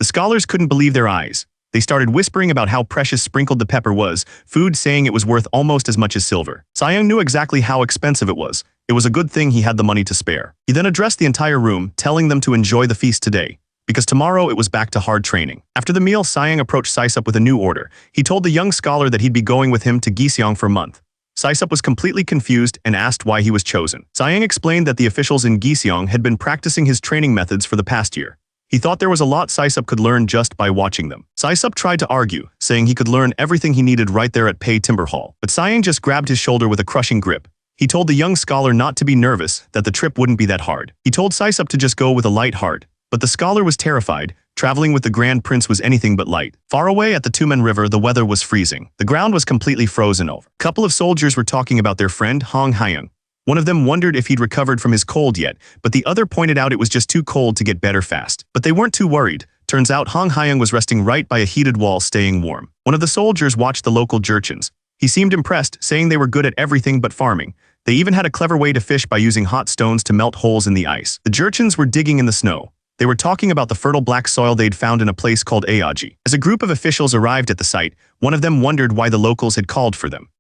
The scholars couldn't believe their eyes. They started whispering about how precious sprinkled the pepper was, food saying it was worth almost as much as silver. Siang knew exactly how expensive it was. It was a good thing he had the money to spare. He then addressed the entire room, telling them to enjoy the feast today, because tomorrow it was back to hard training. After the meal, Siang approached Saisup with a new order. He told the young scholar that he'd be going with him to Giseong for a month. Saisup was completely confused and asked why he was chosen. Siang explained that the officials in Giseong had been practicing his training methods for the past year. He thought there was a lot Saisup could learn just by watching them. Saisup tried to argue, saying he could learn everything he needed right there at Pei Timber Hall. But Siang just grabbed his shoulder with a crushing grip. He told the young scholar not to be nervous, that the trip wouldn't be that hard. He told Saisup to just go with a light heart. But the scholar was terrified. Traveling with the Grand Prince was anything but light. Far away at the Tumen River, the weather was freezing. The ground was completely frozen over. A couple of soldiers were talking about their friend, Hong Hyung. One of them wondered if he'd recovered from his cold yet, but the other pointed out it was just too cold to get better fast. But they weren't too worried. Turns out Hong Hyung was resting right by a heated wall, staying warm. One of the soldiers watched the local jerchins. He seemed impressed, saying they were good at everything but farming. They even had a clever way to fish by using hot stones to melt holes in the ice. The jerchins were digging in the snow. They were talking about the fertile black soil they'd found in a place called Aoji. As a group of officials arrived at the site, one of them wondered why the locals had called for them.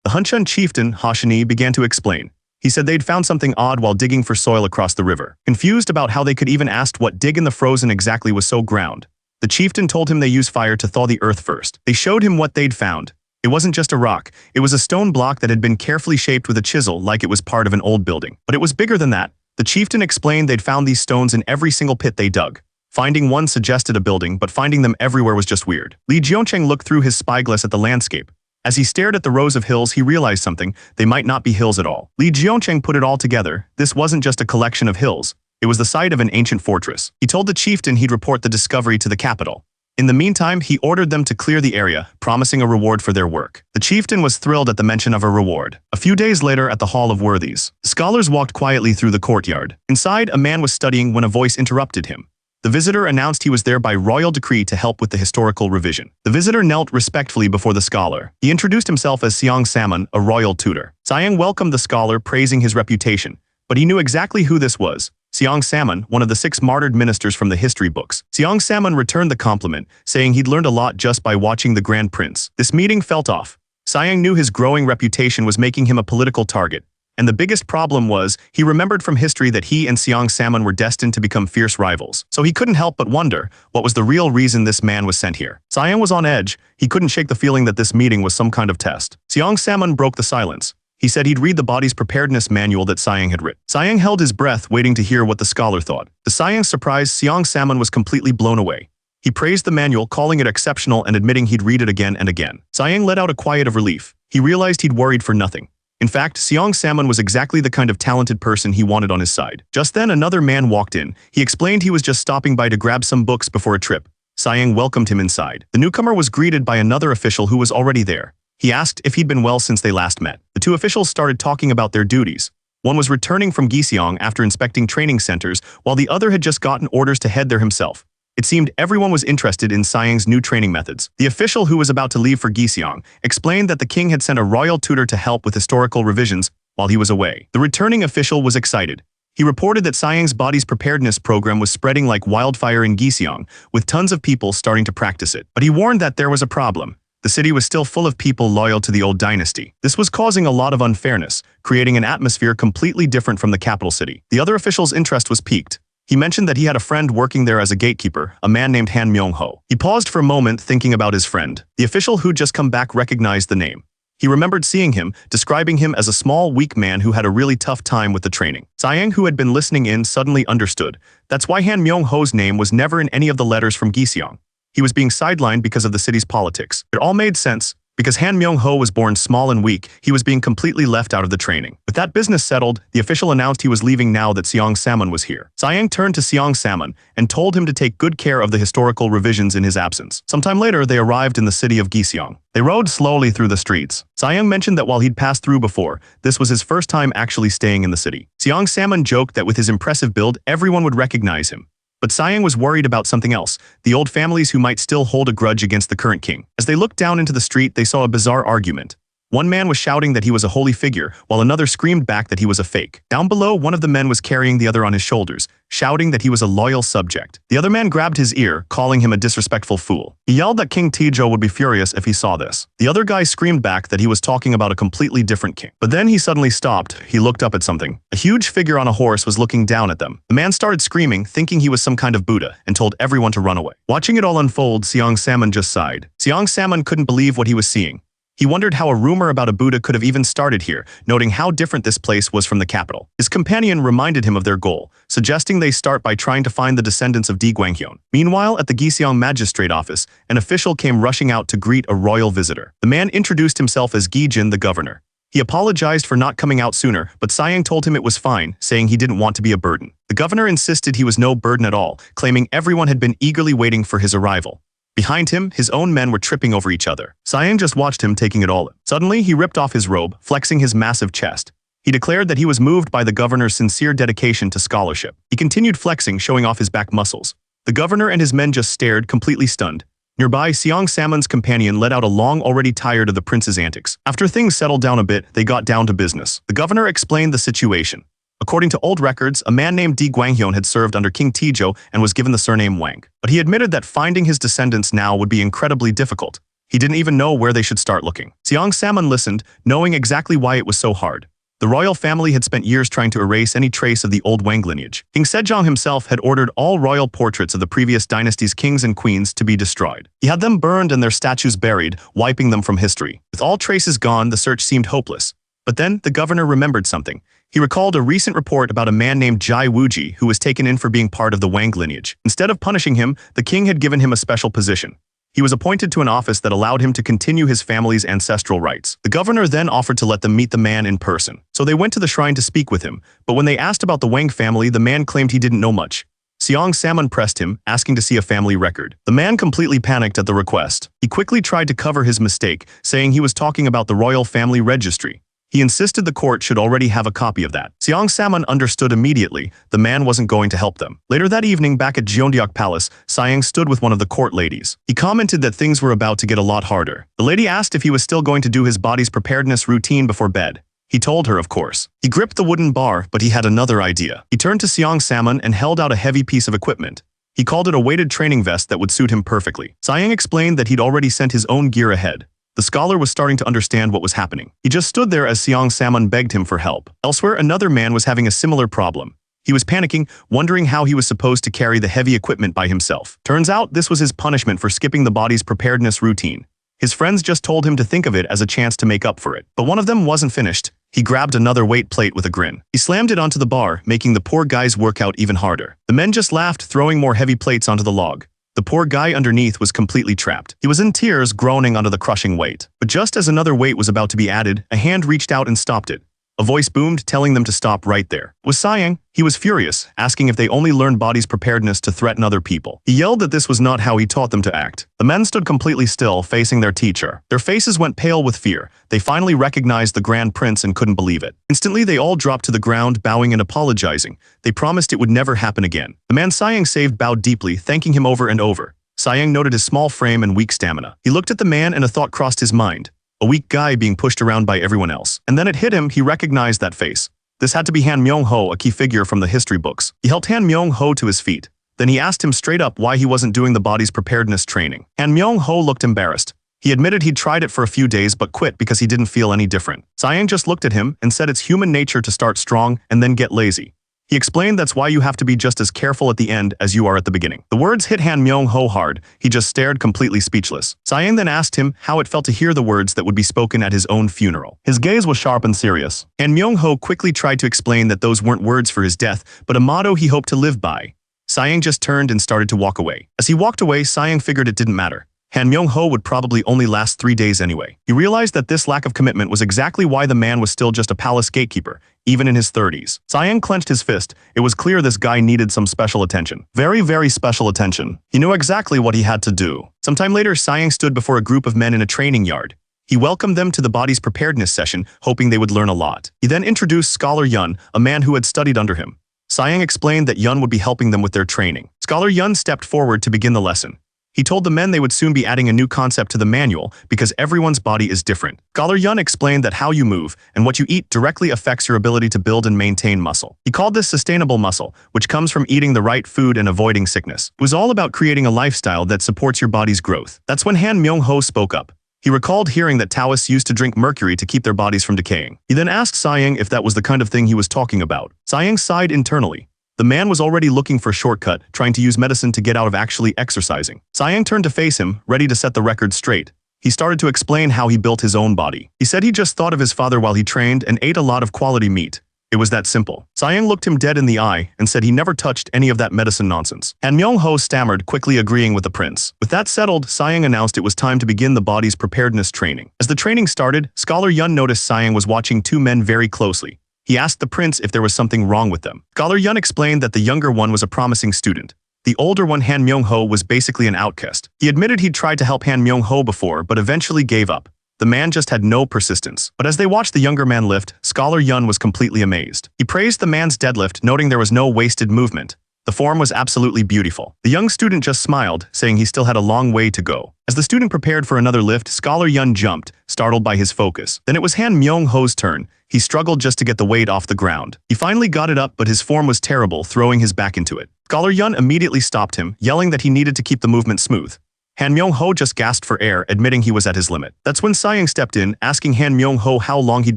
The Hunchun chieftain, Hashini, began to explain. He said they'd found something odd while digging for soil across the river. Confused about how they could even ask what dig in the frozen exactly was so ground, the chieftain told him they use fire to thaw the earth first. They showed him what they'd found. It wasn't just a rock. It was a stone block that had been carefully shaped with a chisel like it was part of an old building. But it was bigger than that. The chieftain explained they'd found these stones in every single pit they dug. Finding one suggested a building, but finding them everywhere was just weird. Li Jiancheng looked through his spyglass at the landscape. As he stared at the rows of hills, he realized something. They might not be hills at all. Li Jiancheng put it all together. This wasn't just a collection of hills. It was the site of an ancient fortress. He told the chieftain he'd report the discovery to the capital. In the meantime, he ordered them to clear the area, promising a reward for their work. The chieftain was thrilled at the mention of a reward. A few days later, at the Hall of Worthies, scholars walked quietly through the courtyard. Inside, a man was studying when a voice interrupted him. The visitor announced he was there by royal decree to help with the historical revision. The visitor knelt respectfully before the scholar. He introduced himself as Siang Salmon, a royal tutor. Siang welcomed the scholar, praising his reputation, but he knew exactly who this was. Siang Salmon, one of the 6 martyred ministers from the history books. Siang Salmon returned the compliment, saying he'd learned a lot just by watching the Grand Prince. This meeting felt off. Siang knew his growing reputation was making him a political target. And the biggest problem was, he remembered from history that he and Siang Salmon were destined to become fierce rivals. So he couldn't help but wonder, what was the real reason this man was sent here? Siang was on edge. He couldn't shake the feeling that this meeting was some kind of test. Siang Salmon broke the silence. He said he'd read the body's preparedness manual that Siang had written. Siang held his breath, waiting to hear what the scholar thought. To Siang's surprise, Siang Salmon was completely blown away. He praised the manual, calling it exceptional and admitting he'd read it again and again. Siang let out a quiet of relief. He realized he'd worried for nothing. In fact, Siang Salmon was exactly the kind of talented person he wanted on his side. Just then, another man walked in. He explained he was just stopping by to grab some books before a trip. Siang welcomed him inside. The newcomer was greeted by another official who was already there. He asked if he'd been well since they last met. The 2 officials started talking about their duties. One was returning from Giseong after inspecting training centers, while the other had just gotten orders to head there himself. It seemed everyone was interested in Siang's new training methods. The official who was about to leave for Giseong explained that the king had sent a royal tutor to help with historical revisions while he was away. The returning official was excited. He reported that Siang's body's preparedness program was spreading like wildfire in Giseong, with tons of people starting to practice it. But he warned that there was a problem. The city was still full of people loyal to the old dynasty. This was causing a lot of unfairness, creating an atmosphere completely different from the capital city. The other official's interest was piqued. He mentioned that he had a friend working there as a gatekeeper, a man named Han Myung-ho. He paused for a moment thinking about his friend. The official who'd just come back recognized the name. He remembered seeing him, describing him as a small, weak man who had a really tough time with the training. Sayang, who had been listening in, suddenly understood. That's why Han Myung-ho's name was never in any of the letters from Giseong. He was being sidelined because of the city's politics. It all made sense. Because Han Myung-ho was born small and weak, he was being completely left out of the training. With that business settled, the official announced he was leaving now that Seong Samon was here. Sayang turned to Seong Samon and told him to take good care of the historical revisions in his absence. Sometime later, they arrived in the city of Giseong. They rode slowly through the streets. Sayang mentioned that while he'd passed through before, this was his first time actually staying in the city. Seong Samon joked that with his impressive build, everyone would recognize him. But Sayang was worried about something else, the old families who might still hold a grudge against the current king. As they looked down into the street, they saw a bizarre argument. One man was shouting that he was a holy figure, while another screamed back that he was a fake. Down below, one of the men was carrying the other on his shoulders, shouting that he was a loyal subject. The other man grabbed his ear, calling him a disrespectful fool. He yelled that King Taejo would be furious if he saw this. The other guy screamed back that he was talking about a completely different king. But then he suddenly stopped. He looked up at something. A huge figure on a horse was looking down at them. The man started screaming, thinking he was some kind of Buddha, and told everyone to run away. Watching it all unfold, Seong Samon just sighed. Seong Samon couldn't believe what he was seeing. He wondered how a rumor about a Buddha could have even started here, noting how different this place was from the capital. His companion reminded him of their goal, suggesting they start by trying to find the descendants of Di Guanghyun. Meanwhile, at the Giseong magistrate office, an official came rushing out to greet a royal visitor. The man introduced himself as Gi-jin, the governor. He apologized for not coming out sooner, but Sayang told him it was fine, saying he didn't want to be a burden. The governor insisted he was no burden at all, claiming everyone had been eagerly waiting for his arrival. Behind him, his own men were tripping over each other. Sayang just watched him taking it all in. Suddenly, he ripped off his robe, flexing his massive chest. He declared that he was moved by the governor's sincere dedication to scholarship. He continued flexing, showing off his back muscles. The governor and his men just stared, completely stunned. Nearby, Seong Samon's companion let out a long, already tired of the prince's antics. After things settled down a bit, they got down to business. The governor explained the situation. According to old records, a man named Di Guanghyun had served under King Taejo and was given the surname Wang. But he admitted that finding his descendants now would be incredibly difficult. He didn't even know where they should start looking. Seong Samon listened, knowing exactly why it was so hard. The royal family had spent years trying to erase any trace of the old Wang lineage. King Sejong himself had ordered all royal portraits of the previous dynasty's kings and queens to be destroyed. He had them burned and their statues buried, wiping them from history. With all traces gone, the search seemed hopeless. But then, the governor remembered something. He recalled a recent report about a man named Jai Wuji who was taken in for being part of the Wang lineage. Instead of punishing him, the king had given him a special position. He was appointed to an office that allowed him to continue his family's ancestral rights. The governor then offered to let them meet the man in person. So they went to the shrine to speak with him, but when they asked about the Wang family, the man claimed he didn't know much. Seong Samon pressed him, asking to see a family record. The man completely panicked at the request. He quickly tried to cover his mistake, saying he was talking about the royal family registry. He insisted the court should already have a copy of that. Seong Samon understood immediately the man wasn't going to help them. Later that evening, back at Jeondeok Palace, Sayang stood with one of the court ladies. He commented that things were about to get a lot harder. The lady asked if he was still going to do his body's preparedness routine before bed. He told her, of course. He gripped the wooden bar, but he had another idea. He turned to Seong Samon and held out a heavy piece of equipment. He called it a weighted training vest that would suit him perfectly. Sayang explained that he'd already sent his own gear ahead. The scholar was starting to understand what was happening. He just stood there as Seong Samon begged him for help. Elsewhere, another man was having a similar problem. He was panicking, wondering how he was supposed to carry the heavy equipment by himself. Turns out, this was his punishment for skipping the body's preparedness routine. His friends just told him to think of it as a chance to make up for it. But one of them wasn't finished. He grabbed another weight plate with a grin. He slammed it onto the bar, making the poor guy's workout even harder. The men just laughed, throwing more heavy plates onto the log. The poor guy underneath was completely trapped. He was in tears, groaning under the crushing weight. But just as another weight was about to be added, a hand reached out and stopped it. A voice boomed, telling them to stop right there. It was Sayang. He was furious, asking if they only learned body's preparedness to threaten other people. He yelled that this was not how he taught them to act. The men stood completely still, facing their teacher. Their faces went pale with fear. They finally recognized the Grand Prince and couldn't believe it. Instantly, they all dropped to the ground, bowing and apologizing. They promised it would never happen again. The man Sayang saved bowed deeply, thanking him over and over. Sayang noted his small frame and weak stamina. He looked at the man and a thought crossed his mind. A weak guy being pushed around by everyone else. And then it hit him, he recognized that face. This had to be Han Myung-ho, a key figure from the history books. He helped Han Myung-ho to his feet. Then he asked him straight up why he wasn't doing the body's preparedness training. Han Myung-ho looked embarrassed. He admitted he'd tried it for a few days but quit because he didn't feel any different. Sayang just looked at him and said it's human nature to start strong and then get lazy. He explained that's why you have to be just as careful at the end as you are at the beginning. The words hit Han Myung-ho hard. He just stared completely speechless. Sayang then asked him how it felt to hear the words that would be spoken at his own funeral. His gaze was sharp and serious. Han Myung-ho quickly tried to explain that those weren't words for his death, but a motto he hoped to live by. Sayang just turned and started to walk away. As he walked away, Sayang figured it didn't matter. Han Myung-ho would probably only last 3 days anyway. He realized that this lack of commitment was exactly why the man was still just a palace gatekeeper, even in his 30s. Sayang clenched his fist. It was clear this guy needed some special attention. Very, very special attention. He knew exactly what he had to do. Sometime later, Sayang stood before a group of men in a training yard. He welcomed them to the body's preparedness session, hoping they would learn a lot. He then introduced Scholar Yun, a man who had studied under him. Sayang explained that Yun would be helping them with their training. Scholar Yun stepped forward to begin the lesson. He told the men they would soon be adding a new concept to the manual because everyone's body is different. Scholar Yun explained that how you move and what you eat directly affects your ability to build and maintain muscle. He called this sustainable muscle, which comes from eating the right food and avoiding sickness. It was all about creating a lifestyle that supports your body's growth. That's when Han Myung-ho spoke up. He recalled hearing that Taoists used to drink mercury to keep their bodies from decaying. He then asked Sayang if that was the kind of thing he was talking about. Sayang sighed internally. The man was already looking for a shortcut, trying to use medicine to get out of actually exercising. Sayang turned to face him, ready to set the record straight. He started to explain how he built his own body. He said he just thought of his father while he trained and ate a lot of quality meat. It was that simple. Sayang looked him dead in the eye and said he never touched any of that medicine nonsense. Han Myung-ho stammered, quickly agreeing with the prince. With that settled, Sayang announced it was time to begin the body's preparedness training. As the training started, Scholar Yun noticed Sayang was watching 2 men very closely. He asked the prince if there was something wrong with them. Scholar Yun explained that the younger one was a promising student. The older one, Han Myung-ho, was basically an outcast. He admitted he'd tried to help Han Myung-ho before, but eventually gave up. The man just had no persistence. But as they watched the younger man lift, Scholar Yun was completely amazed. He praised the man's deadlift, noting there was no wasted movement. The form was absolutely beautiful. The young student just smiled, saying he still had a long way to go. As the student prepared for another lift, Scholar Yun jumped, startled by his focus. Then it was Han Myung-ho's turn. He struggled just to get the weight off the ground. He finally got it up, but his form was terrible, throwing his back into it. Scholar Yun immediately stopped him, yelling that he needed to keep the movement smooth. Han Myung-ho just gasped for air, admitting he was at his limit. That's when Sayang stepped in, asking Han Myung-ho how long he'd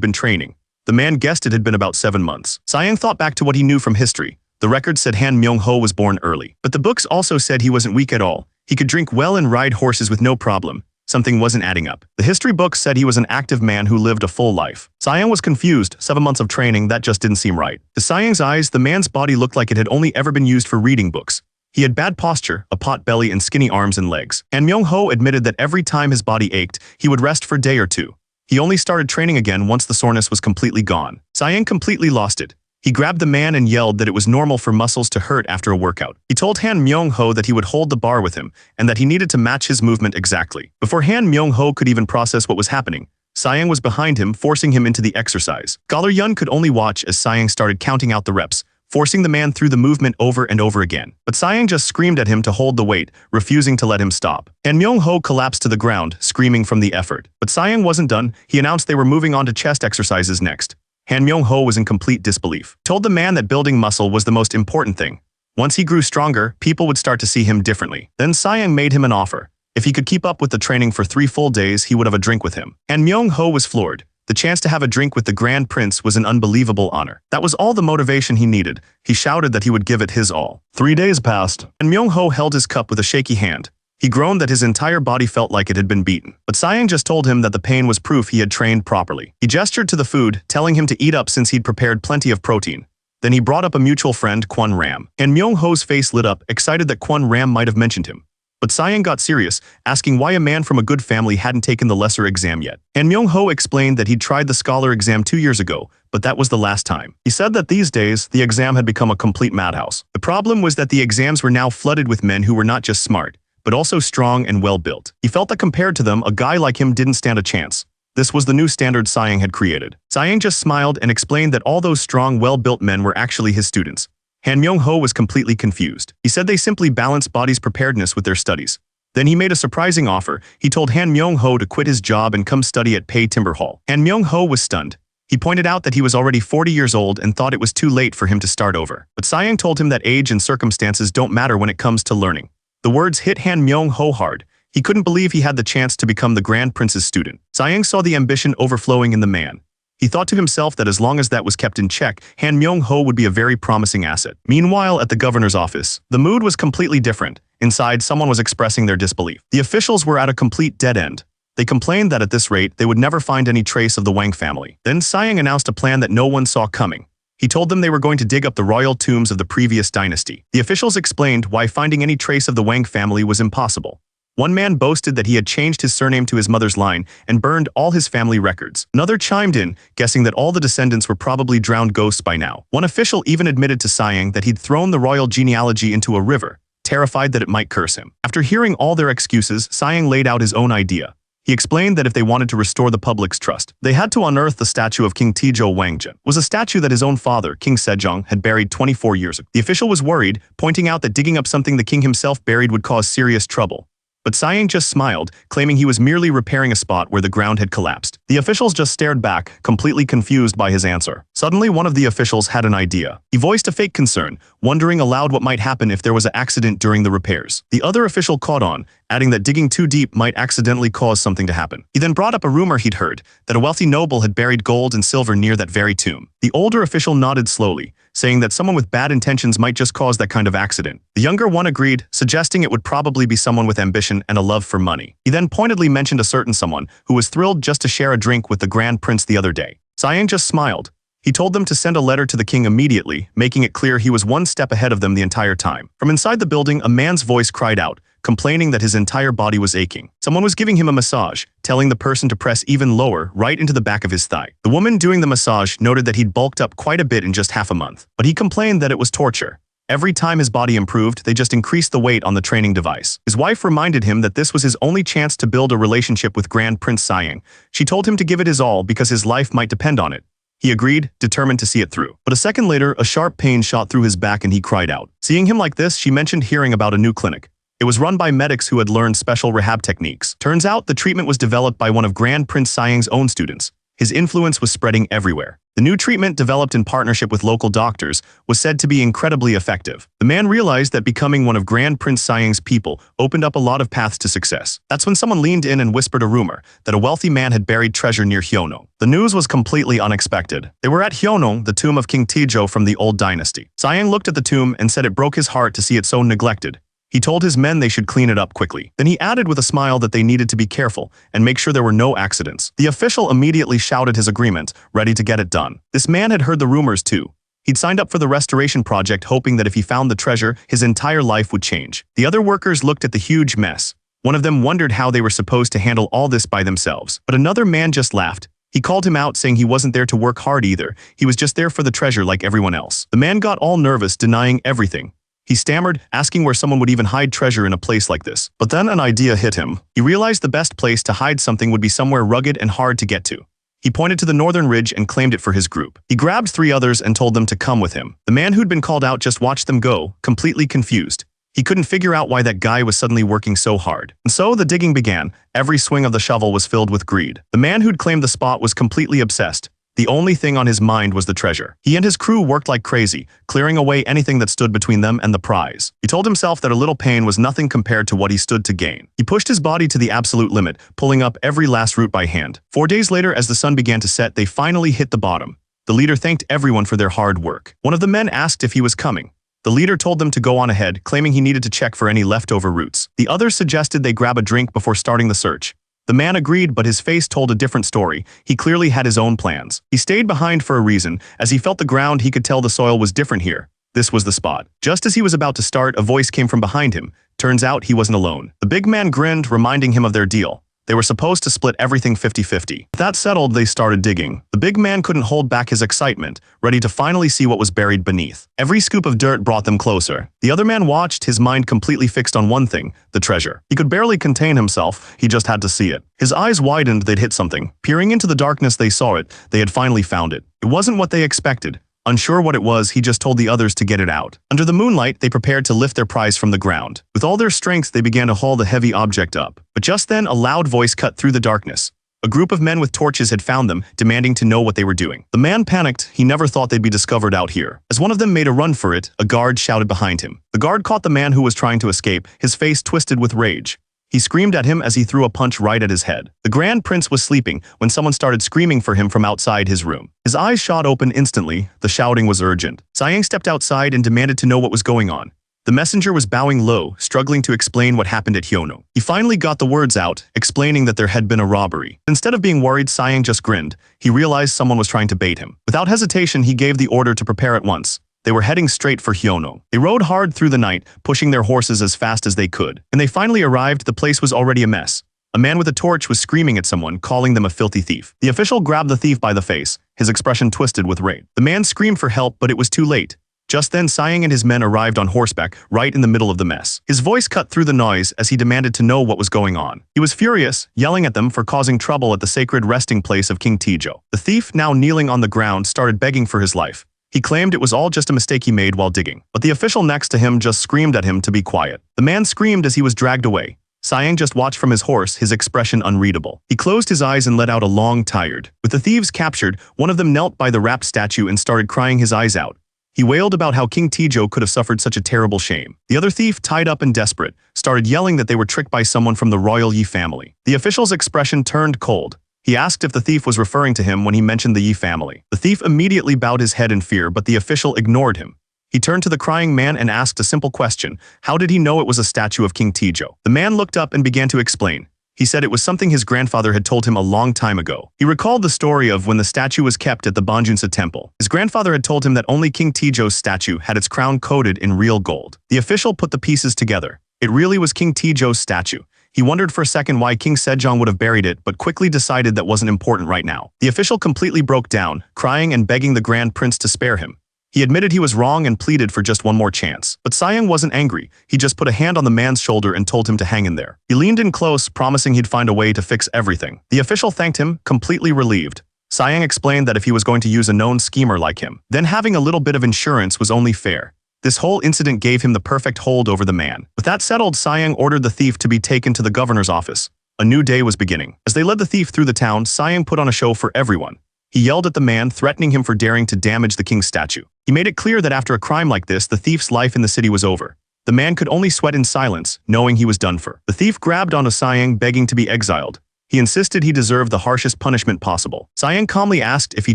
been training. The man guessed it had been about 7 months. Sayang thought back to what he knew from history. The record said Han Myung-ho was born early. But the books also said he wasn't weak at all. He could drink well and ride horses with no problem. Something wasn't adding up. The history books said he was an active man who lived a full life. Sayang was confused. 7 months of training, that just didn't seem right. To Sayang's eyes, the man's body looked like it had only ever been used for reading books. He had bad posture, a pot belly, and skinny arms and legs. Han Myung-ho admitted that every time his body ached, he would rest for a day or two. He only started training again once the soreness was completely gone. Sayang completely lost it. He grabbed the man and yelled that it was normal for muscles to hurt after a workout. He told Han Myung-ho that he would hold the bar with him and that he needed to match his movement exactly. Before Han Myung-ho could even process what was happening, Sayang was behind him, forcing him into the exercise. Scholar Yun could only watch as Sayang started counting out the reps, forcing the man through the movement over and over again. But Sayang just screamed at him to hold the weight, refusing to let him stop. Han Myung-ho collapsed to the ground, screaming from the effort. But Sayang wasn't done. He announced they were moving on to chest exercises next. Han Myung-ho was in complete disbelief. Told the man that building muscle was the most important thing. Once he grew stronger, people would start to see him differently. Then Sayang made him an offer. If he could keep up with the training for 3 full days, he would have a drink with him. Han Myung-ho was floored. The chance to have a drink with the Grand Prince was an unbelievable honor. That was all the motivation he needed. He shouted that he would give it his all. 3 days passed, and Myung-ho held his cup with a shaky hand. He groaned that his entire body felt like it had been beaten. But Sayang just told him that the pain was proof he had trained properly. He gestured to the food, telling him to eat up since he'd prepared plenty of protein. Then he brought up a mutual friend, Kwon Ram. And Myung-ho's face lit up, excited that Kwon Ram might have mentioned him. But Sayang got serious, asking why a man from a good family hadn't taken the lesser exam yet. And Myung-ho explained that he'd tried the scholar exam 2 years ago, but that was the last time. He said that these days, the exam had become a complete madhouse. The problem was that the exams were now flooded with men who were not just smart, but also strong and well-built. He felt that compared to them, a guy like him didn't stand a chance. This was the new standard Sayang had created. Sayang just smiled and explained that all those strong, well-built men were actually his students. Han Myung-ho was completely confused. He said they simply balanced body's preparedness with their studies. Then he made a surprising offer. He told Han Myung-ho to quit his job and come study at Pei Timber Hall. Han Myung-ho was stunned. He pointed out that he was already 40 years old and thought it was too late for him to start over. But Sayang told him that age and circumstances don't matter when it comes to learning. The words hit Han Myung-ho hard. He couldn't believe he had the chance to become the Grand Prince's student. Sayang saw the ambition overflowing in the man. He thought to himself that as long as that was kept in check, Han Myung-ho would be a very promising asset. Meanwhile, at the governor's office, the mood was completely different. Inside, someone was expressing their disbelief. The officials were at a complete dead end. They complained that at this rate, they would never find any trace of the Wang family. Then Sayang announced a plan that no one saw coming. He told them they were going to dig up the royal tombs of the previous dynasty. The officials explained why finding any trace of the Wang family was impossible. One man boasted that he had changed his surname to his mother's line and burned all his family records. Another chimed in, guessing that all the descendants were probably drowned ghosts by now. One official even admitted to Sayang that he'd thrown the royal genealogy into a river, terrified that it might curse him. After hearing all their excuses, Sayang laid out his own idea. He explained that if they wanted to restore the public's trust, they had to unearth the statue of King Tijou Wangjun. It was a statue that his own father, King Sejong, had buried 24 years ago. The official was worried, pointing out that digging up something the king himself buried would cause serious trouble. But Sayang just smiled, claiming he was merely repairing a spot where the ground had collapsed. The officials just stared back, completely confused by his answer. Suddenly, one of the officials had an idea. He voiced a fake concern, wondering aloud what might happen if there was an accident during the repairs. The other official caught on, adding that digging too deep might accidentally cause something to happen. He then brought up a rumor he'd heard, that a wealthy noble had buried gold and silver near that very tomb. The older official nodded slowly, saying that someone with bad intentions might just cause that kind of accident. The younger one agreed, suggesting it would probably be someone with ambition and a love for money. He then pointedly mentioned a certain someone who was thrilled just to share a drink with the Grand Prince the other day. Sayang just smiled. He told them to send a letter to the king immediately, making it clear he was one step ahead of them the entire time. From inside the building, a man's voice cried out, complaining that his entire body was aching. Someone was giving him a massage, telling the person to press even lower, right into the back of his thigh. The woman doing the massage noted that he'd bulked up quite a bit in just half a month, but he complained that it was torture. Every time his body improved, they just increased the weight on the training device. His wife reminded him that this was his only chance to build a relationship with Grand Prince Sayang. She told him to give it his all because his life might depend on it. He agreed, determined to see it through. But a second later, a sharp pain shot through his back and he cried out. Seeing him like this, she mentioned hearing about a new clinic. It was run by medics who had learned special rehab techniques. Turns out, the treatment was developed by one of Grand Prince Sayang's own students. His influence was spreading everywhere. The new treatment, developed in partnership with local doctors, was said to be incredibly effective. The man realized that becoming one of Grand Prince Sayang's people opened up a lot of paths to success. That's when someone leaned in and whispered a rumor that a wealthy man had buried treasure near Hyeonong. The news was completely unexpected. They were at Hyeonong, the tomb of King Tijou from the old dynasty. Sayang looked at the tomb and said it broke his heart to see it so neglected. He told his men they should clean it up quickly. Then he added with a smile that they needed to be careful and make sure there were no accidents. The official immediately shouted his agreement, ready to get it done. This man had heard the rumors too. He'd signed up for the restoration project hoping that if he found the treasure, his entire life would change. The other workers looked at the huge mess. One of them wondered how they were supposed to handle all this by themselves. But another man just laughed. He called him out, saying he wasn't there to work hard either. He was just there for the treasure like everyone else. The man got all nervous, denying everything. He stammered, asking where someone would even hide treasure in a place like this. But then an idea hit him. He realized the best place to hide something would be somewhere rugged and hard to get to. He pointed to the northern ridge and claimed it for his group. He grabbed 3 others and told them to come with him. The man who'd been called out just watched them go, completely confused. He couldn't figure out why that guy was suddenly working so hard. And so the digging began. Every swing of the shovel was filled with greed. The man who'd claimed the spot was completely obsessed. The only thing on his mind was the treasure. He and his crew worked like crazy, clearing away anything that stood between them and the prize. He told himself that a little pain was nothing compared to what he stood to gain. He pushed his body to the absolute limit, pulling up every last root by hand. 4 days later, as the sun began to set, they finally hit the bottom. The leader thanked everyone for their hard work. One of the men asked if he was coming. The leader told them to go on ahead, claiming he needed to check for any leftover roots. The others suggested they grab a drink before starting the search. The man agreed, but his face told a different story. He clearly had his own plans. He stayed behind for a reason. As he felt the ground, he could tell the soil was different here. This was the spot. Just as he was about to start, a voice came from behind him. Turns out he wasn't alone. The big man grinned, reminding him of their deal. They were supposed to split everything 50-50. With that settled, they started digging. The big man couldn't hold back his excitement, ready to finally see what was buried beneath. Every scoop of dirt brought them closer. The other man watched, his mind completely fixed on one thing, the treasure. He could barely contain himself, he just had to see it. His eyes widened, they'd hit something. Peering into the darkness, they saw it. They had finally found it. It wasn't what they expected. Unsure what it was, he just told the others to get it out. Under the moonlight, they prepared to lift their prize from the ground. With all their strength, they began to haul the heavy object up. But just then, a loud voice cut through the darkness. A group of men with torches had found them, demanding to know what they were doing. The man panicked. He never thought they'd be discovered out here. As one of them made a run for it, a guard shouted behind him. The guard caught the man who was trying to escape, his face twisted with rage. He screamed at him as he threw a punch right at his head. The Grand Prince was sleeping when someone started screaming for him from outside his room. His eyes shot open instantly. The shouting was urgent. Sayang stepped outside and demanded to know what was going on. The messenger was bowing low, struggling to explain what happened at Hyono. He finally got the words out, explaining that there had been a robbery. Instead of being worried, Sayang just grinned. He realized someone was trying to bait him. Without hesitation, he gave the order to prepare at once. They were heading straight for Hyono. They rode hard through the night, pushing their horses as fast as they could. When they finally arrived, the place was already a mess. A man with a torch was screaming at someone, calling them a filthy thief. The official grabbed the thief by the face, his expression twisted with rage. The man screamed for help, but it was too late. Just then, Sayang and his men arrived on horseback, right in the middle of the mess. His voice cut through the noise as he demanded to know what was going on. He was furious, yelling at them for causing trouble at the sacred resting place of King Tijo. The thief, now kneeling on the ground, started begging for his life. He claimed it was all just a mistake he made while digging, but the official next to him just screamed at him to be quiet. The man screamed as he was dragged away. Sayang just watched from his horse, his expression unreadable. He closed his eyes and let out a long tired. With the thieves captured, one of them knelt by the wrapped statue and started crying his eyes out. He wailed about how King Tijo could have suffered such a terrible shame. The other thief, tied up and desperate, started yelling that they were tricked by someone from the royal Yi family. The official's expression turned cold. He asked if the thief was referring to him when he mentioned the Yi family. The thief immediately bowed his head in fear, but the official ignored him. He turned to the crying man and asked a simple question. How did he know it was a statue of King Tijo? The man looked up and began to explain. He said it was something his grandfather had told him a long time ago. He recalled the story of when the statue was kept at the Banjunsa temple. His grandfather had told him that only King Tijo's statue had its crown coated in real gold. The official put the pieces together. It really was King Tijo's statue. He wondered for a second why King Sejong would have buried it, but quickly decided that wasn't important right now. The official completely broke down, crying and begging the Grand Prince to spare him. He admitted he was wrong and pleaded for just one more chance. But Sayang wasn't angry. He just put a hand on the man's shoulder and told him to hang in there. He leaned in close, promising he'd find a way to fix everything. The official thanked him, completely relieved. Sayang explained that if he was going to use a known schemer like him, then having a little bit of insurance was only fair. This whole incident gave him the perfect hold over the man. With that settled, Sayang ordered the thief to be taken to the governor's office. A new day was beginning. As they led the thief through the town, Sayang put on a show for everyone. He yelled at the man, threatening him for daring to damage the king's statue. He made it clear that after a crime like this, the thief's life in the city was over. The man could only sweat in silence, knowing he was done for. The thief grabbed onto Sayang, begging to be exiled. He insisted he deserved the harshest punishment possible. Sayang calmly asked if he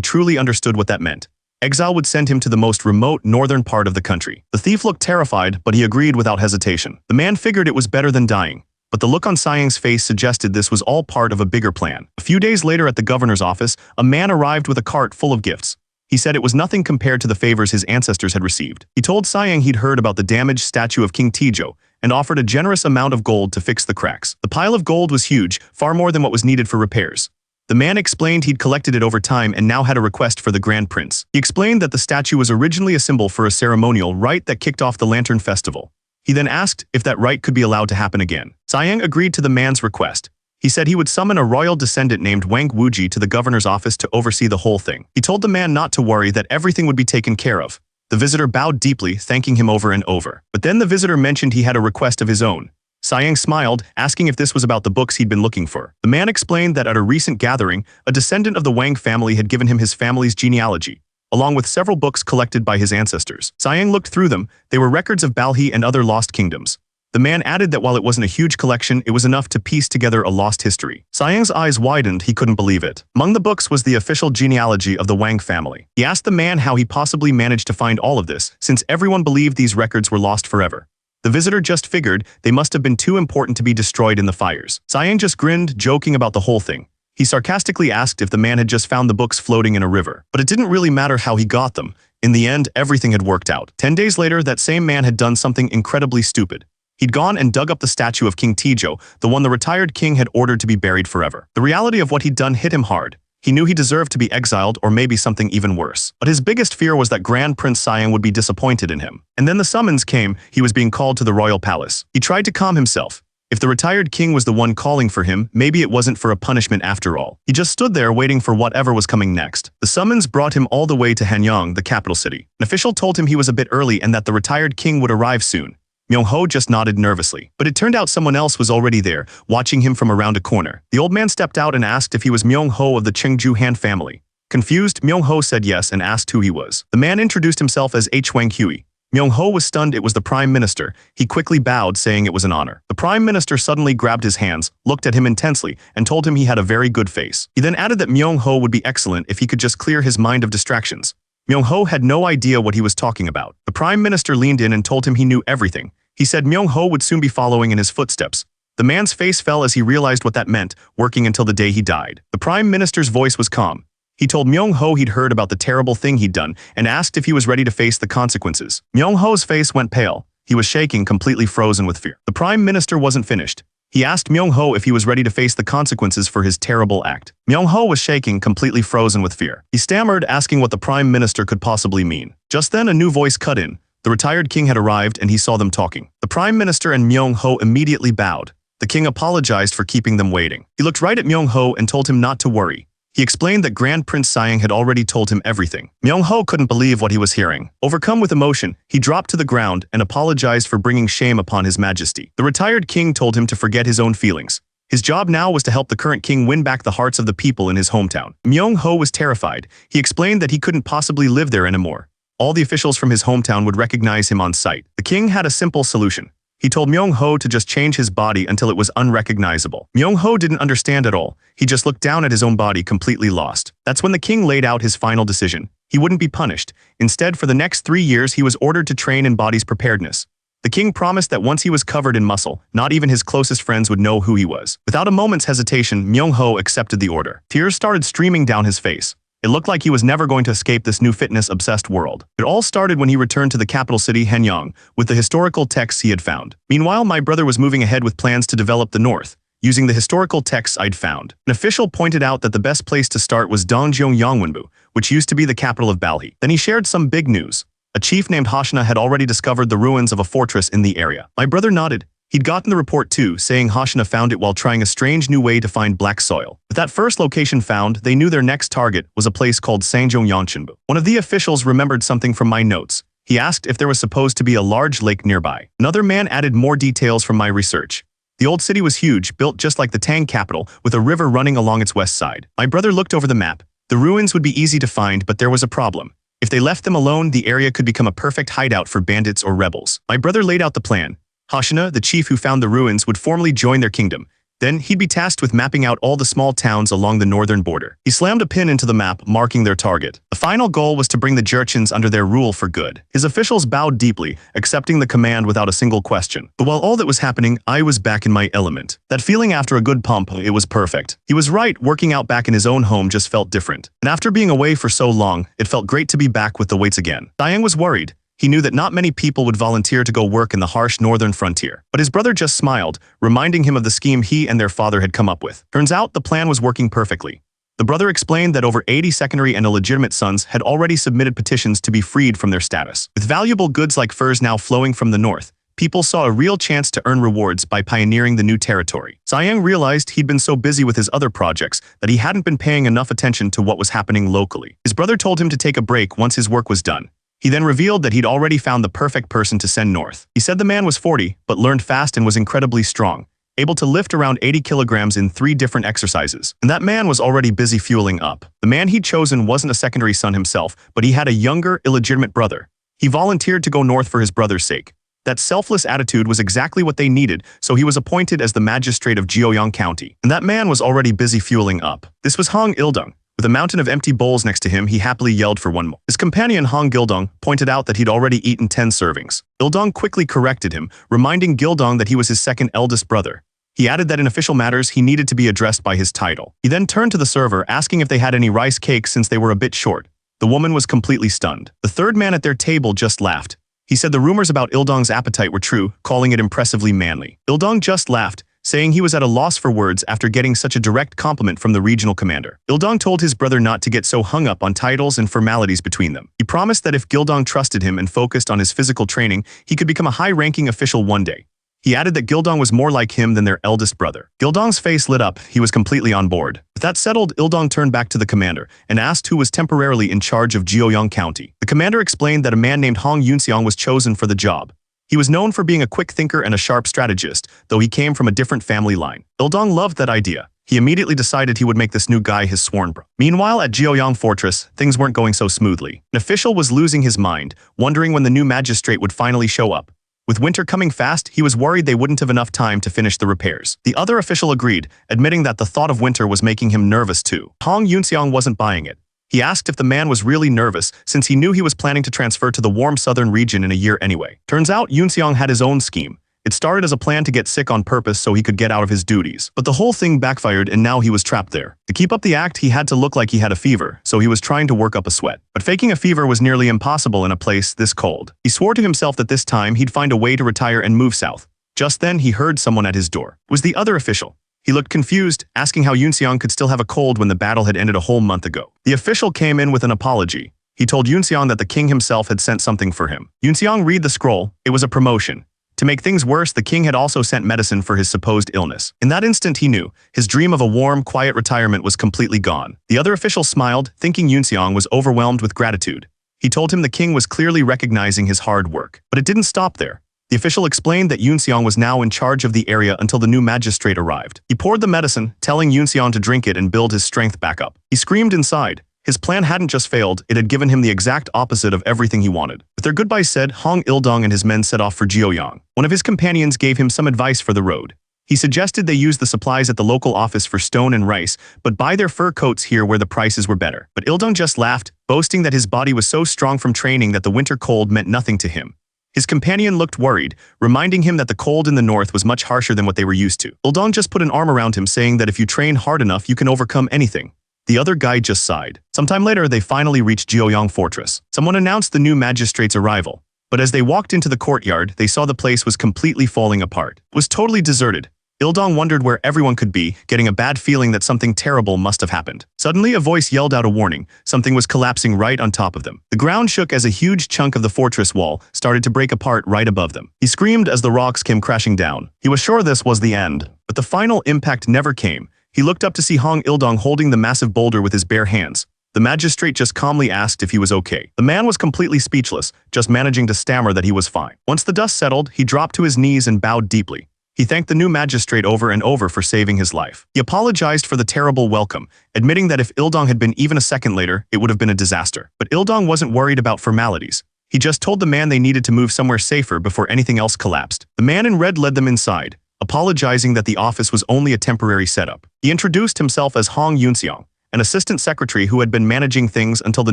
truly understood what that meant. Exile would send him to the most remote northern part of the country. The thief looked terrified, but he agreed without hesitation. The man figured it was better than dying. But the look on Sayang's face suggested this was all part of a bigger plan. A few days later at the governor's office, a man arrived with a cart full of gifts. He said it was nothing compared to the favors his ancestors had received. He told Sayang he'd heard about the damaged statue of King Tijo and offered a generous amount of gold to fix the cracks. The pile of gold was huge, far more than what was needed for repairs. The man explained he'd collected it over time and now had a request for the Grand Prince. He explained that the statue was originally a symbol for a ceremonial rite that kicked off the Lantern Festival. He then asked if that rite could be allowed to happen again. Sayang agreed to the man's request. He said he would summon a royal descendant named Wang Wuji to the governor's office to oversee the whole thing. He told the man not to worry, that everything would be taken care of. The visitor bowed deeply, thanking him over and over. But then the visitor mentioned he had a request of his own. Sayang smiled, asking if this was about the books he'd been looking for. The man explained that at a recent gathering, a descendant of the Wang family had given him his family's genealogy, along with several books collected by his ancestors. Sayang looked through them. They were records of Balhi and other lost kingdoms. The man added that while it wasn't a huge collection, it was enough to piece together a lost history. Sayang's eyes widened, he couldn't believe it. Among the books was the official genealogy of the Wang family. He asked the man how he possibly managed to find all of this, since everyone believed these records were lost forever. The visitor just figured they must have been too important to be destroyed in the fires. Sayang just grinned, joking about the whole thing. He sarcastically asked if the man had just found the books floating in a river. But it didn't really matter how he got them. In the end, everything had worked out. 10 days later, that same man had done something incredibly stupid. He'd gone and dug up the statue of King Tijo, the one the retired king had ordered to be buried forever. The reality of what he'd done hit him hard. He knew he deserved to be exiled, or maybe something even worse. But his biggest fear was that Grand Prince Sayang would be disappointed in him. And then the summons came. He was being called to the royal palace. He tried to calm himself. If the retired king was the one calling for him, maybe it wasn't for a punishment after all. He just stood there waiting for whatever was coming next. The summons brought him all the way to Hanyang, the capital city. An official told him he was a bit early and that the retired king would arrive soon. Myung-ho just nodded nervously. But it turned out someone else was already there, watching him from around a corner. The old man stepped out and asked if he was Myung-ho of the Cheongju Han family. Confused, Myung-ho said yes and asked who he was. The man introduced himself as H. Wang Hui. Myung-ho was stunned. It was the Prime Minister. He quickly bowed, saying it was an honor. The Prime Minister suddenly grabbed his hands, looked at him intensely, and told him he had a very good face. He then added that Myung-ho would be excellent if he could just clear his mind of distractions. Myung-ho had no idea what he was talking about. The Prime Minister leaned in and told him he knew everything. He said Myung-ho would soon be following in his footsteps. The man's face fell as he realized what that meant, working until the day he died. The Prime Minister's voice was calm. He told Myung-ho he'd heard about the terrible thing he'd done and asked if he was ready to face the consequences. Myung-ho's face went pale. He was shaking, completely frozen with fear. The Prime Minister wasn't finished. He asked Myung-ho if he was ready to face the consequences for his terrible act. Myung-ho was shaking, completely frozen with fear. He stammered, asking what the Prime Minister could possibly mean. Just then, a new voice cut in. The retired king had arrived and he saw them talking. The Prime Minister and Myung-ho immediately bowed. The king apologized for keeping them waiting. He looked right at Myung-ho and told him not to worry. He explained that Grand Prince Sayang had already told him everything. Myung-ho couldn't believe what he was hearing. Overcome with emotion, he dropped to the ground and apologized for bringing shame upon his majesty. The retired king told him to forget his own feelings. His job now was to help the current king win back the hearts of the people in his hometown. Myung-ho was terrified. He explained that he couldn't possibly live there anymore. All the officials from his hometown would recognize him on sight. The king had a simple solution. He told Myung-ho to just change his body until it was unrecognizable. Myung-ho didn't understand at all. He just looked down at his own body, completely lost. That's when the king laid out his final decision. He wouldn't be punished. Instead, for the next 3 years, he was ordered to train in body's preparedness. The king promised that once he was covered in muscle, not even his closest friends would know who he was. Without a moment's hesitation, Myung-ho accepted the order. Tears started streaming down his face. It looked like he was never going to escape this new fitness-obsessed world. It all started when he returned to the capital city, Hanyang, with the historical texts he had found. Meanwhile, my brother was moving ahead with plans to develop the north, using the historical texts I'd found. An official pointed out that the best place to start was Dongjeong Yongwonbu, which used to be the capital of Balhi. Then he shared some big news. A chief named Hoshina had already discovered the ruins of a fortress in the area. My brother nodded. He'd gotten the report too, saying Hoshina found it while trying a strange new way to find black soil. With that first location found, they knew their next target was a place called Sangjong Yongchenbu. One of the officials remembered something from my notes. He asked if there was supposed to be a large lake nearby. Another man added more details from my research. The old city was huge, built just like the Tang capital, with a river running along its west side. My brother looked over the map. The ruins would be easy to find, but there was a problem. If they left them alone, the area could become a perfect hideout for bandits or rebels. My brother laid out the plan. Hoshina, the chief who found the ruins, would formally join their kingdom. Then, he'd be tasked with mapping out all the small towns along the northern border. He slammed a pin into the map, marking their target. The final goal was to bring the Jurchens under their rule for good. His officials bowed deeply, accepting the command without a single question. But while all that was happening, I was back in my element. That feeling after a good pump, it was perfect. He was right, working out back in his own home just felt different. And after being away for so long, it felt great to be back with the weights again. Diane was worried. He knew that not many people would volunteer to go work in the harsh northern frontier. But his brother just smiled, reminding him of the scheme he and their father had come up with. Turns out the plan was working perfectly. The brother explained that over 80 secondary and illegitimate sons had already submitted petitions to be freed from their status. With valuable goods like furs now flowing from the north, people saw a real chance to earn rewards by pioneering the new territory. Sayang realized he'd been so busy with his other projects that he hadn't been paying enough attention to what was happening locally. His brother told him to take a break once his work was done. He then revealed that he'd already found the perfect person to send north. He said the man was 40, but learned fast and was incredibly strong, able to lift around 80 kilograms in 3 different exercises. And that man was already busy fueling up. The man he'd chosen wasn't a secondary son himself, but he had a younger, illegitimate brother. He volunteered to go north for his brother's sake. That selfless attitude was exactly what they needed, so he was appointed as the magistrate of Jeoyang County. And that man was already busy fueling up. This was Hong Ildung. With a mountain of empty bowls next to him, he happily yelled for one more. His companion Hong Gildong pointed out that he'd already eaten 10 servings. Ildong quickly corrected him, reminding Gildong that he was his second eldest brother. He added that in official matters, he needed to be addressed by his title. He then turned to the server, asking if they had any rice cakes since they were a bit short. The woman was completely stunned. The third man at their table just laughed. He said the rumors about Ildong's appetite were true, calling it impressively manly. Ildong just laughed, saying he was at a loss for words after getting such a direct compliment from the regional commander. Ildong told his brother not to get so hung up on titles and formalities between them. He promised that if Gildong trusted him and focused on his physical training, he could become a high-ranking official one day. He added that Gildong was more like him than their eldest brother. Gildong's face lit up. He was completely on board. With that settled, Ildong turned back to the commander and asked who was temporarily in charge of Jeoyang County. The commander explained that a man named Hong Yunseong was chosen for the job. He was known for being a quick thinker and a sharp strategist, though he came from a different family line. Ildong loved that idea. He immediately decided he would make this new guy his sworn bro. Meanwhile, at Jiuyang Fortress, things weren't going so smoothly. An official was losing his mind, wondering when the new magistrate would finally show up. With winter coming fast, he was worried they wouldn't have enough time to finish the repairs. The other official agreed, admitting that the thought of winter was making him nervous too. Hong Yunxiang wasn't buying it. He asked if the man was really nervous since he knew he was planning to transfer to the warm southern region in a year anyway. Turns out Yunxiang had his own scheme. It started as a plan to get sick on purpose so he could get out of his duties. But the whole thing backfired and now he was trapped there. To keep up the act, he had to look like he had a fever, so he was trying to work up a sweat. But faking a fever was nearly impossible in a place this cold. He swore to himself that this time he'd find a way to retire and move south. Just then, he heard someone at his door. It was the other official. He looked confused, asking how Yunxiang could still have a cold when the battle had ended a whole month ago. The official came in with an apology. He told Yunxiang that the king himself had sent something for him. Yunxiang read the scroll. It was a promotion. To make things worse, the king had also sent medicine for his supposed illness. In that instant, he knew. His dream of a warm, quiet retirement was completely gone. The other official smiled, thinking Yunxiang was overwhelmed with gratitude. He told him the king was clearly recognizing his hard work. But it didn't stop there. The official explained that Yunxiang was now in charge of the area until the new magistrate arrived. He poured the medicine, telling Yunxiang to drink it and build his strength back up. He screamed inside. His plan hadn't just failed, it had given him the exact opposite of everything he wanted. With their goodbyes said, Hong Ildong and his men set off for Jiuyang. One of his companions gave him some advice for the road. He suggested they use the supplies at the local office for stone and rice, but buy their fur coats here where the prices were better. But Ildong just laughed, boasting that his body was so strong from training that the winter cold meant nothing to him. His companion looked worried, reminding him that the cold in the north was much harsher than what they were used to. Ildong just put an arm around him, saying that if you train hard enough, you can overcome anything. The other guy just sighed. Sometime later, they finally reached Jiuyang Fortress. Someone announced the new magistrate's arrival. But as they walked into the courtyard, they saw the place was completely falling apart. It was totally deserted. Ildong wondered where everyone could be, getting a bad feeling that something terrible must have happened. Suddenly, a voice yelled out a warning. Something was collapsing right on top of them. The ground shook as a huge chunk of the fortress wall started to break apart right above them. He screamed as the rocks came crashing down. He was sure this was the end. But the final impact never came. He looked up to see Hong Ildong holding the massive boulder with his bare hands. The magistrate just calmly asked if he was okay. The man was completely speechless, just managing to stammer that he was fine. Once the dust settled, he dropped to his knees and bowed deeply. He thanked the new magistrate over and over for saving his life. He apologized for the terrible welcome, admitting that if Ildong had been even a second later, it would have been a disaster. But Ildong wasn't worried about formalities. He just told the man they needed to move somewhere safer before anything else collapsed. The man in red led them inside, apologizing that the office was only a temporary setup. He introduced himself as Hong Yunxiang, an assistant secretary who had been managing things until the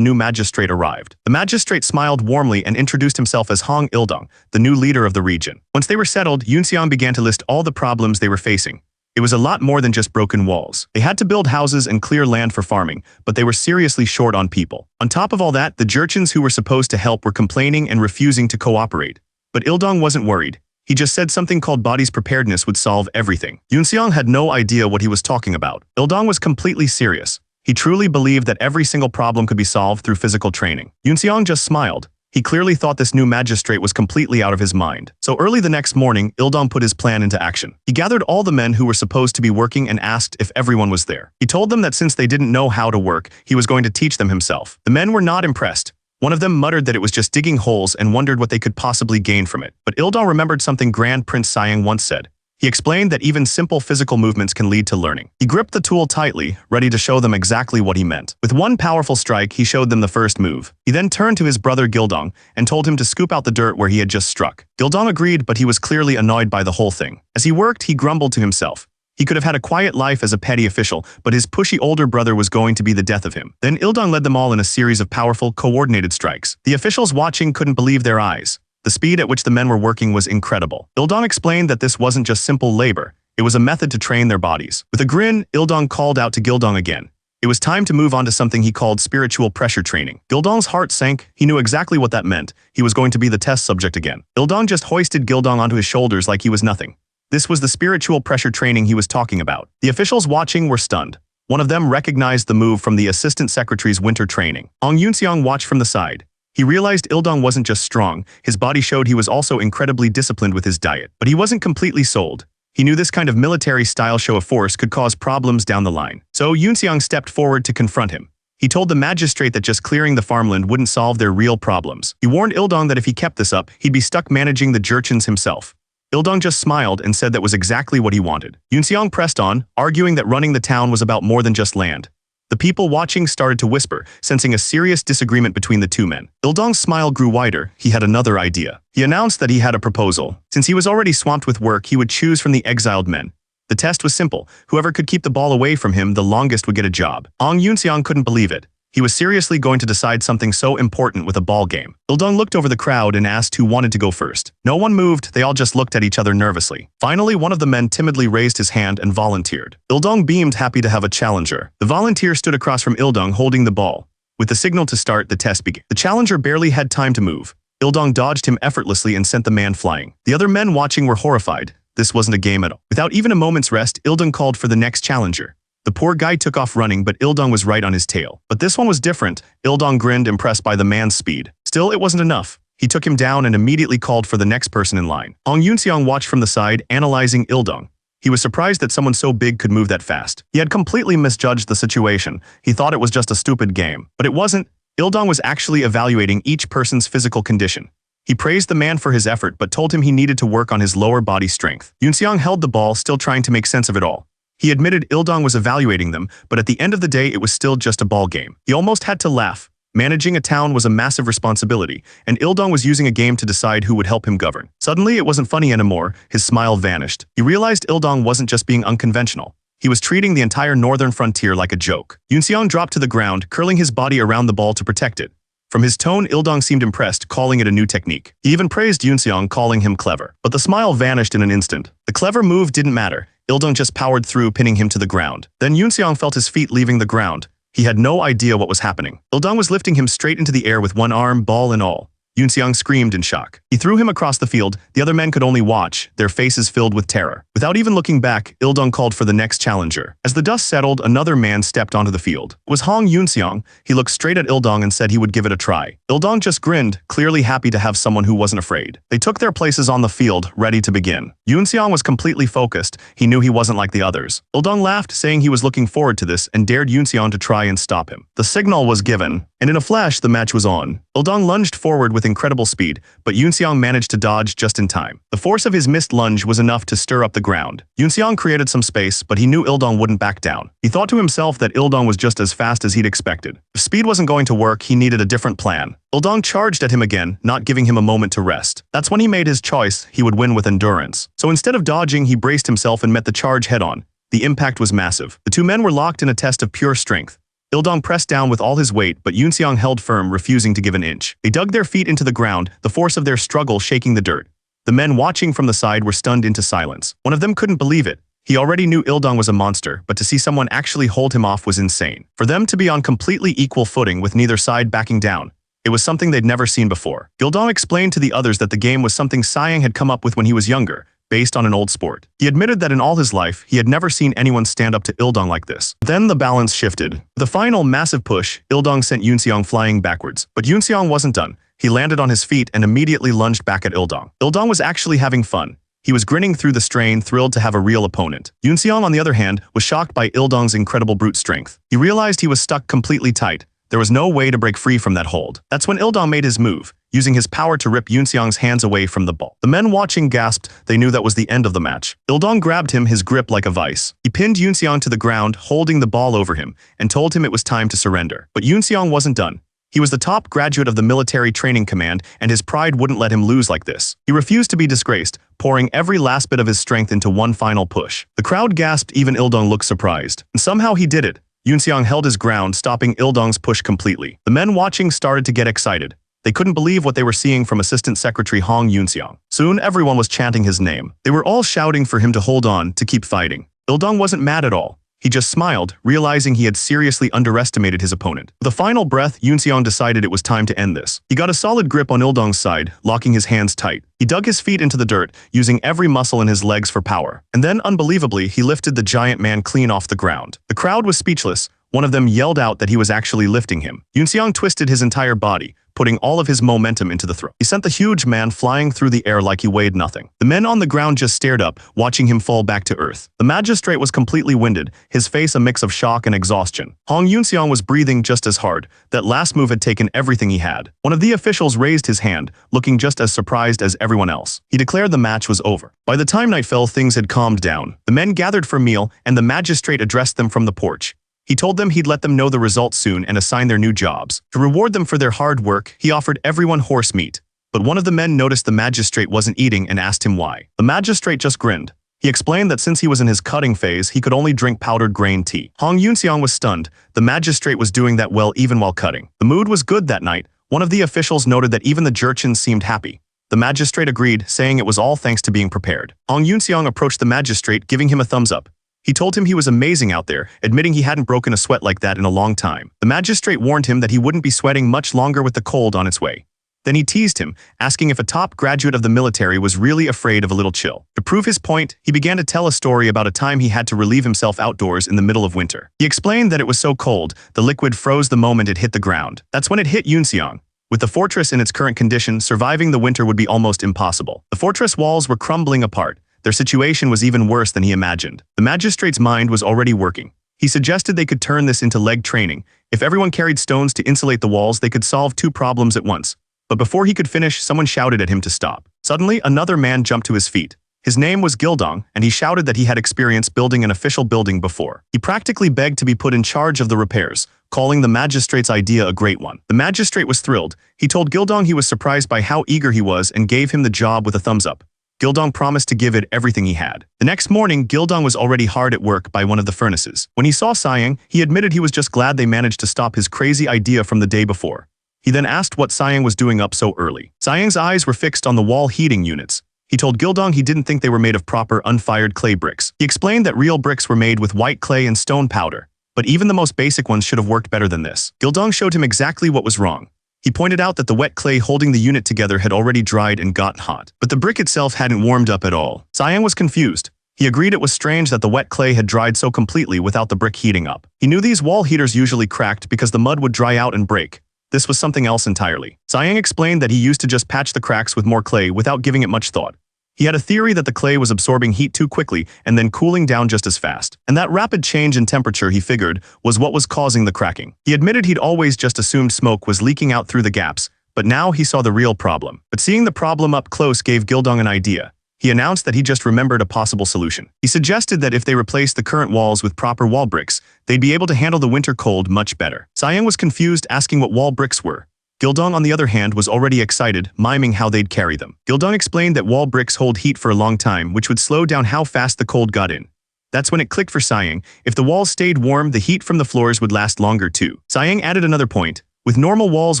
new magistrate arrived. The magistrate smiled warmly and introduced himself as Hong Ildong, the new leader of the region. Once they were settled, Yunxiang began to list all the problems they were facing. It was a lot more than just broken walls. They had to build houses and clear land for farming, but they were seriously short on people. On top of all that, the Jurchens who were supposed to help were complaining and refusing to cooperate. But Ildong wasn't worried. He just said something called body's preparedness would solve everything. Yunxiang had no idea what he was talking about. Ildong was completely serious. He truly believed that every single problem could be solved through physical training. Yunxiang just smiled. He clearly thought this new magistrate was completely out of his mind. So early the next morning, Ildong put his plan into action. He gathered all the men who were supposed to be working and asked if everyone was there. He told them that since they didn't know how to work, he was going to teach them himself. The men were not impressed. One of them muttered that it was just digging holes and wondered what they could possibly gain from it. But Ildong remembered something Grand Prince Sayang once said. He explained that even simple physical movements can lead to learning. He gripped the tool tightly, ready to show them exactly what he meant. With one powerful strike, he showed them the first move. He then turned to his brother Gildong and told him to scoop out the dirt where he had just struck. Gildong agreed, but he was clearly annoyed by the whole thing. As he worked, he grumbled to himself. He could have had a quiet life as a petty official, but his pushy older brother was going to be the death of him. Then Ildong led them all in a series of powerful, coordinated strikes. The officials watching couldn't believe their eyes. The speed at which the men were working was incredible. Ildong explained that this wasn't just simple labor. It was a method to train their bodies. With a grin, Ildong called out to Gildong again. It was time to move on to something he called spiritual pressure training. Gildong's heart sank. He knew exactly what that meant. He was going to be the test subject again. Ildong just hoisted Gildong onto his shoulders like he was nothing. This was the spiritual pressure training he was talking about. The officials watching were stunned. One of them recognized the move from the assistant secretary's winter training. Hong Yunxiang watched from the side. He realized Ildong wasn't just strong, his body showed he was also incredibly disciplined with his diet. But he wasn't completely sold. He knew this kind of military-style show of force could cause problems down the line. So Yunxiang stepped forward to confront him. He told the magistrate that just clearing the farmland wouldn't solve their real problems. He warned Ildong that if he kept this up, he'd be stuck managing the Jurchens himself. Ildong just smiled and said that was exactly what he wanted. Yoonseong pressed on, arguing that running the town was about more than just land. The people watching started to whisper, sensing a serious disagreement between the two men. Ildong's smile grew wider. He had another idea. He announced that he had a proposal. Since he was already swamped with work, he would choose from the exiled men. The test was simple. Whoever could keep the ball away from him the longest would get a job. Yoonseong couldn't believe it. He was seriously going to decide something so important with a ball game. Ildong looked over the crowd and asked who wanted to go first. No one moved, they all just looked at each other nervously. Finally, one of the men timidly raised his hand and volunteered. Ildong beamed, happy to have a challenger. The volunteer stood across from Ildong holding the ball. With the signal to start, the test began. The challenger barely had time to move. Ildong dodged him effortlessly and sent the man flying. The other men watching were horrified. This wasn't a game at all. Without even a moment's rest, Ildong called for the next challenger. The poor guy took off running, but Ildong was right on his tail. But this one was different. Ildong grinned, impressed by the man's speed. Still, it wasn't enough. He took him down and immediately called for the next person in line. Yoonseong watched from the side, analyzing Ildong. He was surprised that someone so big could move that fast. He had completely misjudged the situation. He thought it was just a stupid game. But it wasn't. Ildong was actually evaluating each person's physical condition. He praised the man for his effort, but told him he needed to work on his lower body strength. Yoonseong held the ball, still trying to make sense of it all. He admitted Ildong was evaluating them, but at the end of the day, it was still just a ball game. He almost had to laugh. Managing a town was a massive responsibility, and Ildong was using a game to decide who would help him govern. Suddenly, it wasn't funny anymore. His smile vanished. He realized Ildong wasn't just being unconventional. He was treating the entire northern frontier like a joke. Yoonseong dropped to the ground, curling his body around the ball to protect it. From his tone, Ildong seemed impressed, calling it a new technique. He even praised Yoonseong, calling him clever. But the smile vanished in an instant. The clever move didn't matter. Ildong just powered through, pinning him to the ground. Then Yoonseong felt his feet leaving the ground. He had no idea what was happening. Ildong was lifting him straight into the air with one arm, ball and all. Yoonseong screamed in shock. He threw him across the field. The other men could only watch, their faces filled with terror. Without even looking back, Ildong called for the next challenger. As the dust settled, another man stepped onto the field. It was Yoonseong. He looked straight at Ildong and said he would give it a try. Ildong just grinned, clearly happy to have someone who wasn't afraid. They took their places on the field, ready to begin. Yoonseong was completely focused. He knew he wasn't like the others. Ildong laughed, saying he was looking forward to this, and dared Yoonseong to try and stop him. The signal was given, and in a flash, the match was on. Ildong lunged forward with incredible speed, but Yoonseong managed to dodge just in time. The force of his missed lunge was enough to stir up the ground. Yoonseong created some space, but he knew Ildong wouldn't back down. He thought to himself that Ildong was just as fast as he'd expected. If speed wasn't going to work, he needed a different plan. Ildong charged at him again, not giving him a moment to rest. That's when he made his choice. He would win with endurance. So instead of dodging, he braced himself and met the charge head-on. The impact was massive. The two men were locked in a test of pure strength. Ildong pressed down with all his weight, but Yoonseong held firm, refusing to give an inch. They dug their feet into the ground, the force of their struggle shaking the dirt. The men watching from the side were stunned into silence. One of them couldn't believe it. He already knew Ildong was a monster, but to see someone actually hold him off was insane. For them to be on completely equal footing with neither side backing down, it was something they'd never seen before. Ildong explained to the others that the game was something Sayang had come up with when he was younger, based on an old sport. He admitted that in all his life, he had never seen anyone stand up to Ildong like this. Then the balance shifted. The final massive push, Ildong sent Yoonseong flying backwards. But Yoonseong wasn't done. He landed on his feet and immediately lunged back at Ildong. Ildong was actually having fun. He was grinning through the strain, thrilled to have a real opponent. Yoonseong, on the other hand, was shocked by Ildong's incredible brute strength. He realized he was stuck completely tight. There was no way to break free from that hold. That's when Ildong made his move, using his power to rip Yoonseong's hands away from the ball. The men watching gasped. They knew that was the end of the match. Ildong grabbed him, his grip like a vice. He pinned Yoonseong to the ground, holding the ball over him, and told him it was time to surrender. But Yoonseong wasn't done. He was the top graduate of the military training command, and his pride wouldn't let him lose like this. He refused to be disgraced, pouring every last bit of his strength into one final push. The crowd gasped, even Ildong looked surprised. And somehow he did it. Yoonseong held his ground, stopping Ildong's push completely. The men watching started to get excited. They couldn't believe what they were seeing from Assistant Secretary Yoonseong. Soon, everyone was chanting his name. They were all shouting for him to hold on, to keep fighting. Ildong wasn't mad at all. He just smiled, realizing he had seriously underestimated his opponent. With a final breath, Yoonseong decided it was time to end this. He got a solid grip on Ildong's side, locking his hands tight. He dug his feet into the dirt, using every muscle in his legs for power. And then, unbelievably, he lifted the giant man clean off the ground. The crowd was speechless. One of them yelled out that he was actually lifting him. Yoonseong twisted his entire body, putting all of his momentum into the throw. He sent the huge man flying through the air like he weighed nothing. The men on the ground just stared up, watching him fall back to earth. The magistrate was completely winded, his face a mix of shock and exhaustion. Hong Yunseong was breathing just as hard. That last move had taken everything he had. One of the officials raised his hand, looking just as surprised as everyone else. He declared the match was over. By the time night fell, things had calmed down. The men gathered for a meal, and the magistrate addressed them from the porch. He told them he'd let them know the results soon and assign their new jobs. To reward them for their hard work, he offered everyone horse meat. But one of the men noticed the magistrate wasn't eating and asked him why. The magistrate just grinned. He explained that since he was in his cutting phase, he could only drink powdered grain tea. Hong Yunseong was stunned. The magistrate was doing that well even while cutting. The mood was good that night. One of the officials noted that even the Jurchens seemed happy. The magistrate agreed, saying it was all thanks to being prepared. Hong Yunseong approached the magistrate, giving him a thumbs up. He told him he was amazing out there, admitting he hadn't broken a sweat like that in a long time. The magistrate warned him that he wouldn't be sweating much longer with the cold on its way. Then he teased him, asking if a top graduate of the military was really afraid of a little chill. To prove his point, he began to tell a story about a time he had to relieve himself outdoors in the middle of winter. He explained that it was so cold, the liquid froze the moment it hit the ground. That's when it hit Yunseong. With the fortress in its current condition, surviving the winter would be almost impossible. The fortress walls were crumbling apart. Their situation was even worse than he imagined. The magistrate's mind was already working. He suggested they could turn this into leg training. If everyone carried stones to insulate the walls, they could solve two problems at once. But before he could finish, someone shouted at him to stop. Suddenly, another man jumped to his feet. His name was Gildong, and he shouted that he had experience building an official building before. He practically begged to be put in charge of the repairs, calling the magistrate's idea a great one. The magistrate was thrilled. He told Gildong he was surprised by how eager he was and gave him the job with a thumbs up. Gildong promised to give it everything he had. The next morning, Gildong was already hard at work by one of the furnaces. When he saw Sayang, he admitted he was just glad they managed to stop his crazy idea from the day before. He then asked what Sayang was doing up so early. Sayang's eyes were fixed on the wall heating units. He told Gildong he didn't think they were made of proper unfired clay bricks. He explained that real bricks were made with white clay and stone powder, but even the most basic ones should have worked better than this. Gildong showed him exactly what was wrong. He pointed out that the wet clay holding the unit together had already dried and gotten hot, but the brick itself hadn't warmed up at all. Sayang was confused. He agreed it was strange that the wet clay had dried so completely without the brick heating up. He knew these wall heaters usually cracked because the mud would dry out and break. This was something else entirely. Sayang explained that he used to just patch the cracks with more clay without giving it much thought. He had a theory that the clay was absorbing heat too quickly and then cooling down just as fast. And that rapid change in temperature, he figured, was what was causing the cracking. He admitted he'd always just assumed smoke was leaking out through the gaps, but now he saw the real problem. But seeing the problem up close gave Gildong an idea. He announced that he just remembered a possible solution. He suggested that if they replaced the current walls with proper wall bricks, they'd be able to handle the winter cold much better. Sayang was confused, asking what wall bricks were. Gildong, on the other hand, was already excited, miming how they'd carry them. Gildong explained that wall bricks hold heat for a long time, which would slow down how fast the cold got in. That's when it clicked for Sayang. If the walls stayed warm, the heat from the floors would last longer too. Sayang added another point. With normal walls,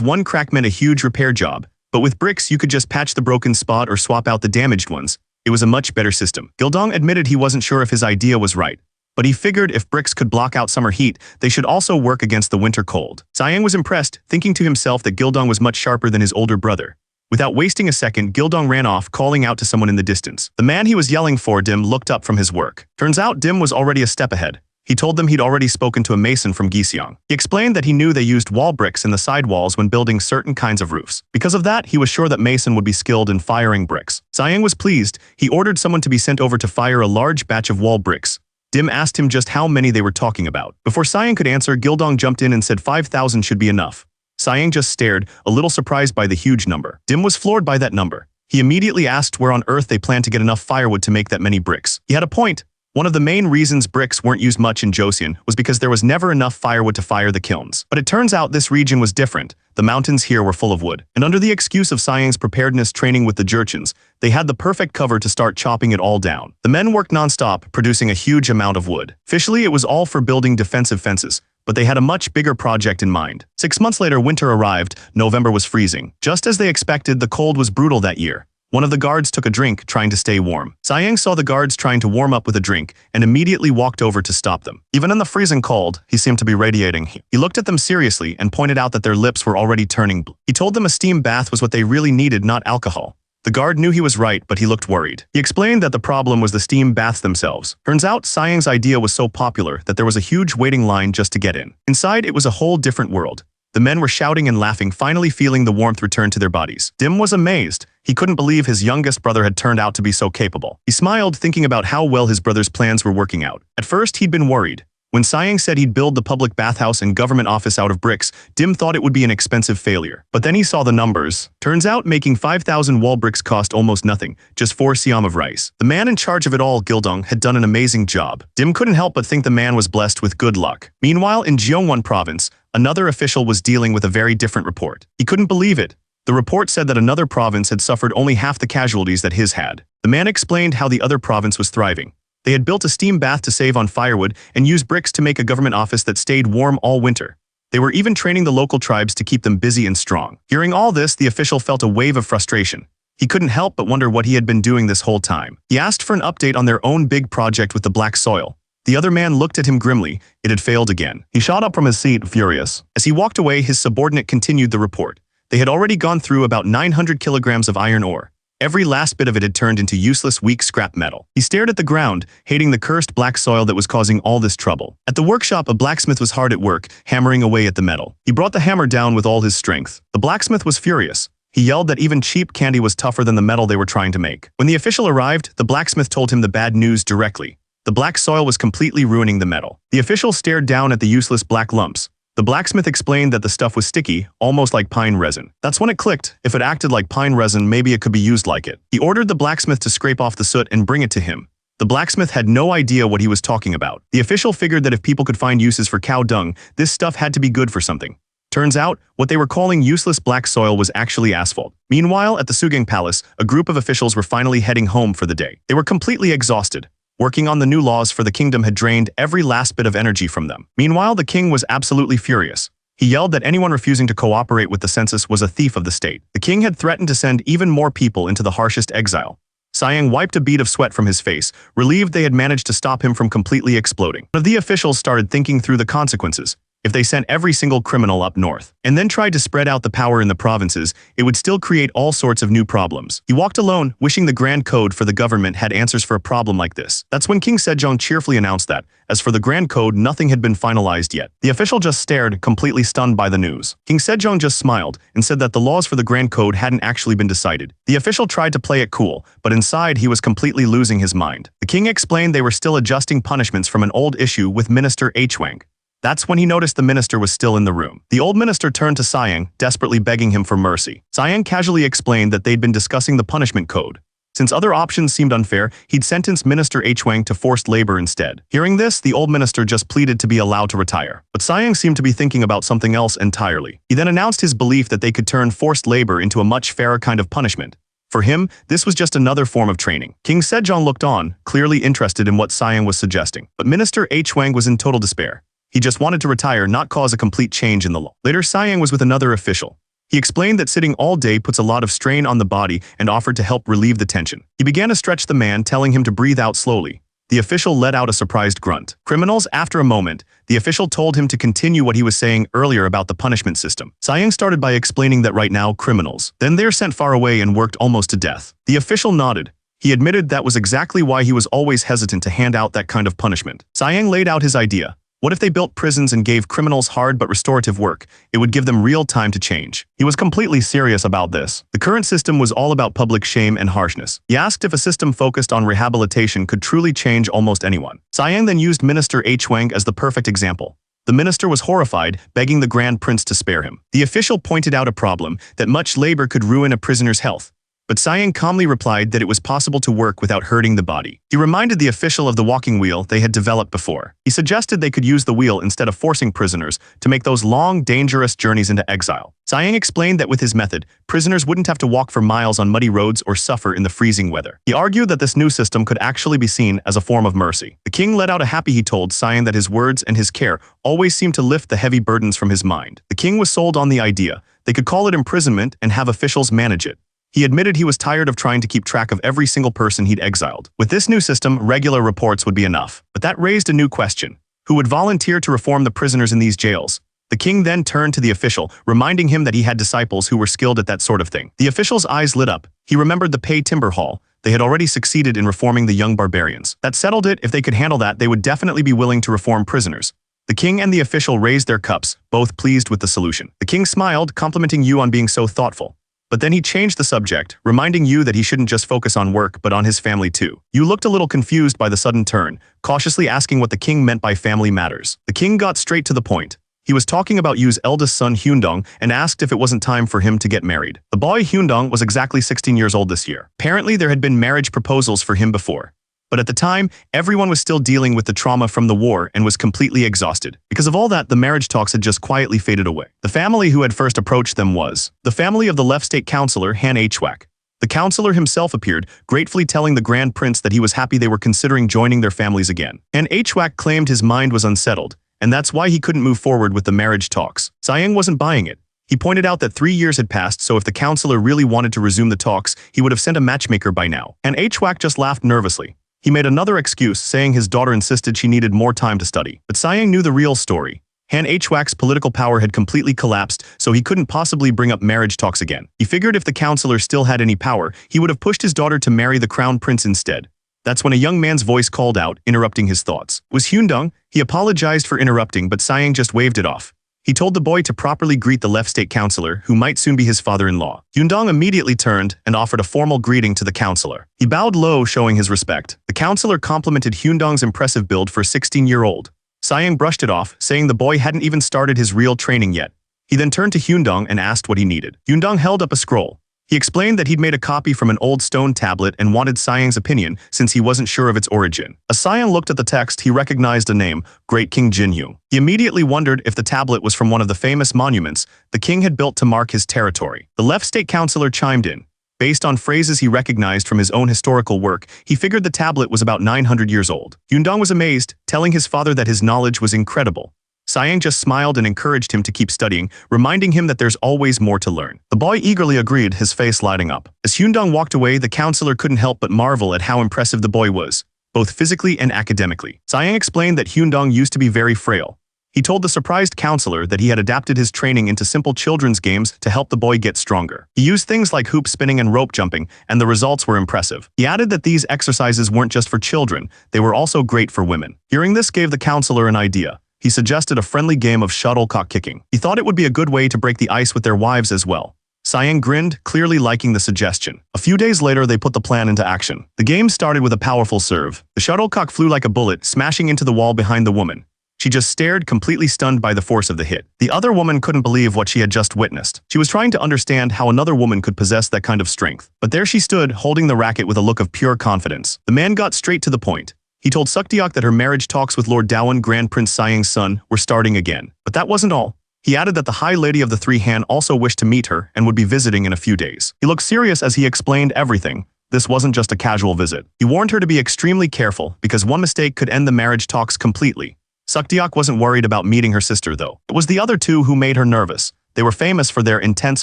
one crack meant a huge repair job, but with bricks, you could just patch the broken spot or swap out the damaged ones. It was a much better system. Gildong admitted he wasn't sure if his idea was right, but he figured if bricks could block out summer heat, they should also work against the winter cold. Sayang was impressed, thinking to himself that Gildong was much sharper than his older brother. Without wasting a second, Gildong ran off, calling out to someone in the distance. The man he was yelling for, Dim, looked up from his work. Turns out Dim was already a step ahead. He told them he'd already spoken to a mason from Giseong. He explained that he knew they used wall bricks in the sidewalls when building certain kinds of roofs. Because of that, he was sure that Mason would be skilled in firing bricks. Sayang was pleased. He ordered someone to be sent over to fire a large batch of wall bricks. Dim asked him just how many they were talking about. Before Sayang could answer, Gildong jumped in and said 5,000 should be enough. Sayang just stared, a little surprised by the huge number. Dim was floored by that number. He immediately asked where on earth they planned to get enough firewood to make that many bricks. He had a point. One of the main reasons bricks weren't used much in Joseon was because there was never enough firewood to fire the kilns. But it turns out this region was different. The mountains here were full of wood. And under the excuse of Sayang's preparedness training with the Jurchens, they had the perfect cover to start chopping it all down. The men worked non-stop, producing a huge amount of wood. Officially, it was all for building defensive fences, but they had a much bigger project in mind. 6 months later, winter arrived. November was freezing. Just as they expected, the cold was brutal that year. One of the guards took a drink, trying to stay warm. Sayang saw the guards trying to warm up with a drink and immediately walked over to stop them. Even in the freezing cold, he seemed to be radiating. He looked at them seriously and pointed out that their lips were already turning blue. He told them a steam bath was what they really needed, not alcohol. The guard knew he was right, but he looked worried. He explained that the problem was the steam baths themselves. Turns out, Sayang's idea was so popular that there was a huge waiting line just to get in. Inside, it was a whole different world. The men were shouting and laughing, finally feeling the warmth return to their bodies. Dim was amazed. He couldn't believe his youngest brother had turned out to be so capable. He smiled, thinking about how well his brother's plans were working out. At first, he'd been worried. When Siang said he'd build the public bathhouse and government office out of bricks, Dim thought it would be an expensive failure. But then he saw the numbers. Turns out making 5,000 wall bricks cost almost nothing, just 4 siam of rice. The man in charge of it all, Gildong, had done an amazing job. Dim couldn't help but think the man was blessed with good luck. Meanwhile, in Gyeongwon province, another official was dealing with a very different report. He couldn't believe it. The report said that another province had suffered only half the casualties that his had. The man explained how the other province was thriving. They had built a steam bath to save on firewood and used bricks to make a government office that stayed warm all winter. They were even training the local tribes to keep them busy and strong. Hearing all this, the official felt a wave of frustration. He couldn't help but wonder what he had been doing this whole time. He asked for an update on their own big project with the black soil. The other man looked at him grimly. It had failed again. He shot up from his seat, furious. As he walked away, his subordinate continued the report. They had already gone through about 900 kilograms of iron ore. Every last bit of it had turned into useless, weak scrap metal. He stared at the ground, hating the cursed black soil that was causing all this trouble. At the workshop, a blacksmith was hard at work, hammering away at the metal. He brought the hammer down with all his strength. The blacksmith was furious. He yelled that even cheap candy was tougher than the metal they were trying to make. When the official arrived, the blacksmith told him the bad news directly. The black soil was completely ruining the metal. The official stared down at the useless black lumps. The blacksmith explained that the stuff was sticky, almost like pine resin. That's when it clicked. If it acted like pine resin, maybe it could be used like it. He ordered the blacksmith to scrape off the soot and bring it to him. The blacksmith had no idea what he was talking about. The official figured that if people could find uses for cow dung, this stuff had to be good for something. Turns out, what they were calling useless black soil was actually asphalt. Meanwhile, at the Sugang Palace, a group of officials were finally heading home for the day. They were completely exhausted. Working on the new laws for the kingdom had drained every last bit of energy from them. Meanwhile, the king was absolutely furious. He yelled that anyone refusing to cooperate with the census was a thief of the state. The king had threatened to send even more people into the harshest exile. Siang wiped a bead of sweat from his face, relieved they had managed to stop him from completely exploding. One of the officials started thinking through the consequences. If they sent every single criminal up north, and then tried to spread out the power in the provinces, it would still create all sorts of new problems. He walked alone, wishing the Grand Code for the government had answers for a problem like this. That's when King Sejong cheerfully announced that, as for the Grand Code, nothing had been finalized yet. The official just stared, completely stunned by the news. King Sejong just smiled, and said that the laws for the Grand Code hadn't actually been decided. The official tried to play it cool, but inside he was completely losing his mind. The king explained they were still adjusting punishments from an old issue with Minister Hwang. That's when he noticed the minister was still in the room. The old minister turned to Siang, desperately begging him for mercy. Siang casually explained that they'd been discussing the punishment code. Since other options seemed unfair, he'd sentenced Minister Hwang to forced labor instead. Hearing this, the old minister just pleaded to be allowed to retire. But Siang seemed to be thinking about something else entirely. He then announced his belief that they could turn forced labor into a much fairer kind of punishment. For him, this was just another form of training. King Sejong looked on, clearly interested in what Siang was suggesting. But Minister Hwang was in total despair. He just wanted to retire, not cause a complete change in the law. Later, Siang was with another official. He explained that sitting all day puts a lot of strain on the body and offered to help relieve the tension. He began to stretch the man, telling him to breathe out slowly. The official let out a surprised grunt. Criminals, after a moment, the official told him to continue what he was saying earlier about the punishment system. Siang started by explaining that right now, criminals. Then they're sent far away and worked almost to death. The official nodded. He admitted that was exactly why he was always hesitant to hand out that kind of punishment. Siang laid out his idea. What if they built prisons and gave criminals hard but restorative work? It would give them real time to change. He was completely serious about this. The current system was all about public shame and harshness. He asked if a system focused on rehabilitation could truly change almost anyone. Siang then used Minister Hwang as the perfect example. The minister was horrified, begging the Grand Prince to spare him. The official pointed out a problem, that much labor could ruin a prisoner's health. But Siang calmly replied that it was possible to work without hurting the body. He reminded the official of the walking wheel they had developed before. He suggested they could use the wheel instead of forcing prisoners to make those long, dangerous journeys into exile. Siang explained that with his method, prisoners wouldn't have to walk for miles on muddy roads or suffer in the freezing weather. He argued that this new system could actually be seen as a form of mercy. The king let out a happy. He told Siang that his words and his care always seemed to lift the heavy burdens from his mind. The king was sold on the idea. They could call it imprisonment and have officials manage it. He admitted he was tired of trying to keep track of every single person he'd exiled. With this new system, regular reports would be enough. But that raised a new question. Who would volunteer to reform the prisoners in these jails? The king then turned to the official, reminding him that he had disciples who were skilled at that sort of thing. The official's eyes lit up. He remembered the Pei Timber Hall. They had already succeeded in reforming the young barbarians. That settled it. If they could handle that, they would definitely be willing to reform prisoners. The king and the official raised their cups, both pleased with the solution. The king smiled, complimenting Yu on being so thoughtful. But then he changed the subject, reminding Yu that he shouldn't just focus on work but on his family too. Yu looked a little confused by the sudden turn, cautiously asking what the king meant by family matters. The king got straight to the point. He was talking about Yu's eldest son Hyundong and asked if it wasn't time for him to get married. The boy Hyundong was exactly 16 years old this year. Apparently there had been marriage proposals for him before. But at the time, everyone was still dealing with the trauma from the war and was completely exhausted. Because of all that, the marriage talks had just quietly faded away. The family who had first approached them was the family of the left state councillor Han Hwak. The councillor himself appeared, gratefully telling the Grand Prince that he was happy they were considering joining their families again. Han Hwak claimed his mind was unsettled, and that's why he couldn't move forward with the marriage talks. Sayang wasn't buying it. He pointed out that 3 years had passed, so if the councillor really wanted to resume the talks, he would have sent a matchmaker by now. Han Hwak just laughed nervously. He made another excuse, saying his daughter insisted she needed more time to study. But Sayang knew the real story. Han Hwak's political power had completely collapsed, so he couldn't possibly bring up marriage talks again. He figured if the councillor still had any power, he would have pushed his daughter to marry the crown prince instead. That's when a young man's voice called out, interrupting his thoughts. It was Hyundong. He apologized for interrupting, but Sayang just waved it off. He told the boy to properly greet the left state councillor, who might soon be his father-in-law. Hyundong immediately turned and offered a formal greeting to the councillor. He bowed low, showing his respect. The councillor complimented Hyundong's impressive build for a 16-year-old. Sayang brushed it off, saying the boy hadn't even started his real training yet. He then turned to Hyundong and asked what he needed. Hyundong held up a scroll. He explained that he'd made a copy from an old stone tablet and wanted Sayang's opinion since he wasn't sure of its origin. As Sayang looked at the text, he recognized a name, Great King Jinyu. He immediately wondered if the tablet was from one of the famous monuments the king had built to mark his territory. The left state councillor chimed in. Based on phrases he recognized from his own historical work, he figured the tablet was about 900 years old. Hyundong was amazed, telling his father that his knowledge was incredible. Sayang just smiled and encouraged him to keep studying, reminding him that there's always more to learn. The boy eagerly agreed, his face lighting up. As Hyundong walked away, the councillor couldn't help but marvel at how impressive the boy was, both physically and academically. Sayang explained that Hyundong used to be very frail. He told the surprised councillor that he had adapted his training into simple children's games to help the boy get stronger. He used things like hoop spinning and rope jumping, and the results were impressive. He added that these exercises weren't just for children, they were also great for women. Hearing this gave the councillor an idea. He suggested a friendly game of shuttlecock kicking. He thought it would be a good way to break the ice with their wives as well. Sayang grinned, clearly liking the suggestion. A few days later, they put the plan into action. The game started with a powerful serve. The shuttlecock flew like a bullet, smashing into the wall behind the woman. She just stared, completely stunned by the force of the hit. The other woman couldn't believe what she had just witnessed. She was trying to understand how another woman could possess that kind of strength. But there she stood, holding the racket with a look of pure confidence. The man got straight to the point. He told Suktiak that her marriage talks with Lord Dawan, Grand Prince Sayang's son, were starting again. But that wasn't all. He added that the High Lady of the Three Han also wished to meet her and would be visiting in a few days. He looked serious as he explained everything. This wasn't just a casual visit. He warned her to be extremely careful because one mistake could end the marriage talks completely. Suktiak wasn't worried about meeting her sister though. It was the other two who made her nervous. They were famous for their intense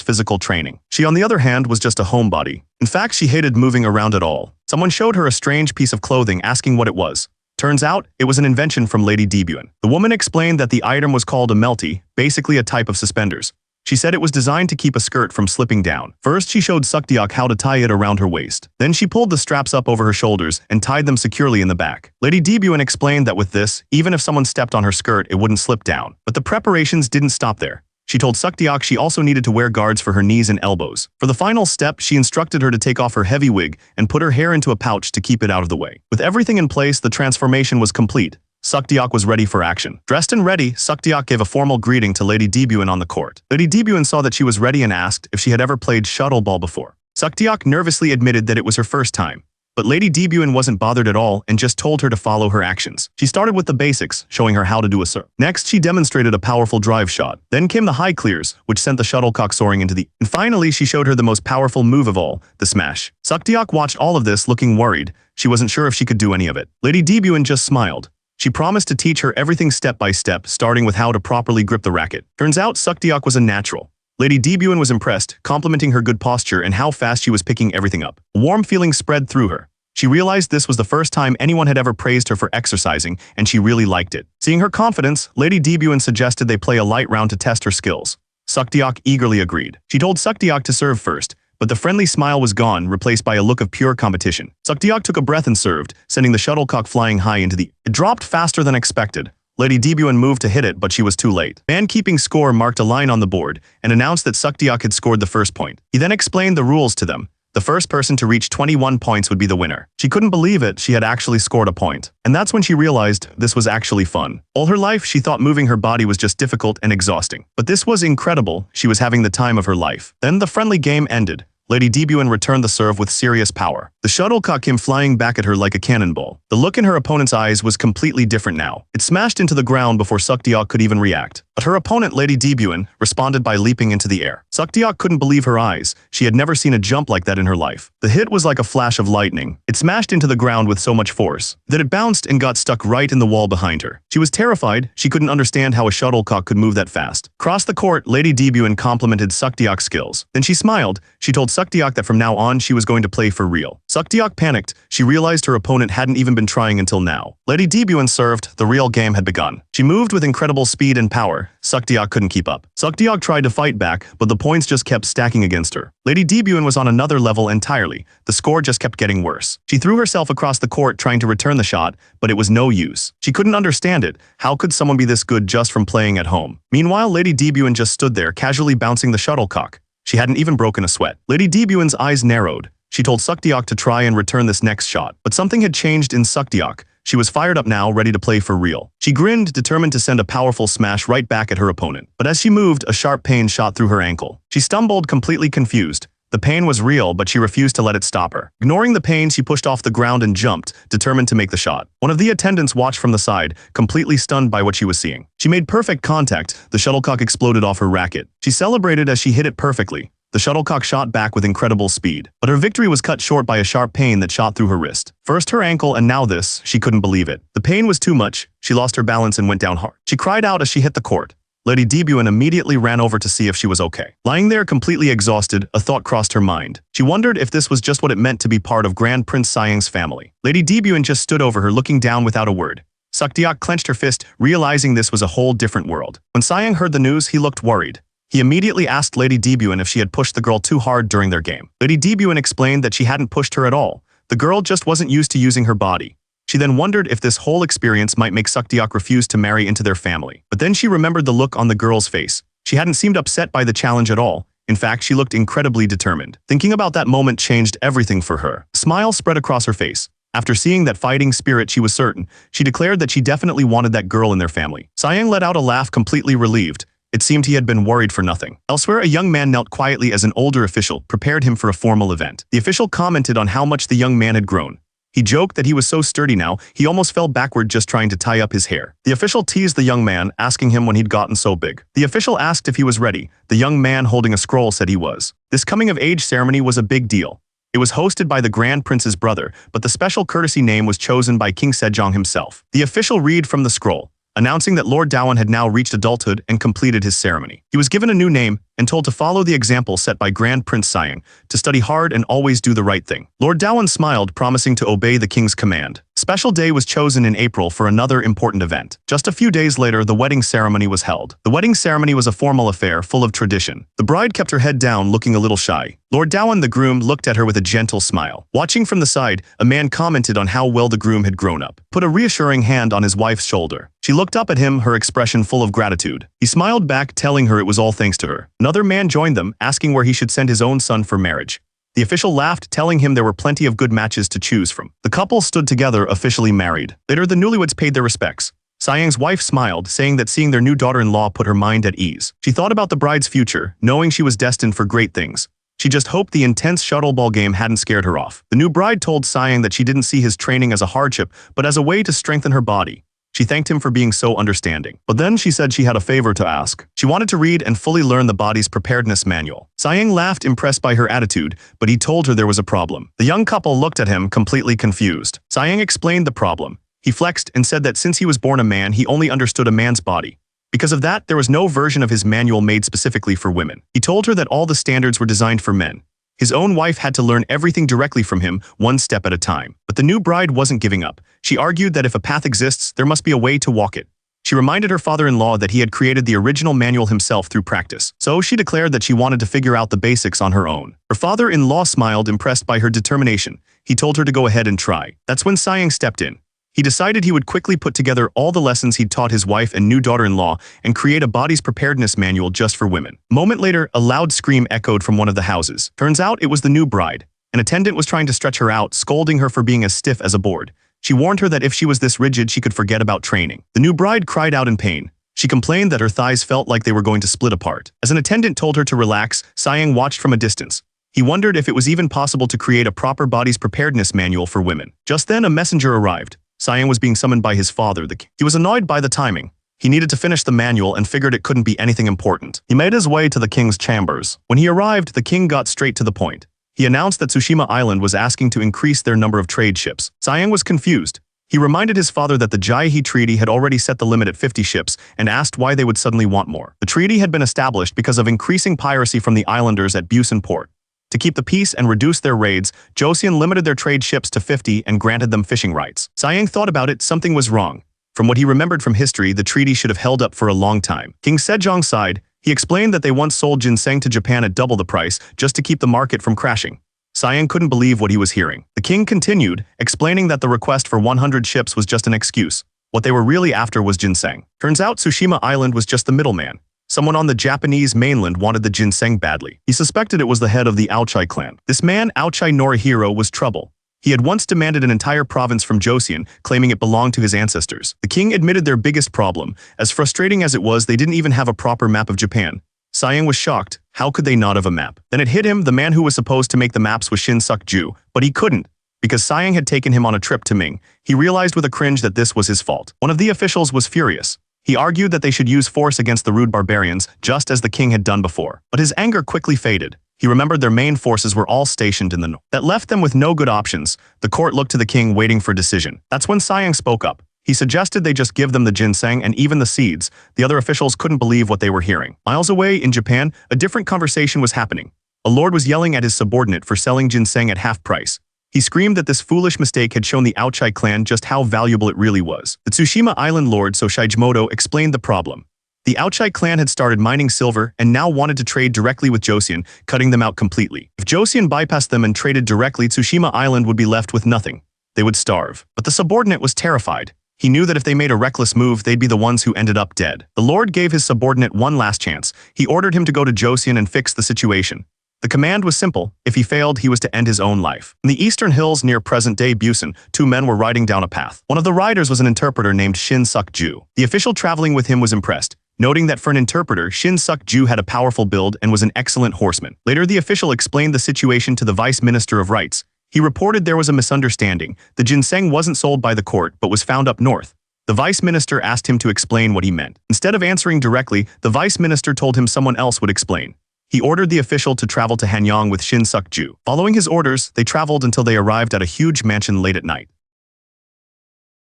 physical training. She, on the other hand, was just a homebody. In fact, she hated moving around at all. Someone showed her a strange piece of clothing, asking what it was. Turns out, it was an invention from Lady Debuan. The woman explained that the item was called a melty, basically a type of suspenders. She said it was designed to keep a skirt from slipping down. First, she showed Suktiak how to tie it around her waist. Then she pulled the straps up over her shoulders and tied them securely in the back. Lady Debuan explained that with this, even if someone stepped on her skirt, it wouldn't slip down. But the preparations didn't stop there. She told Suktiak she also needed to wear guards for her knees and elbows. For the final step, she instructed her to take off her heavy wig and put her hair into a pouch to keep it out of the way. With everything in place, the transformation was complete. Suktiak was ready for action. Dressed and ready, Suktiak gave a formal greeting to Lady Debuan on the court. Lady Debuan saw that she was ready and asked if she had ever played shuttleball before. Suktiak nervously admitted that it was her first time. But Lady Debuan wasn't bothered at all and just told her to follow her actions. She started with the basics, showing her how to do a serve. Next, she demonstrated a powerful drive shot. Then came the high clears, which sent the shuttlecock soaring into the... And finally, she showed her the most powerful move of all, the smash. Suktiak watched all of this, looking worried. She wasn't sure if she could do any of it. Lady Debuan just smiled. She promised to teach her everything step by step, starting with how to properly grip the racket. Turns out, Suktiak was a natural. Lady Debuan was impressed, complimenting her good posture and how fast she was picking everything up. A warm feeling spread through her. She realized this was the first time anyone had ever praised her for exercising, and she really liked it. Seeing her confidence, Lady Debuan suggested they play a light round to test her skills. Suktiak eagerly agreed. She told Suktiak to serve first, but the friendly smile was gone, replaced by a look of pure competition. Suktiak took a breath and served, sending the shuttlecock flying high into the... It dropped faster than expected, Lady Debuan moved to hit it, but she was too late. Man keeping score marked a line on the board and announced that Sukdeok had scored the first point. He then explained the rules to them. The first person to reach 21 points would be the winner. She couldn't believe it, she had actually scored a point. And that's when she realized this was actually fun. All her life, she thought moving her body was just difficult and exhausting. But this was incredible, she was having the time of her life. Then the friendly game ended. Lady Debuan returned the serve with serious power. The shuttlecock came flying back at her like a cannonball. The look in her opponent's eyes was completely different now. It smashed into the ground before Sukdeok could even react. But her opponent, Lady Debuan, responded by leaping into the air. Sukdeok couldn't believe her eyes. She had never seen a jump like that in her life. The hit was like a flash of lightning. It smashed into the ground with so much force that it bounced and got stuck right in the wall behind her. She was terrified. She couldn't understand how a shuttlecock could move that fast. Across the court, Lady Debuan complimented Sukdeok's skills. Then she smiled. She told Sukdeok that from now on she was going to play for real. Sukdeok panicked. She realized her opponent hadn't even been trying until now. Lady Debuan served. The real game had begun. She moved with incredible speed and power. Sukdeok couldn't keep up. Sukdeok tried to fight back, but the points just kept stacking against her. Lady Debuan was on another level entirely. The score just kept getting worse. She threw herself across the court trying to return the shot, but it was no use. She couldn't understand it. How could someone be this good just from playing at home? Meanwhile, Lady Debuan just stood there, casually bouncing the shuttlecock. She hadn't even broken a sweat. Lady Debuan's eyes narrowed. She told Sukdeok to try and return this next shot. But something had changed in Sukdeok. She was fired up now, ready to play for real. She grinned, determined to send a powerful smash right back at her opponent. But as she moved, a sharp pain shot through her ankle. She stumbled, completely confused. The pain was real, but she refused to let it stop her. Ignoring the pain, she pushed off the ground and jumped, determined to make the shot. One of the attendants watched from the side, completely stunned by what she was seeing. She made perfect contact. The shuttlecock exploded off her racket. She celebrated as she hit it perfectly. The shuttlecock shot back with incredible speed, but her victory was cut short by a sharp pain that shot through her wrist. First her ankle and now this, she couldn't believe it. The pain was too much, she lost her balance and went down hard. She cried out as she hit the court. Lady Debuan immediately ran over to see if she was okay. Lying there completely exhausted, a thought crossed her mind. She wondered if this was just what it meant to be part of Grand Prince Sayang's family. Lady Debuan just stood over her, looking down without a word. Sukdeok clenched her fist, realizing this was a whole different world. When Sayang heard the news, he looked worried. He immediately asked Lady Debuan if she had pushed the girl too hard during their game. Lady Debuan explained that she hadn't pushed her at all. The girl just wasn't used to using her body. She then wondered if this whole experience might make Sukdeok refuse to marry into their family. But then she remembered the look on the girl's face. She hadn't seemed upset by the challenge at all. In fact, she looked incredibly determined. Thinking about that moment changed everything for her. A smile spread across her face. After seeing that fighting spirit, she was certain. She declared that she definitely wanted that girl in their family. Sayang let out a laugh, completely relieved. It seemed he had been worried for nothing. Elsewhere, a young man knelt quietly as an older official prepared him for a formal event. The official commented on how much the young man had grown. He joked that he was so sturdy now, he almost fell backward just trying to tie up his hair. The official teased the young man, asking him when he'd gotten so big. The official asked if he was ready. The young man holding a scroll said he was. This coming-of-age ceremony was a big deal. It was hosted by the Grand Prince's brother, but the special courtesy name was chosen by King Sejong himself. The official read from the scroll, announcing that Lord Dawan had now reached adulthood and completed his ceremony. He was given a new name and told to follow the example set by Grand Prince Sayang, to study hard and always do the right thing. Lord Dawan smiled, promising to obey the king's command. A special day was chosen in April for another important event. Just a few days later, the wedding ceremony was held. The wedding ceremony was a formal affair full of tradition. The bride kept her head down, looking a little shy. Lord Dawan, the groom, looked at her with a gentle smile. Watching from the side, a man commented on how well the groom had grown up. Put a reassuring hand on his wife's shoulder. She looked up at him, her expression full of gratitude. He smiled back, telling her it was all thanks to her. Another man joined them, asking where he should send his own son for marriage. The official laughed, telling him there were plenty of good matches to choose from. The couple stood together, officially married. Later, the newlyweds paid their respects. Sayang's wife smiled, saying that seeing their new daughter-in-law put her mind at ease. She thought about the bride's future, knowing she was destined for great things. She just hoped the intense shuttleball game hadn't scared her off. The new bride told Sayang that she didn't see his training as a hardship, but as a way to strengthen her body. She thanked him for being so understanding. But then she said she had a favor to ask. She wanted to read and fully learn the body's preparedness manual. Sayang laughed, impressed by her attitude, but he told her there was a problem. The young couple looked at him, completely confused. Sayang explained the problem. He flexed and said that since he was born a man, he only understood a man's body. Because of that, there was no version of his manual made specifically for women. He told her that all the standards were designed for men. His own wife had to learn everything directly from him, one step at a time. But the new bride wasn't giving up. She argued that if a path exists, there must be a way to walk it. She reminded her father-in-law that he had created the original manual himself through practice. So she declared that she wanted to figure out the basics on her own. Her father-in-law smiled, impressed by her determination. He told her to go ahead and try. That's when Sayang stepped in. He decided he would quickly put together all the lessons he'd taught his wife and new daughter-in-law and create a body's preparedness manual just for women. A moment later, a loud scream echoed from one of the houses. Turns out it was the new bride. An attendant was trying to stretch her out, scolding her for being as stiff as a board. She warned her that if she was this rigid, she could forget about training. The new bride cried out in pain. She complained that her thighs felt like they were going to split apart. As an attendant told her to relax, Sayang watched from a distance. He wondered if it was even possible to create a proper body's preparedness manual for women. Just then, a messenger arrived. Sayang was being summoned by his father, the king. He was annoyed by the timing. He needed to finish the manual and figured it couldn't be anything important. He made his way to the king's chambers. When he arrived, the king got straight to the point. He announced that Tsushima Island was asking to increase their number of trade ships. Sayang was confused. He reminded his father that the Yahello Treaty had already set the limit at 50 ships and asked why they would suddenly want more. The treaty had been established because of increasing piracy from the islanders at Busan port. To keep the peace and reduce their raids, Joseon limited their trade ships to 50 and granted them fishing rights. Sayang thought about it, something was wrong. From what he remembered from history, the treaty should have held up for a long time. King Sejong sighed. He explained that they once sold ginseng to Japan at double the price just to keep the market from crashing. Sayang couldn't believe what he was hearing. The king continued, explaining that the request for 100 ships was just an excuse. What they were really after was ginseng. Turns out Tsushima Island was just the middleman. Someone on the Japanese mainland wanted the ginseng badly. He suspected it was the head of the Aochai clan. This man, Aochai Norihiro, was trouble. He had once demanded an entire province from Joseon, claiming it belonged to his ancestors. The king admitted their biggest problem. As frustrating as it was, they didn't even have a proper map of Japan. Sayang was shocked. How could they not have a map? Then it hit him, the man who was supposed to make the maps was Shin Suk-ju, but he couldn't. Because Sayang had taken him on a trip to Ming, he realized with a cringe that this was his fault. One of the officials was furious. He argued that they should use force against the rude barbarians, just as the king had done before. But his anger quickly faded. He remembered their main forces were all stationed in the north. That left them with no good options. The court looked to the king, waiting for a decision. That's when Sayang spoke up. He suggested they just give them the ginseng and even the seeds. The other officials couldn't believe what they were hearing. Miles away, in Japan, a different conversation was happening. A lord was yelling at his subordinate for selling ginseng at half price. He screamed that this foolish mistake had shown the Aochai clan just how valuable it really was. The Tsushima Island lord Soshijimoto explained the problem. The Aochai clan had started mining silver and now wanted to trade directly with Joseon, cutting them out completely. If Joseon bypassed them and traded directly, Tsushima Island would be left with nothing. They would starve. But the subordinate was terrified. He knew that if they made a reckless move, they'd be the ones who ended up dead. The lord gave his subordinate one last chance. He ordered him to go to Joseon and fix the situation. The command was simple. If he failed, he was to end his own life. In the eastern hills near present-day Busan, two men were riding down a path. One of the riders was an interpreter named Shin Suk-ju. The official traveling with him was impressed, noting that for an interpreter, Shin Suk-ju had a powerful build and was an excellent horseman. Later, the official explained the situation to the Vice Minister of Rights. He reported there was a misunderstanding. The ginseng wasn't sold by the court, but was found up north. The Vice Minister asked him to explain what he meant. Instead of answering directly, the Vice Minister told him someone else would explain. He ordered the official to travel to Hanyang with Shin Suk-ju. Following his orders, they traveled until they arrived at a huge mansion late at night.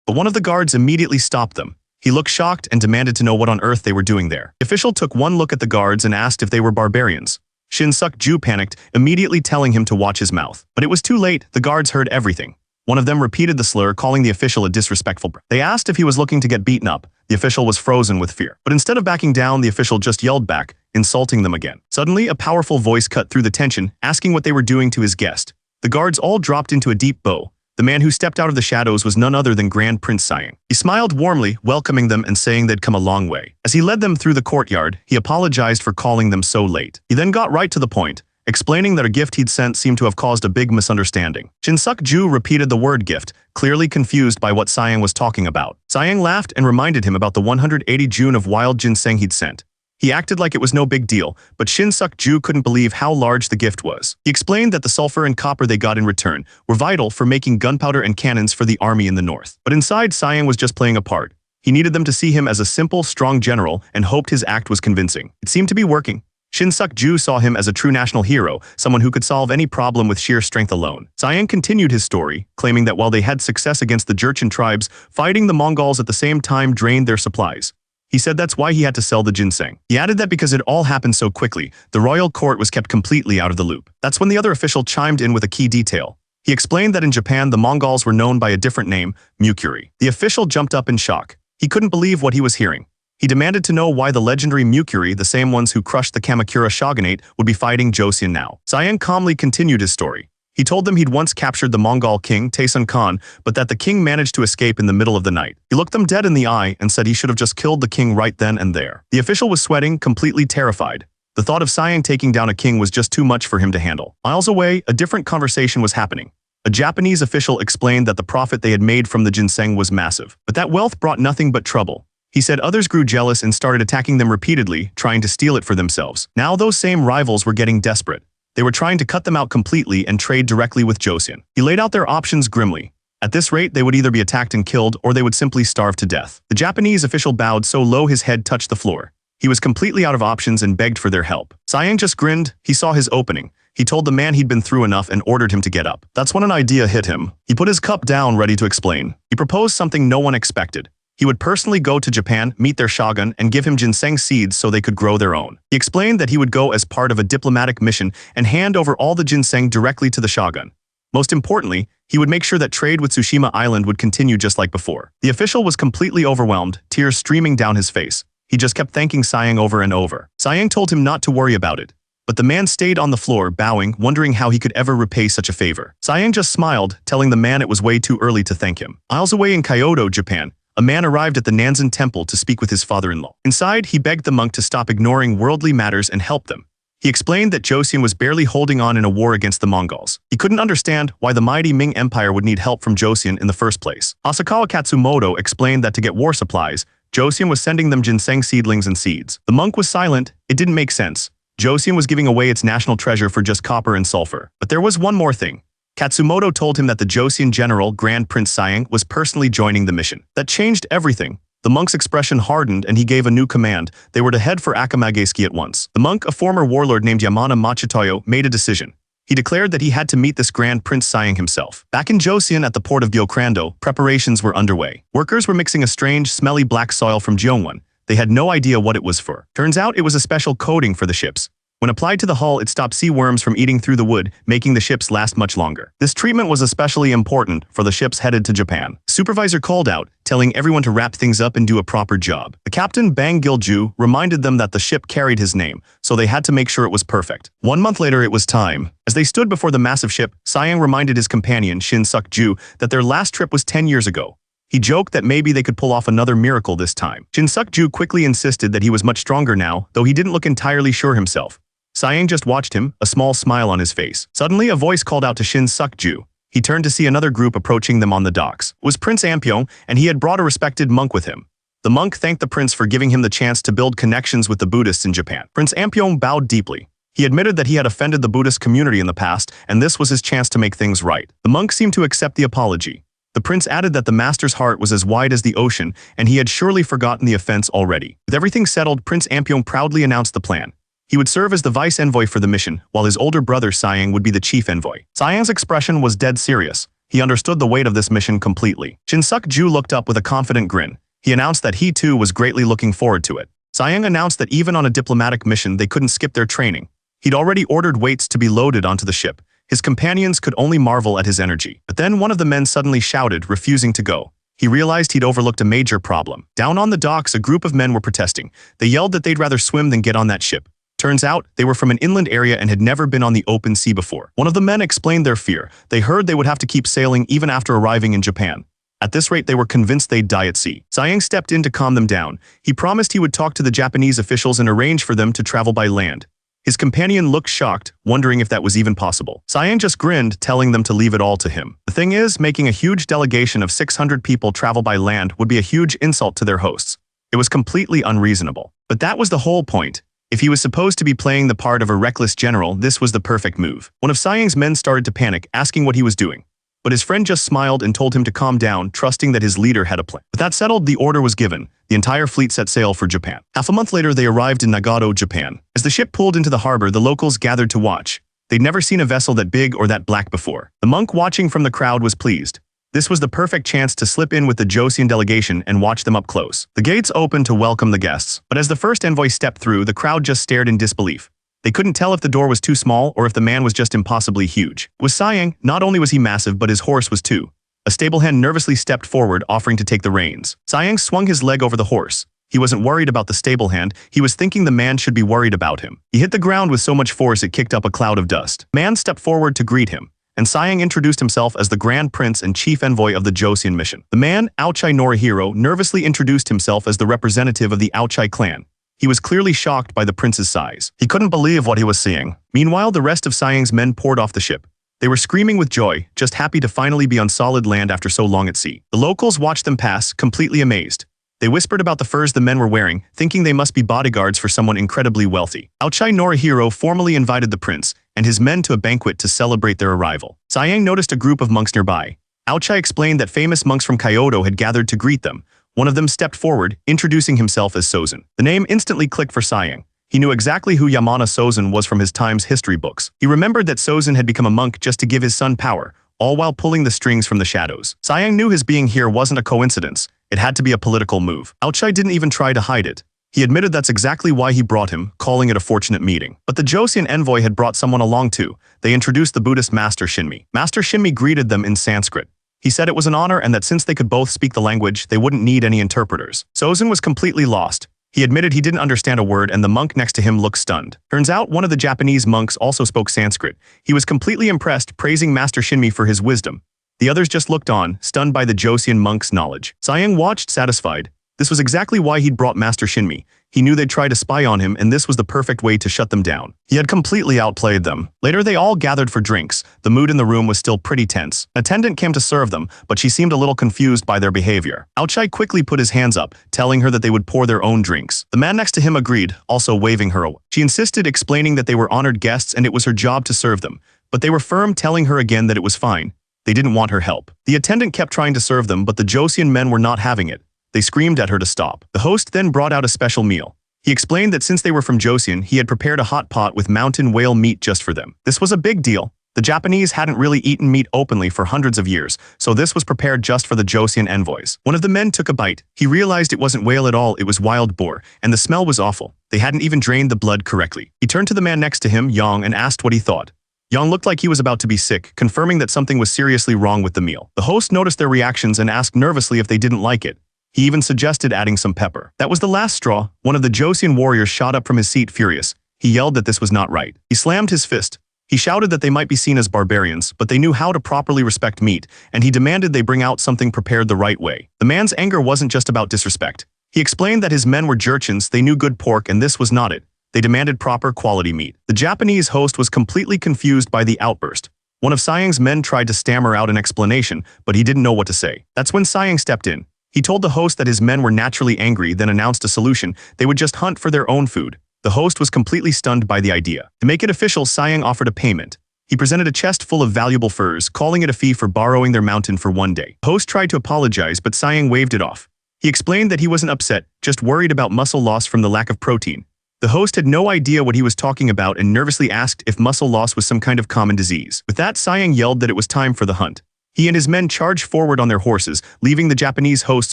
But one of the guards immediately stopped them. He looked shocked and demanded to know what on earth they were doing there. The official took one look at the guards and asked if they were barbarians. Shin Suk-ju panicked, immediately telling him to watch his mouth. But it was too late, the guards heard everything. One of them repeated the slur, calling the official a disrespectful. They asked if he was looking to get beaten up. The official was frozen with fear. But instead of backing down, the official just yelled back, insulting them again. Suddenly, a powerful voice cut through the tension, asking what they were doing to his guest. The guards all dropped into a deep bow. The man who stepped out of the shadows was none other than Grand Prince Sayang. He smiled warmly, welcoming them and saying they'd come a long way. As he led them through the courtyard, he apologized for calling them so late. He then got right to the point, explaining that a gift he'd sent seemed to have caused a big misunderstanding. Shin Suk-ju repeated the word gift, clearly confused by what Sayang was talking about. Sayang laughed and reminded him about the 180 june of wild ginseng he'd sent. He acted like it was no big deal, but Shin Suk-ju couldn't believe how large the gift was. He explained that the sulfur and copper they got in return were vital for making gunpowder and cannons for the army in the north. But inside, Sayang was just playing a part. He needed them to see him as a simple, strong general and hoped his act was convincing. It seemed to be working. Shin Suk-ju saw him as a true national hero, someone who could solve any problem with sheer strength alone. Sayang continued his story, claiming that while they had success against the Jurchen tribes, fighting the Mongols at the same time drained their supplies. He said that's why he had to sell the ginseng. He added that because it all happened so quickly, the royal court was kept completely out of the loop. That's when the other official chimed in with a key detail. He explained that in Japan, the Mongols were known by a different name, Mukuri. The official jumped up in shock. He couldn't believe what he was hearing. He demanded to know why the legendary Mukuri, the same ones who crushed the Kamakura shogunate, would be fighting Joseon now. Sayang calmly continued his story. He told them he'd once captured the Mongol king, Taysun Khan, but that the king managed to escape in the middle of the night. He looked them dead in the eye and said he should have just killed the king right then and there. The official was sweating, completely terrified. The thought of Siang taking down a king was just too much for him to handle. Miles away, a different conversation was happening. A Japanese official explained that the profit they had made from the ginseng was massive, but that wealth brought nothing but trouble. He said others grew jealous and started attacking them repeatedly, trying to steal it for themselves. Now those same rivals were getting desperate. They were trying to cut them out completely and trade directly with Joseon. He laid out their options grimly. At this rate, they would either be attacked and killed, or they would simply starve to death. The Japanese official bowed so low his head touched the floor. He was completely out of options and begged for their help. Siang just grinned. He saw his opening. He told the man he'd been through enough and ordered him to get up. That's when an idea hit him. He put his cup down, ready to explain. He proposed something no one expected. He would personally go to Japan, meet their shogun, and give him ginseng seeds so they could grow their own. He explained that he would go as part of a diplomatic mission and hand over all the ginseng directly to the shogun. Most importantly, he would make sure that trade with Tsushima Island would continue just like before. The official was completely overwhelmed, tears streaming down his face. He just kept thanking Siang over and over. Siang told him not to worry about it. But the man stayed on the floor, bowing, wondering how he could ever repay such a favor. Siang just smiled, telling the man it was way too early to thank him. Miles away in Kyoto, Japan, a man arrived at the Nanzen temple to speak with his father-in-law. Inside, he begged the monk to stop ignoring worldly matters and help them. He explained that Joseon was barely holding on in a war against the Mongols. He couldn't understand why the mighty Ming Empire would need help from Joseon in the first place. Asakawa Katsumoto explained that to get war supplies, Joseon was sending them ginseng seedlings and seeds. The monk was silent. It didn't make sense. Joseon was giving away its national treasure for just copper and sulfur. But there was one more thing. Katsumoto told him that the Joseon general, Grand Prince Siang, was personally joining the mission. That changed everything. The monk's expression hardened and he gave a new command. They were to head for Akamagaeski at once. The monk, a former warlord named Yamana Machitoyo, made a decision. He declared that he had to meet this Grand Prince Siang himself. Back in Joseon at the port of Gyeokrando, preparations were underway. Workers were mixing a strange, smelly black soil from Gyeongwon. They had no idea what it was for. Turns out it was a special coating for the ships. When applied to the hull, it stopped sea worms from eating through the wood, making the ships last much longer. This treatment was especially important for the ships headed to Japan. The supervisor called out, telling everyone to wrap things up and do a proper job. The captain, Bang Gilju, reminded them that the ship carried his name, so they had to make sure it was perfect. 1 month later, it was time. As they stood before the massive ship, Siang reminded his companion, Shin Suk-ju, that their last trip was 10 years ago. He joked that maybe they could pull off another miracle this time. Shin Suk-ju quickly insisted that he was much stronger now, though he didn't look entirely sure himself. Siang just watched him, a small smile on his face. Suddenly, a voice called out to Shin Suk-ju. He turned to see another group approaching them on the docks. It was Prince Ampyeong, and he had brought a respected monk with him. The monk thanked the prince for giving him the chance to build connections with the Buddhists in Japan. Prince Ampyeong bowed deeply. He admitted that he had offended the Buddhist community in the past, and this was his chance to make things right. The monk seemed to accept the apology. The prince added that the master's heart was as wide as the ocean, and he had surely forgotten the offense already. With everything settled, Prince Ampyeong proudly announced the plan. He would serve as the vice envoy for the mission, while his older brother Siang would be the chief envoy. Siang's expression was dead serious. He understood the weight of this mission completely. Shin Suk-ju looked up with a confident grin. He announced that he too was greatly looking forward to it. Siang announced that even on a diplomatic mission they couldn't skip their training. He'd already ordered weights to be loaded onto the ship. His companions could only marvel at his energy. But then one of the men suddenly shouted, refusing to go. He realized he'd overlooked a major problem. Down on the docks, a group of men were protesting. They yelled that they'd rather swim than get on that ship. Turns out, they were from an inland area and had never been on the open sea before. One of the men explained their fear. They heard they would have to keep sailing even after arriving in Japan. At this rate, they were convinced they'd die at sea. Siang stepped in to calm them down. He promised he would talk to the Japanese officials and arrange for them to travel by land. His companion looked shocked, wondering if that was even possible. Siang just grinned, telling them to leave it all to him. The thing is, making a huge delegation of 600 people travel by land would be a huge insult to their hosts. It was completely unreasonable. But that was the whole point. If he was supposed to be playing the part of a reckless general, this was the perfect move. One of Siang's men started to panic, asking what he was doing. But his friend just smiled and told him to calm down, trusting that his leader had a plan. With that settled, the order was given. The entire fleet set sail for Japan. Half a month later, they arrived in Nagato, Japan. As the ship pulled into the harbor, the locals gathered to watch. They'd never seen a vessel that big or that black before. The monk watching from the crowd was pleased. This was the perfect chance to slip in with the Joseon delegation and watch them up close. The gates opened to welcome the guests, but as the first envoy stepped through, the crowd just stared in disbelief. They couldn't tell if the door was too small or if the man was just impossibly huge. With Siang, not only was he massive, but his horse was too. A stable hand nervously stepped forward, offering to take the reins. Siang swung his leg over the horse. He wasn't worried about the stable hand, he was thinking the man should be worried about him. He hit the ground with so much force it kicked up a cloud of dust. Man stepped forward to greet him, and Sayang introduced himself as the Grand Prince and Chief Envoy of the Joseon mission. The man, Aochai Norihiro, nervously introduced himself as the representative of the Aochai clan. He was clearly shocked by the prince's size. He couldn't believe what he was seeing. Meanwhile, the rest of Sayang's men poured off the ship. They were screaming with joy, just happy to finally be on solid land after so long at sea. The locals watched them pass, completely amazed. They whispered about the furs the men were wearing, thinking they must be bodyguards for someone incredibly wealthy. Aochai Norihiro formally invited the prince and his men to a banquet to celebrate their arrival. Sayang noticed a group of monks nearby. Aochai explained that famous monks from Kyoto had gathered to greet them. One of them stepped forward, introducing himself as Sozin. The name instantly clicked for Sayang. He knew exactly who Yamana Sozin was from his time's history books. He remembered that Sozin had become a monk just to give his son power, all while pulling the strings from the shadows. Sayang knew his being here wasn't a coincidence. It had to be a political move. Aochai didn't even try to hide it. He admitted that's exactly why he brought him, calling it a fortunate meeting. But the Joseon envoy had brought someone along too. They introduced the Buddhist Master Shinmi. Master Shinmi greeted them in Sanskrit. He said it was an honor and that since they could both speak the language, they wouldn't need any interpreters. Sozin was completely lost. He admitted he didn't understand a word and the monk next to him looked stunned. Turns out one of the Japanese monks also spoke Sanskrit. He was completely impressed, praising Master Shinmi for his wisdom. The others just looked on, stunned by the Joseon monk's knowledge. Sayang watched satisfied. This was exactly why he'd brought Master Shinmi. He knew they'd try to spy on him and this was the perfect way to shut them down. He had completely outplayed them. Later they all gathered for drinks. The mood in the room was still pretty tense. An attendant came to serve them, but she seemed a little confused by their behavior. Aochai quickly put his hands up, telling her that they would pour their own drinks. The man next to him agreed, also waving her away. She insisted, explaining that they were honored guests and it was her job to serve them. But they were firm, telling her again that it was fine. They didn't want her help. The attendant kept trying to serve them, but the Joseon men were not having it. They screamed at her to stop. The host then brought out a special meal. He explained that since they were from Joseon, he had prepared a hot pot with mountain whale meat just for them. This was a big deal. The Japanese hadn't really eaten meat openly for hundreds of years, so this was prepared just for the Joseon envoys. One of the men took a bite. He realized it wasn't whale at all, it was wild boar, and the smell was awful. They hadn't even drained the blood correctly. He turned to the man next to him, Yang, and asked what he thought. Yang looked like he was about to be sick, confirming that something was seriously wrong with the meal. The host noticed their reactions and asked nervously if they didn't like it. He even suggested adding some pepper. That was the last straw. One of the Joseon warriors shot up from his seat furious. He yelled that this was not right. He slammed his fist. He shouted that they might be seen as barbarians, but they knew how to properly respect meat, and he demanded they bring out something prepared the right way. The man's anger wasn't just about disrespect. He explained that his men were Jurchens, they knew good pork, and this was not it. They demanded proper quality meat. The Japanese host was completely confused by the outburst. One of Sayang's men tried to stammer out an explanation, but he didn't know what to say. That's when Sayang stepped in. He told the host that his men were naturally angry, then announced a solution. They would just hunt for their own food. The host was completely stunned by the idea. To make it official, Sayang offered a payment. He presented a chest full of valuable furs, calling it a fee for borrowing their mountain for one day. The host tried to apologize, but Sayang waved it off. He explained that he wasn't upset, just worried about muscle loss from the lack of protein. The host had no idea what he was talking about and nervously asked if muscle loss was some kind of common disease. With that, Sayang yelled that it was time for the hunt. He and his men charged forward on their horses, leaving the Japanese hosts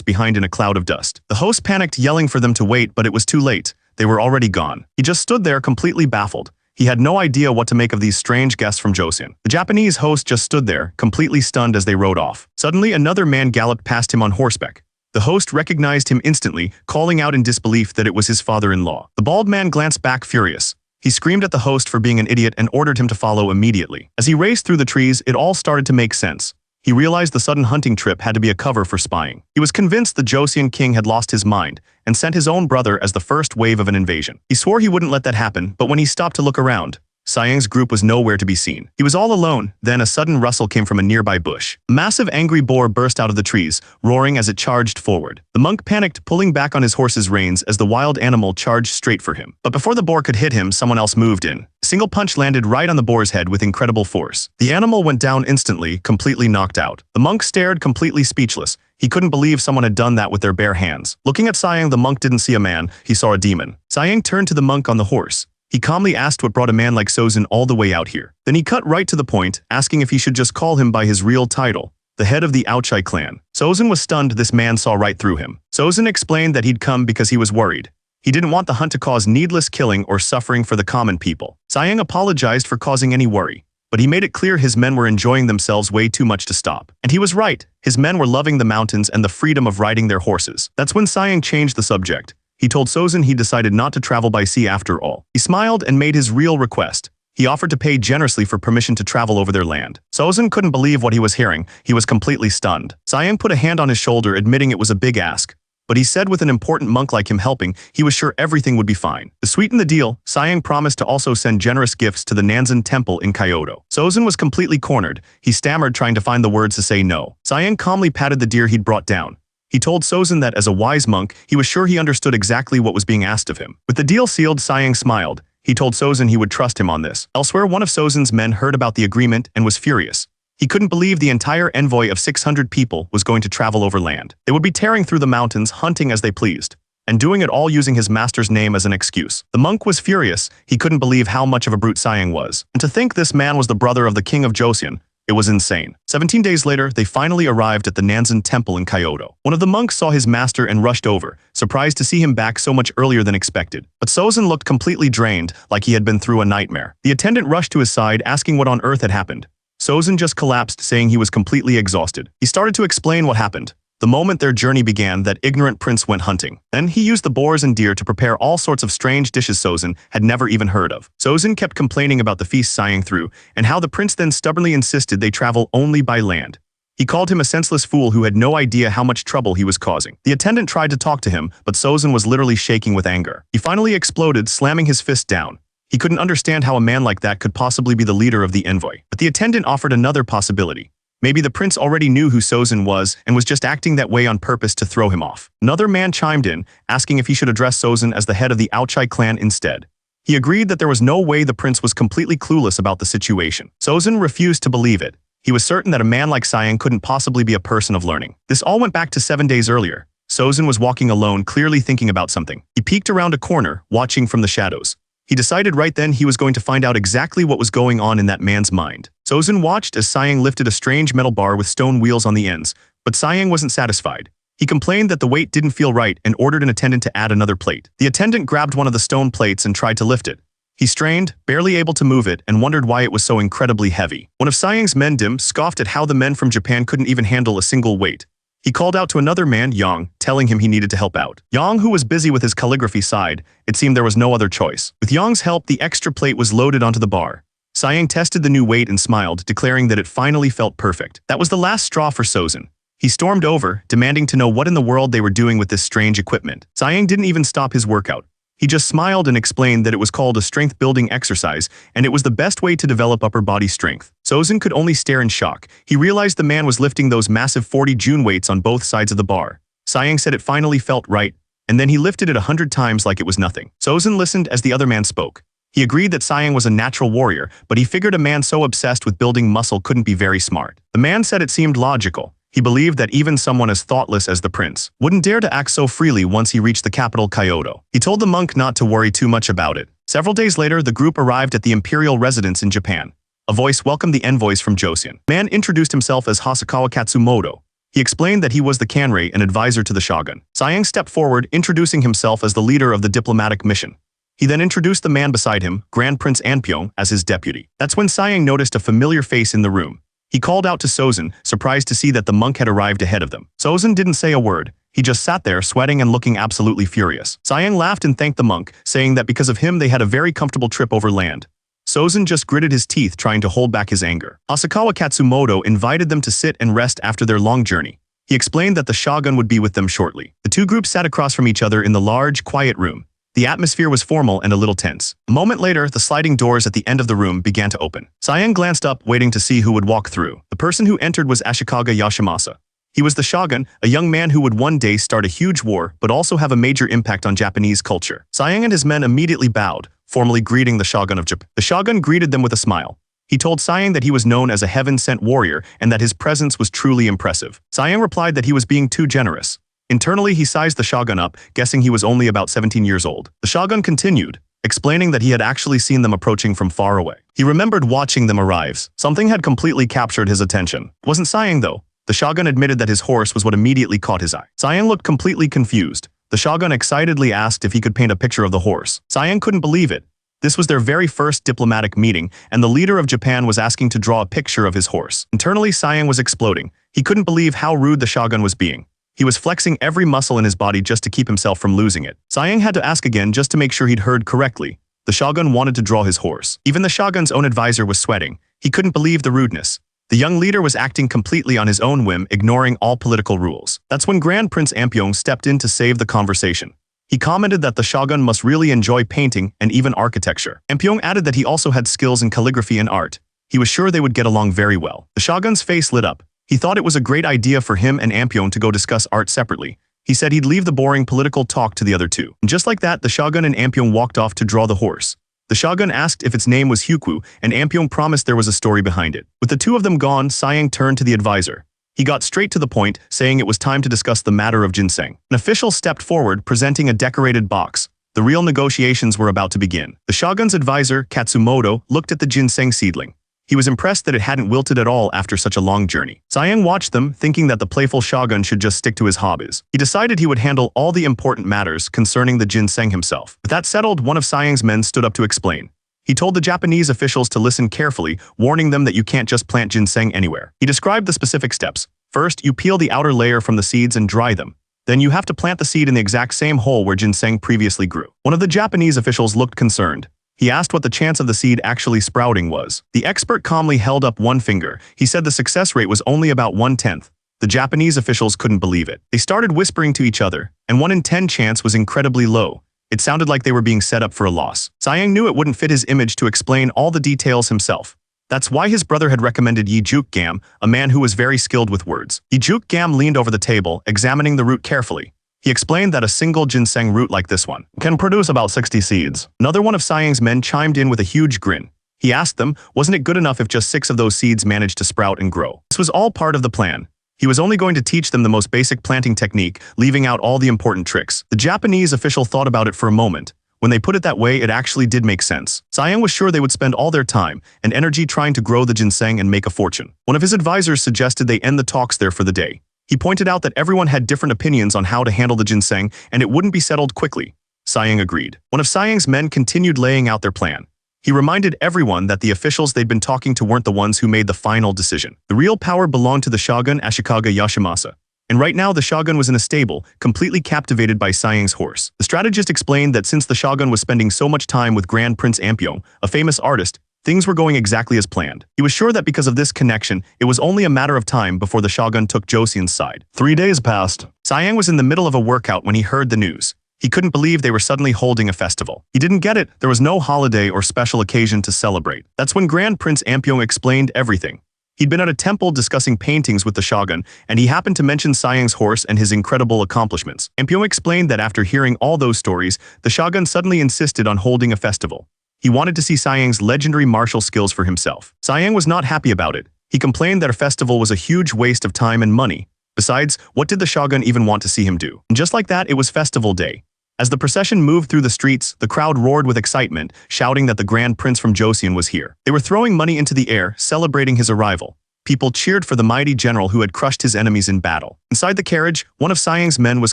behind in a cloud of dust. The host panicked, yelling for them to wait, but it was too late. They were already gone. He just stood there completely baffled. He had no idea what to make of these strange guests from Joseon. The Japanese host just stood there, completely stunned as they rode off. Suddenly, another man galloped past him on horseback. The host recognized him instantly, calling out in disbelief that it was his father-in-law. The bald man glanced back furious. He screamed at the host for being an idiot and ordered him to follow immediately. As he raced through the trees, it all started to make sense. He realized the sudden hunting trip had to be a cover for spying. He was convinced the Joseon king had lost his mind and sent his own brother as the first wave of an invasion. He swore he wouldn't let that happen, but when he stopped to look around, Sayang's group was nowhere to be seen. He was all alone. Then a sudden rustle came from a nearby bush. A massive angry boar burst out of the trees, roaring as it charged forward. The monk panicked, pulling back on his horse's reins as the wild animal charged straight for him. But before the boar could hit him, someone else moved in. A single punch landed right on the boar's head with incredible force. The animal went down instantly, completely knocked out. The monk stared, completely speechless. He couldn't believe someone had done that with their bare hands. Looking at Sayang, the monk didn't see a man, he saw a demon. Sayang turned to the monk on the horse. He calmly asked what brought a man like Sozin all the way out here. Then he cut right to the point, asking if he should just call him by his real title, the head of the Aochai clan. Sozin was stunned. This man saw right through him. Sozin explained that he'd come because he was worried. He didn't want the hunt to cause needless killing or suffering for the common people. Sayang apologized for causing any worry, but he made it clear his men were enjoying themselves way too much to stop. And he was right. His men were loving the mountains and the freedom of riding their horses. That's when Sayang changed the subject. He told Sozin he decided not to travel by sea after all. He smiled and made his real request. He offered to pay generously for permission to travel over their land. Sozin couldn't believe what he was hearing. He was completely stunned. Sayang put a hand on his shoulder, admitting it was a big ask. But he said with an important monk like him helping, he was sure everything would be fine. To sweeten the deal, Sayang promised to also send generous gifts to the Nanzan temple in Kyoto. Sozin was completely cornered. He stammered, trying to find the words to say no. Sayang calmly patted the deer he'd brought down. He told Sozin that as a wise monk, he was sure he understood exactly what was being asked of him. With the deal sealed, Sayang smiled. He told Sozin he would trust him on this. Elsewhere, one of Sozin's men heard about the agreement and was furious. He couldn't believe the entire envoy of 600 people was going to travel over land. They would be tearing through the mountains, hunting as they pleased, and doing it all using his master's name as an excuse. The monk was furious. He couldn't believe how much of a brute Sayang was. And to think this man was the brother of the king of Joseon, it was insane. 17 days later, they finally arrived at the Nanzan temple in Kyoto. One of the monks saw his master and rushed over, surprised to see him back so much earlier than expected. But Sozin looked completely drained, like he had been through a nightmare. The attendant rushed to his side, asking what on earth had happened. Sozin just collapsed, saying he was completely exhausted. He started to explain what happened. The moment their journey began, that ignorant prince went hunting. Then he used the boars and deer to prepare all sorts of strange dishes Sozin had never even heard of. Sozin kept complaining about the feast Sayang threw, and how the prince then stubbornly insisted they travel only by land. He called him a senseless fool who had no idea how much trouble he was causing. The attendant tried to talk to him, but Sozin was literally shaking with anger. He finally exploded, slamming his fist down. He couldn't understand how a man like that could possibly be the leader of the envoy. But the attendant offered another possibility. Maybe the prince already knew who Sozin was and was just acting that way on purpose to throw him off. Another man chimed in, asking if he should address Sozin as the head of the Aochai clan instead. He agreed that there was no way the prince was completely clueless about the situation. Sozin refused to believe it. He was certain that a man like Sayang couldn't possibly be a person of learning. This all went back to 7 days earlier. Sozin was walking alone, clearly thinking about something. He peeked around a corner, watching from the shadows. He decided right then he was going to find out exactly what was going on in that man's mind. Sozin watched as Sayang lifted a strange metal bar with stone wheels on the ends, but Sayang wasn't satisfied. He complained that the weight didn't feel right and ordered an attendant to add another plate. The attendant grabbed one of the stone plates and tried to lift it. He strained, barely able to move it, and wondered why it was so incredibly heavy. One of Sayang's men, Dim, scoffed at how the men from Japan couldn't even handle a single weight. He called out to another man, Yang, telling him he needed to help out. Yang, who was busy with his calligraphy, sighed. It seemed there was no other choice. With Yang's help, the extra plate was loaded onto the bar. Sayang tested the new weight and smiled, declaring that it finally felt perfect. That was the last straw for Sozin. He stormed over, demanding to know what in the world they were doing with this strange equipment. Sayang didn't even stop his workout. He just smiled and explained that it was called a strength-building exercise, and it was the best way to develop upper body strength. Sozin could only stare in shock. He realized the man was lifting those massive 40 June weights on both sides of the bar. Sayang said it finally felt right, and then he lifted it 100 times like it was nothing. Sozin listened as the other man spoke. He agreed that Sayang was a natural warrior, but he figured a man so obsessed with building muscle couldn't be very smart. The man said it seemed logical. He believed that even someone as thoughtless as the prince wouldn't dare to act so freely once he reached the capital Kyoto. He told the monk not to worry too much about it. Several days later, the group arrived at the imperial residence in Japan. A voice welcomed the envoys from Joseon. The man introduced himself as Hosokawa Katsumoto. He explained that he was the Kanrei, an advisor to the shogun. Sayang stepped forward, introducing himself as the leader of the diplomatic mission. He then introduced the man beside him, Grand Prince Anpyeong, as his deputy. That's when Sayang noticed a familiar face in the room. He called out to Sozin, surprised to see that the monk had arrived ahead of them. Sozin didn't say a word. He just sat there, sweating and looking absolutely furious. Sayang laughed and thanked the monk, saying that because of him they had a very comfortable trip over land. Sozin just gritted his teeth, trying to hold back his anger. Hosokawa Katsumoto invited them to sit and rest after their long journey. He explained that the shogun would be with them shortly. The two groups sat across from each other in the large, quiet room. The atmosphere was formal and a little tense. A moment later, the sliding doors at the end of the room began to open. Sayang glanced up, waiting to see who would walk through. The person who entered was Ashikaga Yashimasa. He was the shogun, a young man who would one day start a huge war, but also have a major impact on Japanese culture. Sayang and his men immediately bowed, formally greeting the shogun of Japan. The shogun greeted them with a smile. He told Sayang that he was known as a heaven-sent warrior and that his presence was truly impressive. Sayang replied that he was being too generous. Internally, he sized the shogun up, guessing he was only about 17 years old. The shogun continued, explaining that he had actually seen them approaching from far away. He remembered watching them arrive. Something had completely captured his attention. It wasn't Sayang, though. The shogun admitted that his horse was what immediately caught his eye. Sayang looked completely confused. The shogun excitedly asked if he could paint a picture of the horse. Sayang couldn't believe it. This was their very first diplomatic meeting, and the leader of Japan was asking to draw a picture of his horse. Internally, Sayang was exploding. He couldn't believe how rude the shogun was being. He was flexing every muscle in his body just to keep himself from losing it. Sayang had to ask again just to make sure he'd heard correctly. The shogun wanted to draw his horse. Even the shogun's own advisor was sweating. He couldn't believe the rudeness. The young leader was acting completely on his own whim, ignoring all political rules. That's when Grand Prince Ampyong stepped in to save the conversation. He commented that the shogun must really enjoy painting and even architecture. Ampyong added that he also had skills in calligraphy and art. He was sure they would get along very well. The shogun's face lit up. He thought it was a great idea for him and Ampyong to go discuss art separately. He said he'd leave the boring political talk to the other two. And just like that, the shogun and Ampyong walked off to draw the horse. The shogun asked if its name was Hyukwu, and Ampyong promised there was a story behind it. With the two of them gone, Sayang turned to the advisor. He got straight to the point, saying it was time to discuss the matter of ginseng. An official stepped forward, presenting a decorated box. The real negotiations were about to begin. The shogun's advisor, Katsumoto, looked at the ginseng seedling. He was impressed that it hadn't wilted at all after such a long journey. Sayang watched them, thinking that the playful shogun should just stick to his hobbies. He decided he would handle all the important matters concerning the ginseng himself. With that settled, one of Sayang's men stood up to explain. He told the Japanese officials to listen carefully, warning them that you can't just plant ginseng anywhere. He described the specific steps. First, you peel the outer layer from the seeds and dry them. Then you have to plant the seed in the exact same hole where ginseng previously grew. One of the Japanese officials looked concerned. He asked what the chance of the seed actually sprouting was. The expert calmly held up one finger. He said the success rate was only about 1/10. The Japanese officials couldn't believe it. They started whispering to each other, and 1 in 10 chance was incredibly low. It sounded like they were being set up for a loss. Sayang knew it wouldn't fit his image to explain all the details himself. That's why his brother had recommended Yi Juk Gam, a man who was very skilled with words. Yi Juk Gam leaned over the table, examining the root carefully. He explained that a single ginseng root like this one can produce about 60 seeds. Another one of Sayang's men chimed in with a huge grin. He asked them, wasn't it good enough if just 6 of those seeds managed to sprout and grow? This was all part of the plan. He was only going to teach them the most basic planting technique, leaving out all the important tricks. The Japanese official thought about it for a moment. When they put it that way, it actually did make sense. Sayang was sure they would spend all their time and energy trying to grow the ginseng and make a fortune. One of his advisors suggested they end the talks there for the day. He pointed out that everyone had different opinions on how to handle the ginseng, and it wouldn't be settled quickly. Sayang agreed. One of Sayang's men continued laying out their plan. He reminded everyone that the officials they'd been talking to weren't the ones who made the final decision. The real power belonged to the shogun Ashikaga Yashimasa. And right now the shogun was in a stable, completely captivated by Sayang's horse. The strategist explained that since the shogun was spending so much time with Grand Prince Ampyong, a famous artist, things were going exactly as planned. He was sure that because of this connection, it was only a matter of time before the shogun took Joseon's side. 3 days passed. Sayang was in the middle of a workout when he heard the news. He couldn't believe they were suddenly holding a festival. He didn't get it. There was no holiday or special occasion to celebrate. That's when Grand Prince Ampyong explained everything. He'd been at a temple discussing paintings with the shogun, and he happened to mention Sayang's horse and his incredible accomplishments. Ampyong explained that after hearing all those stories, the shogun suddenly insisted on holding a festival. He wanted to see Sayang's legendary martial skills for himself. Sayang was not happy about it. He complained that a festival was a huge waste of time and money. Besides, what did the shogun even want to see him do? And just like that, it was festival day. As the procession moved through the streets, the crowd roared with excitement, shouting that the Grand Prince from Joseon was here. They were throwing money into the air, celebrating his arrival. People cheered for the mighty general who had crushed his enemies in battle. Inside the carriage, one of Sayang's men was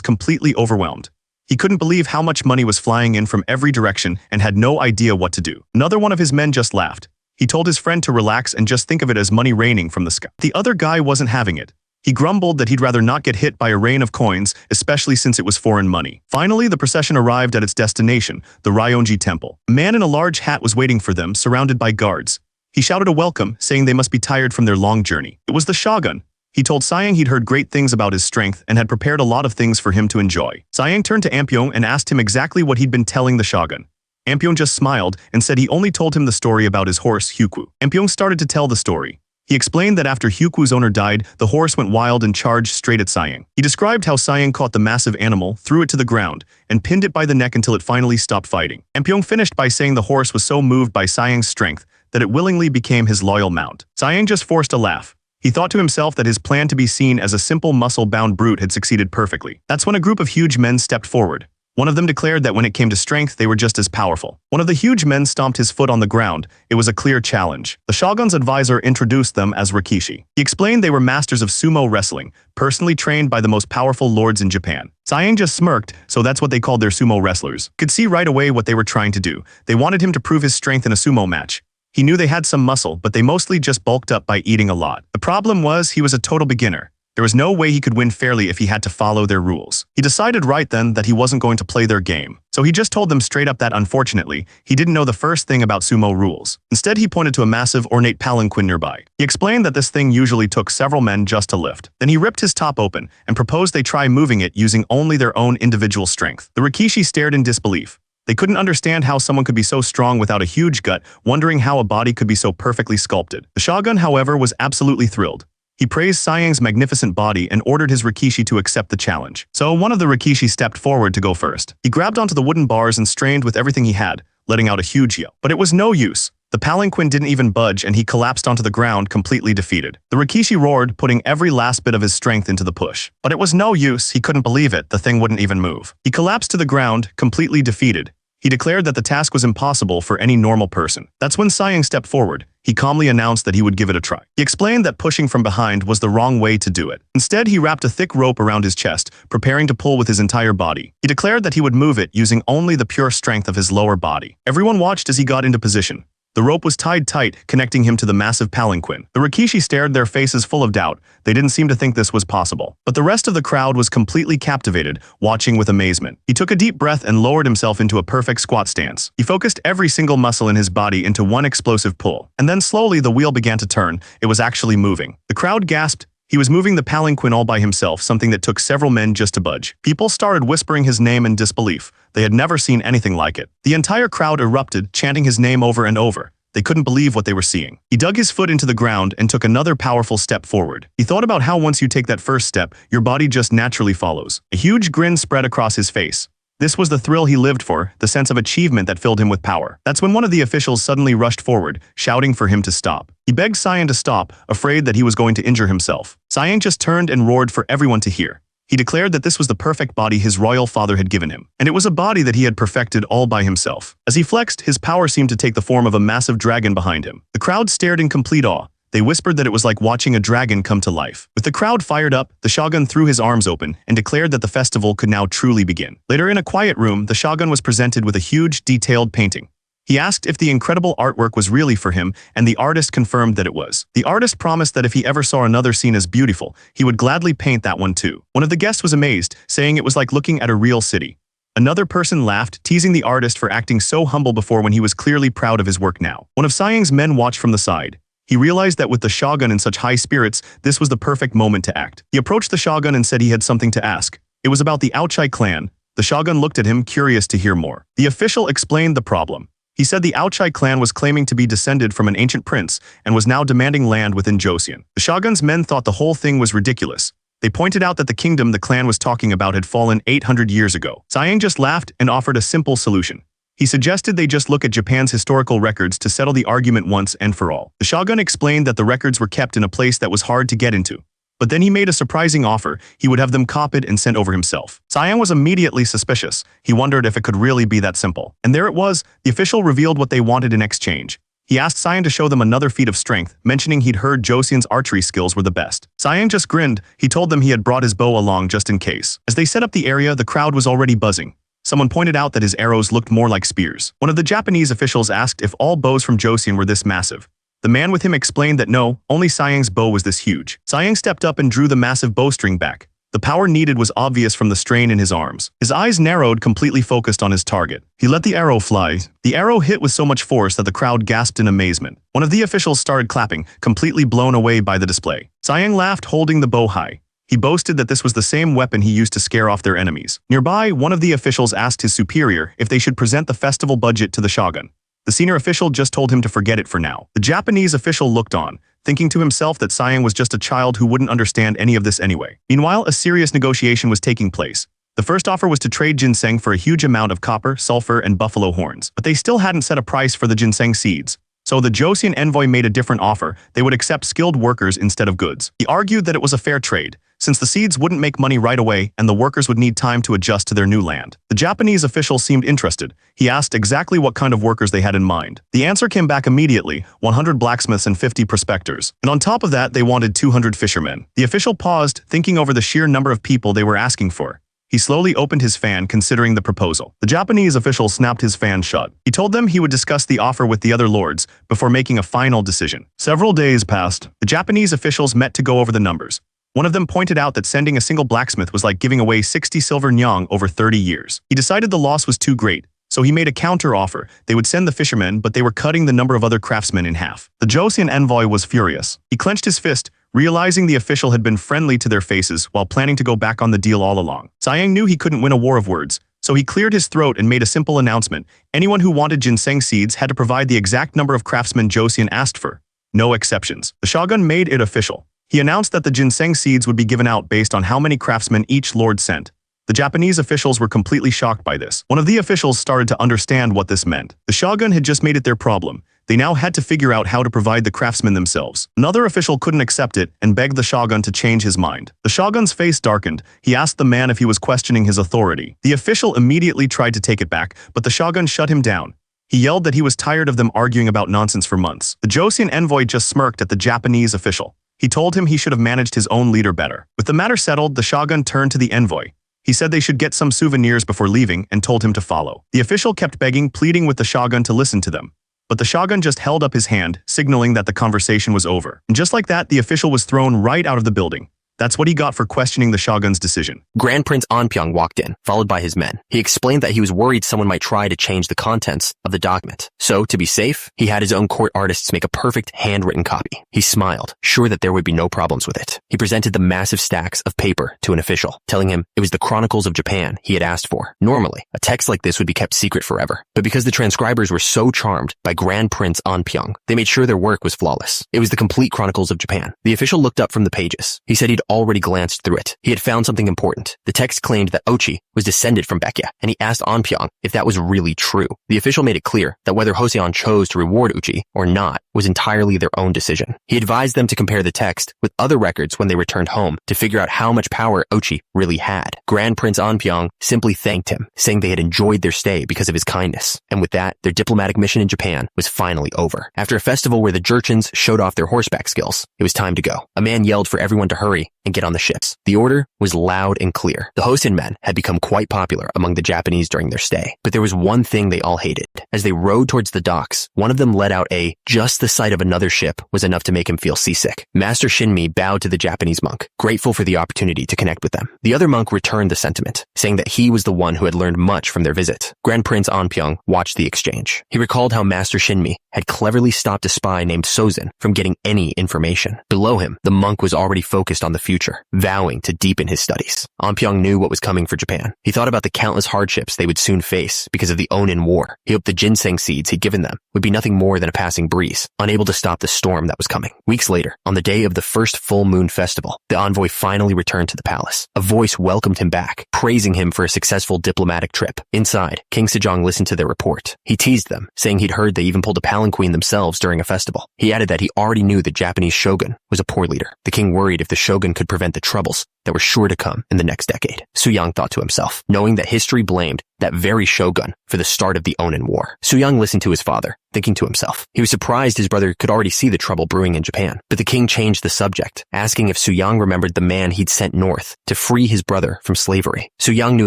completely overwhelmed. He couldn't believe how much money was flying in from every direction and had no idea what to do. Another one of his men just laughed. He told his friend to relax and just think of it as money raining from the sky. The other guy wasn't having it. He grumbled that he'd rather not get hit by a rain of coins, especially since it was foreign money. Finally, the procession arrived at its destination, the Ryonji Temple. A man in a large hat was waiting for them, surrounded by guards. He shouted a welcome, saying they must be tired from their long journey. It was the shogun. He told Sayang he'd heard great things about his strength and had prepared a lot of things for him to enjoy. Sayang turned to Ampyong and asked him exactly what he'd been telling the shogun. Ampyong just smiled and said he only told him the story about his horse, Hyukwu. Ampyong started to tell the story. He explained that after Hyukwu's owner died, the horse went wild and charged straight at Sayang. He described how Sayang caught the massive animal, threw it to the ground, and pinned it by the neck until it finally stopped fighting. Ampyong finished by saying the horse was so moved by Sayang's strength that it willingly became his loyal mount. Sayang just forced a laugh. He thought to himself that his plan to be seen as a simple muscle-bound brute had succeeded perfectly. That's when a group of huge men stepped forward. One of them declared that when it came to strength, they were just as powerful. One of the huge men stomped his foot on the ground. It was a clear challenge. The shogun's advisor introduced them as Rikishi. He explained they were masters of sumo wrestling, personally trained by the most powerful lords in Japan. Sayang just smirked, so that's what they called their sumo wrestlers. Could see right away what they were trying to do. They wanted him to prove his strength in a sumo match. He knew they had some muscle, but they mostly just bulked up by eating a lot. The problem was he was a total beginner. There was no way he could win fairly if he had to follow their rules. He decided right then that he wasn't going to play their game. So he just told them straight up that unfortunately, he didn't know the first thing about sumo rules. Instead, he pointed to a massive ornate palanquin nearby. He explained that this thing usually took several men just to lift. Then he ripped his top open and proposed they try moving it using only their own individual strength. The Rikishi stared in disbelief. They couldn't understand how someone could be so strong without a huge gut, wondering how a body could be so perfectly sculpted. The shogun, however, was absolutely thrilled. He praised Sayang's magnificent body and ordered his Rikishi to accept the challenge. So one of the Rikishi stepped forward to go first. He grabbed onto the wooden bars and strained with everything he had, letting out a huge yell. But it was no use. The palanquin didn't even budge and he collapsed onto the ground, completely defeated. The Rikishi roared, putting every last bit of his strength into the push. But it was no use, he couldn't believe it, the thing wouldn't even move. He collapsed to the ground, completely defeated. He declared that the task was impossible for any normal person. That's when Sayang stepped forward. He calmly announced that he would give it a try. He explained that pushing from behind was the wrong way to do it. Instead, he wrapped a thick rope around his chest, preparing to pull with his entire body. He declared that he would move it using only the pure strength of his lower body. Everyone watched as he got into position. The rope was tied tight, connecting him to the massive palanquin. The Rikishi stared, their faces full of doubt. They didn't seem to think this was possible. But the rest of the crowd was completely captivated, watching with amazement. He took a deep breath and lowered himself into a perfect squat stance. He focused every single muscle in his body into one explosive pull. And then slowly the wheel began to turn. It was actually moving. The crowd gasped. He was moving the palanquin all by himself, something that took several men just to budge. People started whispering his name in disbelief. They had never seen anything like it. The entire crowd erupted, chanting his name over and over. They couldn't believe what they were seeing. He dug his foot into the ground and took another powerful step forward. He thought about how once you take that first step, your body just naturally follows. A huge grin spread across his face. This was the thrill he lived for, the sense of achievement that filled him with power. That's when one of the officials suddenly rushed forward, shouting for him to stop. He begged Sayang to stop, afraid that he was going to injure himself. Sayang just turned and roared for everyone to hear. He declared that this was the perfect body his royal father had given him, and it was a body that he had perfected all by himself. As he flexed, his power seemed to take the form of a massive dragon behind him. The crowd stared in complete awe. They whispered that it was like watching a dragon come to life. With the crowd fired up, the shogun threw his arms open and declared that the festival could now truly begin. Later, in a quiet room, the shogun was presented with a huge, detailed painting. He asked if the incredible artwork was really for him, and the artist confirmed that it was. The artist promised that if he ever saw another scene as beautiful, he would gladly paint that one too. One of the guests was amazed, saying it was like looking at a real city. Another person laughed, teasing the artist for acting so humble before when he was clearly proud of his work now. One of Sayang's men watched from the side. He realized that with the shogun in such high spirits, this was the perfect moment to act. He approached the shogun and said he had something to ask. It was about the Aochai clan. The shogun looked at him, curious to hear more. The official explained the problem. He said the Aochai clan was claiming to be descended from an ancient prince and was now demanding land within Joseon. The shogun's men thought the whole thing was ridiculous. They pointed out that the kingdom the clan was talking about had fallen 800 years ago. Sayang just laughed and offered a simple solution. He suggested they just look at Japan's historical records to settle the argument once and for all. The shogun explained that the records were kept in a place that was hard to get into. But then he made a surprising offer. He would have them copied and sent over himself. Sayang was immediately suspicious. He wondered if it could really be that simple. And there it was. The official revealed what they wanted in exchange. He asked Sayang to show them another feat of strength, mentioning he'd heard Joseon's archery skills were the best. Sayang just grinned. He told them he had brought his bow along just in case. As they set up the area, the crowd was already buzzing. Someone pointed out that his arrows looked more like spears. One of the Japanese officials asked if all bows from Joseon were this massive. The man with him explained that no, only Sayang's bow was this huge. Sayang stepped up and drew the massive bowstring back. The power needed was obvious from the strain in his arms. His eyes narrowed, completely focused on his target. He let the arrow fly. The arrow hit with so much force that the crowd gasped in amazement. One of the officials started clapping, completely blown away by the display. Sayang laughed, holding the bow high. He boasted that this was the same weapon he used to scare off their enemies. Nearby, one of the officials asked his superior if they should present the festival budget to the shogun. The senior official just told him to forget it for now. The Japanese official looked on, thinking to himself that Sayang was just a child who wouldn't understand any of this anyway. Meanwhile, a serious negotiation was taking place. The first offer was to trade ginseng for a huge amount of copper, sulfur, and buffalo horns. But they still hadn't set a price for the ginseng seeds. So the Joseon envoy made a different offer. They would accept skilled workers instead of goods. He argued that it was a fair trade, since the seeds wouldn't make money right away and the workers would need time to adjust to their new land. The Japanese official seemed interested. He asked exactly what kind of workers they had in mind. The answer came back immediately: 100 blacksmiths and 50 prospectors. And on top of that, they wanted 200 fishermen. The official paused, thinking over the sheer number of people they were asking for. He slowly opened his fan, considering the proposal. The Japanese official snapped his fan shut. He told them he would discuss the offer with the other lords before making a final decision. Several days passed. The Japanese officials met to go over the numbers. One of them pointed out that sending a single blacksmith was like giving away 60 silver nyang over 30 years. He decided the loss was too great, so he made a counter-offer. They would send the fishermen, but they were cutting the number of other craftsmen in half. The Joseon envoy was furious. He clenched his fist, realizing the official had been friendly to their faces while planning to go back on the deal all along. Sayang knew he couldn't win a war of words, so he cleared his throat and made a simple announcement. Anyone who wanted ginseng seeds had to provide the exact number of craftsmen Joseon asked for. No exceptions. The shogun made it official. He announced that the ginseng seeds would be given out based on how many craftsmen each lord sent. The Japanese officials were completely shocked by this. One of the officials started to understand what this meant. The shogun had just made it their problem. They now had to figure out how to provide the craftsmen themselves. Another official couldn't accept it and begged the shogun to change his mind. The shogun's face darkened. He asked the man if he was questioning his authority. The official immediately tried to take it back, but the shogun shut him down. He yelled that he was tired of them arguing about nonsense for months. The Joseon envoy just smirked at the Japanese official. He told him he should have managed his own leader better. With the matter settled, the shogun turned to the envoy. He said they should get some souvenirs before leaving and told him to follow. The official kept begging, pleading with the shogun to listen to them. But the shogun just held up his hand, signaling that the conversation was over. And just like that, the official was thrown right out of the building. That's what he got for questioning the shogun's decision. Grand Prince Anpyeong walked in, followed by his men. He explained that he was worried someone might try to change the contents of the document. So, to be safe, he had his own court artists make a perfect handwritten copy. He smiled, sure that there would be no problems with it. He presented the massive stacks of paper to an official, telling him it was the Chronicles of Japan he had asked for. Normally, a text like this would be kept secret forever. But because the transcribers were so charmed by Grand Prince Anpyeong, they made sure their work was flawless. It was the complete Chronicles of Japan. The official looked up from the pages. He said he'd already glanced through it. He had found something important. The text claimed that Ochi was descended from Baekje, and he asked Anpyeong if that was really true. The official made it clear that whether Joseon chose to reward Uchi or not was entirely their own decision. He advised them to compare the text with other records when they returned home to figure out how much power Ochi really had. Grand Prince Anpyeong simply thanked him, saying they had enjoyed their stay because of his kindness. And with that, their diplomatic mission in Japan was finally over. After a festival where the Jurchens showed off their horseback skills, it was time to go. A man yelled for everyone to hurry and get on the ships. The order was loud and clear. The Hosen men had become quite popular among the Japanese during their stay. But there was one thing they all hated. As they rowed towards the docks, one of them let out just the sight of another ship was enough to make him feel seasick. Master Shinmi bowed to the Japanese monk, grateful for the opportunity to connect with them. The other monk returned the sentiment, saying that he was the one who had learned much from their visit. Grand Prince Anpyeong watched the exchange. He recalled how Master Shinmi had cleverly stopped a spy named Sozin from getting any information. Below him, the monk was already focused on the future, vowing to deepen his studies. Anpyeong knew what was coming for Japan. He thought about the countless hardships they would soon face because of the Onin War. He hoped the ginseng seeds he'd given them would be nothing more than a passing breeze, unable to stop the storm that was coming. Weeks later, on the day of the first full moon festival, the envoy finally returned to the palace. A voice welcomed him back, praising him for a successful diplomatic trip. Inside, King Sejong listened to their report. He teased them, saying he'd heard they even pulled a palanquin themselves during a festival. He added that he already knew the Japanese shogun was a poor leader. The king worried if the shogun could prevent the troubles that were sure to come in the next decade. Suyang thought to himself, knowing that history blamed that very shogun for the start of the Onin War. Suyang listened to his father, thinking to himself. He was surprised his brother could already see the trouble brewing in Japan. But the king changed the subject, asking if Suyang remembered the man he'd sent north to free his brother from slavery. Suyang knew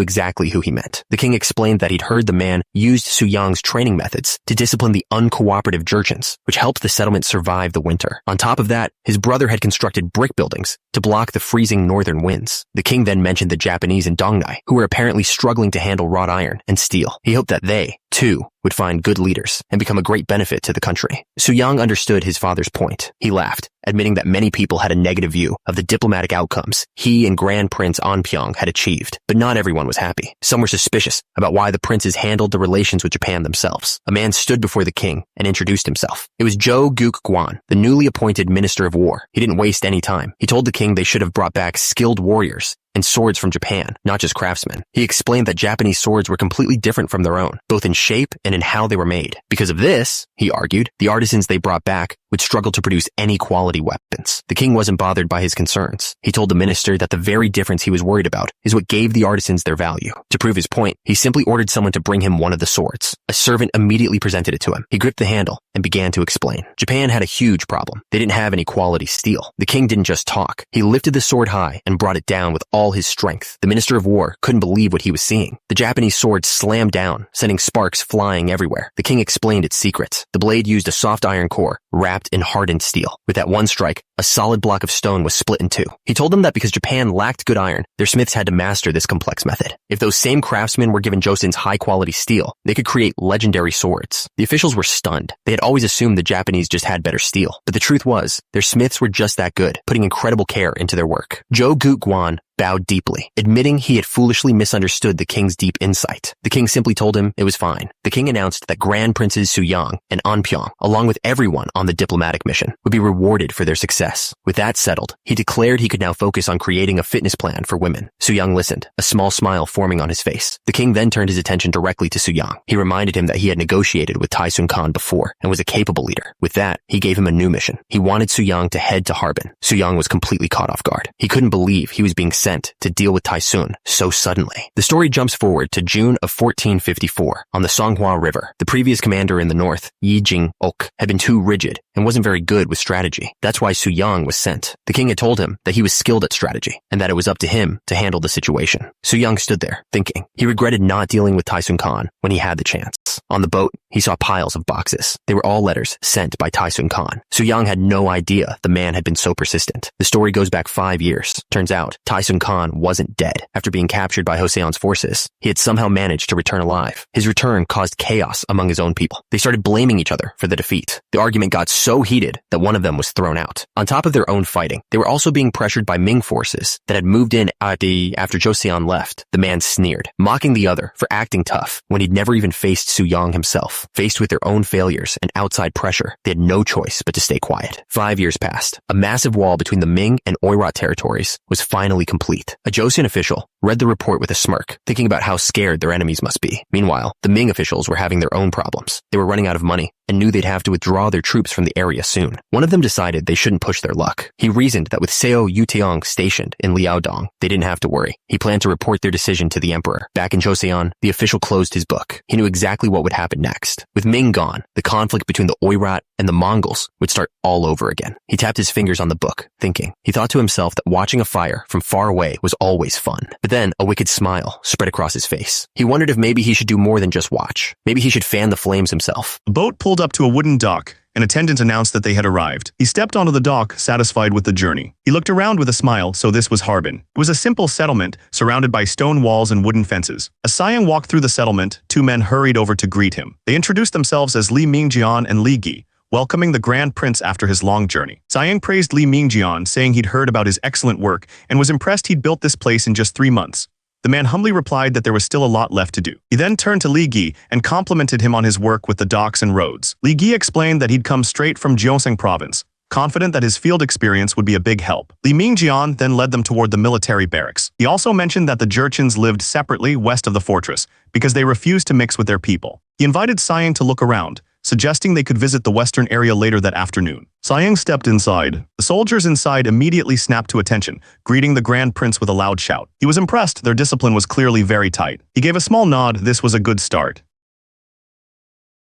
exactly who he meant. The king explained that he'd heard the man used Suyang's training methods to discipline the uncooperative Jurchens, which helped the settlement survive the winter. On top of that, his brother had constructed brick buildings to block the freezing northern winds. The king then mentioned the Japanese in Dongnai, who were apparently struggling to handle wrought iron and steel. He hoped that they, too, would find good leaders and become a great benefit to the country. Suyang understood his father's point. He laughed, admitting that many people had a negative view of the diplomatic outcomes he and Grand Prince Anpyeong had achieved, but not everyone was happy. Some were suspicious about why the princes handled the relations with Japan themselves. A man stood before the king and introduced himself. It was Jo Guk Gwan, the newly appointed Minister of War. He didn't waste any time. He told the king they should have brought back skilled warriors and swords from Japan, not just craftsmen. He explained that Japanese swords were completely different from their own, both in shape and in how they were made. Because of this, he argued, the artisans they brought back would struggle to produce any quality weapons. The king wasn't bothered by his concerns. He told the minister that the very difference he was worried about is what gave the artisans their value. To prove his point, he simply ordered someone to bring him one of the swords. A servant immediately presented it to him. He gripped the handle and began to explain. Japan had a huge problem. They didn't have any quality steel. The king didn't just talk. He lifted the sword high and brought it down with all his strength. The Minister of War couldn't believe what he was seeing. The Japanese sword slammed down, sending sparks flying everywhere. The king explained its secrets. The blade used a soft iron core wrapped wrapped in hardened steel. With that one strike, a solid block of stone was split in two. He told them that because Japan lacked good iron, their smiths had to master this complex method. If those same craftsmen were given Joseon's high-quality steel, they could create legendary swords. The officials were stunned. They had always assumed the Japanese just had better steel. But the truth was, their smiths were just that good, putting incredible care into their work. Jo Guk-gwan bowed deeply, admitting he had foolishly misunderstood the king's deep insight. The king simply told him it was fine. The king announced that Grand Princes Suyang and Anpyeong, along with everyone on the diplomatic mission, would be rewarded for their success. With that settled, he declared he could now focus on creating a fitness plan for women. Suyang listened, a small smile forming on his face. The king then turned his attention directly to Suyang. He reminded him that he had negotiated with Taisun Khan before and was a capable leader. With that, he gave him a new mission. He wanted Suyang to head to Harbin. Suyang was completely caught off guard. He couldn't believe he was being sent to deal with Taisun so suddenly. The story jumps forward to June of 1454 on the Songhua River. The previous commander in the north, Yi Jing-ok, had been too rigid and wasn't very good with strategy. That's why Suyang was sent. The king had told him that he was skilled at strategy and that it was up to him to handle the situation. Suyang stood there, thinking. He regretted not dealing with Taisun Khan when he had the chance. On the boat, he saw piles of boxes. They were all letters sent by Taisun Khan. Suyang had no idea the man had been so persistent. The story goes back 5 years. Turns out, Taisun Khan wasn't dead. After being captured by Joseon's forces, he had somehow managed to return alive. His return caused chaos among his own people. They started blaming each other for the defeat. The argument got so heated that one of them was thrown out. On top of their own fighting, they were also being pressured by Ming forces that had moved in after Joseon left. The man sneered, mocking the other for acting tough when he'd never even faced Suyang himself. Faced with their own failures and outside pressure, they had no choice but to stay quiet. 5 years passed. A massive wall between the Ming and Oirat territories was finally complete. A Joseon official read the report with a smirk, thinking about how scared their enemies must be. Meanwhile, the Ming officials were having their own problems. They were running out of money and knew they'd have to withdraw their troops from the area soon. One of them decided they shouldn't push their luck. He reasoned that with Seo Yuteong stationed in Liaodong, they didn't have to worry. He planned to report their decision to the emperor. Back in Joseon, the official closed his book. He knew exactly what would happen next. With Ming gone, the conflict between the Oirat and the Mongols would start all over again. He tapped his fingers on the book, thinking. He thought to himself that watching a fire from far away was always fun. But then a wicked smile spread across his face. He wondered if maybe he should do more than just watch. Maybe he should fan the flames himself. The boat pulled up to a wooden dock. An attendant announced that they had arrived. He stepped onto the dock, satisfied with the journey. He looked around with a smile, so this was Harbin. It was a simple settlement, surrounded by stone walls and wooden fences. As Sayang walked through the settlement, two men hurried over to greet him. They introduced themselves as Li Mingjian and Li Gi, welcoming the Grand Prince after his long journey. Sayang praised Li Mingjian, saying he'd heard about his excellent work and was impressed he'd built this place in just 3 months. The man humbly replied that there was still a lot left to do. He then turned to Li Gi and complimented him on his work with the docks and roads. Li Gi explained that he'd come straight from Gyeongsang province, confident that his field experience would be a big help. Li Mingjian then led them toward the military barracks. He also mentioned that the Jurchens lived separately west of the fortress because they refused to mix with their people. He invited Sayang to look around, suggesting they could visit the western area later that afternoon. Sayang stepped inside. The soldiers inside immediately snapped to attention, greeting the Grand Prince with a loud shout. He was impressed. Their discipline was clearly very tight. He gave a small nod. This was a good start.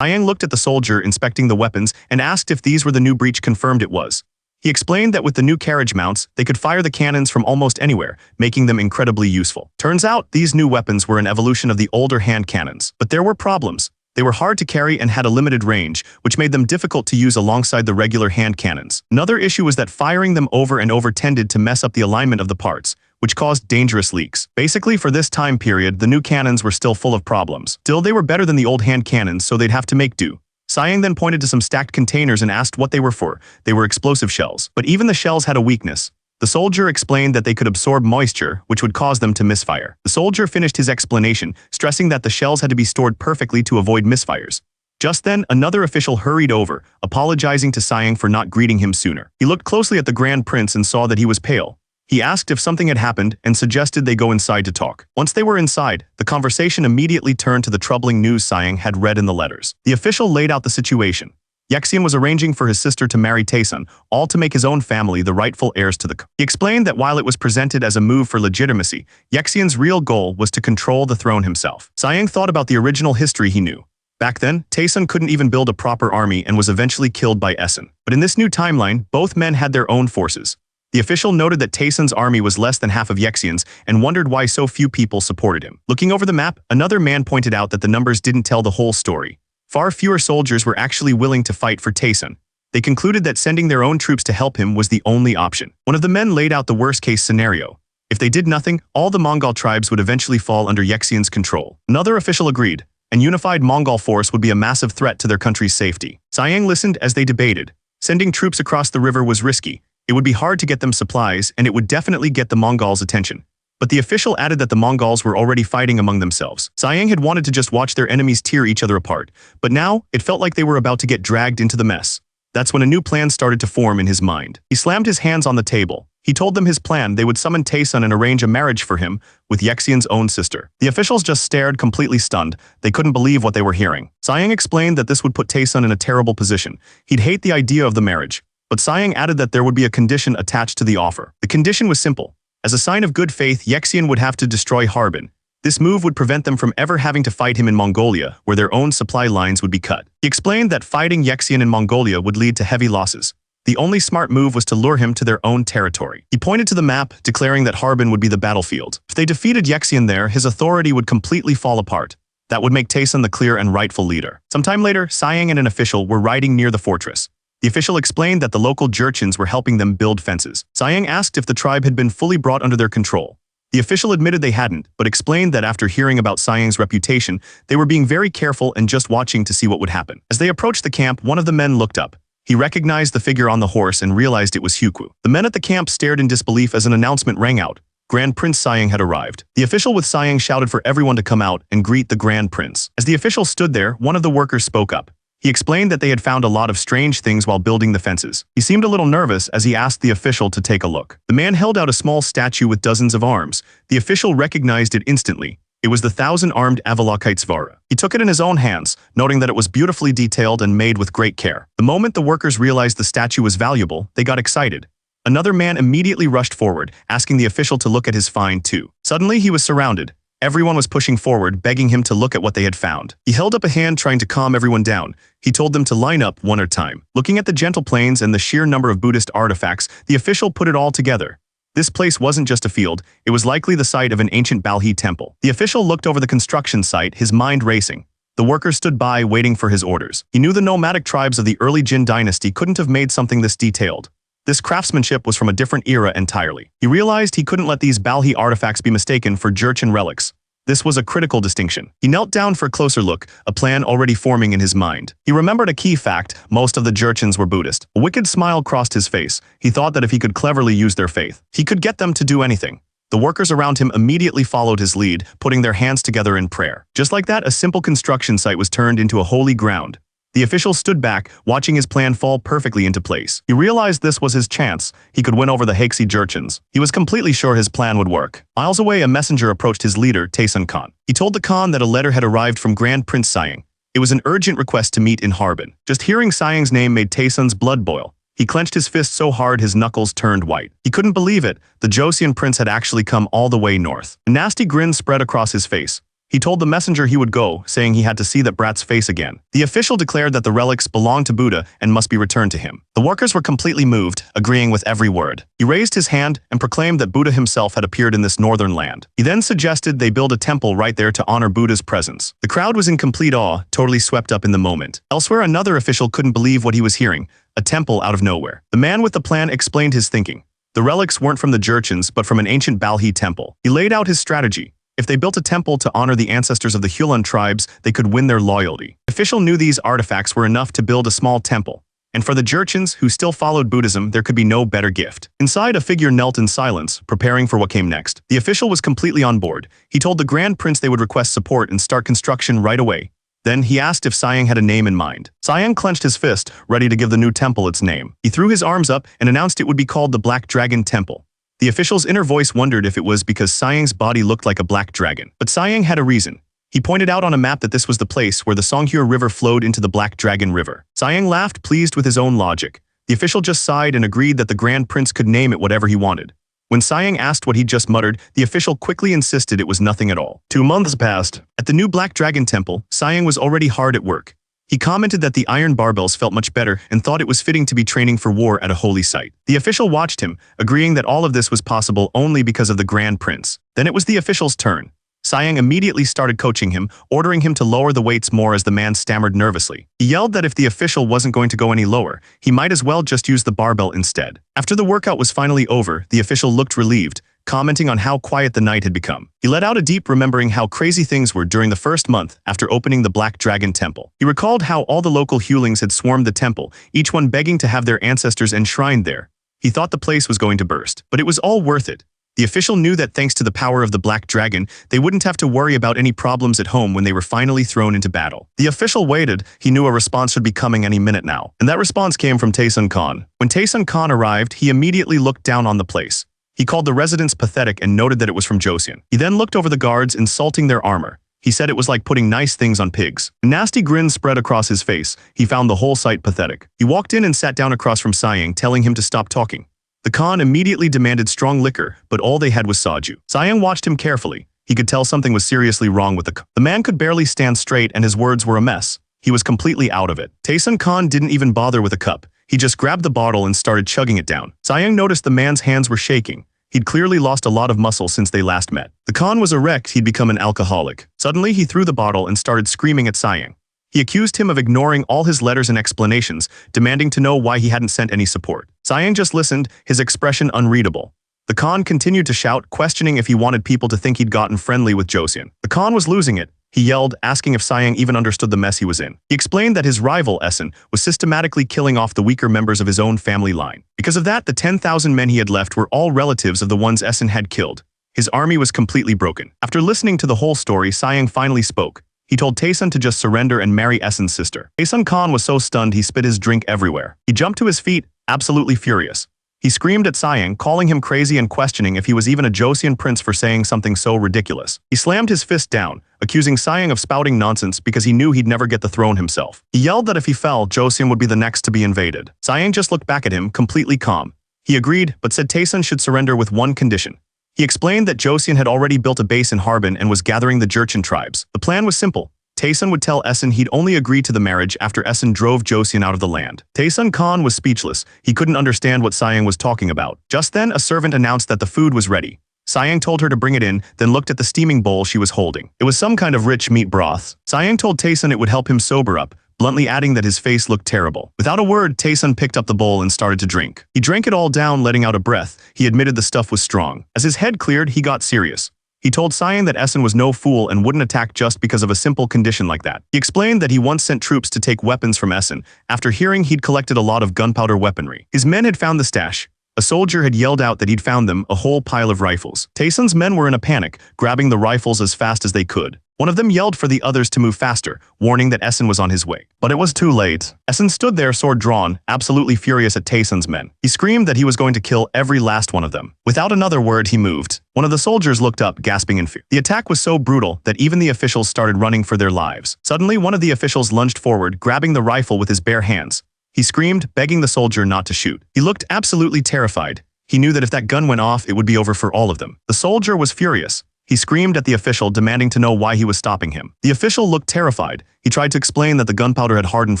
Sayang looked at the soldier inspecting the weapons and asked if these were the new breech. Confirmed it was. He explained that with the new carriage mounts, they could fire the cannons from almost anywhere, making them incredibly useful. Turns out, these new weapons were an evolution of the older hand cannons. But there were problems. They were hard to carry and had a limited range, which made them difficult to use alongside the regular hand cannons. Another issue was that firing them over and over tended to mess up the alignment of the parts, which caused dangerous leaks. Basically, for this time period, the new cannons were still full of problems. Still, they were better than the old hand cannons, so they'd have to make do. Sayang then pointed to some stacked containers and asked what they were for. They were explosive shells. But even the shells had a weakness. The soldier explained that they could absorb moisture, which would cause them to misfire. The soldier finished his explanation, stressing that the shells had to be stored perfectly to avoid misfires. Just then, another official hurried over, apologizing to Sayang for not greeting him sooner. He looked closely at the Grand Prince and saw that he was pale. He asked if something had happened and suggested they go inside to talk. Once they were inside, the conversation immediately turned to the troubling news Sayang had read in the letters. The official laid out the situation. Yexian was arranging for his sister to marry Taesun, all to make his own family the rightful heirs to the. He explained that while it was presented as a move for legitimacy, Yexian's real goal was to control the throne himself. Sayang thought about the original history he knew. Back then, Taesun couldn't even build a proper army and was eventually killed by Essen. But in this new timeline, both men had their own forces. The official noted that Taesun's army was less than half of Yexian's and wondered why so few people supported him. Looking over the map, another man pointed out that the numbers didn't tell the whole story. Far fewer soldiers were actually willing to fight for Taesun. They concluded that sending their own troops to help him was the only option. One of the men laid out the worst-case scenario. If they did nothing, all the Mongol tribes would eventually fall under Yexian's control. Another official agreed. An unified Mongol force would be a massive threat to their country's safety. Sayang listened as they debated. Sending troops across the river was risky. It would be hard to get them supplies, and it would definitely get the Mongols' attention. But the official added that the Mongols were already fighting among themselves. Sayang had wanted to just watch their enemies tear each other apart, but now it felt like they were about to get dragged into the mess. That's when a new plan started to form in his mind. He slammed his hands on the table. He told them his plan. They would summon Taesun and arrange a marriage for him with Yexian's own sister. The officials just stared, completely stunned. They couldn't believe what they were hearing. Sayang explained that this would put Taesun in a terrible position. He'd hate the idea of the marriage. But Sayang added that there would be a condition attached to the offer. The condition was simple. As a sign of good faith, Yexian would have to destroy Harbin. This move would prevent them from ever having to fight him in Mongolia, where their own supply lines would be cut. He explained that fighting Yexian in Mongolia would lead to heavy losses. The only smart move was to lure him to their own territory. He pointed to the map, declaring that Harbin would be the battlefield. If they defeated Yexian there, his authority would completely fall apart. That would make Taesun the clear and rightful leader. Sometime later, Sayang and an official were riding near the fortress. The official explained that the local Jurchens were helping them build fences. Sayang asked if the tribe had been fully brought under their control. The official admitted they hadn't, but explained that after hearing about Sayang's reputation, they were being very careful and just watching to see what would happen. As they approached the camp, one of the men looked up. He recognized the figure on the horse and realized it was Hyukwu. The men at the camp stared in disbelief as an announcement rang out. Grand Prince Sayang had arrived. The official with Sayang shouted for everyone to come out and greet the Grand Prince. As the official stood there, one of the workers spoke up. He explained that they had found a lot of strange things while building the fences. He seemed a little nervous as he asked the official to take a look. The man held out a small statue with dozens of arms. The official recognized it instantly. It was the 1,000-armed Avalokitesvara. He took it in his own hands, noting that it was beautifully detailed and made with great care. The moment the workers realized the statue was valuable, they got excited. Another man immediately rushed forward, asking the official to look at his find too. Suddenly, he was surrounded. Everyone was pushing forward, begging him to look at what they had found. He held up a hand trying to calm everyone down. He told them to line up one at a time. Looking at the gentle plains and the sheer number of Buddhist artifacts, the official put it all together. This place wasn't just a field, it was likely the site of an ancient Balhi temple. The official looked over the construction site, his mind racing. The workers stood by, waiting for his orders. He knew the nomadic tribes of the early Jin dynasty couldn't have made something this detailed. This craftsmanship was from a different era entirely. He realized he couldn't let these Balhi artifacts be mistaken for Jurchen relics. This was a critical distinction. He knelt down for a closer look, a plan already forming in his mind. He remembered a key fact: most of the Jurchens were Buddhist. A wicked smile crossed his face. He thought that if he could cleverly use their faith, he could get them to do anything. The workers around him immediately followed his lead, putting their hands together in prayer. Just like that, a simple construction site was turned into a holy ground. The official stood back, watching his plan fall perfectly into place. He realized this was his chance. He could win over the Haixi Jurchens. He was completely sure his plan would work. Miles away, a messenger approached his leader, Taesun Khan. He told the Khan that a letter had arrived from Grand Prince Sayang. It was an urgent request to meet in Harbin. Just hearing Sayang's name made Taesun's blood boil. He clenched his fist so hard his knuckles turned white. He couldn't believe it. The Joseon prince had actually come all the way north. A nasty grin spread across his face. He told the messenger he would go, saying he had to see that brat's face again. The official declared that the relics belonged to Buddha and must be returned to him. The workers were completely moved, agreeing with every word. He raised his hand and proclaimed that Buddha himself had appeared in this northern land. He then suggested they build a temple right there to honor Buddha's presence. The crowd was in complete awe, totally swept up in the moment. Elsewhere, another official couldn't believe what he was hearing: a temple out of nowhere. The man with the plan explained his thinking. The relics weren't from the Jurchens, but from an ancient Balhi temple. He laid out his strategy. If they built a temple to honor the ancestors of the Hulan tribes, they could win their loyalty. The official knew these artifacts were enough to build a small temple. And for the Jurchens, who still followed Buddhism, there could be no better gift. Inside, a figure knelt in silence, preparing for what came next. The official was completely on board. He told the Grand Prince they would request support and start construction right away. Then he asked if Sayang had a name in mind. Sayang clenched his fist, ready to give the new temple its name. He threw his arms up and announced it would be called the Black Dragon Temple. The official's inner voice wondered if it was because Sayang's body looked like a black dragon. But Sayang had a reason. He pointed out on a map that this was the place where the Songhua River flowed into the Black Dragon River. Sayang laughed, pleased with his own logic. The official just sighed and agreed that the Grand Prince could name it whatever he wanted. When Sayang asked what he'd just muttered, the official quickly insisted it was nothing at all. 2 months passed. At the new Black Dragon Temple, Sayang was already hard at work. He commented that the iron barbells felt much better and thought it was fitting to be training for war at a holy site. The official watched him, agreeing that all of this was possible only because of the Grand Prince. Then it was the official's turn. Sayang immediately started coaching him, ordering him to lower the weights more as the man stammered nervously. He yelled that if the official wasn't going to go any lower, he might as well just use the barbell instead. After the workout was finally over, the official looked relieved, commenting on how quiet the night had become. He let out a deep remembering how crazy things were during the first month after opening the Black Dragon Temple. He recalled how all the local Hulings had swarmed the temple, each one begging to have their ancestors enshrined there. He thought the place was going to burst, but it was all worth it. The official knew that thanks to the power of the Black Dragon, they wouldn't have to worry about any problems at home when they were finally thrown into battle. The official waited. He knew a response should be coming any minute now, and that response came from Taesun Khan. When Taesun Khan arrived, he immediately looked down on the place. He called the residents pathetic and noted that it was from Joseon. He then looked over the guards, insulting their armor. He said it was like putting nice things on pigs. A nasty grin spread across his face. He found the whole sight pathetic. He walked in and sat down across from Sayang, telling him to stop talking. The Khan immediately demanded strong liquor, but all they had was soju. Sayang watched him carefully. He could tell something was seriously wrong with the man could barely stand straight and his words were a mess. He was completely out of it. Taesun Khan didn't even bother with a cup. He just grabbed the bottle and started chugging it down. Sayang noticed the man's hands were shaking. He'd clearly lost a lot of muscle since they last met. The Khan was erect. He'd become an alcoholic. Suddenly, he threw the bottle and started screaming at Sayang. He accused him of ignoring all his letters and explanations, demanding to know why he hadn't sent any support. Sayang just listened, his expression unreadable. The Khan continued to shout, questioning if he wanted people to think he'd gotten friendly with Joseon. The Khan was losing it. He yelled, asking if Sayang even understood the mess he was in. He explained that his rival, Essen, was systematically killing off the weaker members of his own family line. Because of that, the 10,000 men he had left were all relatives of the ones Essen had killed. His army was completely broken. After listening to the whole story, Sayang finally spoke. He told Taesun to just surrender and marry Essen's sister. Taesun Khan was so stunned he spit his drink everywhere. He jumped to his feet, absolutely furious. He screamed at Sayang, calling him crazy and questioning if he was even a Joseon prince for saying something so ridiculous. He slammed his fist down, accusing Sayang of spouting nonsense because he knew he'd never get the throne himself. He yelled that if he fell, Joseon would be the next to be invaded. Sayang just looked back at him, completely calm. He agreed, but said Taesun should surrender with one condition. He explained that Joseon had already built a base in Harbin and was gathering the Jurchen tribes. The plan was simple. Taesun would tell Essen he'd only agree to the marriage after Essen drove Joseon out of the land. Taesun Khan was speechless. He couldn't understand what Sayang was talking about. Just then, a servant announced that the food was ready. Sayang told her to bring it in, then looked at the steaming bowl she was holding. It was some kind of rich meat broth. Sayang told Taesun it would help him sober up, bluntly adding that his face looked terrible. Without a word, Taesun picked up the bowl and started to drink. He drank it all down, letting out a breath. He admitted the stuff was strong. As his head cleared, he got serious. He told Sayang that Essen was no fool and wouldn't attack just because of a simple condition like that. He explained that he once sent troops to take weapons from Essen after hearing he'd collected a lot of gunpowder weaponry. His men had found the stash. A soldier had yelled out that he'd found them, a whole pile of rifles. Taesun's men were in a panic, grabbing the rifles as fast as they could. One of them yelled for the others to move faster, warning that Essen was on his way. But it was too late. Essen stood there, sword drawn, absolutely furious at Taesun's men. He screamed that he was going to kill every last one of them. Without another word, he moved. One of the soldiers looked up, gasping in fear. The attack was so brutal that even the officials started running for their lives. Suddenly, one of the officials lunged forward, grabbing the rifle with his bare hands. He screamed, begging the soldier not to shoot. He looked absolutely terrified. He knew that if that gun went off, it would be over for all of them. The soldier was furious. He screamed at the official, demanding to know why he was stopping him. The official looked terrified. He tried to explain that the gunpowder had hardened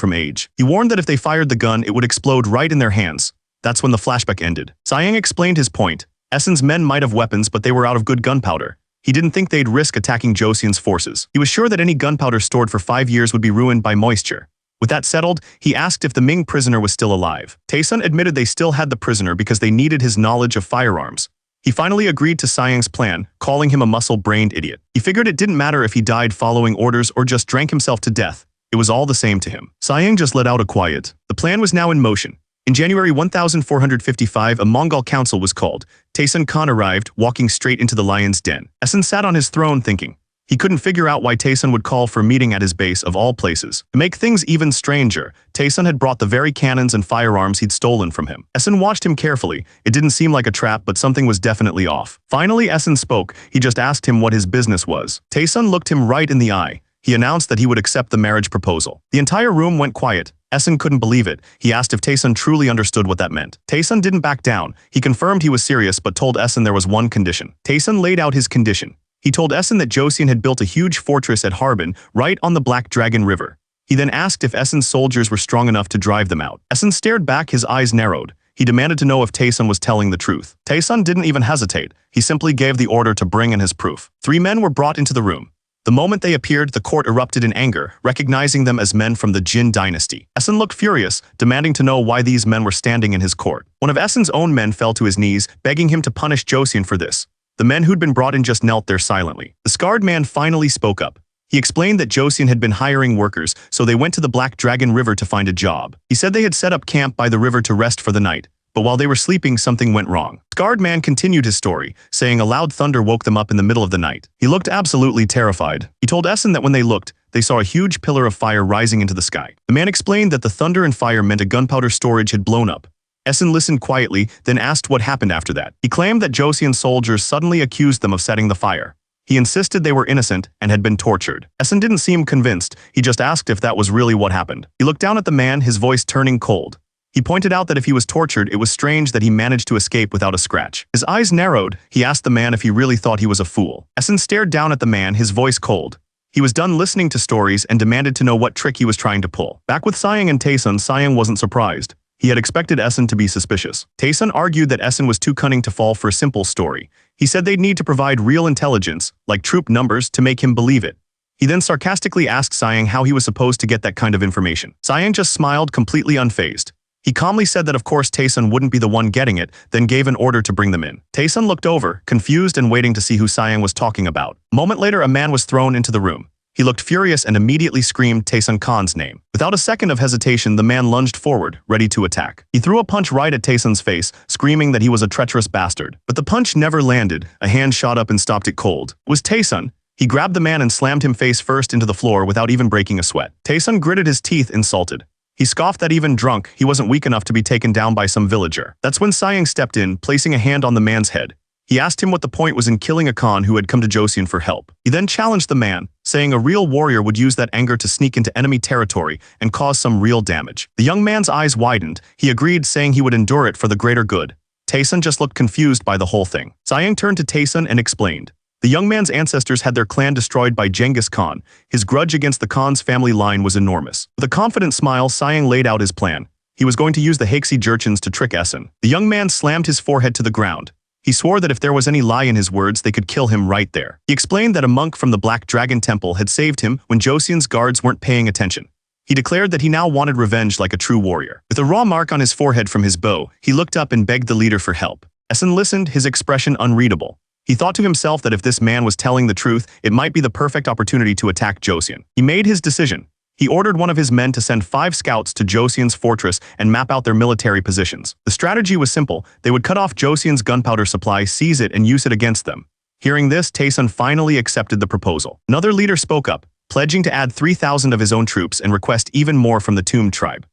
from age. He warned that if they fired the gun, it would explode right in their hands. That's when the flashback ended. Sayang explained his point. Essen's men might have weapons, but they were out of good gunpowder. He didn't think they'd risk attacking Joseon's forces. He was sure that any gunpowder stored for 5 years would be ruined by moisture. With that settled, he asked if the Ming prisoner was still alive. Taesun admitted they still had the prisoner because they needed his knowledge of firearms. He finally agreed to Sayang's plan, calling him a muscle-brained idiot. He figured it didn't matter if he died following orders or just drank himself to death. It was all the same to him. Sayang just let out a quiet. The plan was now in motion. In January 1455, a Mongol council was called. Taesun Khan arrived, walking straight into the lion's den. Essen sat on his throne thinking. He couldn't figure out why Taesun would call for a meeting at his base of all places. To make things even stranger, Taesun had brought the very cannons and firearms he'd stolen from him. Essen watched him carefully. It didn't seem like a trap, but something was definitely off. Finally, Essen spoke. He just asked him what his business was. Taesun looked him right in the eye. He announced that he would accept the marriage proposal. The entire room went quiet. Essen couldn't believe it. He asked if Taesun truly understood what that meant. Taesun didn't back down. He confirmed he was serious, but told Essen there was one condition. Taesun laid out his condition. He told Essen that Joseon had built a huge fortress at Harbin, right on the Black Dragon River. He then asked if Essen's soldiers were strong enough to drive them out. Essen stared back, his eyes narrowed. He demanded to know if Taesun was telling the truth. Taesun didn't even hesitate. He simply gave the order to bring in his proof. 3 men were brought into the room. The moment they appeared, the court erupted in anger, recognizing them as men from the Jin dynasty. Essen looked furious, demanding to know why these men were standing in his court. One of Essen's own men fell to his knees, begging him to punish Josian for this. The men who'd been brought in just knelt there silently. The scarred man finally spoke up. He explained that Josian had been hiring workers, so they went to the Black Dragon River to find a job. He said they had set up camp by the river to rest for the night, but while they were sleeping, something went wrong. Scarred man continued his story, saying a loud thunder woke them up in the middle of the night. He looked absolutely terrified. He told Essen that when they looked, they saw a huge pillar of fire rising into the sky. The man explained that the thunder and fire meant a gunpowder storage had blown up. Essen listened quietly, then asked what happened after that. He claimed that Josian's soldiers suddenly accused them of setting the fire. He insisted they were innocent and had been tortured. Essen didn't seem convinced. He just asked if that was really what happened. He looked down at the man, his voice turning cold. He pointed out that if he was tortured, it was strange that he managed to escape without a scratch. His eyes narrowed. He asked the man if he really thought he was a fool. Essen stared down at the man, his voice cold. He was done listening to stories and demanded to know what trick he was trying to pull. Back with Sayang and Taesun, Sayang wasn't surprised. He had expected Essen to be suspicious. Taesun argued that Essen was too cunning to fall for a simple story. He said they'd need to provide real intelligence, like troop numbers, to make him believe it. He then sarcastically asked Sayang how he was supposed to get that kind of information. Sayang just smiled, completely unfazed. He calmly said that of course Taesun wouldn't be the one getting it, then gave an order to bring them in. Taesun looked over, confused and waiting to see who Sayang was talking about. A moment later, a man was thrown into the room. He looked furious and immediately screamed Taesun Khan's name. Without a second of hesitation, the man lunged forward, ready to attack. He threw a punch right at Taesun's face, screaming that he was a treacherous bastard. But the punch never landed. A hand shot up and stopped it cold. It was Taesun. He grabbed the man and slammed him face first into the floor without even breaking a sweat. Taesun gritted his teeth, insulted. He scoffed that even drunk, he wasn't weak enough to be taken down by some villager. That's when Sayang stepped in, placing a hand on the man's head. He asked him what the point was in killing a Khan who had come to Josian for help. He then challenged the man, saying a real warrior would use that anger to sneak into enemy territory and cause some real damage. The young man's eyes widened. He agreed, saying he would endure it for the greater good. Taesun just looked confused by the whole thing. Sayang turned to Taesun and explained. The young man's ancestors had their clan destroyed by Genghis Khan. His grudge against the Khan's family line was enormous. With a confident smile, Sayang laid out his plan. He was going to use the Haixi Jurchens to trick Essen. The young man slammed his forehead to the ground. He swore that if there was any lie in his words, they could kill him right there. He explained that a monk from the Black Dragon Temple had saved him when Josian's guards weren't paying attention. He declared that he now wanted revenge like a true warrior. With a raw mark on his forehead from his bow, he looked up and begged the leader for help. Essen listened, his expression unreadable. He thought to himself that if this man was telling the truth, it might be the perfect opportunity to attack Josian. He made his decision. He ordered one of his men to send 5 scouts to Josian's fortress and map out their military positions. The strategy was simple. They would cut off Josian's gunpowder supply, seize it, and use it against them. Hearing this, Taesun finally accepted the proposal. Another leader spoke up, pledging to add 3,000 of his own troops and request even more from the Tomb tribe.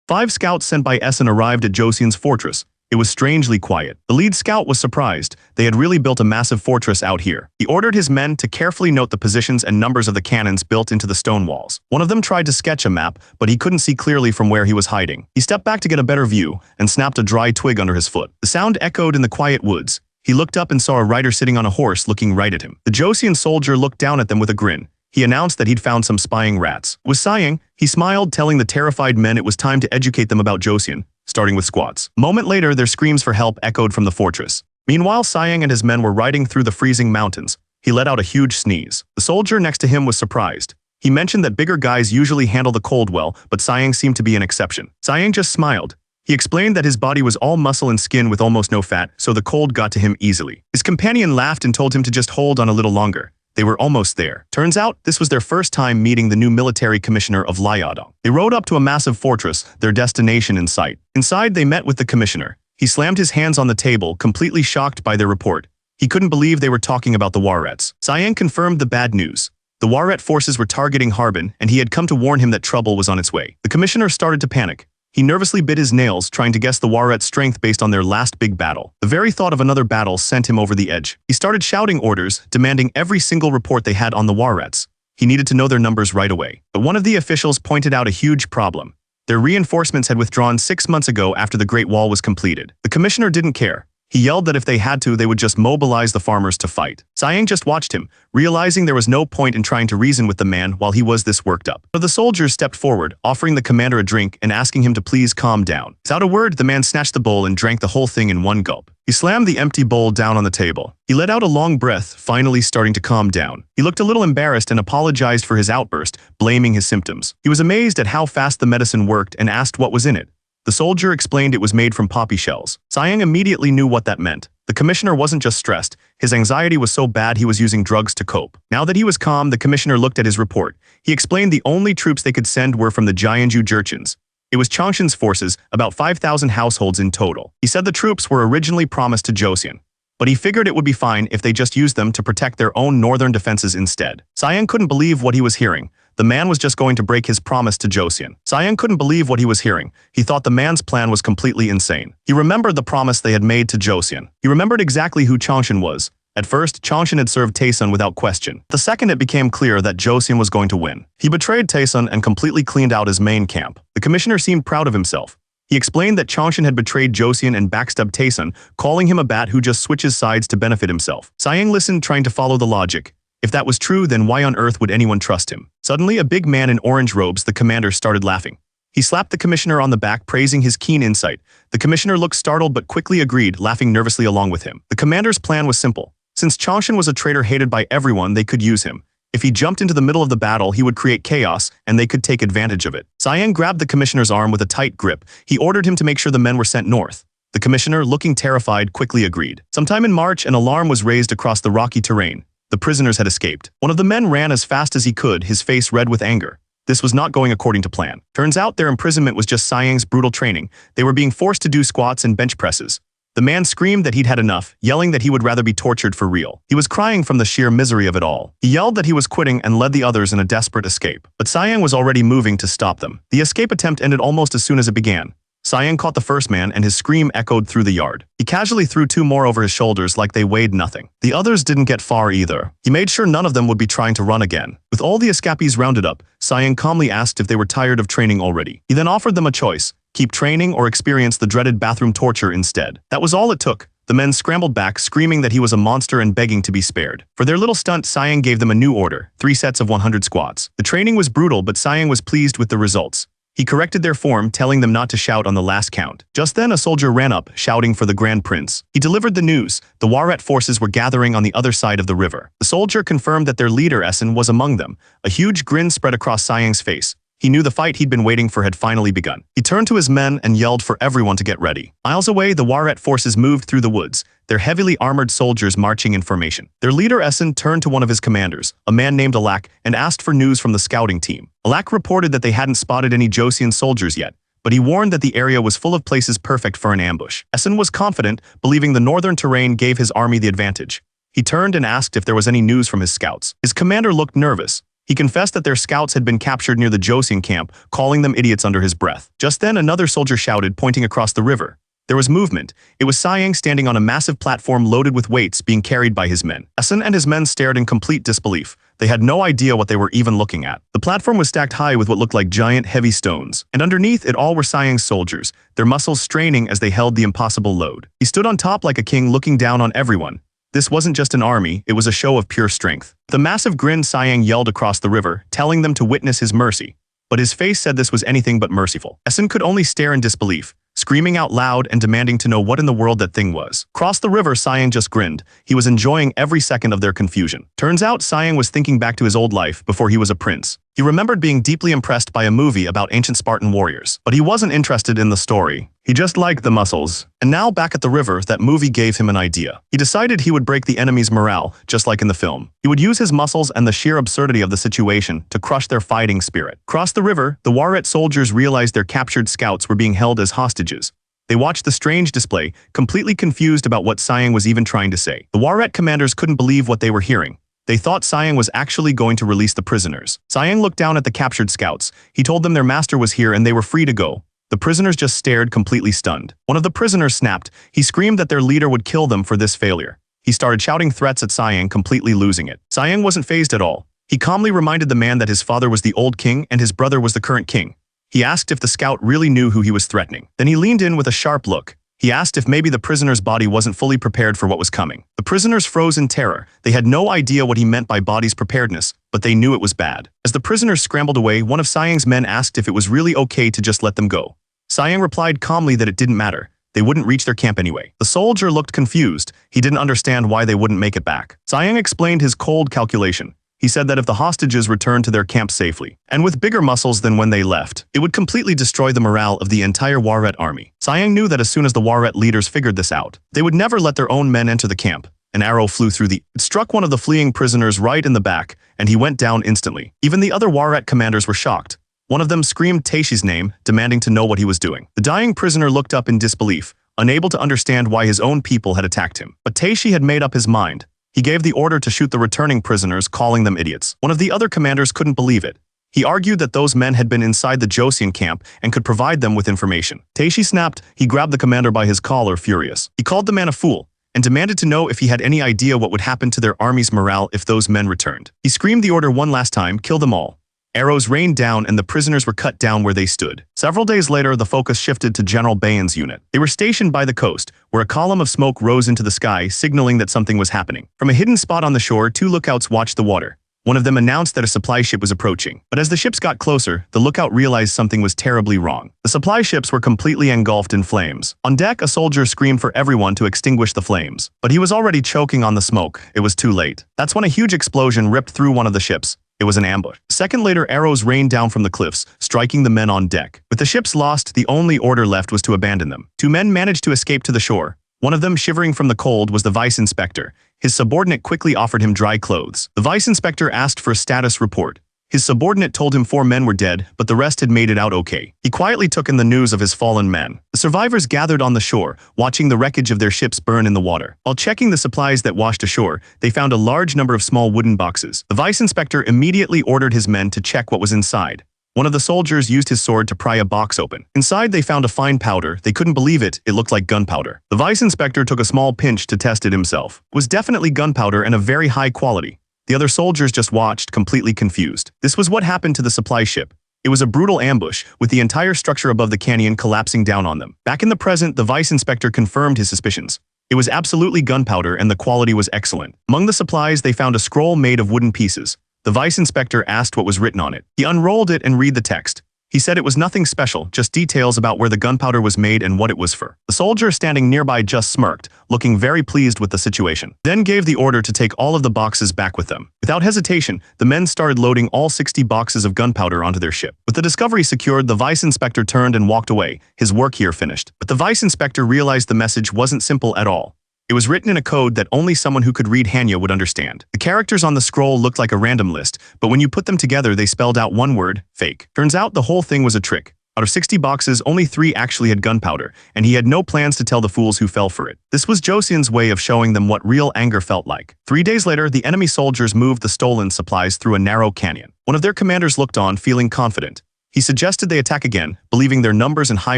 5 scouts sent by Essen arrived at Josian's fortress. It was strangely quiet. The lead scout was surprised. They had really built a massive fortress out here. He ordered his men to carefully note the positions and numbers of the cannons built into the stone walls. One of them tried to sketch a map, but he couldn't see clearly from where he was hiding. He stepped back to get a better view and snapped a dry twig under his foot. The sound echoed in the quiet woods. He looked up and saw a rider sitting on a horse looking right at him. The Josian soldier looked down at them with a grin. He announced that he'd found some spying rats. With Sayang, he smiled, telling the terrified men it was time to educate them about Josian, starting with squats. A moment later, their screams for help echoed from the fortress. Meanwhile, Sayang and his men were riding through the freezing mountains. He let out a huge sneeze. The soldier next to him was surprised. He mentioned that bigger guys usually handle the cold well, but Sayang seemed to be an exception. Sayang just smiled. He explained that his body was all muscle and skin with almost no fat, so the cold got to him easily. His companion laughed and told him to just hold on a little longer. They were almost there. Turns out, this was their first time meeting the new military commissioner of Liaodong. They rode up to a massive fortress, their destination in sight. Inside, they met with the commissioner. He slammed his hands on the table, completely shocked by their report. He couldn't believe they were talking about the Warrets. Sayang confirmed the bad news. The Warret forces were targeting Harbin, and he had come to warn him that trouble was on its way. The commissioner started to panic. He nervously bit his nails, trying to guess the Warret's strength based on their last big battle. The very thought of another battle sent him over the edge. He started shouting orders, demanding every single report they had on the Warrets. He needed to know their numbers right away. But one of the officials pointed out a huge problem. Their reinforcements had withdrawn 6 months ago after the Great Wall was completed. The commissioner didn't care. He yelled that if they had to, they would just mobilize the farmers to fight. Siang just watched him, realizing there was no point in trying to reason with the man while he was this worked up. One of the soldiers stepped forward, offering the commander a drink and asking him to please calm down. Without a word, the man snatched the bowl and drank the whole thing in one gulp. He slammed the empty bowl down on the table. He let out a long breath, finally starting to calm down. He looked a little embarrassed and apologized for his outburst, blaming his symptoms. He was amazed at how fast the medicine worked and asked what was in it. The soldier explained it was made from poppy shells. Siang immediately knew what that meant. The commissioner wasn't just stressed, his anxiety was so bad he was using drugs to cope. Now that he was calm, the commissioner looked at his report. He explained the only troops they could send were from the Jianju Jurchens. It was Changshan's forces, about 5,000 households in total. He said the troops were originally promised to Joseon, but he figured it would be fine if they just used them to protect their own northern defenses instead. Siang couldn't believe what he was hearing. The man was just going to break his promise to Joseon. Siang couldn't believe what he was hearing. He thought the man's plan was completely insane. He remembered the promise they had made to Joseon. He remembered exactly who Changshan was. At first, Changshan had served Taesun without question. The second it became clear that Joseon was going to win, he betrayed Taesun and completely cleaned out his main camp. The commissioner seemed proud of himself. He explained that Changshan had betrayed Joseon and backstabbed Taesun, calling him a bat who just switches sides to benefit himself. Siang listened, trying to follow the logic. If that was true, then why on earth would anyone trust him? Suddenly, a big man in orange robes, the commander, started laughing. He slapped the commissioner on the back, praising his keen insight. The commissioner looked startled but quickly agreed, laughing nervously along with him. The commander's plan was simple. Since Changshan was a traitor hated by everyone, they could use him. If he jumped into the middle of the battle, he would create chaos, and they could take advantage of it. Siang grabbed the commissioner's arm with a tight grip. He ordered him to make sure the men were sent north. The commissioner, looking terrified, quickly agreed. Sometime in March, an alarm was raised across the rocky terrain. The prisoners had escaped. One of the men ran as fast as he could, his face red with anger. This was not going according to plan. Turns out their imprisonment was just Siang's brutal training. They were being forced to do squats and bench presses. The man screamed that he'd had enough, yelling that he would rather be tortured for real. He was crying from the sheer misery of it all. He yelled that he was quitting and led the others in a desperate escape. But Siang was already moving to stop them. The escape attempt ended almost as soon as it began. Siang caught the first man and his scream echoed through the yard. He casually threw two more over his shoulders like they weighed nothing. The others didn't get far either. He made sure none of them would be trying to run again. With all the escapees rounded up, Siang calmly asked if they were tired of training already. He then offered them a choice: keep training or experience the dreaded bathroom torture instead. That was all it took. The men scrambled back, screaming that he was a monster and begging to be spared. For their little stunt, Siang gave them a new order: 3 sets of 100 squats. The training was brutal, but Siang was pleased with the results. He corrected their form, telling them not to shout on the last count. Just then, a soldier ran up, shouting for the Grand Prince. He delivered the news. The Waret forces were gathering on the other side of the river. The soldier confirmed that their leader, Essen, was among them. A huge grin spread across Siang's face. He knew the fight he'd been waiting for had finally begun. He turned to his men and yelled for everyone to get ready. Miles away, the Waret forces moved through the woods, their heavily armored soldiers marching in formation. Their leader, Essen, turned to one of his commanders, a man named Alak, and asked for news from the scouting team. Alak reported that they hadn't spotted any Joseon soldiers yet, but he warned that the area was full of places perfect for an ambush. Essen was confident, believing the northern terrain gave his army the advantage. He turned and asked if there was any news from his scouts. His commander looked nervous. He confessed that their scouts had been captured near the Joseon camp, calling them idiots under his breath. Just then, another soldier shouted, pointing across the river. There was movement. It was Siang standing on a massive platform loaded with weights being carried by his men. Essen and his men stared in complete disbelief. They had no idea what they were even looking at. The platform was stacked high with what looked like giant, heavy stones, and underneath it all were Siang's soldiers, their muscles straining as they held the impossible load. He stood on top like a king, looking down on everyone. This wasn't just an army, it was a show of pure strength. With a massive grin, Siang yelled across the river, telling them to witness his mercy. But his face said this was anything but merciful. Essen could only stare in disbelief, screaming out loud and demanding to know what in the world that thing was. Across the river, Siang just grinned. He was enjoying every second of their confusion. Turns out, Siang was thinking back to his old life before he was a prince. He remembered being deeply impressed by a movie about ancient Spartan warriors, but he wasn't interested in the story. He just liked the muscles. And now, back at the river, that movie gave him an idea. He decided he would break the enemy's morale, just like in the film. He would use his muscles and the sheer absurdity of the situation to crush their fighting spirit. Across the river, the Waret soldiers realized their captured scouts were being held as hostages. They watched the strange display, completely confused about what Siang was even trying to say. The Waret commanders couldn't believe what they were hearing. They thought Siang was actually going to release the prisoners. Siang looked down at the captured scouts. He told them their master was here and they were free to go. The prisoners just stared, completely stunned. One of the prisoners snapped. He screamed that their leader would kill them for this failure. He started shouting threats at Siang, completely losing it. Siang wasn't fazed at all. He calmly reminded the man that his father was the old king and his brother was the current king. He asked if the scout really knew who he was threatening. Then he leaned in with a sharp look. He asked if maybe the prisoner's body wasn't fully prepared for what was coming. The prisoners froze in terror. They had no idea what he meant by body's preparedness, but they knew it was bad. As the prisoners scrambled away, one of Sayang's men asked if it was really okay to just let them go. Sayang replied calmly that it didn't matter. They wouldn't reach their camp anyway. The soldier looked confused. He didn't understand why they wouldn't make it back. Sayang explained his cold calculation. He said that if the hostages returned to their camp safely, and with bigger muscles than when they left, it would completely destroy the morale of the entire Waret army. Sayang knew that as soon as the Waret leaders figured this out, they would never let their own men enter the camp. An arrow flew through it struck one of the fleeing prisoners right in the back, and he went down instantly. Even the other Waret commanders were shocked. One of them screamed Taishi's name, demanding to know what he was doing. The dying prisoner looked up in disbelief, unable to understand why his own people had attacked him. But Taishi had made up his mind. He gave the order to shoot the returning prisoners, calling them idiots. One of the other commanders couldn't believe it. He argued that those men had been inside the Joseon camp and could provide them with information. Taishi snapped. He grabbed the commander by his collar, furious. He called the man a fool and demanded to know if he had any idea what would happen to their army's morale if those men returned. He screamed the order one last time, kill them all. Arrows rained down and the prisoners were cut down where they stood. Several days later, the focus shifted to General Bayan's unit. They were stationed by the coast, where a column of smoke rose into the sky, signaling that something was happening. From a hidden spot on the shore, two lookouts watched the water. One of them announced that a supply ship was approaching. But as the ships got closer, the lookout realized something was terribly wrong. The supply ships were completely engulfed in flames. On deck, a soldier screamed for everyone to extinguish the flames. But he was already choking on the smoke. It was too late. That's when a huge explosion ripped through one of the ships. It was an ambush. A second later, arrows rained down from the cliffs, striking the men on deck. With the ships lost, the only order left was to abandon them. Two men managed to escape to the shore. One of them, shivering from the cold, was the vice inspector. His subordinate quickly offered him dry clothes. The vice inspector asked for a status report. His subordinate told him 4 men were dead, but the rest had made it out okay. He quietly took in the news of his fallen men. The survivors gathered on the shore, watching the wreckage of their ships burn in the water. While checking the supplies that washed ashore, they found a large number of small wooden boxes. The vice inspector immediately ordered his men to check what was inside. One of the soldiers used his sword to pry a box open. Inside, they found a fine powder. They couldn't believe it. It looked like gunpowder. The vice inspector took a small pinch to test it himself. It was definitely gunpowder and of very high quality. The other soldiers just watched, completely confused. This was what happened to the supply ship. It was a brutal ambush, with the entire structure above the canyon collapsing down on them. Back in the present, the vice inspector confirmed his suspicions. It was absolutely gunpowder and the quality was excellent. Among the supplies, they found a scroll made of wooden pieces. The vice inspector asked what was written on it. He unrolled it and read the text. He said it was nothing special, just details about where the gunpowder was made and what it was for. The soldier standing nearby just smirked, looking very pleased with the situation. Then gave the order to take all of the boxes back with them. Without hesitation, the men started loading all 60 boxes of gunpowder onto their ship. With the discovery secured, the vice inspector turned and walked away, his work here finished. But the vice inspector realized the message wasn't simple at all. It was written in a code that only someone who could read Hanja would understand. The characters on the scroll looked like a random list, but when you put them together, they spelled out one word, fake. Turns out the whole thing was a trick. Out of 60 boxes, only 3 actually had gunpowder, and he had no plans to tell the fools who fell for it. This was Joseon's way of showing them what real anger felt like. 3 days later, the enemy soldiers moved the stolen supplies through a narrow canyon. One of their commanders looked on, feeling confident. He suggested they attack again, believing their numbers and high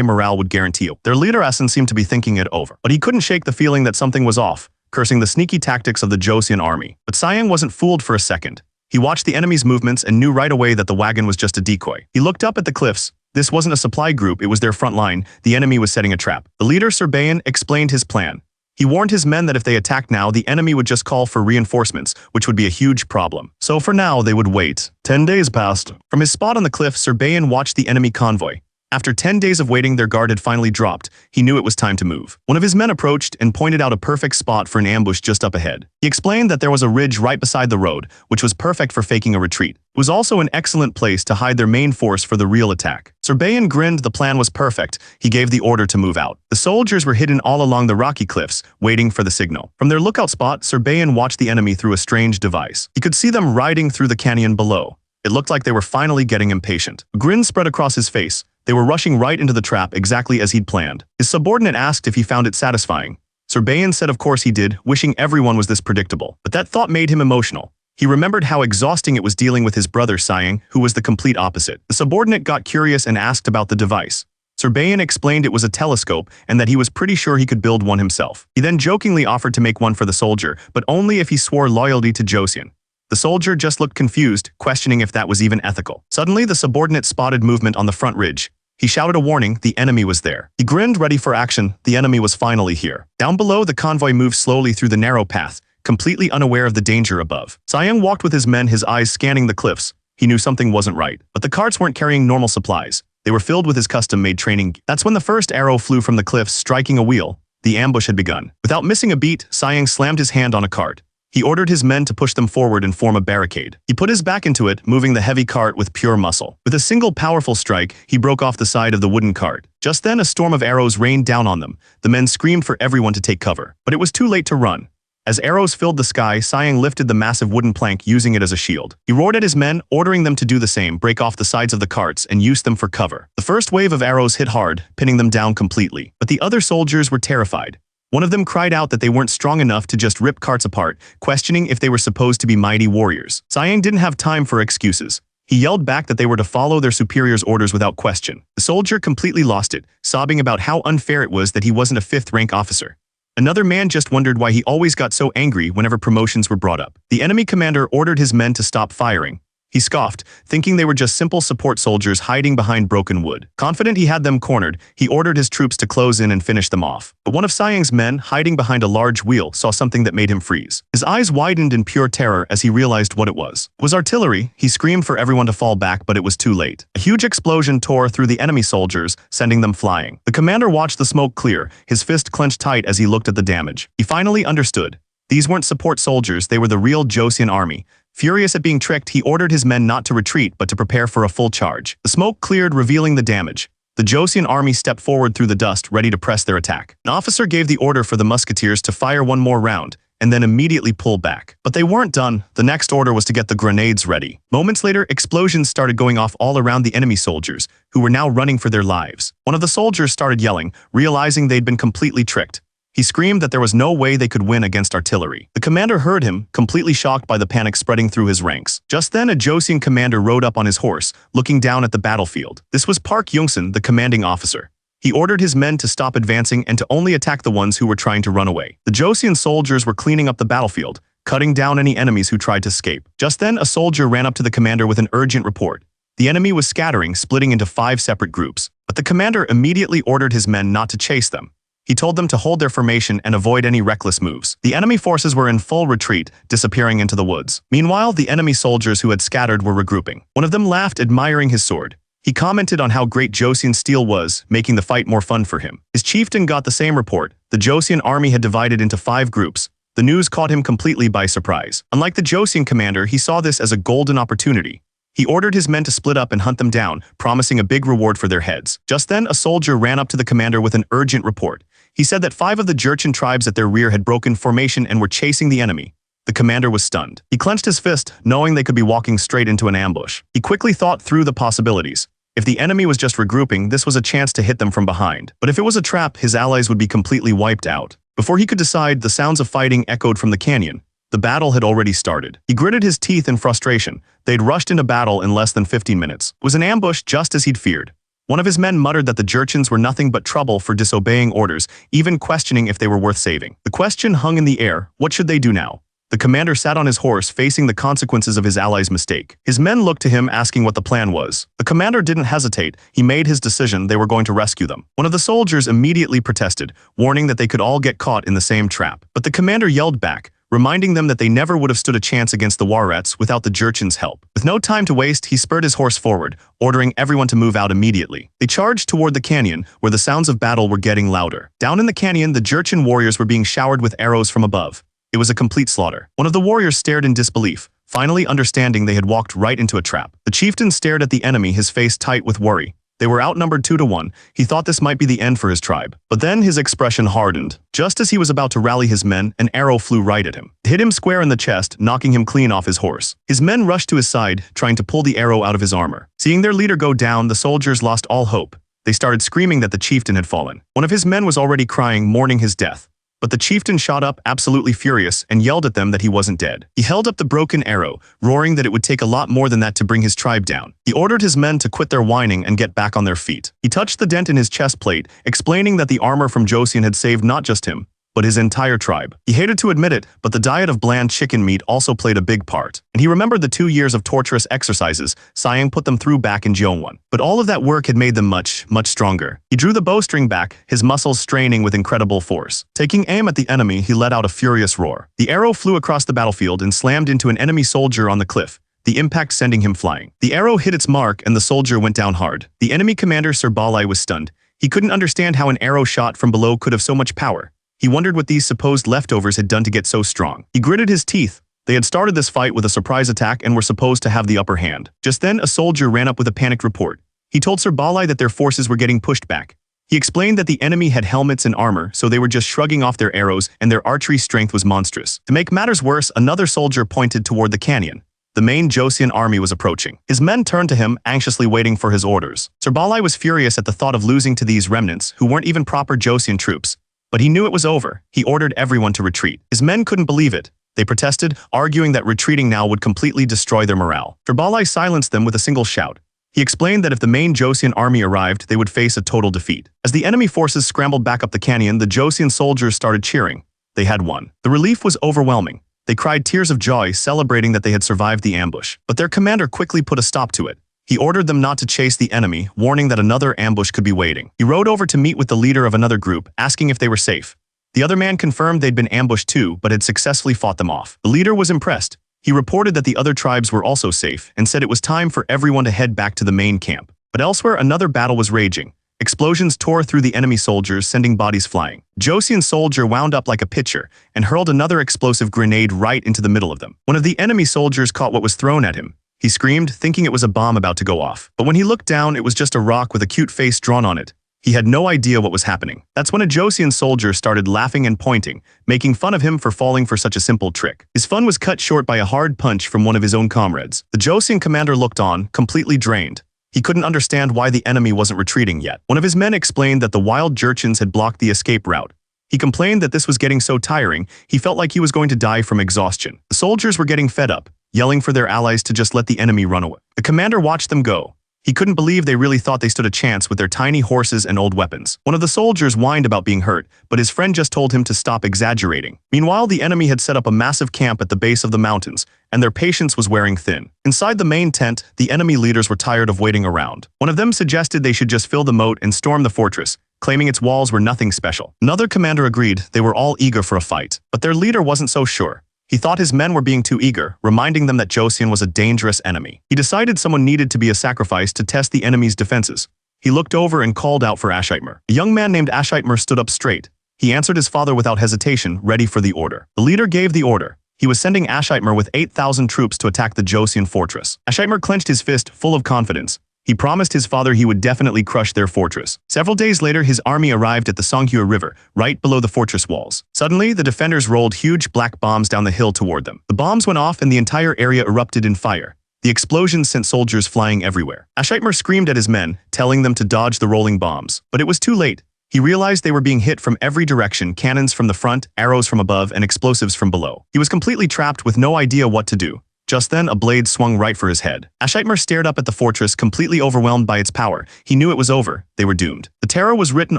morale would guarantee it. Their leader Asen seemed to be thinking it over, but he couldn't shake the feeling that something was off, cursing the sneaky tactics of the Joseon army. But Sayang wasn't fooled for a second. He watched the enemy's movements and knew right away that the wagon was just a decoy. He looked up at the cliffs. This wasn't a supply group, it was their front line. The enemy was setting a trap. The leader, Sir Bayan, explained his plan. He warned his men that if they attacked now, the enemy would just call for reinforcements, which would be a huge problem. So for now, they would wait. 10 days passed. From his spot on the cliff, Sir Bayan watched the enemy convoy. After 10 days of waiting, their guard had finally dropped. He knew it was time to move. One of his men approached and pointed out a perfect spot for an ambush just up ahead. He explained that there was a ridge right beside the road, which was perfect for faking a retreat. It was also an excellent place to hide their main force for the real attack. Sir Bayan grinned. The plan was perfect. He gave the order to move out. The soldiers were hidden all along the rocky cliffs, waiting for the signal. From their lookout spot, Sir Bayan watched the enemy through a strange device. He could see them riding through the canyon below. It looked like they were finally getting impatient. A grin spread across his face. They were rushing right into the trap exactly as he'd planned. His subordinate asked if he found it satisfying. Sir Bayan said of course he did, wishing everyone was this predictable. But that thought made him emotional. He remembered how exhausting it was dealing with his brother Sayang, who was the complete opposite. The subordinate got curious and asked about the device. Sir Bayan explained it was a telescope and that he was pretty sure he could build one himself. He then jokingly offered to make one for the soldier, but only if he swore loyalty to Joseon. The soldier just looked confused, questioning if that was even ethical. Suddenly, the subordinate spotted movement on the front ridge. He shouted a warning, the enemy was there. He grinned, ready for action, the enemy was finally here. Down below, the convoy moved slowly through the narrow path, completely unaware of the danger above. Sayang walked with his men, his eyes scanning the cliffs. He knew something wasn't right. But the carts weren't carrying normal supplies. They were filled with his custom-made training. That's when the first arrow flew from the cliffs, striking a wheel. The ambush had begun. Without missing a beat, Sayang slammed his hand on a cart. He ordered his men to push them forward and form a barricade. He put his back into it, moving the heavy cart with pure muscle. With a single powerful strike, he broke off the side of the wooden cart. Just then, a storm of arrows rained down on them. The men screamed for everyone to take cover. But it was too late to run. As arrows filled the sky, Sayang lifted the massive wooden plank, using it as a shield. He roared at his men, ordering them to do the same, break off the sides of the carts, and use them for cover. The first wave of arrows hit hard, pinning them down completely. But the other soldiers were terrified. One of them cried out that they weren't strong enough to just rip carts apart, questioning if they were supposed to be mighty warriors. Sayang didn't have time for excuses. He yelled back that they were to follow their superior's orders without question. The soldier completely lost it, sobbing about how unfair it was that he wasn't a fifth-rank officer. Another man just wondered why he always got so angry whenever promotions were brought up. The enemy commander ordered his men to stop firing. He scoffed, thinking they were just simple support soldiers hiding behind broken wood. Confident he had them cornered, he ordered his troops to close in and finish them off. But one of Sayang's men, hiding behind a large wheel, saw something that made him freeze. His eyes widened in pure terror as he realized what it was. It was artillery. He screamed for everyone to fall back, but it was too late. A huge explosion tore through the enemy soldiers, sending them flying. The commander watched the smoke clear, his fist clenched tight as he looked at the damage. He finally understood. These weren't support soldiers, they were the real Joseon army. Furious at being tricked, he ordered his men not to retreat but to prepare for a full charge. The smoke cleared, revealing the damage. The Joseon army stepped forward through the dust, ready to press their attack. An officer gave the order for the musketeers to fire one more round, and then immediately pull back. But they weren't done. The next order was to get the grenades ready. Moments later, explosions started going off all around the enemy soldiers, who were now running for their lives. One of the soldiers started yelling, realizing they'd been completely tricked. He screamed that there was no way they could win against artillery. The commander heard him, completely shocked by the panic spreading through his ranks. Just then, a Joseon commander rode up on his horse, looking down at the battlefield. This was Park Youngsun, the commanding officer. He ordered his men to stop advancing and to only attack the ones who were trying to run away. The Joseon soldiers were cleaning up the battlefield, cutting down any enemies who tried to escape. Just then, a soldier ran up to the commander with an urgent report. The enemy was scattering, splitting into 5 separate groups. But the commander immediately ordered his men not to chase them. He told them to hold their formation and avoid any reckless moves. The enemy forces were in full retreat, disappearing into the woods. Meanwhile, the enemy soldiers who had scattered were regrouping. One of them laughed, admiring his sword. He commented on how great Joseon steel was, making the fight more fun for him. His chieftain got the same report. The Joseon army had divided into 5 groups. The news caught him completely by surprise. Unlike the Joseon commander, he saw this as a golden opportunity. He ordered his men to split up and hunt them down, promising a big reward for their heads. Just then, a soldier ran up to the commander with an urgent report. He said that 5 of the Jurchen tribes at their rear had broken formation and were chasing the enemy. The commander was stunned. He clenched his fist, knowing they could be walking straight into an ambush. He quickly thought through the possibilities. If the enemy was just regrouping, this was a chance to hit them from behind. But if it was a trap, his allies would be completely wiped out. Before he could decide, the sounds of fighting echoed from the canyon. The battle had already started. He gritted his teeth in frustration. They'd rushed into battle in less than 15 minutes. It was an ambush just as he'd feared. One of his men muttered that the Jurchens were nothing but trouble for disobeying orders, even questioning if they were worth saving. The question hung in the air, what should they do now? The commander sat on his horse, facing the consequences of his allies' mistake. His men looked to him, asking what the plan was. The commander didn't hesitate. He made his decision. They were going to rescue them. One of the soldiers immediately protested, warning that they could all get caught in the same trap. But the commander yelled back, reminding them that they never would have stood a chance against the Warrats without the Jurchen's help. With no time to waste, he spurred his horse forward, ordering everyone to move out immediately. They charged toward the canyon, where the sounds of battle were getting louder. Down in the canyon, the Jurchen warriors were being showered with arrows from above. It was a complete slaughter. One of the warriors stared in disbelief, finally understanding they had walked right into a trap. The chieftain stared at the enemy, his face tight with worry. They were outnumbered 2 to 1. He thought this might be the end for his tribe. But then his expression hardened. Just as he was about to rally his men, an arrow flew right at him. It hit him square in the chest, knocking him clean off his horse. His men rushed to his side, trying to pull the arrow out of his armor. Seeing their leader go down, the soldiers lost all hope. They started screaming that the chieftain had fallen. One of his men was already crying, mourning his death. But the chieftain shot up, absolutely furious, and yelled at them that he wasn't dead. He held up the broken arrow, roaring that it would take a lot more than that to bring his tribe down. He ordered his men to quit their whining and get back on their feet. He touched the dent in his chest plate, explaining that the armor from Joseon had saved not just him, but his entire tribe. He hated to admit it, but the diet of bland chicken meat also played a big part. And he remembered the 2 years of torturous exercises Siang put them through back in Jeonwon. But all of that work had made them much stronger. He drew the bowstring back, his muscles straining with incredible force. Taking aim at the enemy, he let out a furious roar. The arrow flew across the battlefield and slammed into an enemy soldier on the cliff, the impact sending him flying. The arrow hit its mark and the soldier went down hard. The enemy commander Sir Balai was stunned. He couldn't understand how an arrow shot from below could have so much power. He wondered what these supposed leftovers had done to get so strong. He gritted his teeth. They had started this fight with a surprise attack and were supposed to have the upper hand. Just then, a soldier ran up with a panicked report. He told Sir Balai that their forces were getting pushed back. He explained that the enemy had helmets and armor, so they were just shrugging off their arrows and their archery strength was monstrous. To make matters worse, another soldier pointed toward the canyon. The main Joseon army was approaching. His men turned to him, anxiously waiting for his orders. Sir Balai was furious at the thought of losing to these remnants, who weren't even proper Joseon troops. But he knew it was over. He ordered everyone to retreat. His men couldn't believe it. They protested, arguing that retreating now would completely destroy their morale. Sir Balai silenced them with a single shout. He explained that if the main Joseon army arrived, they would face a total defeat. As the enemy forces scrambled back up the canyon, the Joseon soldiers started cheering. They had won. The relief was overwhelming. They cried tears of joy, celebrating that they had survived the ambush. But their commander quickly put a stop to it. He ordered them not to chase the enemy, warning that another ambush could be waiting. He rode over to meet with the leader of another group, asking if they were safe. The other man confirmed they'd been ambushed too, but had successfully fought them off. The leader was impressed. He reported that the other tribes were also safe, and said it was time for everyone to head back to the main camp. But elsewhere, another battle was raging. Explosions tore through the enemy soldiers, sending bodies flying. Joseon soldier wound up like a pitcher, and hurled another explosive grenade right into the middle of them. One of the enemy soldiers caught what was thrown at him. He screamed, thinking it was a bomb about to go off. But when he looked down, it was just a rock with a cute face drawn on it. He had no idea what was happening. That's when a Joseon soldier started laughing and pointing, making fun of him for falling for such a simple trick. His fun was cut short by a hard punch from one of his own comrades. The Joseon commander looked on, completely drained. He couldn't understand why the enemy wasn't retreating yet. One of his men explained that the wild Jurchens had blocked the escape route. He complained that this was getting so tiring, he felt like he was going to die from exhaustion. The soldiers were getting fed up, yelling for their allies to just let the enemy run away. The commander watched them go. He couldn't believe they really thought they stood a chance with their tiny horses and old weapons. One of the soldiers whined about being hurt, but his friend just told him to stop exaggerating. Meanwhile, the enemy had set up a massive camp at the base of the mountains, and their patience was wearing thin. Inside the main tent, the enemy leaders were tired of waiting around. One of them suggested they should just fill the moat and storm the fortress, claiming its walls were nothing special. Another commander agreed. They were all eager for a fight, but their leader wasn't so sure. He thought his men were being too eager, reminding them that Joseon was a dangerous enemy. He decided someone needed to be a sacrifice to test the enemy's defenses. He looked over and called out for Ashitmer. A young man named Ashitmer stood up straight. He answered his father without hesitation, ready for the order. The leader gave the order. He was sending Ashitmer with 8,000 troops to attack the Joseon fortress. Ashitmer clenched his fist, full of confidence. He promised his father he would definitely crush their fortress. Several days later, his army arrived at the Songhua River, right below the fortress walls. Suddenly, the defenders rolled huge black bombs down the hill toward them. The bombs went off and the entire area erupted in fire. The explosions sent soldiers flying everywhere. Ashitmer screamed at his men, telling them to dodge the rolling bombs. But it was too late. He realized they were being hit from every direction, cannons from the front, arrows from above, and explosives from below. He was completely trapped with no idea what to do. Just then, a blade swung right for his head. Ashitmer stared up at the fortress, completely overwhelmed by its power. He knew it was over. They were doomed. The terror was written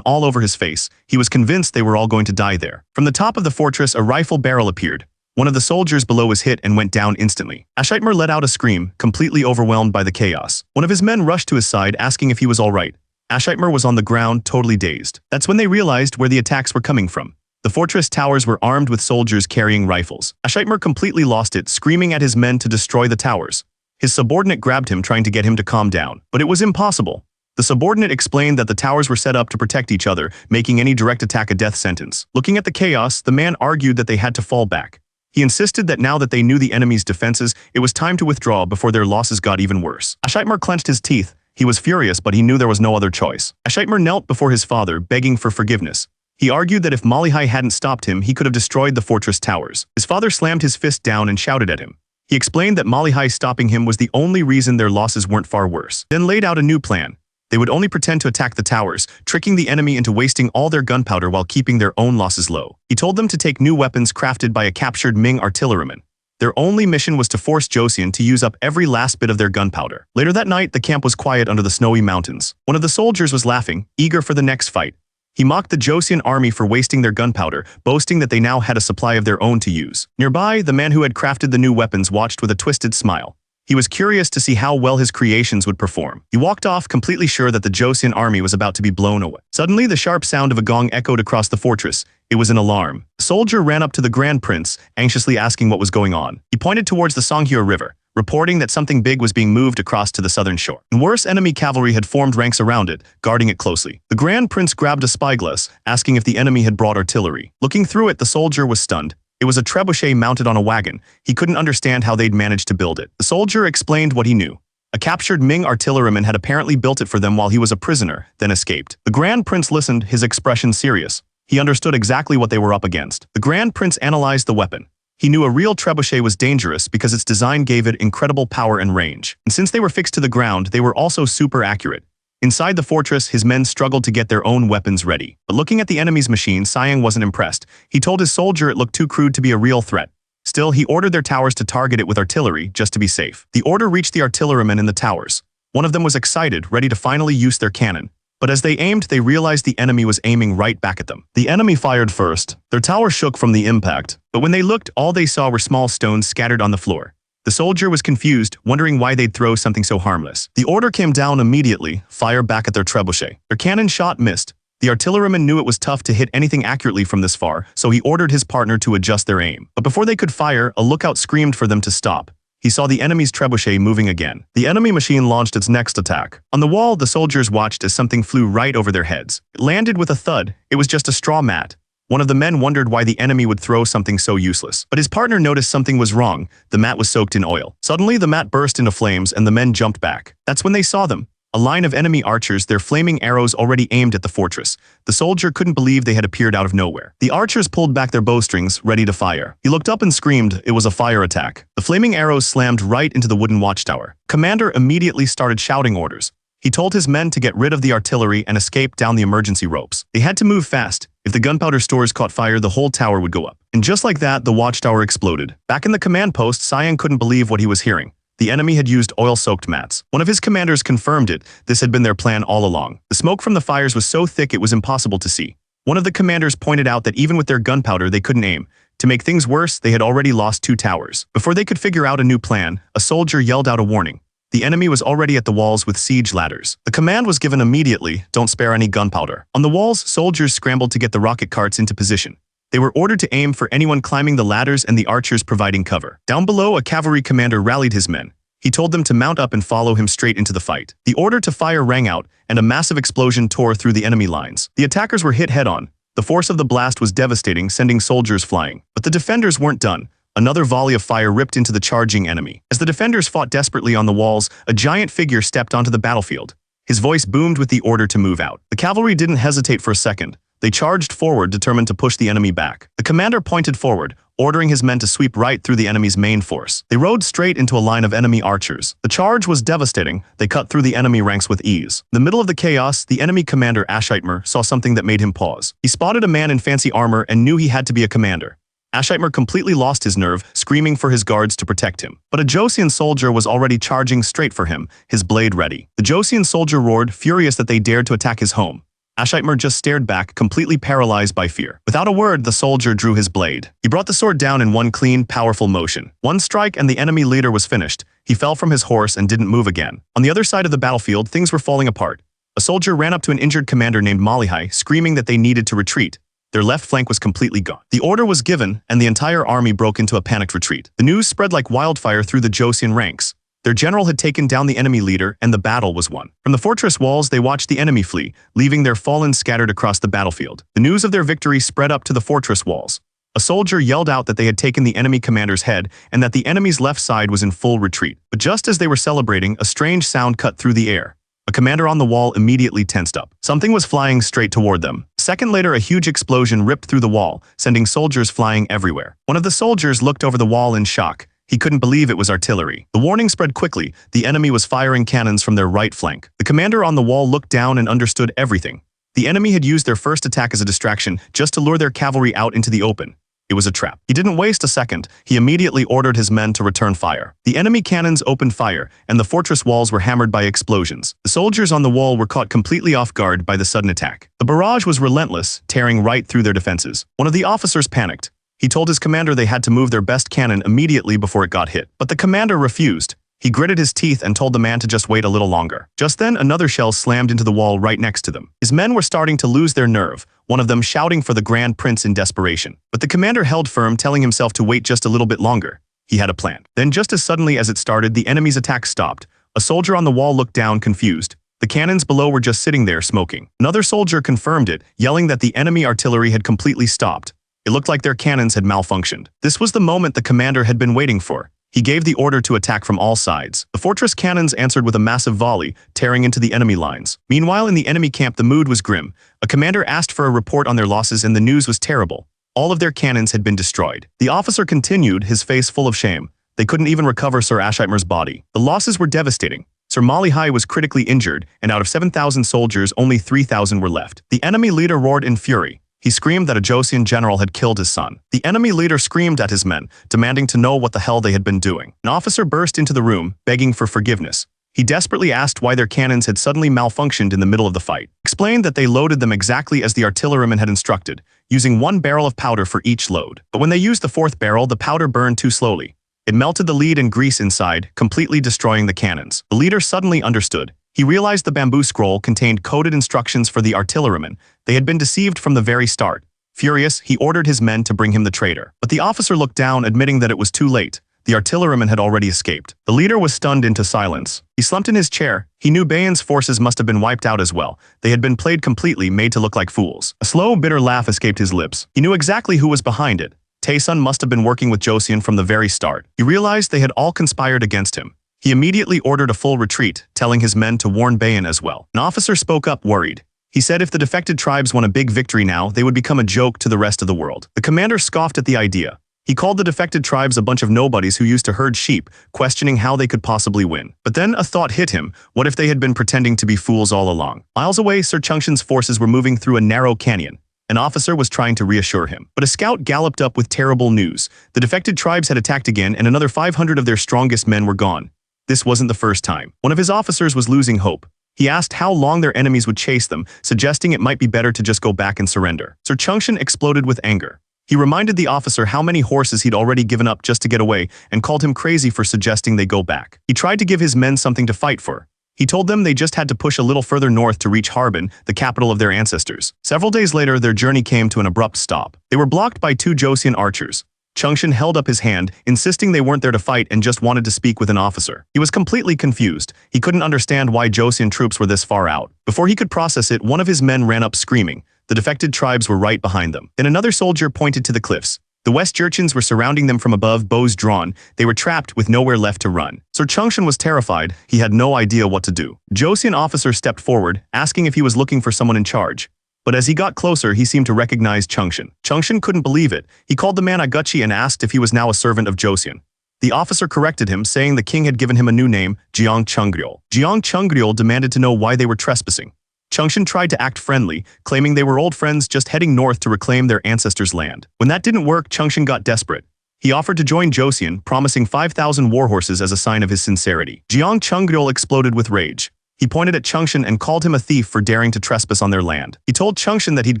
all over his face. He was convinced they were all going to die there. From the top of the fortress, a rifle barrel appeared. One of the soldiers below was hit and went down instantly. Ashitmer let out a scream, completely overwhelmed by the chaos. One of his men rushed to his side, asking if he was all right. Ashitmer was on the ground, totally dazed. That's when they realized where the attacks were coming from. The fortress towers were armed with soldiers carrying rifles. Ashitmer completely lost it, screaming at his men to destroy the towers. His subordinate grabbed him, trying to get him to calm down. But it was impossible. The subordinate explained that the towers were set up to protect each other, making any direct attack a death sentence. Looking at the chaos, the man argued that they had to fall back. He insisted that now that they knew the enemy's defenses, it was time to withdraw before their losses got even worse. Ashitmer clenched his teeth. He was furious, but he knew there was no other choice. Ashitmer knelt before his father, begging for forgiveness. He argued that if Malihai hadn't stopped him, he could have destroyed the fortress towers. His father slammed his fist down and shouted at him. He explained that Malihai stopping him was the only reason their losses weren't far worse. Then laid out a new plan. They would only pretend to attack the towers, tricking the enemy into wasting all their gunpowder while keeping their own losses low. He told them to take new weapons crafted by a captured Ming artilleryman. Their only mission was to force Joseon to use up every last bit of their gunpowder. Later that night, the camp was quiet under the snowy mountains. One of the soldiers was laughing, eager for the next fight. He mocked the Joseon army for wasting their gunpowder, boasting that they now had a supply of their own to use. Nearby, the man who had crafted the new weapons watched with a twisted smile. He was curious to see how well his creations would perform. He walked off, completely sure that the Joseon army was about to be blown away. Suddenly, the sharp sound of a gong echoed across the fortress. It was an alarm. A soldier ran up to the Grand Prince, anxiously asking what was going on. He pointed towards the Songhua River, reporting that something big was being moved across to the southern shore. And worse, enemy cavalry had formed ranks around it, guarding it closely. The Grand Prince grabbed a spyglass, asking if the enemy had brought artillery. Looking through it, the soldier was stunned. It was a trebuchet mounted on a wagon. He couldn't understand how they'd managed to build it. The soldier explained what he knew. A captured Ming artilleryman had apparently built it for them while he was a prisoner, then escaped. The Grand Prince listened, his expression serious. He understood exactly what they were up against. The Grand Prince analyzed the weapon. He knew a real trebuchet was dangerous because its design gave it incredible power and range. And since they were fixed to the ground, they were also super accurate. Inside the fortress, his men struggled to get their own weapons ready. But looking at the enemy's machine, Siang wasn't impressed. He told his soldier it looked too crude to be a real threat. Still, he ordered their towers to target it with artillery, just to be safe. The order reached the artillerymen in the towers. One of them was excited, ready to finally use their cannon. But as they aimed, they realized the enemy was aiming right back at them. The enemy fired first. Their tower shook from the impact. But when they looked, all they saw were small stones scattered on the floor. The soldier was confused, wondering why they'd throw something so harmless. The order came down immediately, fire back at their trebuchet. Their cannon shot missed. The artilleryman knew it was tough to hit anything accurately from this far, so he ordered his partner to adjust their aim. But before they could fire, a lookout screamed for them to stop. He saw the enemy's trebuchet moving again. The enemy machine launched its next attack. On the wall, the soldiers watched as something flew right over their heads. It landed with a thud. It was just a straw mat. One of the men wondered why the enemy would throw something so useless. But his partner noticed something was wrong. The mat was soaked in oil. Suddenly, the mat burst into flames and the men jumped back. That's when they saw them. A line of enemy archers, their flaming arrows already aimed at the fortress. The soldier couldn't believe they had appeared out of nowhere. The archers pulled back their bowstrings, ready to fire. He looked up and screamed. It was a fire attack. The flaming arrows slammed right into the wooden watchtower. Commander immediately started shouting orders. He told his men to get rid of the artillery and escape down the emergency ropes. They had to move fast. If the gunpowder stores caught fire, the whole tower would go up. And just like that, the watchtower exploded. Back in the command post, Siang couldn't believe what he was hearing. The enemy had used oil-soaked mats. One of his commanders confirmed it. This had been their plan all along. The smoke from the fires was so thick it was impossible to see. One of the commanders pointed out that even with their gunpowder, they couldn't aim. To make things worse, they had already lost 2 towers. Before they could figure out a new plan, a soldier yelled out a warning. The enemy was already at the walls with siege ladders. The command was given immediately, don't spare any gunpowder. On the walls, soldiers scrambled to get the rocket carts into position. They were ordered to aim for anyone climbing the ladders and the archers providing cover. Down below, a cavalry commander rallied his men. He told them to mount up and follow him straight into the fight. The order to fire rang out, and a massive explosion tore through the enemy lines. The attackers were hit head-on. The force of the blast was devastating, sending soldiers flying. But the defenders weren't done. Another volley of fire ripped into the charging enemy. As the defenders fought desperately on the walls, a giant figure stepped onto the battlefield. His voice boomed with the order to move out. The cavalry didn't hesitate for a second. They charged forward, determined to push the enemy back. The commander pointed forward, ordering his men to sweep right through the enemy's main force. They rode straight into a line of enemy archers. The charge was devastating. They cut through the enemy ranks with ease. In the middle of the chaos, the enemy commander Ashitmer saw something that made him pause. He spotted a man in fancy armor and knew he had to be a commander. Ashitmer completely lost his nerve, screaming for his guards to protect him. But a Joseon soldier was already charging straight for him, his blade ready. The Joseon soldier roared, furious that they dared to attack his home. Ashitmer just stared back, completely paralyzed by fear. Without a word, the soldier drew his blade. He brought the sword down in one clean, powerful motion. One strike and the enemy leader was finished. He fell from his horse and didn't move again. On the other side of the battlefield, things were falling apart. A soldier ran up to an injured commander named Malihai, screaming that they needed to retreat. Their left flank was completely gone. The order was given, and the entire army broke into a panicked retreat. The news spread like wildfire through the Joseon ranks. Their general had taken down the enemy leader, and the battle was won. From the fortress walls, they watched the enemy flee, leaving their fallen scattered across the battlefield. The news of their victory spread up to the fortress walls. A soldier yelled out that they had taken the enemy commander's head and that the enemy's left side was in full retreat. But just as they were celebrating, a strange sound cut through the air. A commander on the wall immediately tensed up. Something was flying straight toward them. A second later, a huge explosion ripped through the wall, sending soldiers flying everywhere. One of the soldiers looked over the wall in shock. He couldn't believe it was artillery. The warning spread quickly. The enemy was firing cannons from their right flank. The commander on the wall looked down and understood everything. The enemy had used their first attack as a distraction just to lure their cavalry out into the open. It It was a trap. He didn't waste a second. He immediately ordered his men to return fire. The enemy cannons opened fire, and the fortress walls were hammered by explosions. The soldiers on the wall were caught completely off guard by the sudden attack. The barrage was relentless, tearing right through their defenses. One of the officers panicked. He told his commander they had to move their best cannon immediately before it got hit. But the commander refused. He gritted his teeth and told the man to just wait a little longer. Just then, another shell slammed into the wall right next to them. His men were starting to lose their nerve, one of them shouting for the Grand Prince in desperation. But the commander held firm, telling himself to wait just a little bit longer. He had a plan. Then just as suddenly as it started, the enemy's attack stopped. A soldier on the wall looked down, confused. The cannons below were just sitting there, smoking. Another soldier confirmed it, yelling that the enemy artillery had completely stopped. It looked like their cannons had malfunctioned. This was the moment the commander had been waiting for. He gave the order to attack from all sides. The fortress cannons answered with a massive volley, tearing into the enemy lines. Meanwhile, in the enemy camp, the mood was grim. A commander asked for a report on their losses, and the news was terrible. All of their cannons had been destroyed. The officer continued, his face full of shame. They couldn't even recover Sir Ashitmer's body. The losses were devastating. Sir Malihai was critically injured, and out of 7,000 soldiers, only 3,000 were left. The enemy leader roared in fury. He screamed that a Joseon general had killed his son. The enemy leader screamed at his men, demanding to know what the hell they had been doing. An officer burst into the room, begging for forgiveness. He desperately asked why their cannons had suddenly malfunctioned in the middle of the fight. Explained that they loaded them exactly as the artilleryman had instructed, using 1 barrel of powder for each load. But when they used the 4th barrel, the powder burned too slowly. It melted the lead and grease inside, completely destroying the cannons. The leader suddenly understood. He realized the bamboo scroll contained coded instructions for the artilleryman. They had been deceived from the very start. Furious, he ordered his men to bring him the traitor. But the officer looked down, admitting that it was too late. The artilleryman had already escaped. The leader was stunned into silence. He slumped in his chair. He knew Bayan's forces must have been wiped out as well. They had been played completely, made to look like fools. A slow, bitter laugh escaped his lips. He knew exactly who was behind it. Taesun must have been working with Joseon from the very start. He realized they had all conspired against him. He immediately ordered a full retreat, telling his men to warn Bayan as well. An officer spoke up, worried. He said if the defected tribes won a big victory now, they would become a joke to the rest of the world. The commander scoffed at the idea. He called the defected tribes a bunch of nobodies who used to herd sheep, questioning how they could possibly win. But then a thought hit him. What if they had been pretending to be fools all along? Miles away, Sir Chungshin's forces were moving through a narrow canyon. An officer was trying to reassure him. But a scout galloped up with terrible news. The defected tribes had attacked again, and another 500 of their strongest men were gone. This wasn't the first time. One of his officers was losing hope. He asked how long their enemies would chase them, suggesting it might be better to just go back and surrender. Sir Chungshin exploded with anger. He reminded the officer how many horses he'd already given up just to get away, and called him crazy for suggesting they go back. He tried to give his men something to fight for. He told them they just had to push a little further north to reach Harbin, the capital of their ancestors. Several days later, their journey came to an abrupt stop. They were blocked by 2 Joseon archers. Chungshin held up his hand, insisting they weren't there to fight and just wanted to speak with an officer. He was completely confused. He couldn't understand why Joseon troops were this far out. Before he could process it, one of his men ran up screaming. The defected tribes were right behind them. Then another soldier pointed to the cliffs. The West Jurchens were surrounding them from above, bows drawn. They were trapped with nowhere left to run. Sir Chungshin was terrified. He had no idea what to do. Joseon officer stepped forward, asking if he was looking for someone in charge. But as he got closer, he seemed to recognize Chungshin. Chungshin couldn't believe it. He called the man Aguchi and asked if he was now a servant of Joseon. The officer corrected him, saying the king had given him a new name, Jeong Chungryol. Jeong Chungryol demanded to know why they were trespassing. Chungshin tried to act friendly, claiming they were old friends just heading north to reclaim their ancestors' land. When that didn't work, Chungshin got desperate. He offered to join Joseon, promising 5,000 warhorses as a sign of his sincerity. Jeong Chungryol exploded with rage. He pointed at Chungshin and called him a thief for daring to trespass on their land. He told Chungshin that he'd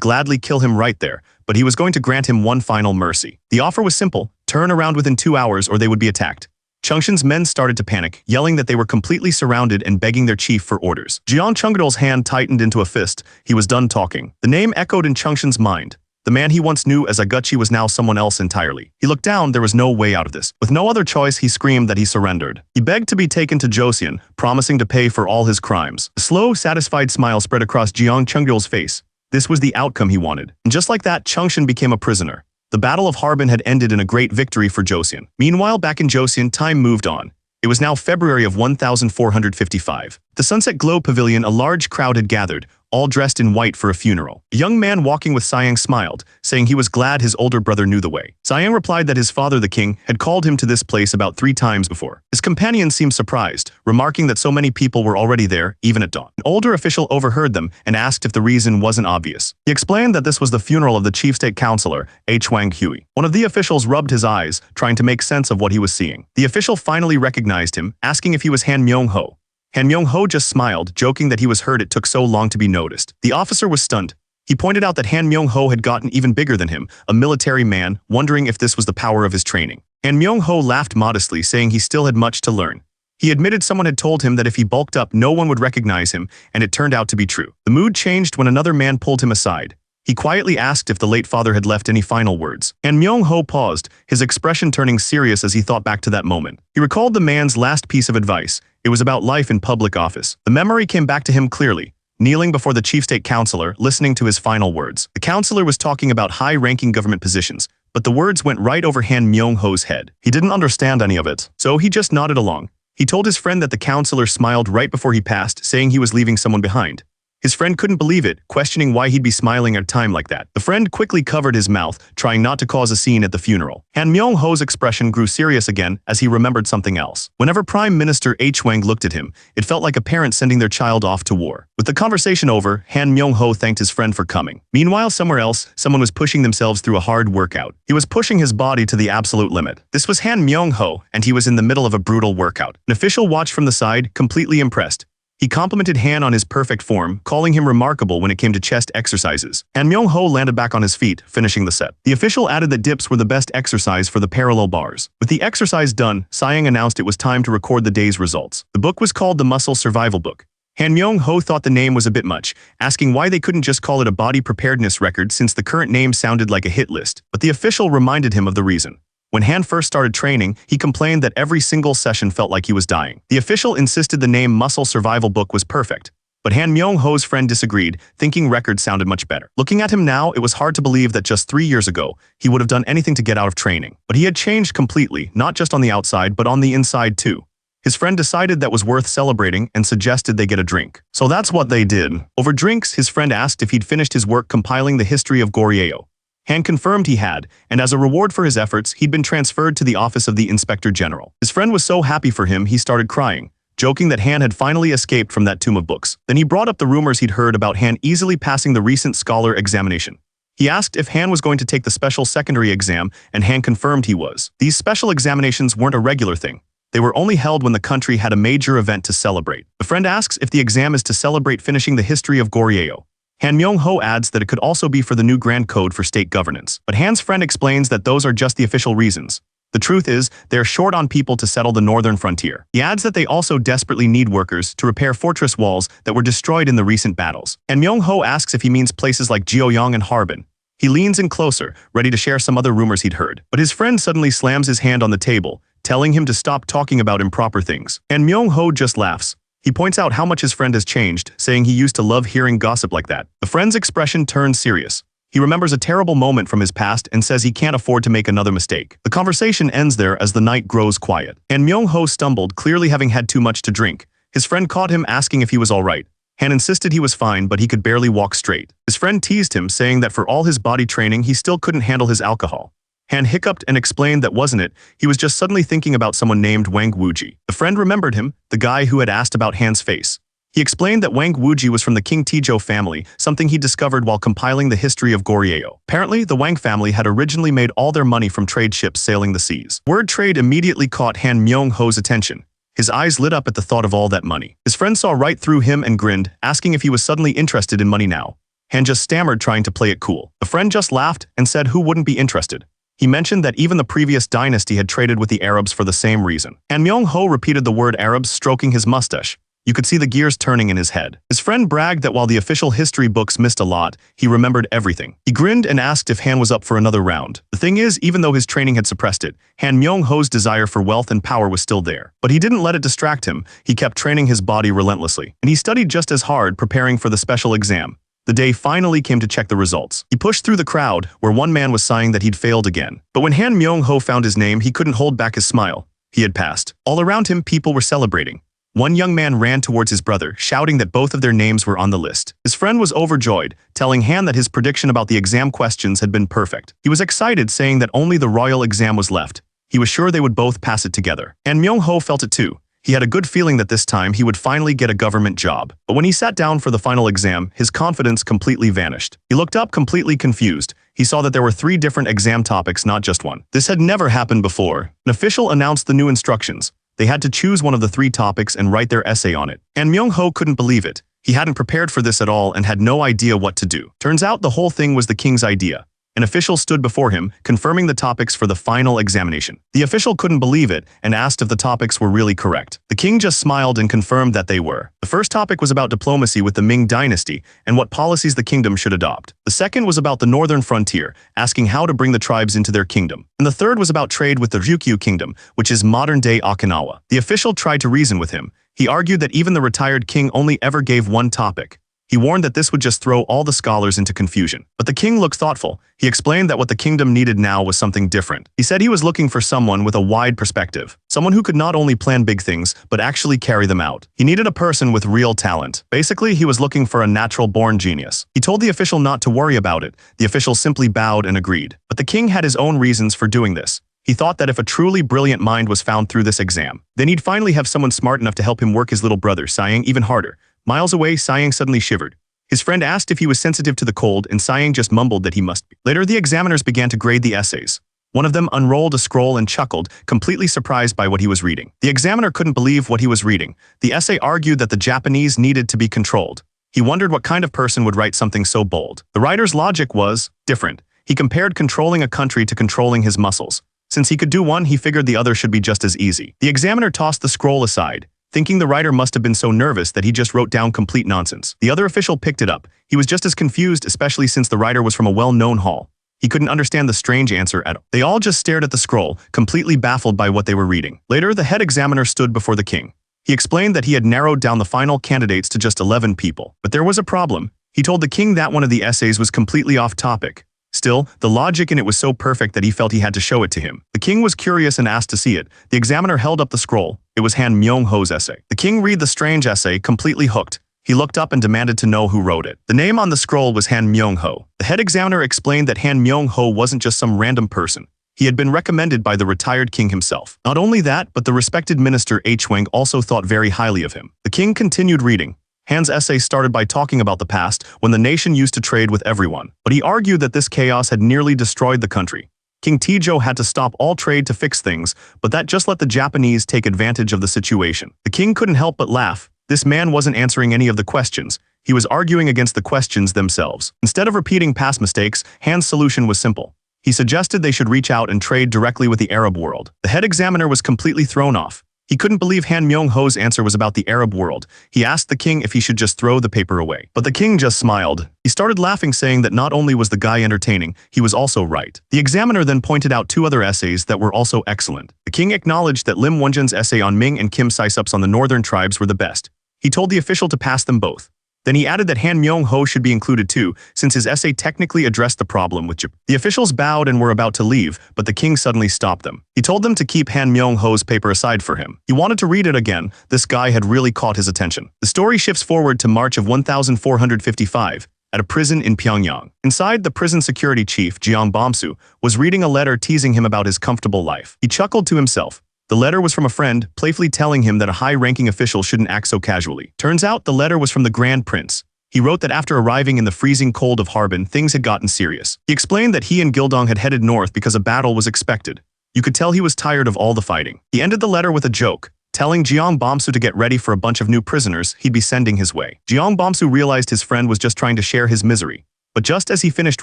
gladly kill him right there, but he was going to grant him one final mercy. The offer was simple: turn around within 2 hours or they would be attacked. Chungshin's men started to panic, yelling that they were completely surrounded and begging their chief for orders. Jeong Chungryol's hand tightened into a fist. He was done talking. The name echoed in Chungshin's mind. The man he once knew as Aguchi was now someone else entirely. He looked down. There was no way out of this. With no other choice, he screamed that he surrendered. He begged to be taken to Joseon, promising to pay for all his crimes. A slow, satisfied smile spread across Jeong Chungryol's face. This was the outcome he wanted. And just like that, Chungshin became a prisoner. The Battle of Harbin had ended in a great victory for Joseon. Meanwhile, back in Joseon, time moved on. It was now February of 1455. At the Sunset Glow Pavilion, a large crowd had gathered, all dressed in white for a funeral. A young man walking with Siang smiled, saying he was glad his older brother knew the way. Siang replied that his father, the king, had called him to this place about 3 times before. His companion seemed surprised, remarking that so many people were already there, even at dawn. An older official overheard them and asked if the reason wasn't obvious. He explained that this was the funeral of the chief state councilor, Wang Hui. One of the officials rubbed his eyes, trying to make sense of what he was seeing. The official finally recognized him, asking if he was Han Myung-ho. Han Myung-ho just smiled, joking that he was hurt it took so long to be noticed. The officer was stunned. He pointed out that Han Myung-ho had gotten even bigger than him, a military man, wondering if this was the power of his training. Han Myung-ho laughed modestly, saying he still had much to learn. He admitted someone had told him that if he bulked up, no one would recognize him, and it turned out to be true. The mood changed when another man pulled him aside. He quietly asked if the late father had left any final words. Han Myung-ho paused, his expression turning serious as he thought back to that moment. He recalled the man's last piece of advice. It was about life in public office. The memory came back to him clearly, kneeling before the chief state councilor, listening to his final words. The councilor was talking about high-ranking government positions, but the words went right over Han Myung-ho's head. He didn't understand any of it, so he just nodded along. He told his friend that the councilor smiled right before he passed, saying he was leaving someone behind. His friend couldn't believe it, questioning why he'd be smiling at a time like that. The friend quickly covered his mouth, trying not to cause a scene at the funeral. Han Myung-ho's expression grew serious again as he remembered something else. Whenever Prime Minister Wang looked at him, it felt like a parent sending their child off to war. With the conversation over, Han Myung-ho thanked his friend for coming. Meanwhile, somewhere else, someone was pushing themselves through a hard workout. He was pushing his body to the absolute limit. This was Han Myung-ho, and he was in the middle of a brutal workout. An official watched from the side, completely impressed. He complimented Han on his perfect form, calling him remarkable when it came to chest exercises. Han Myung-ho landed back on his feet, finishing the set. The official added that dips were the best exercise for the parallel bars. With the exercise done, Siang announced it was time to record the day's results. The book was called the Muscle Survival Book. Han Myung-ho thought the name was a bit much, asking why they couldn't just call it a body preparedness record since the current name sounded like a hit list. But the official reminded him of the reason. When Han first started training, he complained that every single session felt like he was dying. The official insisted the name Muscle Survival Book was perfect, but Han Myung-ho's friend disagreed, thinking record sounded much better. Looking at him now, it was hard to believe that just 3 years ago, he would have done anything to get out of training. But he had changed completely, not just on the outside, but on the inside too. His friend decided that was worth celebrating and suggested they get a drink. So that's what they did. Over drinks, his friend asked if he'd finished his work compiling the history of Goryeo. Han confirmed he had, and as a reward for his efforts, he'd been transferred to the office of the Inspector General. His friend was so happy for him he started crying, joking that Han had finally escaped from that tomb of books. Then he brought up the rumors he'd heard about Han easily passing the recent scholar examination. He asked if Han was going to take the special secondary exam, and Han confirmed he was. These special examinations weren't a regular thing. They were only held when the country had a major event to celebrate. The friend asks if the exam is to celebrate finishing the history of Goryeo. Han Myung-ho adds that it could also be for the new Grand Code for state governance. But Han's friend explains that those are just the official reasons. The truth is, they're short on people to settle the northern frontier. He adds that they also desperately need workers to repair fortress walls that were destroyed in the recent battles. Han Myung-ho asks if he means places like Jeoyang and Harbin. He leans in closer, ready to share some other rumors he'd heard. But his friend suddenly slams his hand on the table, telling him to stop talking about improper things. Han Myung-ho just laughs. He points out how much his friend has changed, saying he used to love hearing gossip like that. The friend's expression turns serious. He remembers a terrible moment from his past and says he can't afford to make another mistake. The conversation ends there as the night grows quiet. Han Myung-ho stumbled, clearly having had too much to drink. His friend caught him asking if he was all right. Han insisted he was fine, but he could barely walk straight. His friend teased him, saying that for all his body training, he still couldn't handle his alcohol. Han hiccuped and explained that wasn't it, he was just suddenly thinking about someone named Wang Wuji. The friend remembered him, the guy who had asked about Han's face. He explained that Wang Wuji was from the King Tizhou family, something he discovered while compiling the history of Goryeo. Apparently, the Wang family had originally made all their money from trade ships sailing the seas. Word trade immediately caught Han Myung-ho's attention. His eyes lit up at the thought of all that money. His friend saw right through him and grinned, asking if he was suddenly interested in money now. Han just stammered, trying to play it cool. The friend just laughed and said who wouldn't be interested. He mentioned that even the previous dynasty had traded with the Arabs for the same reason. Han Myung-ho repeated the word Arabs, stroking his mustache. You could see the gears turning in his head. His friend bragged that while the official history books missed a lot, he remembered everything. He grinned and asked if Han was up for another round. The thing is, even though his training had suppressed it, Han Myung-ho's desire for wealth and power was still there. But he didn't let it distract him. He kept training his body relentlessly. And he studied just as hard, preparing for the special exam. The day finally came to check the results. He pushed through the crowd, where one man was sighing that he'd failed again. But when Han Myung-ho found his name, he couldn't hold back his smile. He had passed. All around him, people were celebrating. One young man ran towards his brother, shouting that both of their names were on the list. His friend was overjoyed, telling Han that his prediction about the exam questions had been perfect. He was excited, saying that only the royal exam was left. He was sure they would both pass it together. And Myung-ho felt it too. He had a good feeling that this time he would finally get a government job. But when he sat down for the final exam, his confidence completely vanished. He looked up completely confused. He saw that there were 3 different exam topics, not just one. This had never happened before. An official announced the new instructions. They had to choose one of the 3 topics and write their essay on it. And Myung-ho couldn't believe it. He hadn't prepared for this at all and had no idea what to do. Turns out the whole thing was the king's idea. An official stood before him, confirming the topics for the final examination. The official couldn't believe it and asked if the topics were really correct. The king just smiled and confirmed that they were. The first topic was about diplomacy with the Ming dynasty and what policies the kingdom should adopt. The second was about the northern frontier, asking how to bring the tribes into their kingdom. And the third was about trade with the Ryukyu kingdom, which is modern-day Okinawa. The official tried to reason with him. He argued that even the retired king only ever gave one topic. He warned that this would just throw all the scholars into confusion. But the king looked thoughtful. He explained that what the kingdom needed now was something different. He said he was looking for someone with a wide perspective, someone who could not only plan big things, but actually carry them out. He needed a person with real talent. Basically, he was looking for a natural-born genius. He told the official not to worry about it. The official simply bowed and agreed. But the king had his own reasons for doing this. He thought that if a truly brilliant mind was found through this exam, then he'd finally have someone smart enough to help him work his little brother, sighing even harder. Miles away, Sighing suddenly shivered. His friend asked if he was sensitive to the cold, and Sighing just mumbled that he must be. Later, the examiners began to grade the essays. One of them unrolled a scroll and chuckled, completely surprised by what he was reading. The examiner couldn't believe what he was reading. The essay argued that the Japanese needed to be controlled. He wondered what kind of person would write something so bold. The writer's logic was different. He compared controlling a country to controlling his muscles. Since he could do one, he figured the other should be just as easy. The examiner tossed the scroll aside, thinking the writer must have been so nervous that he just wrote down complete nonsense. The other official picked it up. He was just as confused, especially since the writer was from a well-known hall. He couldn't understand the strange answer at all. They all just stared at the scroll, completely baffled by what they were reading. Later, the head examiner stood before the king. He explained that he had narrowed down the final candidates to just 11 people. But there was a problem. He told the king that one of the essays was completely off topic. Still, the logic in it was so perfect that he felt he had to show it to him. The king was curious and asked to see it. The examiner held up the scroll. It was Han Myung-ho's essay. The king read the strange essay, completely hooked. He looked up and demanded to know who wrote it. The name on the scroll was Han Myung-ho. The head examiner explained that Han Myung-ho wasn't just some random person. He had been recommended by the retired king himself. Not only that, but the respected minister H-Wang also thought very highly of him. The king continued reading. Han's essay started by talking about the past when the nation used to trade with everyone, but he argued that this chaos had nearly destroyed the country. King Tijo had to stop all trade to fix things, but that just let the Japanese take advantage of the situation. The king couldn't help but laugh. This man wasn't answering any of the questions. He was arguing against the questions themselves. Instead of repeating past mistakes, Han's solution was simple. He suggested they should reach out and trade directly with the Arab world. The head examiner was completely thrown off. He couldn't believe Han Myung-ho's answer was about the Arab world. He asked the king if he should just throw the paper away. But the king just smiled. He started laughing, saying that not only was the guy entertaining, he was also right. The examiner then pointed out 2 other essays that were also excellent. The king acknowledged that Lim Wonjun's essay on Ming and Kim Saisup's on the northern tribes were the best. He told the official to pass them both. Then he added that Han Myung-ho should be included too, since his essay technically addressed the problem with Japan. The officials bowed and were about to leave, but the king suddenly stopped them. He told them to keep Han Myung-ho's paper aside for him. He wanted to read it again. This guy had really caught his attention. The story shifts forward to March of 1455, at a prison in Pyongyang. Inside, the prison security chief, Jeong Bomsu, was reading a letter teasing him about his comfortable life. He chuckled to himself. The letter was from a friend, playfully telling him that a high-ranking official shouldn't act so casually. Turns out the letter was from the Grand Prince. He wrote that after arriving in the freezing cold of Harbin, things had gotten serious. He explained that he and Gildong had headed north because a battle was expected. You could tell he was tired of all the fighting. He ended the letter with a joke, telling Jeong Bomsu to get ready for a bunch of new prisoners he'd be sending his way. Jeong Bomsu realized his friend was just trying to share his misery. But just as he finished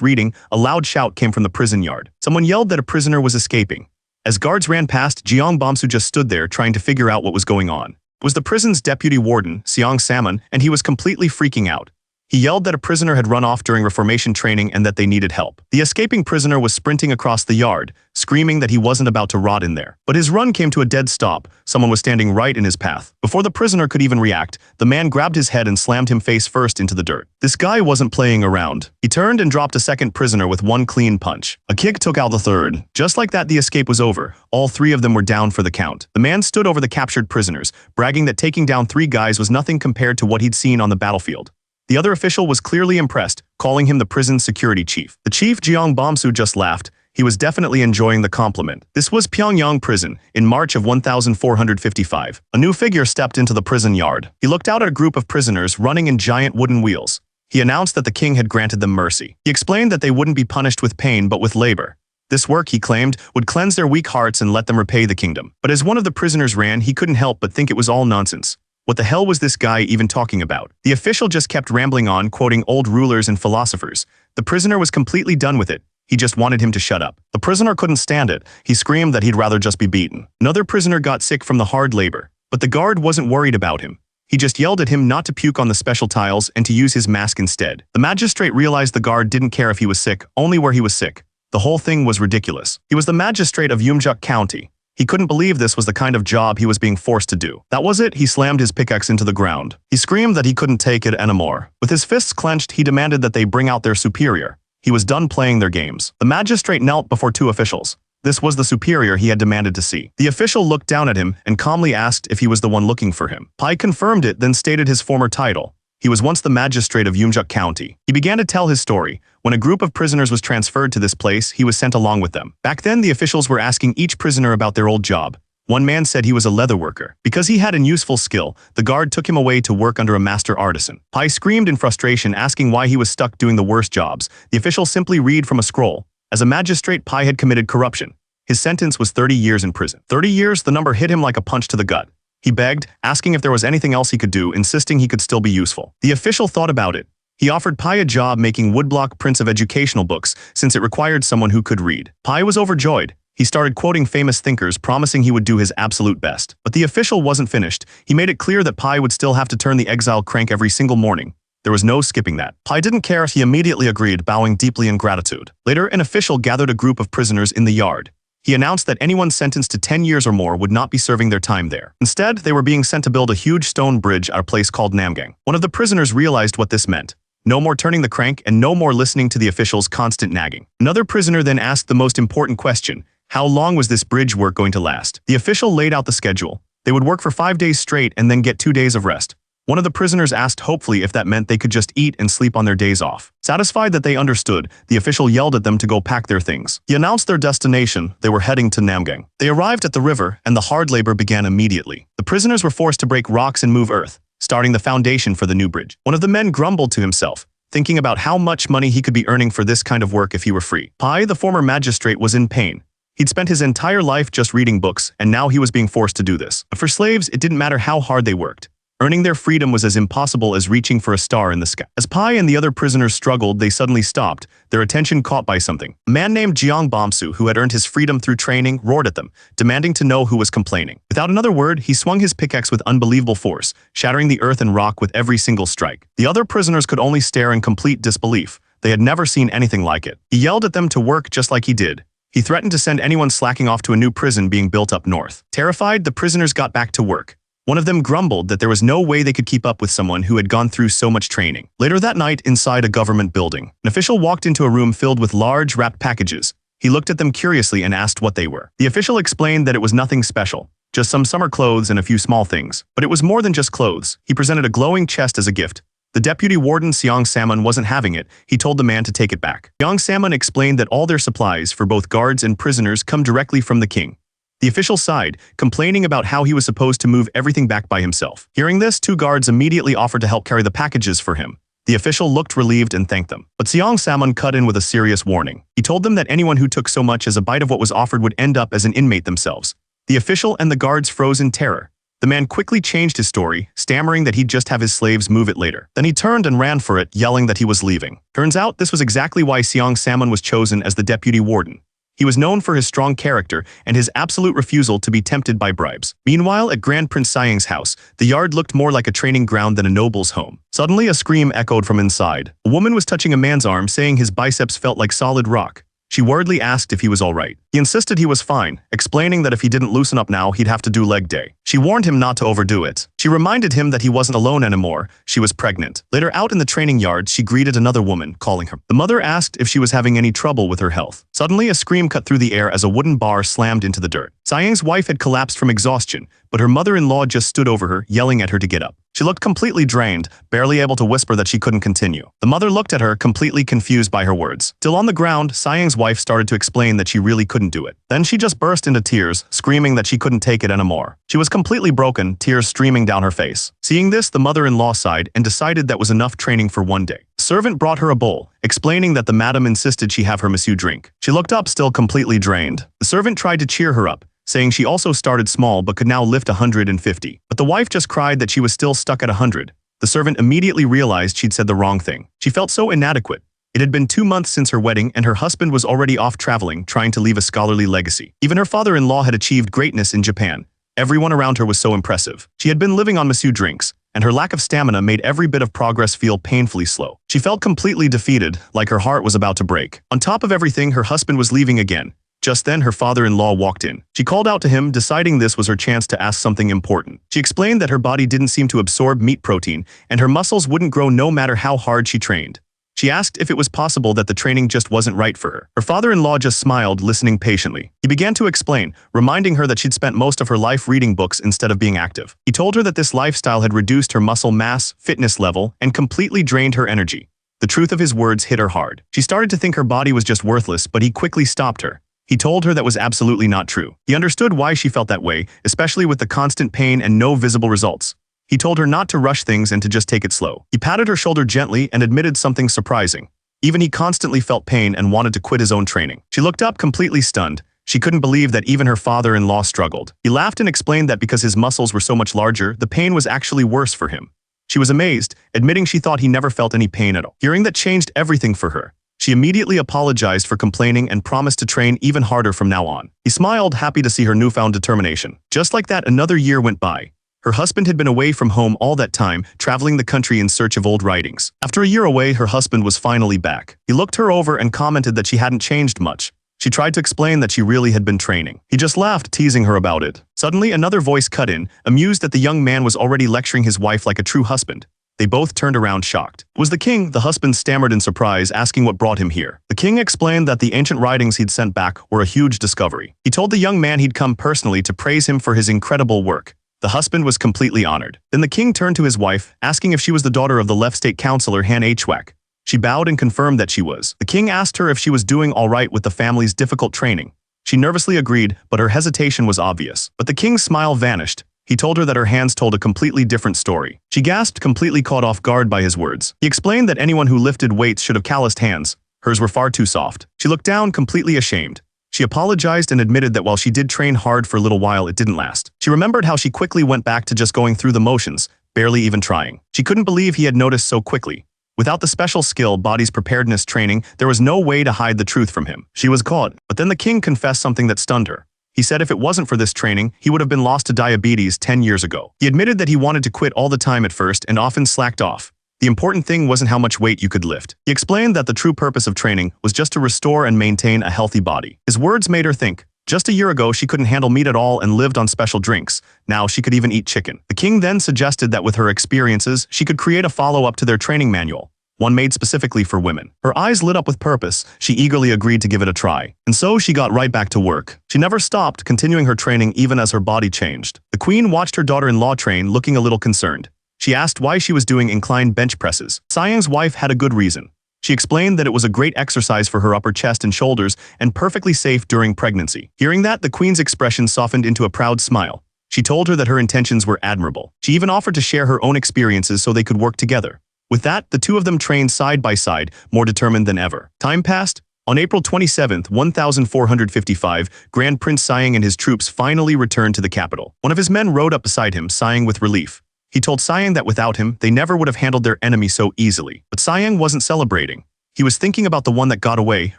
reading, a loud shout came from the prison yard. Someone yelled that a prisoner was escaping. As guards ran past, Jeong Bomsu just stood there trying to figure out what was going on. It was the prison's deputy warden, Seong Samon, and he was completely freaking out. He yelled that a prisoner had run off during reformation training and that they needed help. The escaping prisoner was sprinting across the yard, screaming that he wasn't about to rot in there. But his run came to a dead stop. Someone was standing right in his path. Before the prisoner could even react, the man grabbed his head and slammed him face first into the dirt. This guy wasn't playing around. He turned and dropped a second prisoner with one clean punch. A kick took out the third. Just like that, the escape was over. All three of them were down for the count. The man stood over the captured prisoners, bragging that taking down 3 guys was nothing compared to what he'd seen on the battlefield. The other official was clearly impressed, calling him the prison security chief. The chief, Jeong Bomsu, just laughed. He was definitely enjoying the compliment. This was Pyongyang prison, in March of 1455. A new figure stepped into the prison yard. He looked out at a group of prisoners running in giant wooden wheels. He announced that the king had granted them mercy. He explained that they wouldn't be punished with pain but with labor. This work, he claimed, would cleanse their weak hearts and let them repay the kingdom. But as one of the prisoners ran, he couldn't help but think it was all nonsense. What the hell was this guy even talking about? The official just kept rambling on, quoting old rulers and philosophers. The prisoner was completely done with it. He just wanted him to shut up. The prisoner couldn't stand it. He screamed that he'd rather just be beaten. Another prisoner got sick from the hard labor, but the guard wasn't worried about him. He just yelled at him not to puke on the special tiles and to use his mask instead. The magistrate realized the guard didn't care if he was sick, only where he was sick. The whole thing was ridiculous. He was the magistrate of Yeomjuk County. He couldn't believe this was the kind of job he was being forced to do. That was it. He slammed his pickaxe into the ground. He screamed that he couldn't take it anymore. With his fists clenched, he demanded that they bring out their superior. He was done playing their games. The magistrate knelt before 2 officials. This was the superior he had demanded to see. The official looked down at him and calmly asked if he was the one looking for him. Pai confirmed it, then stated his former title. He was once the magistrate of Yeomjuk County. He began to tell his story. When a group of prisoners was transferred to this place, he was sent along with them. Back then, the officials were asking each prisoner about their old job. One man said he was a leather worker. Because he had a useful skill, the guard took him away to work under a master artisan. Pai screamed in frustration, asking why he was stuck doing the worst jobs. The official simply read from a scroll. As a magistrate, Pai had committed corruption. His sentence was 30 years in prison. 30 years, the number hit him like a punch to the gut. He begged, asking if there was anything else he could do, insisting he could still be useful. The official thought about it. He offered Pai a job making woodblock prints of educational books, since it required someone who could read. Pai was overjoyed. He started quoting famous thinkers, promising he would do his absolute best. But the official wasn't finished. He made it clear that Pai would still have to turn the exile crank every single morning. There was no skipping that. Pai didn't care. He immediately agreed, bowing deeply in gratitude. Later, an official gathered a group of prisoners in the yard. He announced that anyone sentenced to 10 years or more would not be serving their time there. Instead, they were being sent to build a huge stone bridge at a place called Namgang. One of the prisoners realized what this meant. No more turning the crank and no more listening to the official's constant nagging. Another prisoner then asked the most important question. How long was this bridge work going to last? The official laid out the schedule. They would work for 5 days straight and then get 2 days of rest. One of the prisoners asked hopefully if that meant they could just eat and sleep on their days off. Satisfied that they understood, the official yelled at them to go pack their things. He announced their destination. They were heading to Namgang. They arrived at the river, and the hard labor began immediately. The prisoners were forced to break rocks and move earth, starting the foundation for the new bridge. One of the men grumbled to himself, thinking about how much money he could be earning for this kind of work if he were free. Pai, the former magistrate, was in pain. He'd spent his entire life just reading books, and now he was being forced to do this. But for slaves, it didn't matter how hard they worked. Earning their freedom was as impossible as reaching for a star in the sky. As Pai and the other prisoners struggled, they suddenly stopped, their attention caught by something. A man named Jeong Bomsu, who had earned his freedom through training, roared at them, demanding to know who was complaining. Without another word, he swung his pickaxe with unbelievable force, shattering the earth and rock with every single strike. The other prisoners could only stare in complete disbelief. They had never seen anything like it. He yelled at them to work just like he did. He threatened to send anyone slacking off to a new prison being built up north. Terrified, the prisoners got back to work. One of them grumbled that there was no way they could keep up with someone who had gone through so much training. Later that night, inside a government building, an official walked into a room filled with large wrapped packages. He looked at them curiously and asked what they were. The official explained that it was nothing special, just some summer clothes and a few small things. But it was more than just clothes. He presented a glowing chest as a gift. The deputy warden, Seong Samon, wasn't having it. He told the man to take it back. Seong Samon explained that all their supplies for both guards and prisoners come directly from the king. The official sighed, complaining about how he was supposed to move everything back by himself. Hearing this, 2 guards immediately offered to help carry the packages for him. The official looked relieved and thanked them. But Seong Samon cut in with a serious warning. He told them that anyone who took so much as a bite of what was offered would end up as an inmate themselves. The official and the guards froze in terror. The man quickly changed his story, stammering that he'd just have his slaves move it later. Then he turned and ran for it, yelling that he was leaving. Turns out, this was exactly why Seong Samon was chosen as the deputy warden. He was known for his strong character and his absolute refusal to be tempted by bribes. Meanwhile, at Grand Prince Sayang's house, the yard looked more like a training ground than a noble's home. Suddenly, a scream echoed from inside. A woman was touching a man's arm, saying his biceps felt like solid rock. She worriedly asked if he was all right. He insisted he was fine, explaining that if he didn't loosen up now, he'd have to do leg day. She warned him not to overdo it. She reminded him that he wasn't alone anymore. She was pregnant. Later, out in the training yard, she greeted another woman, calling her. The mother asked if she was having any trouble with her health. Suddenly, a scream cut through the air as a wooden bar slammed into the dirt. Sayang's wife had collapsed from exhaustion, but her mother-in-law just stood over her, yelling at her to get up. She looked completely drained, barely able to whisper that she couldn't continue. The mother looked at her, completely confused by her words. Still on the ground, Sayang's wife started to explain that she really couldn't do it. Then she just burst into tears, screaming that she couldn't take it anymore. She was completely broken, tears streaming down her face. Seeing this, the mother-in-law sighed and decided that was enough training for one day. The servant brought her a bowl, explaining that the madam insisted she have her monsieur drink. She looked up, still completely drained. The servant tried to cheer her up, saying she also started small but could now lift 150. But the wife just cried that she was still stuck at 100. The servant immediately realized she'd said the wrong thing. She felt so inadequate. It had been 2 months since her wedding, and her husband was already off traveling, trying to leave a scholarly legacy. Even her father-in-law had achieved greatness in Japan. Everyone around her was so impressive. She had been living on monsieur drinks, and her lack of stamina made every bit of progress feel painfully slow. She felt completely defeated, like her heart was about to break. On top of everything, her husband was leaving again. Just then, her father-in-law walked in. She called out to him, deciding this was her chance to ask something important. She explained that her body didn't seem to absorb meat protein, and her muscles wouldn't grow no matter how hard she trained. She asked if it was possible that the training just wasn't right for her. Her father-in-law just smiled, listening patiently. He began to explain, reminding her that she'd spent most of her life reading books instead of being active. He told her that this lifestyle had reduced her muscle mass, fitness level, and completely drained her energy. The truth of his words hit her hard. She started to think her body was just worthless, but he quickly stopped her. He told her that was absolutely not true. He understood why she felt that way, especially with the constant pain and no visible results. He told her not to rush things and to just take it slow. He patted her shoulder gently and admitted something surprising. Even he constantly felt pain and wanted to quit his own training. She looked up completely stunned. She couldn't believe that even her father-in-law struggled. He laughed and explained that because his muscles were so much larger, the pain was actually worse for him. She was amazed, admitting she thought he never felt any pain at all. Hearing that changed everything for her. She immediately apologized for complaining and promised to train even harder from now on. He smiled, happy to see her newfound determination. Just like that, another year went by. Her husband had been away from home all that time, traveling the country in search of old writings. After a year away, her husband was finally back. He looked her over and commented that she hadn't changed much. She tried to explain that she really had been training. He just laughed, teasing her about it. Suddenly, another voice cut in, amused that the young man was already lecturing his wife like a true husband. They both turned around shocked. It was the king. The husband stammered in surprise, asking what brought him here. The king explained that the ancient writings he'd sent back were a huge discovery. He told the young man he'd come personally to praise him for his incredible work. The husband was completely honored. Then the king turned to his wife, asking if she was the daughter of the left state councillor Han Hwak. She bowed and confirmed that she was. The king asked her if she was doing all right with the family's difficult training. She nervously agreed, but her hesitation was obvious. But the king's smile vanished. He told her that her hands told a completely different story. She gasped, completely caught off guard by his words. He explained that anyone who lifted weights should have calloused hands. Hers were far too soft. She looked down, completely ashamed. She apologized and admitted that while she did train hard for a little while, it didn't last. She remembered how she quickly went back to just going through the motions, barely even trying. She couldn't believe he had noticed so quickly. Without the special skill, body's preparedness training, there was no way to hide the truth from him. She was caught. But then the king confessed something that stunned her. He said if it wasn't for this training, he would have been lost to diabetes 10 years ago. He admitted that he wanted to quit all the time at first and often slacked off. The important thing wasn't how much weight you could lift. He explained that the true purpose of training was just to restore and maintain a healthy body. His words made her think. Just a year ago, she couldn't handle meat at all and lived on special drinks. Now she could even eat chicken. The king then suggested that with her experiences, she could create a follow-up to their training manual. One made specifically for women. Her eyes lit up with purpose. She eagerly agreed to give it a try. And so she got right back to work. She never stopped, continuing her training even as her body changed. The queen watched her daughter-in-law train, looking a little concerned. She asked why she was doing inclined bench presses. Sayang's wife had a good reason. She explained that it was a great exercise for her upper chest and shoulders and perfectly safe during pregnancy. Hearing that, the queen's expression softened into a proud smile. She told her that her intentions were admirable. She even offered to share her own experiences so they could work together. With that, the two of them trained side by side, more determined than ever. Time passed. On April 27, 1455, Grand Prince Sayang and his troops finally returned to the capital. One of his men rode up beside him, sighing with relief. He told Sayang that without him, they never would have handled their enemy so easily. But Sayang wasn't celebrating. He was thinking about the one that got away,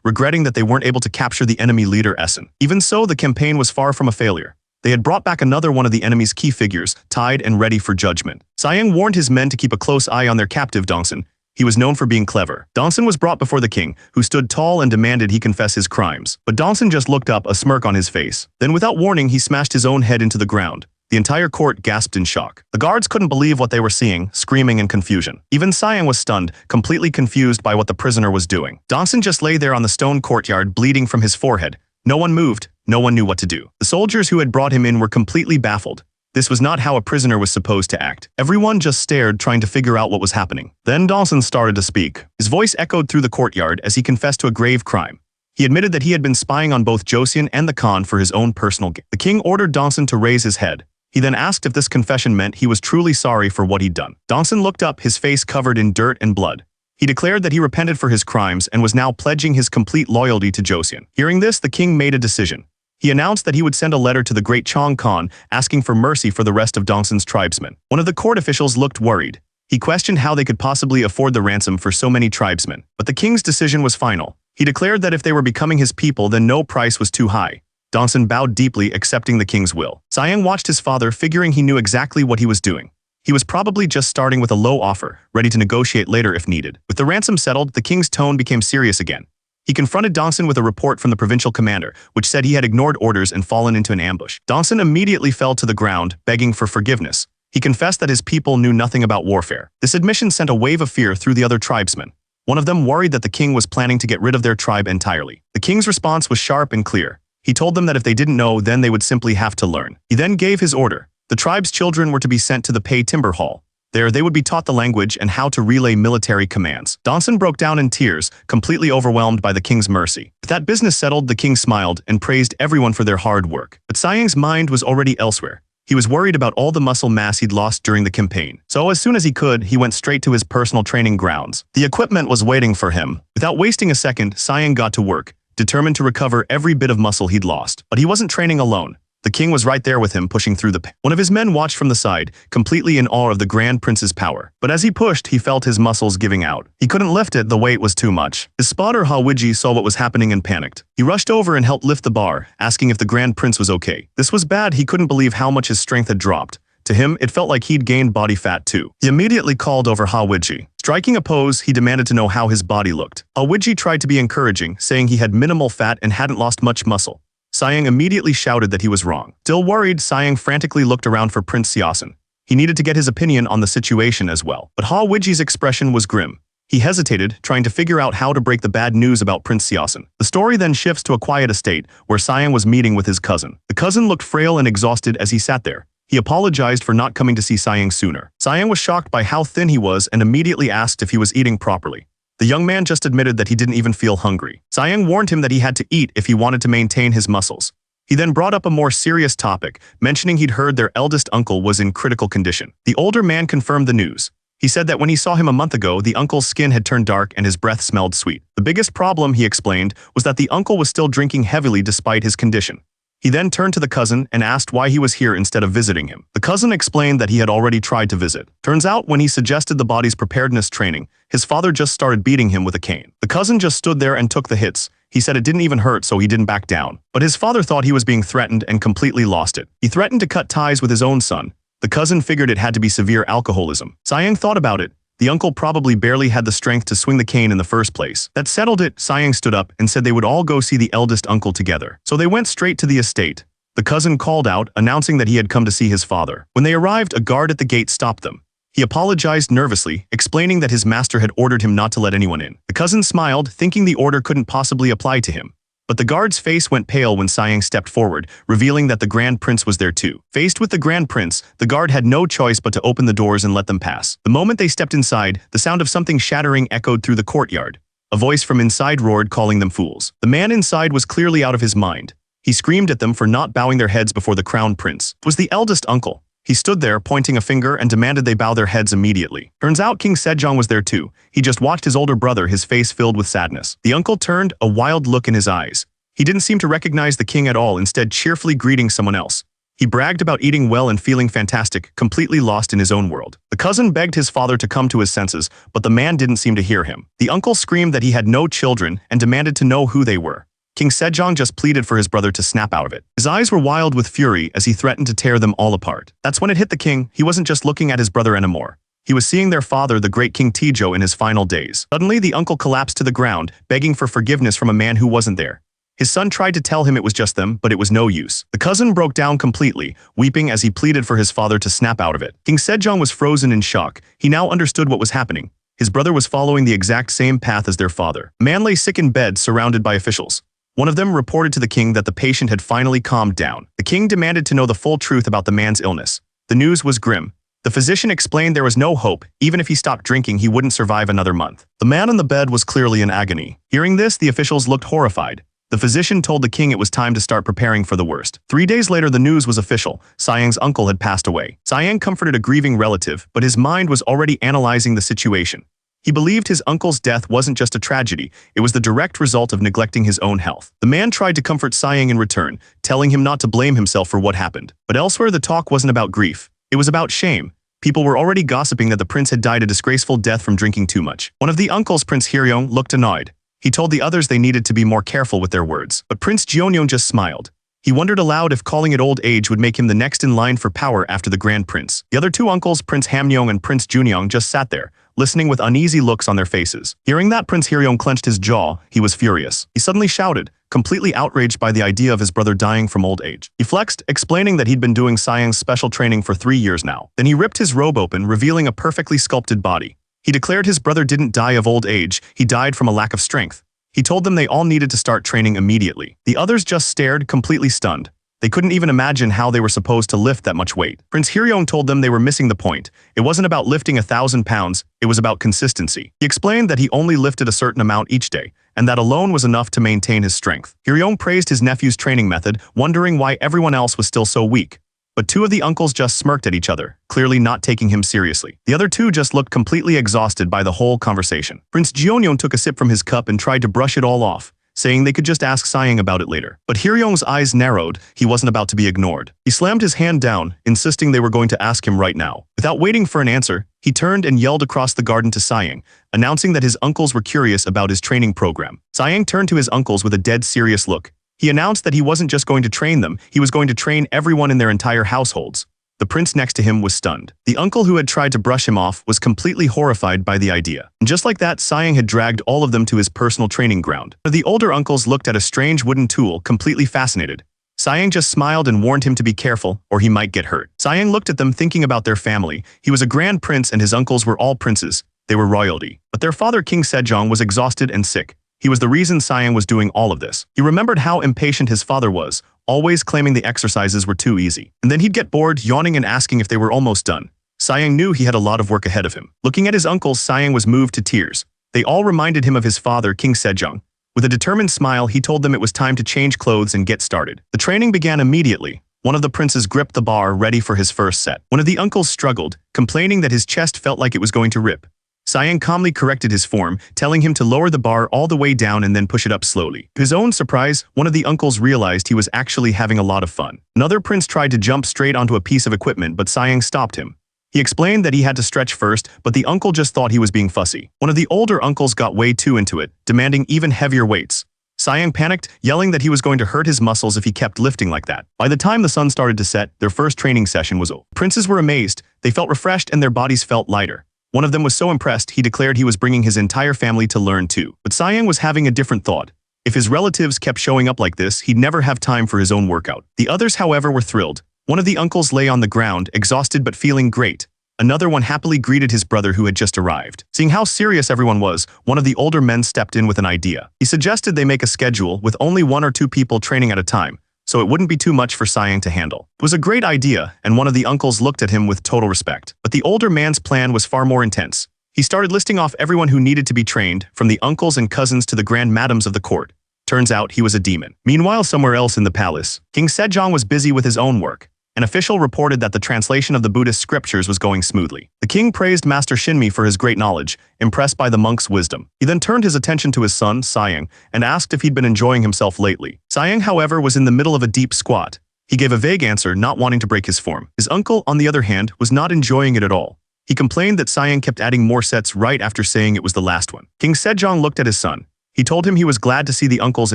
regretting that they weren't able to capture the enemy leader Essen. Even so, the campaign was far from a failure. They had brought back another one of the enemy's key figures, tied and ready for judgment. Sayang warned his men to keep a close eye on their captive Dronzer. He was known for being clever. Dronzer was brought before the king, who stood tall and demanded he confess his crimes. But Dronzer just looked up, a smirk on his face. Then without warning, he smashed his own head into the ground. The entire court gasped in shock. The guards couldn't believe what they were seeing, screaming in confusion. Even Sayang was stunned, completely confused by what the prisoner was doing. Dronzer just lay there on the stone courtyard, bleeding from his forehead. No one moved, no one knew what to do. The soldiers who had brought him in were completely baffled. This was not how a prisoner was supposed to act. Everyone just stared, trying to figure out what was happening. Then Dronzer started to speak. His voice echoed through the courtyard as he confessed to a grave crime. He admitted that he had been spying on both Joseon and the Khan for his own personal gain. The king ordered Dronzer to raise his head. He then asked if this confession meant he was truly sorry for what he'd done. Dronzer looked up, his face covered in dirt and blood. He declared that he repented for his crimes and was now pledging his complete loyalty to Joseon. Hearing this, the king made a decision. He announced that he would send a letter to the great Chong Khan asking for mercy for the rest of Dongsun's tribesmen. One of the court officials looked worried. He questioned how they could possibly afford the ransom for so many tribesmen. But the king's decision was final. He declared that if they were becoming his people, then no price was too high. Dongsun bowed deeply, accepting the king's will. Sayang watched his father, figuring he knew exactly what he was doing. He was probably just starting with a low offer, ready to negotiate later if needed. With the ransom settled, the king's tone became serious again. He confronted Dongsun with a report from the provincial commander, which said he had ignored orders and fallen into an ambush. Dongsun immediately fell to the ground, begging for forgiveness. He confessed that his people knew nothing about warfare. This admission sent a wave of fear through the other tribesmen. One of them worried that the king was planning to get rid of their tribe entirely. The king's response was sharp and clear. He told them that if they didn't know, then they would simply have to learn. He then gave his order. The tribe's children were to be sent to the Pei Timber Hall. There, they would be taught the language and how to relay military commands. Dongsun broke down in tears, completely overwhelmed by the king's mercy. With that business settled, the king smiled and praised everyone for their hard work. But Sayang's mind was already elsewhere. He was worried about all the muscle mass he'd lost during the campaign. So as soon as he could, he went straight to his personal training grounds. The equipment was waiting for him. Without wasting a second, Sayang got to work, determined to recover every bit of muscle he'd lost. But he wasn't training alone. The king was right there with him, pushing through the pain. One of his men watched from the side, completely in awe of the Grand Prince's power. But as he pushed, he felt his muscles giving out. He couldn't lift it, the weight was too much. His spotter Hawiji saw what was happening and panicked. He rushed over and helped lift the bar, asking if the Grand Prince was okay. This was bad. He couldn't believe how much his strength had dropped. To him, it felt like he'd gained body fat too. He immediately called over Hawiji. Striking a pose, he demanded to know how his body looked. Hawiji tried to be encouraging, saying he had minimal fat and hadn't lost much muscle. Sayang immediately shouted that he was wrong. Still worried, Sayang frantically looked around for Prince Seosin. He needed to get his opinion on the situation as well. But Hawiji's expression was grim. He hesitated, trying to figure out how to break the bad news about Prince Seosin. The story then shifts to a quiet estate, where Sayang was meeting with his cousin. The cousin looked frail and exhausted as he sat there. He apologized for not coming to see Sayang sooner. Sayang was shocked by how thin he was and immediately asked if he was eating properly. The young man just admitted that he didn't even feel hungry. Sayang warned him that he had to eat if he wanted to maintain his muscles. He then brought up a more serious topic, mentioning he'd heard their eldest uncle was in critical condition. The older man confirmed the news. He said that when he saw him a month ago, the uncle's skin had turned dark and his breath smelled sweet. The biggest problem, he explained, was that the uncle was still drinking heavily despite his condition. He then turned to the cousin and asked why he was here instead of visiting him. The cousin explained that he had already tried to visit. Turns out, when he suggested the body's preparedness training, his father just started beating him with a cane. The cousin just stood there and took the hits. He said it didn't even hurt, so he didn't back down. But his father thought he was being threatened and completely lost it. He threatened to cut ties with his own son. The cousin figured it had to be severe alcoholism. Sayang thought about it. The uncle probably barely had the strength to swing the cane in the first place. That settled it. Sayang stood up and said they would all go see the eldest uncle together. So they went straight to the estate. The cousin called out, announcing that he had come to see his father. When they arrived, a guard at the gate stopped them. He apologized nervously, explaining that his master had ordered him not to let anyone in. The cousin smiled, thinking the order couldn't possibly apply to him. But the guard's face went pale when Sayang stepped forward, revealing that the Grand Prince was there too. Faced with the Grand Prince, the guard had no choice but to open the doors and let them pass. The moment they stepped inside, the sound of something shattering echoed through the courtyard. A voice from inside roared, calling them fools. The man inside was clearly out of his mind. He screamed at them for not bowing their heads before the crown prince. It was the eldest uncle. He stood there, pointing a finger, and demanded they bow their heads immediately. Turns out King Sejong was there too. He just watched his older brother, his face filled with sadness. The uncle turned, a wild look in his eyes. He didn't seem to recognize the king at all, instead cheerfully greeting someone else. He bragged about eating well and feeling fantastic, completely lost in his own world. The cousin begged his father to come to his senses, but the man didn't seem to hear him. The uncle screamed that he had no children and demanded to know who they were. King Sejong just pleaded for his brother to snap out of it. His eyes were wild with fury as he threatened to tear them all apart. That's when it hit the king. He wasn't just looking at his brother anymore. He was seeing their father, the great King Taejo, in his final days. Suddenly, the uncle collapsed to the ground, begging for forgiveness from a man who wasn't there. His son tried to tell him it was just them, but it was no use. The cousin broke down completely, weeping as he pleaded for his father to snap out of it. King Sejong was frozen in shock. He now understood what was happening. His brother was following the exact same path as their father. A man lay sick in bed, surrounded by officials. One of them reported to the king that the patient had finally calmed down. The king demanded to know the full truth about the man's illness. The news was grim. The physician explained there was no hope. Even if he stopped drinking, he wouldn't survive another month. The man on the bed was clearly in agony. Hearing this, the officials looked horrified. The physician told the king it was time to start preparing for the worst. 3 days later, the news was official. Sayang's uncle had passed away. Sayang comforted a grieving relative, but his mind was already analyzing the situation. He believed his uncle's death wasn't just a tragedy, it was the direct result of neglecting his own health. The man tried to comfort Sayang in return, telling him not to blame himself for what happened. But elsewhere, the talk wasn't about grief. It was about shame. People were already gossiping that the prince had died a disgraceful death from drinking too much. One of the uncles, Prince Hyeryong, looked annoyed. He told the others they needed to be more careful with their words. But Prince Jeonyeon just smiled. He wondered aloud if calling it old age would make him the next in line for power after the Grand Prince. The other two uncles, Prince Hamyeong and Prince Junyoung, just sat there, listening with uneasy looks on their faces. Hearing that, Prince Hyeryong clenched his jaw. He was furious. He suddenly shouted, completely outraged by the idea of his brother dying from old age. He flexed, explaining that he'd been doing Sayang's special training for 3 years now. Then he ripped his robe open, revealing a perfectly sculpted body. He declared his brother didn't die of old age, he died from a lack of strength. He told them they all needed to start training immediately. The others just stared, completely stunned. They couldn't even imagine how they were supposed to lift that much weight. Prince Hyeryong told them they were missing the point. It wasn't about lifting 1,000 pounds, it was about consistency. He explained that he only lifted a certain amount each day, and that alone was enough to maintain his strength. Hyeryong praised his nephew's training method, wondering why everyone else was still so weak. But two of the uncles just smirked at each other, clearly not taking him seriously. The other two just looked completely exhausted by the whole conversation. Prince Jeonyeon took a sip from his cup and tried to brush it all off, saying they could just ask Sayang about it later. But Hyeryong's eyes narrowed. He wasn't about to be ignored. He slammed his hand down, insisting they were going to ask him right now. Without waiting for an answer, he turned and yelled across the garden to Sayang, announcing that his uncles were curious about his training program. Sayang turned to his uncles with a dead serious look. He announced that he wasn't just going to train them, he was going to train everyone in their entire households. The prince next to him was stunned. The uncle who had tried to brush him off was completely horrified by the idea. And just like that, Sayang had dragged all of them to his personal training ground. The older uncles looked at a strange wooden tool, completely fascinated. Sayang just smiled and warned him to be careful, or he might get hurt. Sayang looked at them, thinking about their family. He was a grand prince and his uncles were all princes. They were royalty. But their father, King Sejong, was exhausted and sick. He was the reason Sayang was doing all of this. He remembered how impatient his father was, always claiming the exercises were too easy. And then he'd get bored, yawning and asking if they were almost done. Sayang knew he had a lot of work ahead of him. Looking at his uncles, Sayang was moved to tears. They all reminded him of his father, King Sejong. With a determined smile, he told them it was time to change clothes and get started. The training began immediately. One of the princes gripped the bar, ready for his first set. One of the uncles struggled, complaining that his chest felt like it was going to rip. Sayang calmly corrected his form, telling him to lower the bar all the way down and then push it up slowly. To his own surprise, one of the uncles realized he was actually having a lot of fun. Another prince tried to jump straight onto a piece of equipment, but Sayang stopped him. He explained that he had to stretch first, but the uncle just thought he was being fussy. One of the older uncles got way too into it, demanding even heavier weights. Sayang panicked, yelling that he was going to hurt his muscles if he kept lifting like that. By the time the sun started to set, their first training session was over. Princes were amazed, they felt refreshed and their bodies felt lighter. One of them was so impressed, he declared he was bringing his entire family to learn too. But Sayang was having a different thought. If his relatives kept showing up like this, he'd never have time for his own workout. The others, however, were thrilled. One of the uncles lay on the ground, exhausted but feeling great. Another one happily greeted his brother who had just arrived. Seeing how serious everyone was, one of the older men stepped in with an idea. He suggested they make a schedule with only 1 or 2 people training at a time, so it wouldn't be too much for Sayang to handle. It was a great idea, and one of the uncles looked at him with total respect. But the older man's plan was far more intense. He started listing off everyone who needed to be trained, from the uncles and cousins to the grand madams of the court. Turns out he was a demon. Meanwhile, somewhere else in the palace, King Sejong was busy with his own work. An official reported that the translation of the Buddhist scriptures was going smoothly. The king praised Master Shinmi for his great knowledge, impressed by the monk's wisdom. He then turned his attention to his son, Sayang, and asked if he'd been enjoying himself lately. Sayang, however, was in the middle of a deep squat. He gave a vague answer, not wanting to break his form. His uncle, on the other hand, was not enjoying it at all. He complained that Sayang kept adding more sets right after saying it was the last one. King Sejong looked at his son. He told him he was glad to see the uncles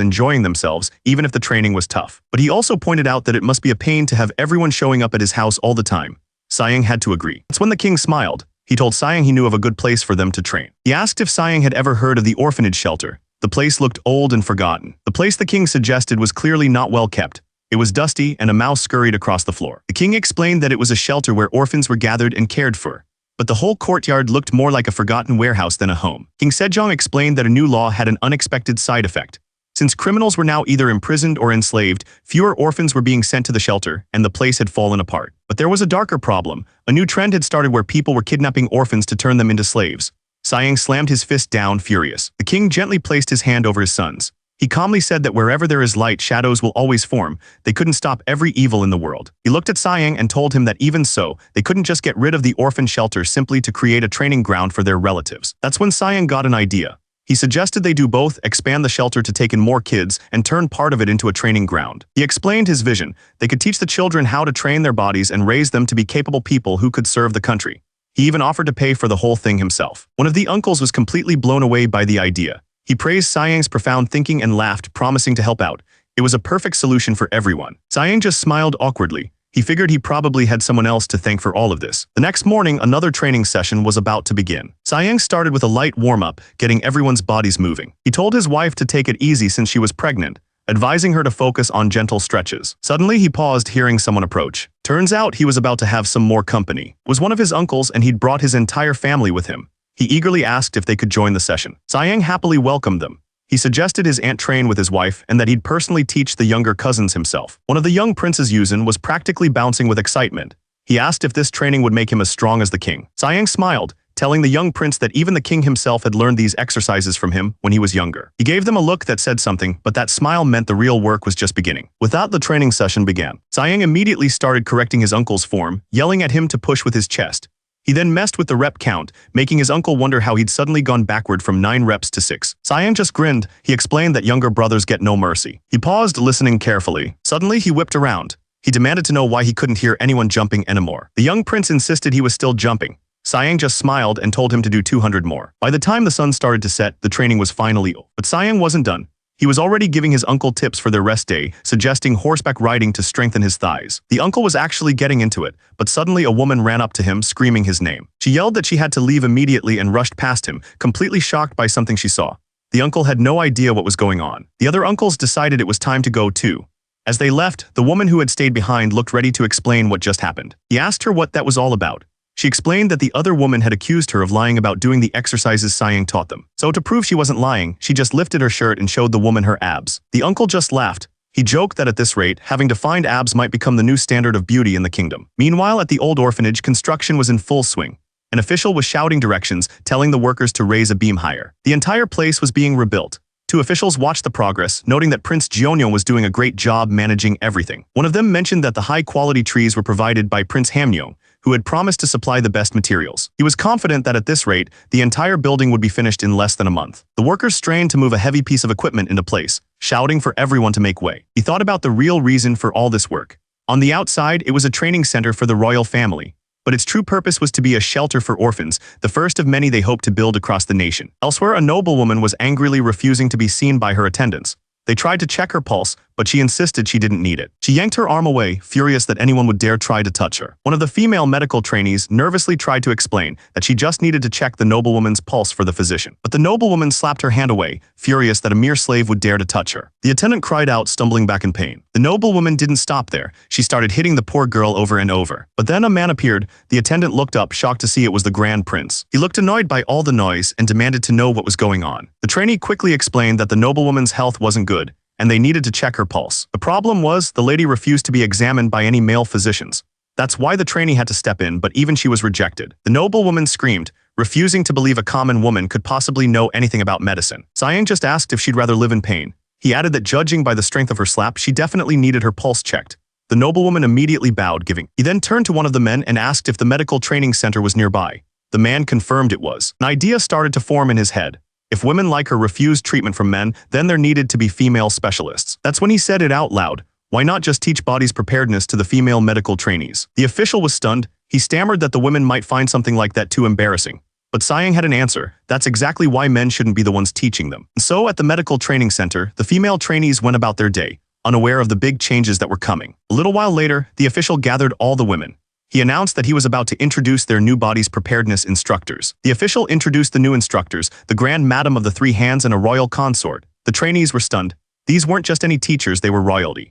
enjoying themselves, even if the training was tough. But he also pointed out that it must be a pain to have everyone showing up at his house all the time. Sayang had to agree. That's when the king smiled. He told Sayang he knew of a good place for them to train. He asked if Sayang had ever heard of the orphanage shelter. The place looked old and forgotten. The place the king suggested was clearly not well kept. It was dusty, and a mouse scurried across the floor. The king explained that it was a shelter where orphans were gathered and cared for. But the whole courtyard looked more like a forgotten warehouse than a home. King Sejong explained that a new law had an unexpected side effect. Since criminals were now either imprisoned or enslaved, fewer orphans were being sent to the shelter, and the place had fallen apart. But there was a darker problem. A new trend had started where people were kidnapping orphans to turn them into slaves. Sayang slammed his fist down, furious. The king gently placed his hand over his son's. He calmly said that wherever there is light, shadows will always form. They couldn't stop every evil in the world. He looked at Sayang and told him that even so, they couldn't just get rid of the orphan shelter simply to create a training ground for their relatives. That's when Sayang got an idea. He suggested they do both, expand the shelter to take in more kids and turn part of it into a training ground. He explained his vision. They could teach the children how to train their bodies and raise them to be capable people who could serve the country. He even offered to pay for the whole thing himself. One of the uncles was completely blown away by the idea. He praised Sayang's profound thinking and laughed, promising to help out. It was a perfect solution for everyone. Sayang just smiled awkwardly. He figured he probably had someone else to thank for all of this. The next morning, another training session was about to begin. Sayang started with a light warm-up, getting everyone's bodies moving. He told his wife to take it easy since she was pregnant, advising her to focus on gentle stretches. Suddenly, he paused, hearing someone approach. Turns out he was about to have some more company. It was one of his uncles, and he'd brought his entire family with him. He eagerly asked if they could join the session. Sayang happily welcomed them. He suggested his aunt train with his wife and that he'd personally teach the younger cousins himself. One of the young princes, Yuzin, was practically bouncing with excitement. He asked if this training would make him as strong as the king. Sayang smiled, telling the young prince that even the king himself had learned these exercises from him when he was younger. He gave them a look that said something, but that smile meant the real work was just beginning. With that, the training session began. Sayang immediately started correcting his uncle's form, yelling at him to push with his chest. He then messed with the rep count, making his uncle wonder how he'd suddenly gone backward from 9 reps to 6. Sayang just grinned. He explained that younger brothers get no mercy. He paused, listening carefully. Suddenly, he whipped around. He demanded to know why he couldn't hear anyone jumping anymore. The young prince insisted he was still jumping. Sayang just smiled and told him to do 200 more. By the time the sun started to set, the training was finally over. But Sayang wasn't done. He was already giving his uncle tips for their rest day, suggesting horseback riding to strengthen his thighs. The uncle was actually getting into it, but suddenly a woman ran up to him, screaming his name. She yelled that she had to leave immediately and rushed past him, completely shocked by something she saw. The uncle had no idea what was going on. The other uncles decided it was time to go too. As they left, the woman who had stayed behind looked ready to explain what just happened. He asked her what that was all about. She explained that the other woman had accused her of lying about doing the exercises Sayang taught them. So to prove she wasn't lying, she just lifted her shirt and showed the woman her abs. The uncle just laughed. He joked that at this rate, having defined abs might become the new standard of beauty in the kingdom. Meanwhile, at the old orphanage, construction was in full swing. An official was shouting directions, telling the workers to raise a beam higher. The entire place was being rebuilt. 2 officials watched the progress, noting that Prince Jeonyo was doing a great job managing everything. One of them mentioned that the high-quality trees were provided by Prince Hamnyo, who had promised to supply the best materials. He was confident that at this rate, the entire building would be finished in less than a month. The workers strained to move a heavy piece of equipment into place, shouting for everyone to make way. He thought about the real reason for all this work. On the outside, it was a training center for the royal family, but its true purpose was to be a shelter for orphans, the first of many they hoped to build across the nation. Elsewhere, a noblewoman was angrily refusing to be seen by her attendants. They tried to check her pulse, but she insisted she didn't need it. She yanked her arm away, furious that anyone would dare try to touch her. One of the female medical trainees nervously tried to explain that she just needed to check the noblewoman's pulse for the physician. But the noblewoman slapped her hand away, furious that a mere slave would dare to touch her. The attendant cried out, stumbling back in pain. The noblewoman didn't stop there. She started hitting the poor girl over and over. But then a man appeared. The attendant looked up, shocked to see it was the Grand Prince. He looked annoyed by all the noise and demanded to know what was going on. The trainee quickly explained that the noblewoman's health wasn't good, and they needed to check her pulse. The problem was, the lady refused to be examined by any male physicians. That's why the trainee had to step in, but even she was rejected. The noblewoman screamed, refusing to believe a common woman could possibly know anything about medicine. Sayang just asked if she'd rather live in pain. He added that judging by the strength of her slap, she definitely needed her pulse checked. The noblewoman immediately bowed, giving. He then turned to one of the men and asked if the medical training center was nearby. The man confirmed it was. An idea started to form in his head. If women like her refused treatment from men, then there needed to be female specialists. That's when he said it out loud. Why not just teach bodies preparedness to the female medical trainees? The official was stunned. He stammered that the women might find something like that too embarrassing. But Siang had an answer. That's exactly why men shouldn't be the ones teaching them. So at the medical training center, the female trainees went about their day, unaware of the big changes that were coming. A little while later, the official gathered all the women. He announced that he was about to introduce their new body's preparedness instructors. The official introduced the new instructors, the Grand Madam of the Three Hands and a royal consort. The trainees were stunned. These weren't just any teachers, they were royalty.